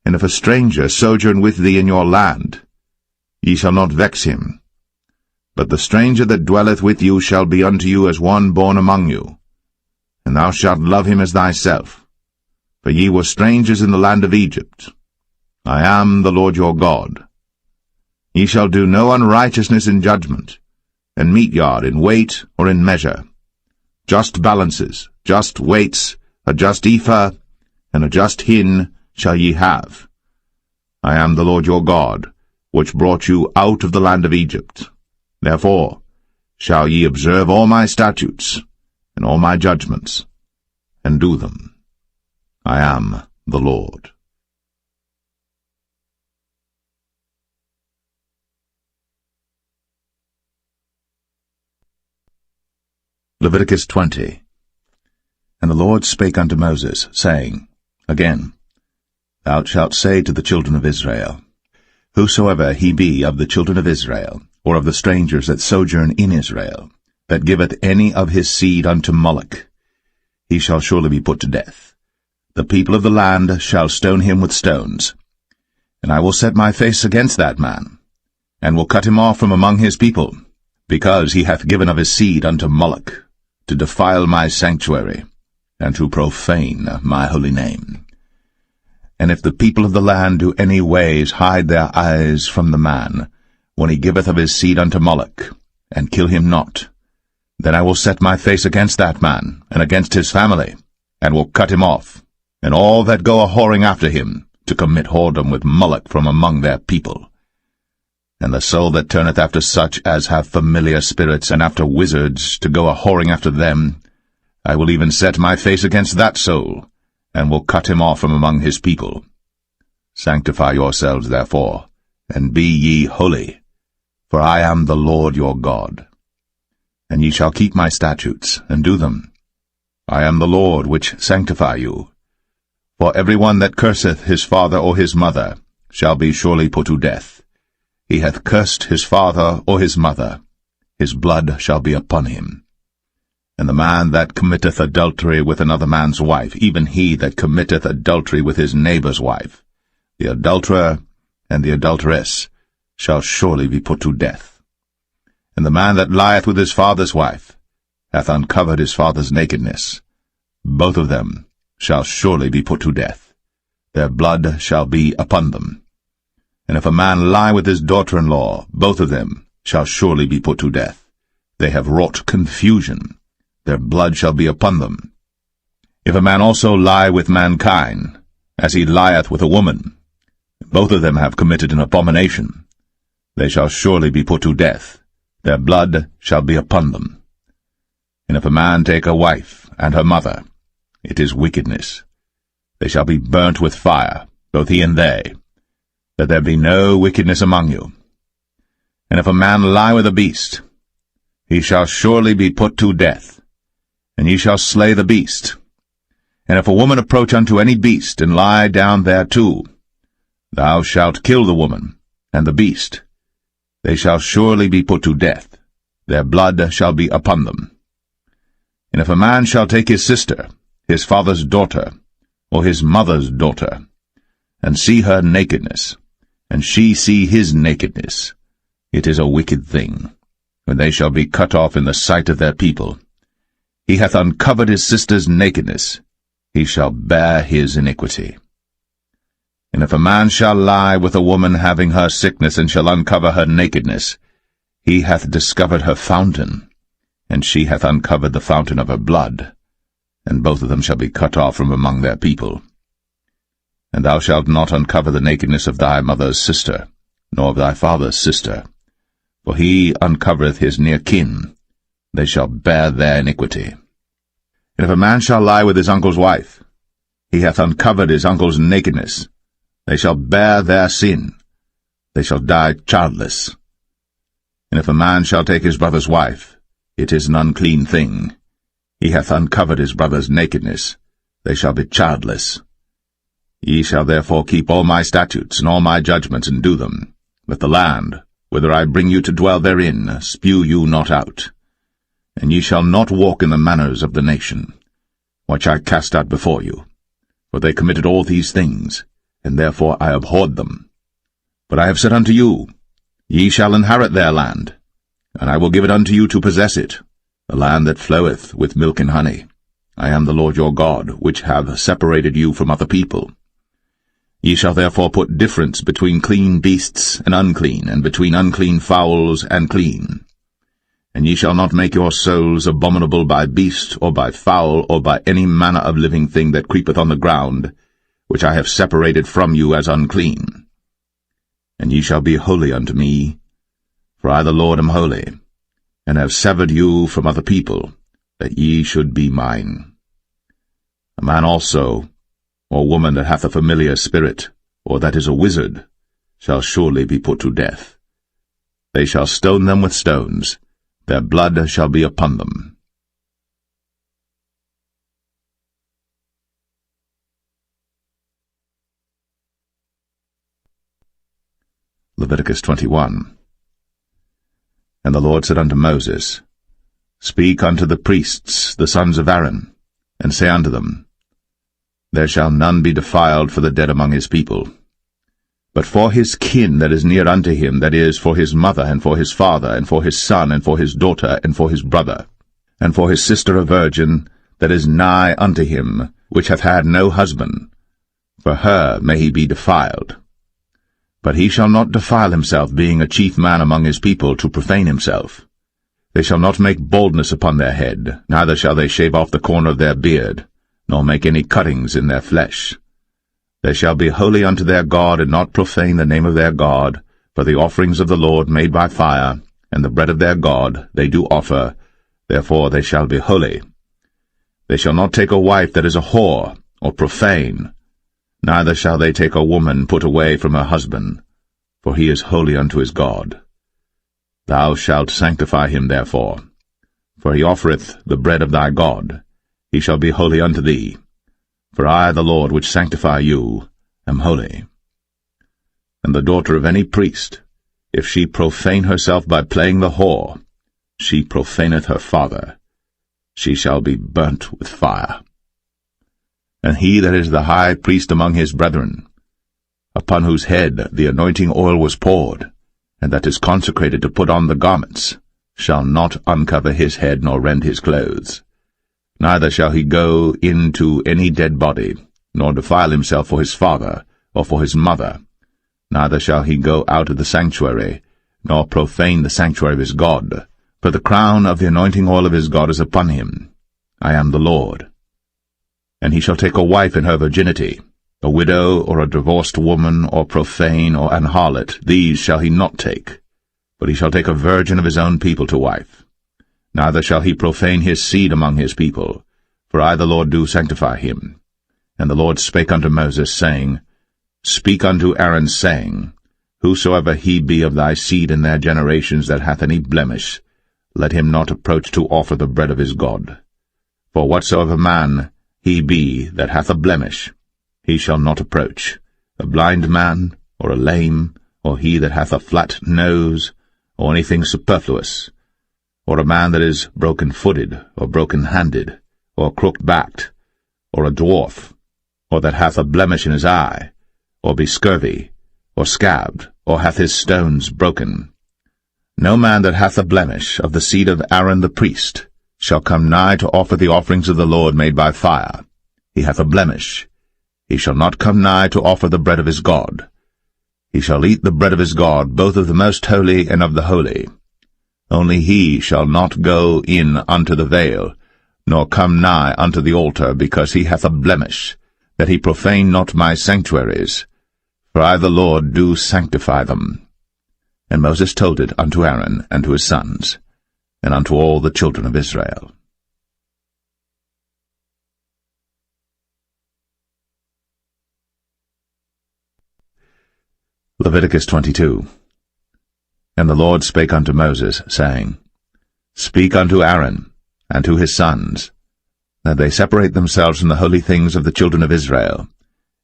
And if a stranger sojourn with thee in your land, ye shall not vex him. But the stranger that dwelleth with you shall be unto you as one born among you, and thou shalt love him as thyself. For ye were strangers in the land of Egypt. I am the Lord your God. Ye shall do no unrighteousness in judgment, and meet yard in weight or in measure. Just balances, just weights, a just ephah, and a just hin shall ye have. I am the Lord your God, which brought you out of the land of Egypt. Therefore shall ye observe all my statutes, and all my judgments, and do them. I am the Lord. Leviticus 20. And the Lord spake unto Moses, saying, Again, thou shalt say to the children of Israel, Whosoever he be of the children of Israel, or of the strangers that sojourn in Israel, that giveth any of his seed unto Moloch, he shall surely be put to death. The people of the land shall stone him with stones. And I will set my face against that man, and will cut him off from among his people, because he hath given of his seed unto Moloch, to defile my sanctuary, and to profane my holy name. And if the people of the land do any ways hide their eyes from the man, when he giveth of his seed unto Moloch, and kill him not, then I will set my face against that man, and against his family, and will cut him off, and all that go a-whoring after him, to commit whoredom with Moloch from among their people. And the soul that turneth after such as have familiar spirits, and after wizards, to go a-whoring after them, I will even set my face against that soul, and will cut him off from among his people. Sanctify yourselves, therefore, and be ye holy, for I am the Lord your God. And ye shall keep my statutes, and do them. I am the Lord which sanctify you. For every one that curseth his father or his mother shall be surely put to death. He hath cursed his father or his mother, his blood shall be upon him. And the man that committeth adultery with another man's wife, even he that committeth adultery with his neighbor's wife, the adulterer and the adulteress, shall surely be put to death. And the man that lieth with his father's wife hath uncovered his father's nakedness. Both of them shall surely be put to death. Their blood shall be upon them. And if a man lie with his daughter-in-law, both of them shall surely be put to death. They have wrought confusion. Their blood shall be upon them. If a man also lie with mankind, as he lieth with a woman, both of them have committed an abomination. They shall surely be put to death. Their blood shall be upon them. And if a man take a wife and her mother, it is wickedness. They shall be burnt with fire, both he and they, that there be no wickedness among you. And if a man lie with a beast, he shall surely be put to death, and ye shall slay the beast. And if a woman approach unto any beast, and lie down thereto, thou shalt kill the woman and the beast. They shall surely be put to death. Their blood shall be upon them. And if a man shall take his sister, his father's daughter, or his mother's daughter, and see her nakedness, and she see his nakedness, it is a wicked thing, when they shall be cut off in the sight of their people. He hath uncovered his sister's nakedness, he shall bear his iniquity. And if a man shall lie with a woman having her sickness, and shall uncover her nakedness, he hath discovered her fountain, and she hath uncovered the fountain of her blood, and both of them shall be cut off from among their people. And thou shalt not uncover the nakedness of thy mother's sister, nor of thy father's sister, for he uncovereth his near kin. They shall bear their iniquity. And if a man shall lie with his uncle's wife, he hath uncovered his uncle's nakedness. They shall bear their sin. They shall die childless. And if a man shall take his brother's wife, it is an unclean thing. He hath uncovered his brother's nakedness. They shall be childless. Ye shall therefore keep all my statutes and all my judgments, and do them, that the land, whither I bring you to dwell therein, spew you not out. And ye shall not walk in the manners of the nation, which I cast out before you. For they committed all these things, and therefore I abhorred them. But I have said unto you, Ye shall inherit their land, and I will give it unto you to possess it, the land that floweth with milk and honey. I am the Lord your God, which have separated you from other people. Ye shall therefore put difference between clean beasts and unclean, and between unclean fowls and clean. And ye shall not make your souls abominable by beast, or by fowl, or by any manner of living thing that creepeth on the ground, which I have separated from you as unclean. And ye shall be holy unto me, for I the Lord am holy, and have severed you from other people, that ye should be mine. A man also, or woman that hath a familiar spirit, or that is a wizard, shall surely be put to death. They shall stone them with stones, their blood shall be upon them. Leviticus 21. And the Lord said unto Moses, Speak unto the priests, the sons of Aaron, and say unto them, There shall none be defiled for the dead among his people. But for his kin that is near unto him, that is, for his mother, and for his father, and for his son, and for his daughter, and for his brother, and for his sister a virgin, that is nigh unto him, which hath had no husband, for her may he be defiled. But he shall not defile himself, being a chief man among his people, to profane himself. They shall not make baldness upon their head, neither shall they shave off the corner of their beard, nor make any cuttings in their flesh. They shall be holy unto their God, and not profane the name of their God, for the offerings of the Lord made by fire, and the bread of their God they do offer, therefore they shall be holy. They shall not take a wife that is a whore, or profane, neither shall they take a woman put away from her husband, for he is holy unto his God. Thou shalt sanctify him therefore, for he offereth the bread of thy God. He shall be holy unto thee. For I, the Lord, which sanctify you, am holy. And the daughter of any priest, if she profane herself by playing the whore, she profaneth her father. she shall be burnt with fire. And he that is the high priest among his brethren, upon whose head the anointing oil was poured, and that is consecrated to put on the garments, shall not uncover his head nor rend his clothes. Neither shall he go into any dead body, nor defile himself for his father or for his mother. Neither shall he go out of the sanctuary, nor profane the sanctuary of his God. For the crown of the anointing oil of his God is upon him. I am the Lord. And he shall take a wife in her virginity, a widow or a divorced woman, or profane, or an harlot. These shall he not take, but he shall take a virgin of his own people to wife. Neither shall he profane his seed among his people, for I the Lord do sanctify him. And the Lord spake unto Moses, saying, Speak unto Aaron, saying, Whosoever he be of thy seed in their generations that hath any blemish, let him not approach to offer the bread of his God. For whatsoever man he be that hath a blemish, he shall not approach, a blind man, or a lame, or he that hath a flat nose, or anything superfluous, or a man that is broken-footed, or broken-handed, or crooked-backed, or a dwarf, or that hath a blemish in his eye, or be scurvy, or scabbed, or hath his stones broken. No man that hath a blemish of the seed of Aaron the priest shall come nigh to offer the offerings of the Lord made by fire. He hath a blemish. He shall not come nigh to offer the bread of his God. He shall eat the bread of his God, both of the most holy and of the holy. Only he shall not go in unto the veil, nor come nigh unto the altar, because he hath a blemish, that he profane not my sanctuaries. For I the Lord do sanctify them. And Moses told it unto Aaron and to his sons, and unto all the children of Israel. Leviticus 22. And the Lord spake unto Moses, saying, Speak unto Aaron and to his sons, that they separate themselves from the holy things of the children of Israel,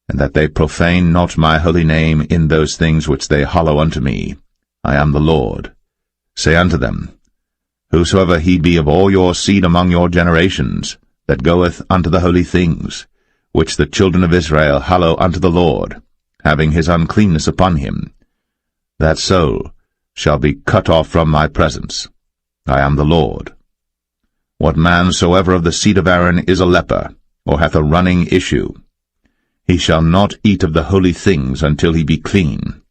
and that they profane not my holy name in those things which they hallow unto me. I am the Lord. Say unto them, Whosoever he be of all your seed among your generations, that goeth unto the holy things, which the children of Israel hallow unto the Lord, having his uncleanness upon him, that soul shall be cut off from my presence. I am the Lord. What man soever of the seed of Aaron is a leper, or hath a running issue, he shall not eat of the holy things until he be clean.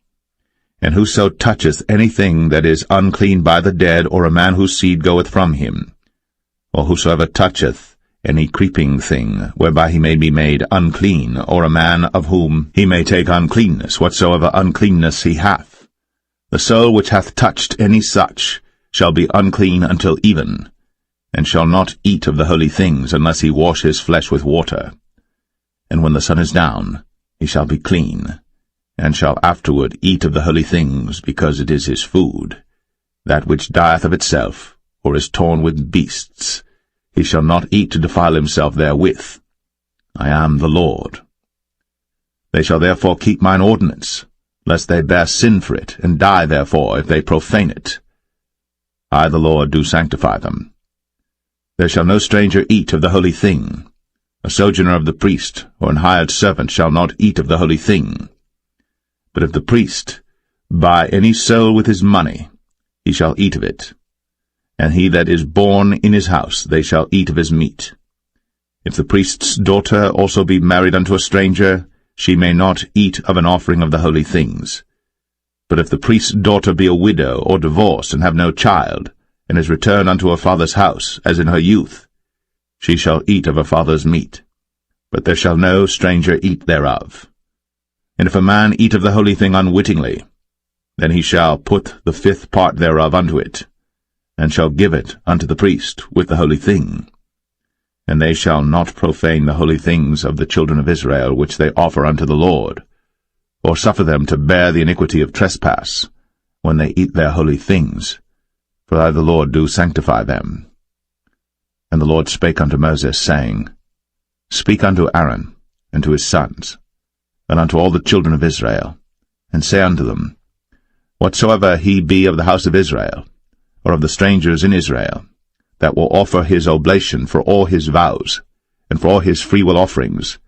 And whoso toucheth anything that is unclean by the dead, or a man whose seed goeth from him, or whosoever toucheth any creeping thing, whereby he may be made unclean, or a man of whom he may take uncleanness, whatsoever uncleanness he hath, the soul which hath touched any such shall be unclean until even, and shall not eat of the holy things, unless he wash his flesh with water. And when the sun is down, he shall be clean, and shall afterward eat of the holy things, because it is his food. That which dieth of itself, or is torn with beasts, he shall not eat to defile himself therewith. I am the Lord. They shall therefore keep mine ordinance, lest they bear sin for it, and die therefore, if they profane it. I the Lord do sanctify them. There shall no stranger eat of the holy thing. A sojourner of the priest, or an hired servant, shall not eat of the holy thing. But if the priest buy any soul with his money, he shall eat of it. And he that is born in his house, they shall eat of his meat. If the priest's daughter also be married unto a stranger, she may not eat of an offering of the holy things. But if the priest's daughter be a widow, or divorced, and have no child, and is returned unto her father's house, as in her youth, she shall eat of her father's meat. But there shall no stranger eat thereof. And if a man eat of the holy thing unwittingly, then he shall put the 5th part thereof unto it, and shall give it unto the priest with the holy thing. And they shall not profane the holy things of the children of Israel, which they offer unto the Lord, or suffer them to bear the iniquity of trespass, when they eat their holy things. For I the Lord do sanctify them. And the Lord spake unto Moses, saying, Speak unto Aaron and to his sons, and unto all the children of Israel, and say unto them, Whatsoever he be of the house of Israel, or of the strangers in Israel, that will offer his oblation for all his vows, and for all his freewill offerings,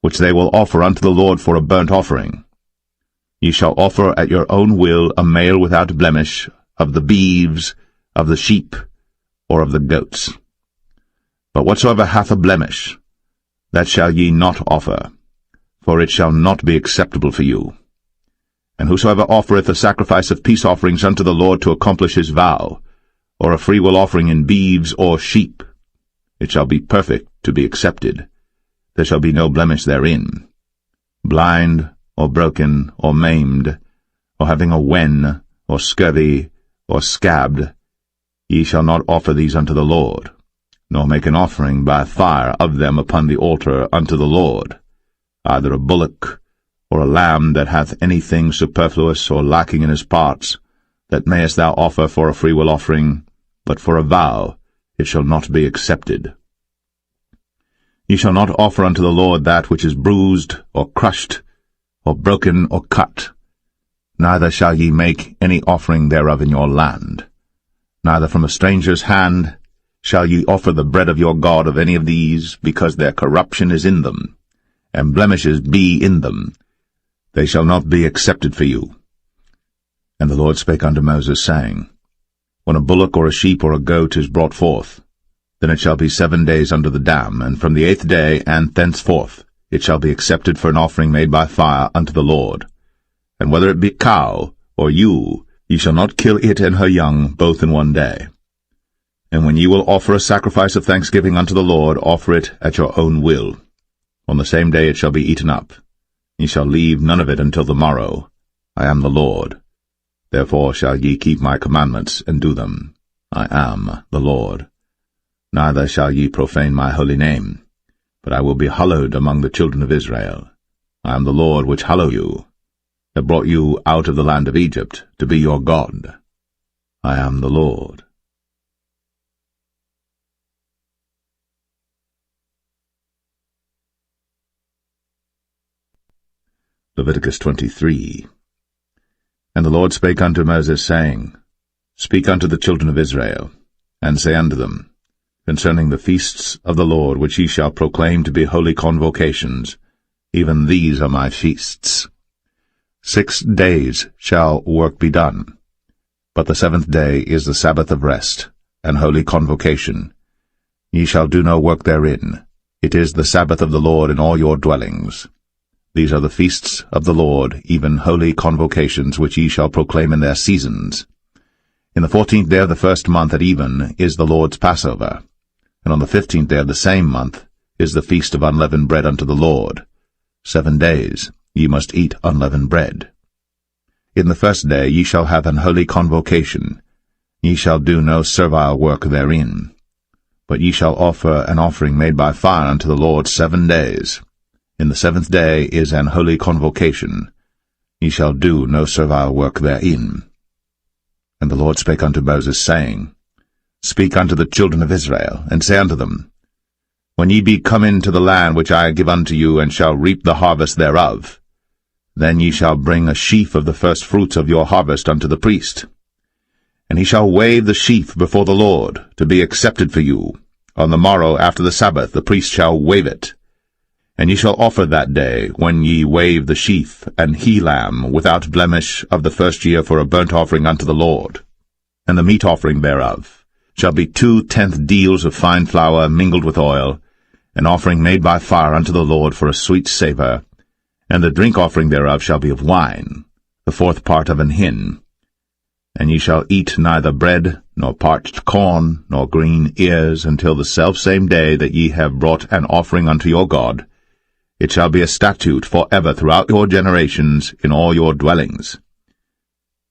which they will offer unto the Lord for a burnt offering. Ye shall offer at your own will a male without blemish, of the beeves, of the sheep, or of the goats. But whatsoever hath a blemish, that shall ye not offer, for it shall not be acceptable for you. And whosoever offereth a sacrifice of peace offerings unto the Lord to accomplish his vow, or a freewill offering in beeves or sheep, it shall be perfect to be accepted. There shall be no blemish therein. Blind, or broken, or maimed, or having a wen, or scurvy, or scabbed, ye shall not offer these unto the Lord, nor make an offering by fire of them upon the altar unto the Lord, either a bullock, or a lamb that hath anything superfluous or lacking in his parts, that mayest thou offer for a freewill offering, but for a vow it shall not be accepted. Ye shall not offer unto the Lord that which is bruised, or crushed, or broken, or cut. Neither shall ye make any offering thereof in your land. Neither from a stranger's hand shall ye offer the bread of your God of any of these, because their corruption is in them, and blemishes be in them. They shall not be accepted for you. And the Lord spake unto Moses, saying, When a bullock or a sheep or a goat is brought forth, then it shall be 7 days under the dam, and from the 8th day and thenceforth it shall be accepted for an offering made by fire unto the Lord. And whether it be cow or ewe, ye shall not kill it and her young both in 1 day. And when ye will offer a sacrifice of thanksgiving unto the Lord, offer it at your own will. On the same day it shall be eaten up. Ye shall leave none of it until the morrow. I am the Lord. Therefore shall ye keep my commandments, and do them. I am the Lord. Neither shall ye profane my holy name, but I will be hallowed among the children of Israel. I am the Lord which hallow you, that brought you out of the land of Egypt, to be your God. I am the Lord. Leviticus 23. And the Lord spake unto Moses, saying, Speak unto the children of Israel, and say unto them, Concerning the feasts of the Lord, which ye shall proclaim to be holy convocations, even these are my feasts. 6 days shall work be done, but the 7th day is the Sabbath of rest, and holy convocation. Ye shall do no work therein. It is the Sabbath of the Lord in all your dwellings. These are the feasts of the Lord, even holy convocations, which ye shall proclaim in their seasons. In the 14th day of the 1st month at even is the Lord's Passover, and on the 15th day of the same month is the feast of unleavened bread unto the Lord. 7 days ye must eat unleavened bread. In the 1st day ye shall have an holy convocation. Ye shall do no servile work therein. But ye shall offer an offering made by fire unto the Lord 7 days. In the 7th day is an holy convocation. Ye shall do no servile work therein. And the Lord spake unto Moses, saying, Speak unto the children of Israel, and say unto them, When ye be come into the land which I give unto you, and shall reap the harvest thereof, then ye shall bring a sheaf of the first fruits of your harvest unto the priest. And he shall wave the sheaf before the Lord, to be accepted for you. On the morrow after the Sabbath the priest shall wave it. And ye shall offer that day, when ye wave the sheaf, an he-lamb without blemish of the 1st year for a burnt offering unto the Lord. And the meat offering thereof shall be 2/10 deals of fine flour mingled with oil, an offering made by fire unto the Lord for a sweet savour. And the drink offering thereof shall be of wine, the 4th part of an hin. And ye shall eat neither bread, nor parched corn, nor green ears, until the selfsame day that ye have brought an offering unto your God. It shall be a statute for ever throughout your generations in all your dwellings.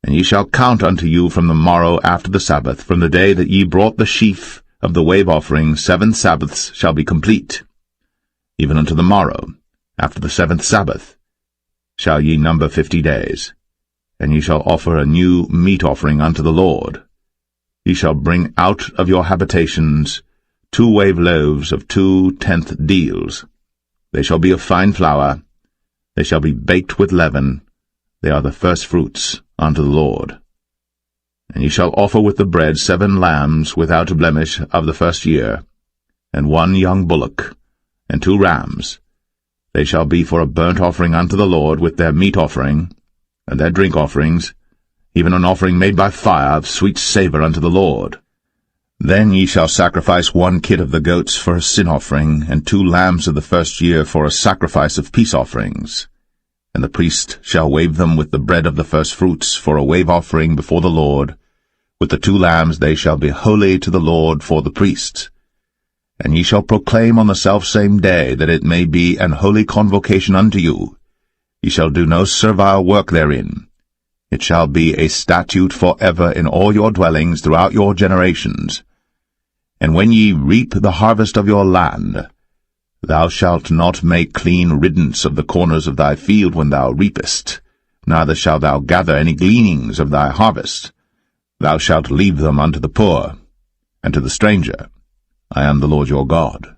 And ye shall count unto you from the morrow after the Sabbath, from the day that ye brought the sheaf of the wave offering, 7 Sabbaths shall be complete. Even unto the morrow, after the 7th Sabbath, shall ye number 50 days. And ye shall offer a new meat offering unto the Lord. Ye shall bring out of your habitations 2 wave loaves of 2/10 deals. They shall be of fine flour. They shall be baked with leaven. They are the first fruits unto the Lord. And ye shall offer with the bread 7 lambs without blemish of the first year, and 1 young bullock, and 2 rams. They shall be for a burnt offering unto the Lord, with their meat offering, and their drink offerings, even an offering made by fire of sweet savour unto the Lord. Then ye shall sacrifice 1 kid of the goats for a sin offering, and 2 lambs of the first year for a sacrifice of peace offerings. And the priest shall wave them with the bread of the firstfruits for a wave offering before the Lord. With the 2 lambs they shall be holy to the Lord for the priests. And ye shall proclaim on the selfsame day that it may be an holy convocation unto you. Ye shall do no servile work therein. It shall be a statute for ever in all your dwellings throughout your generations. And when ye reap the harvest of your land, thou shalt not make clean riddance of the corners of thy field when thou reapest, neither shalt thou gather any gleanings of thy harvest. Thou shalt leave them unto the poor, and to the stranger. I am the Lord your God.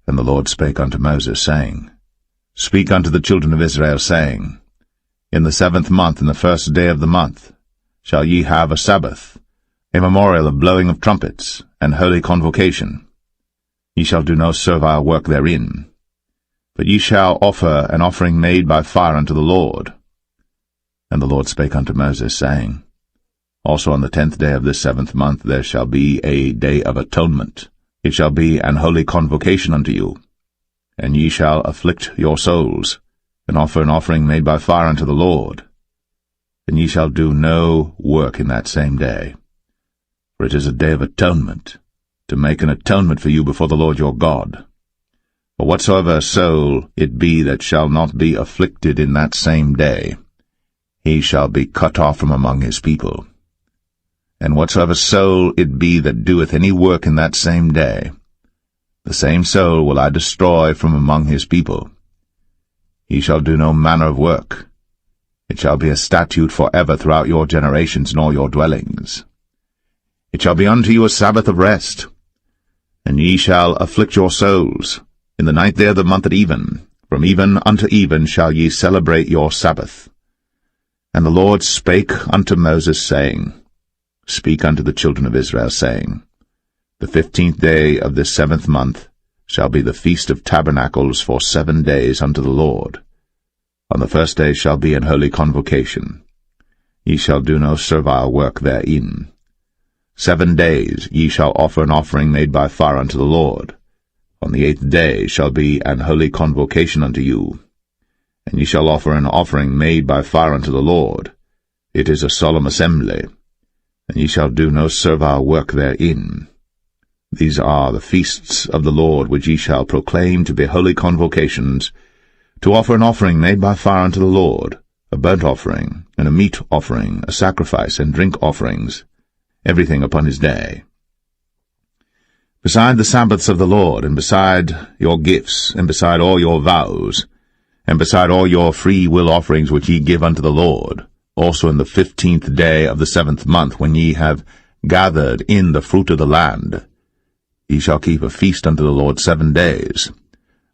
And the Lord spake unto Moses, saying, Speak unto the children of Israel, saying, In the 7th month, in the 1st day of the month, shall ye have a Sabbath, a memorial of blowing of trumpets, and holy convocation. Ye shall do no servile work therein, but ye shall offer an offering made by fire unto the Lord. And the Lord spake unto Moses, saying, Also on the 10th day of this 7th month there shall be a day of atonement. It shall be an holy convocation unto you. And ye shall afflict your souls, and offer an offering made by fire unto the Lord. And ye shall do no work in that same day. For it is a day of atonement, to make an atonement for you before the Lord your God. For whatsoever soul it be that shall not be afflicted in that same day, he shall be cut off from among his people. And whatsoever soul it be that doeth any work in that same day, the same soul will I destroy from among his people. He shall do no manner of work. It shall be a statute for ever throughout your generations in all your dwellings. It shall be unto you a Sabbath of rest, and ye shall afflict your souls. In the 9th day of the month at even, from even unto even shall ye celebrate your Sabbath. And the Lord spake unto Moses, saying, Speak unto the children of Israel, saying, The 15th day of this 7th month shall be the Feast of Tabernacles for 7 days unto the Lord. On the 1st day shall be an holy convocation. Ye shall do no servile work therein. 7 days ye shall offer an offering made by fire unto the Lord. On the 8th day shall be an holy convocation unto you. And ye shall offer an offering made by fire unto the Lord. It is a solemn assembly, and ye shall do no servile work therein. These are the feasts of the Lord which ye shall proclaim to be holy convocations, to offer an offering made by fire unto the Lord, a burnt offering, and a meat offering, a sacrifice, and drink offerings, everything upon his day. Beside the Sabbaths of the Lord, and beside your gifts, and beside all your vows, and beside all your free will offerings which ye give unto the Lord, also in the 15th day of the 7th month, when ye have gathered in the fruit of the land, ye shall keep a feast unto the Lord 7 days.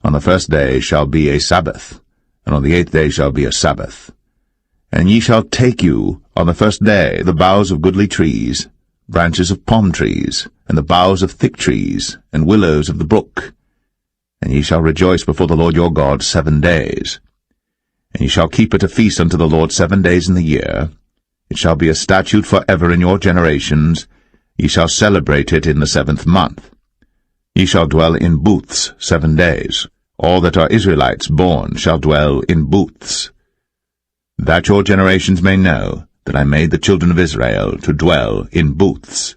On the 1st day shall be a Sabbath, and on the 8th day shall be a Sabbath. And ye shall take you on the 1st day the boughs of goodly trees, branches of palm trees, and the boughs of thick trees, and willows of the brook. And ye shall rejoice before the Lord your God 7 days. And ye shall keep it a feast unto the Lord 7 days in the year. It shall be a statute for ever in your generations. Ye shall celebrate it in the 7th month. Ye shall dwell in booths 7 days. All that are Israelites born shall dwell in booths. That your generations may know that I made the children of Israel to dwell in booths,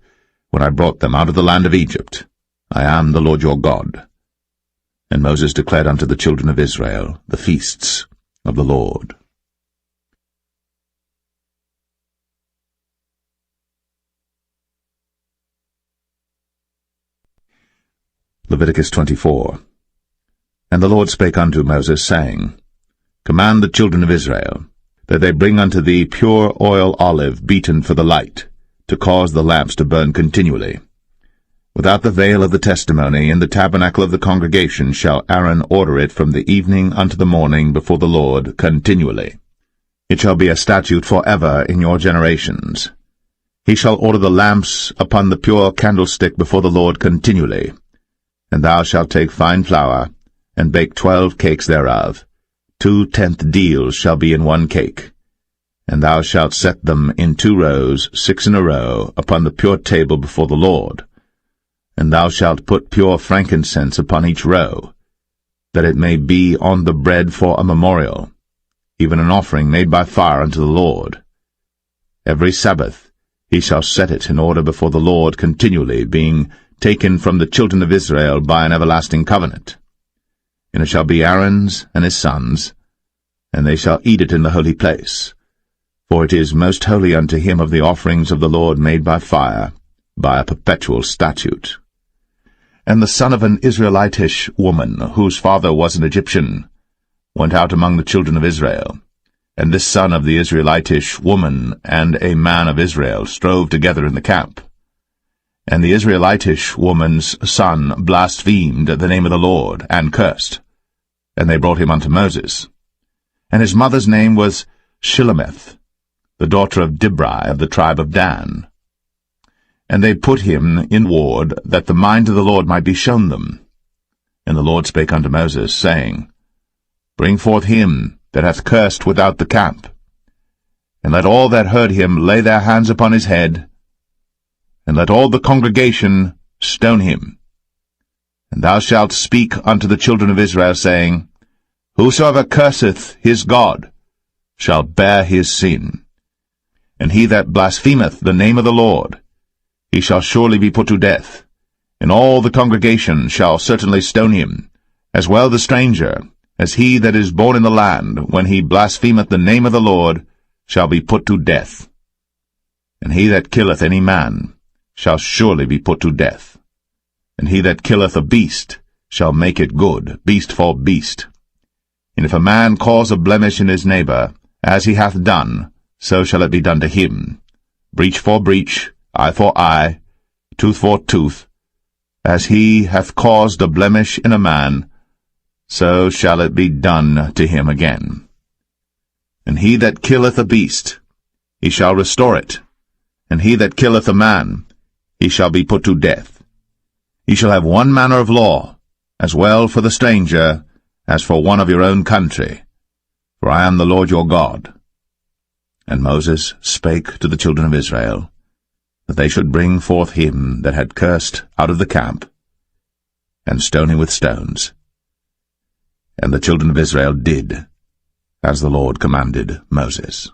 when I brought them out of the land of Egypt. I am the Lord your God. And Moses declared unto the children of Israel the feasts of the Lord. Leviticus 24. And the Lord spake unto Moses, saying, Command the children of Israel, that they bring unto thee pure oil olive beaten for the light, to cause the lamps to burn continually. Without the veil of the testimony, in the tabernacle of the congregation, shall Aaron order it from the evening unto the morning before the Lord continually. It shall be a statute for ever in your generations. He shall order the lamps upon the pure candlestick before the Lord continually. And thou shalt take fine flour, and bake 12 cakes thereof. 2/10 deals shall be in one cake. And thou shalt set them in 2 rows, 6 in a row, upon the pure table before the Lord. And thou shalt put pure frankincense upon each row, that it may be on the bread for a memorial, even an offering made by fire unto the Lord. Every Sabbath he shall set it in order before the Lord continually, being taken from the children of Israel by an everlasting covenant. And it shall be Aaron's and his sons, and they shall eat it in the holy place. For it is most holy unto him of the offerings of the Lord made by fire, by a perpetual statute. And the son of an Israelitish woman, whose father was an Egyptian, went out among the children of Israel. And this son of the Israelitish woman and a man of Israel strove together in the camp. And the Israelitish woman's son blasphemed the name of the Lord, and cursed. And they brought him unto Moses. And his mother's name was Shilemeth, the daughter of Dibri of the tribe of Dan. And they put him in ward, that the mind of the Lord might be shown them. And the Lord spake unto Moses, saying, Bring forth him that hath cursed without the camp, and let all that heard him lay their hands upon his head, and let all the congregation stone him. And thou shalt speak unto the children of Israel, saying, Whosoever curseth his God shall bear his sin. And he that blasphemeth the name of the Lord, he shall surely be put to death. And all the congregation shall certainly stone him, as well the stranger, as he that is born in the land, when he blasphemeth the name of the Lord, shall be put to death. And he that killeth any man shall surely be put to death. And he that killeth a beast shall make it good, beast for beast. And if a man cause a blemish in his neighbor, as he hath done, so shall it be done to him. Breach for breach, eye for eye, tooth for tooth. As he hath caused a blemish in a man, so shall it be done to him again. And he that killeth a beast, he shall restore it. And he that killeth a man, he shall be put to death. Ye shall have one manner of law, as well for the stranger, as for one of your own country. For I am the Lord your God. And Moses spake to the children of Israel, that they should bring forth him that had cursed out of the camp, and stone him with stones. And the children of Israel did, as the Lord commanded Moses.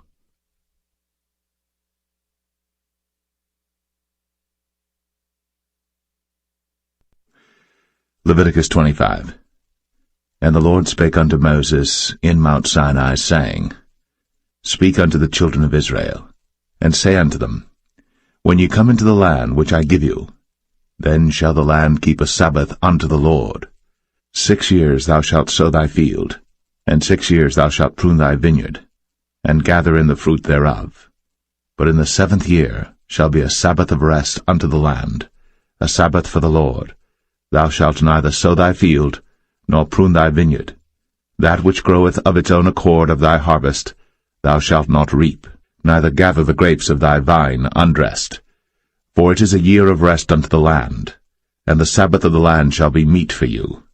Leviticus 25. And the Lord spake unto Moses in Mount Sinai, saying, Speak unto the children of Israel, and say unto them, When ye come into the land which I give you, then shall the land keep a Sabbath unto the Lord. 6 years thou shalt sow thy field, and 6 years thou shalt prune thy vineyard, and gather in the fruit thereof. But in the 7th year shall be a Sabbath of rest unto the land, a Sabbath for the Lord. Thou shalt neither sow thy field, nor prune thy vineyard. That which groweth of its own accord of thy harvest thou shalt not reap, neither gather the grapes of thy vine undressed. For it is a year of rest unto the land, and the Sabbath of the land shall be meat for you,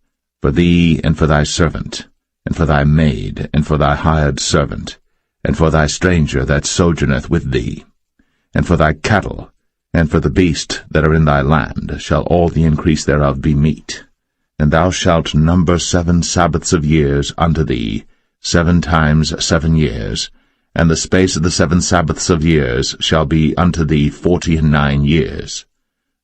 for thee and for thy servant, and for thy maid, and for thy hired servant, and for thy stranger that sojourneth with thee, and for thy cattle, and for the beast that are in thy land shall all the increase thereof be meat. And thou shalt number 7 Sabbaths of years unto thee, 7 times 7 years, and the space of the 7 Sabbaths of years shall be unto thee 49 years.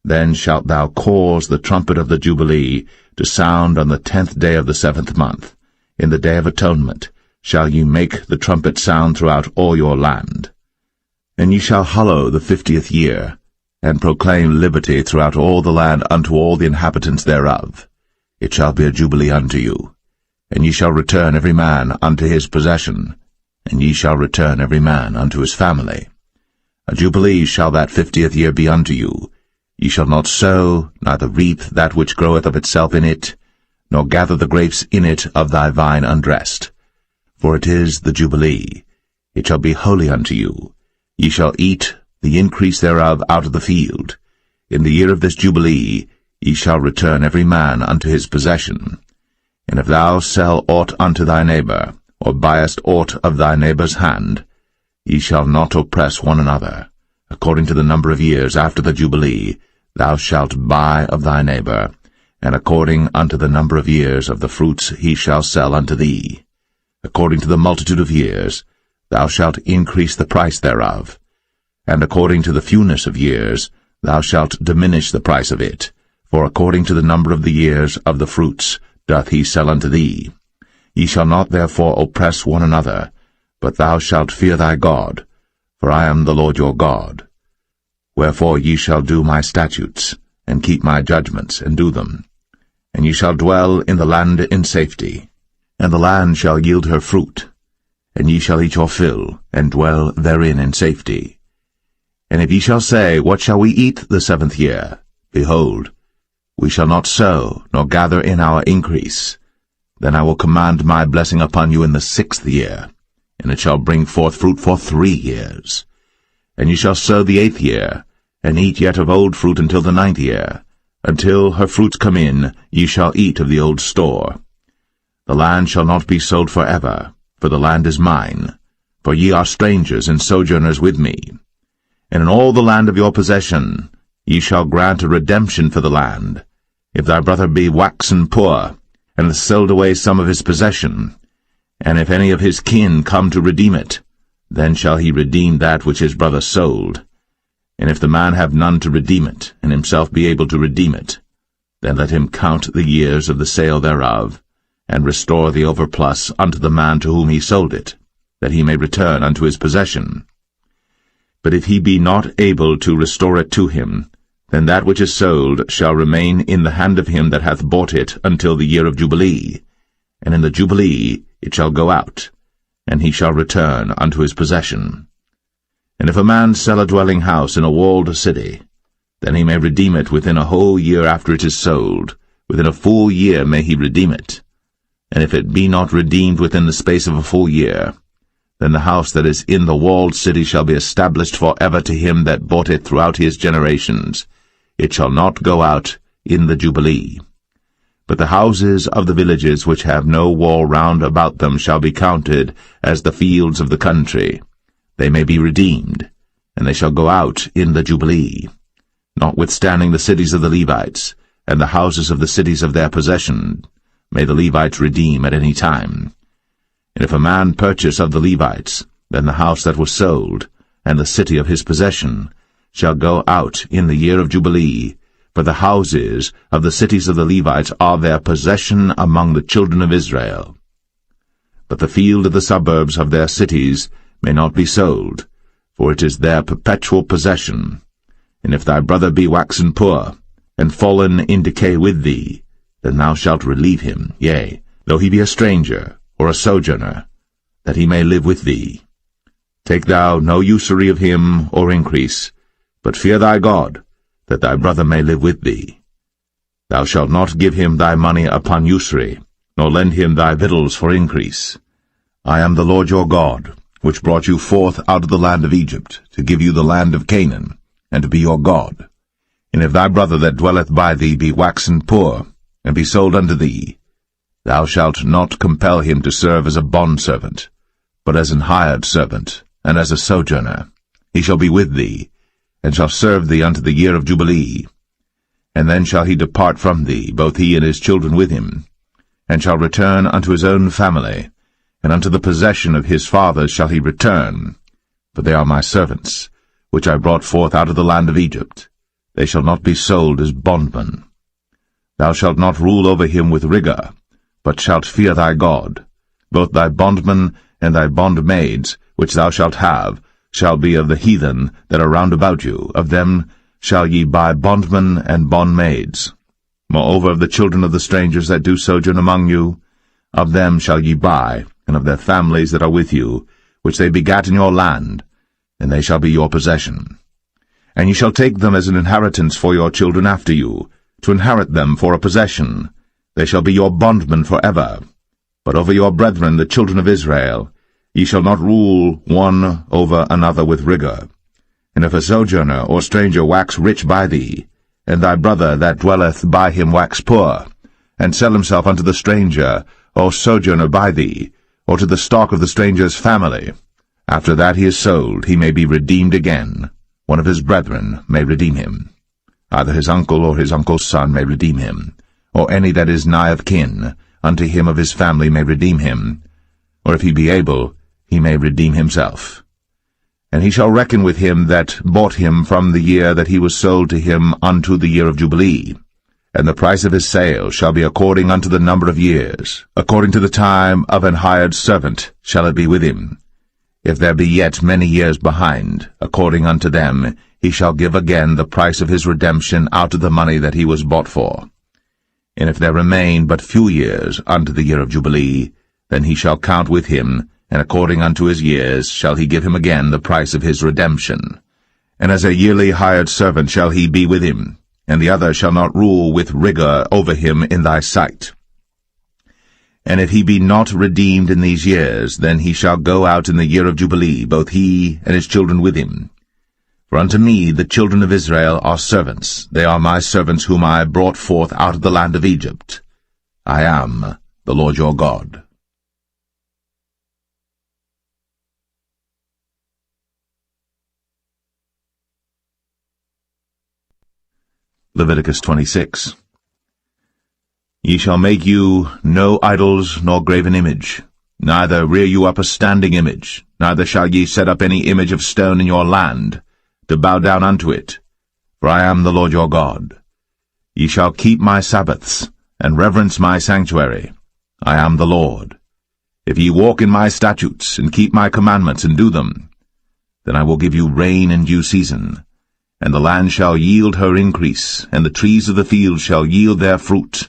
Then shalt thou cause the trumpet of the Jubilee to sound on the 10th day of the 7th month. In the day of atonement shall ye make the trumpet sound throughout all your land. And ye shall hallow the 50th year, and proclaim liberty throughout all the land unto all the inhabitants thereof. It shall be a jubilee unto you. And ye shall return every man unto his possession, and ye shall return every man unto his family. A jubilee shall that 50th year be unto you. Ye shall not sow, neither reap that which groweth of itself in it, nor gather the grapes in it of thy vine undressed. For it is the jubilee. It shall be holy unto you. Ye shall eat the increase thereof out of the field. In the year of this Jubilee ye shall return every man unto his possession. And if thou sell aught unto thy neighbor, or buyest aught of thy neighbor's hand, ye shall not oppress one another. According to the number of years after the Jubilee thou shalt buy of thy neighbor, and according unto the number of years of the fruits he shall sell unto thee. According to the multitude of years thou shalt increase the price thereof, and according to the fewness of years thou shalt diminish the price of it, for according to the number of the years of the fruits doth he sell unto thee. Ye shall not therefore oppress one another, but thou shalt fear thy God, for I am the Lord your God. Wherefore ye shall do my statutes, and keep my judgments, and do them. And ye shall dwell in the land in safety, and the land shall yield her fruit, and ye shall eat your fill, and dwell therein in safety. And if ye shall say, What shall we eat the 7th year? Behold, we shall not sow, nor gather in our increase. Then I will command my blessing upon you in the 6th year, and it shall bring forth fruit for 3 years. And ye shall sow the 8th year, and eat yet of old fruit until the 9th year. Until her fruits come in, ye shall eat of the old store. The land shall not be sold forever, for the land is mine. For ye are strangers and sojourners with me. And in all the land of your possession ye shall grant a redemption for the land. If thy brother be waxen poor, and hath sold away some of his possession, and if any of his kin come to redeem it, then shall he redeem that which his brother sold. And if the man have none to redeem it, and himself be able to redeem it, then let him count the years of the sale thereof, and restore the overplus unto the man to whom he sold it, that he may return unto his possession. But if he be not able to restore it to him, then that which is sold shall remain in the hand of him that hath bought it until the year of Jubilee, and in the Jubilee it shall go out, and he shall return unto his possession. And if a man sell a dwelling house in a walled city, then he may redeem it within a whole year after it is sold. Within a full year may he redeem it. And if it be not redeemed within the space of a full year, then the house that is in the walled city shall be established for ever to him that bought it throughout his generations. It shall not go out in the Jubilee. But the houses of the villages which have no wall round about them shall be counted as the fields of the country. They may be redeemed, and they shall go out in the Jubilee. Notwithstanding the cities of the Levites, and the houses of the cities of their possession, may the Levites redeem at any time. And if a man purchase of the Levites, then the house that was sold, and the city of his possession, shall go out in the year of Jubilee, for the houses of the cities of the Levites are their possession among the children of Israel. But the field of the suburbs of their cities may not be sold, for it is their perpetual possession. And if thy brother be waxen poor, and fallen in decay with thee, then thou shalt relieve him, yea, though he be a stranger, or a sojourner, that he may live with thee. Take thou no usury of him, or increase, but fear thy God, that thy brother may live with thee. Thou shalt not give him thy money upon usury, nor lend him thy victuals for increase. I am the Lord your God, which brought you forth out of the land of Egypt, to give you the land of Canaan, and to be your God. And if thy brother that dwelleth by thee be waxen poor, and be sold unto thee, thou shalt not compel him to serve as a bondservant, but as an hired servant, and as a sojourner. He shall be with thee, and shall serve thee unto the year of Jubilee. And then shall he depart from thee, both he and his children with him, and shall return unto his own family, and unto the possession of his fathers shall he return. For they are my servants, which I brought forth out of the land of Egypt. They shall not be sold as bondmen. Thou shalt not rule over him with rigor, but shalt fear thy God. Both thy bondmen and thy bondmaids, which thou shalt have, shall be of the heathen that are round about you. Of them shall ye buy bondmen and bondmaids. Moreover, of the children of the strangers that do sojourn among you, of them shall ye buy, and of their families that are with you, which they begat in your land, and they shall be your possession. And ye shall take them as an inheritance for your children after you, to inherit them for a possession. They shall be your bondmen for ever. But over your brethren, the children of Israel, ye shall not rule one over another with rigor. And if a sojourner or stranger wax rich by thee, and thy brother that dwelleth by him wax poor, and sell himself unto the stranger or sojourner by thee, or to the stock of the stranger's family, after that he is sold, he may be redeemed again. One of his brethren may redeem him. Either his uncle or his uncle's son may redeem him, or any that is nigh of kin unto him of his family may redeem him, or if he be able, he may redeem himself. And he shall reckon with him that bought him from the year that he was sold to him unto the year of Jubilee. And the price of his sale shall be according unto the number of years, according to the time of an hired servant shall it be with him. If there be yet many years behind, according unto them, he shall give again the price of his redemption out of the money that he was bought for. And if there remain but few years unto the year of Jubilee, then he shall count with him, and according unto his years shall he give him again the price of his redemption. And as a yearly hired servant shall he be with him, and the other shall not rule with rigor over him in thy sight. And if he be not redeemed in these years, then he shall go out in the year of Jubilee, both he and his children with him. For unto me the children of Israel are servants. They are my servants whom I brought forth out of the land of Egypt. I am the Lord your God. Leviticus 26. Ye shall make you no idols nor graven image, neither rear you up a standing image, neither shall ye set up any image of stone in your land, to bow down unto it, for I am the Lord your God. Ye shall keep my Sabbaths, and reverence my sanctuary. I am the Lord. If ye walk in my statutes, and keep my commandments, and do them, then I will give you rain in due season, and the land shall yield her increase, and the trees of the field shall yield their fruit.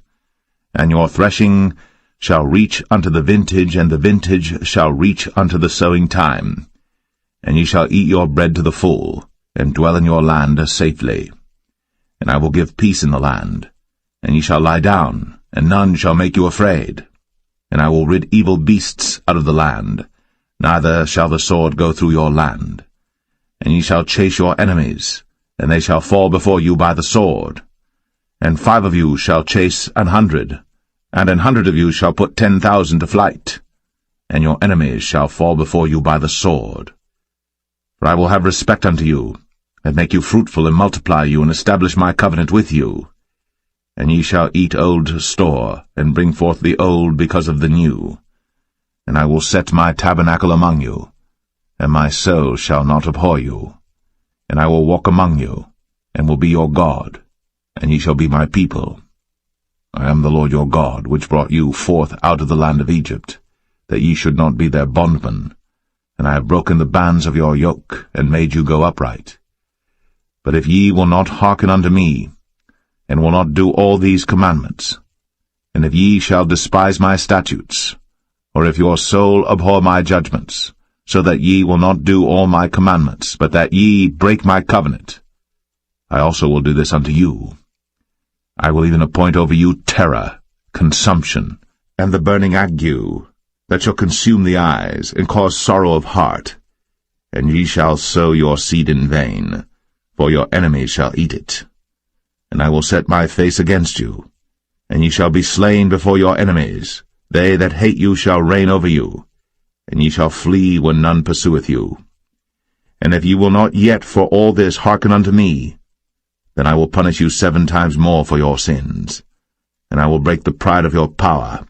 And your threshing shall reach unto the vintage, and the vintage shall reach unto the sowing time. And ye shall eat your bread to the full, and dwell in your land safely. And I will give peace in the land, and ye shall lie down, and none shall make you afraid. And I will rid evil beasts out of the land, neither shall the sword go through your land. And ye shall chase your enemies, and they shall fall before you by the sword. And 5 of you shall chase 100, and 100 of you shall put 10,000 to flight. And your enemies shall fall before you by the sword. For I will have respect unto you, and make you fruitful, and multiply you, and establish my covenant with you. And ye shall eat old store, and bring forth the old because of the new. And I will set my tabernacle among you, and my soul shall not abhor you. And I will walk among you, and will be your God, and ye shall be my people. I am the Lord your God, which brought you forth out of the land of Egypt, that ye should not be their bondmen. And I have broken the bands of your yoke, and made you go upright. But if ye will not hearken unto me, and will not do all these commandments, and if ye shall despise my statutes, or if your soul abhor my judgments, so that ye will not do all my commandments, but that ye break my covenant, I also will do this unto you. I will even appoint over you terror, consumption, and the burning ague, that shall consume the eyes, and cause sorrow of heart. And ye shall sow your seed in vain, for your enemies shall eat it. And I will set my face against you, and ye shall be slain before your enemies. They that hate you shall reign over you, and ye shall flee when none pursueth you. And if ye will not yet for all this hearken unto me, then I will punish you 7 times more for your sins. And I will break the pride of your power,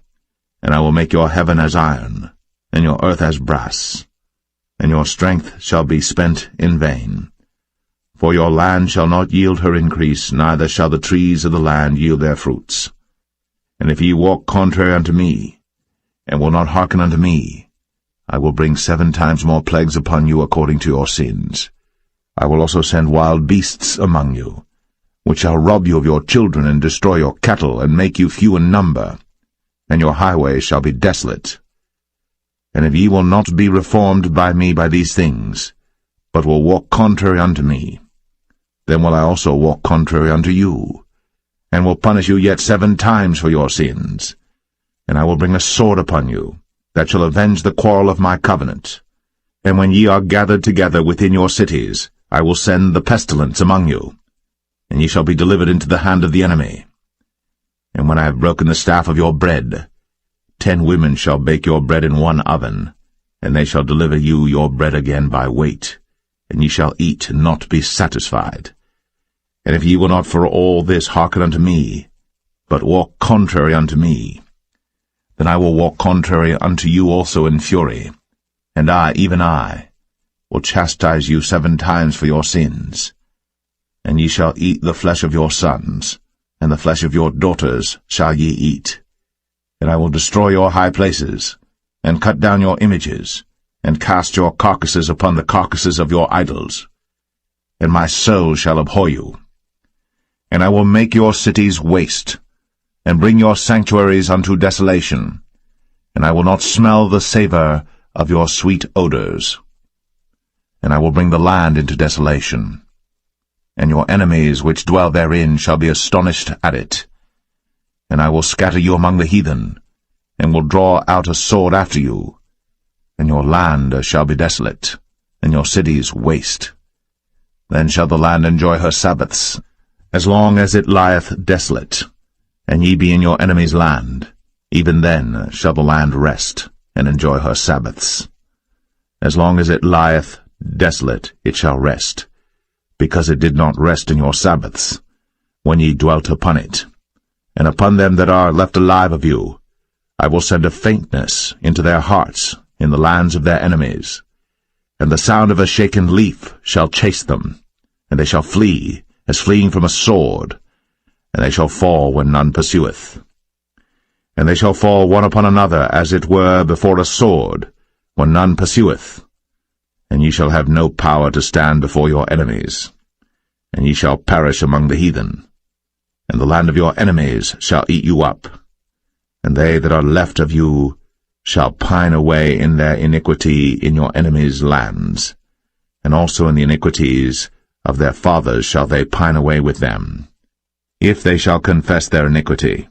and I will make your heaven as iron, and your earth as brass, and your strength shall be spent in vain. For your land shall not yield her increase, neither shall the trees of the land yield their fruits. And if ye walk contrary unto me, and will not hearken unto me, I will bring 7 times more plagues upon you according to your sins. I will also send wild beasts among you, which shall rob you of your children, and destroy your cattle, and make you few in number, and your highways shall be desolate. And if ye will not be reformed by me by these things, but will walk contrary unto me, then will I also walk contrary unto you, and will punish you yet 7 times for your sins. And I will bring a sword upon you, that shall avenge the quarrel of my covenant. And when ye are gathered together within your cities, I will send the pestilence among you, and ye shall be delivered into the hand of the enemy. And when I have broken the staff of your bread, 10 women shall bake your bread in one oven, and they shall deliver you your bread again by weight, and ye shall eat and not be satisfied. And if ye will not for all this hearken unto me, but walk contrary unto me, then I will walk contrary unto you also in fury, and I, even I, will chastise you 7 times for your sins. And ye shall eat the flesh of your sons, and the flesh of your daughters shall ye eat. And I will destroy your high places, and cut down your images, and cast your carcasses upon the carcasses of your idols. And my soul shall abhor you. And I will make your cities waste, and bring your sanctuaries unto desolation, and I will not smell the savour of your sweet odours. And I will bring the land into desolation, and your enemies which dwell therein shall be astonished at it. And I will scatter you among the heathen, and will draw out a sword after you, and your land shall be desolate, and your cities waste. Then shall the land enjoy her Sabbaths, as long as it lieth desolate, and ye be in your enemy's land. Even then shall the land rest, and enjoy her Sabbaths. As long as it lieth desolate it shall rest, because it did not rest in your Sabbaths, when ye dwelt upon it. And upon them that are left alive of you I will send a faintness into their hearts in the lands of their enemies, and the sound of a shaken leaf shall chase them, and they shall flee as fleeing from a sword, and they shall fall when none pursueth. And they shall fall one upon another as it were before a sword, when none pursueth. And ye shall have no power to stand before your enemies, and ye shall perish among the heathen. And the land of your enemies shall eat you up, and they that are left of you shall pine away in their iniquity in your enemies' lands, and also in the iniquities of their fathers shall they pine away with them, if they shall confess their iniquity,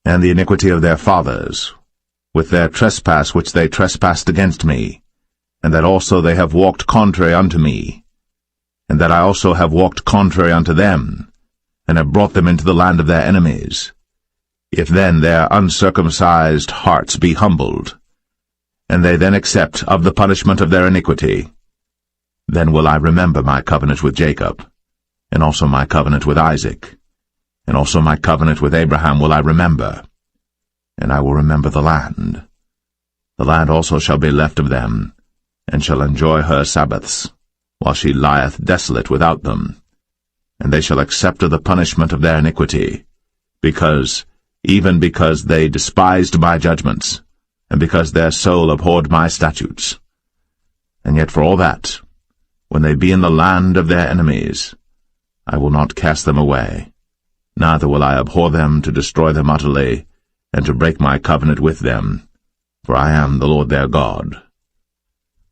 and the iniquity of their fathers, with their trespass which they trespassed against me, and that also they have walked contrary unto me, and that I also have walked contrary unto them, and have brought them into the land of their enemies. If then their uncircumcised hearts be humbled, and they then accept of the punishment of their iniquity, then will I remember my covenant with Jacob, and also my covenant with Isaac, and also my covenant with Abraham will I remember, and I will remember the land. The land also shall be left of them, and shall enjoy her Sabbaths, while she lieth desolate without them. And they shall accept of the punishment of their iniquity, even because they despised my judgments, and because their soul abhorred my statutes. And yet for all that, when they be in the land of their enemies, I will not cast them away, neither will I abhor them to destroy them utterly, and to break my covenant with them, for I am the Lord their God.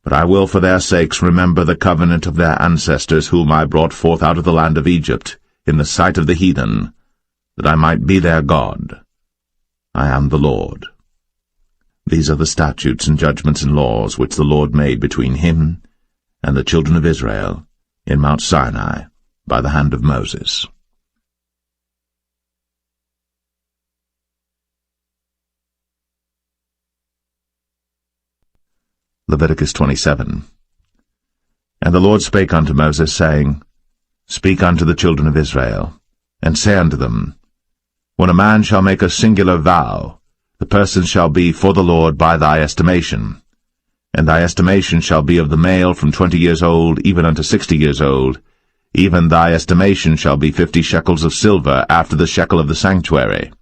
But I will for their sakes remember the covenant of their ancestors whom I brought forth out of the land of Egypt, in the sight of the heathen, that I might be their God. I am the Lord. These are the statutes and judgments and laws which the Lord made between him and the children of Israel in Mount Sinai by the hand of Moses. Leviticus 27. And the Lord spake unto Moses, saying, Speak unto the children of Israel, and say unto them, When a man shall make a singular vow, the person shall be for the Lord by thy estimation. And thy estimation shall be of the male from 20 years old even unto 60 years old. Even thy estimation shall be 50 shekels of silver after the shekel of the sanctuary.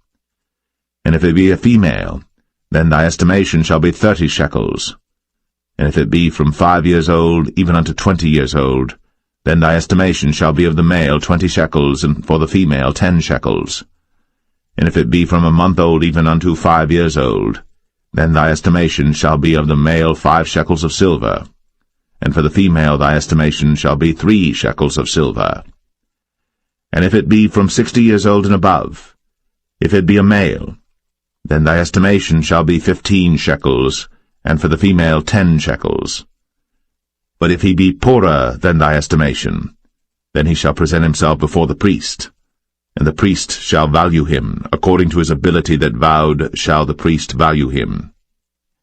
And if it be a female, then thy estimation shall be 30 shekels. And if it be from 5 years old even unto 20 years old, then thy estimation shall be of the male 20 shekels, and for the female 10 shekels. And if it be from a month old even unto 5 years old, then thy estimation shall be of the male 5 shekels of silver, and for the female thy estimation shall be 3 shekels of silver. And if it be from 60 years old and above, if it be a male, then thy estimation shall be 15 shekels, and for the female 10 shekels. But if he be poorer than thy estimation, then he shall present himself before the priest, and the priest shall value him, according to his ability that vowed shall the priest value him.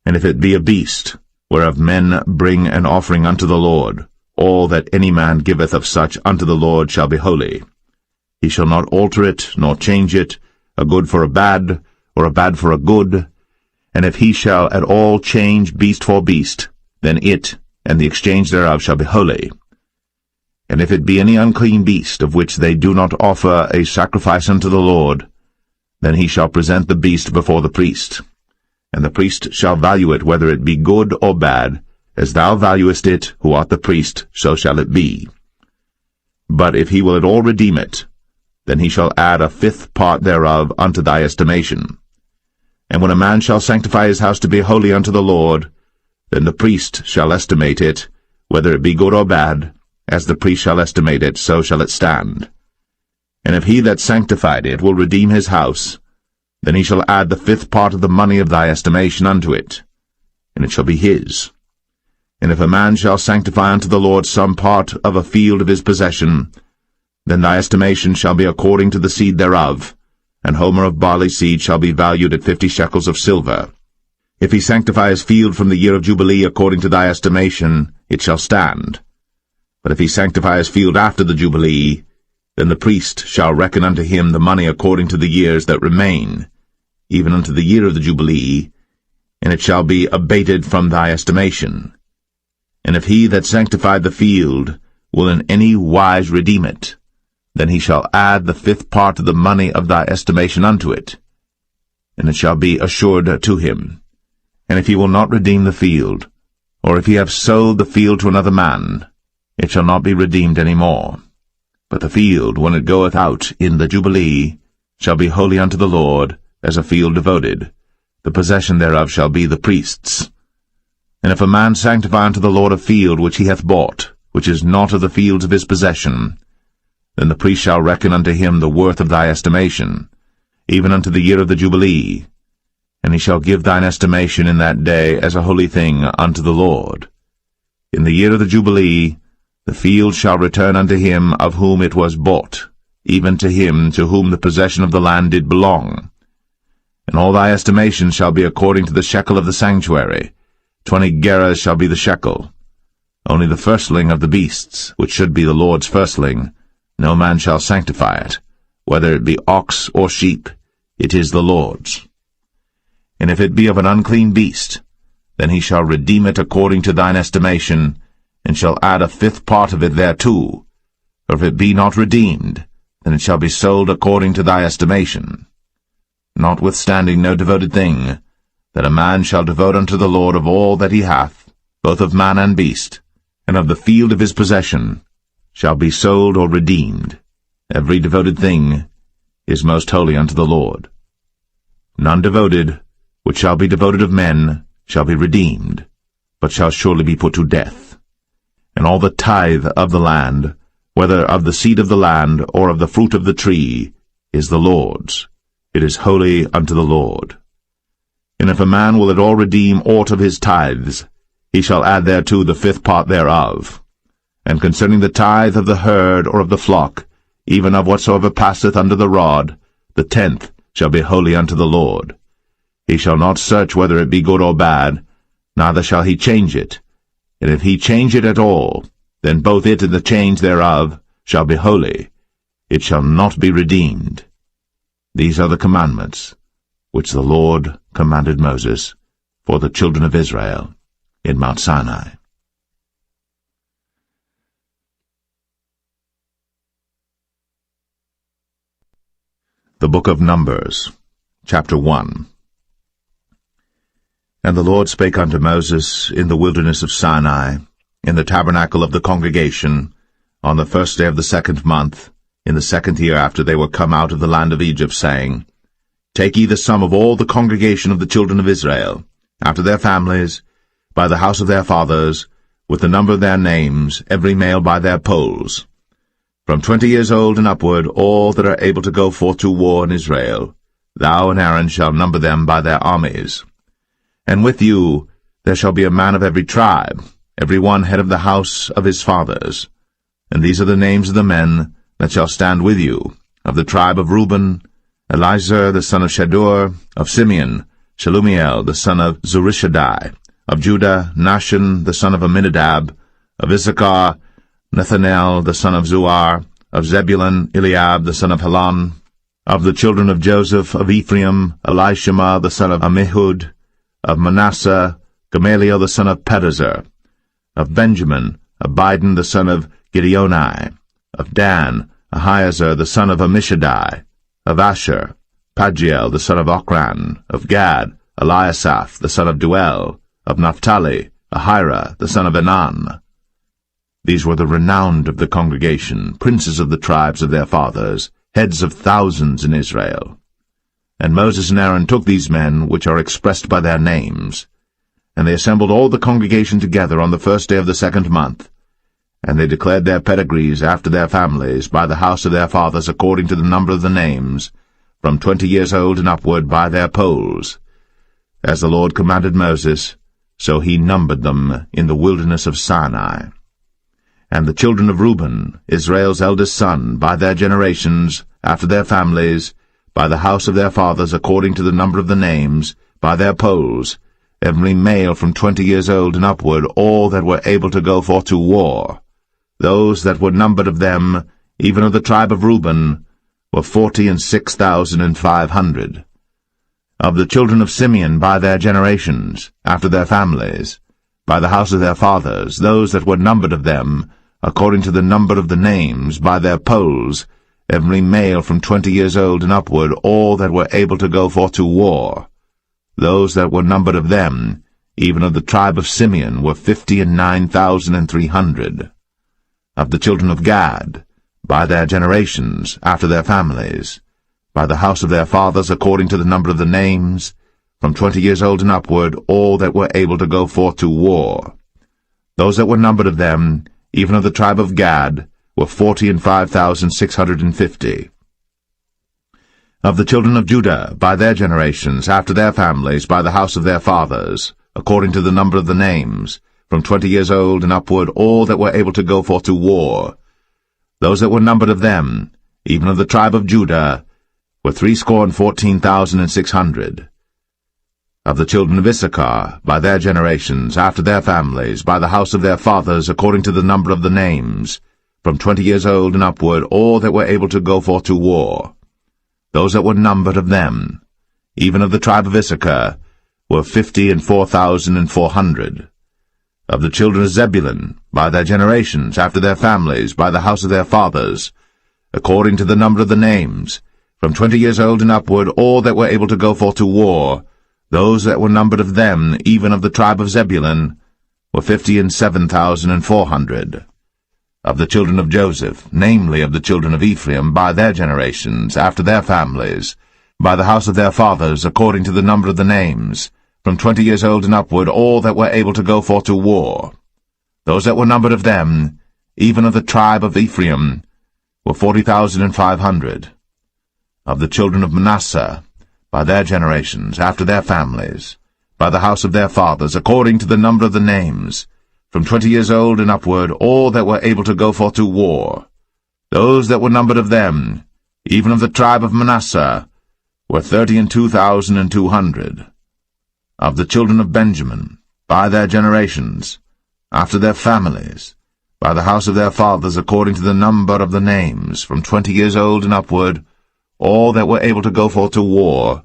And if it be a beast, whereof men bring an offering unto the Lord, all that any man giveth of such unto the Lord shall be holy. He shall not alter it, nor change it, a good for a bad, or a bad for a good. And if he shall at all change beast for beast, then it, and the exchange thereof, shall be holy. And if it be any unclean beast, of which they do not offer a sacrifice unto the Lord, then he shall present the beast before the priest. And the priest shall value it, whether it be good or bad, as thou valuest it, who art the priest, so shall it be. But if he will at all redeem it, then he shall add a fifth part thereof unto thy estimation. And when a man shall sanctify his house to be holy unto the Lord, then the priest shall estimate it, whether it be good or bad, as the priest shall estimate it, so shall it stand. And if he that sanctified it will redeem his house, then he shall add the fifth part of the money of thy estimation unto it, and it shall be his. And if a man shall sanctify unto the Lord some part of a field of his possession, then thy estimation shall be according to the seed thereof, and homer of barley seed shall be valued at 50 shekels of silver. If he sanctify his field from the year of Jubilee according to thy estimation, it shall stand. But if he sanctify his field after the Jubilee, then the priest shall reckon unto him the money according to the years that remain, even unto the year of the Jubilee, and it shall be abated from thy estimation. And if he that sanctified the field will in any wise redeem it, then he shall add the fifth part of the money of thy estimation unto it, and it shall be assured to him. And if he will not redeem the field, or if he have sold the field to another man, it shall not be redeemed any more. But the field, when it goeth out in the Jubilee, shall be holy unto the Lord, as a field devoted. The possession thereof shall be the priest's. And if a man sanctify unto the Lord a field which he hath bought, which is not of the fields of his possession, then the priest shall reckon unto him the worth of thy estimation, even unto the year of the Jubilee, and he shall give thine estimation in that day as a holy thing unto the Lord. In the year of the Jubilee the field shall return unto him of whom it was bought, even to him to whom the possession of the land did belong. And all thy estimation shall be according to the shekel of the sanctuary. 20 gerahs shall be the shekel. Only the firstling of the beasts, which should be the Lord's firstling, no man shall sanctify it, whether it be ox or sheep, it is the Lord's. And if it be of an unclean beast, then he shall redeem it according to thine estimation, and shall add a fifth part of it thereto. Or if it be not redeemed, then it shall be sold according to thy estimation. Notwithstanding no devoted thing, that a man shall devote unto the Lord of all that he hath, both of man and beast, and of the field of his possession, shall be sold or redeemed. Every devoted thing is most holy unto the Lord. None devoted, which shall be devoted of men, shall be redeemed, but shall surely be put to death. And all the tithe of the land, whether of the seed of the land or of the fruit of the tree, is the Lord's. It is holy unto the Lord. And if a man will at all redeem aught of his tithes, he shall add thereto the fifth part thereof. And concerning the tithe of the herd or of the flock, even of whatsoever passeth under the rod, the 10th shall be holy unto the Lord. He shall not search whether it be good or bad, neither shall he change it. And if he change it at all, then both it and the change thereof shall be holy. It shall not be redeemed. These are the commandments which the Lord commanded Moses for the children of Israel in Mount Sinai. The Book of Numbers, chapter 1. And the Lord spake unto Moses in the wilderness of Sinai, in the tabernacle of the congregation, on the first day of the 2nd month, in the 2nd year after they were come out of the land of Egypt, saying, Take ye the sum of all the congregation of the children of Israel, after their families, by the house of their fathers, with the number of their names, every male by their polls. From 20 years old and upward, all that are able to go forth to war in Israel, thou and Aaron shall number them by their armies. And with you there shall be a man of every tribe, every one head of the house of his fathers. And these are the names of the men that shall stand with you. Of the tribe of Reuben, Elizur the son of Shedeur. Of Simeon, Shelumiel the son of Zurishaddai. Of Judah, Nahshon the son of Amminadab. Of Issachar, Nethanel the son of Zuar. Of Zebulun, Eliab the son of Helon. Of the children of Joseph, of Ephraim, Elishama the son of Ammihud. Of Manasseh, Gamaliel the son of Pedazur. Of Benjamin, Abidan the son of Gideoni. Of Dan, Ahiezer the son of Ammishaddai. Of Asher, Pagiel the son of Ochran. Of Gad, Eliasaph the son of Duel. Of Naphtali, Ahira the son of Enan. These were the renowned of the congregation, princes of the tribes of their fathers, heads of thousands in Israel. And Moses and Aaron took these men, which are expressed by their names, and they assembled all the congregation together on the first day of the 2nd month, and they declared their pedigrees after their families, by the house of their fathers, according to the number of the names, from 20 years old and upward, by their polls. As the Lord commanded Moses, so he numbered them in the wilderness of Sinai. And the children of Reuben, Israel's eldest son, by their generations, after their families, by the house of their fathers, according to the number of the names, by their polls, every male from 20 years old and upward, all that were able to go forth to war. Those that were numbered of them, even of the tribe of Reuben, were 46,500. Of the children of Simeon, by their generations, after their families, by the house of their fathers, those that were numbered of them, according to the number of the names, by their polls, every male from 20 years old and upward, all that were able to go forth to war. Those that were numbered of them, even of the tribe of Simeon, were 59,300. Of the children of Gad, by their generations, after their families, by the house of their fathers, according to the number of the names, from 20 years old and upward, all that were able to go forth to war. Those that were numbered of them, even of the tribe of Gad, were 45,650. Of the children of Judah, by their generations, after their families, by the house of their fathers, according to the number of the names, from 20 years old and upward, all that were able to go forth to war. Those that were numbered of them, even of the tribe of Judah, were 314,600. Of the children of Issachar, by their generations, after their families, by the house of their fathers, according to the number of the names, from 20 years old and upward, all that were able to go forth to war. Those that were numbered of them, even of the tribe of Issachar, were 54,400. Of the children of Zebulun, by their generations, after their families, by the house of their fathers, according to the number of the names, from 20 years old and upward, all that were able to go forth to war, those that were numbered of them, even of the tribe of Zebulun, were 57,400. Of the children of Joseph, namely of the children of Ephraim, by their generations, after their families, by the house of their fathers, according to the number of the names, from 20 years old and upward, all that were able to go forth to war. Those that were numbered of them, even of the tribe of Ephraim, were 40,500. Of the children of Manasseh, by their generations, after their families, by the house of their fathers, according to the number of the names, from 20 years old and upward, all that were able to go forth to war. Those that were numbered of them, even of the tribe of Manasseh, were 32,200. Of the children of Benjamin, by their generations, after their families, by the house of their fathers, according to the number of the names, from 20 years old and upward, all that were able to go forth to war,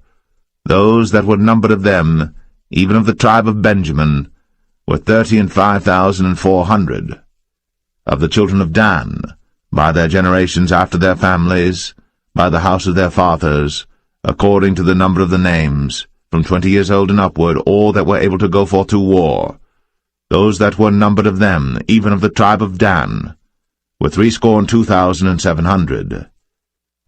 those that were numbered of them, even of the tribe of Benjamin, were 35,400. Of the children of Dan, by their generations, after their families, by the house of their fathers, according to the number of the names, from 20 years old and upward, all that were able to go forth to war, those that were numbered of them, even of the tribe of Dan, were 62,700.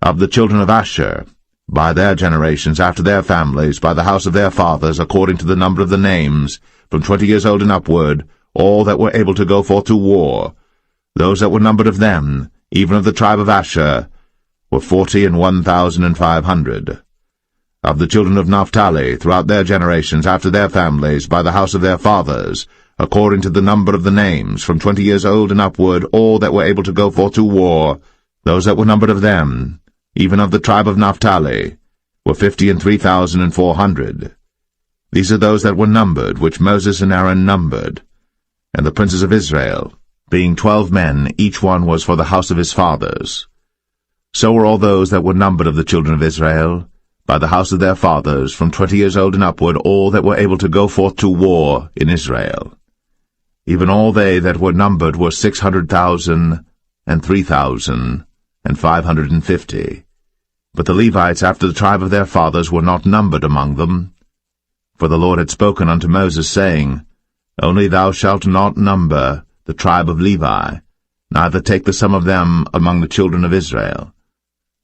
Of the children of Asher, by their generations, after their families, by the house of their fathers, according to the number of the names, from 20 years old and upward, all that were able to go forth to war, those that were numbered of them, even of the tribe of Asher, were 41,500. Of the children of Naphtali, throughout their generations, after their families, by the house of their fathers, according to the number of the names, from 20 years old and upward, all that were able to go forth to war, those that were numbered of them, even of the tribe of Naphtali, were 53,400. These are those that were numbered, which Moses and Aaron numbered. And the princes of Israel, being 12 men, each one was for the house of his fathers. So were all those that were numbered of the children of Israel, by the house of their fathers, from 20 years old and upward, all that were able to go forth to war in Israel. Even all they that were numbered were 600,000 and 3,550. But the Levites after the tribe of their fathers were not numbered among them. For the Lord had spoken unto Moses, saying, Only thou shalt not number the tribe of Levi, neither take the sum of them among the children of Israel.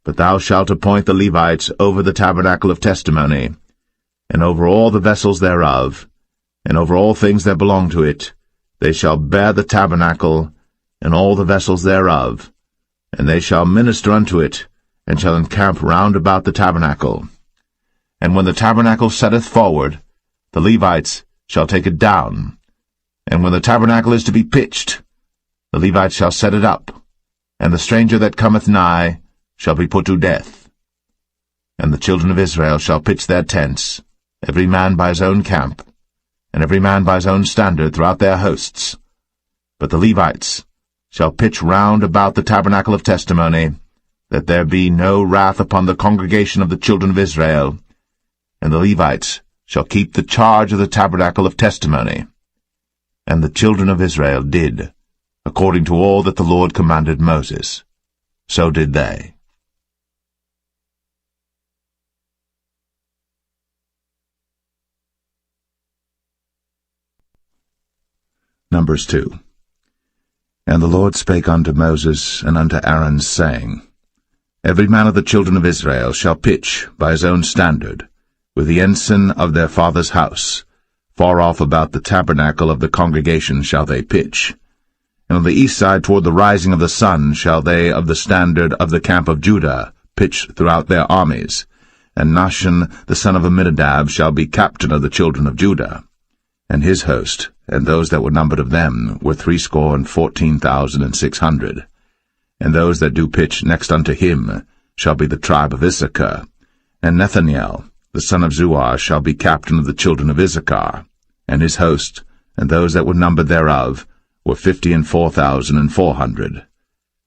But thou shalt appoint the Levites over the tabernacle of testimony, and over all the vessels thereof, and over all things that belong to it. They shall bear the tabernacle, and all the vessels thereof, and they shall minister unto it, and shall encamp round about the tabernacle. And when the tabernacle setteth forward, the Levites shall take it down. And when the tabernacle is to be pitched, the Levites shall set it up, and the stranger that cometh nigh shall be put to death. And the children of Israel shall pitch their tents, every man by his own camp, and every man by his own standard throughout their hosts. But the Levites shall pitch round about the tabernacle of testimony, that there be no wrath upon the congregation of the children of Israel. And the Levites shall keep the charge of the tabernacle of testimony. And the children of Israel did, according to all that the Lord commanded Moses. So did they. Numbers 2. And the Lord spake unto Moses and unto Aaron, saying, Every man of the children of Israel shall pitch by his own standard, with the ensign of their father's house. Far off about the tabernacle of the congregation shall they pitch. And on the east side toward the rising of the sun shall they of the standard of the camp of Judah pitch throughout their armies. And Nahshon the son of Amminadab shall be captain of the children of Judah. And his host, and those that were numbered of them, were 314,600. And those that do pitch next unto him shall be the tribe of Issachar. And Nethaniel the son of Zuar shall be captain of the children of Issachar. And his host, and those that were numbered thereof, were 54,400.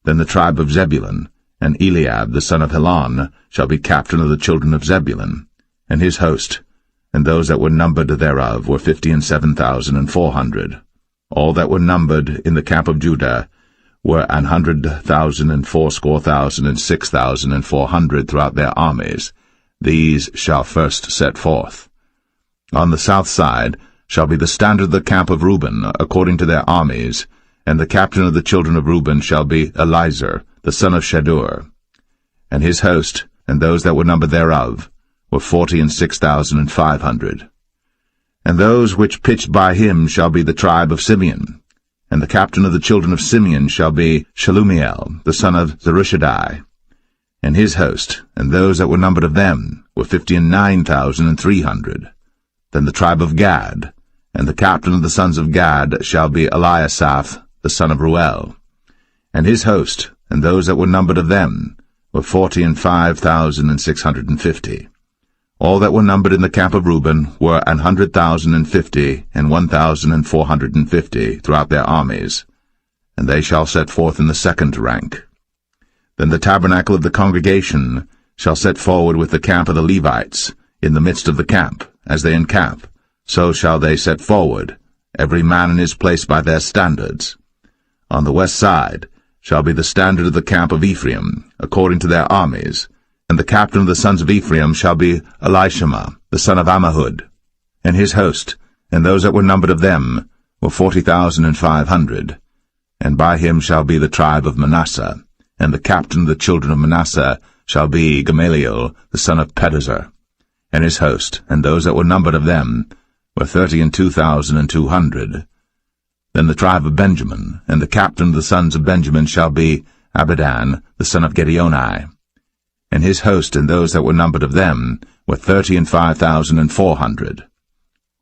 Then the tribe of Zebulun, and Eliab the son of Helon, shall be captain of the children of Zebulun. And his host, and those that were numbered thereof, were 57,400. All that were numbered in the camp of Judah were 100,000 and 80,000 and 6,400 throughout their armies. These shall first set forth. On the south side shall be the standard of the camp of Reuben, according to their armies, and the captain of the children of Reuben shall be Elizur, the son of Shedeur. And his host, and those that were numbered thereof, were 46,500. And those which pitched by him shall be the tribe of Simeon. And the captain of the children of Simeon shall be Shelumiel, the son of Zerushadai. And his host, and those that were numbered of them, were 59,300. Then the tribe of Gad, and the captain of the sons of Gad shall be Eliasaph, the son of Ruel. And his host, and those that were numbered of them, were 45,650. All that were numbered in the camp of Reuben were 100,050 and 1,450 throughout their armies, and they shall set forth in the second rank. Then the tabernacle of the congregation shall set forward with the camp of the Levites, in the midst of the camp, as they encamp, so shall they set forward, every man in his place by their standards. On the west side shall be the standard of the camp of Ephraim, according to their armies, and the captain of the sons of Ephraim shall be Elishama, the son of Ammihud. And his host, and those that were numbered of them, were 40,500. And by him shall be the tribe of Manasseh, and the captain of the children of Manasseh shall be Gamaliel, the son of Pedazur. And his host, and those that were numbered of them, were 32,200. Then the tribe of Benjamin, and the captain of the sons of Benjamin shall be Abidan, the son of Gideoni. And his host, and those that were numbered of them, were 35,400.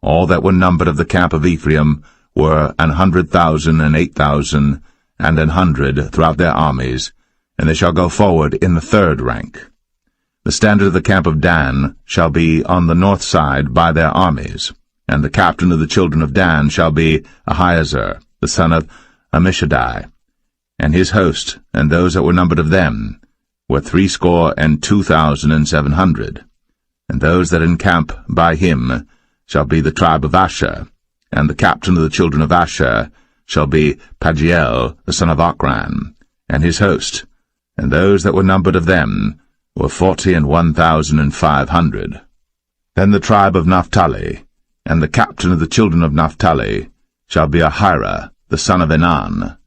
All that were numbered of the camp of Ephraim were 100,000 and 8,000 and 100 throughout their armies, and they shall go forward in the third rank. The standard of the camp of Dan shall be on the north side by their armies, and the captain of the children of Dan shall be Ahiezer, the son of Ammishaddai, and his host, and those that were numbered of them, were 62,700. And those that encamp by him shall be the tribe of Asher, and the captain of the children of Asher shall be Pagiel, the son of Ochran, and his host, and those that were numbered of them were 41,500. Then the tribe of Naphtali, and the captain of the children of Naphtali shall be Ahira, the son of Enan,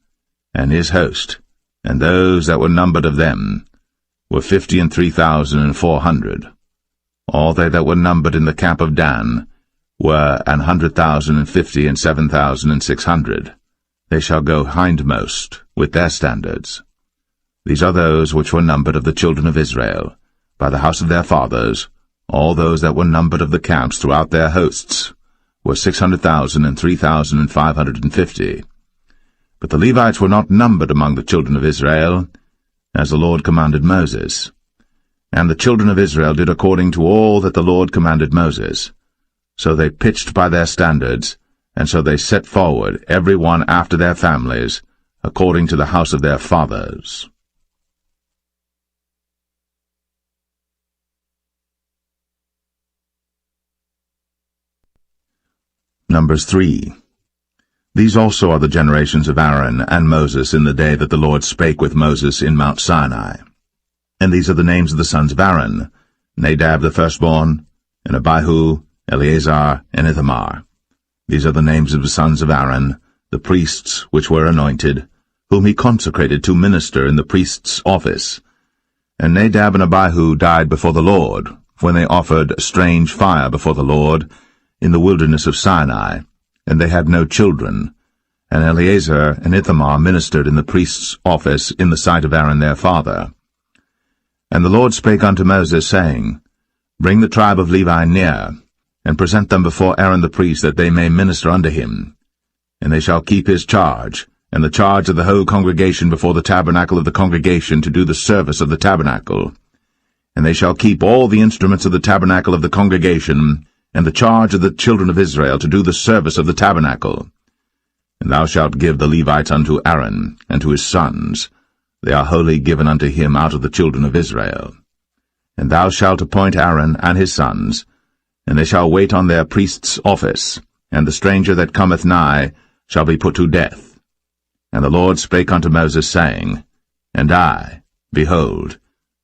and his host, and those that were numbered of them were 53,400. All they that were numbered in the camp of Dan were 100,050 and 7,600. They shall go hindmost with their standards. These are those which were numbered of the children of Israel, by the house of their fathers. All those that were numbered of the camps throughout their hosts were 600,000 and 3,550. But the Levites were not numbered among the children of Israel, as the Lord commanded Moses. And the children of Israel did according to all that the Lord commanded Moses. So they pitched by their standards, and so they set forward, every one after their families, according to the house of their fathers. Numbers 3. These also are the generations of Aaron and Moses in the day that the Lord spake with Moses in Mount Sinai. And these are the names of the sons of Aaron, Nadab the firstborn, and Abihu, Eleazar, and Ithamar. These are the names of the sons of Aaron, the priests which were anointed, whom he consecrated to minister in the priest's office. And Nadab and Abihu died before the Lord, when they offered strange fire before the Lord in the wilderness of Sinai, and they had no children. And Eleazar and Ithamar ministered in the priest's office in the sight of Aaron their father. And the Lord spake unto Moses, saying, Bring the tribe of Levi near, and present them before Aaron the priest, that they may minister unto him. And they shall keep his charge, and the charge of the whole congregation before the tabernacle of the congregation, to do the service of the tabernacle. And they shall keep all the instruments of the tabernacle of the congregation, and the charge of the children of Israel, to do the service of the tabernacle. And thou shalt give the Levites unto Aaron, and to his sons. They are wholly given unto him out of the children of Israel. And thou shalt appoint Aaron and his sons, and they shall wait on their priest's office, and the stranger that cometh nigh shall be put to death. And the Lord spake unto Moses, saying, And I, behold,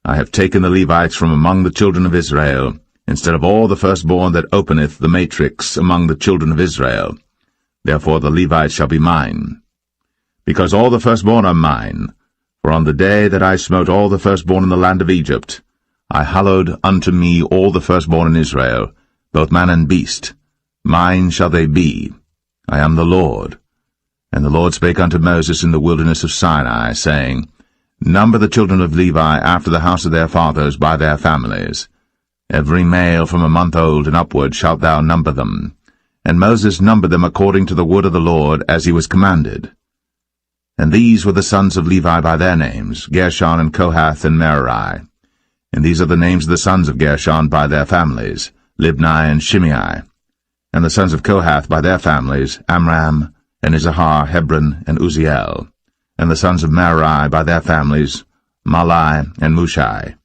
I have taken the Levites from among the children of Israel, instead of all the firstborn that openeth the matrix among the children of Israel. Therefore the Levites shall be mine. Because all the firstborn are mine, for on the day that I smote all the firstborn in the land of Egypt, I hallowed unto me all the firstborn in Israel, both man and beast. Mine shall they be. I am the Lord. And the Lord spake unto Moses in the wilderness of Sinai, saying, Number the children of Levi after the house of their fathers by their families. Every male from a month old and upward shalt thou number them. And Moses numbered them according to the word of the Lord, as he was commanded. And these were the sons of Levi by their names, Gershon and Kohath and Merari. And these are the names of the sons of Gershon by their families, Libni and Shimei. And the sons of Kohath by their families, Amram, and Izahar, Hebron, and Uzziel. And the sons of Merari by their families, Mahli and Mushai.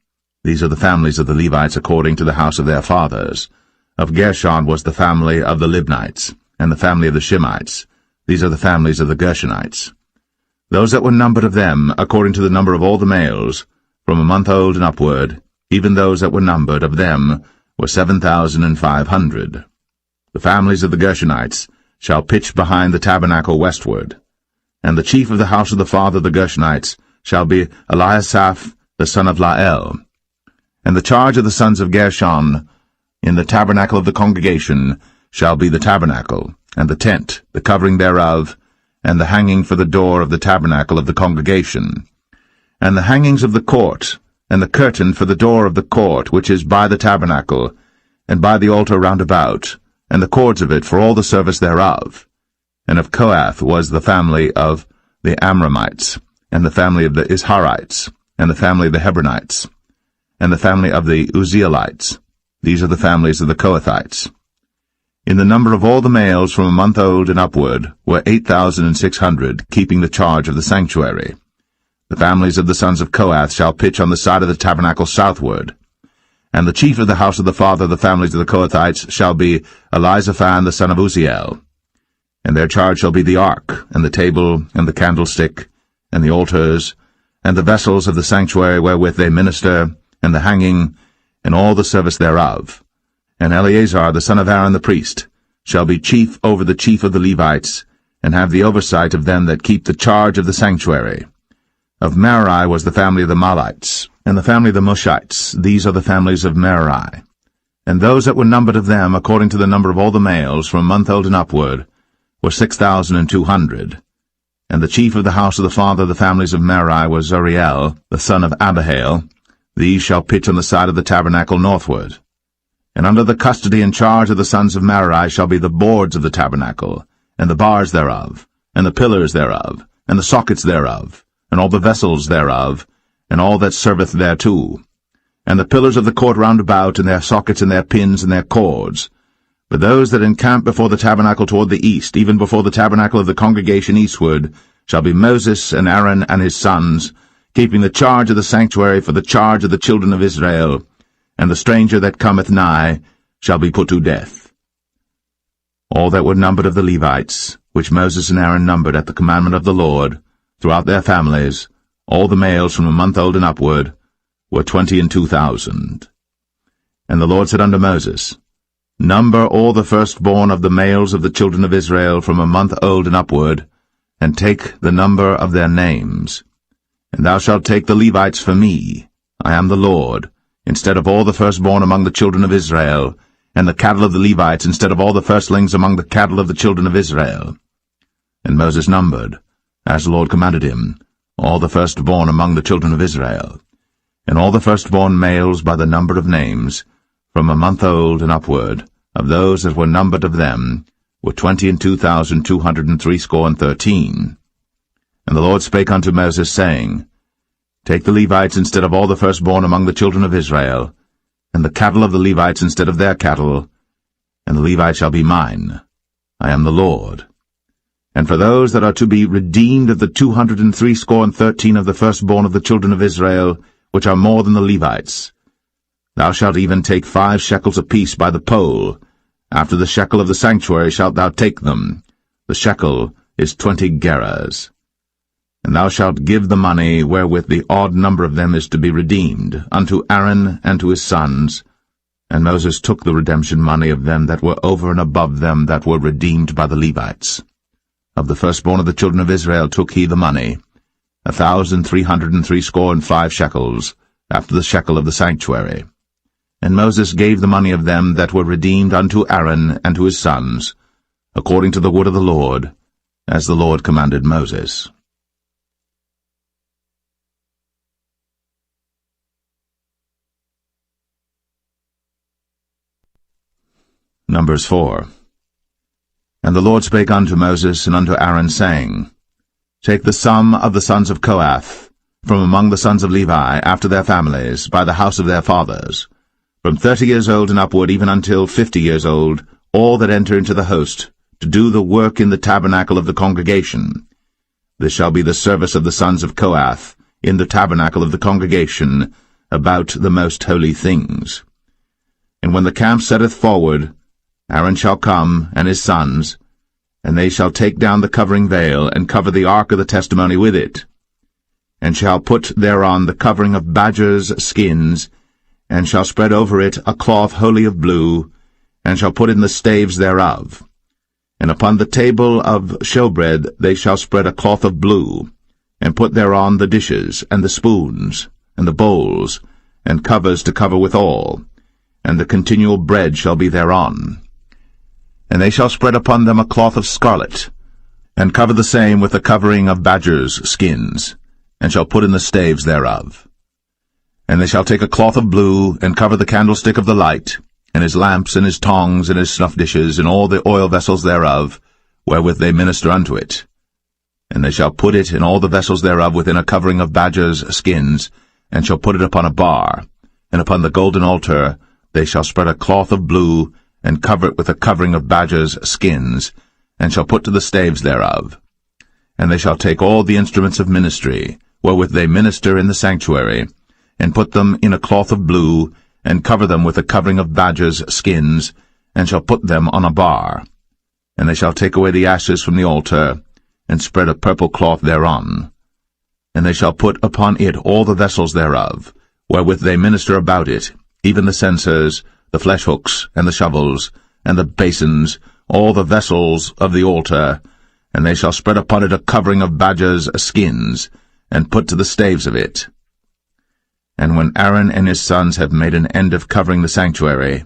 These are the families of the Levites according to the house of their fathers. Of Gershon was the family of the Libnites, and the family of the Shimeites. These are the families of the Gershonites. Those that were numbered of them, according to the number of all the males, from a month old and upward, even those that were numbered of them, were 7,500. The families of the Gershonites shall pitch behind the tabernacle westward. And the chief of the house of the father of the Gershonites shall be Eliasaph the son of Lael. And the charge of the sons of Gershon in the tabernacle of the congregation shall be the tabernacle, and the tent, the covering thereof, and the hanging for the door of the tabernacle of the congregation, and the hangings of the court, and the curtain for the door of the court which is by the tabernacle, and by the altar round about, and the cords of it for all the service thereof. And of Kohath was the family of the Amramites, and the family of the Isharites, and the family of the Hebronites, and the family of the Uzzielites. These are the families of the Kohathites. In the number of all the males from a month old and upward were 8,600, keeping the charge of the sanctuary. The families of the sons of Kohath shall pitch on the side of the tabernacle southward. And the chief of the house of the father of the families of the Kohathites shall be Elizaphan the son of Uzziel. And their charge shall be the ark, and the table, and the candlestick, and the altars, and the vessels of the sanctuary wherewith they minister, and the hanging, and all the service thereof. And Eleazar the son of Aaron the priest shall be chief over the chief of the Levites, and have the oversight of them that keep the charge of the sanctuary. Of Merari was the family of the Mahlites, and the family of the Mushites. These are the families of Merari. And those that were numbered of them, according to the number of all the males, from a month old and upward, were 6,200. And the chief of the house of the father of the families of Merari was Zuriel, the son of Abihail. These shall pitch on the side of the tabernacle northward. And under the custody and charge of the sons of Merari shall be the boards of the tabernacle, and the bars thereof, and the pillars thereof, and the sockets thereof, and all the vessels thereof, and all that serveth thereto, and the pillars of the court round about, and their sockets, and their pins, and their cords. But those that encamp before the tabernacle toward the east, even before the tabernacle of the congregation eastward, shall be Moses and Aaron and his sons, keeping the charge of the sanctuary for the charge of the children of Israel, and the stranger that cometh nigh shall be put to death. All that were numbered of the Levites, which Moses and Aaron numbered at the commandment of the Lord, throughout their families, all the males from a month old and upward, were 22,000. And the Lord said unto Moses, Number all the firstborn of the males of the children of Israel from a month old and upward, and take the number of their names. And thou shalt take the Levites for me, I am the Lord, instead of all the firstborn among the children of Israel, and the cattle of the Levites instead of all the firstlings among the cattle of the children of Israel. And Moses numbered, as the Lord commanded him, all the firstborn among the children of Israel, and all the firstborn males by the number of names, from a month old and upward, of those that were numbered of them, were 22,213. And the Lord spake unto Moses, saying, Take the Levites instead of all the firstborn among the children of Israel, and the cattle of the Levites instead of their cattle, and the Levites shall be mine. I am the Lord. And for those that are to be redeemed of the 213 of the firstborn of the children of Israel, which are more than the Levites, thou shalt even take 5 shekels apiece by the poll. After the shekel of the sanctuary shalt thou take them. The shekel is 20 gerahs. And thou shalt give the money wherewith the odd number of them is to be redeemed, unto Aaron and to his sons. And Moses took the redemption money of them that were over and above them that were redeemed by the Levites. Of the firstborn of the children of Israel took he the money, 1,365 shekels, after the shekel of the sanctuary. And Moses gave the money of them that were redeemed unto Aaron and to his sons, according to the word of the Lord, as the Lord commanded Moses. Numbers 4. And the Lord spake unto Moses and unto Aaron, saying, Take the sum of the sons of Kohath, from among the sons of Levi, after their families, by the house of their fathers, from 30 years old and upward, even until 50 years old, all that enter into the host, to do the work in the tabernacle of the congregation. This shall be the service of the sons of Kohath, in the tabernacle of the congregation, about the most holy things. And when the camp setteth forward, Aaron shall come, and his sons, and they shall take down the covering veil, and cover the ark of the testimony with it, and shall put thereon the covering of badgers' skins, and shall spread over it a cloth wholly of blue, and shall put in the staves thereof. And upon the table of showbread they shall spread a cloth of blue, and put thereon the dishes, and the spoons, and the bowls, and covers to cover withal, and the continual bread shall be thereon. And they shall spread upon them a cloth of scarlet, and cover the same with the covering of badgers' skins, and shall put in the staves thereof. And they shall take a cloth of blue, and cover the candlestick of the light, and his lamps, and his tongs, and his snuff dishes, and all the oil vessels thereof, wherewith they minister unto it. And they shall put it in all the vessels thereof within a covering of badgers' skins, and shall put it upon a bar, and upon the golden altar they shall spread a cloth of blue, and cover it with a covering of badgers' skins, and shall put to the staves thereof. And they shall take all the instruments of ministry, wherewith they minister in the sanctuary, and put them in a cloth of blue, and cover them with a covering of badgers' skins, and shall put them on a bar. And they shall take away the ashes from the altar, and spread a purple cloth thereon. And they shall put upon it all the vessels thereof, wherewith they minister about it, even the censers, the flesh hooks, and the shovels, and the basins, all the vessels of the altar, and they shall spread upon it a covering of badgers' skins, and put to the staves of it. And when Aaron and his sons have made an end of covering the sanctuary,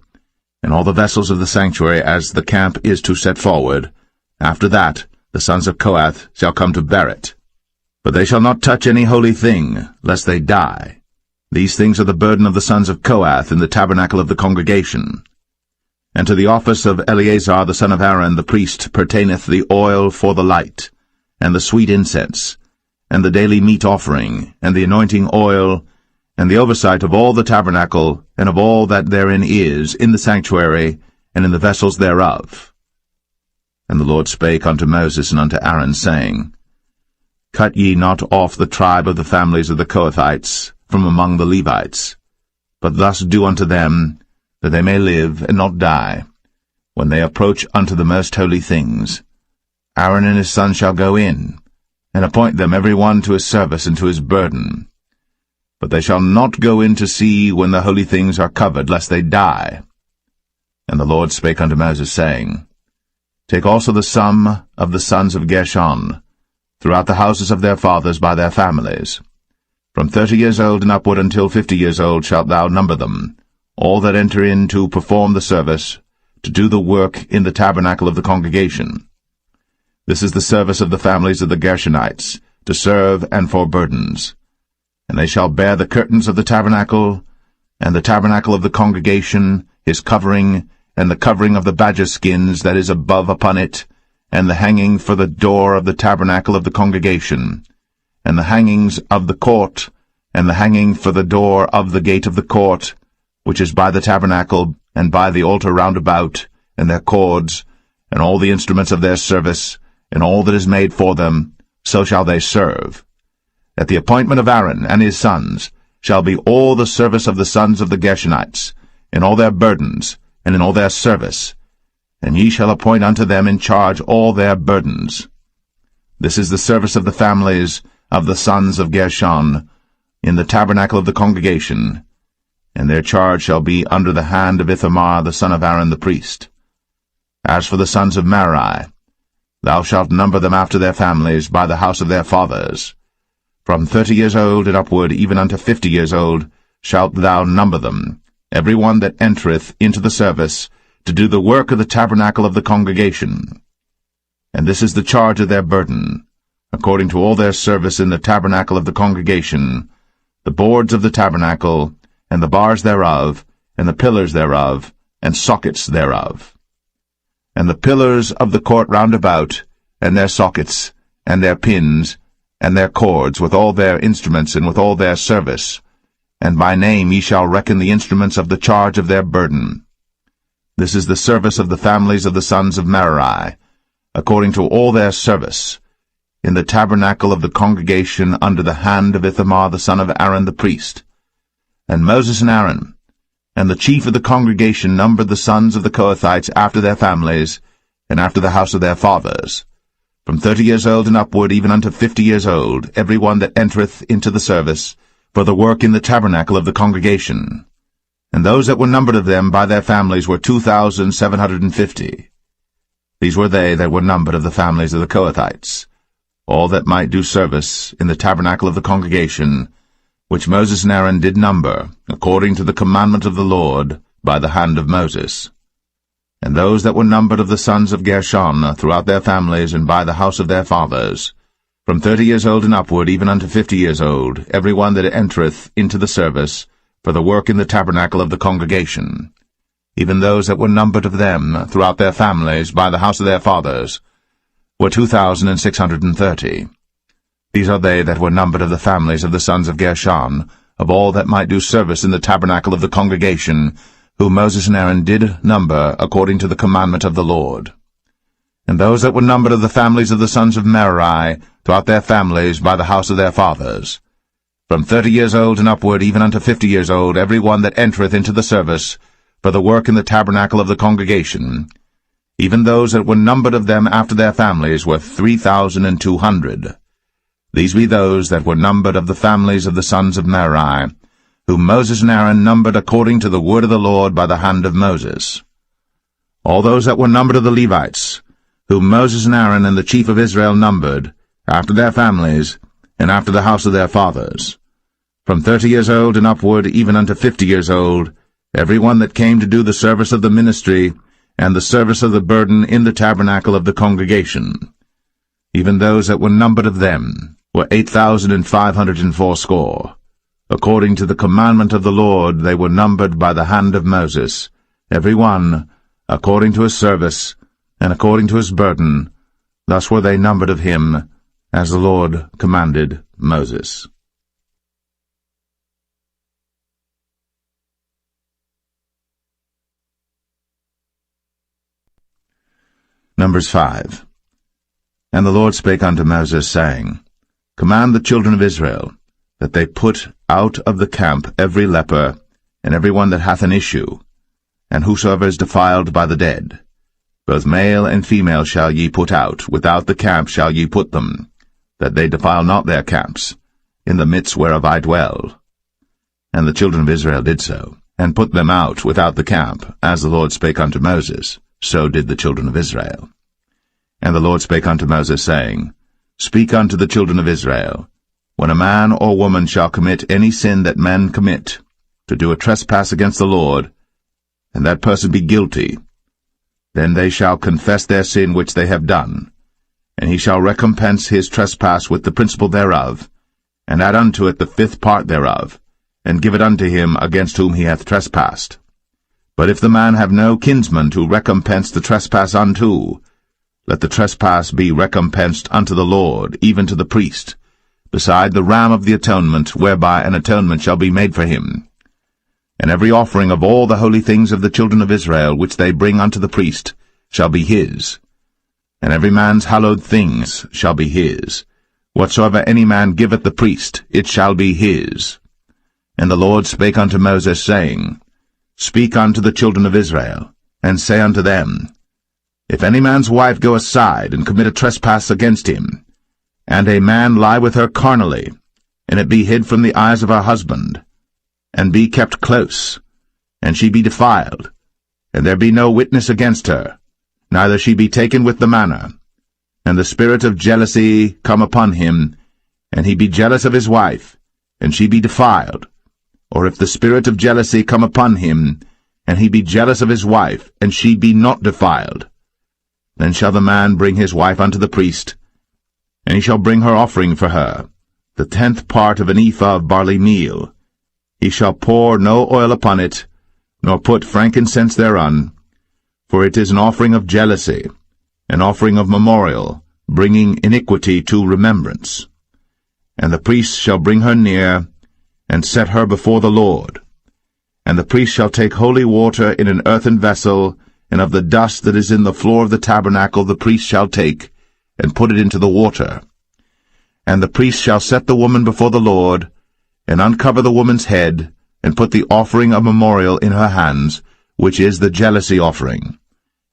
and all the vessels of the sanctuary as the camp is to set forward, after that the sons of Kohath shall come to bear it. But they shall not touch any holy thing, lest they die. These things are the burden of the sons of Kohath in the tabernacle of the congregation. And to the office of Eleazar the son of Aaron the priest pertaineth the oil for the light, and the sweet incense, and the daily meat offering, and the anointing oil, and the oversight of all the tabernacle, and of all that therein is, in the sanctuary, and in the vessels thereof. And the Lord spake unto Moses and unto Aaron, saying, Cut ye not off the tribe of the families of the Kohathites from among the Levites, but thus do unto them, that they may live and not die, when they approach unto the most holy things. Aaron and his sons shall go in, and appoint them every one to his service and to his burden. But they shall not go in to see when the holy things are covered, lest they die. And the Lord spake unto Moses, saying, Take also the sum of the sons of Gershon, throughout the houses of their fathers by their families. From 30 years old and upward until 50 years old shalt thou number them, all that enter in to perform the service, to do the work in the tabernacle of the congregation. This is the service of the families of the Gershonites, to serve and for burdens. And they shall bear the curtains of the tabernacle, and the tabernacle of the congregation, his covering, and the covering of the badger skins that is above upon it, and the hanging for the door of the tabernacle of the congregation, and the hangings of the court, and the hanging for the door of the gate of the court, which is by the tabernacle, and by the altar round about, and their cords, and all the instruments of their service, and all that is made for them, so shall they serve. At the appointment of Aaron and his sons shall be all the service of the sons of the Gershonites, in all their burdens, and in all their service, and ye shall appoint unto them in charge all their burdens. This is the service of the families of the sons of Gershon, in the tabernacle of the congregation, and their charge shall be under the hand of Ithamar the son of Aaron the priest. As for the sons of Merari, thou shalt number them after their families by the house of their fathers. From 30 years old and upward, even unto 50 years old, shalt thou number them, every one that entereth into the service, to do the work of the tabernacle of the congregation. And this is the charge of their burden, according to all their service in the tabernacle of the congregation, the boards of the tabernacle, and the bars thereof, and the pillars thereof, and sockets thereof. And the pillars of the court round about, and their sockets, and their pins, and their cords, with all their instruments, and with all their service. And by name ye shall reckon the instruments of the charge of their burden. This is the service of the families of the sons of Merari, according to all their service, in the tabernacle of the congregation under the hand of Ithamar the son of Aaron the priest. And Moses and Aaron, and the chief of the congregation numbered the sons of the Kohathites after their families, and after the house of their fathers, from 30 years old and upward, even unto 50 years old, every one that entereth into the service, for the work in the tabernacle of the congregation. And those that were numbered of them by their families were 2,750. These were they that were numbered of the families of the Kohathites, all that might do service in the tabernacle of the congregation, which Moses and Aaron did number, according to the commandment of the Lord, by the hand of Moses. And those that were numbered of the sons of Gershon throughout their families and by the house of their fathers, from 30 years old and upward, even unto 50 years old, every one that entereth into the service, for the work in the tabernacle of the congregation, even those that were numbered of them throughout their families by the house of their fathers, were 2,630. These are they that were numbered of the families of the sons of Gershon, of all that might do service in the tabernacle of the congregation, whom Moses and Aaron did number according to the commandment of the Lord. And those that were numbered of the families of the sons of Merari, throughout their families by the house of their fathers, from 30 years old and upward, even unto 50 years old, every one that entereth into the service, for the work in the tabernacle of the congregation, even those that were numbered of them after their families were 3,200. These be those that were numbered of the families of the sons of Merari, whom Moses and Aaron numbered according to the word of the Lord by the hand of Moses. All those that were numbered of the Levites, whom Moses and Aaron and the chief of Israel numbered, after their families, and after the house of their fathers, from 30 years old and upward, even unto 50 years old, every one that came to do the service of the ministry, and the service of the burden in the tabernacle of the congregation. Even those that were numbered of them were 8,580. According to the commandment of the Lord they were numbered by the hand of Moses, every one according to his service, and according to his burden. Thus were they numbered of him, as the Lord commanded Moses. Numbers 5. And the Lord spake unto Moses, saying, Command the children of Israel, that they put out of the camp every leper, and every one that hath an issue, and whosoever is defiled by the dead. Both male and female shall ye put out, without the camp shall ye put them, that they defile not their camps, in the midst whereof I dwell. And the children of Israel did so, and put them out without the camp, as the Lord spake unto Moses, so did the children of Israel. And the Lord spake unto Moses, saying, Speak unto the children of Israel, when a man or woman shall commit any sin that men commit, to do a trespass against the Lord, and that person be guilty, then they shall confess their sin which they have done, and he shall recompense his trespass with the principal thereof, and add unto it the 5th part thereof, and give it unto him against whom he hath trespassed. But if the man have no kinsman to recompense the trespass unto, let the trespass be recompensed unto the Lord, even to the priest, beside the ram of the atonement, whereby an atonement shall be made for him. And every offering of all the holy things of the children of Israel, which they bring unto the priest, shall be his. And every man's hallowed things shall be his. Whatsoever any man giveth the priest, it shall be his. And the Lord spake unto Moses, saying, Speak unto the children of Israel, and say unto them, If any man's wife go aside and commit a trespass against him, and a man lie with her carnally, and it be hid from the eyes of her husband, and be kept close, and she be defiled, and there be no witness against her, neither she be taken with the manner, and the spirit of jealousy come upon him, and he be jealous of his wife, and she be defiled, or if the spirit of jealousy come upon him, and he be jealous of his wife, and she be not defiled, then shall the man bring his wife unto the priest, and he shall bring her offering for her, the 10th part of an ephah of barley meal. He shall pour no oil upon it, nor put frankincense thereon, for it is an offering of jealousy, an offering of memorial, bringing iniquity to remembrance. And the priest shall bring her near, and set her before the Lord. And the priest shall take holy water in an earthen vessel, and of the dust that is in the floor of the tabernacle the priest shall take, and put it into the water. And the priest shall set the woman before the Lord, and uncover the woman's head, and put the offering of memorial in her hands, which is the jealousy offering.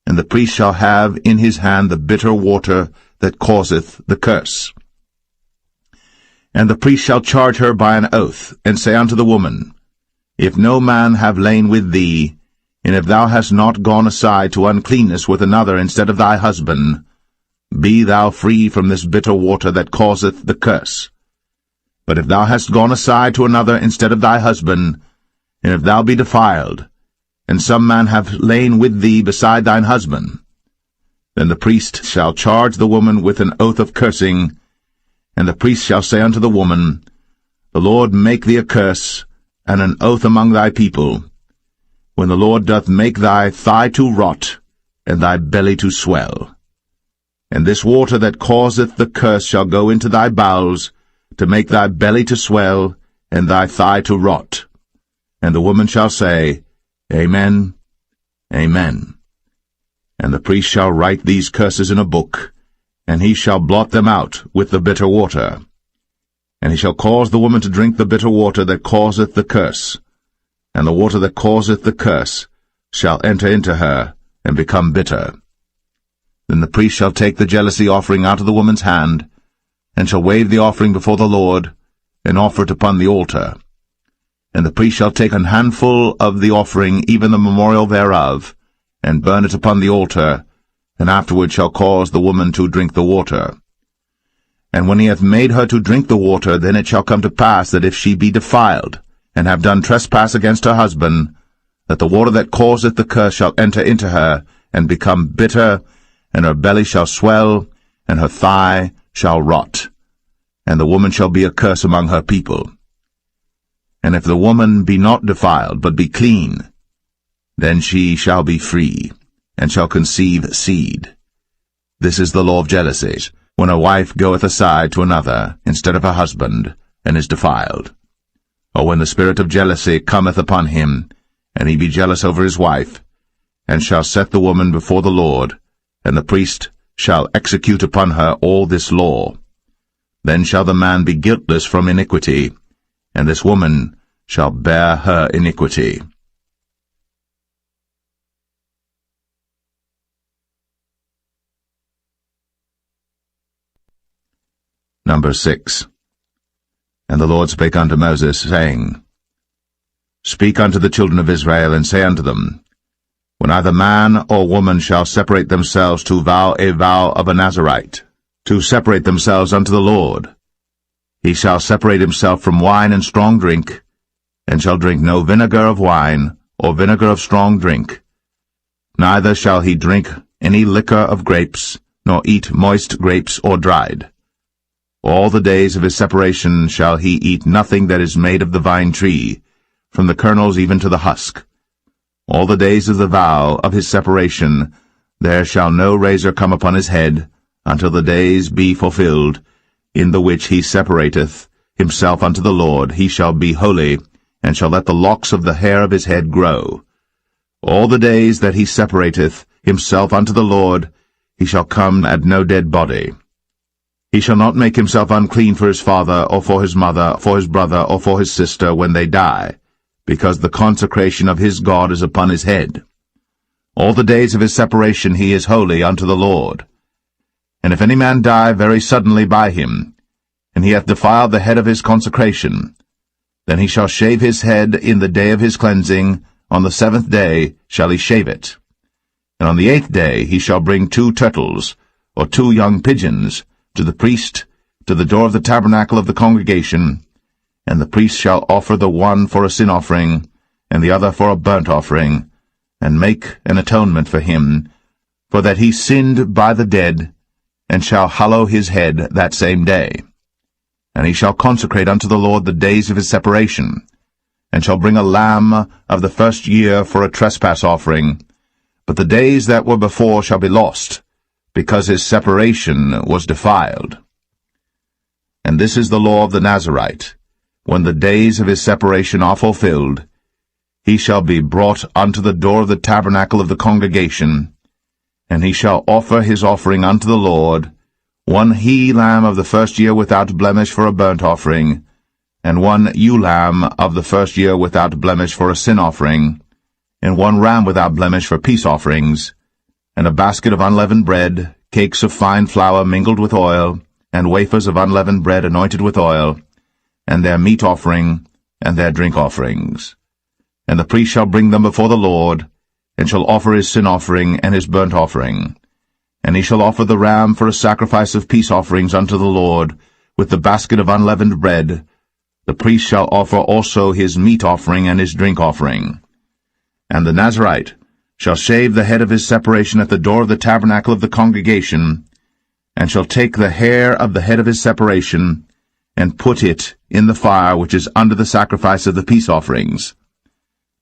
And the priest shall have in his hand the bitter water that causeth the curse. And the priest shall charge her by an oath, and say unto the woman, If no man have lain with thee, and if thou hast not gone aside to uncleanness with another instead of thy husband, be thou free from this bitter water that causeth the curse. But if thou hast gone aside to another instead of thy husband, and if thou be defiled, and some man have lain with thee beside thine husband, then the priest shall charge the woman with an oath of cursing, and the priest shall say unto the woman, The Lord make thee a curse, and an oath among thy people, when the Lord doth make thy thigh to rot, and thy belly to swell. And this water that causeth the curse shall go into thy bowels, to make thy belly to swell, and thy thigh to rot. And the woman shall say, Amen, Amen. And the priest shall write these curses in a book, and he shall blot them out with the bitter water. And he shall cause the woman to drink the bitter water that causeth the curse, and the water that causeth the curse shall enter into her, and become bitter. Then the priest shall take the jealousy offering out of the woman's hand, and shall wave the offering before the Lord, and offer it upon the altar. And the priest shall take an handful of the offering, even the memorial thereof, and burn it upon the altar, and afterward shall cause the woman to drink the water. And when he hath made her to drink the water, then it shall come to pass that if she be defiled, and have done trespass against her husband, that the water that causeth the curse shall enter into her, and become bitter, and her belly shall swell, and her thigh shall rot, and the woman shall be a curse among her people. And if the woman be not defiled, but be clean, then she shall be free, and shall conceive seed. This is the law of jealousy, when a wife goeth aside to another instead of her husband, and is defiled. Or when the spirit of jealousy cometh upon him, and he be jealous over his wife, and shall set the woman before the Lord, and the priest shall execute upon her all this law. Then shall the man be guiltless from iniquity, and this woman shall bear her iniquity. Number 6. And the Lord spake unto Moses, saying, Speak unto the children of Israel, and say unto them, When either man or woman shall separate themselves to vow a vow of a Nazirite, to separate themselves unto the Lord, he shall separate himself from wine and strong drink, and shall drink no vinegar of wine, or vinegar of strong drink. Neither shall he drink any liquor of grapes, nor eat moist grapes or dried. All the days of his separation shall he eat nothing that is made of the vine tree, from the kernels even to the husk. All the days of the vow of his separation there shall no razor come upon his head, until the days be fulfilled, in the which he separateth himself unto the Lord. He shall be holy, and shall let the locks of the hair of his head grow. All the days that he separateth himself unto the Lord, he shall come at no dead body. He shall not make himself unclean for his father, or for his mother, for his brother, or for his sister, when they die, because the consecration of his God is upon his head. All the days of his separation he is holy unto the Lord. And if any man die very suddenly by him, and he hath defiled the head of his consecration, then he shall shave his head in the day of his cleansing. On the 7th day shall he shave it. And on the 8th day he shall bring 2 turtles, or 2 young pigeons, to the priest, to the door of the tabernacle of the congregation, and the priest shall offer the one for a sin offering, and the other for a burnt offering, and make an atonement for him, for that he sinned by the dead, and shall hallow his head that same day. And he shall consecrate unto the Lord the days of his separation, and shall bring a lamb of the first year for a trespass offering, but the days that were before shall be lost, because his separation was defiled. And this is the law of the Nazirite. When the days of his separation are fulfilled, he shall be brought unto the door of the tabernacle of the congregation, and he shall offer his offering unto the Lord, 1 he-lamb of the first year without blemish for a burnt offering, and 1 ewe-lamb of the first year without blemish for a sin offering, and 1 ram without blemish for peace offerings, and a basket of unleavened bread, cakes of fine flour mingled with oil, and wafers of unleavened bread anointed with oil, and their meat offering, and their drink offerings. And the priest shall bring them before the Lord, and shall offer his sin offering and his burnt offering. And he shall offer the ram for a sacrifice of peace offerings unto the Lord, with the basket of unleavened bread. The priest shall offer also his meat offering and his drink offering. And the Nazirite shall shave the head of his separation at the door of the tabernacle of the congregation, and shall take the hair of the head of his separation, and put it in the fire which is under the sacrifice of the peace offerings.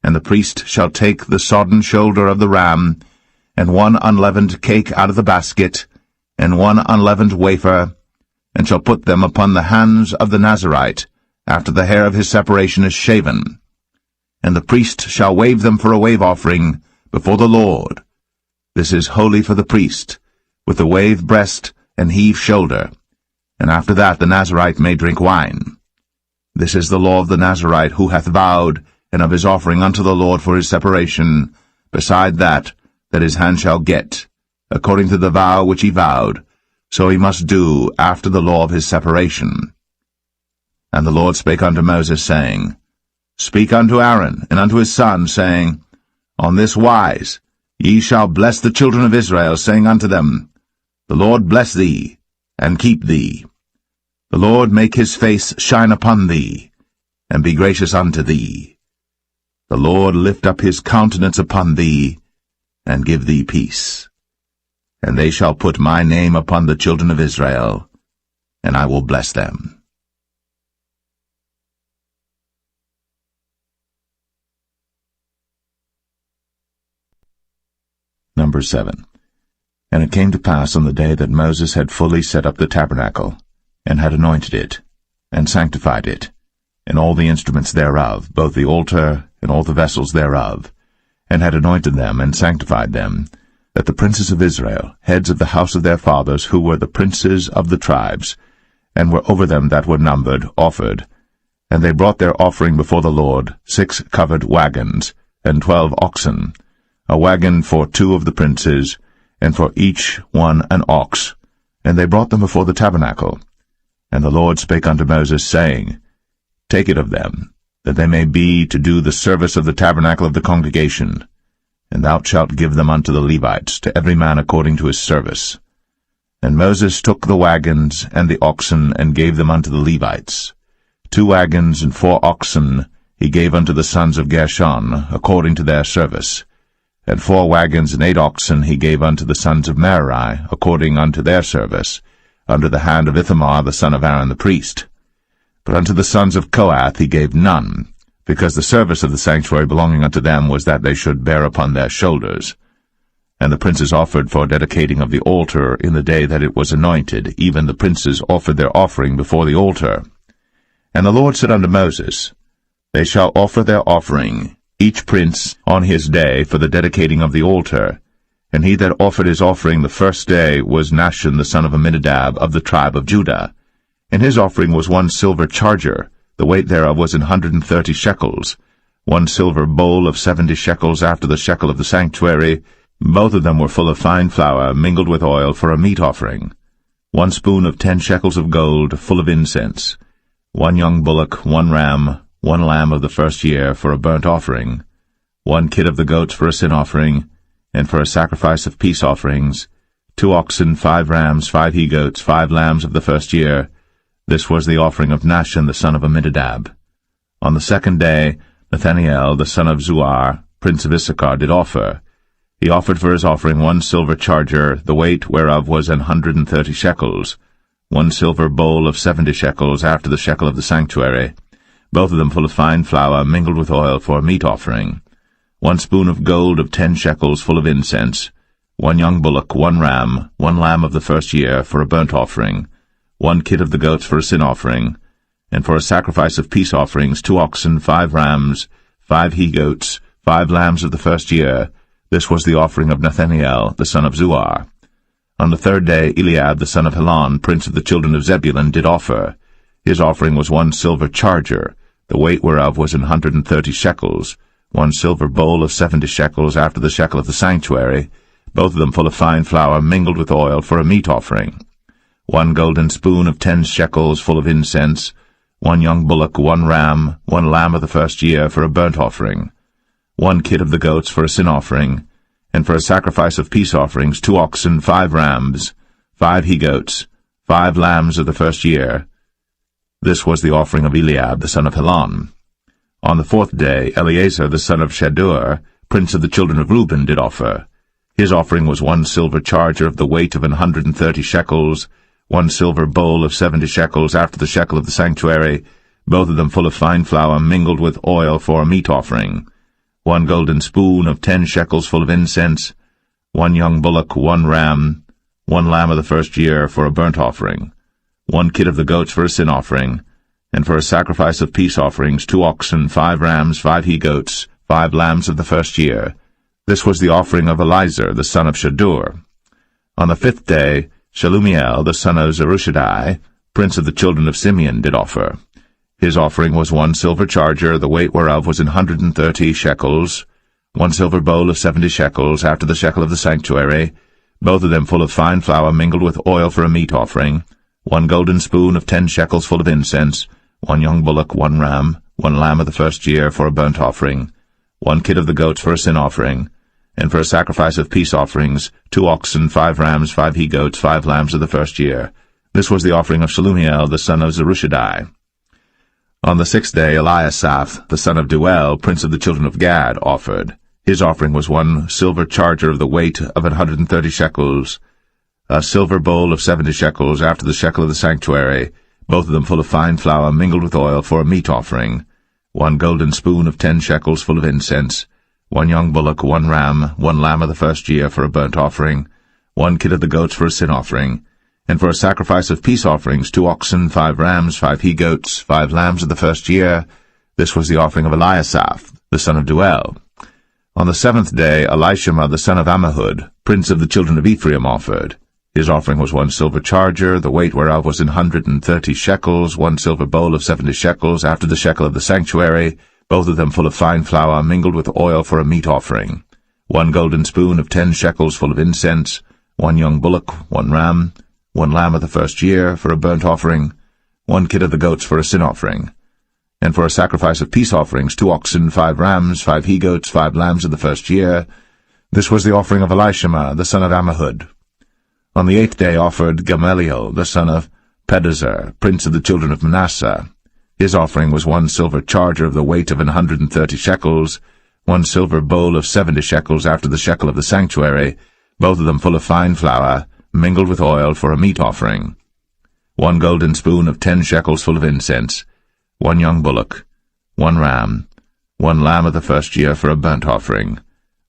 And the priest shall take the sodden shoulder of the ram, and 1 unleavened cake out of the basket, and 1 unleavened wafer, and shall put them upon the hands of the Nazarite, after the hair of his separation is shaven. And the priest shall wave them for a wave offering before the Lord. This is holy for the priest, with the wave breast and heave shoulder. And after that the Nazarite may drink wine. This is the law of the Nazarite who hath vowed, and of his offering unto the Lord for his separation, beside that his hand shall get, according to the vow which he vowed, so he must do after the law of his separation. And the Lord spake unto Moses, saying, Speak unto Aaron and unto his sons, saying, On this wise ye shall bless the children of Israel, saying unto them, The Lord bless thee, and keep thee. The Lord make his face shine upon thee, and be gracious unto thee. The Lord lift up his countenance upon thee, and give thee peace. And they shall put my name upon the children of Israel, and I will bless them. Number 7. And it came to pass on the day that Moses had fully set up the tabernacle, and had anointed it, and sanctified it, and all the instruments thereof, both the altar and all the vessels thereof, and had anointed them and sanctified them, that the princes of Israel, heads of the house of their fathers, who were the princes of the tribes, and were over them that were numbered, offered. And they brought their offering before the Lord, 6 covered wagons, and 12 oxen, a wagon for 2 of the princes, and for each one an ox. And they brought them before the tabernacle. And the Lord spake unto Moses, saying, Take it of them, that they may be to do the service of the tabernacle of the congregation, and thou shalt give them unto the Levites, to every man according to his service. And Moses took the wagons and the oxen, and gave them unto the Levites. 2 wagons and 4 oxen he gave unto the sons of Gershon, according to their service. And 4 wagons and 8 oxen he gave unto the sons of Merari, according unto their service, under the hand of Ithamar the son of Aaron the priest. But unto the sons of Kohath he gave none, because the service of the sanctuary belonging unto them was that they should bear upon their shoulders. And the princes offered for dedicating of the altar in the day that it was anointed, even the princes offered their offering before the altar. And the Lord said unto Moses, They shall offer their offering, each prince on his day, for the dedicating of the altar. And he that offered his offering the first day was Nahshon the son of Amminadab of the tribe of Judah. And his offering was 1 silver charger, the weight thereof was 130 shekels, 1 silver bowl of 70 shekels after the shekel of the sanctuary. Both of them were full of fine flour, mingled with oil, for a meat offering. 1 spoon of 10 shekels of gold, full of incense. 1 young bullock, 1 ram, 1 lamb of the first year, for a burnt offering. 1 kid of the goats for a sin offering, and for a sacrifice of peace offerings. 2 oxen, 5 rams, 5 he-goats, 5 lambs of the first year. This was the offering of Nahshon the son of Amminadab. On the 2nd day, Nathanael the son of Zuar, prince of Issachar, did offer. He offered for his offering 1 silver charger, the weight whereof was 130 shekels, 1 silver bowl of 70 shekels after the shekel of the sanctuary, both of them full of fine flour, mingled with oil, for a meat offering. 1 spoon of gold of 10 shekels, full of incense. 1 young bullock, 1 ram, 1 lamb of the first year, for a burnt offering. 1 kid of the goats for a sin offering. And for a sacrifice of peace offerings, 2 oxen, 5 rams, 5 he-goats, 5 lambs of the first year. This was the offering of Nathanael the son of Zuar. On the 3rd day Eliab the son of Helon, prince of the children of Zebulun, did offer. His offering was 1 silver charger, the weight whereof was 130 shekels, 1 silver bowl of 70 shekels after the shekel of the sanctuary, both of them full of fine flour, mingled with oil, for a meat offering. 1 golden spoon of 10 shekels, full of incense. 1 young bullock, 1 ram, 1 lamb of the first year, for a burnt offering. 1 kid of the goats for a sin offering. And for a sacrifice of peace offerings, 2 oxen, 5 rams, 5 he-goats, 5 lambs of the first year. This was the offering of Eliab the son of Helon. On the 4th day Eleazar the son of Shadur, prince of the children of Reuben, did offer. His offering was 1 silver charger of the weight of 130 shekels, 1 silver bowl of 70 shekels after the shekel of the sanctuary, both of them full of fine flour, mingled with oil, for a meat offering. 1 golden spoon of 10 shekels, full of incense. 1 young bullock, 1 ram, 1 lamb of the first year for a burnt offering, 1 kid of the goats for a sin offering, and for a sacrifice of peace offerings 2 oxen, 5 rams, 5 he-goats, 5 lambs of the first year. This was the offering of Elizur, the son of Shedeur. On the 5th day, Shelumiel, the son of Zerushadai, prince of the children of Simeon, did offer. His offering was 1 silver charger, the weight whereof was 130 shekels, 1 silver bowl of 70 shekels, after the shekel of the sanctuary, both of them full of fine flour mingled with oil for a meat offering, 1 golden spoon of 10 shekels full of incense, 1 young bullock, 1 ram, 1 lamb of the first year for a burnt offering, 1 kid of the goats for a sin offering, and for a sacrifice of peace offerings 2 oxen, 5 rams, 5 he-goats, 5 lambs of the first year. This was the offering of Shelumiel, the son of Zerushadai. On the 6th day, Eliasaph, the son of Deuel, prince of the children of Gad, offered. His offering was 1 silver charger of the weight of 130 shekels, a silver bowl of 70 shekels, after the shekel of the sanctuary, both of them full of fine flour mingled with oil for a meat offering, 1 golden spoon of 10 shekels full of incense, 1 young bullock, 1 ram, 1 lamb of the first year for a burnt offering, 1 kid of the goats for a sin offering, and for a sacrifice of peace offerings 2 oxen, 5 rams, 5 he-goats, 5 lambs of the first year. This was the offering of Eliasaph, the son of Deuel. On the 7th day, Elishama, the son of Ammihud, prince of the children of Ephraim, offered. His offering was 1 silver charger, the weight whereof was 130 shekels, 1 silver bowl of 70 shekels, after the shekel of the sanctuary, both of them full of fine flour mingled with oil for a meat offering, 1 golden spoon of 10 shekels full of incense, 1 young bullock, 1 ram, 1 lamb of the first year for a burnt offering, 1 kid of the goats for a sin offering, and for a sacrifice of peace offerings 2 oxen, 5 rams, 5 he-goats, 5 lambs of the first year. This was the offering of Elishama, the son of Ammihud. On the 8th day offered Gamaliel, the son of Pedahzur, prince of the children of Manasseh. His offering was 1 silver charger of the weight of 130 shekels, 1 silver bowl of 70 shekels, after the shekel of the sanctuary, both of them full of fine flour mingled with oil for a meat offering, 1 golden spoon of 10 shekels full of incense, 1 young bullock, 1 ram, 1 lamb of the first year for a burnt offering,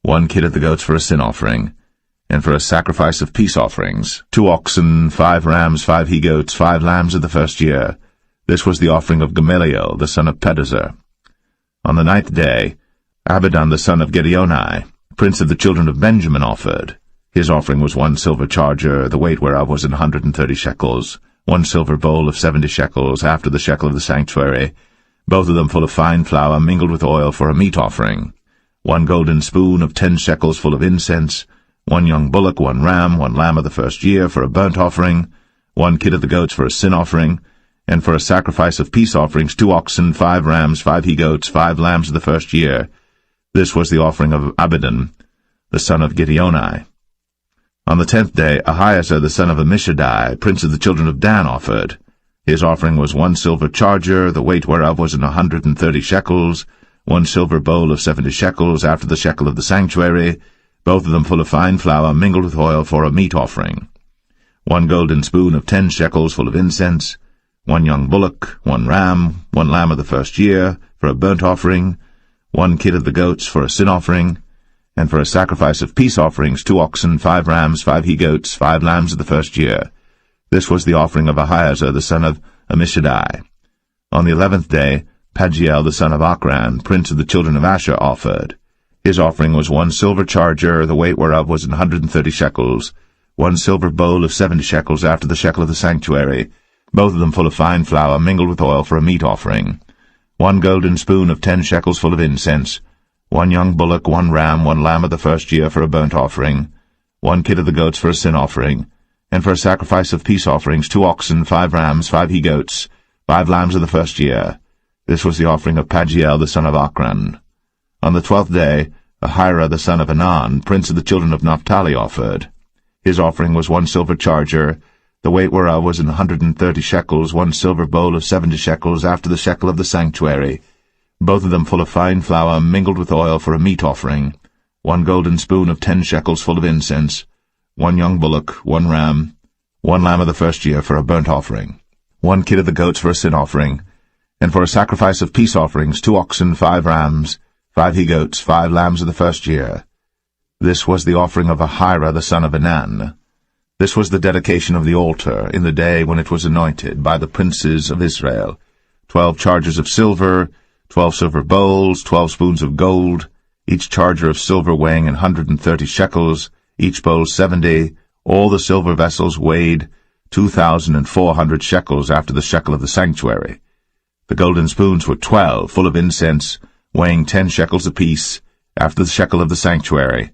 1 kid of the goats for a sin offering, and for a sacrifice of peace offerings 2 oxen, 5 rams, 5 he-goats, 5 lambs of the first year. This was the offering of Gamaliel, the son of Pedahzur. On the 9th day, Abidan, the son of Gideoni, prince of the children of Benjamin, offered. His offering was 1 silver charger, the weight whereof was 130 shekels, 1 silver bowl of 70 shekels, after the shekel of the sanctuary, both of them full of fine flour mingled with oil for a meat offering, 1 golden spoon of 10 shekels full of incense, 1 young bullock, 1 ram, 1 lamb of the first year for a burnt offering, 1 kid of the goats for a sin offering, and for a sacrifice of peace offerings 2 oxen, 5 rams, 5 he-goats, 5 lambs of the first year. This was the offering of Abidan, the son of Gideoni. On the 10th day, Ahiezer, the son of Ammishaddai, prince of the children of Dan, offered. His offering was 1 silver charger, the weight whereof was 130 shekels, 1 silver bowl of 70 shekels, after the shekel of the sanctuary, both of them full of fine flour mingled with oil for a meat offering, 1 golden spoon of 10 shekels full of incense, 1 young bullock, 1 ram, 1 lamb of the first year for a burnt offering, 1 kid of the goats for a sin offering, and for a sacrifice of peace offerings 2 oxen, 5 rams, 5 he-goats, 5 lambs of the first year. This was the offering of Ahiezer, the son of Ammishaddai. On the 11th day, Pagiel, the son of Ochran, prince of the children of Asher, offered. His offering was 1 silver charger, the weight whereof was 130 shekels, 1 silver bowl of 70 shekels, after the shekel of the sanctuary, both of them full of fine flour mingled with oil for a meat offering, 1 golden spoon of 10 shekels full of incense, 1 young bullock, 1 ram, 1 lamb of the first year for a burnt offering, 1 kid of the goats for a sin offering, and for a sacrifice of peace offerings 2 oxen, 5 rams, 5 he-goats, 5 lambs of the first year. This was the offering of Pagiel, the son of Ochran. On the 12th day, Ahira, the son of Anan, prince of the children of Naphtali, offered. His offering was 1 silver charger, the weight whereof was 130 shekels, 1 silver bowl of 70 shekels, after the shekel of the sanctuary, both of them full of fine flour mingled with oil for a meat offering, 1 golden spoon of 10 shekels full of incense, 1 young bullock, 1 ram, 1 lamb of the first year for a burnt offering, 1 kid of the goats for a sin offering, and for a sacrifice of peace offerings 2 oxen, 5 rams, 5 he-goats, 5 lambs of the first year. This was the offering of Ahira, the son of Anan. This was the dedication of the altar in the day when it was anointed by the princes of Israel. 12 chargers of silver, 12 silver bowls, 12 spoons of gold, each charger of silver weighing 130 shekels, each bowl 70, all the silver vessels weighed 2,400 shekels after the shekel of the sanctuary. The golden spoons were 12, full of incense, weighing 10 shekels apiece, after the shekel of the sanctuary.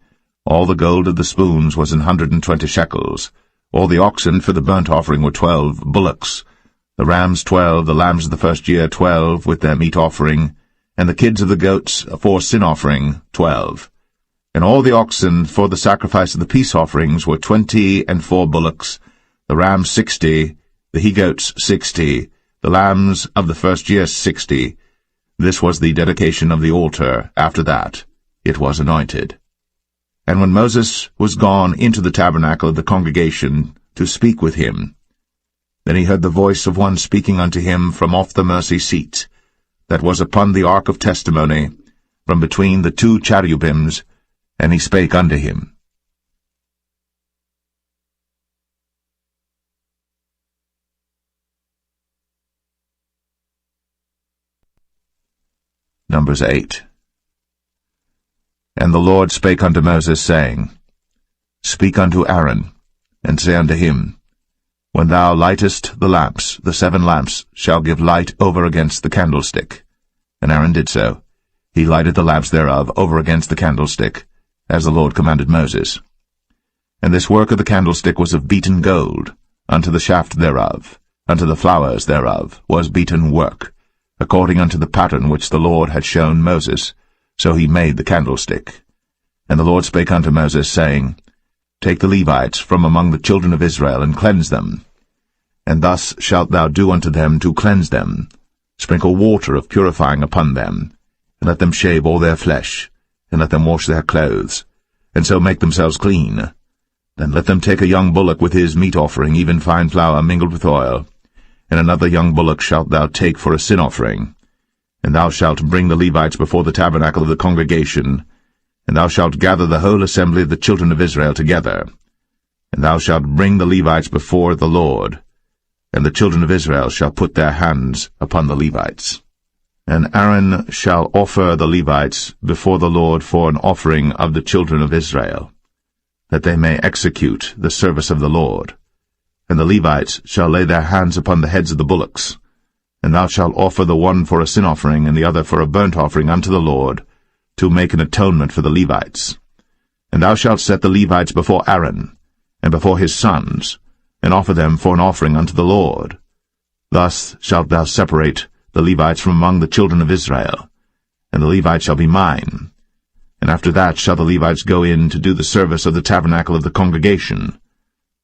All the gold of the spoons was 120 shekels. All the oxen for the burnt offering were 12 bullocks, the rams 12, the lambs of the first year 12, with their meat offering, and the kids of the goats for sin offering 12. And all the oxen for the sacrifice of the peace offerings were 20 and 4 bullocks, the rams 60, the he-goats 60, the lambs of the first year 60. This was the dedication of the altar. After that it was anointed. And when Moses was gone into the tabernacle of the congregation to speak with him, then he heard the voice of one speaking unto him from off the mercy seat, that was upon the ark of testimony, from between the 2 cherubims, and he spake unto him. Numbers 8. And the Lord spake unto Moses, saying, Speak unto Aaron, and say unto him, When thou lightest the lamps, the 7 lamps shall give light over against the candlestick. And Aaron did so. He lighted the lamps thereof over against the candlestick, as the Lord commanded Moses. And this work of the candlestick was of beaten gold, unto the shaft thereof, unto the flowers thereof was beaten work, according unto the pattern which the Lord had shown Moses. So he made the candlestick. And the Lord spake unto Moses, saying, Take the Levites from among the children of Israel, and cleanse them. And thus shalt thou do unto them to cleanse them. Sprinkle water of purifying upon them, and let them shave all their flesh, and let them wash their clothes, and so make themselves clean. Then let them take a young bullock with his meat offering, even fine flour mingled with oil, and another young bullock shalt thou take for a sin offering. And thou shalt bring the Levites before the tabernacle of the congregation, and thou shalt gather the whole assembly of the children of Israel together. And thou shalt bring the Levites before the Lord, and the children of Israel shall put their hands upon the Levites. And Aaron shall offer the Levites before the Lord for an offering of the children of Israel, that they may execute the service of the Lord. And the Levites shall lay their hands upon the heads of the bullocks, and thou shalt offer the one for a sin offering, and the other for a burnt offering unto the Lord, to make an atonement for the Levites. And thou shalt set the Levites before Aaron, and before his sons, and offer them for an offering unto the Lord. Thus shalt thou separate the Levites from among the children of Israel, and the Levites shall be mine. And after that shall the Levites go in to do the service of the tabernacle of the congregation,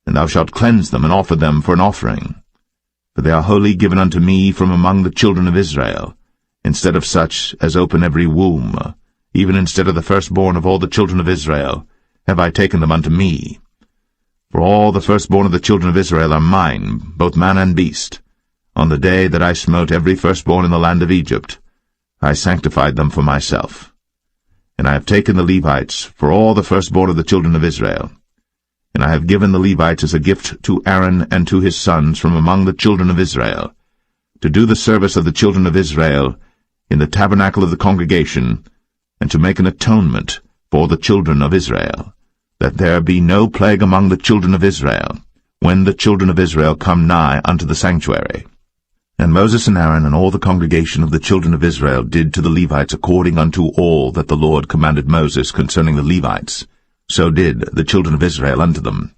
and thou shalt cleanse them and offer them for an offering. For they are wholly given unto me from among the children of Israel, instead of such as open every womb, even instead of the firstborn of all the children of Israel, have I taken them unto me. For all the firstborn of the children of Israel are mine, both man and beast. On the day that I smote every firstborn in the land of Egypt, I sanctified them for myself. And I have taken the Levites for all the firstborn of the children of Israel. And I have given the Levites as a gift to Aaron and to his sons from among the children of Israel, to do the service of the children of Israel in the tabernacle of the congregation, and to make an atonement for the children of Israel, that there be no plague among the children of Israel, when the children of Israel come nigh unto the sanctuary. And Moses and Aaron and all the congregation of the children of Israel did to the Levites according unto all that the Lord commanded Moses concerning the Levites. So did the children of Israel unto them.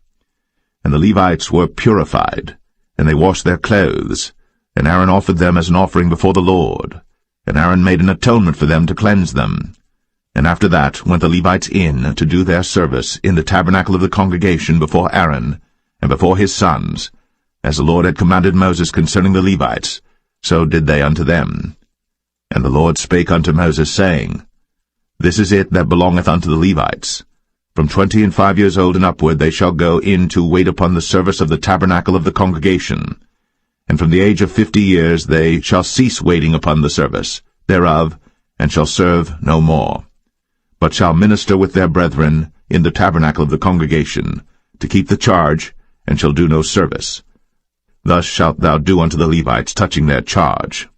And the Levites were purified, and they washed their clothes, and Aaron offered them as an offering before the Lord. And Aaron made an atonement for them to cleanse them. And after that went the Levites in to do their service in the tabernacle of the congregation before Aaron, and before his sons, as the Lord had commanded Moses concerning the Levites, so did they unto them. And the Lord spake unto Moses, saying, This is it that belongeth unto the Levites. From 25 years old and upward they shall go in to wait upon the service of the tabernacle of the congregation. And from the age of 50 years they shall cease waiting upon the service thereof, and shall serve no more, but shall minister with their brethren in the tabernacle of the congregation, to keep the charge, and shall do no service. Thus shalt thou do unto the Levites touching their charge.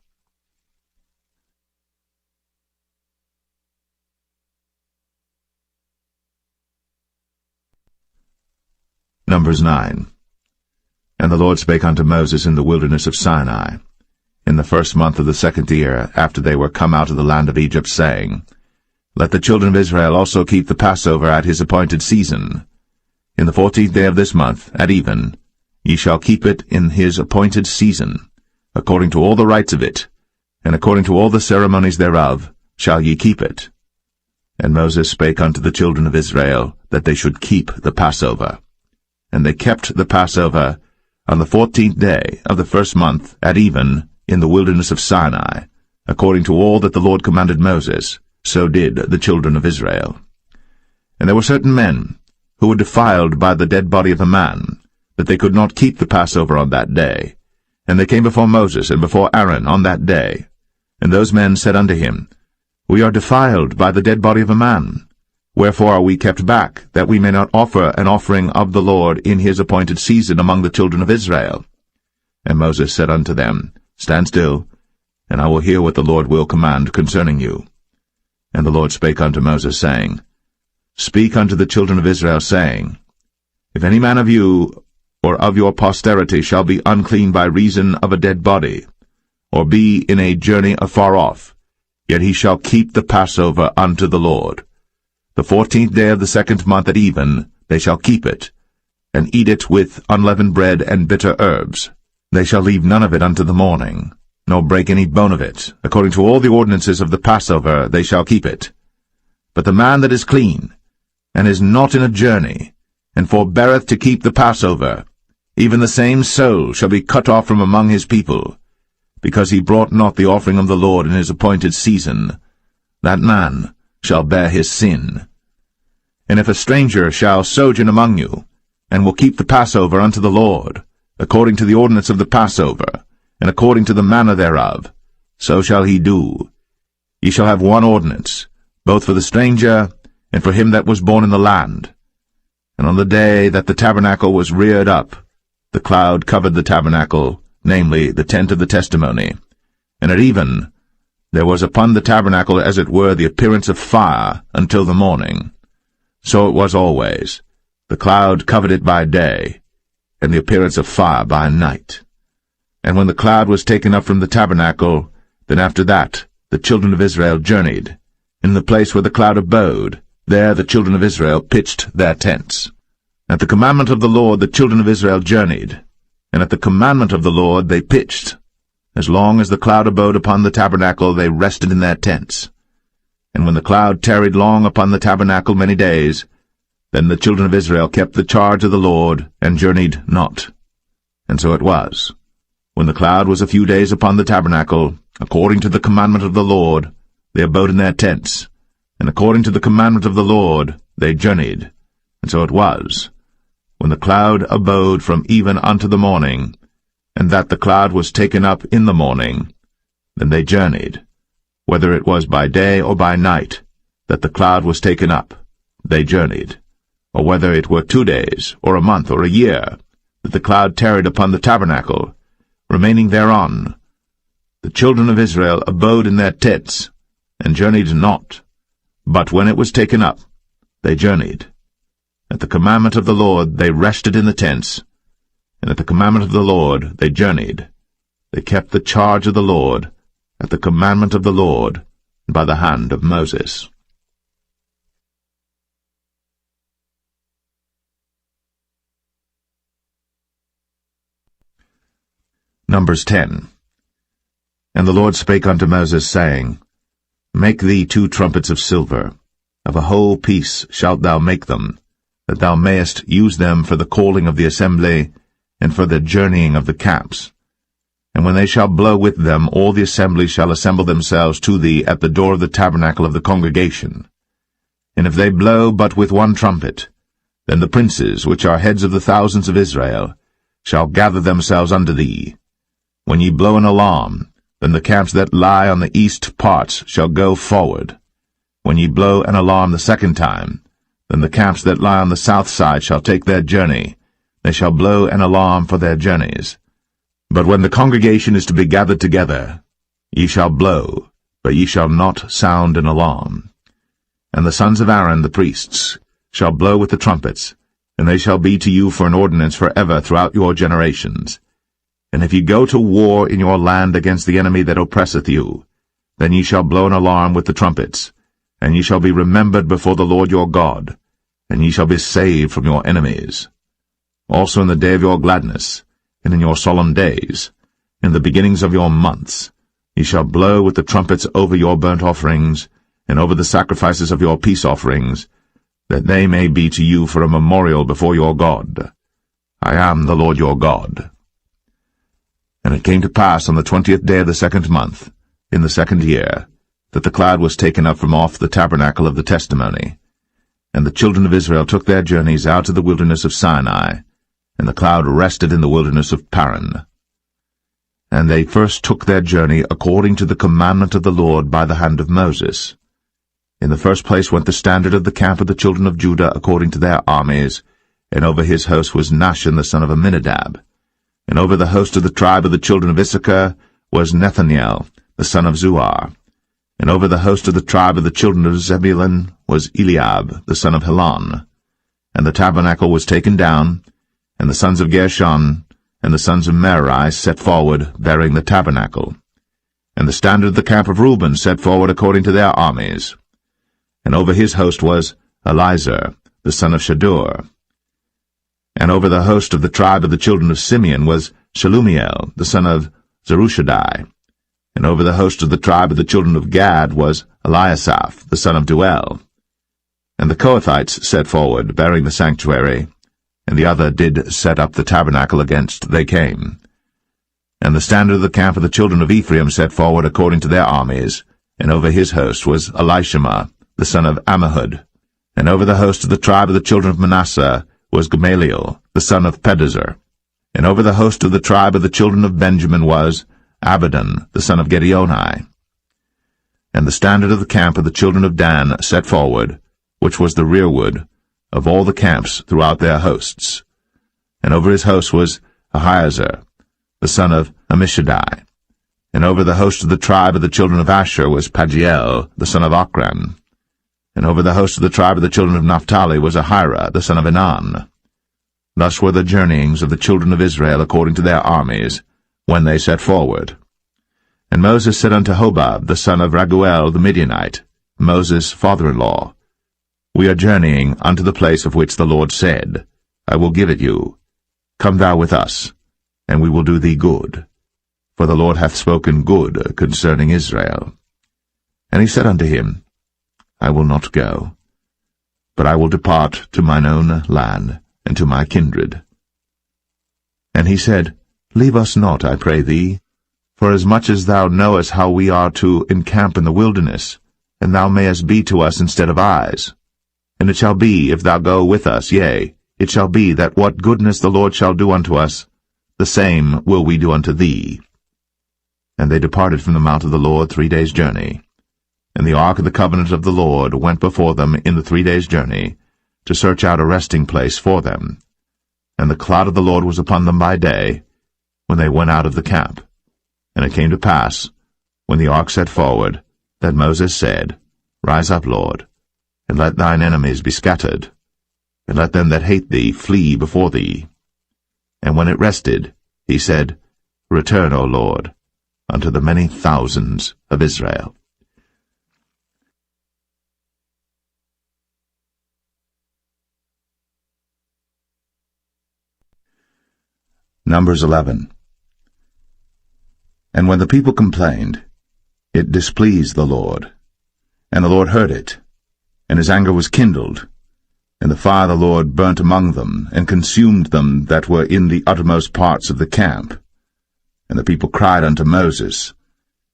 Numbers 9. And the Lord spake unto Moses in the wilderness of Sinai, in the 1st month of the 2nd year, after they were come out of the land of Egypt, saying, Let the children of Israel also keep the Passover at his appointed season. In the 14th day of this month, at even, ye shall keep it in his appointed season, according to all the rites of it, and according to all the ceremonies thereof, shall ye keep it. And Moses spake unto the children of Israel, that they should keep the Passover. And they kept the Passover on the 14th day of the 1st month, at even, in the wilderness of Sinai, according to all that the Lord commanded Moses, so did the children of Israel. And there were certain men, who were defiled by the dead body of a man, that they could not keep the Passover on that day. And they came before Moses and before Aaron on that day. And those men said unto him, We are defiled by the dead body of a man. Wherefore are we kept back, that we may not offer an offering of the Lord in his appointed season among the children of Israel? And Moses said unto them, Stand still, and I will hear what the Lord will command concerning you. And the Lord spake unto Moses, saying, Speak unto the children of Israel, saying, If any man of you or of your posterity shall be unclean by reason of a dead body, or be in a journey afar off, yet he shall keep the Passover unto the Lord. The 14th day of the 2nd month at even they shall keep it, and eat it with unleavened bread and bitter herbs. They shall leave none of it unto the morning, nor break any bone of it. According to all the ordinances of the Passover they shall keep it. But the man that is clean, and is not in a journey, and forbeareth to keep the Passover, even the same soul shall be cut off from among his people, because he brought not the offering of the Lord in his appointed season. That man shall bear his sin. And if a stranger shall sojourn among you, and will keep the Passover unto the Lord, according to the ordinance of the Passover, and according to the manner thereof, so shall he do. Ye shall have one ordinance, both for the stranger and for him that was born in the land. And on the day that the tabernacle was reared up, the cloud covered the tabernacle, namely, the tent of the testimony. And at even there was upon the tabernacle as it were the appearance of fire until the morning. So it was always. The cloud covered it by day, and the appearance of fire by night. And when the cloud was taken up from the tabernacle, then after that the children of Israel journeyed. In the place where the cloud abode, there the children of Israel pitched their tents. At the commandment of the Lord the children of Israel journeyed, and at the commandment of the Lord they pitched. As long as the cloud abode upon the tabernacle they rested in their tents. And when the cloud tarried long upon the tabernacle many days, then the children of Israel kept the charge of the Lord, and journeyed not. And so it was, when the cloud was a few days upon the tabernacle, according to the commandment of the Lord, they abode in their tents, and according to the commandment of the Lord they journeyed. And so it was, when the cloud abode from even unto the morning, and that the cloud was taken up in the morning, then they journeyed. Whether it was by day or by night that the cloud was taken up, they journeyed. Or whether it were 2 days, or a month, or a year, that the cloud tarried upon the tabernacle, remaining thereon, the children of Israel abode in their tents, and journeyed not. But when it was taken up, they journeyed. At the commandment of the Lord they rested in the tents, and at the commandment of the Lord they journeyed. They kept the charge of the Lord, at the commandment of the Lord, and by the hand of Moses. Numbers 10. And the Lord spake unto Moses, saying, Make thee 2 trumpets of silver. Of a whole piece shalt thou make them, that thou mayest use them for the calling of the assembly, and for the journeying of the camps. And when they shall blow with them, all the assembly shall assemble themselves to thee at the door of the tabernacle of the congregation. And if they blow but with 1 trumpet, then the princes, which are heads of the thousands of Israel, shall gather themselves unto thee. When ye blow an alarm, then the camps that lie on the east parts shall go forward. When ye blow an alarm the 2nd time, then the camps that lie on the south side shall take their journey, they shall blow an alarm for their journeys. But when the congregation is to be gathered together, ye shall blow, but ye shall not sound an alarm. And the sons of Aaron the priests shall blow with the trumpets, and they shall be to you for an ordinance forever throughout your generations. And if ye go to war in your land against the enemy that oppresseth you, then ye shall blow an alarm with the trumpets, and ye shall be remembered before the Lord your God, and ye shall be saved from your enemies. Also in the day of your gladness, and in your solemn days, in the beginnings of your months, ye shall blow with the trumpets over your burnt offerings, and over the sacrifices of your peace offerings, that they may be to you for a memorial before your God. I am the Lord your God. And it came to pass on the 20th day of the 2nd month, in the 2nd year, that the cloud was taken up from off the tabernacle of the testimony. And the children of Israel took their journeys out of the wilderness of Sinai, and the cloud rested in the wilderness of Paran. And they first took their journey according to the commandment of the Lord by the hand of Moses. In the first place went the standard of the camp of the children of Judah according to their armies, and over his host was Nahshon the son of Amminadab. And over the host of the tribe of the children of Issachar was Nethaniel the son of Zuar. And over the host of the tribe of the children of Zebulun was Eliab the son of Helon. And the tabernacle was taken down, and the sons of Gershon and the sons of Merari set forward, bearing the tabernacle. And the standard of the camp of Reuben set forward according to their armies. And over his host was Elizur the son of Shadur. And over the host of the tribe of the children of Simeon was Shelumiel the son of Zerushadai. And over the host of the tribe of the children of Gad was Eliasaph the son of Duel. And the Kohathites set forward, bearing the sanctuary, and the other did set up the tabernacle against they came. And the standard of the camp of the children of Ephraim set forward according to their armies, and over his host was Elishama the son of Ammihud. And over the host of the tribe of the children of Manasseh was Gamaliel the son of Pedazur. And over the host of the tribe of the children of Benjamin was Abidan the son of Gideoni. And the standard of the camp of the children of Dan set forward, which was the rearward of all the camps throughout their hosts. And over his host was Ahiezer the son of Ammishaddai. And over the host of the tribe of the children of Asher was Pagiel the son of Ochran. And over the host of the tribe of the children of Naphtali was Ahira the son of Enan. Thus were the journeyings of the children of Israel according to their armies, when they set forward. And Moses said unto Hobab the son of Raguel the Midianite, Moses' father-in-law, We are journeying unto the place of which the Lord said, I will give it you. Come thou with us, and we will do thee good. For the Lord hath spoken good concerning Israel. And he said unto him, I will not go, but I will depart to mine own land, and to my kindred. And he said, Leave us not, I pray thee, for as much as thou knowest how we are to encamp in the wilderness, and thou mayest be to us instead of eyes. And it shall be, if thou go with us, yea, it shall be that what goodness the Lord shall do unto us, the same will we do unto thee. And they departed from the mount of the Lord 3 days' journey. And the ark of the covenant of the Lord went before them in the 3 days' journey, to search out a resting place for them. And the cloud of the Lord was upon them by day, when they went out of the camp. And it came to pass, when the ark set forward, that Moses said, Rise up, Lord, and let thine enemies be scattered, and let them that hate thee flee before thee. And when it rested, he said, Return, O Lord, unto the many thousands of Israel. Numbers 11. And when the people complained, it displeased the Lord. And the Lord heard it, and his anger was kindled. And the fire of the Lord burnt among them, and consumed them that were in the uttermost parts of the camp. And the people cried unto Moses.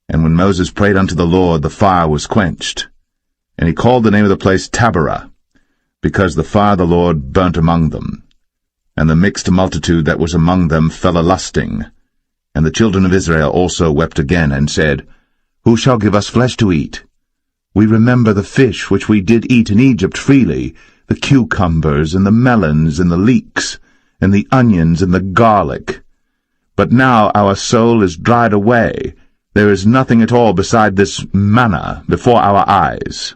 And when Moses prayed unto the Lord, the fire was quenched. And he called the name of the place Taberah, because the fire of the Lord burnt among them. And the mixed multitude that was among them fell a-lusting. And the children of Israel also wept again, and said, Who shall give us flesh to eat? We remember the fish which we did eat in Egypt freely, the cucumbers, and the melons, and the leeks, and the onions, and the garlic. But now our soul is dried away. There is nothing at all beside this manna before our eyes.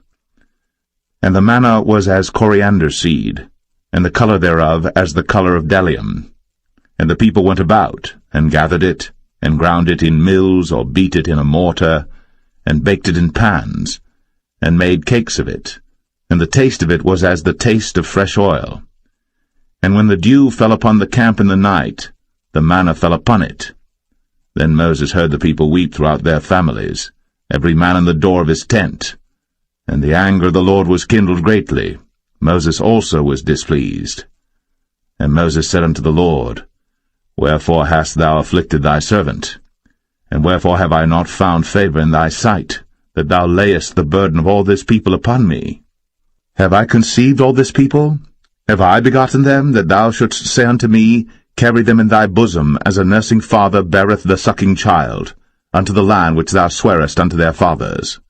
And the manna was as coriander seed, and the color thereof as the color of bdellium. And the people went about, and gathered it, and ground it in mills, or beat it in a mortar, and baked it in pans, and made cakes of it. And the taste of it was as the taste of fresh oil. And when the dew fell upon the camp in the night, the manna fell upon it. Then Moses heard the people weep throughout their families, every man in the door of his tent. And the anger of the Lord was kindled greatly. Moses also was displeased. And Moses said unto the Lord, Wherefore hast thou afflicted thy servant? And wherefore have I not found favor in thy sight, that thou layest the burden of all this people upon me? Have I conceived all this people? Have I begotten them, that thou shouldst say unto me, Carry them in thy bosom, as a nursing father beareth the sucking child, unto the land which thou swarest unto their fathers?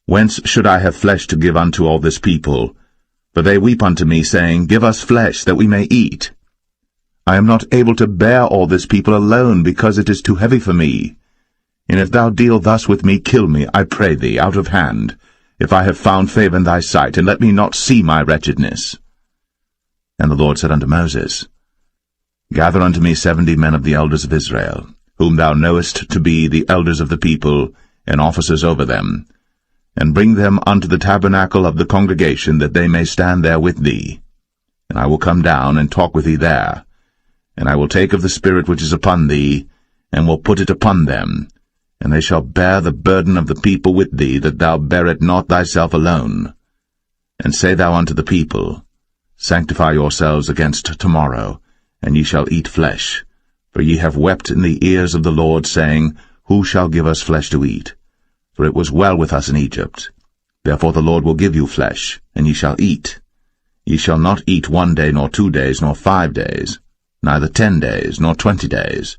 Whence should I have flesh to give unto all this people? For they weep unto me, saying, Give us flesh, that we may eat. I am not able to bear all this people alone, because it is too heavy for me. And if thou deal thus with me, kill me, I pray thee, out of hand, if I have found favor in thy sight, and let me not see my wretchedness. And the Lord said unto Moses, Gather unto me 70 men of the elders of Israel, whom thou knowest to be the elders of the people, and officers over them, and bring them unto the tabernacle of the congregation, that they may stand there with thee. And I will come down and talk with thee there. And I will take of the Spirit which is upon thee, and will put it upon them, and they shall bear the burden of the people with thee, that thou bear it not thyself alone. And say thou unto the people, Sanctify yourselves against tomorrow, and ye shall eat flesh. For ye have wept in the ears of the Lord, saying, Who shall give us flesh to eat? For it was well with us in Egypt. Therefore the Lord will give you flesh, and ye shall eat. Ye shall not eat 1 day, nor 2 days, nor 5 days, neither 10 days, nor 20 days,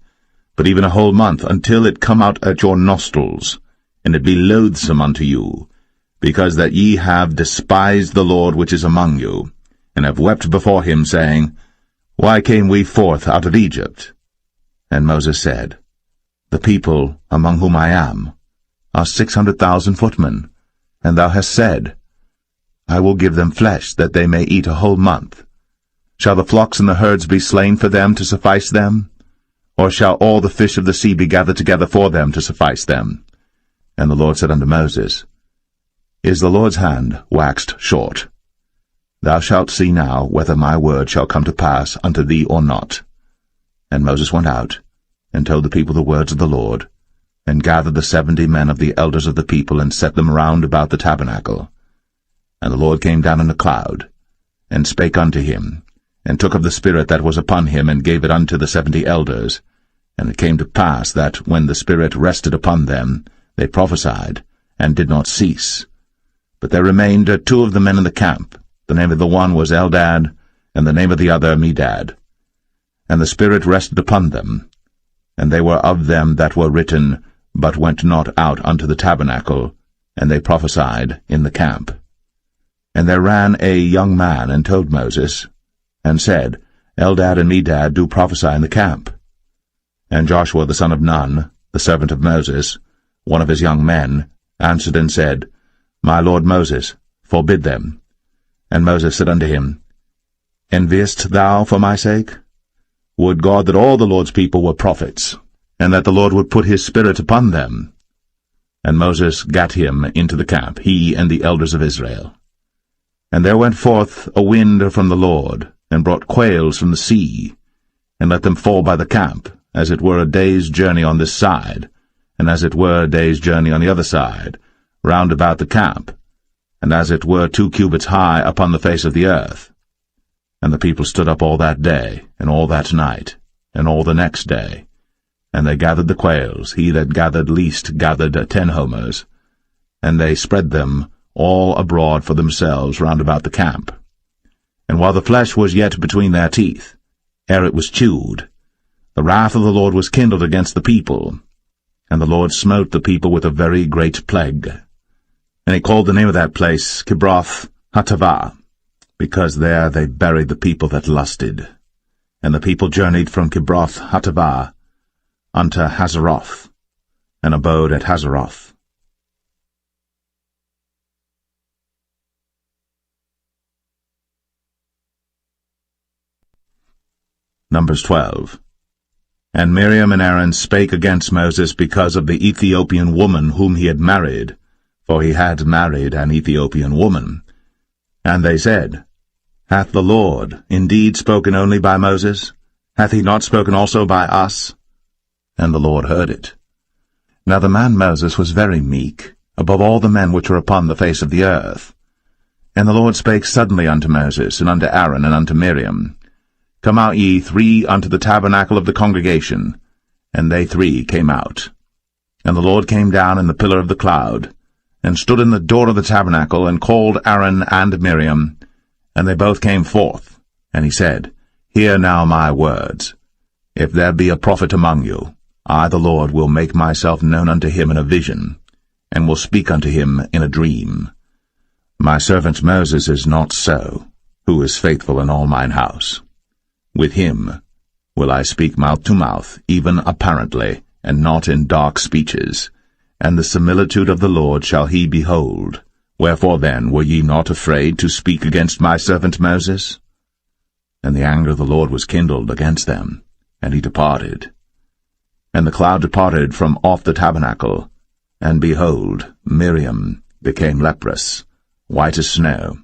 but even a whole month, until it come out at your nostrils, and it be loathsome unto you, because that ye have despised the Lord which is among you, and have wept before him, saying, Why came we forth out of Egypt? And Moses said, The people among whom I am are 600,000 footmen, and thou hast said, I will give them flesh, that they may eat a whole month. Shall the flocks and the herds be slain for them to suffice them? Or shall all the fish of the sea be gathered together for them to suffice them? And the Lord said unto Moses, Is the Lord's hand waxed short? Thou shalt see now whether my word shall come to pass unto thee or not. And Moses went out, and told the people the words of the Lord, and gathered the 70 men of the elders of the people, and set them round about the tabernacle. And the Lord came down in a cloud, and spake unto him, and took of the Spirit that was upon him, and gave it unto the 70 elders. And it came to pass that, when the Spirit rested upon them, they prophesied, and did not cease. But there remained 2 of the men in the camp. The name of the one was Eldad, and the name of the other Medad. And the Spirit rested upon them, and they were of them that were written, but went not out unto the tabernacle, and they prophesied in the camp. And there ran a young man, and told Moses, and said, Eldad and Medad do prophesy in the camp. And Joshua the son of Nun, the servant of Moses, one of his young men, answered and said, My lord Moses, forbid them. And Moses said unto him, Enviest thou for my sake? Would God that all the Lord's people were prophets, and that the Lord would put his Spirit upon them. And Moses gat him into the camp, he and the elders of Israel. And there went forth a wind from the Lord, and brought quails from the sea, and let them fall by the camp, as it were a day's journey on this side, and as it were a day's journey on the other side, round about the camp, and as it were 2 cubits high upon the face of the earth. And the people stood up all that day, and all that night, and all the next day. And they gathered the quails, he that gathered least gathered 10 homers, and they spread them all abroad for themselves round about the camp. And while the flesh was yet between their teeth, ere it was chewed, the wrath of the Lord was kindled against the people, and the Lord smote the people with a very great plague. And he called the name of that place Kibroth Hattaavah, because there they buried the people that lusted. And the people journeyed from Kibroth-Hattaavah unto Hazeroth, and abode at Hazeroth. Numbers 12. And Miriam and Aaron spake against Moses because of the Ethiopian woman whom he had married, for he had married an Ethiopian woman. And they said, Hath the Lord indeed spoken only by Moses? Hath he not spoken also by us? And the Lord heard it. Now the man Moses was very meek, above all the men which are upon the face of the earth. And the Lord spake suddenly unto Moses, and unto Aaron, and unto Miriam, Come out ye three unto the tabernacle of the congregation. And they three came out. And the Lord came down in the pillar of the cloud, and stood in the door of the tabernacle, and called Aaron and Miriam. And they both came forth. And he said, Hear now my words. If there be a prophet among you, I the Lord will make myself known unto him in a vision, and will speak unto him in a dream. My servant Moses is not so, who is faithful in all mine house. With him will I speak mouth to mouth, even apparently, and not in dark speeches. And the similitude of the Lord shall he behold. Wherefore then were ye not afraid to speak against my servant Moses? And the anger of the Lord was kindled against them, and he departed. And the cloud departed from off the tabernacle, and behold, Miriam became leprous, white as snow.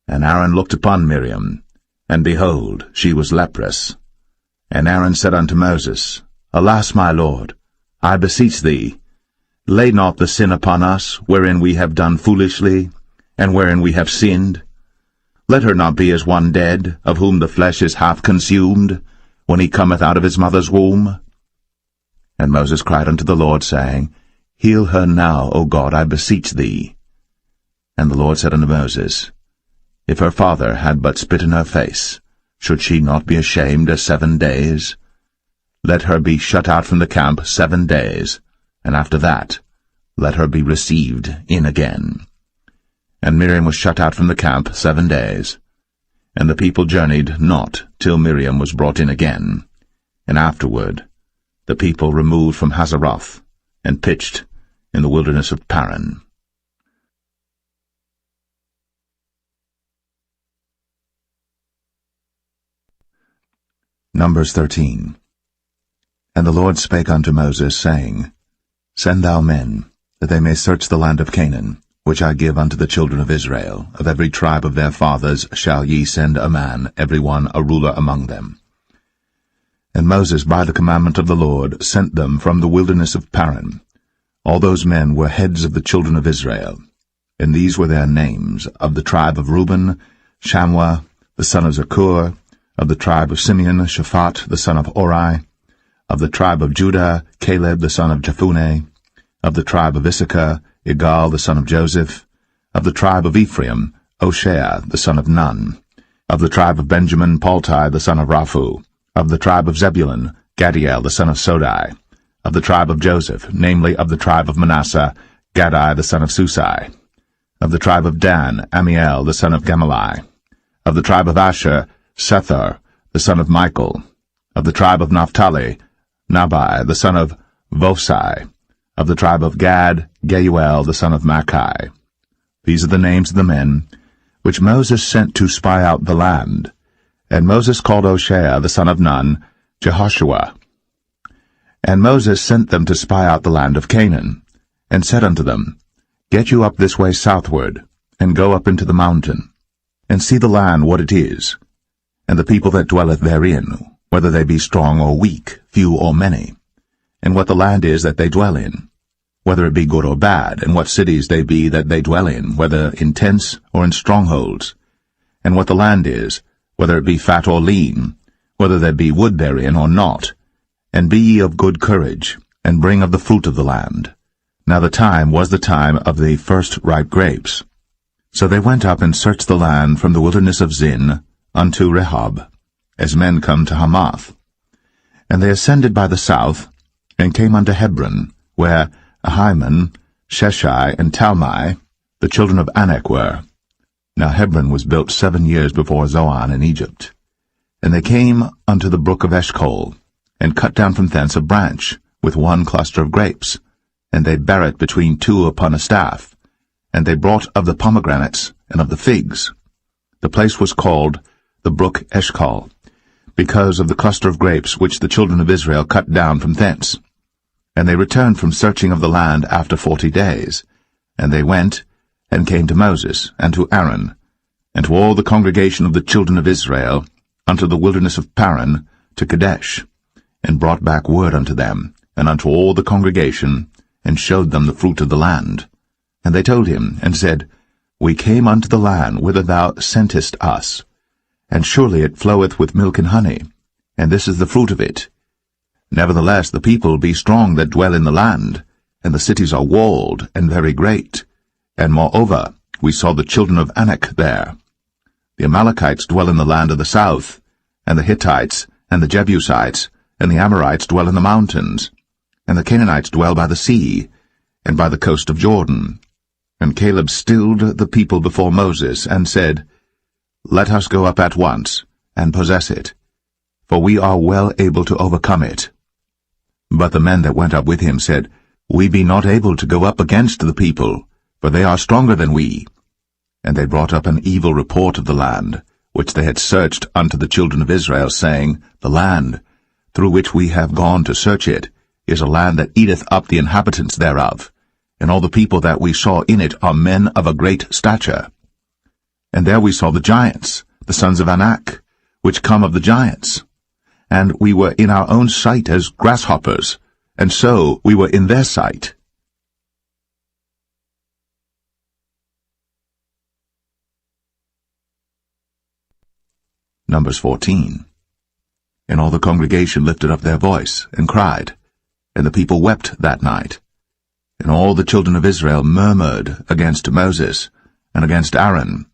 And Aaron looked upon Miriam, and behold, she was leprous. And Aaron said unto Moses, Alas, my Lord, I beseech thee, lay not the sin upon us, wherein we have done foolishly, and wherein we have sinned. Let her not be as one dead, of whom the flesh is half consumed, when he cometh out of his mother's womb. And Moses cried unto the Lord, saying, Heal her now, O God, I beseech thee. And the Lord said unto Moses, If her father had but spit in her face, should she not be ashamed 7 days? Let her be shut out from the camp 7 days, and after that let her be received in again. And Miriam was shut out from the camp 7 days. And the people journeyed not till Miriam was brought in again. And afterward the people removed from Hazeroth, and pitched in the wilderness of Paran. Numbers 13. And the Lord spake unto Moses, saying, Send thou men, that they may search the land of Canaan, which I give unto the children of Israel. Of every tribe of their fathers shall ye send a man, every one a ruler among them. And Moses, by the commandment of the Lord, sent them from the wilderness of Paran. All those men were heads of the children of Israel. And these were their names: of the tribe of Reuben, Shammua, the son of Zakur; of the tribe of Simeon, Shaphat, the son of Ori; of the tribe of Judah, Caleb, the son of Jephunneh; of the tribe of Issachar, Igal, the son of Joseph; of the tribe of Ephraim, Hoshea, the son of Nun; of the tribe of Benjamin, Paltai, the son of Raphu; of the tribe of Zebulun, Gadiel, the son of Sodai; of the tribe of Joseph, namely of the tribe of Manasseh, Gadai, the son of Susai; of the tribe of Dan, Amiel, the son of Gemalli; of the tribe of Asher, Sethar, the son of Michael; of the tribe of Naphtali, Nabai, the son of Vosai; of the tribe of Gad, Geuel, the son of Machi. These are the names of the men which Moses sent to spy out the land. And Moses called Hoshea, the son of Nun, Jehoshua. And Moses sent them to spy out the land of Canaan, and said unto them, Get you up this way southward, and go up into the mountain, and see the land what it is, and the people that dwelleth therein, whether they be strong or weak, few or many, and what the land is that they dwell in, whether it be good or bad, and what cities they be that they dwell in, whether in tents or in strongholds, and what the land is, whether it be fat or lean, whether there be wood therein or not. And be ye of good courage, and bring of the fruit of the land. Now the time was the time of the first ripe grapes. So they went up and searched the land from the wilderness of Zin unto Rehob, as men come to Hamath. And they ascended by the south, and came unto Hebron, where Ahiman, Sheshai, and Talmai, the children of Anak, were. Now Hebron was built 7 years before Zoan in Egypt. And they came unto the brook of Eshcol, and cut down from thence a branch, with one cluster of grapes, and they bare it between two upon a staff. And they brought of the pomegranates and of the figs. The place was called the brook Eshcol, because of the cluster of grapes which the children of Israel cut down from thence. And they returned from searching of the land after 40 days. And they went, and came to Moses, and to Aaron, and to all the congregation of the children of Israel, unto the wilderness of Paran, to Kadesh, and brought back word unto them, and unto all the congregation, and showed them the fruit of the land. And they told him, and said, We came unto the land whither thou sentest us, and surely it floweth with milk and honey, and this is the fruit of it. Nevertheless the people be strong that dwell in the land, and the cities are walled, and very great. And moreover, we saw the children of Anak there. The Amalekites dwell in the land of the south, and the Hittites, and the Jebusites, and the Amorites dwell in the mountains, and the Canaanites dwell by the sea, and by the coast of Jordan. And Caleb stilled the people before Moses, and said, Let us go up at once, and possess it, for we are well able to overcome it. But the men that went up with him said, We be not able to go up against the people, for they are stronger than we. And they brought up an evil report of the land, which they had searched unto the children of Israel, saying, The land, through which we have gone to search it, is a land that eateth up the inhabitants thereof, and all the people that we saw in it are men of a great stature. And there we saw the giants, the sons of Anak, which come of the giants. And we were in our own sight as grasshoppers, and so we were in their sight. Numbers 14. And all the congregation lifted up their voice, and cried, and the people wept that night. And all the children of Israel murmured against Moses, and against Aaron.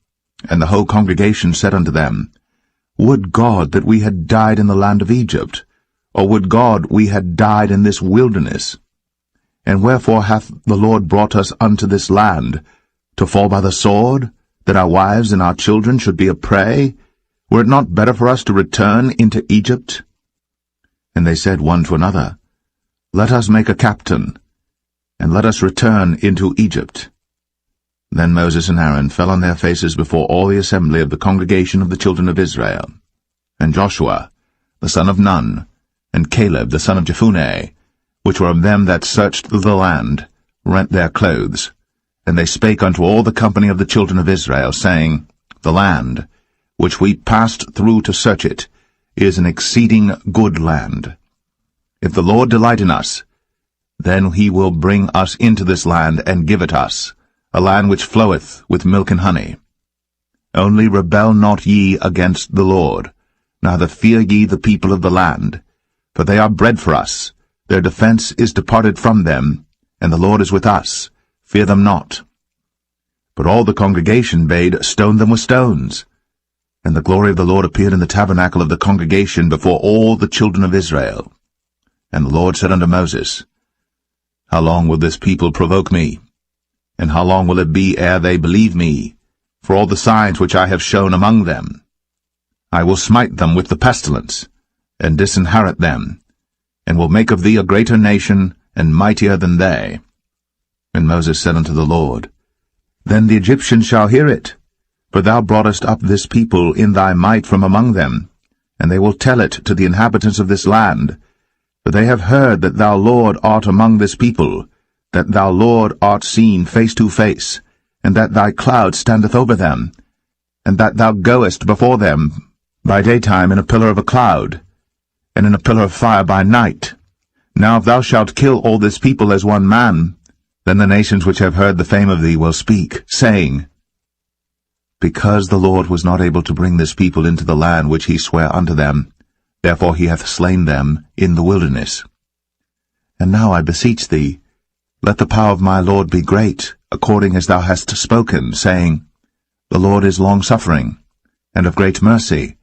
And the whole congregation said unto them, Would God that we had died in the land of Egypt, or would God we had died in this wilderness? And wherefore hath the Lord brought us unto this land, to fall by the sword, that our wives and our children should be a prey? Were it not better for us to return into Egypt? And they said one to another, Let us make a captain, and let us return into Egypt. Then Moses and Aaron fell on their faces before all the assembly of the congregation of the children of Israel. And Joshua, the son of Nun, and Caleb, the son of Jephunneh, which were of them that searched the land, rent their clothes. And they spake unto all the company of the children of Israel, saying, The land, which we passed through to search it, is an exceeding good land. If the Lord delight in us, then he will bring us into this land, and give it us, a land which floweth with milk and honey. Only rebel not ye against the Lord, neither fear ye the people of the land, for they are bread for us, their defense is departed from them, and the Lord is with us, fear them not. But all the congregation bade stone them with stones. And the glory of the Lord appeared in the tabernacle of the congregation before all the children of Israel. And the Lord said unto Moses, How long will this people provoke me? And how long will it be ere they believe me, for all the signs which I have shown among them? I will smite them with the pestilence, and disinherit them, and will make of thee a greater nation, and mightier than they. And Moses said unto the Lord, Then the Egyptians shall hear it, for thou broughtest up this people in thy might from among them, and they will tell it to the inhabitants of this land. For they have heard that thou, Lord, art among this people, that thou, Lord, art seen face to face, and that thy cloud standeth over them, and that thou goest before them by daytime in a pillar of a cloud, and in a pillar of fire by night. Now if thou shalt kill all this people as one man, then the nations which have heard the fame of thee will speak, saying, Because the Lord was not able to bring this people into the land which he sware unto them, therefore he hath slain them in the wilderness. And now I beseech thee, let the power of my Lord be great, according as thou hast spoken, saying, The Lord is long-suffering, and of great mercy,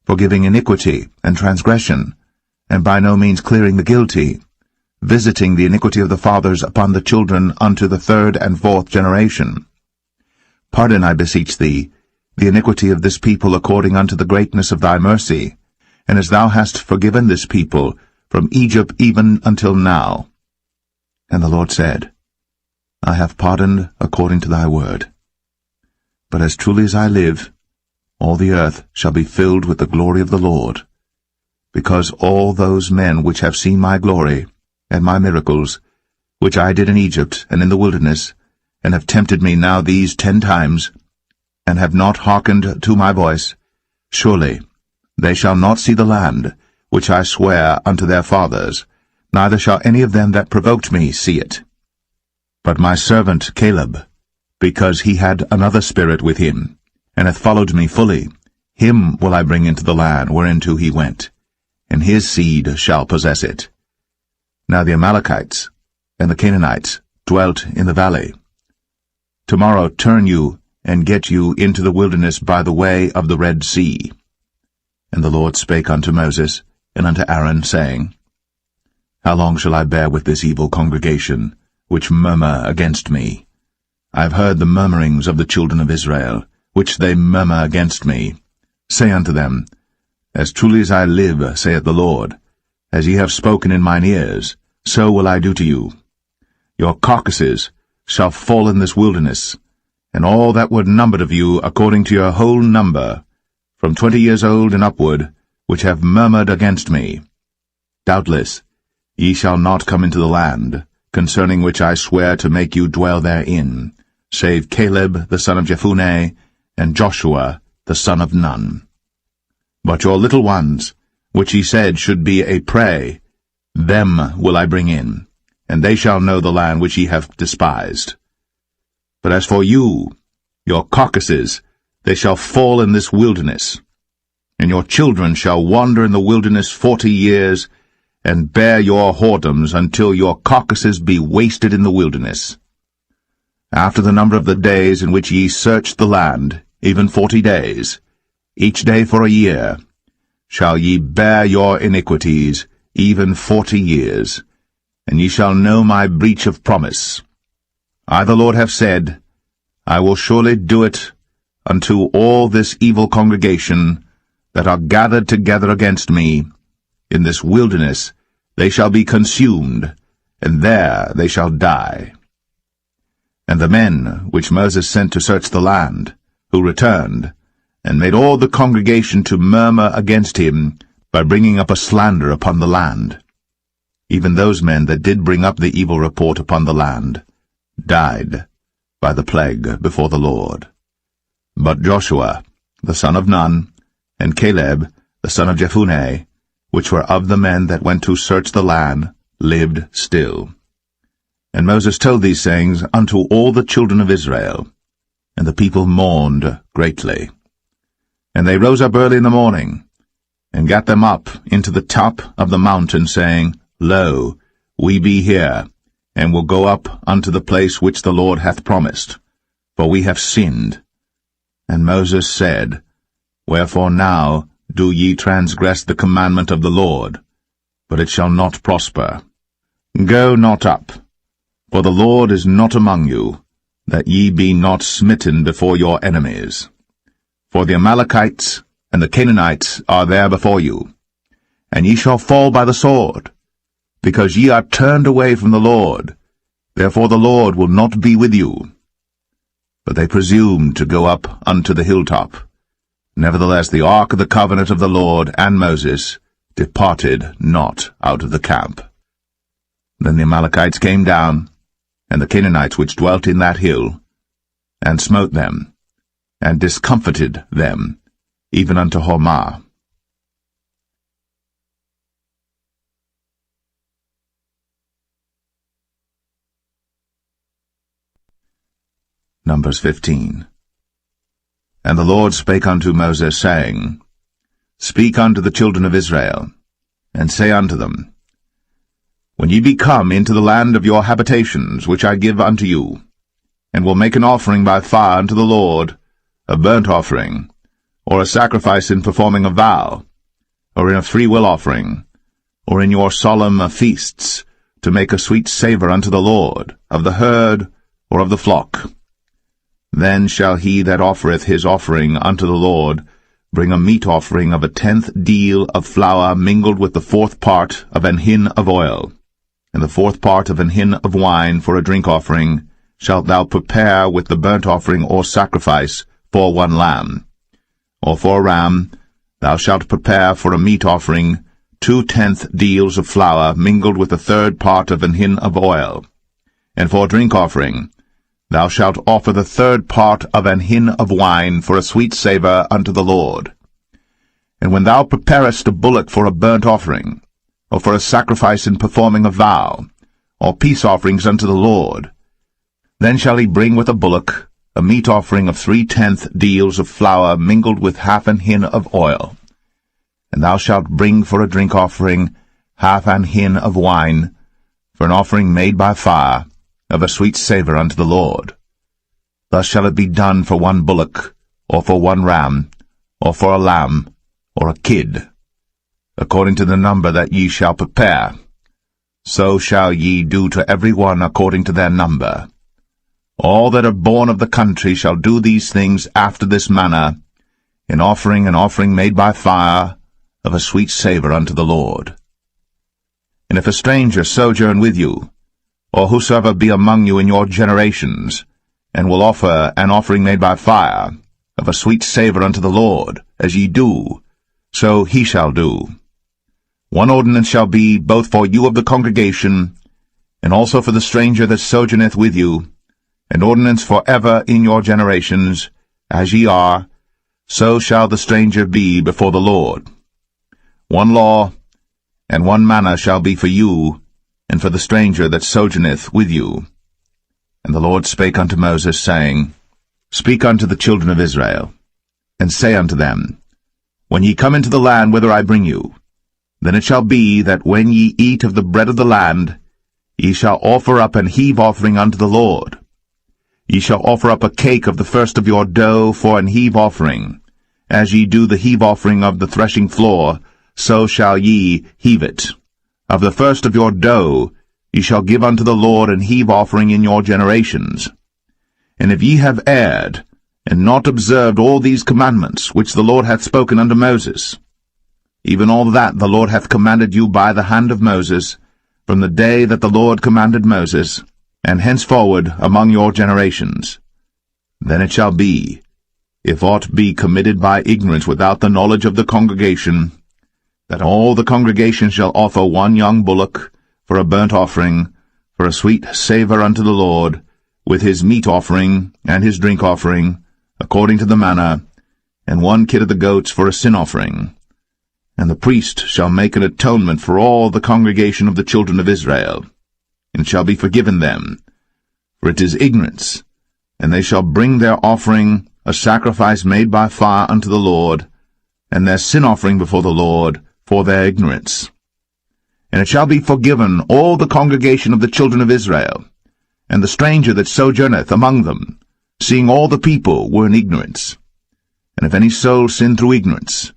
forgiving iniquity and transgression, and by no means clearing the guilty, visiting the iniquity of the fathers upon the children unto the third and fourth generation. Pardon, I beseech thee, the iniquity of this people according unto the greatness of thy mercy, and as thou hast forgiven this people from Egypt even until now. And the Lord said, I have pardoned according to thy word. But as truly as I live, all the earth shall be filled with the glory of the Lord, because all those men which have seen my glory and my miracles, which I did in Egypt and in the wilderness, and have tempted me now these 10 times, and have not hearkened to my voice, surely they shall not see the land which I swear unto their fathers, neither shall any of them that provoked me see it. But my servant Caleb, because he had another spirit with him, and hath followed me fully, him will I bring into the land whereinto he went, and his seed shall possess it. Now the Amalekites and the Canaanites dwelt in the valley. Tomorrow turn you, and get you into the wilderness by the way of the Red Sea. And the Lord spake unto Moses and unto Aaron, saying, How long shall I bear with this evil congregation, which murmur against me? I have heard the murmurings of the children of Israel, which they murmur against me. Say unto them, As truly as I live, saith the Lord, as ye have spoken in mine ears, so will I do to you. Your carcasses shall fall in this wilderness, and all that were numbered of you according to your whole number, from 20 years old and upward, which have murmured against me. Doubtless ye shall not come into the land, concerning which I swear to make you dwell therein, save Caleb the son of Jephunneh, and Joshua the son of Nun. But your little ones, which ye said should be a prey, them will I bring in, and they shall know the land which ye have despised. But as for you, your carcasses, they shall fall in this wilderness, and your children shall wander in the wilderness 40 years, and bear your whoredoms until your carcasses be wasted in the wilderness. After the number of the days in which ye searched the land, even 40 days, each day for a year, shall ye bear your iniquities, even 40 years, and ye shall know my breach of promise. I the Lord have said, I will surely do it unto all this evil congregation that are gathered together against me. In this wilderness they shall be consumed, and there they shall die. And the men which Moses sent to search the land, who returned, and made all the congregation to murmur against him by bringing up a slander upon the land, even those men that did bring up the evil report upon the land, died by the plague before the Lord. But Joshua, the son of Nun, and Caleb, the son of Jephunneh, which were of the men that went to search the land, lived still. And Moses told these sayings unto all the children of Israel, and the people mourned greatly. And they rose up early in the morning, and gat them up into the top of the mountain, saying, Lo, we be here, and will go up unto the place which the Lord hath promised, for we have sinned. And Moses said, Wherefore now do ye transgress the commandment of the Lord? But it shall not prosper. Go not up, for the Lord is not among you, that ye be not smitten before your enemies. For the Amalekites and the Canaanites are there before you, and ye shall fall by the sword, because ye are turned away from the Lord. Therefore the Lord will not be with you. But they presumed to go up unto the hilltop. Nevertheless the ark of the covenant of the Lord and Moses departed not out of the camp. Then the Amalekites came down, and the Canaanites which dwelt in that hill, and smote them, and discomfited them, even unto Hormah. Numbers 15. And the Lord spake unto Moses, saying, Speak unto the children of Israel, and say unto them, When ye be come into the land of your habitations, which I give unto you, and will make an offering by fire unto the Lord, a burnt offering, or a sacrifice in performing a vow, or in a freewill offering, or in your solemn feasts, to make a sweet savour unto the Lord, of the herd or of the flock, then shall he that offereth his offering unto the Lord bring a meat offering of 1/10 deal of flour mingled with the 4th part of an hin of oil, and the 4th part of an hin of wine for a drink offering shalt thou prepare with the burnt offering or sacrifice for 1 lamb. Or for a ram thou shalt prepare for a meat offering 2/10 deals of flour mingled with the 3rd part of an hin of oil. And for a drink offering thou shalt offer the 3rd part of an hin of wine for a sweet savour unto the Lord. And when thou preparest a bullock for a burnt offering, or for a sacrifice in performing a vow, or peace offerings unto the Lord, then shall he bring with a bullock a meat offering of 3/10 deals of flour mingled with 1/2 an hin of oil. And thou shalt bring for a drink offering 1/2 an hin of wine, for an offering made by fire, of a sweet savour unto the Lord. Thus shall it be done for 1 bullock, or for 1 ram, or for a lamb, or a kid, according to the number that ye shall prepare. So shall ye do to every one according to their number. All that are born of the country shall do these things after this manner, in offering an offering made by fire, of a sweet savour unto the Lord. And if a stranger sojourn with you, or whosoever be among you in your generations, and will offer an offering made by fire, of a sweet savour unto the Lord, as ye do, so he shall do. 1 ordinance shall be both for you of the congregation, and also for the stranger that sojourneth with you, an ordinance for ever in your generations, as ye are, so shall the stranger be before the Lord. 1 law and 1 manner shall be for you, and for the stranger that sojourneth with you. And the Lord spake unto Moses, saying, Speak unto the children of Israel, and say unto them, When ye come into the land whither I bring you, then it shall be that when ye eat of the bread of the land, ye shall offer up an heave offering unto the Lord. Ye shall offer up a cake of the first of your dough for an heave offering. As ye do the heave offering of the threshing floor, so shall ye heave it. Of the first of your dough ye shall give unto the Lord an heave offering in your generations. And if ye have erred, and not observed all these commandments which the Lord hath spoken unto Moses, even all that the Lord hath commanded you by the hand of Moses, from the day that the Lord commanded Moses, and henceforward among your generations, then it shall be, if aught be committed by ignorance without the knowledge of the congregation, that all the congregation shall offer 1 young bullock for a burnt offering, for a sweet savour unto the Lord, with his meat offering and his drink offering, according to the manner, and 1 kid of the goats for a sin offering. And the priest shall make an atonement for all the congregation of the children of Israel, and shall be forgiven them, for it is ignorance, and they shall bring their offering, a sacrifice made by fire unto the Lord, and their sin offering before the Lord, for their ignorance. And it shall be forgiven all the congregation of the children of Israel, and the stranger that sojourneth among them, seeing all the people were in ignorance. And if any soul sin through ignorance,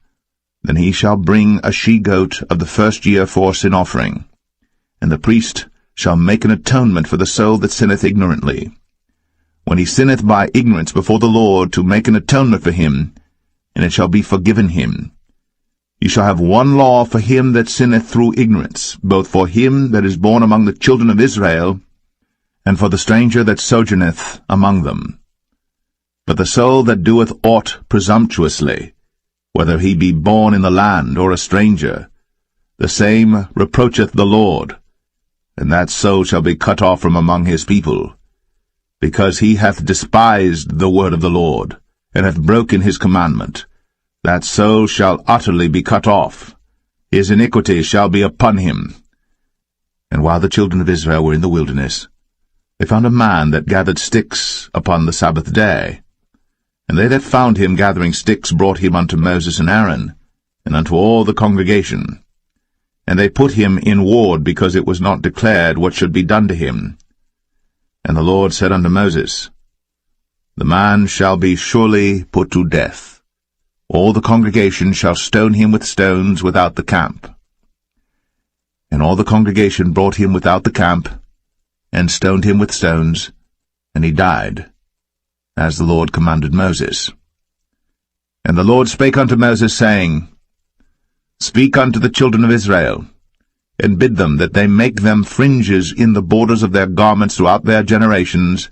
then he shall bring a she-goat of the first year for sin offering, and the priest shall make an atonement for the soul that sinneth ignorantly. When he sinneth by ignorance before the Lord, to make an atonement for him, and it shall be forgiven him. Ye shall have 1 law for him that sinneth through ignorance, both for him that is born among the children of Israel, and for the stranger that sojourneth among them. But the soul that doeth aught presumptuously, whether he be born in the land or a stranger, the same reproacheth the Lord, and that soul shall be cut off from among his people, because he hath despised the word of the Lord, and hath broken his commandment. That soul shall utterly be cut off. His iniquity shall be upon him. And while the children of Israel were in the wilderness, they found a man that gathered sticks upon the Sabbath day. And they that found him gathering sticks brought him unto Moses and Aaron, and unto all the congregation. And they put him in ward, because it was not declared what should be done to him. And the Lord said unto Moses, The man shall be surely put to death. All the congregation shall stone him with stones without the camp. And all the congregation brought him without the camp, and stoned him with stones, and he died, as the Lord commanded Moses. And the Lord spake unto Moses, saying, Speak unto the children of Israel, and bid them that they make them fringes in the borders of their garments throughout their generations,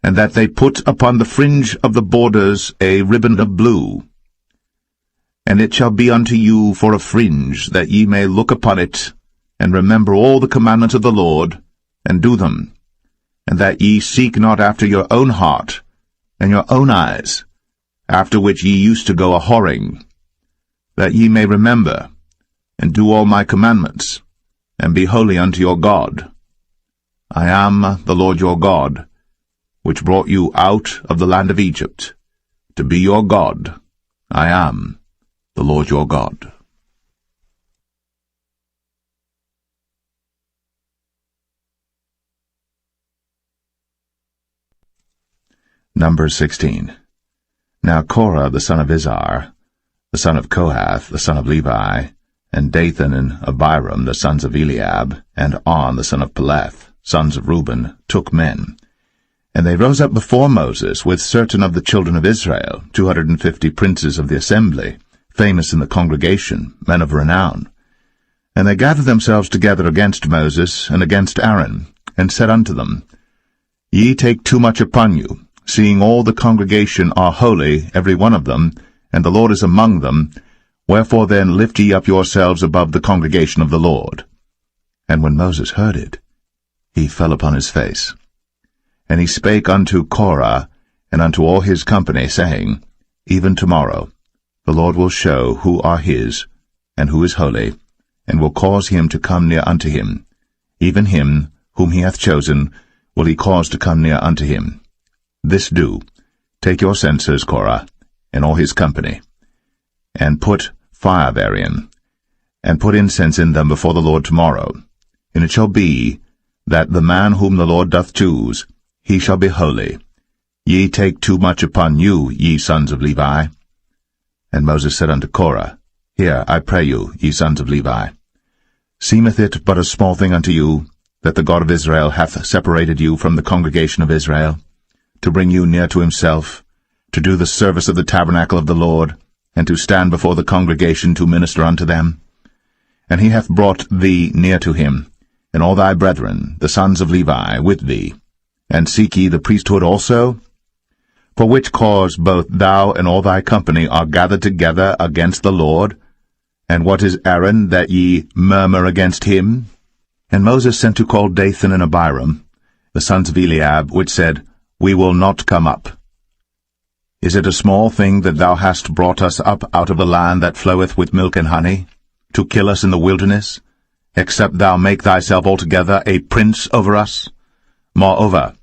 and that they put upon the fringe of the borders a ribbon of blue. And it shall be unto you for a fringe, that ye may look upon it, and remember all the commandments of the Lord, and do them, and that ye seek not after your own heart, and your own eyes, after which ye used to go a-whoring, that ye may remember, and do all my commandments, and be holy unto your God. I am the Lord your God, which brought you out of the land of Egypt, to be your God. I am the Lord your God. Numbers 16. Now Korah the son of Izhar, the son of Kohath, the son of Levi, and Dathan and Abiram, the sons of Eliab, and On the son of Paulett, sons of Reuben, took men. And they rose up before Moses with certain of the children of Israel, 250 princes of the assembly, famous in the congregation, men of renown. And they gathered themselves together against Moses and against Aaron, and said unto them, Ye take too much upon you, seeing all the congregation are holy, every one of them, and the Lord is among them. Wherefore then lift ye up yourselves above the congregation of the Lord. And when Moses heard it, he fell upon his face. And he spake unto Korah and unto all his company, saying, Even tomorrow the Lord will show who are his, and who is holy, and will cause him to come near unto him. Even him whom he hath chosen will he cause to come near unto him. This do, take your censers, Korah, and all his company, and put fire therein, and put incense in them before the Lord tomorrow. And it shall be, that the man whom the Lord doth choose, he shall be holy. Ye take too much upon you, ye sons of Levi. And Moses said unto Korah, Hear, I pray you, ye sons of Levi. Seemeth it but a small thing unto you, that the God of Israel hath separated you from the congregation of Israel, to bring you near to himself, to do the service of the tabernacle of the Lord, and to stand before the congregation to minister unto them? And he hath brought thee near to him, and all thy brethren, the sons of Levi, with thee. And seek ye the priesthood also? For which cause both thou and all thy company are gathered together against the Lord? And what is Aaron, that ye murmur against him? And Moses sent to call Dathan and Abiram, the sons of Eliab, which said, We will not come up. Is it a small thing that thou hast brought us up out of the land that floweth with milk and honey, to kill us in the wilderness, except thou make thyself altogether a prince over us? Moreover,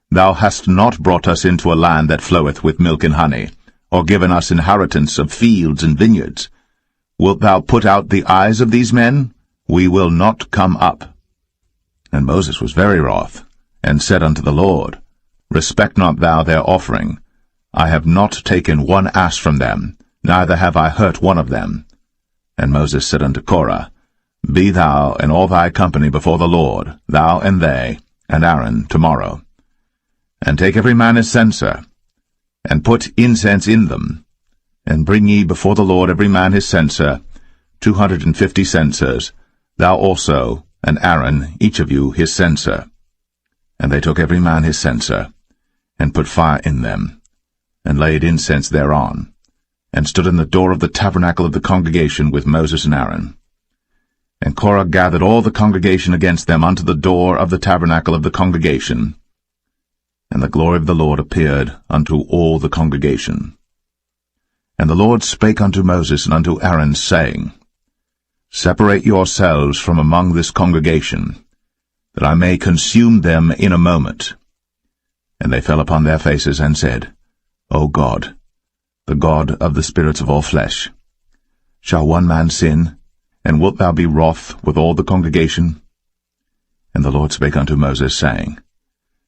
thou hast not brought us into a land that floweth with milk and honey, or given us inheritance of fields and vineyards. Wilt thou put out the eyes of these men? We will not come up. And Moses was very wroth, and said unto the Lord, Respect not thou their offering. I have not taken one ass from them, neither have I hurt one of them. And Moses said unto Korah, Be thou and all thy company before the Lord, thou and they, and Aaron, tomorrow. And take every man his censer, and put incense in them, and bring ye before the Lord every man his censer, 250 censers, thou also, and Aaron, each of you, his censer. And they took every man his censer, and put fire in them, and laid incense thereon, and stood in the door of the tabernacle of the congregation with Moses and Aaron. And Korah gathered all the congregation against them unto the door of the tabernacle of the congregation. And the glory of the Lord appeared unto all the congregation. And the Lord spake unto Moses and unto Aaron, saying, Separate yourselves from among this congregation, that I may consume them in a moment. And they fell upon their faces and said, O God, the God of the spirits of all flesh, shall one man sin, and wilt thou be wroth with all the congregation? And the Lord spake unto Moses, saying,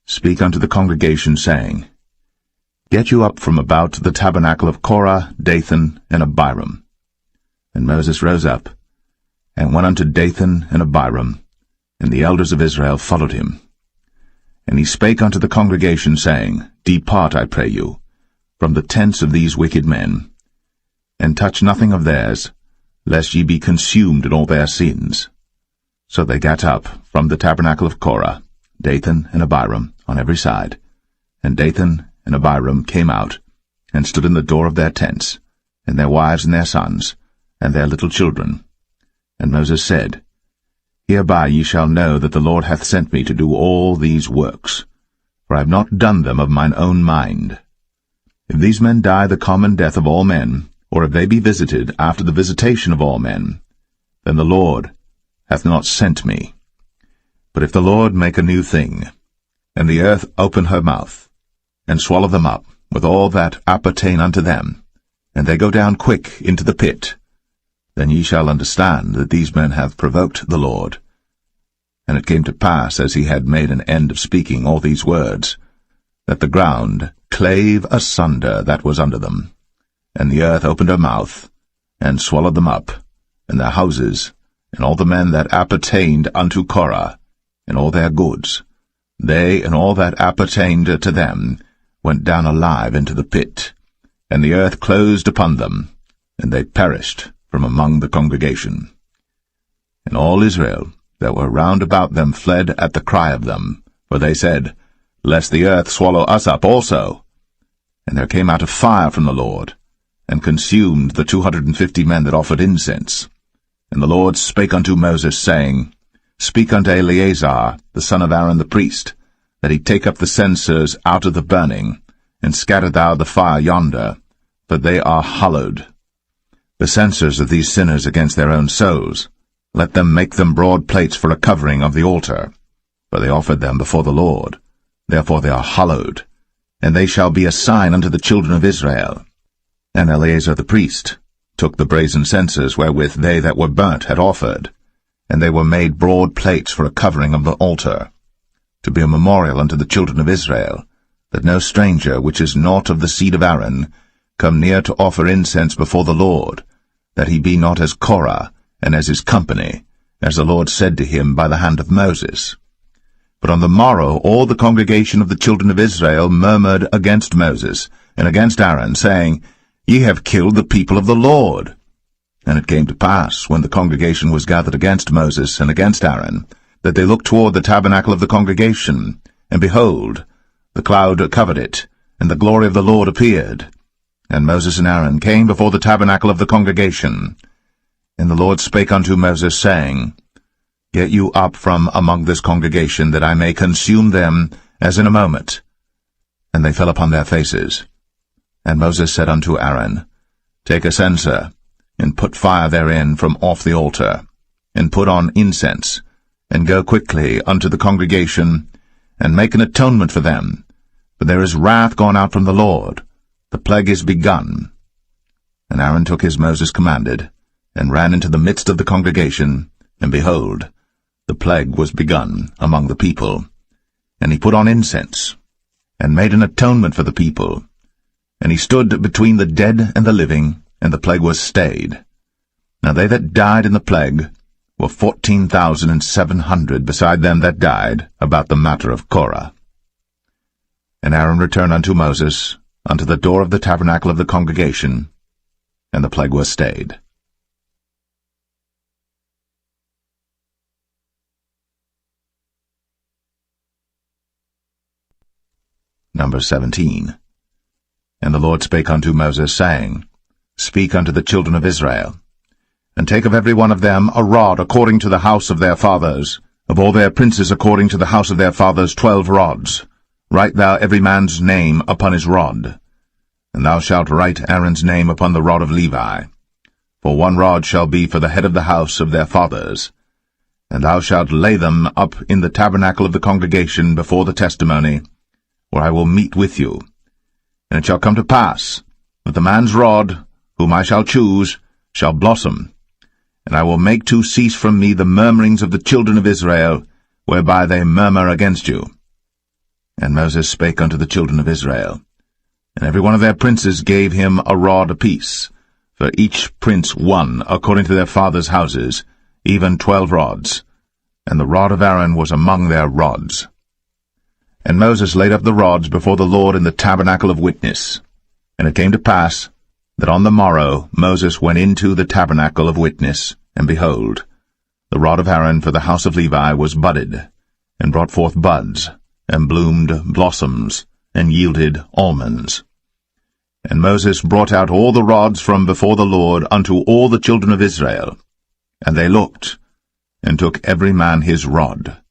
Speak unto the congregation, saying, Get you up from about the tabernacle of Korah, Dathan, and Abiram. And Moses rose up, and went unto Dathan and Abiram, and the elders of Israel followed him. And he spake unto the congregation, saying, Depart, I pray you, from the tents of these wicked men, and touch nothing of theirs, lest ye be consumed in all their sins. So they gat up from the tabernacle of Korah, Dathan and Abiram, on every side. And Dathan and Abiram came out, and stood in the door of their tents, and their wives and their sons, and their little children. And Moses said, Hereby ye shall know that the Lord hath sent me to do all these works, for I have not done them of mine own mind. If these men die the common death of all men, or if they be visited after the visitation of all men, then the Lord hath not sent me. But if the Lord make a new thing, and the earth open her mouth, and swallow them up with all that appertain unto them, and they go down quick into the pit, then ye shall understand that these men have provoked the Lord. And it came to pass, as he had made an end of speaking all these words, that the ground clave asunder that was under them, and the earth opened her mouth, and swallowed them up, and their houses, and all the men that appertained unto Korah, and all their goods. They and all that appertained to them went down alive into the pit, and the earth closed upon them, and they perished from among the congregation. And all Israel that were round about them fled at the cry of them, for they said, Lest the earth swallow us up also. And there came out a fire from the Lord, and consumed the 250 men that offered incense. And the Lord spake unto Moses, saying, Speak unto Eleazar, the son of Aaron the priest, that he take up the censers out of the burning, and scatter thou the fire yonder, for they are hallowed. The censers of these sinners against their own souls, let them make them broad plates for a covering of the altar, for they offered them before the Lord. Therefore they are hallowed, and they shall be a sign unto the children of Israel. And Eleazar the priest took the brazen censers wherewith they that were burnt had offered, and they were made broad plates for a covering of the altar, to be a memorial unto the children of Israel, that no stranger which is not of the seed of Aaron come near to offer incense before the Lord, that he be not as Korah, and as his company, as the Lord said to him by the hand of Moses. But on the morrow all the congregation of the children of Israel murmured against Moses, and against Aaron, saying, Ye have killed the people of the Lord. And it came to pass, when the congregation was gathered against Moses and against Aaron, that they looked toward the tabernacle of the congregation, and behold, the cloud covered it, and the glory of the Lord appeared. And Moses and Aaron came before the tabernacle of the congregation. And the Lord spake unto Moses, saying, Get you up from among this congregation, that I may consume them as in a moment. And they fell upon their faces. And Moses said unto Aaron, Take a censer, and put fire therein from off the altar, and put on incense, and go quickly unto the congregation, and make an atonement for them, for there is wrath gone out from the Lord, the plague is begun. And Aaron took as Moses commanded, and ran into the midst of the congregation, and behold, the plague was begun among the people. And he put on incense, and made an atonement for the people. And he stood between the dead and the living, and the plague was stayed. Now they that died in the plague were 14,700, beside them that died about the matter of Korah. And Aaron returned unto Moses, unto the door of the tabernacle of the congregation, and the plague was stayed. Number 17. And the Lord spake unto Moses, saying, Speak unto the children of Israel, and take of every one of them a rod according to the house of their fathers, of all their princes according to the house of their fathers 12 rods. Write thou every man's name upon his rod. And thou shalt write Aaron's name upon the rod of Levi. For 1 rod shall be for the head of the house of their fathers. And thou shalt lay them up in the tabernacle of the congregation before the testimony, where I will meet with you. And it shall come to pass, that the man's rod, whom I shall choose, shall blossom, and I will make to cease from me the murmurings of the children of Israel, whereby they murmur against you. And Moses spake unto the children of Israel, and every one of their princes gave him a rod apiece, for each prince 1 according to their fathers' houses, even 12 rods, and the rod of Aaron was among their rods. And Moses laid up the rods before the Lord in the tabernacle of witness. And it came to pass, that on the morrow Moses went into the tabernacle of witness, and behold, the rod of Aaron for the house of Levi was budded, and brought forth buds, and bloomed blossoms, and yielded almonds. And Moses brought out all the rods from before the Lord unto all the children of Israel. And they looked, and took every man his rod.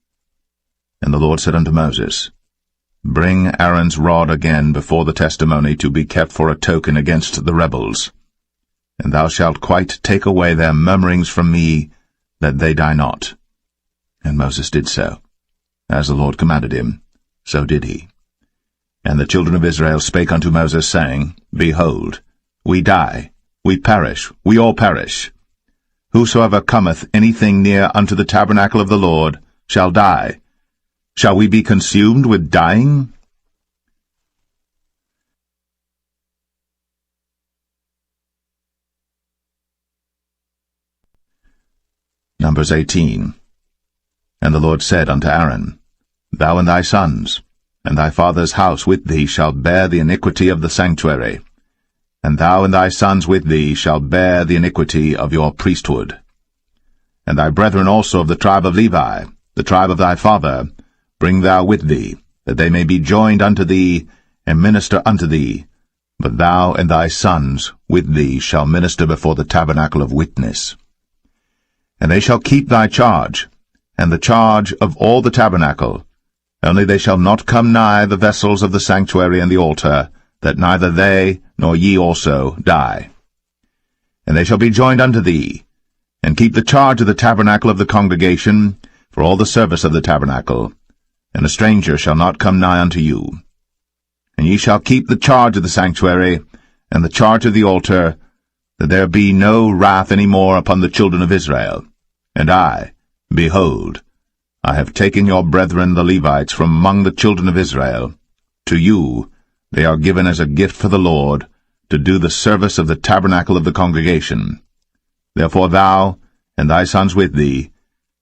And the Lord said unto Moses, Bring Aaron's rod again before the testimony to be kept for a token against the rebels. And thou shalt quite take away their murmurings from me, that they die not. And Moses did so. As the Lord commanded him, so did he. And the children of Israel spake unto Moses, saying, Behold, we die, we perish, we all perish. Whosoever cometh anything near unto the tabernacle of the Lord shall die. Shall we be consumed with dying? Numbers 18. And the Lord said unto Aaron, Thou and thy sons, and thy father's house with thee shall bear the iniquity of the sanctuary, and thou and thy sons with thee shall bear the iniquity of your priesthood. And thy brethren also of the tribe of Levi, the tribe of thy father, bring thou with thee, that they may be joined unto thee, and minister unto thee. But thou and thy sons with thee shall minister before the tabernacle of witness. And they shall keep thy charge, and the charge of all the tabernacle. Only they shall not come nigh the vessels of the sanctuary and the altar, that neither they nor ye also die. And they shall be joined unto thee, and keep the charge of the tabernacle of the congregation, for all the service of the tabernacle. And a stranger shall not come nigh unto you. And ye shall keep the charge of the sanctuary, and the charge of the altar, that there be no wrath any more upon the children of Israel. And I, behold, I have taken your brethren the Levites from among the children of Israel. To you they are given as a gift for the Lord, to do the service of the tabernacle of the congregation. Therefore thou, and thy sons with thee,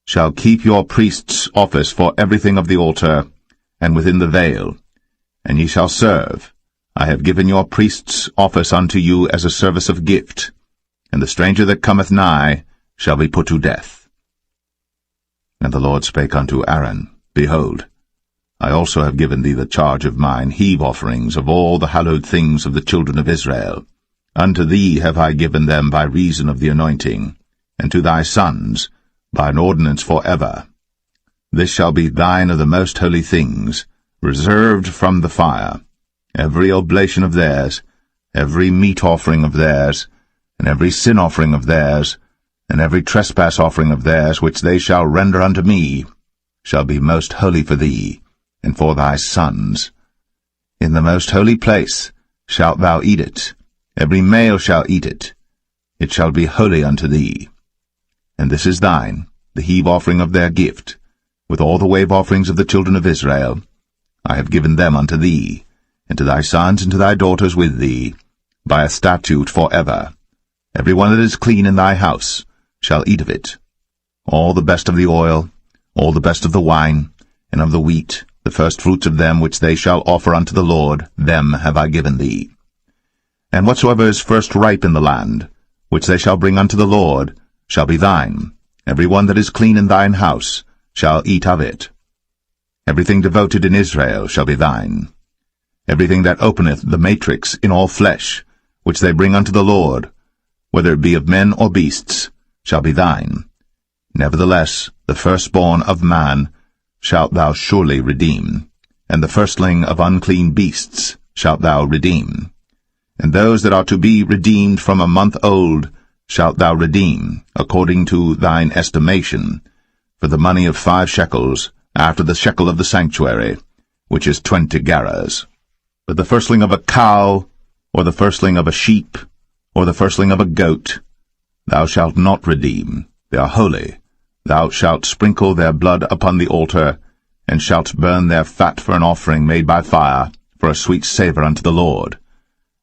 shall keep your priest's office for everything of the altar, and within the veil, and ye shall serve. I have given your priest's office unto you as a service of gift, and the stranger that cometh nigh shall be put to death. And the Lord spake unto Aaron, Behold, I also have given thee the charge of mine heave offerings of all the hallowed things of the children of Israel. Unto thee have I given them by reason of the anointing, and to thy sons by an ordinance for ever. This shall be thine of the most holy things, reserved from the fire, every oblation of theirs, every meat offering of theirs, and every sin offering of theirs, and every trespass offering of theirs, which they shall render unto me, shall be most holy for thee, and for thy sons. In the most holy place shalt thou eat it, every male shall eat it. It shall be holy unto thee. And this is thine, the heave offering of their gift, with all the wave offerings of the children of Israel. I have given them unto thee, and to thy sons and to thy daughters with thee, by a statute for ever. Every one that is clean in thy house shall eat of it. All the best of the oil, all the best of the wine, and of the wheat, the first fruits of them which they shall offer unto the Lord, them have I given thee. And whatsoever is first ripe in the land, which they shall bring unto the Lord, shall be thine. Every one that is clean in thine house shall eat of it. Everything devoted in Israel shall be thine. Everything that openeth the matrix in all flesh, which they bring unto the Lord, whether it be of men or beasts, shall be thine. Nevertheless, the firstborn of man shalt thou surely redeem, and the firstling of unclean beasts shalt thou redeem. And those that are to be redeemed from a month old shalt thou redeem, according to thine estimation, for the money of 5 shekels, after the shekel of the sanctuary, which is 20 gerahs. But the firstling of a cow, or the firstling of a sheep, or the firstling of a goat, thou shalt not redeem. They are holy. Thou shalt sprinkle their blood upon the altar, and shalt burn their fat for an offering made by fire, for a sweet savour unto the Lord.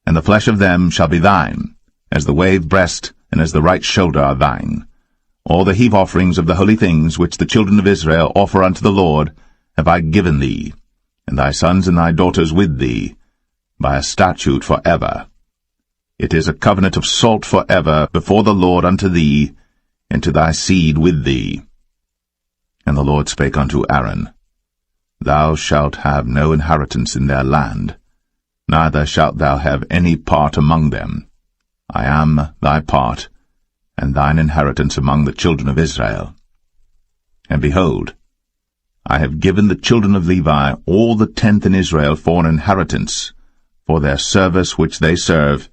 And the flesh of them shall be thine, as the wave breast and as the right shoulder are thine. All the heave offerings of the holy things which the children of Israel offer unto the Lord have I given thee, and thy sons and thy daughters with thee, by a statute for ever. It is a covenant of salt for ever before the Lord unto thee, and to thy seed with thee. And the Lord spake unto Aaron, Thou shalt have no inheritance in their land, neither shalt thou have any part among them. I am thy part, and thine inheritance among the children of Israel. And behold, I have given the children of Levi all the tenth in Israel for an inheritance, for their service which they serve,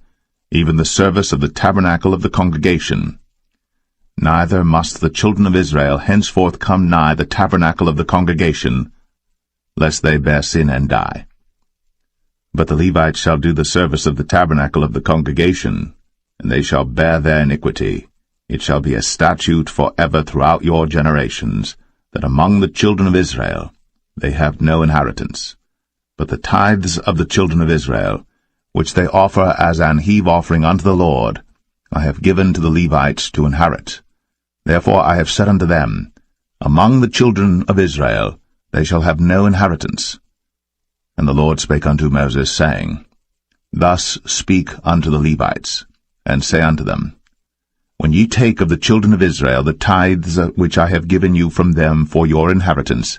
even the service of the tabernacle of the congregation. Neither must the children of Israel henceforth come nigh the tabernacle of the congregation, lest they bear sin and die. But the Levites shall do the service of the tabernacle of the congregation, and they shall bear their iniquity. It shall be a statute for ever throughout your generations, that among the children of Israel they have no inheritance. But the tithes of the children of Israel, which they offer as an heave offering unto the Lord, I have given to the Levites to inherit. Therefore I have said unto them, Among the children of Israel they shall have no inheritance. And the Lord spake unto Moses, saying, Thus speak unto the Levites, and say unto them, When ye take of the children of Israel the tithes which I have given you from them for your inheritance,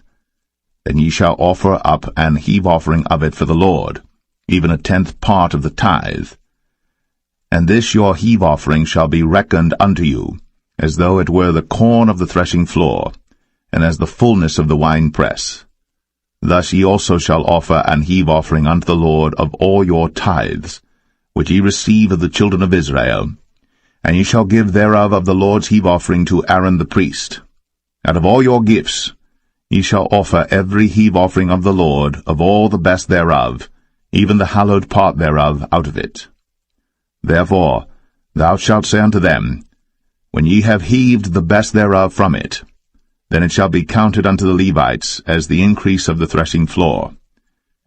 then ye shall offer up an heave offering of it for the Lord, even a tenth part of the tithe. And this your heave offering shall be reckoned unto you, as though it were the corn of the threshing floor, and as the fullness of the winepress. Thus ye also shall offer an heave offering unto the Lord of all your tithes, which ye receive of the children of Israel, and ye shall give thereof of the Lord's heave offering to Aaron the priest. Out of all your gifts ye shall offer every heave offering of the Lord of all the best thereof, even the hallowed part thereof out of it. Therefore thou shalt say unto them, When ye have heaved the best thereof from it, then it shall be counted unto the Levites as the increase of the threshing floor,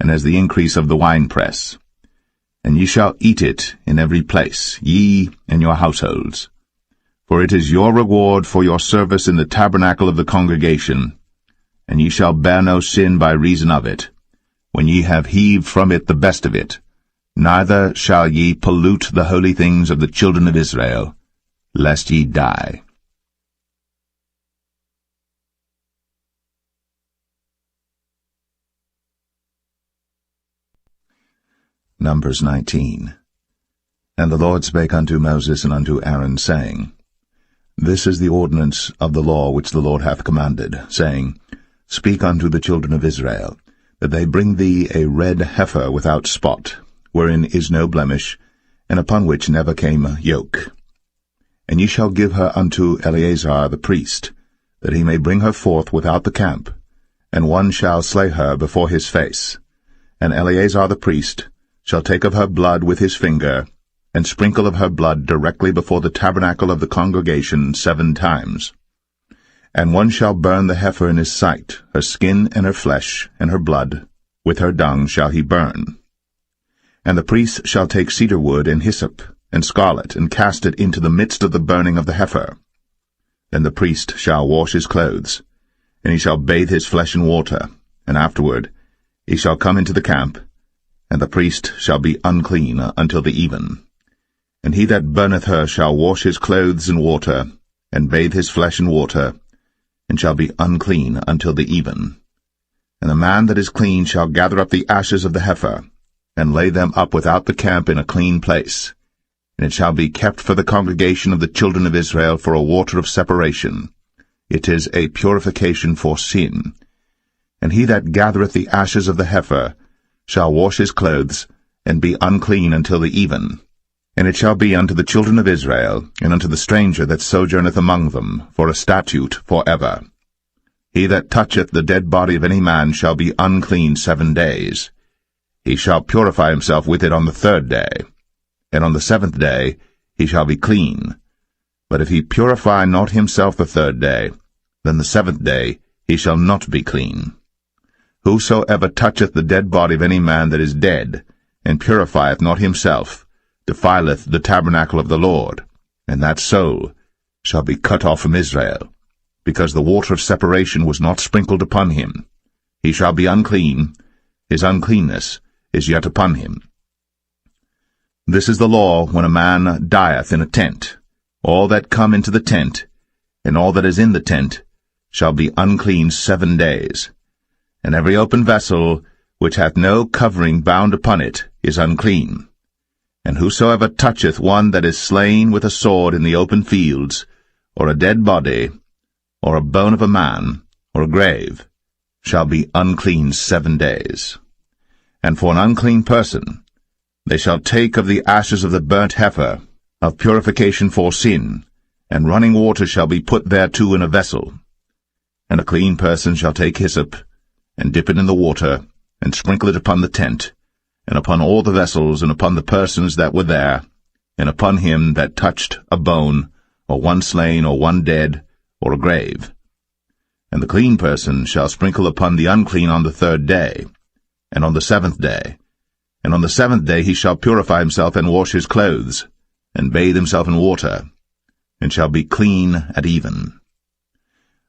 and as the increase of the winepress. And ye shall eat it in every place, ye and your households. For it is your reward for your service in the tabernacle of the congregation, and ye shall bear no sin by reason of it, when ye have heaved from it the best of it, neither shall ye pollute the holy things of the children of Israel, lest ye die. Numbers 19. And the Lord spake unto Moses and unto Aaron, saying, This is the ordinance of the law which the Lord hath commanded, saying, Speak unto the children of Israel, that they bring thee a red heifer without spot, wherein is no blemish, and upon which never came yoke. And ye shall give her unto Eleazar the priest, that he may bring her forth without the camp, and one shall slay her before his face. And Eleazar the priest shall take of her blood with his finger, and sprinkle of her blood directly before the tabernacle of the congregation 7 times. And one shall burn the heifer in his sight, her skin and her flesh, and her blood, with her dung shall he burn. And the priest shall take cedar wood and hyssop, and scarlet, and cast it into the midst of the burning of the heifer. Then the priest shall wash his clothes, and he shall bathe his flesh in water, and afterward he shall come into the camp, and the priest shall be unclean until the even. And he that burneth her shall wash his clothes in water, and bathe his flesh in water, and shall be unclean until the even. And the man that is clean shall gather up the ashes of the heifer, and lay them up without the camp in a clean place. And it shall be kept for the congregation of the children of Israel for a water of separation. It is a purification for sin. And he that gathereth the ashes of the heifer shall wash his clothes, and be unclean until the even. And it shall be unto the children of Israel, and unto the stranger that sojourneth among them, for a statute for ever. He that toucheth the dead body of any man shall be unclean 7 days. He shall purify himself with it on the 3rd day, and on the 7th day he shall be clean. But if he purify not himself the 3rd day, then the 7th day he shall not be clean. Whosoever toucheth the dead body of any man that is dead, and purifieth not himself, defileth the tabernacle of the Lord, and that soul shall be cut off from Israel, because the water of separation was not sprinkled upon him. He shall be unclean, his uncleanness is yet upon him. This is the law when a man dieth in a tent. All that come into the tent, and all that is in the tent, shall be unclean 7 days. And every open vessel, which hath no covering bound upon it, is unclean. And whosoever toucheth one that is slain with a sword in the open fields, or a dead body, or a bone of a man, or a grave, shall be unclean 7 days. And for an unclean person, they shall take of the ashes of the burnt heifer, of purification for sin, and running water shall be put thereto in a vessel. And a clean person shall take hyssop, and dip it in the water, and sprinkle it upon the tent, and upon all the vessels, and upon the persons that were there, and upon him that touched a bone, or one slain, or one dead, or a grave. And the clean person shall sprinkle upon the unclean on the 3rd day, and on the 7th day. And on the 7th day he shall purify himself, and wash his clothes, and bathe himself in water, and shall be clean at even.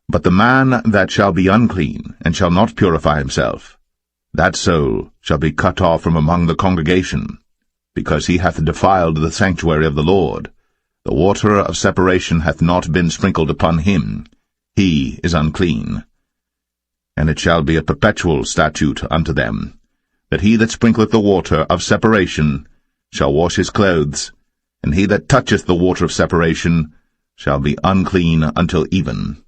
But the man that shall be unclean, and shall not purify himself, that soul shall be cut off from among the congregation, because he hath defiled the sanctuary of the Lord. The water of separation hath not been sprinkled upon him. He is unclean. And it shall be a perpetual statute unto them, that he that sprinkleth the water of separation shall wash his clothes, and he that toucheth the water of separation shall be unclean until even.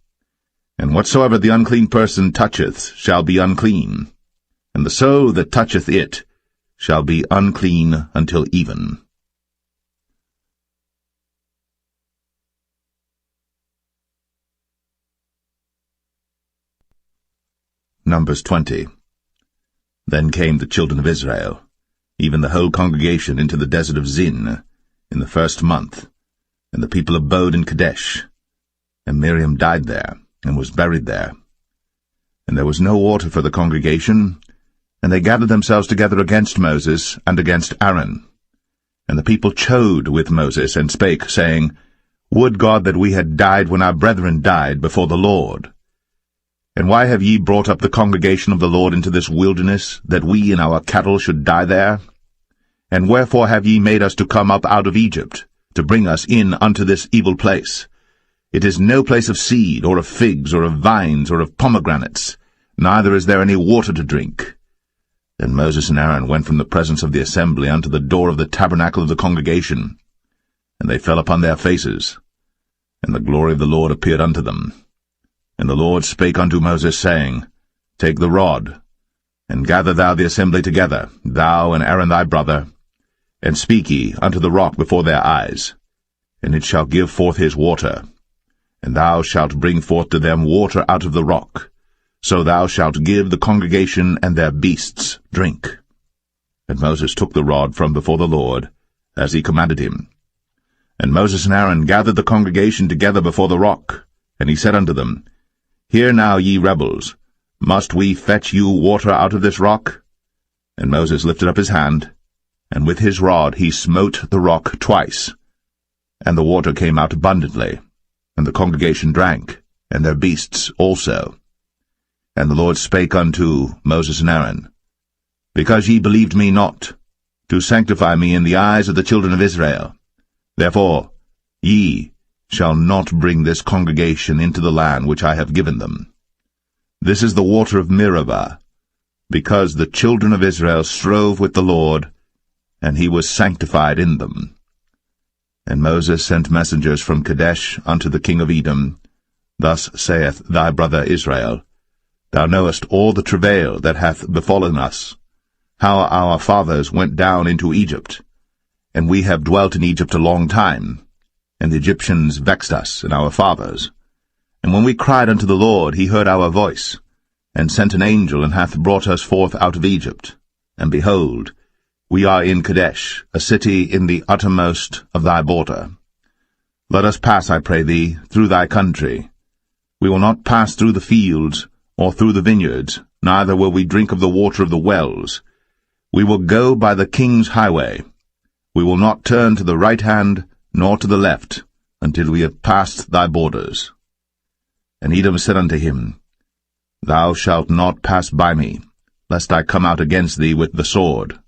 And whatsoever the unclean person toucheth shall be unclean, and the soul that toucheth it shall be unclean until even. Numbers 20. Then came the children of Israel, even the whole congregation, into the desert of Zin, in the 1st month, and the people abode in Kadesh. And Miriam died there, and was buried there. And there was no water for the congregation, and they gathered themselves together against Moses and against Aaron. And the people chode with Moses, and spake, saying, Would God that we had died when our brethren died before the Lord! And why have ye brought up the congregation of the Lord into this wilderness, that we and our cattle should die there? And wherefore have ye made us to come up out of Egypt, to bring us in unto this evil place? It is no place of seed, or of figs, or of vines, or of pomegranates, neither is there any water to drink. Then Moses and Aaron went from the presence of the assembly unto the door of the tabernacle of the congregation, and they fell upon their faces, and the glory of the Lord appeared unto them. And the Lord spake unto Moses, saying, Take the rod, and gather thou the assembly together, thou and Aaron thy brother, and speak ye unto the rock before their eyes, and it shall give forth his water. And thou shalt bring forth to them water out of the rock, so thou shalt give the congregation and their beasts drink. And Moses took the rod from before the Lord, as he commanded him. And Moses and Aaron gathered the congregation together before the rock, and he said unto them, Hear now, ye rebels, must we fetch you water out of this rock? And Moses lifted up his hand, and with his rod he smote the rock twice, and the water came out abundantly, and the congregation drank, and their beasts also. And the Lord spake unto Moses and Aaron, Because ye believed me not, to sanctify me in the eyes of the children of Israel, therefore ye shall not bring this congregation into the land which I have given them. This is the water of Meribah, because the children of Israel strove with the Lord, and he was sanctified in them. And Moses sent messengers from Kadesh unto the king of Edom. Thus saith thy brother Israel, Thou knowest all the travail that hath befallen us, how our fathers went down into Egypt, and we have dwelt in Egypt a long time, and the Egyptians vexed us and our fathers. And when we cried unto the Lord, he heard our voice, and sent an angel, and hath brought us forth out of Egypt. And behold, we are in Kadesh, a city in the uttermost of thy border. Let us pass, I pray thee, through thy country. We will not pass through the fields, or through the vineyards, neither will we drink of the water of the wells. We will go by the king's highway. We will not turn to the right hand, nor to the left, until we have passed thy borders. And Edom said unto him, Thou shalt not pass by me, lest I come out against thee with the sword.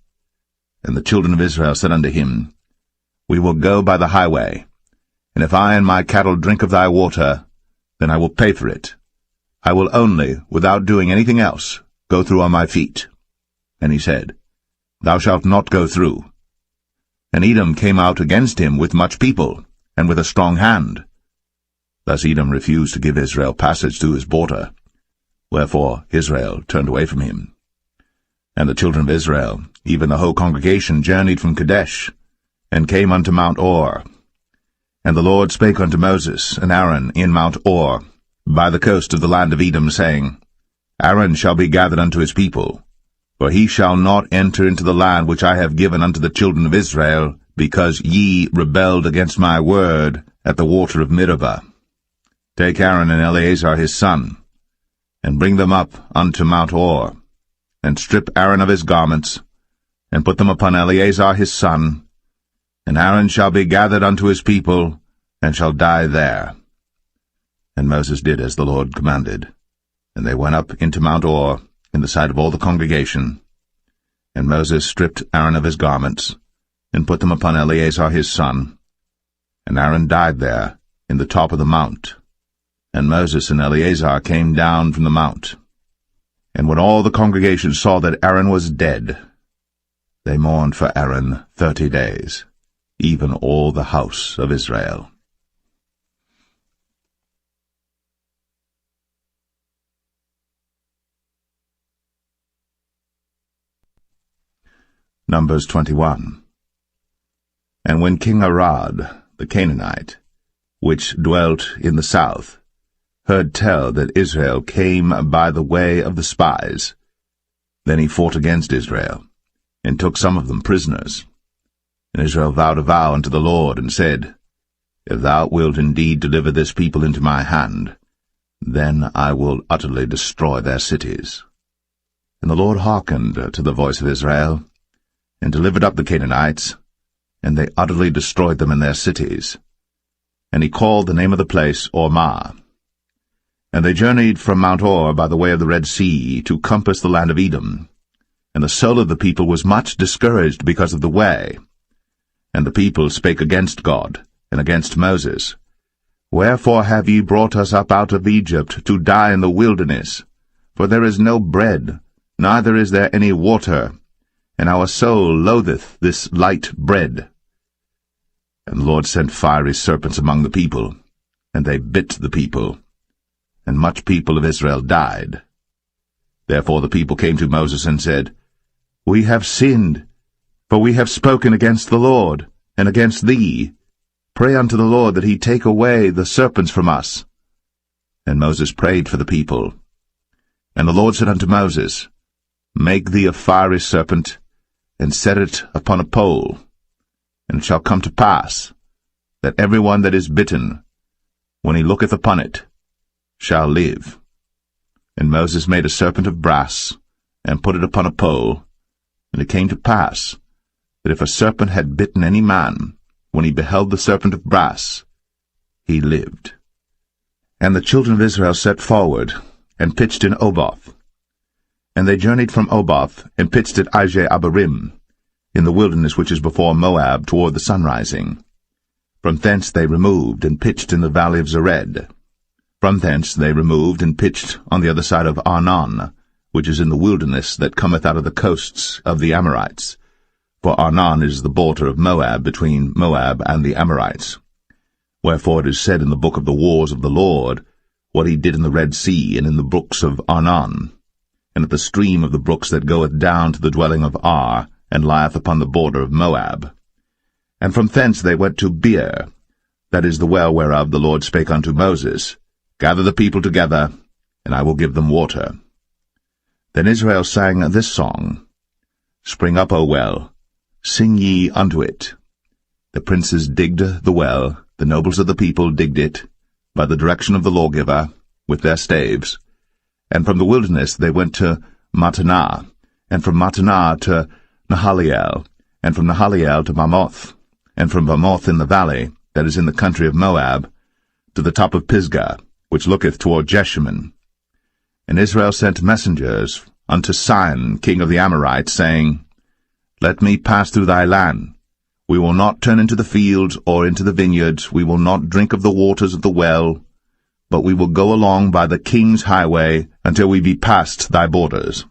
And the children of Israel said unto him, We will go by the highway, and if I and my cattle drink of thy water, then I will pay for it. I will only, without doing anything else, go through on my feet. And he said, Thou shalt not go through. And Edom came out against him with much people, and with a strong hand. Thus Edom refused to give Israel passage to his border. Wherefore Israel turned away from him. And the children of Israel, even the whole congregation, journeyed from Kadesh, and came unto Mount Or. And the Lord spake unto Moses and Aaron in Mount Or, by the coast of the land of Edom, saying, Aaron shall be gathered unto his people, for he shall not enter into the land which I have given unto the children of Israel, because ye rebelled against my word at the water of Meribah. Take Aaron and Eleazar his son, and bring them up unto Mount Or, and strip Aaron of his garments, and put them upon Eleazar his son, and Aaron shall be gathered unto his people, and shall die there. And Moses did as the Lord commanded, and they went up into Mount Or in the sight of all the congregation. And Moses stripped Aaron of his garments, and put them upon Eleazar his son, and Aaron died there in the top of the mount. And Moses and Eleazar came down from the mount. And when all the congregation saw that Aaron was dead, they mourned for Aaron 30 days, even all the house of Israel. Numbers 21. And when King Arad, the Canaanite, which dwelt in the south, heard tell that Israel came by the way of the spies, then he fought against Israel, and took some of them prisoners. And Israel vowed a vow unto the Lord, and said, If thou wilt indeed deliver this people into my hand, then I will utterly destroy their cities. And the Lord hearkened to the voice of Israel, and delivered up the Canaanites, and they utterly destroyed them in their cities. And he called the name of the place Ormah. And they journeyed from Mount Or by the way of the Red Sea to compass the land of Edom. And the soul of the people was much discouraged because of the way. And the people spake against God, and against Moses. Wherefore have ye brought us up out of Egypt to die in the wilderness? For there is no bread, neither is there any water, and our soul loatheth this light bread. And the Lord sent fiery serpents among the people, and they bit the people, and much people of Israel died. Therefore the people came to Moses and said, We have sinned, for we have spoken against the Lord, and against thee. Pray unto the Lord that he take away the serpents from us. And Moses prayed for the people. And the Lord said unto Moses, Make thee a fiery serpent, and set it upon a pole. And it shall come to pass, that every one that is bitten, when he looketh upon it, shall live. And Moses made a serpent of brass, and put it upon a pole. And it came to pass, that if a serpent had bitten any man, when he beheld the serpent of brass, he lived. And the children of Israel set forward, and pitched in Oboth. And they journeyed from Oboth, and pitched at Ije-Abarim, in the wilderness which is before Moab, toward the sunrising. From thence they removed, and pitched in the valley of Zered. From thence they removed, and pitched on the other side of Arnon, which is in the wilderness that cometh out of the coasts of the Amorites. For Arnon is the border of Moab, between Moab and the Amorites. Wherefore it is said in the book of the wars of the Lord, what he did in the Red Sea, and in the brooks of Arnon, and at the stream of the brooks that goeth down to the dwelling of Ar, and lieth upon the border of Moab. And from thence they went to Beer, that is the well whereof the Lord spake unto Moses, Gather the people together, and I will give them water. Then Israel sang this song, Spring up, O well, sing ye unto it. The princes digged the well, the nobles of the people digged it, by the direction of the lawgiver, with their staves. And from the wilderness they went to Mattanah, and from Mattanah to Nahaliel, and from Nahaliel to Bamoth, and from Bamoth in the valley, that is in the country of Moab, to the top of Pisgah, which looketh toward Jeshimon. And Israel sent messengers unto Sihon, king of the Amorites, saying, Let me pass through thy land. We will not turn into the fields or into the vineyards. We will not drink of the waters of the well, but we will go along by the king's highway until we be past thy borders.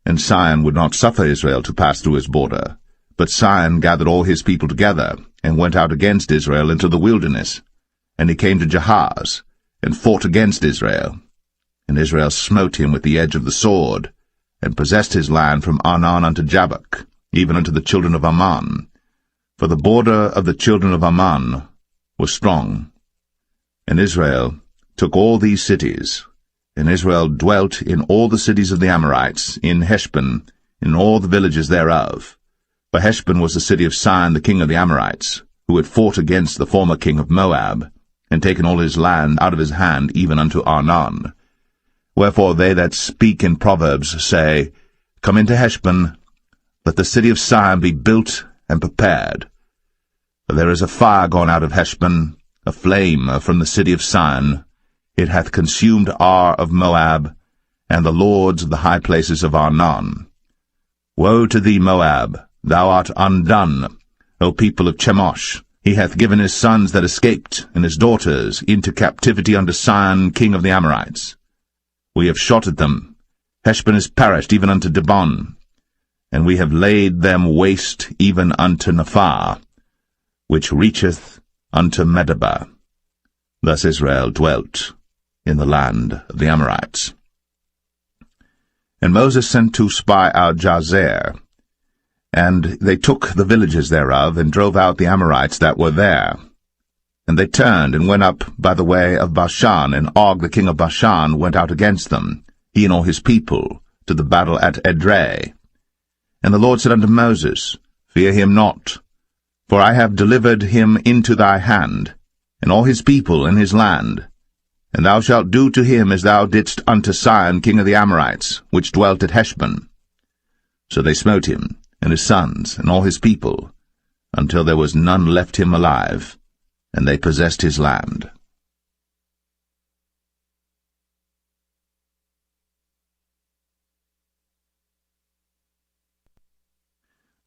And Sihon would not suffer Israel to pass through his border. But Sihon gathered all his people together, and went out against Israel into the wilderness. And he came to Jahaz, and fought against Israel. And Israel smote him with the edge of the sword, and possessed his land from Arnon unto Jabbok, even unto the children of Ammon. For the border of the children of Ammon was strong. And Israel took all these cities, and Israel dwelt in all the cities of the Amorites, in Heshbon, in all the villages thereof. For Heshbon was the city of Sihon the king of the Amorites, who had fought against the former king of Moab, and taken all his land out of his hand, even unto Arnon. Wherefore they that speak in Proverbs say, Come into Heshbon, let the city of Sihon be built and prepared. For there is a fire gone out of Heshbon, a flame from the city of Sihon. It hath consumed Ar of Moab, and the lords of the high places of Arnon. Woe to thee, Moab! Thou art undone, O people of Chemosh. He hath given his sons that escaped, and his daughters, into captivity unto Sihon king of the Amorites. We have shot at them. Heshbon is perished even unto Dibon, and we have laid them waste even unto Nephah, which reacheth unto Medeba. Thus Israel dwelt in the land of the Amorites. And Moses sent to spy out Jazer, and they took the villages thereof, and drove out the Amorites that were there. And they turned, and went up by the way of Bashan, and Og the king of Bashan went out against them, he and all his people, to the battle at Edrei. And the Lord said unto Moses, Fear him not, for I have delivered him into thy hand, and all his people and his land. And thou shalt do to him as thou didst unto Sihon king of the Amorites, which dwelt at Heshbon. So they smote him, and his sons, and all his people, until there was none left him alive, and they possessed his land.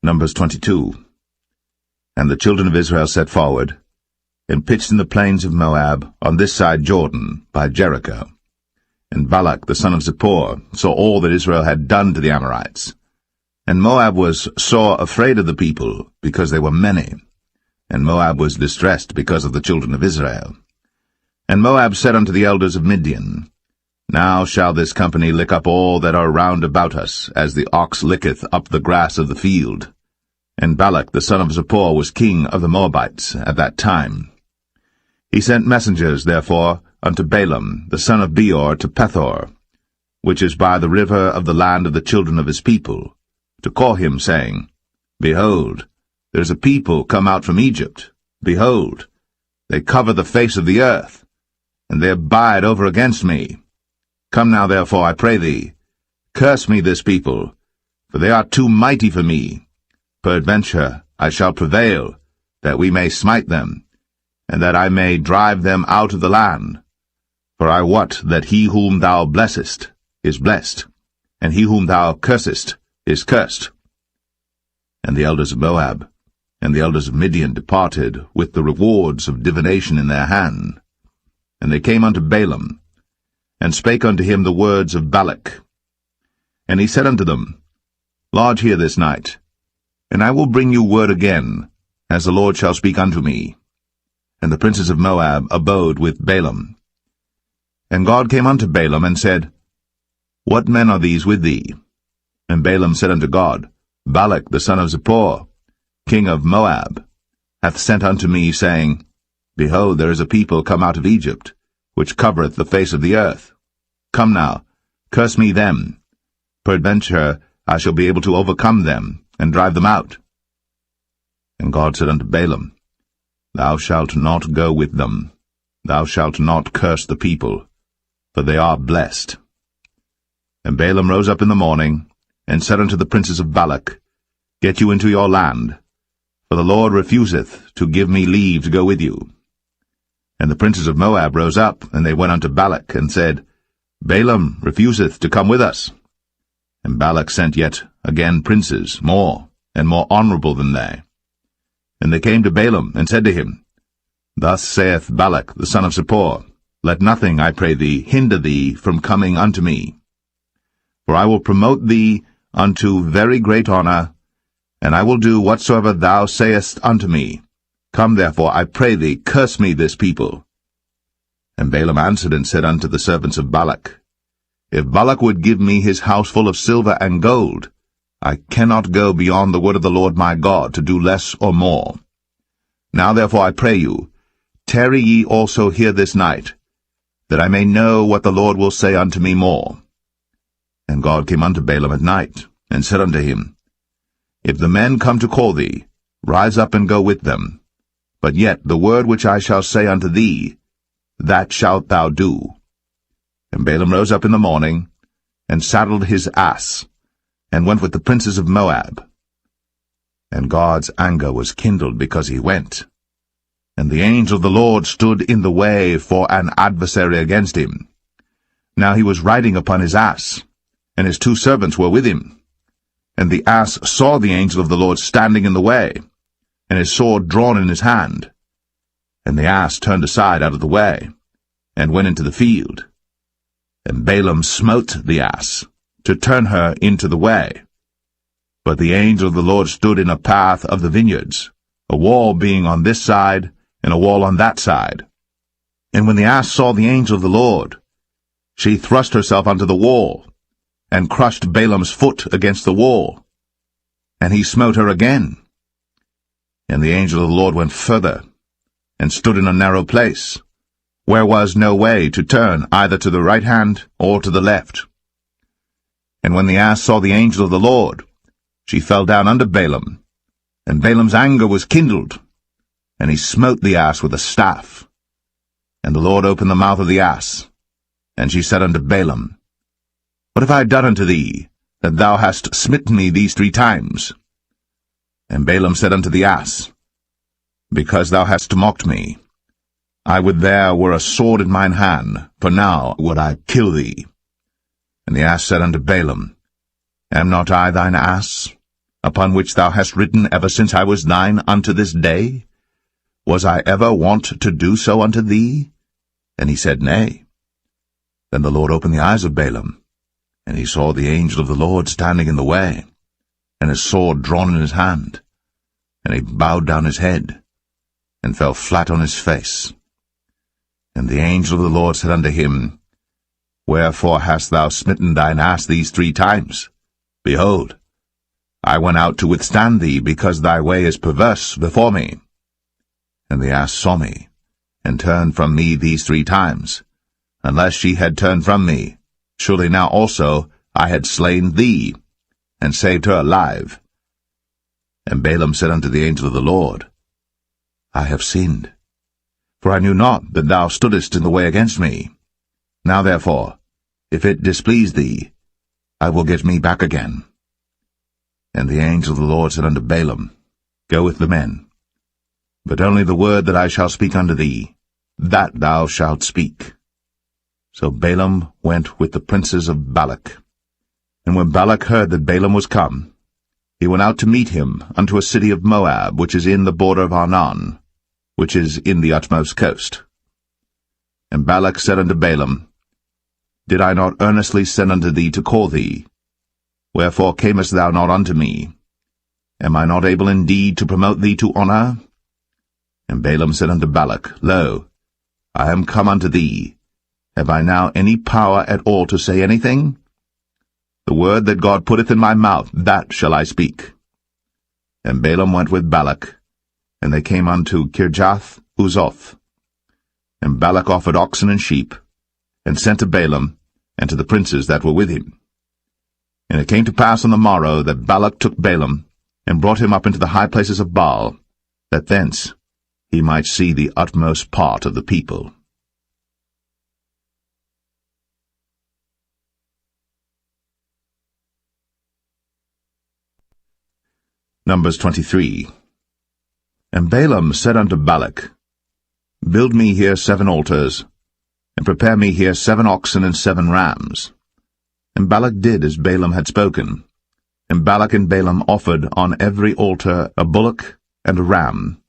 Numbers 22. And the children of Israel set forward, and pitched in the plains of Moab, on this side Jordan, by Jericho. And Balak the son of Zippor saw all that Israel had done to the Amorites. And Moab was sore afraid of the people, because they were many. And Moab was distressed because of the children of Israel. And Moab said unto the elders of Midian, Now shall this company lick up all that are round about us, as the ox licketh up the grass of the field. And Balak the son of Zippor was king of the Moabites at that time. He sent messengers, therefore, unto Balaam the son of Beor to Pethor, which is by the river of the land of the children of his people, to call him, saying, Behold, there is a people come out from Egypt. Behold, they cover the face of the earth, and they abide over against me. Come now, therefore, I pray thee, curse me this people, for they are too mighty for me. Peradventure I shall prevail, that we may smite them, and that I may drive them out of the land. For I wot that he whom thou blessest is blessed, and he whom thou cursest is cursed. And the elders of Moab and the elders of Midian departed with the rewards of divination in their hand. And they came unto Balaam, and spake unto him the words of Balak. And he said unto them, Lodge here this night, and I will bring you word again, as the Lord shall speak unto me. And the princes of Moab abode with Balaam. And God came unto Balaam, and said, What men are these with thee? And Balaam said unto God, Balak the son of Zippor, king of Moab, hath sent unto me, saying, Behold, there is a people come out of Egypt, which covereth the face of the earth. Come now, curse me them. Peradventure I shall be able to overcome them, and drive them out. And God said unto Balaam, Thou shalt not go with them. Thou shalt not curse the people, for they are blessed. And Balaam rose up in the morning, and said unto the princes of Balak, Get you into your land, for the Lord refuseth to give me leave to go with you. And the princes of Moab rose up, and they went unto Balak, and said, Balaam refuseth to come with us. And Balak sent yet again princes, more, and more honorable than they. And they came to Balaam, and said to him, Thus saith Balak the son of Zippor, Let nothing, I pray thee, hinder thee from coming unto me. For I will promote thee unto very great honor, and I will do whatsoever thou sayest unto me. Come therefore, I pray thee, curse me this people. And Balaam answered and said unto the servants of Balak, If Balak would give me his house full of silver and gold, I cannot go beyond the word of the Lord my God to do less or more. Now therefore I pray you, tarry ye also here this night, that I may know what the Lord will say unto me more. And God came unto Balaam at night, and said unto him, If the men come to call thee, rise up and go with them. But yet the word which I shall say unto thee, that shalt thou do. And Balaam rose up in the morning, and saddled his ass, and went with the princes of Moab. And God's anger was kindled because he went. And the angel of the Lord stood in the way for an adversary against him. Now he was riding upon his ass, and his 2 servants were with him. And the ass saw the angel of the Lord standing in the way, and his sword drawn in his hand. And the ass turned aside out of the way, and went into the field. And Balaam smote the ass, to turn her into the way. But the angel of the Lord stood in a path of the vineyards, a wall being on this side, and a wall on that side. And when the ass saw the angel of the Lord, she thrust herself unto the wall, and crushed Balaam's foot against the wall. And he smote her again. And the angel of the Lord went further, and stood in a narrow place, where was no way to turn either to the right hand or to the left. And when the ass saw the angel of the Lord, she fell down under Balaam, and Balaam's anger was kindled, and he smote the ass with a staff. And the Lord opened the mouth of the ass, and she said unto Balaam, What have I done unto thee, that thou hast smitten me these 3 times? And Balaam said unto the ass, Because thou hast mocked me, I would there were a sword in mine hand, for now would I kill thee. And the ass said unto Balaam, Am not I thine ass, upon which thou hast ridden ever since I was thine unto this day? Was I ever wont to do so unto thee? And he said, Nay. Then the Lord opened the eyes of Balaam, and he saw the angel of the Lord standing in the way, and his sword drawn in his hand. And he bowed down his head, and fell flat on his face. And the angel of the Lord said unto him, Wherefore hast thou smitten thine ass these 3 times? Behold, I went out to withstand thee, because thy way is perverse before me. And the ass saw me, and turned from me these 3 times. Unless she had turned from me, surely now also I had slain thee, and saved her alive. And Balaam said unto the angel of the Lord, I have sinned, for I knew not that thou stoodest in the way against me. Now therefore, if it displease thee, I will get me back again. And the angel of the Lord said unto Balaam, Go with the men, but only the word that I shall speak unto thee, that thou shalt speak. So Balaam went with the princes of Balak. And when Balak heard that Balaam was come, he went out to meet him unto a city of Moab, which is in the border of Arnon, which is in the utmost coast. And Balak said unto Balaam, Did I not earnestly send unto thee to call thee? Wherefore camest thou not unto me? Am I not able indeed to promote thee to honor? And Balaam said unto Balak, Lo, I am come unto thee. Have I now any power at all to say anything? The word that God putteth in my mouth, that shall I speak. And Balaam went with Balak, and they came unto Kirjath-Uzoth. And Balak offered oxen and sheep, and sent to Balaam, and to the princes that were with him. And it came to pass on the morrow that Balak took Balaam, and brought him up into the high places of Baal, that thence he might see the utmost part of the people. Numbers 23. And Balaam said unto Balak, Build me here 7 altars, and prepare me here 7 oxen and 7 rams. And Balak did as Balaam had spoken. And Balak and Balaam offered on every altar a bullock and a ram.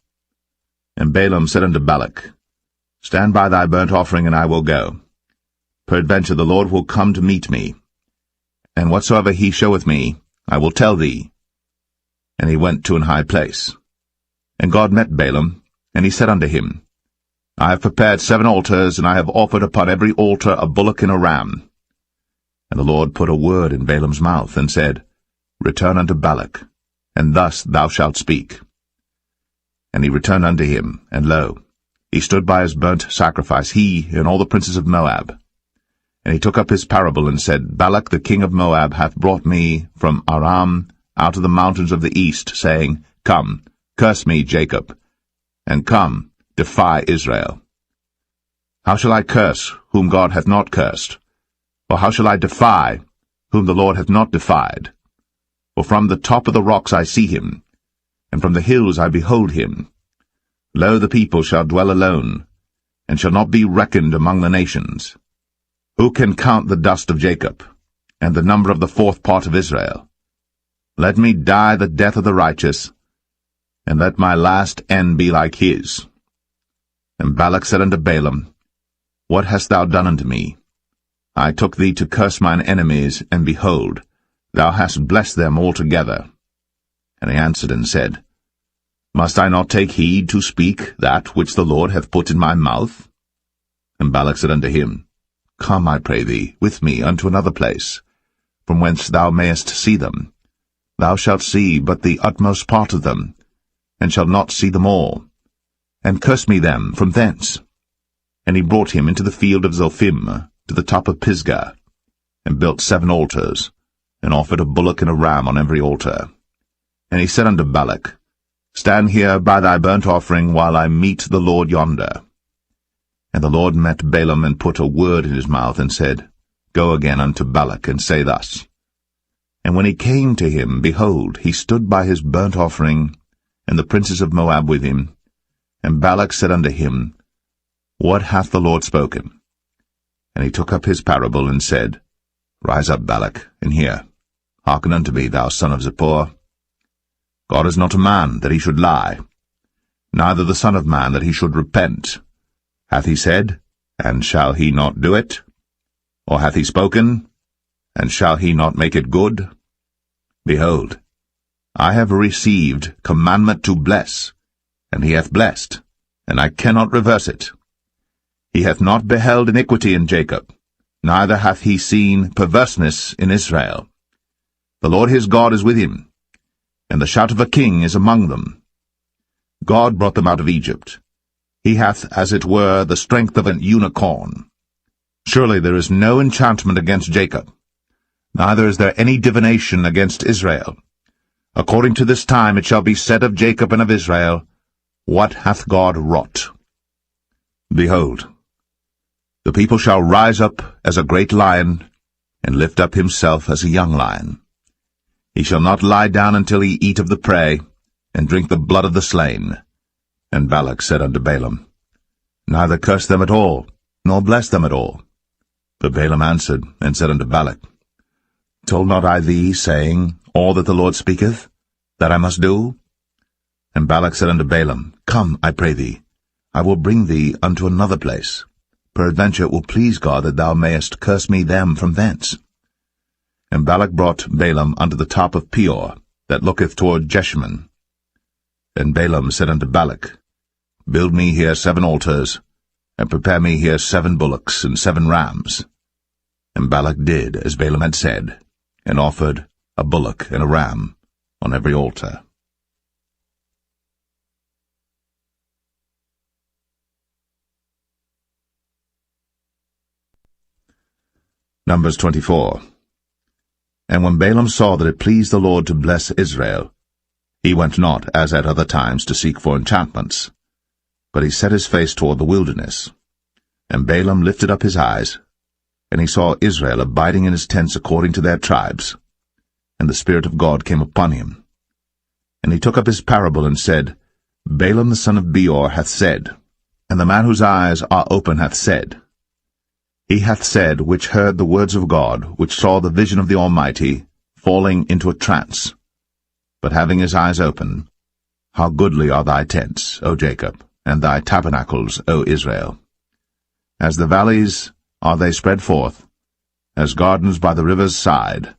And Balaam said unto Balak, Stand by thy burnt offering, and I will go. Peradventure the Lord will come to meet me, and whatsoever he showeth me, I will tell thee. And he went to an high place. And God met Balaam, and he said unto him, I have prepared 7 altars, and I have offered upon every altar a bullock and a ram. And the Lord put a word in Balaam's mouth, and said, Return unto Balak, and thus thou shalt speak. And he returned unto him, and lo, he stood by his burnt sacrifice, he and all the princes of Moab. And he took up his parable, and said, Balak the king of Moab hath brought me from Aram out of the mountains of the east, saying, Come, curse me, Jacob, and come, defy Israel. How shall I curse whom God hath not cursed? Or how shall I defy whom the Lord hath not defied? For from the top of the rocks I see him, and from the hills I behold him. Lo, the people shall dwell alone, and shall not be reckoned among the nations. Who can count the dust of Jacob, and the number of the 4th part of Israel? Let me die the death of the righteous, and let my last end be like his. And Balak said unto Balaam, What hast thou done unto me? I took thee to curse mine enemies, and behold, thou hast blessed them altogether. And he answered and said, Must I not take heed to speak that which the Lord hath put in my mouth? And Balak said unto him, Come, I pray thee, with me unto another place, from whence thou mayest see them. Thou shalt see but the utmost part of them, and shalt not see them all. And curse me them from thence. And he brought him into the field of Zophim, to the top of Pisgah, and built 7 altars, and offered a bullock and a ram on every altar. And he said unto Balak, Stand here by thy burnt offering, while I meet the Lord yonder. And the Lord met Balaam, and put a word in his mouth, and said, Go again unto Balak, and say thus. And when he came to him, behold, he stood by his burnt offering, and the princes of Moab with him. And Balak said unto him, What hath the Lord spoken? And he took up his parable, and said, Rise up, Balak, and hear. Hearken unto me, thou son of Zippor. God is not a man, that he should lie, neither the son of man, that he should repent. Hath he said, and shall he not do it? Or hath he spoken, and shall he not make it good? Behold, I have received commandment to bless, and he hath blessed, and I cannot reverse it. He hath not beheld iniquity in Jacob, neither hath he seen perverseness in Israel. The Lord his God is with him, and the shout of a king is among them. God brought them out of Egypt. He hath, as it were, the strength of an unicorn. Surely there is no enchantment against Jacob, neither is there any divination against Israel. According to this time it shall be said of Jacob and of Israel, What hath God wrought? Behold, the people shall rise up as a great lion, and lift up himself as a young lion. He shall not lie down until he eat of the prey, and drink the blood of the slain. And Balak said unto Balaam, Neither curse them at all, nor bless them at all. But Balaam answered, and said unto Balak, Told not I thee, saying, All that the Lord speaketh, that I must do? And Balak said unto Balaam, Come, I pray thee, I will bring thee unto another place. Peradventure it will please God that thou mayest curse me them from thence. And Balak brought Balaam unto the top of Peor, that looketh toward Jeshimon. Then Balaam said unto Balak, Build me here 7 altars, and prepare me here 7 bullocks and 7 rams. And Balak did as Balaam had said, and offered a bullock and a ram on every altar. Numbers 24. And when Balaam saw that it pleased the Lord to bless Israel, he went not, as at other times, to seek for enchantments, but he set his face toward the wilderness. And Balaam lifted up his eyes, and he saw Israel abiding in his tents according to their tribes. And the Spirit of God came upon him. And he took up his parable, and said, Balaam the son of Beor hath said, and the man whose eyes are open hath said, He hath said, which heard the words of God, which saw the vision of the Almighty, falling into a trance, but having his eyes open. How goodly are thy tents, O Jacob, and thy tabernacles, O Israel! As the valleys are they spread forth, as gardens by the river's side,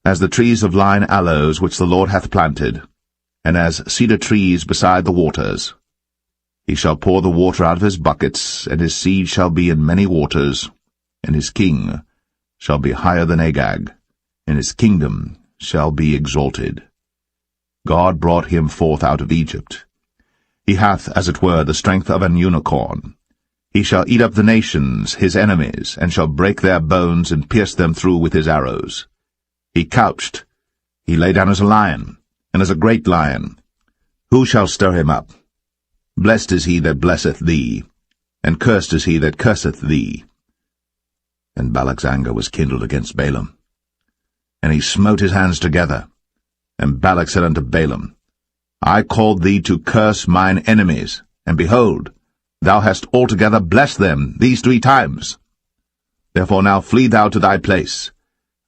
as the trees of lign aloes which the Lord hath planted, and as cedar trees beside the waters. He shall pour the water out of his buckets, and his seed shall be in many waters, and his king shall be higher than Agag, and his kingdom shall be exalted. God brought him forth out of Egypt. He hath, as it were, the strength of an unicorn. He shall eat up the nations, his enemies, and shall break their bones and pierce them through with his arrows. He couched, he lay down as a lion, and as a great lion. Who shall stir him up? Blessed is he that blesseth thee, and cursed is he that curseth thee. And Balak's anger was kindled against Balaam. And he smote his hands together. And Balak said unto Balaam, I called thee to curse mine enemies, and behold, thou hast altogether blessed them these 3 times. Therefore now flee thou to thy place.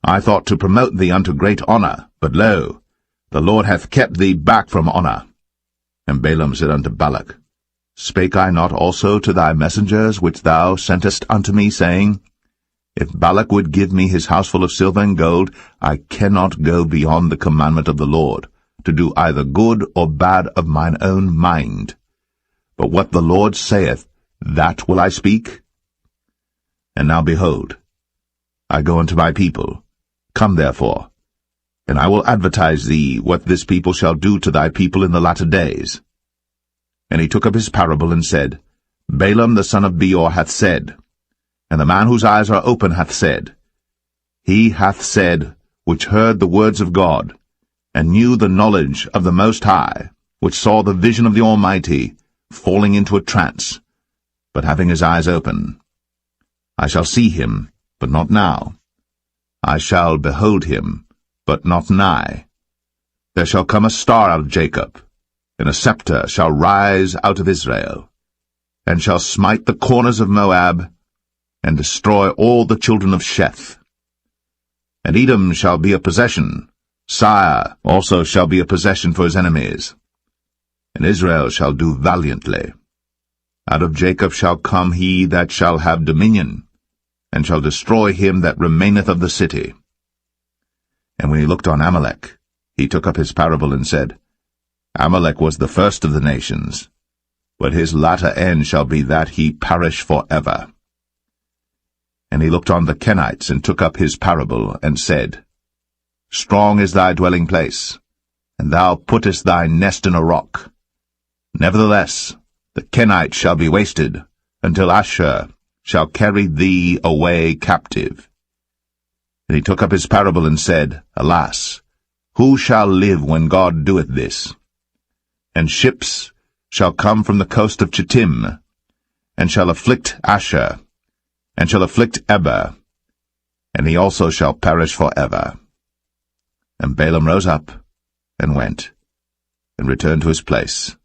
I thought to promote thee unto great honour, but lo, the Lord hath kept thee back from honour. And Balaam said unto Balak, Spake I not also to thy messengers which thou sentest unto me, saying, If Balak would give me his house full of silver and gold, I cannot go beyond the commandment of the Lord, to do either good or bad of mine own mind. But what the Lord saith, that will I speak. And now behold, I go unto my people. Come therefore, and I will advertise thee what this people shall do to thy people in the latter days. And he took up his parable and said, Balaam the son of Beor hath said, and the man whose eyes are open hath said, He hath said, which heard the words of God, and knew the knowledge of the Most High, which saw the vision of the Almighty, falling into a trance, but having his eyes open. I shall see him, but not now. I shall behold him, but not nigh. There shall come a star out of Jacob, and a scepter shall rise out of Israel, and shall smite the corners of Moab, and destroy all the children of Sheth. And Edom shall be a possession, Sire also shall be a possession for his enemies. And Israel shall do valiantly. Out of Jacob shall come he that shall have dominion, and shall destroy him that remaineth of the city. And when he looked on Amalek, he took up his parable and said, Amalek was the first of the nations, but his latter end shall be that he perish for ever. And he looked on the Kenites, and took up his parable, and said, Strong is thy dwelling place, and thou puttest thy nest in a rock. Nevertheless, the Kenites shall be wasted, until Ashur shall carry thee away captive. And he took up his parable, and said, Alas, who shall live when God doeth this? And ships shall come from the coast of Chittim, and shall afflict Ashur, and shall afflict Eber, and he also shall perish for ever. And Balaam rose up, and went, and returned to his place,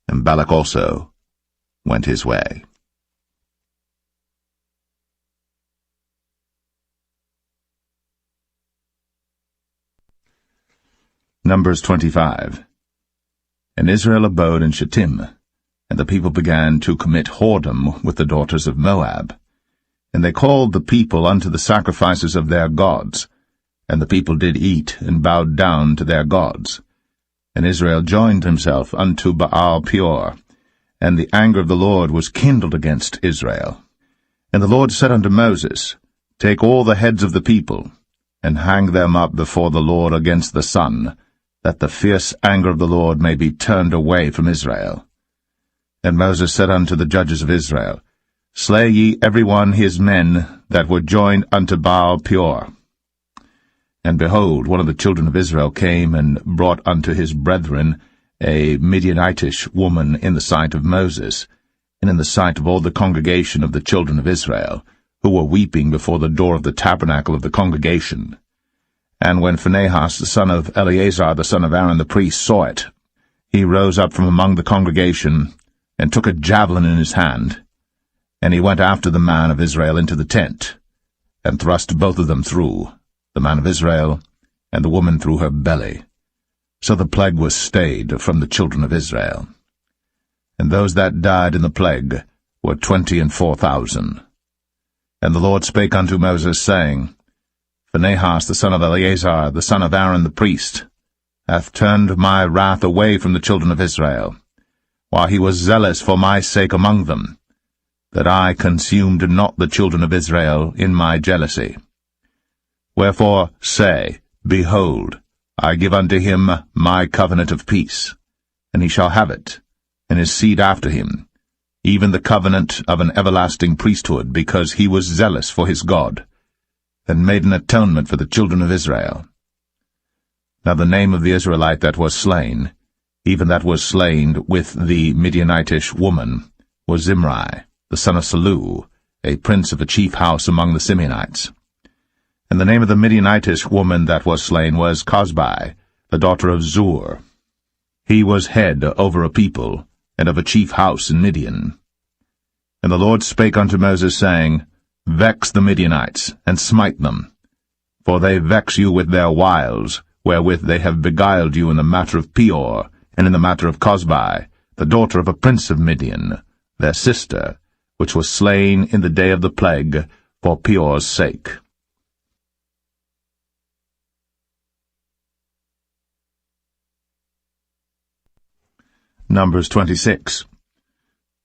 and Balak also went his way. Numbers 25. And Israel abode in Shittim, and the people began to commit whoredom with the daughters of Moab. And they called the people unto the sacrifices of their gods, and the people did eat, and bowed down to their gods. And Israel joined himself unto Baal-peor, and the anger of the Lord was kindled against Israel. And the Lord said unto Moses, Take all the heads of the people, and hang them up before the Lord against the sun, that the fierce anger of the Lord may be turned away from Israel. And Moses said unto the judges of Israel, Slay ye every one his men that were joined unto Baal-peor. And behold, one of the children of Israel came and brought unto his brethren a Midianitish woman in the sight of Moses, and in the sight of all the congregation of the children of Israel, who were weeping before the door of the tabernacle of the congregation. And when Phinehas the son of Eleazar the son of Aaron the priest saw it, he rose up from among the congregation, and took a javelin in his hand, and he went after the man of Israel into the tent, and thrust both of them through, the man of Israel and the woman through her belly. So the plague was stayed from the children of Israel. And those that died in the plague were 24,000. And the Lord spake unto Moses, saying, Phinehas the son of Eleazar, the son of Aaron the priest, hath turned my wrath away from the children of Israel, while he was zealous for my sake among them, that I consumed not the children of Israel in my jealousy. Wherefore say, Behold, I give unto him my covenant of peace, and he shall have it, and his seed after him, even the covenant of an everlasting priesthood, because he was zealous for his God, and made an atonement for the children of Israel. Now the name of the Israelite that was slain, even that was slain with the Midianitish woman, was Zimri, the son of Salu, a prince of a chief house among the Simeonites. And the name of the Midianitish woman that was slain was Cosbi, the daughter of Zur. He was head over a people, and of a chief house in Midian. And the Lord spake unto Moses, saying, Vex the Midianites, and smite them, for they vex you with their wiles, wherewith they have beguiled you in the matter of Peor, and in the matter of Cosbi, the daughter of a prince of Midian, their sister, which was slain in the day of the plague, for Peor's sake. Numbers 26.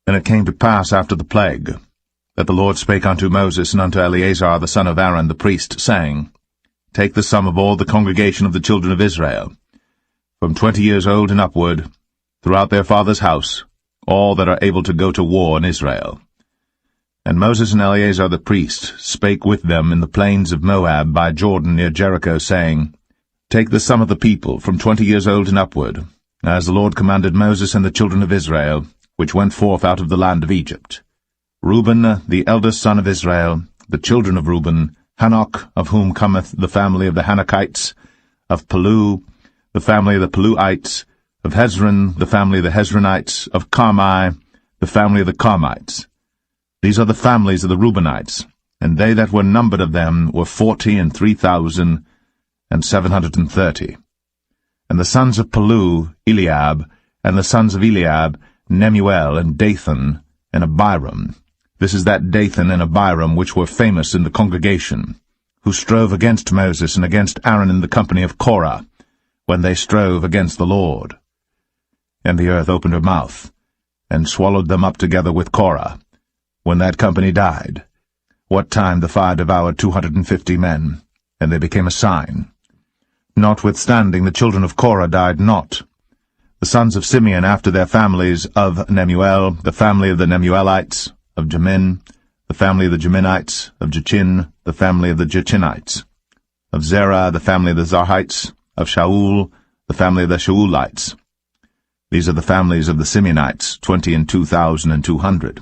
And it came to pass after the plague, that the Lord spake unto Moses and unto Eleazar the son of Aaron the priest, saying, Take the sum of all the congregation of the children of Israel, from 20 years old and upward, throughout their father's house, all that are able to go to war in Israel. And Moses and Eleazar the priest spake with them in the plains of Moab by Jordan near Jericho, saying, Take the sum of the people from 20 years old and upward, as the Lord commanded Moses and the children of Israel, which went forth out of the land of Egypt. Reuben, the eldest son of Israel, the children of Reuben, Hanok, of whom cometh the family of the Hanokites, of Palu, the family of the Paluites, of Hezron, the family of the Hezronites, of Carmi, the family of the Carmites. These are the families of the Reubenites, and they that were numbered of them were 40,003,730. And the sons of Palu, Eliab, and the sons of Eliab, Nemuel, and Dathan, and Abiram. This is that Dathan and Abiram which were famous in the congregation, who strove against Moses and against Aaron in the company of Korah, when they strove against the Lord. And the earth opened her mouth, and swallowed them up together with Korah, when that company died, what time the fire devoured 250 men, and they became a sign. Notwithstanding, the children of Korah died not. The sons of Simeon after their families, of Nemuel, the family of the Nemuelites, of Jamin, the family of the Jaminites, of Jachin, the family of the Jachinites, of Zerah, the family of the Zarhites, of Shaul, the family of the Shaulites. These are the families of the Simeonites, 22,200.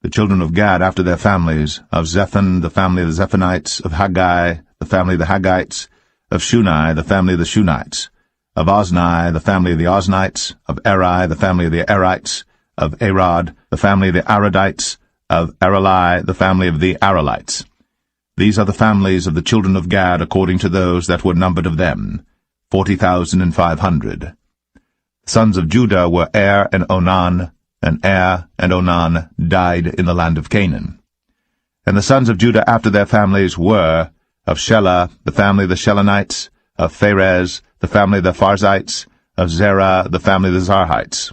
The children of Gad after their families, of Zephon, the family of the Zephonites, of Haggai, the family of the Haggites, of Shuni, the family of the Shunites, of Ozni, the family of the Oznites, of Eri, the family of the Erites, of Arad, the family of the Aradites, of Arali, the family of the Aralites. These are the families of the children of Gad according to those that were numbered of them, 40,500. The sons of Judah were Er and Onan, and Er and Onan died in the land of Canaan. And the sons of Judah after their families were, of Shelah, the family of the Shelonites, of Pharez, the family of the Pharzites, of Zerah, the family of the Zarhites.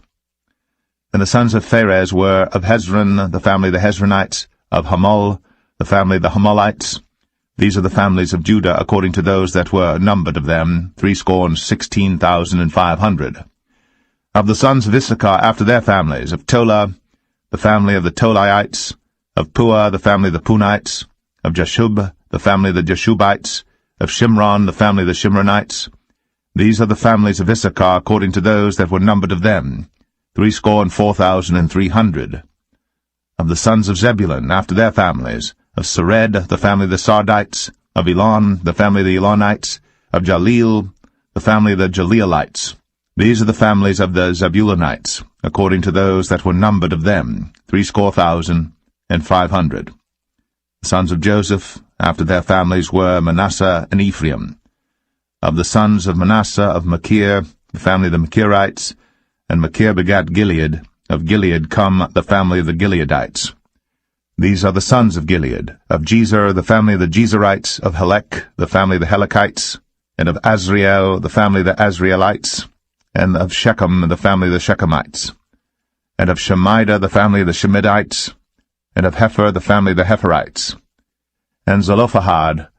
And the sons of Pharez were, of Hezron, the family of the Hezronites, of Hamul, the family of the Hamulites. These are the families of Judah according to those that were numbered of them, 16,500. Of the sons of Issachar after their families, of Tola, the family of the Tolaites, of Pua, the family of the Punites, of Jashub, the family of the Jashubites, of Shimron, the family of the Shimronites. These are the families of Issachar according to those that were numbered of them, 64,300. Of the sons of Zebulun after their families, of Sered, the family of the Sardites, of Elon, the family of the Elonites, of Jaleel, the family of the Jaleelites. These are the families of the Zebulunites, according to those that were numbered of them, 64,500. The sons of Joseph, after their families, were Manasseh and Ephraim. Of the sons of Manasseh, of Machir, the family of the Machirites, and Machir begat Gilead. Of Gilead come the family of the Gileadites. These are the sons of Gilead. Of Jezer, the family of the Jezerites. Of Helek, the family of the Helekites. And of Azriel, the family of the Azrielites. And of Shechem, the family of the Shechemites. And of Shemida, the family of the Shemidites. And of Hepher, the family of the Hepherites. And Zelophehad,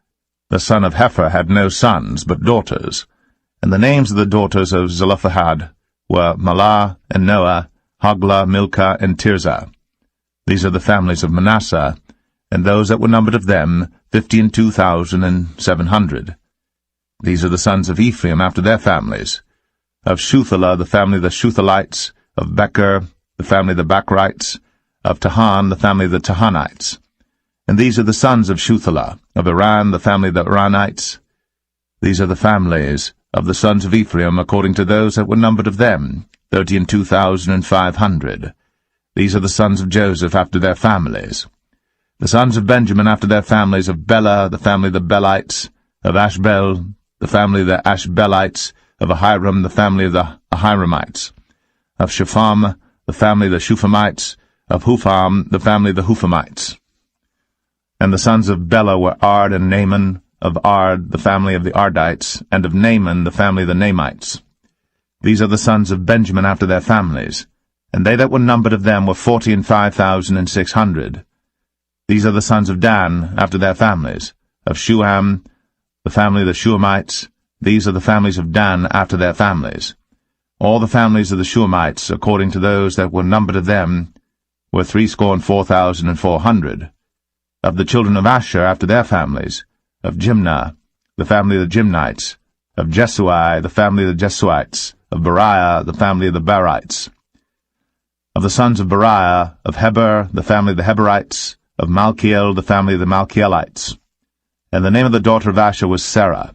the son of Hepher, had no sons, but daughters. And the names of the daughters of Zelophehad were Mahlah and Noah, Hoglah, Milcah, and Tirzah. These are the families of Manasseh, and those that were numbered of them, 52,700. These are the sons of Ephraim after their families. Of Shuthelah, the family of the Shuthelites. Of Becher, the family of the Bachrites. Of Tahan, the family of the Tahanites. And these are the sons of Shuthelah. Of Iran, the family of the Iranites. These are the families of the sons of Ephraim, according to those that were numbered of them, 32,500. These are the sons of Joseph after their families. The sons of Benjamin after their families, of Bela, the family of the Belites. Of Ashbel, the family of the Ashbelites. Of Ahiram, the family of the Ahiramites. Of Shepham, the family of the Shuphamites. Of Hupham, the family of the Huphamites. And the sons of Bela were Ard and Naaman. Of Ard, the family of the Ardites. And of Naaman, the family of the Naamites. These are the sons of Benjamin after their families. And they that were numbered of them were 45,600. These are the sons of Dan after their families. Of Shuham, the family of the Shuhamites. These are the families of Dan after their families. All the families of the Shuhamites, according to those that were numbered of them, were 64,400. Of the children of Asher after their families. Of Jimnah, the family of the Jimnites. Of Jesui, the family of the Jesuites. Of Beriah, the family of the Berites. Of the sons of Beriah, of Heber, the family of the Heberites. Of Malchiel, the family of the Malchielites. And the name of the daughter of Asher was Sarah.